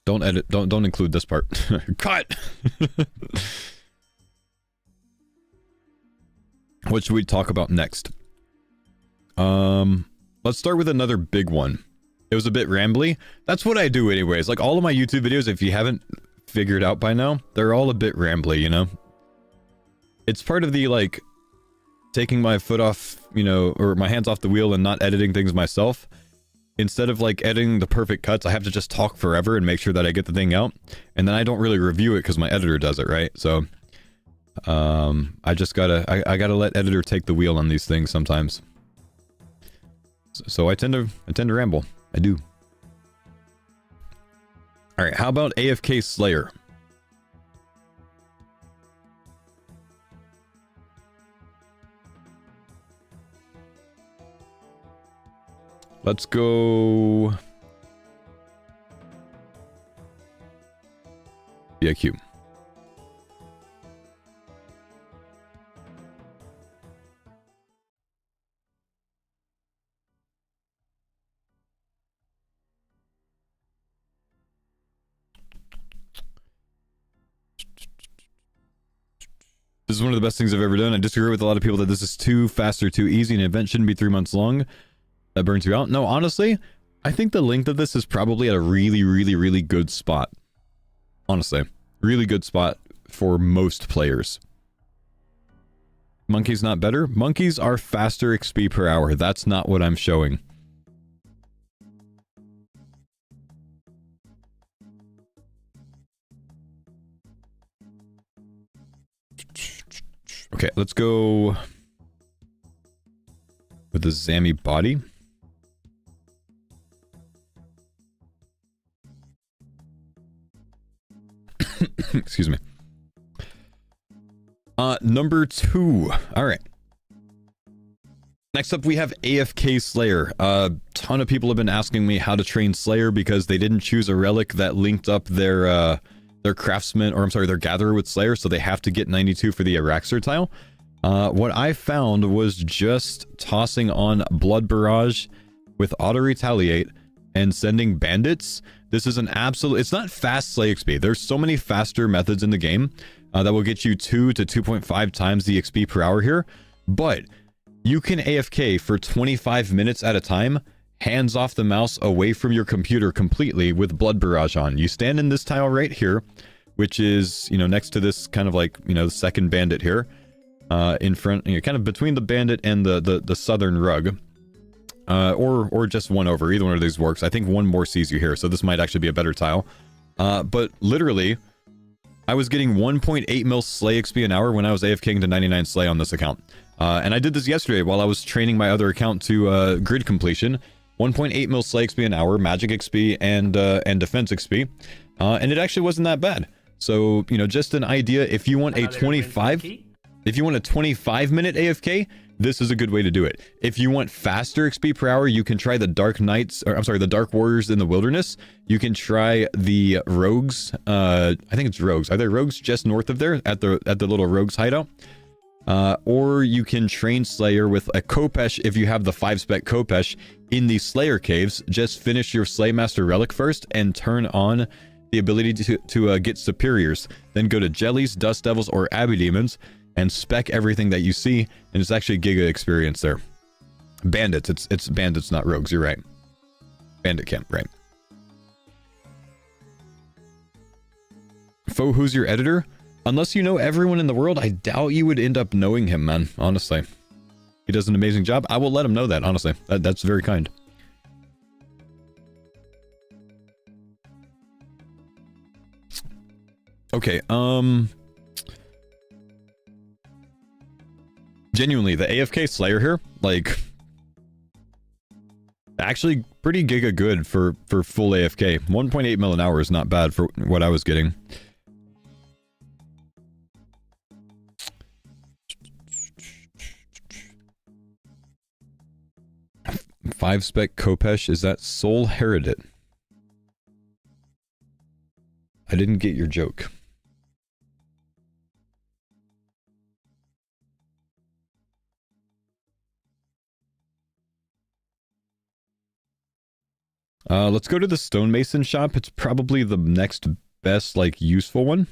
Don't edit. Don't include this part. Cut. What should we talk about next? Let's start with another big one. It was a bit rambly. That's what I do anyways. Like all of my YouTube videos, if you haven't figured out by now, they're all a bit rambly, you know? It's part of the, like, taking my foot off, you know, or my hands off the wheel and not editing things myself. Instead of like editing the perfect cuts, I have to just talk forever and make sure that I get the thing out. And then I don't really review it because my editor does it, right? So, I just gotta, I gotta let editor take the wheel on these things sometimes. So I tend to ramble. I do. All right, how about AFK Slayer? Let's go. BIQ. This is one of the best things I've ever done. I disagree with a lot of people that this is too fast or too easy. An event shouldn't be 3 months long. That burns you out. No, honestly, I think the length of this is probably at a really, really, really good spot. Honestly, really good spot for most players. Monkeys not better? Monkeys are faster XP per hour. That's not what I'm showing. Okay, let's go with the Zammy body. Excuse me. Number 2. All right. Next up, we have AFK Slayer. A ton of people have been asking me how to train Slayer because they didn't choose a relic that linked up their craftsman, or I'm sorry, their gatherer with Slayer, so they have to get 92 for the Araxer tile. What I found was just tossing on Blood Barrage with Auto Retaliate and sending bandits. This is an absolute, it's not fast Slay XP. There's so many faster methods in the game that will get you 2 to 2.5 times the XP per hour here, but you can AFK for 25 minutes at a time, hands off the mouse away from your computer completely with Blood Barrage on. You stand in this tile right here which is, you know, next to this kind of like, you know, the second bandit here, in front, you know, kind of between the bandit and the southern rug, or just one over. Either one of these works. I think one more sees you here, so this might actually be a better tile. But literally, I was getting 1.8 mil slay XP an hour when I was AFKing to 99 slay on this account. And I did this yesterday while I was training my other account to grid completion. 1.8 mil slay XP an hour, magic XP, and defense XP. And it actually wasn't that bad. So, you know, just an idea, if you want a 25-minute AFK, this is a good way to do it. If you want faster XP per hour, you can try the Dark Knights, or I'm sorry, the Dark Warriors in the Wilderness. You can try the Rogues. I think it's Rogues. Are there Rogues just north of there at the little Rogues hideout? Or you can train Slayer with a Kopesh if you have the 5-spec Kopesh in the Slayer caves. Just finish your Slaymaster Relic first and turn on the ability to get superiors. Then go to Jellies, Dust Devils, or Abbey Demons and spec everything that you see, and it's actually Giga experience there. Bandits, it's bandits, not rogues, you're right. Bandit camp, right. Faux, who's your editor? Unless you know everyone in the world, I doubt you would end up knowing him, man, honestly. He does an amazing job. I will let him know that, honestly. That's very kind. Okay, genuinely, the AFK Slayer here, like, actually pretty giga good for full AFK. 1.8 mil an hour is not bad for what I was getting. Five spec Kopesh, is that Soul Heredit? I didn't get your joke. Let's go to the stonemason shop. It's probably the next best, like, useful one.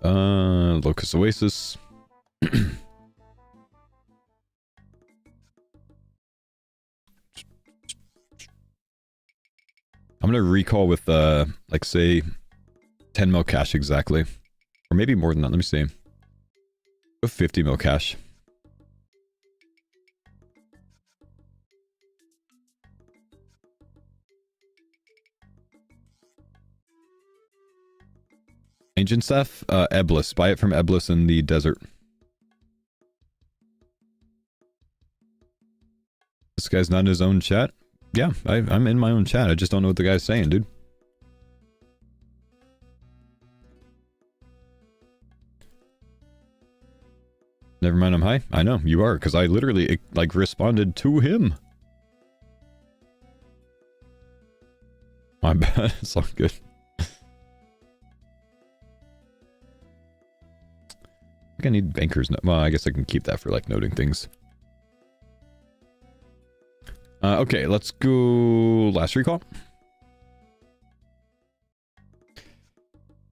Locust Oasis. I'm gonna recall with, like, say, 10 mil cash exactly. Or maybe more than that, let me see. Go 50 mil cash. Ancient Staff? Eblis. Buy it from Eblis in the desert. This guy's not in his own chat? Yeah, I'm in my own chat. I just don't know what the guy's saying, dude. Never mind, I'm high. I know, you are, because I literally, like, responded to him. My bad, it's all good. I think I need bankers. Well, I guess I can keep that for, like, noting things. Okay, let's go last recall.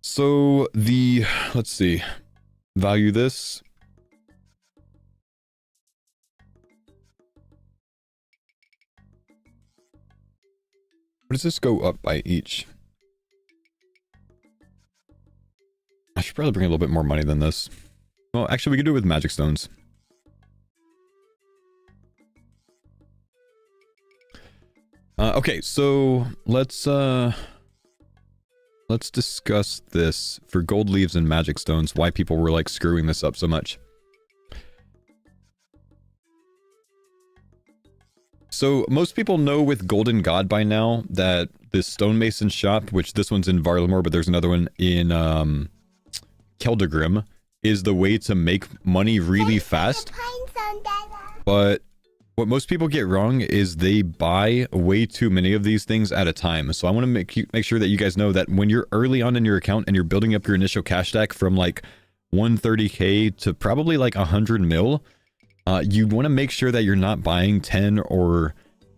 So let's see, value this. What does this go up by each? I should probably bring a little bit more money than this. Well, actually, we could do it with magic stones. Okay, so let's discuss this for gold leaves and magic stones, why people were like screwing this up so much. So most people know with Golden God by now that this stonemason shop, which this one's in Varlamore, but there's another one in Keldagrim, is the way to make money really fast. But what most people get wrong is they buy way too many of these things at a time. So I want to make sure that you guys know that when you're early on in your account and you're building up your initial cash stack from like 130k to probably like 100 mil, you want to make sure that you're not buying 10 or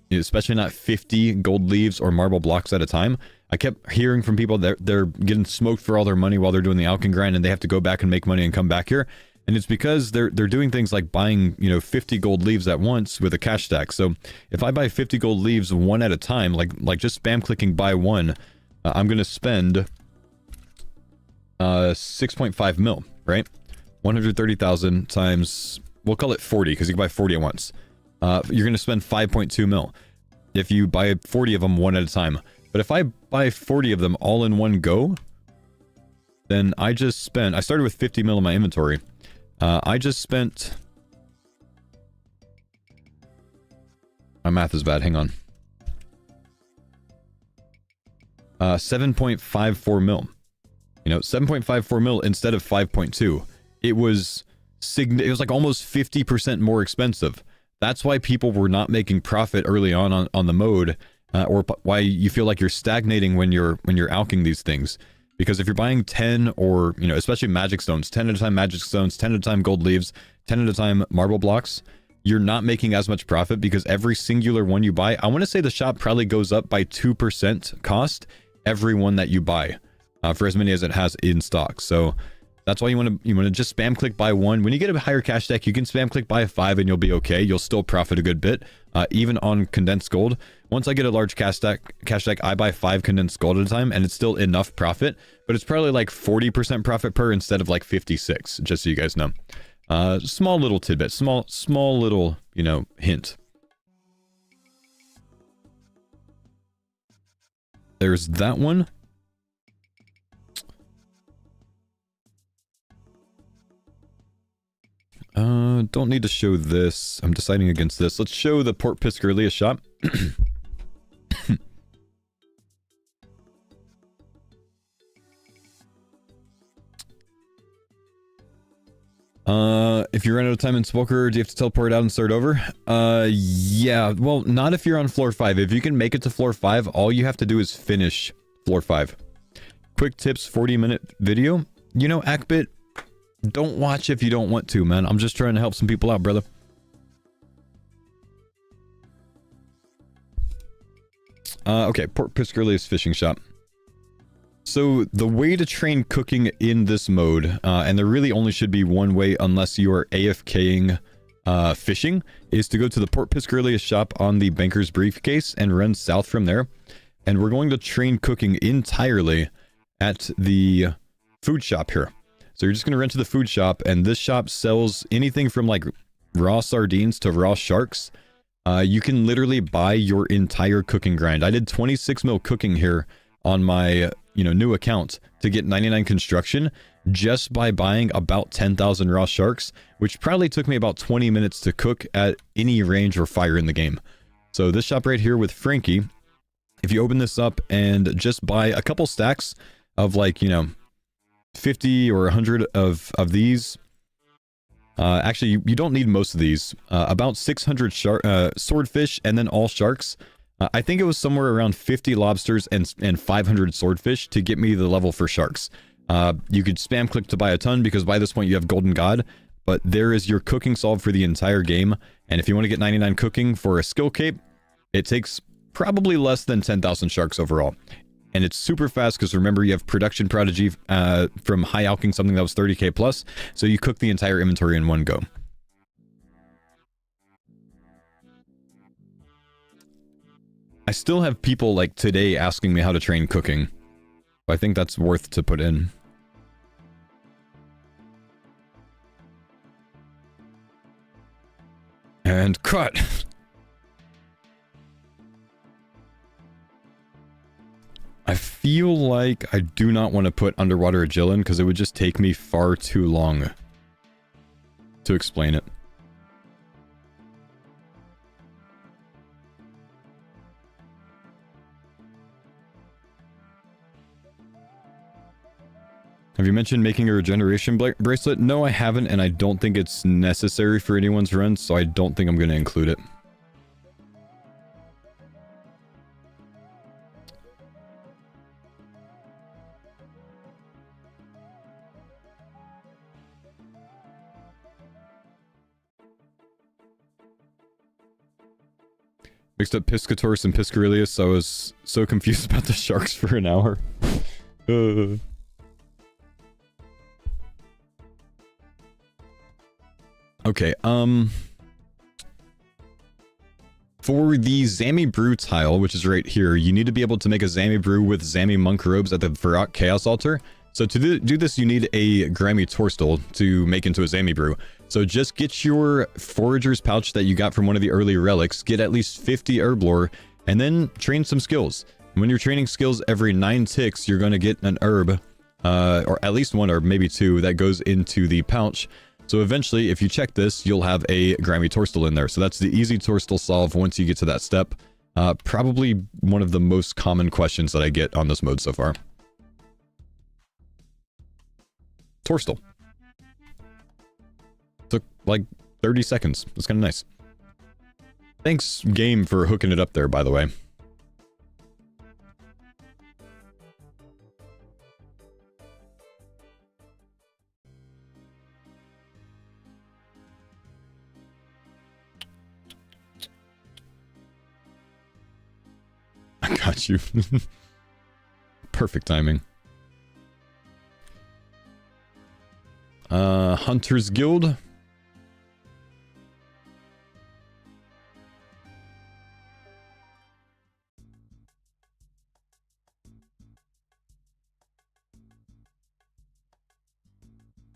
especially not 50 gold leaves or marble blocks at a time. I kept hearing from people that they're getting smoked for all their money while they're doing the alchemy grind, and they have to go back and make money and come back here. And it's because they're doing things like buying, 50 gold leaves at once with a cash stack. So if I buy 50 gold leaves one at a time, like just spam clicking buy one, I'm going to spend 6.5 mil, right? 130,000 times, we'll call it 40 because you can buy 40 at once. You're going to spend 5.2 mil if you buy 40 of them one at a time. But if I buy 40 of them all in one go, then I started with 50 mil in my inventory. I just spent... My math is bad, hang on. 7.54 mil. 7.54 mil instead of 5.2. It was like almost 50% more expensive. That's why people were not making profit early on the mode, or why you feel like you're stagnating when you're alching these things. Because if you're buying 10 or, especially magic stones, 10 at a time magic stones, 10 at a time gold leaves, 10 at a time marble blocks, you're not making as much profit because every singular one you buy, I want to say the shop probably goes up by 2% cost every one that you buy, for as many as it has in stock. So that's why you want to just spam click buy one. When you get a higher cash stack, you can spam click buy 5 and you'll be okay. You'll still profit a good bit, even on condensed gold. Once I get a large cash stack, I buy 5 condensed gold at a time, and it's still enough profit, but it's probably like 40% profit per instead of like 56, just so you guys know. Small little tidbit, small little, hint. There's that one. Don't need to show this. I'm deciding against this. Let's show the Port Piscaria shop. If you run out of time in Sepulchre, do you have to teleport out and start over? Yeah, well, not if you're on floor 5. If you can make it to floor 5, all you have to do is finish floor 5. Quick tips, 40-minute video. Akbit, don't watch if you don't want to, man. I'm just trying to help some people out, brother. Okay, Port Piscaria's fishing shop. So the way to train cooking in this mode, and there really only should be one way unless you are AFKing fishing, is to go to the Port Piscaria shop on the Banker's Briefcase and run south from there. And we're going to train cooking entirely at the food shop here. So you're just going to run to the food shop, and this shop sells anything from like raw sardines to raw sharks. You can literally buy your entire cooking grind. I did 26 mil cooking here on my new account to get 99 construction just by buying about 10,000 raw sharks, which probably took me about 20 minutes to cook at any range or fire in the game. So this shop right here with Frankie, if you open this up and just buy a couple stacks of like 50 or 100 of these, actually you don't need most of these, about 600 swordfish, and then all sharks. I think it was somewhere around 50 lobsters and 500 swordfish to get me the level for sharks. You could spam click to buy a ton because by this point you have Golden God, but there is your cooking solve for the entire game. And if you want to get 99 cooking for a skill cape, it takes probably less than 10,000 sharks overall. And it's super fast because remember you have Production Prodigy from high alching something that was 30k plus, so you cook the entire inventory in one go. I still have people like today asking me how to train cooking. I think that's worth to put in. And cut! I feel like I do not want to put underwater agilin because it would just take me far too long to explain it. Have you mentioned making a regeneration bracelet? No, I haven't, and I don't think it's necessary for anyone's run, so I don't think I'm going to include it. Mixed up Piscatorus and Piscarilius, so I was so confused about the sharks for an hour. Okay, for the Zami Brew tile, which is right here, you need to be able to make a Zami Brew with Zami Monk Robes at the Varrock Chaos Altar. So to do this, you need a Grammy Torstal to make into a Zami Brew. So just get your Forager's Pouch that you got from one of the early relics, get at least 50 herb lore, and then train some skills. And when you're training skills every 9 ticks, you're going to get an herb, or at least one herb, maybe 2, that goes into the pouch. So eventually, if you check this, you'll have a Grammy Torstal in there. So that's the easy Torstal solve once you get to that step. Probably one of the most common questions that I get on this mode so far. Torstal. Took like 30 seconds. It's kind of nice. Thanks, game, for hooking it up there, by the way. I got you. Perfect timing. Hunter's Guild.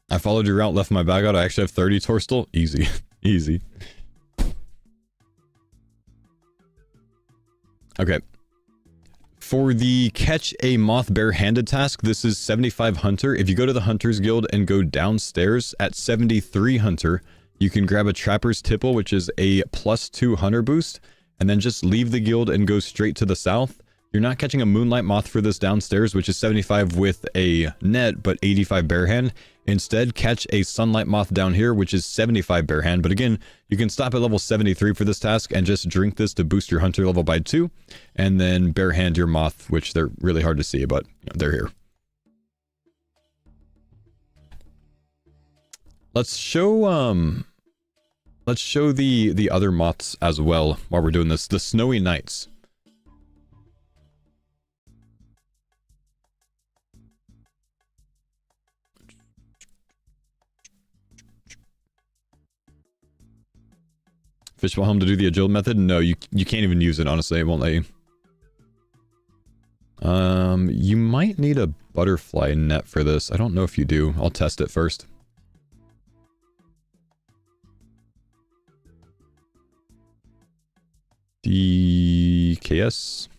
I followed your route, left my bag out. I actually have 30 Torstal. Easy. Easy. Okay. For the catch a moth bare-handed task, this is 75 Hunter. If you go to the Hunter's Guild and go downstairs at 73 Hunter, you can grab a Trapper's Tipple, which is a +2 Hunter boost, and then just leave the guild and go straight to the south. You're not catching a Moonlight Moth for this downstairs, which is 75 with a net, but 85 barehand. Instead, catch a Sunlight Moth down here, which is 75 barehand. But again, you can stop at level 73 for this task and just drink this to boost your Hunter level by 2. And then barehand your Moth, which they're really hard to see, but you know, they're here. Let's show the other moths as well while we're doing this. The Snowy Knights. Fishbowl Helm to do the agility method? No, you can't even use it, honestly. It won't let you. You might need a butterfly net for this. I don't know if you do. I'll test it first. DKS.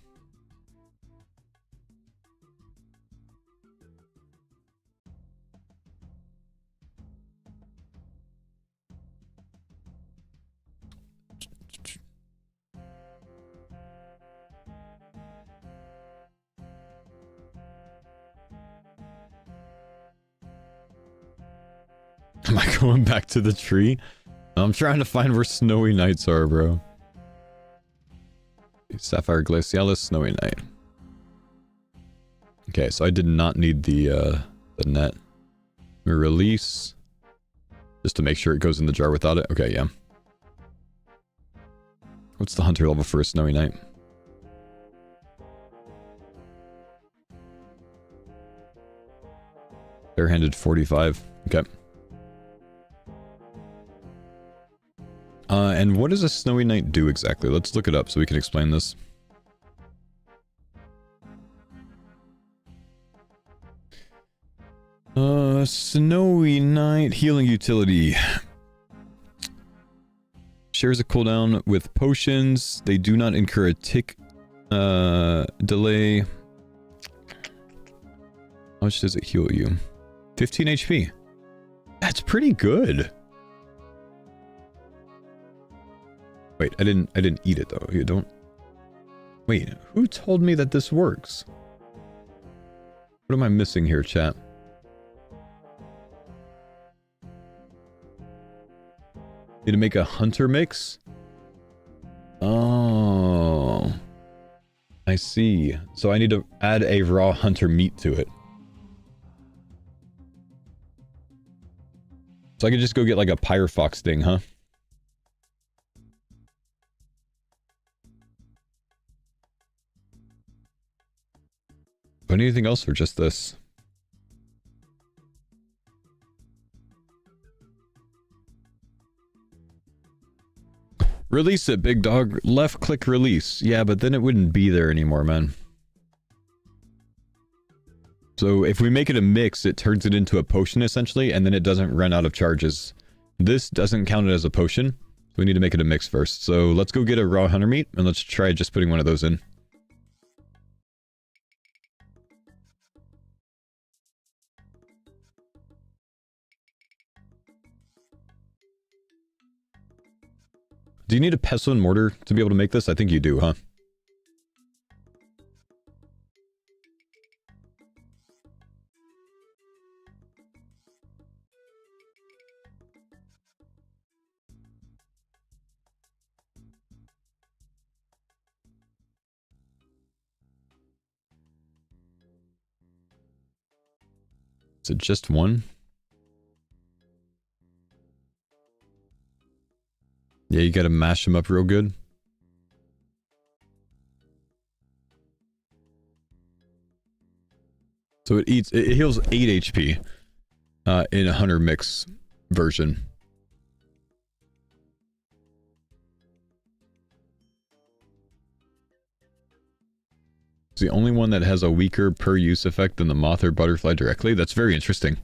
Am I going back to the tree? I'm trying to find where Snowy Knights are, bro. Sapphire Glacialis, Snowy Knight. Okay, so I did not need the net. Let me release. Just to make sure it goes in the jar without it. Okay, yeah. What's the hunter level for a Snowy Knight? Barehanded 45. Okay. And what does a Snowy Knight do exactly? Let's look it up so we can explain this. Snowy Knight healing utility. Shares a cooldown with potions. They do not incur a tick delay. How much does it heal you? 15 HP. That's pretty good. Wait, I didn't eat it though. You don't. Wait, who told me that this works? What am I missing here, chat? Need to make a hunter mix? Oh. I see. So I need to add a raw hunter meat to it. So I could just go get like a Pyrofox thing, huh? Anything else or just this? Release it, big dog. Left click release. Yeah, but then it wouldn't be there anymore, man. So if we make it a mix, it turns it into a potion essentially, and then it doesn't run out of charges. This doesn't count it as a potion. So we need to make it a mix first. So let's go get a raw hunter meat, and let's try just putting one of those in. Do you need a pestle and mortar to be able to make this? I think you do, huh? Is it just one? Yeah, you gotta mash them up real good. So it heals 8 HP in a hunter mix version. It's the only one that has a weaker per use effect than the moth or butterfly directly. That's very interesting.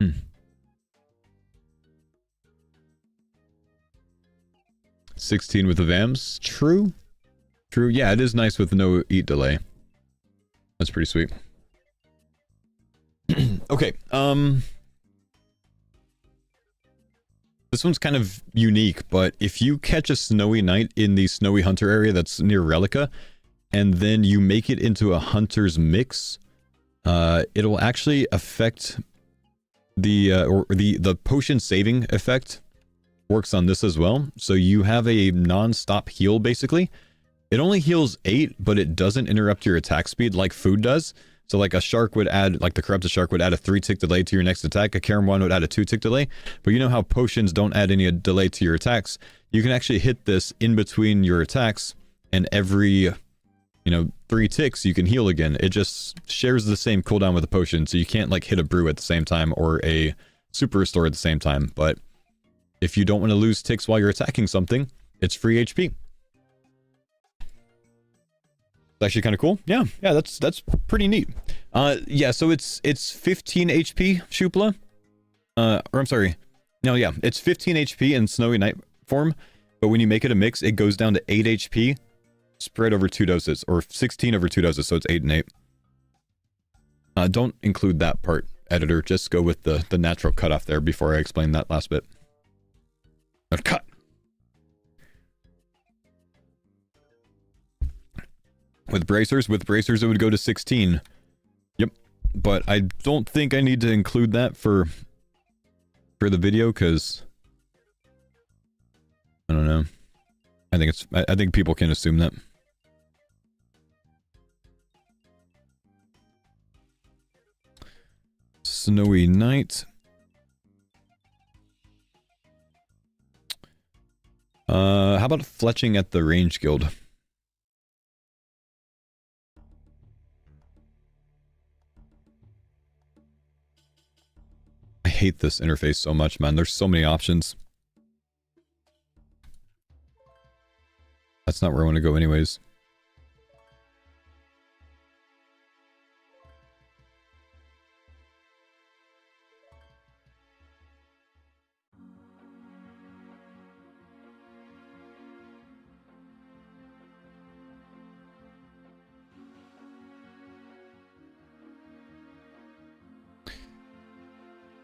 Hmm. 16 with the VAMs. True. True. Yeah, it is nice with no eat delay. That's pretty sweet. Okay. This one's kind of unique, but if you catch a snowy night in the snowy hunter area that's near Relica, and then you make it into a hunter's mix, it'll actually affect the potion saving effect works on this as well. So you have a non-stop heal basically. It only heals 8, but it doesn't interrupt your attack speed like food does. So like a shark would add, like the corrupted shark would add a 3-tick delay to your next attack. A Karamwan would add a 2-tick delay. But you know how potions don't add any delay to your attacks? You can actually hit this in between your attacks, and every, 3 ticks you can heal again. It just shares the same cooldown with a potion, so you can't like hit a brew at the same time or a super restore at the same time. But if you don't want to lose ticks while you're attacking something, it's free HP. It's actually kind of cool. Yeah, that's pretty neat. Yeah, so it's 15 HP, Shupla. Or I'm sorry. No, yeah, it's 15 HP in Snowy Night form, but when you make it a mix, it goes down to 8 HP spread over 2 doses, or 16 over 2 doses, so it's 8 and 8. Don't include that part, editor. Just go with the natural cutoff there before I explain that last bit. Cut. With bracers it would go to 16. Yep. But I don't think I need to include that for the video, because I don't know. I think people can assume that. Snowy Night. How about fletching at the Range Guild? I hate this interface so much, man. There's so many options. That's not where I want to go anyways.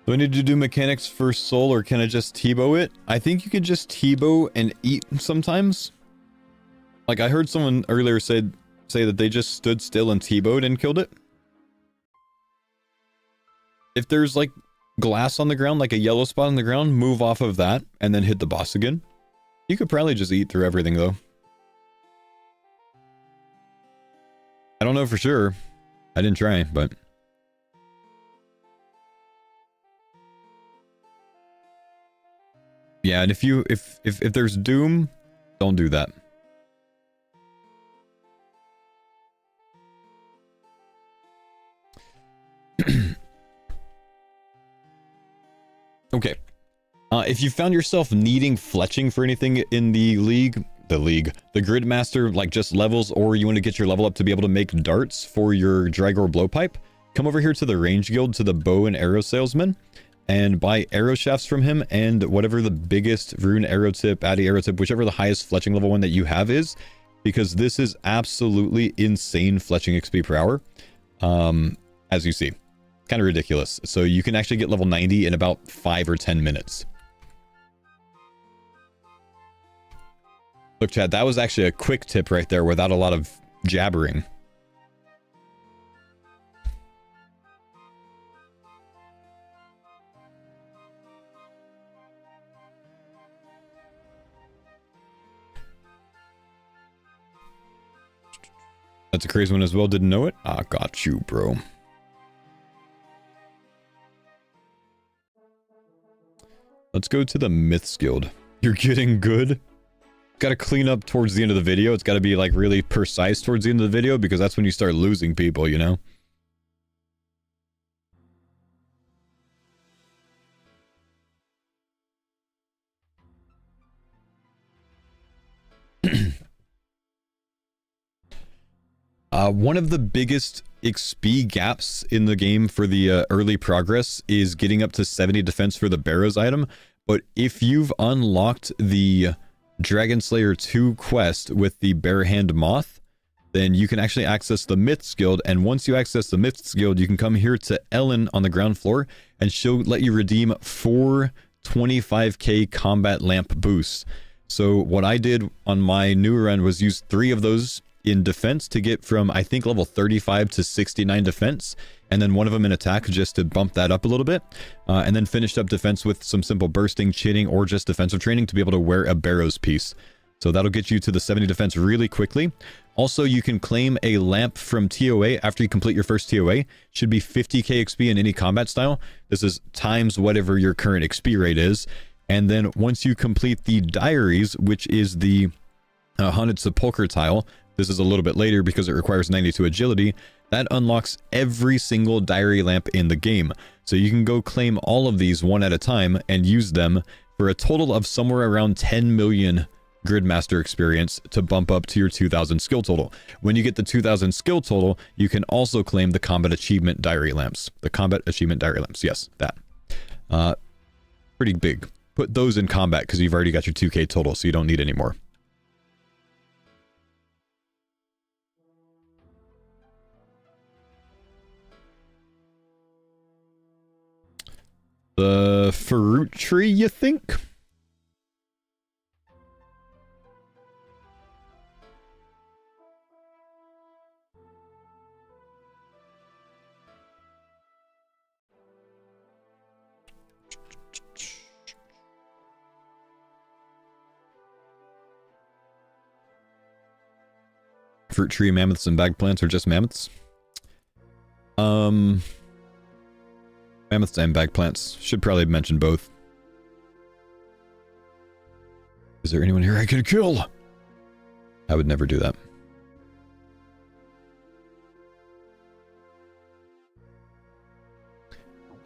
Do I need to do mechanics for soul, or can I just T-bow it? I think you could just T-bow and eat sometimes. Like I heard someone earlier say that they just stood still and T-bowed and killed it. If there's like glass on the ground, like a yellow spot on the ground, move off of that and then hit the boss again. You could probably just eat through everything though. I don't know for sure. I didn't try, but... Yeah, and if there's doom, don't do that. If you found yourself needing fletching for anything in the Gridmaster, like just levels, or you want to get your level up to be able to make darts for your Dragor blowpipe, come over here to the Range Guild, to the Bow and Arrow Salesman, and buy arrow shafts from him, and whatever the biggest rune arrow tip, addy arrow tip, whichever the highest fletching level one that you have is, because this is absolutely insane fletching XP per hour. As you see, kind of ridiculous. So you can actually get level 90 in about 5 or 10 minutes. Look, chat, that was actually a quick tip right there without a lot of jabbering. That's a crazy one as well. Didn't know it? I got you, bro. Let's go to the Myths Guild. You're getting good. Got to clean up towards the end of the video. It's got to be like really precise towards the end of the video, because that's when you start losing people, you know? One of the biggest XP gaps in the game for the early progress is getting up to 70 defense for the Barrows item. But if you've unlocked the Dragon Slayer 2 quest with the Bare Hand Moth, then you can actually access the Myths Guild. And once you access the Myths Guild, you can come here to Ellen on the ground floor, and she'll let you redeem 4 25k combat lamp boosts. So what I did on my new run was use 3 of those in defense to get from, I think, level 35 to 69 defense, and then 1 of them in attack just to bump that up a little bit, and then finished up defense with some simple bursting, chitting, or just defensive training to be able to wear a Barrows piece. So that'll get you to the 70 defense really quickly. Also, you can claim a lamp from TOA after you complete your first TOA. Should be 50k XP in any combat style. This is times whatever your current XP rate is. And then once you complete the diaries, which is the Haunted Sepulchre tile, this is a little bit later because it requires 92 agility, that unlocks every single diary lamp in the game. So you can go claim all of these one at a time and use them for a total of somewhere around 10 million Gridmaster experience to bump up to your 2000 skill total. When you get the 2000 skill total, you can also claim the Combat Achievement Diary Lamps. The Combat Achievement Diary Lamps, yes, that. Pretty big. Put those in combat because you've already got your 2k total, so you don't need any more. The fruit tree, you think? Fruit tree, mammoths, and bag plants, or just mammoths? Mammoths and bag plants. Should probably mention both. Is there anyone here I can kill? I would never do that.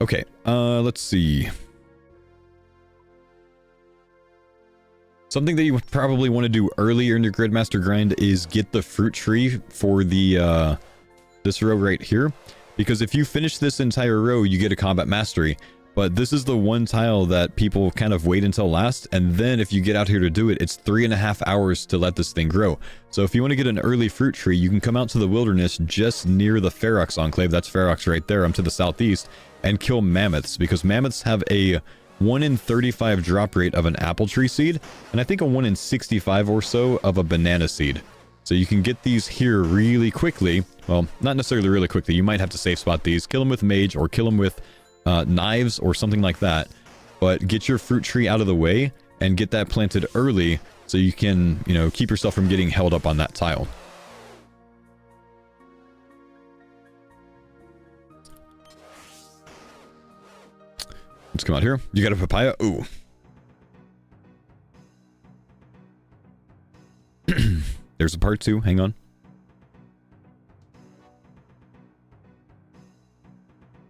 Okay, let's see. Something that you would probably want to do earlier in your Gridmaster grind is get the fruit tree for the this row right here. Because if you finish this entire row, you get a combat mastery. But this is the one tile that people kind of wait until last, and then if you get out here to do it, it's 3.5 hours to let this thing grow. So if you want to get an early fruit tree, you can come out to the wilderness just near the Ferox Enclave, that's Ferox right there, I'm to the southeast, and kill mammoths, because mammoths have a 1 in 35 drop rate of an apple tree seed, and I think a 1 in 65 or so of a banana seed. So you can get these here really quickly. Well, not necessarily really quickly, you might have to safe spot these, kill them with mage, or kill them with knives or something like that, but get your fruit tree out of the way and get that planted early so you can, you know, keep yourself from getting held up on that tile. Let's come out here. You got a papaya? Ooh. There's a part 2. Hang on.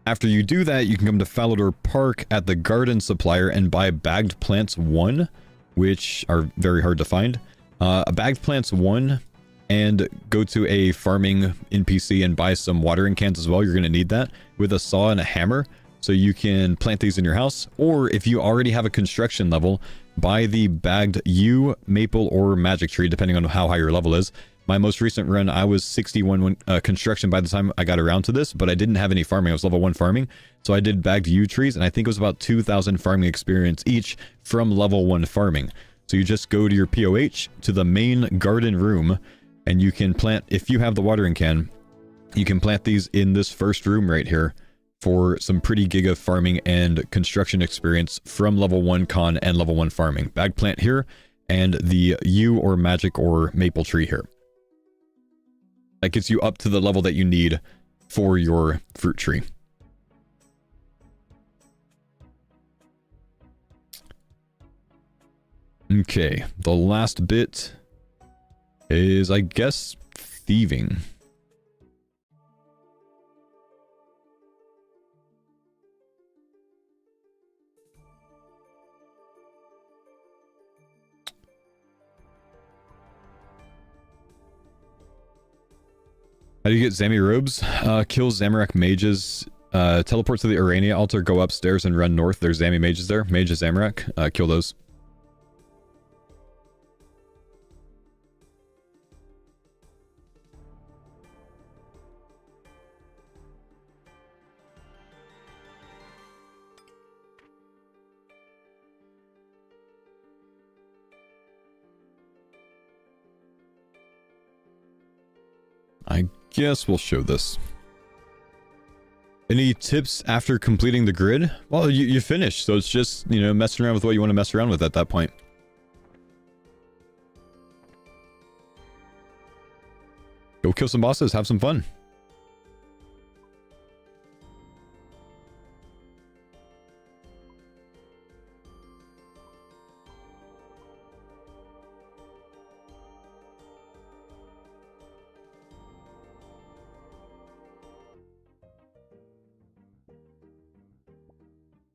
After you do that, you can come to Falador Park at the garden supplier and buy bagged plants 1, which are very hard to find. A bagged plants 1, and go to a farming NPC and buy some watering cans as well. You're going to need that with a saw and a hammer, so you can plant these in your house. Or if you already have a construction level, buy the bagged yew, maple, or magic tree, depending on how high your level is. My most recent run, I was 61 construction by the time I got around to this, but I didn't have any farming. I was level 1 farming, so I did bagged yew trees, and I think it was about 2,000 farming experience each from level 1 farming. So you just go to your POH, to the main garden room, and you can plant, if you have the watering can, you can plant these in this first room right here for some pretty giga farming and construction experience from level 1 con and level 1 farming. Bag plant here, and the yew or magic or maple tree here. That gets you up to the level that you need for your fruit tree. Okay, the last bit is, I guess, thieving. How do you get Zami robes? Kill Zamorak mages. Teleport to the Urania altar, go upstairs and run north. There's Zami mages there. Mage of Zamorak. Kill those. I guess we'll show this. Any tips after completing the grid? Well, you finished, so it's just, you know, messing around with what you want to mess around with at that point. Go kill some bosses, have some fun.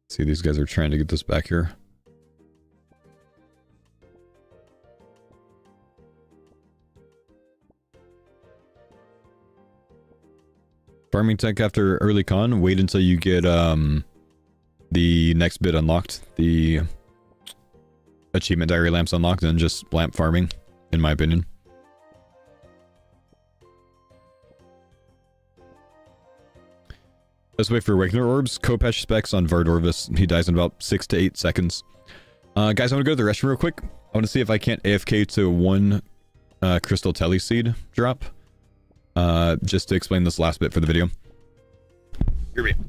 See, these guys are trying to get this back here. Farming tech after early con. Wait until you get the next bit unlocked. The achievement diary lamps unlocked, and just lamp farming, in my opinion. Let's wait for Awakener Orbs. Kopesh specs on Vardorvis. He dies in about 6 to 8 seconds. Guys, I want to go to the restroom real quick. I want to see if I can't AFK to 1 Crystal Telly Seed drop. Just to explain this last bit for the video. Here we go.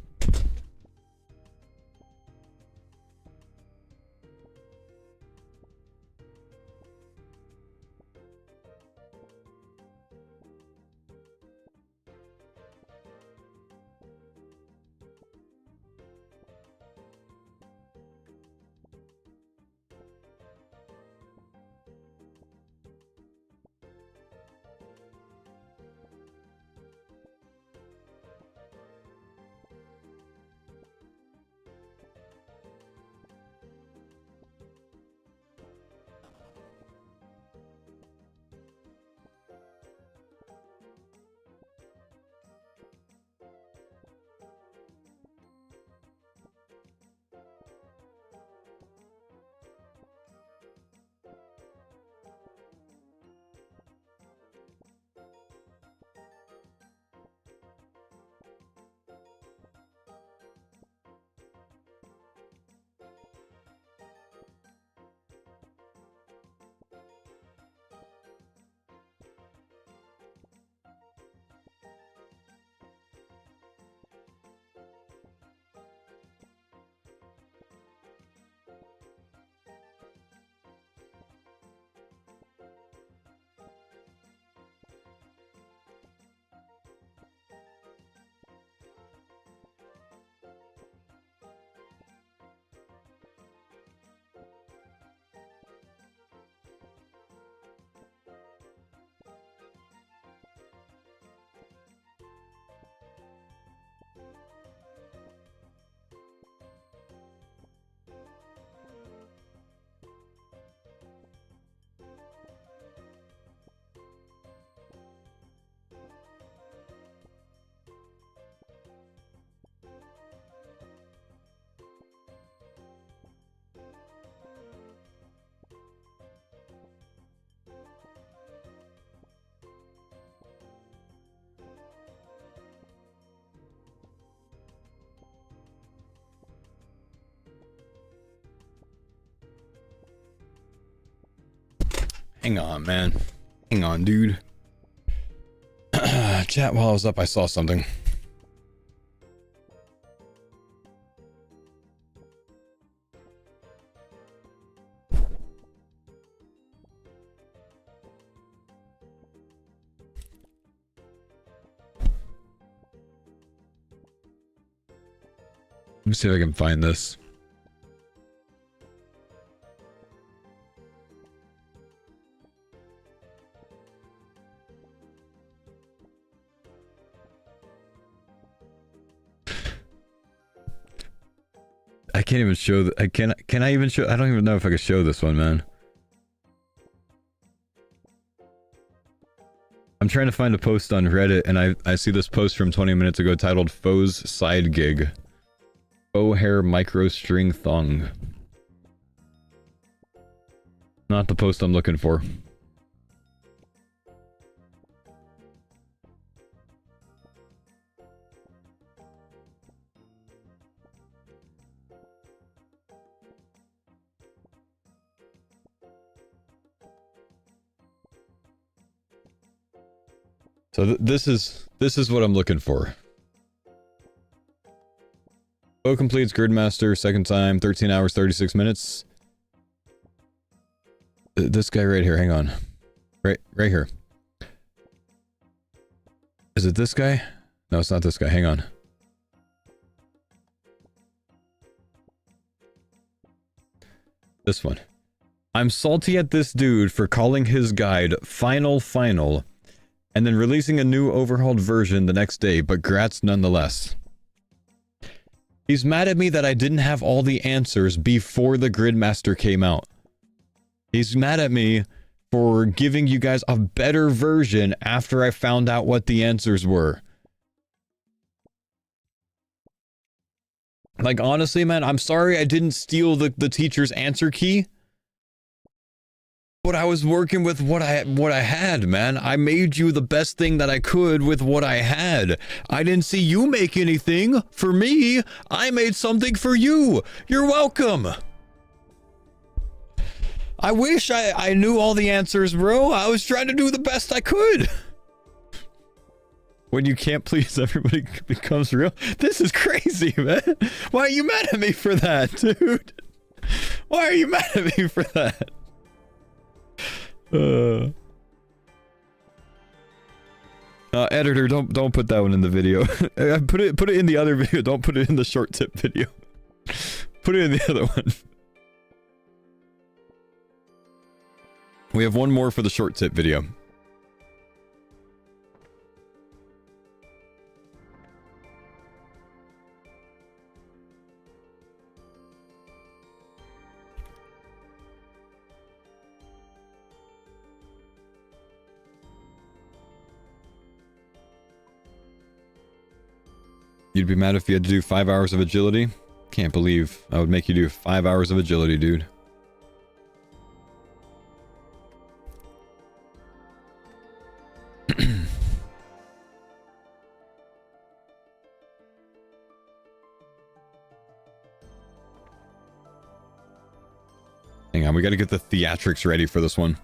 Hang on, man. Hang on, dude. Chat, while I was up, I saw something. Let me see if I can find this. I can't even show can I even show? I don't even know if I can show this one, man. I'm trying to find a post on Reddit, and I see this post from 20 minutes ago titled Faux Side Gig. Faux hair micro string thong. Not the post I'm looking for. So this is what I'm looking for. Faux completes Gridmaster second time, 13 hours 36 minutes. This guy right here, hang on. Right here. Is it this guy? No, it's not this guy. Hang on. This one. I'm salty at this dude for calling his guide final and then releasing a new overhauled version the next day, but grats nonetheless. He's mad at me that I didn't have all the answers before the Gridmaster came out. He's mad at me for giving you guys a better version after I found out what the answers were. Like, honestly, man, I'm sorry I didn't steal the teacher's answer key. But I was working with what I had, man. I made you the best thing that I could with what I had. I didn't see you make anything for me. I made something for you. You're welcome. I wish I knew all the answers, bro. I was trying to do the best I could. When you can't please everybody becomes real. This is crazy, man. Why are you mad at me for that, dude? Why are you mad at me for that? Editor, don't put that one in the video. Put it in the other video. Don't put it in the short tip video. Put it in the other one. We have one more for the short tip video. You'd be mad if you had to do 5 hours of agility? Can't believe I would make you do 5 hours of agility, dude. Hang on, we gotta get the theatrics ready for this one.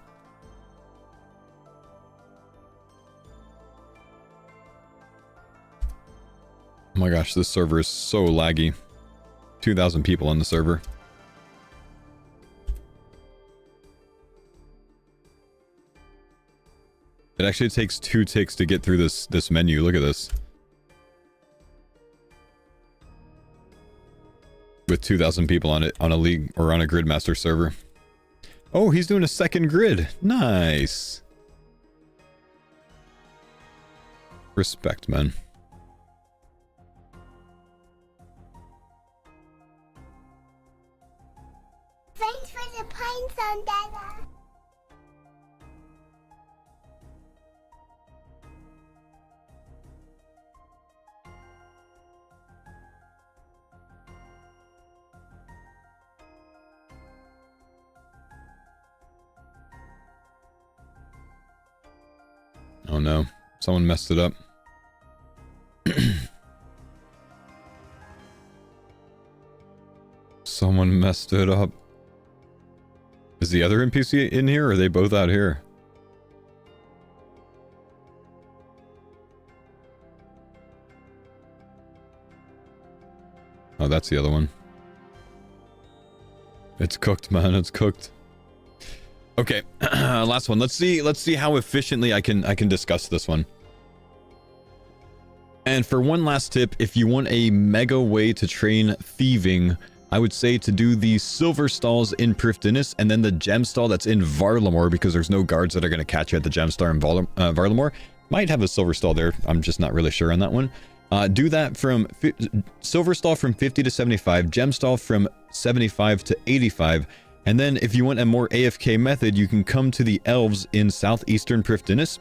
Oh my gosh, this server is so laggy. 2,000 people on the server. It actually takes 2 ticks to get through this menu. Look at this. With 2,000 people on it, on a league or on a Gridmaster server. Oh, he's doing a second grid. Nice. Respect, man. Thanks for the pines on Dada. Oh no, someone messed it up. Someone messed it up. Is the other NPC in here, or are they both out here? Oh, that's the other one. It's cooked, man. It's cooked. Okay, last one. Let's see how efficiently I can discuss this one. And for one last tip, if you want a mega way to train thieving, I would say to do the silver stalls in Prifddinas and then the gem stall that's in Varlamore, because there's no guards that are going to catch you at the gem stall in Varlamore. Might have a silver stall there. I'm just not really sure on that one. Do that from silver stall from 50 to 75, gem stall from 75 to 85. And then if you want a more AFK method, you can come to the elves in southeastern Prifddinas,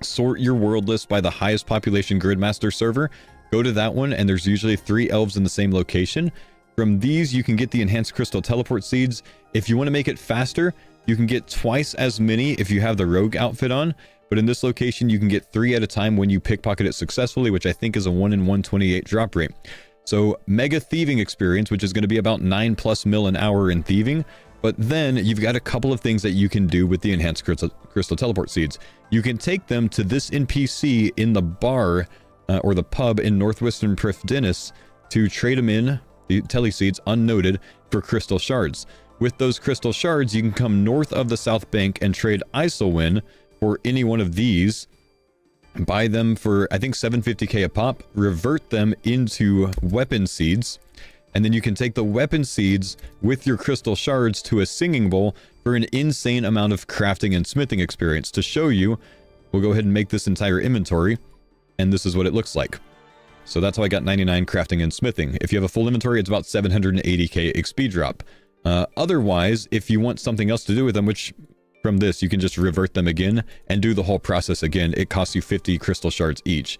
sort your world list by the highest population Gridmaster server, go to that one, and there's usually 3 elves in the same location. From these, you can get the enhanced crystal teleport seeds. If you want to make it faster, you can get twice as many if you have the rogue outfit on. But in this location, you can get 3 at a time when you pickpocket it successfully, which I think is a 1 in 128 drop rate. So mega thieving experience, which is going to be about 9+ mil an hour in thieving. But then you've got a couple of things that you can do with the enhanced crystal teleport seeds. You can take them to this NPC in the bar or the pub in northwestern Prifddinas to trade them in, the teleseeds unnoted, for crystal shards. With those crystal shards, you can come north of the South Bank and trade Isolwyn for any one of these, buy them for I think 750k a pop, revert them into weapon seeds, and then you can take the weapon seeds with your crystal shards to a singing bowl for an insane amount of crafting and smithing experience. To show you, we'll go ahead and make this entire inventory, and this is what it looks like. So that's how I got 99 crafting and smithing. If you have a full inventory, it's about 780k XP drop. Otherwise, if you want something else to do with them, which from this, you can just revert them again and do the whole process again. It costs you 50 crystal shards each.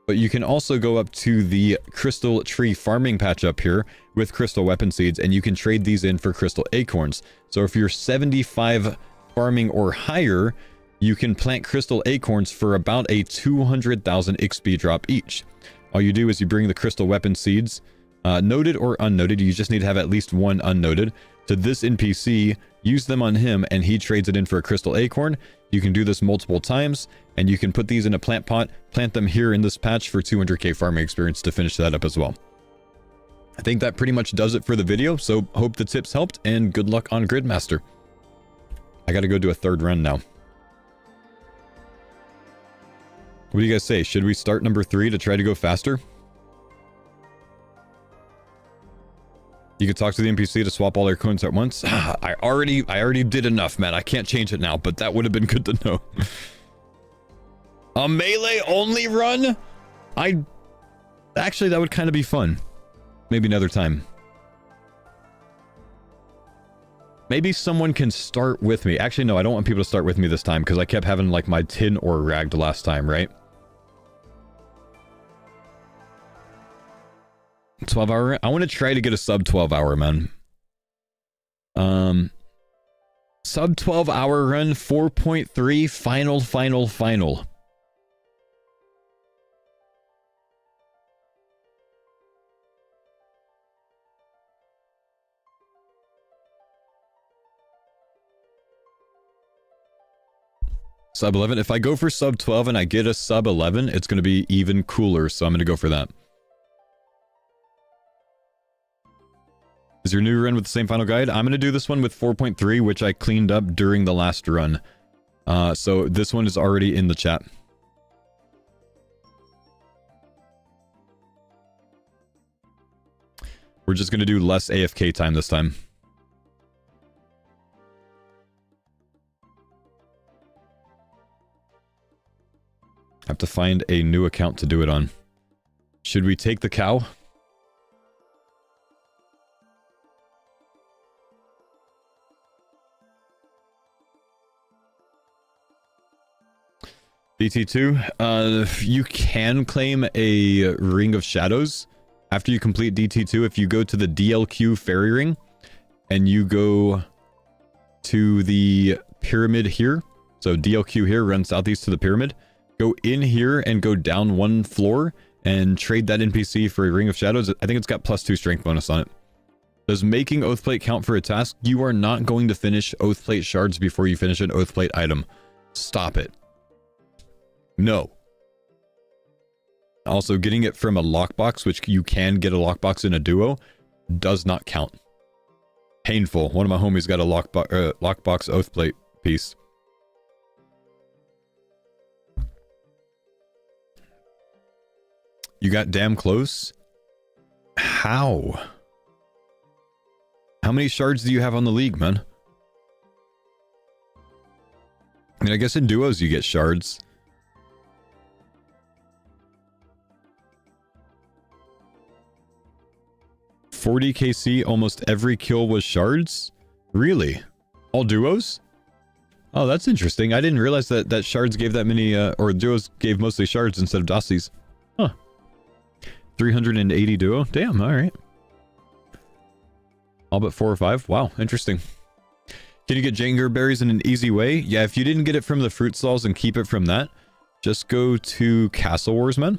But you can also go up to the crystal tree farming patch up here with crystal weapon seeds, and you can trade these in for crystal acorns. So if you're 75 farming or higher, you can plant crystal acorns for about a 200,000 XP drop each. All you do is you bring the crystal weapon seeds, noted or unnoted, you just need to have at least one unnoted, to this NPC, use them on him, and he trades it in for a crystal acorn. You can do this multiple times, and you can put these in a plant pot, plant them here in this patch for 200k farming experience to finish that up as well. I think that pretty much does it for the video, so hope the tips helped, and good luck on Gridmaster. I gotta go do a 3rd run now. What do you guys say? Should we start number 3 to try to go faster? You could talk to the NPC to swap all their coins at once. I already did enough, man. I can't change it now, but that would have been good to know. A melee only run? Actually, that would kind of be fun. Maybe another time. Maybe someone can start with me. Actually, no, I don't want people to start with me this time because I kept having like my tin ore ragged last time, right? 12 hour. I want to try to get a sub 12 hour, man. Sub 12 hour run 4.3 final. Sub 11. If I go for sub 12 and I get a sub 11, it's going to be even cooler, so I'm going to go for that. Is your new run with the same final guide? I'm going to do this one with 4.3, which I cleaned up during the last run. So this one is already in the chat. We're just going to do less AFK time this time. Have to find a new account to do it on. Should we take the cow? DT2, you can claim a Ring of Shadows after you complete DT2. If you go to the DLQ Fairy Ring and you go to the pyramid here, so DLQ here, run southeast to the pyramid, go in here and go down 1 floor and trade that NPC for a Ring of Shadows. I think it's got +2 strength bonus on it. Does making Oathplate count for a task? You are not going to finish Oathplate shards before you finish an Oathplate item. Stop it. No. Also, getting it from a lockbox, which you can get a lockbox in a duo, does not count. Painful. One of my homies got a lockbox Oathplate piece. You got damn close? How? How many shards do you have on the league, man? I mean, I guess in duos you get shards. $40 KC, almost every kill was shards? Really? All duos? Oh, that's interesting. I didn't realize that shards gave that many, or duos gave mostly shards instead of Dasis. Huh. 380 duo? Damn, alright. All but 4 or 5? Wow, interesting. Can you get Janger berries in an easy way? Yeah, if you didn't get it from the fruit stalls and keep it from that, just go to Castle Wars, man.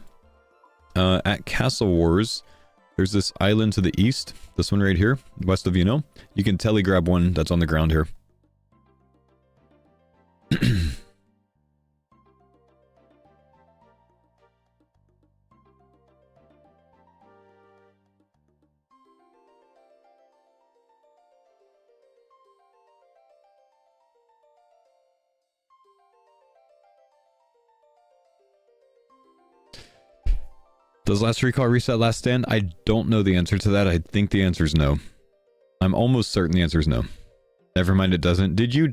At Castle Wars, there's this island to the east. This one right here, west of You can telegrab one that's on the ground here. Does last recall reset last stand? I don't know the answer to that. I think the answer is no. I'm almost certain the answer is no. Never mind, it doesn't. Did you